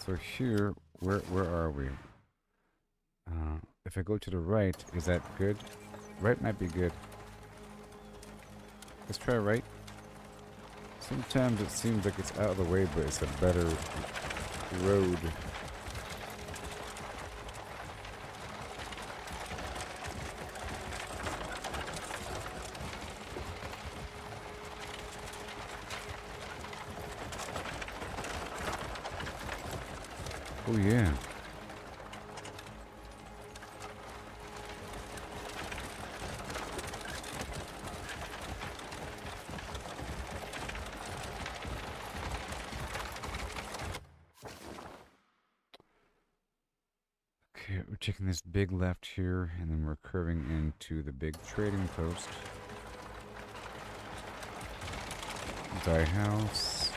Speaker 1: So here, where are we? If I go to the right, is that good? Right might be good. Let's try right. Sometimes it seems like it's out of the way, but it's a better road. Oh yeah. Okay, we're taking this big left here, and then we're curving into the big trading post. Die house.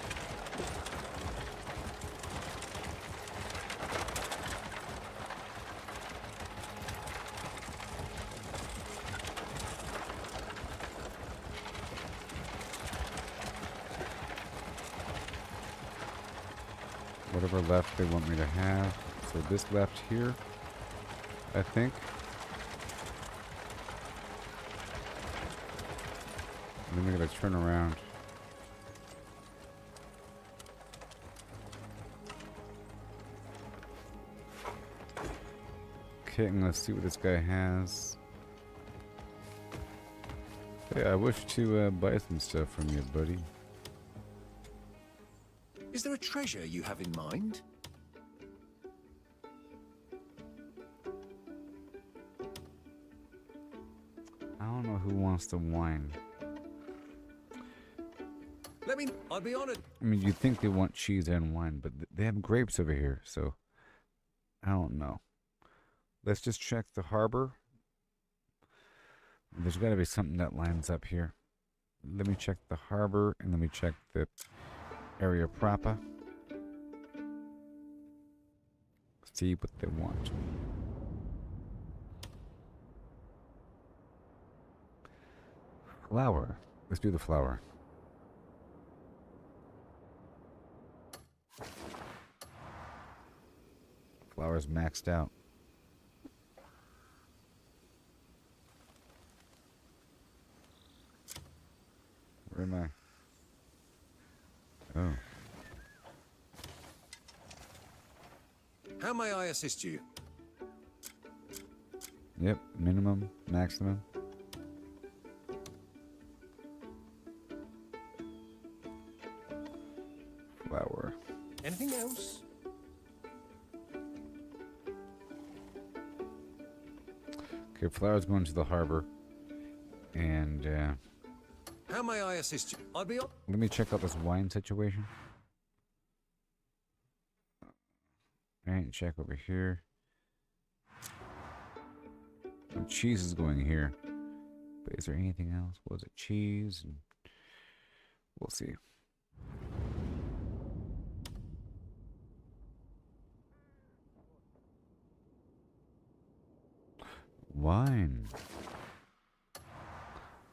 Speaker 1: whatever left they want me to have. So this left here, I think. And then we gotta turn around. Okay, and let's see what this guy has. Hey, I wish to buy some stuff from you, buddy.
Speaker 13: Is there a treasure you have in mind?
Speaker 1: I don't know who wants the wine.
Speaker 13: I'll be honored.
Speaker 1: I mean, you'd think they want cheese and wine, but they have grapes over here, so I don't know. Let's just check the harbor. There's got to be something that lines up here. Let me check the harbor, and let me check the area proper. See what they want. Flower. Let's do the flower. Flower's maxed out. Where am I? Oh.
Speaker 13: How may I assist you?
Speaker 1: Yep, minimum, maximum. Flower.
Speaker 13: Anything else?
Speaker 1: Okay, flower's going to the harbor. And,
Speaker 13: How may I assist you? I'll be on.
Speaker 1: let me check out this wine situation. Alright, check over here. Oh, cheese is going here. But is there anything else? Was it cheese? And we'll see. Wine.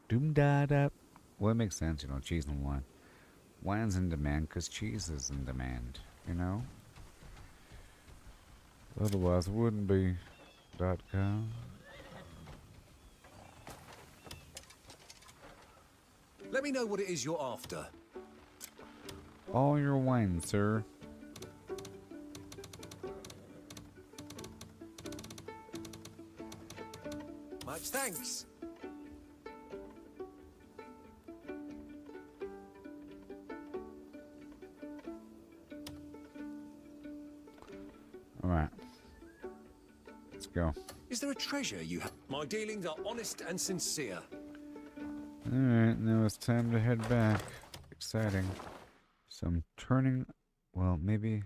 Speaker 1: Doom da da. Well, it makes sense, you know, cheese and wine. Wine's in demand because cheese is in demand, you know? Otherwise, it wouldn't be .com.
Speaker 13: Let me know what it is you're after.
Speaker 1: All your wine, sir.
Speaker 13: Much thanks.
Speaker 1: Alright. Let's go.
Speaker 13: Is there a treasure you have? My dealings are honest and sincere.
Speaker 1: Alright, now it's time to head back. Exciting. So I'm turning... Well, maybe...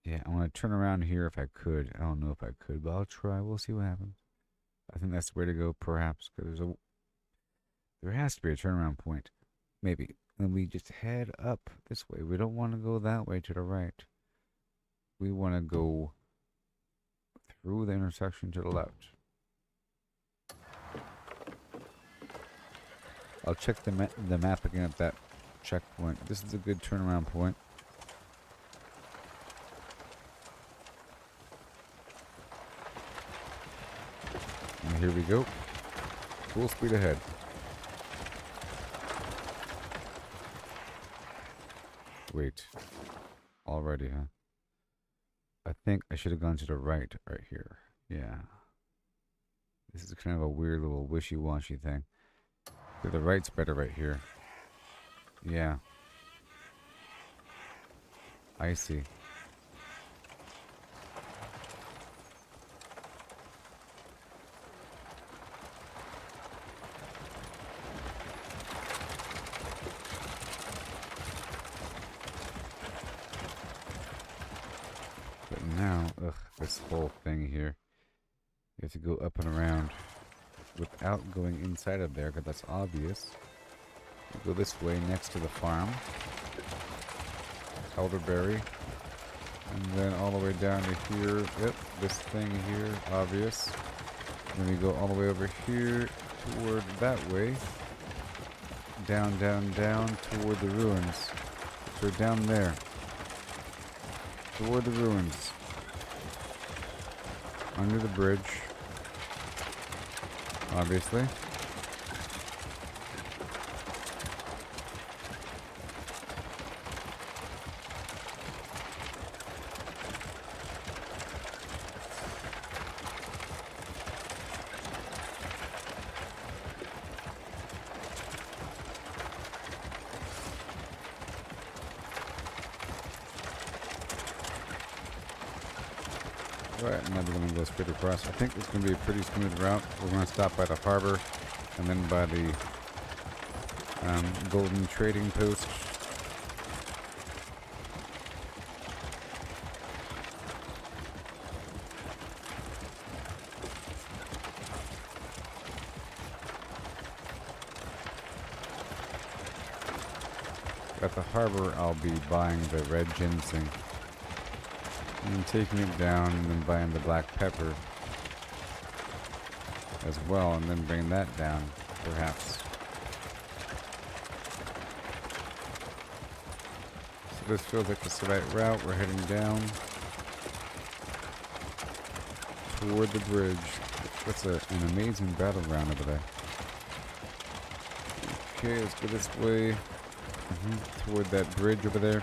Speaker 1: Yeah, I want to turn around here if I could. I don't know if I could, but I'll try. We'll see what happens. I think that's the way to go, perhaps, because there has to be a turnaround point. Maybe. And we just head up this way. We don't want to go that way to the right. We want to go through the intersection to the left. I'll check the map again at that checkpoint. This is a good turnaround point. And here we go. Full speed ahead. Wait. Already, huh? I think I should have gone to the right here. Yeah. This is kind of a weird little wishy-washy thing. But the right's better right here. Yeah. I see. But now, this whole thing here. You have to go up and around without going inside of there, because that's obvious. You go this way next to the farm. Elderberry. And then all the way down to here. Yep, this thing here, obvious. Then we go all the way over here toward that way. Down, down, down toward the ruins. So down there. toward the ruins. Under the bridge. Obviously. Right, I'm never going to go straight across. I think it's going to be a pretty smooth route. We're going to stop by the harbor and then by the golden trading post. At the harbor, I'll be buying the red ginseng. And taking it down and then buying the black pepper as well, and then bringing that down, perhaps. So this feels like it's the right route. We're heading down toward the bridge. That's an amazing battleground over there. Okay, let's go this way. Toward that bridge over there.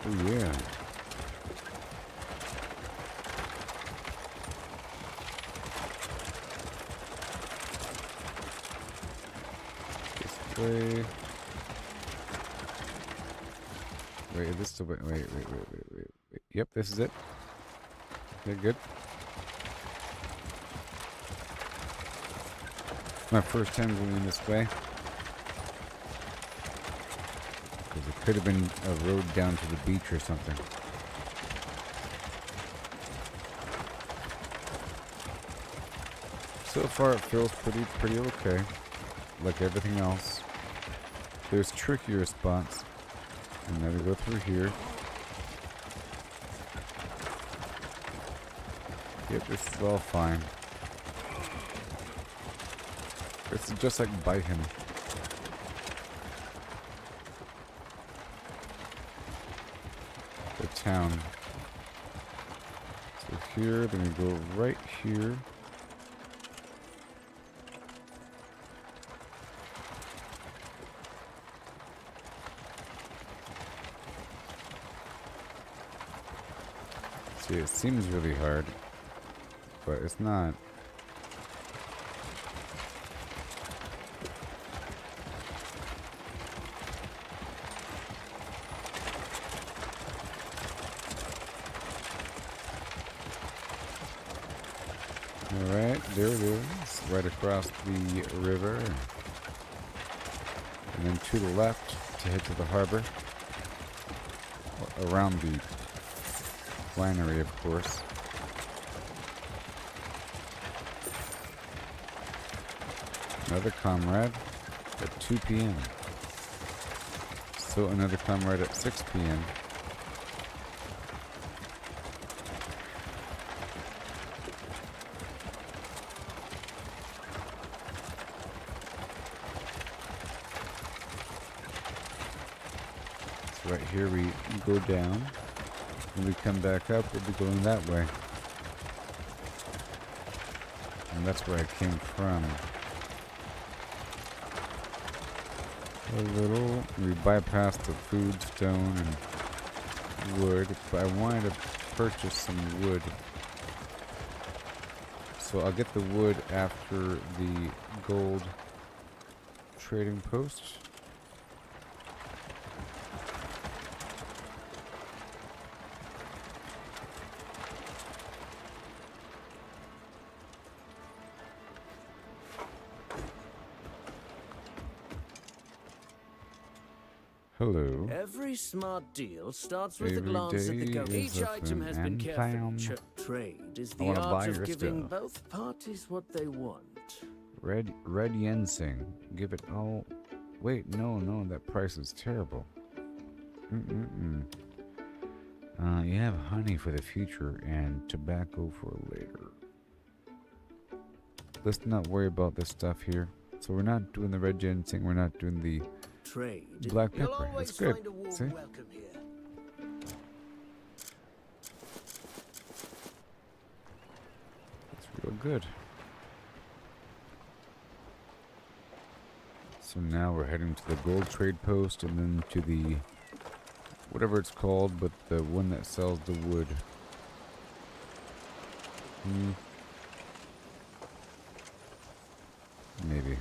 Speaker 1: Oh yeah. This way. Wait, is this the way? Wait. Yep, this is it. Okay, good. My first time going this way. Because it could have been a road down to the beach or something. So far it feels pretty okay. Like everything else. There's trickier spots. And then we go through here. Yep, this is all fine. It's just like Beichen. The town. So here, then we go right here. See, it seems really hard, but it's not. Alright, there it is, right across the river. And then to the left to head to the harbor. Around the winery, of course. Another comrade at 2 p.m. So another comrade at 6 p.m. So right here we go down. When we come back up, we'll be going that way. And that's where I came from. A little. We bypassed the food stone and wood, but I wanted to purchase some wood. So I'll get the wood after the gold trading post. Hello.
Speaker 9: Every smart deal starts with a
Speaker 1: Every
Speaker 9: glance at the
Speaker 1: day
Speaker 9: go.
Speaker 1: is
Speaker 9: Each
Speaker 1: a
Speaker 9: item has
Speaker 1: fun
Speaker 9: been
Speaker 1: and
Speaker 9: carefully
Speaker 1: time.
Speaker 9: trade is
Speaker 1: I
Speaker 9: the
Speaker 1: wanna buy
Speaker 9: art
Speaker 1: your
Speaker 9: of giving
Speaker 1: stuff.
Speaker 9: both parties what they want.
Speaker 1: Red Yensing. Give it all. Wait, no, that price is terrible. You have honey for the future and tobacco for later. Let's not worry about this stuff here. So we're not doing the red ginseng. We're not doing the
Speaker 9: Trade.
Speaker 1: black
Speaker 9: You'll
Speaker 1: pepper.
Speaker 9: always
Speaker 1: It's good.
Speaker 9: find a warm
Speaker 1: See?
Speaker 9: welcome here.
Speaker 1: It's real good. So now we're heading to the gold trade post and then to the whatever it's called, but the one that sells the wood. Maybe.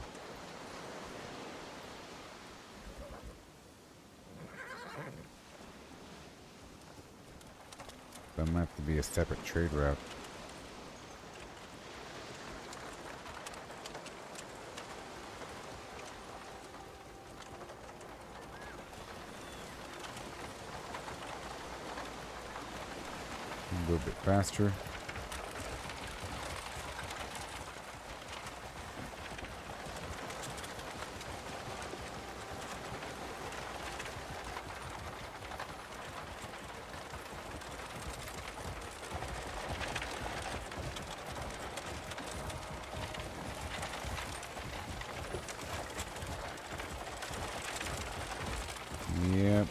Speaker 1: That might have to be a separate trade route. Go a bit faster. Yep.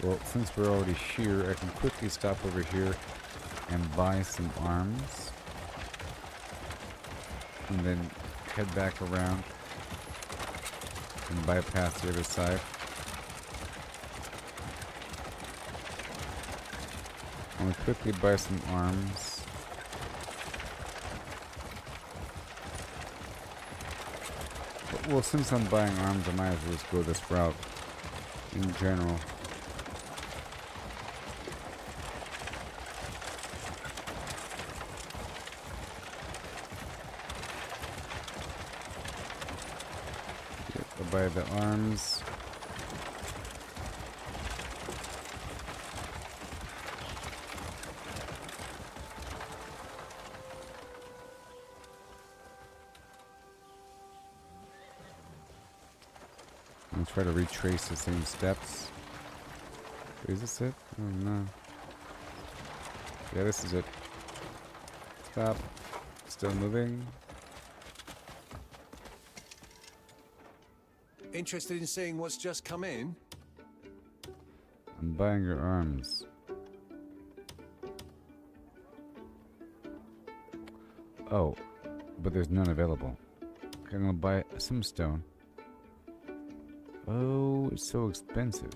Speaker 1: Well, since we're already here, I can quickly stop over here and buy some arms. And then head back around and bypass the other side. I'm gonna quickly buy some arms. Well, since I'm buying arms, I might as well just go this route in general. Yep, I'll buy the arms. And try to retrace the same steps. Is this it? Oh no. Yeah, this is it. Stop. Still moving.
Speaker 13: Interested in seeing what's just come in?
Speaker 1: I'm buying your arms. Oh, but there's none available. Okay, I'm gonna buy some stone. Oh, it's so expensive.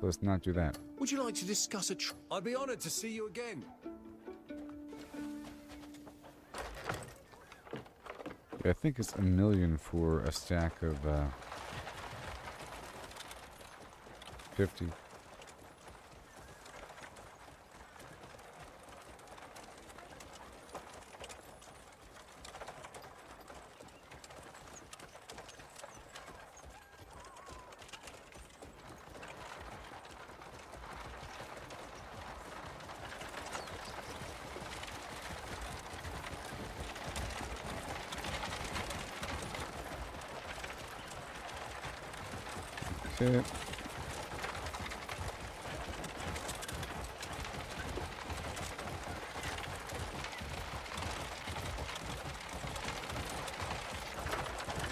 Speaker 1: Let's not do that.
Speaker 13: Would you like to discuss a I'd be honored to see you again.
Speaker 1: I think it's $1 million for a stack of 50. Okay.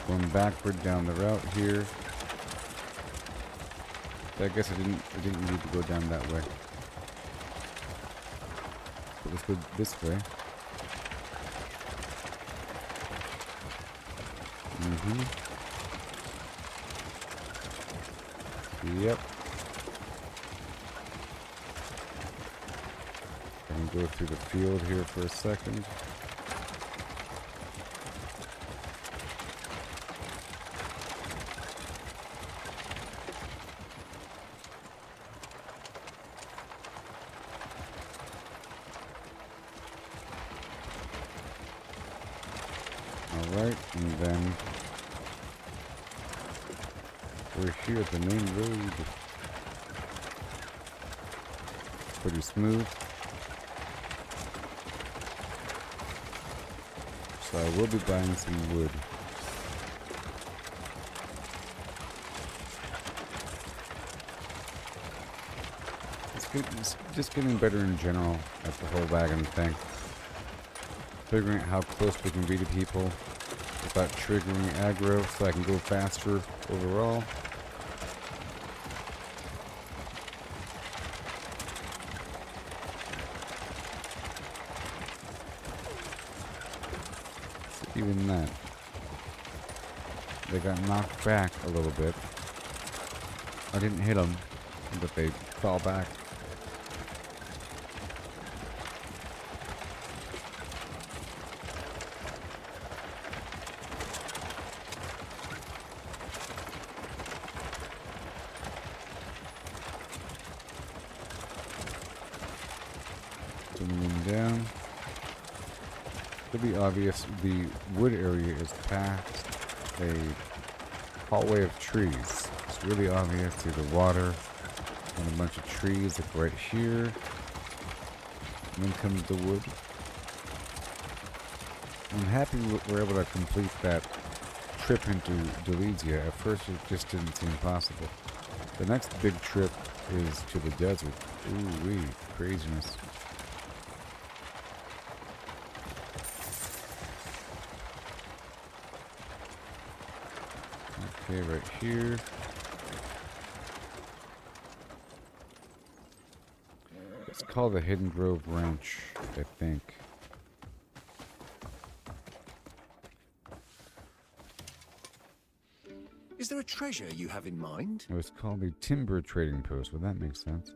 Speaker 1: Going backward down the route here. I guess I didn't need to go down that way. So let's go this way. Yep. And go through the field here for a second. Alright, and then We're here at the main road. Pretty smooth. So I will be buying some wood. It's just getting better in general at the whole wagon thing. Figuring out how close we can be to people without triggering aggro so I can go faster overall. Even that. They got knocked back a little bit. I didn't hit them, but they fell back. Zooming down. It'll be obvious the wood area is past a hallway of trees. It's really obvious. See the water and a bunch of trees like right here. And then comes the wood. I'm happy we're able to complete that trip into Delesia. At first it just didn't seem possible. The next big trip is to the desert. Ooh wee, craziness. Okay, right here. It's called the Hidden Grove Ranch, I think.
Speaker 13: Is there a treasure you have in mind?
Speaker 1: It was called the Timber Trading Post. Well, that makes sense.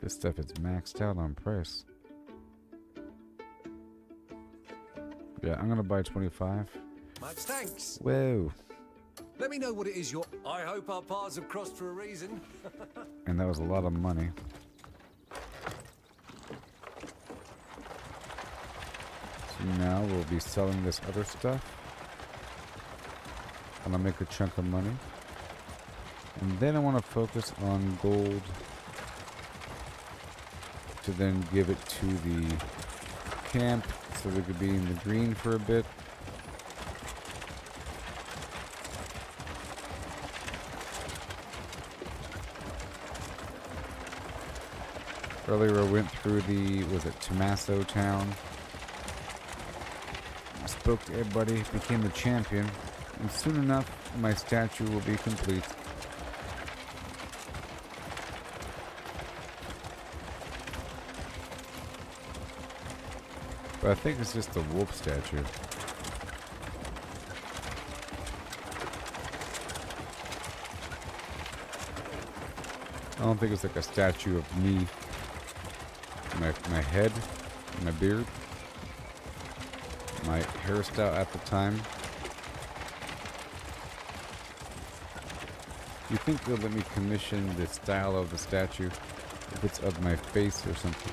Speaker 1: This stuff is maxed out on price. Yeah, I'm gonna buy 25.
Speaker 13: Much thanks.
Speaker 1: Whoa.
Speaker 13: Let me know what it is you're... I hope our paths have crossed for a reason.
Speaker 1: And that was a lot of money. So now we'll be selling this other stuff. And I'll make a chunk of money. And then I want to focus on gold to then give it to the camp so we could be in the green for a bit. Earlier I went through the, was it Tommaso town? I spoke to everybody, became a champion, and soon enough my statue will be complete. But I think it's just a wolf statue. I don't think it's like a statue of me. My head, my beard, my hairstyle at the time. You think they'll let me commission the style of the statue if it's of my face or something?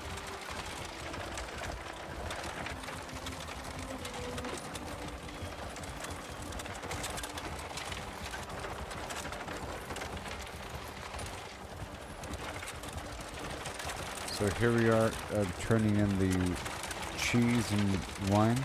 Speaker 1: So here we are turning in the cheese and wine.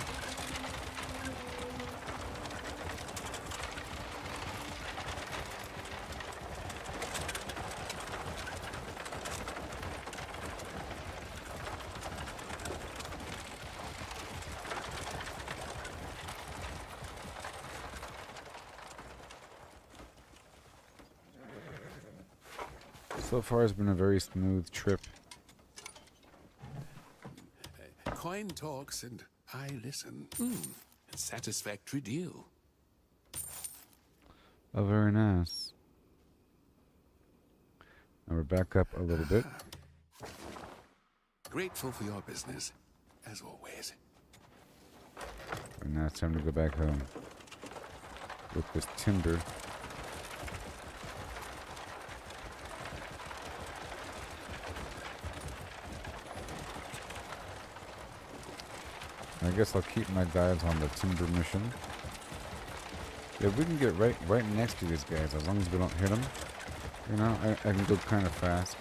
Speaker 1: So far it's been a very smooth trip.
Speaker 21: Coin talks and I listen. Satisfactory deal.
Speaker 1: Oh, very nice. Now we're back up a little bit.
Speaker 21: Grateful for your business, as always.
Speaker 1: And now it's time to go back home with this timber. I guess I'll keep my dives on the timber mission. If we can get right next to these guys, as long as we don't hit them, you know, I can go kind of fast.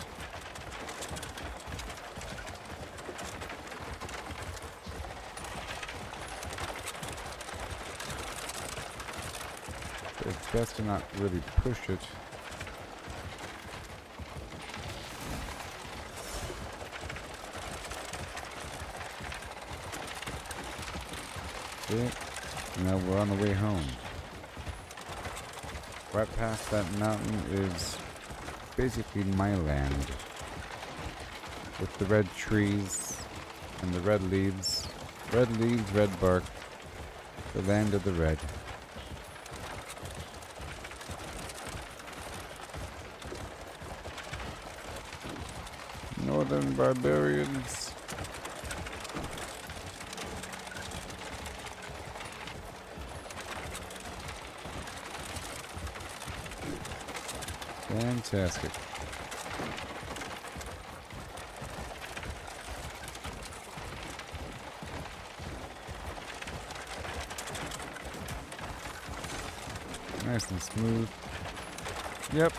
Speaker 1: But it's best to not really push it. Okay. Now we're on the way home. Right past that mountain is basically my land. With the red trees and the red leaves. Red leaves, red bark. The land of the red. Northern barbarians. Fantastic. Nice and smooth. Yep.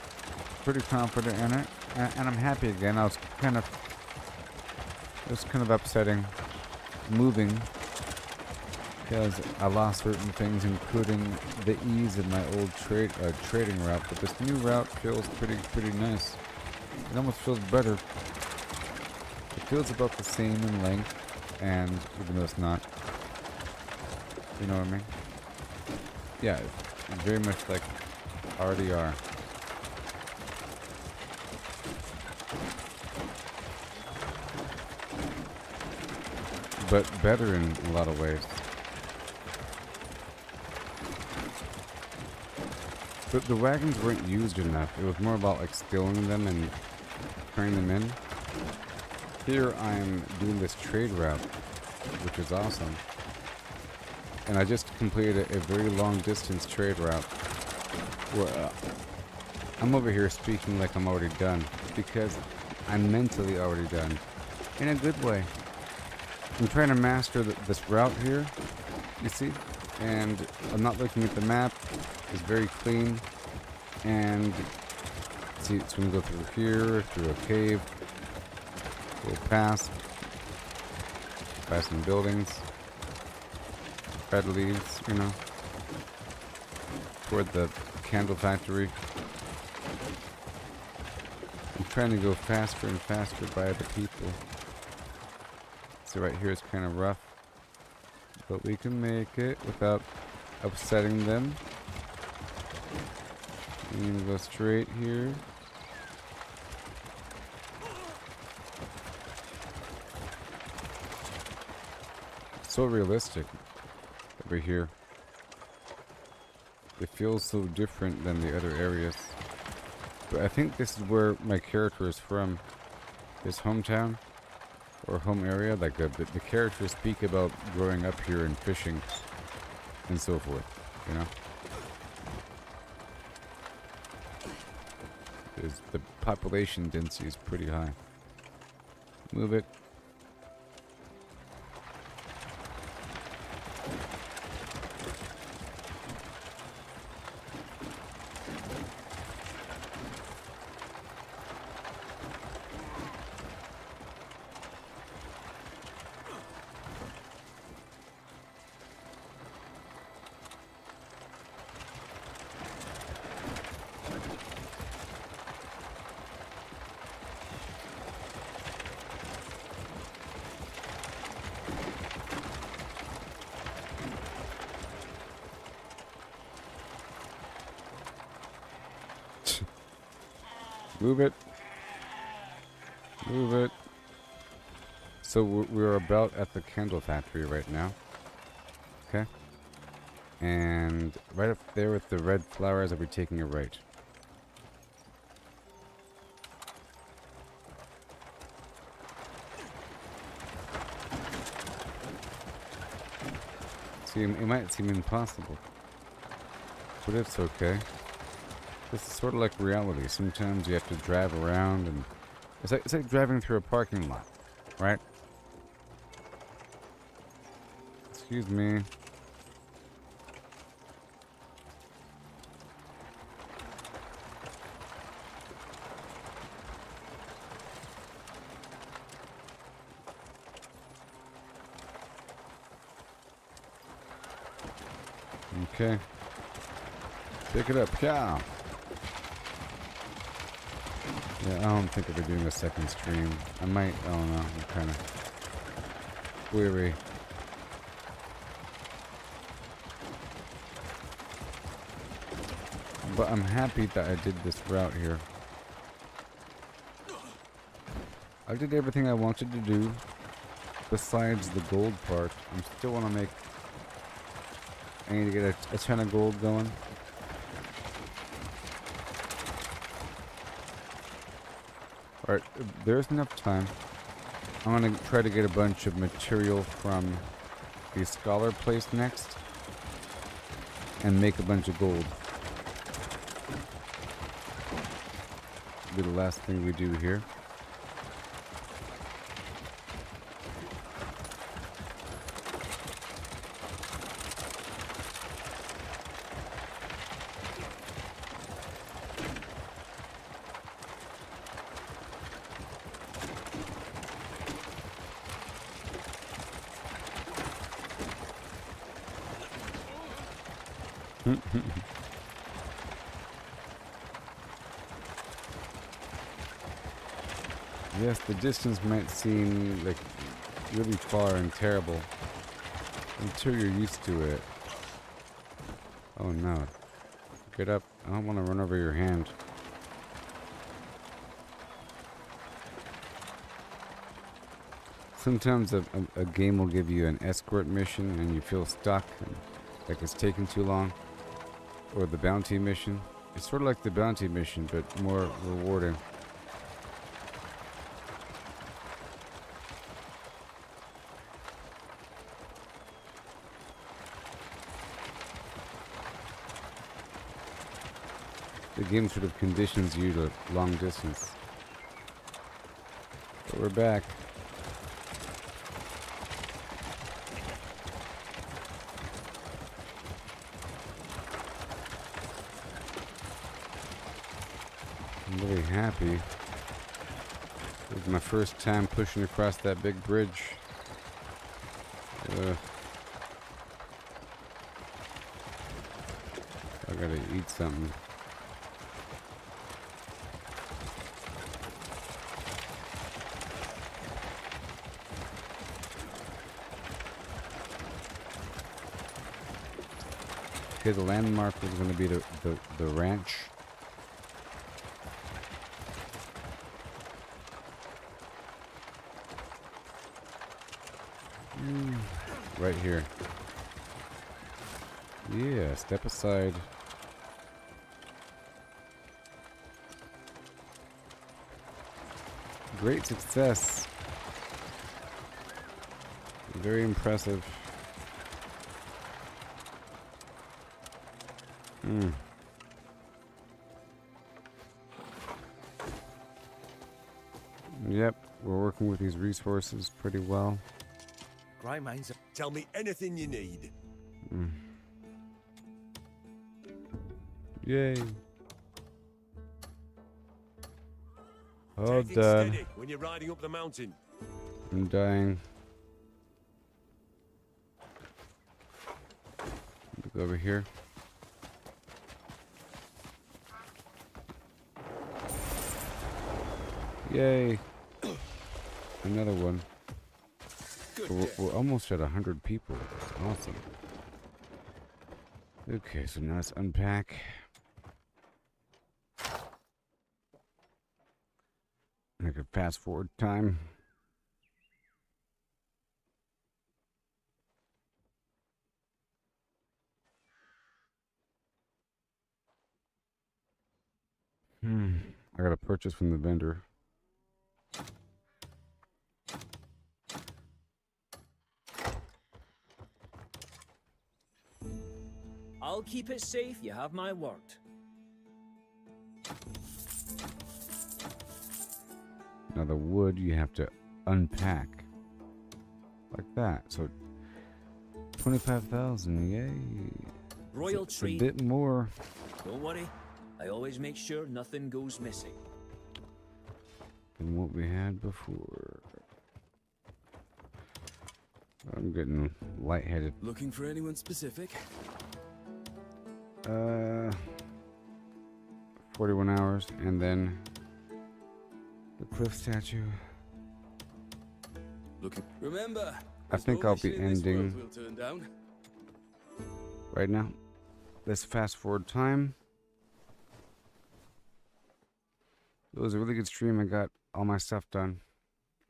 Speaker 1: Pretty confident in it. And I'm happy again. It was kind of upsetting moving because I lost certain things, including the ease of my old trading route. But this new route feels pretty nice. It almost feels better. It feels about the same in length, and even though it's not, you know what I mean? Yeah, it's very much like RDR. But better in a lot of ways. But the wagons weren't used enough. It was more about like stealing them and turning them in. Here I'm doing this trade route, which is awesome. And I just completed a very long distance trade route where I'm over here speaking like I'm already done because I'm mentally already done in a good way. I'm trying to master this route here, you see, and I'm not looking at the map. It's very clean, and see, it's going to go through here, through a cave, go past some buildings, red leaves, you know, toward the candle factory. I'm trying to go faster and faster by the people. So right here is kind of rough, but we can make it without upsetting them. I'm gonna go straight here. So realistic over here. It feels so different than the other areas. But I think this is where my character is from. His hometown. Or home area, like the characters speak about growing up here and fishing and so forth, you know? The population density is pretty high. Move it. Move it. Move it. So we're about at the candle factory right now. Okay. And right up there with the red flowers, I'll be taking a right. See, it might seem impossible, but it's okay. This is sort of like reality. Sometimes you have to drive around, and it's like driving through a parking lot, right? Excuse me. Okay. Pick it up, cow. Yeah, I don't think I'll be doing a second stream. I might, I don't know, I'm kind of weary. But I'm happy that I did this route here. I did everything I wanted to do, besides the gold part. I still want to make... I need to get a ton of gold going. Alright, there's enough time. I'm gonna try to get a bunch of material from the scholar place next. And make a bunch of gold. Be the last thing we do here. Yes, the distance might seem like really far and terrible until you're used to it. Oh no. Get up. I don't want to run over your hand. Sometimes a game will give you an escort mission and you feel stuck, and like it's taking too long. Or the bounty mission. It's sort of like the bounty mission, but more rewarding. The game sort of conditions you to long distance. But we're back. I'm really happy. It was my first time pushing across that big bridge. I gotta eat something. Okay, the landmark is going to be the ranch. Right here. Yeah, step aside. Great success. Very impressive. Yep, we're working with these resources pretty well.
Speaker 18: Great minds. Tell me anything you need.
Speaker 1: Yay. Oh,
Speaker 18: Take it
Speaker 1: done.
Speaker 18: steady when you're riding up the mountain.
Speaker 1: I'm dying. Look over here. Yay. Another one. We're almost at 100 people. Awesome. Okay, so now let's unpack. Make a fast forward time. I gotta purchase from the vendor.
Speaker 2: I'll keep it safe, you have my word.
Speaker 1: Now the wood you have to unpack. Like that. So 25,000, yay.
Speaker 2: Royal
Speaker 1: It's
Speaker 2: treat.
Speaker 1: a bit more.
Speaker 2: Don't worry, I always make sure nothing goes missing.
Speaker 1: Than what we had before. I'm getting lightheaded.
Speaker 20: Looking for anyone specific?
Speaker 1: 41 hours, and then the cliff statue.
Speaker 20: Remember,
Speaker 1: I think I'll be
Speaker 20: there's no mission in this
Speaker 1: ending
Speaker 20: world we'll turn down.
Speaker 1: right now. Let's fast forward time. It was a really good stream. I got all my stuff done.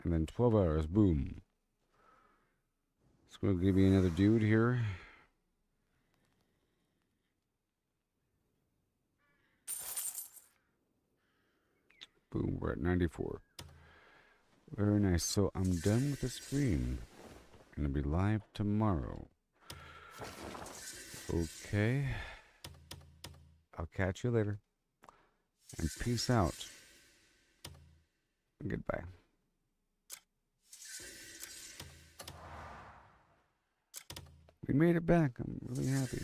Speaker 1: And then 12 hours, boom. It's going to give me another dude here. Boom, we're at 94. Very nice. So I'm done with the stream. Gonna be live tomorrow. Okay. I'll catch you later. And peace out. Goodbye. We made it back. I'm really happy.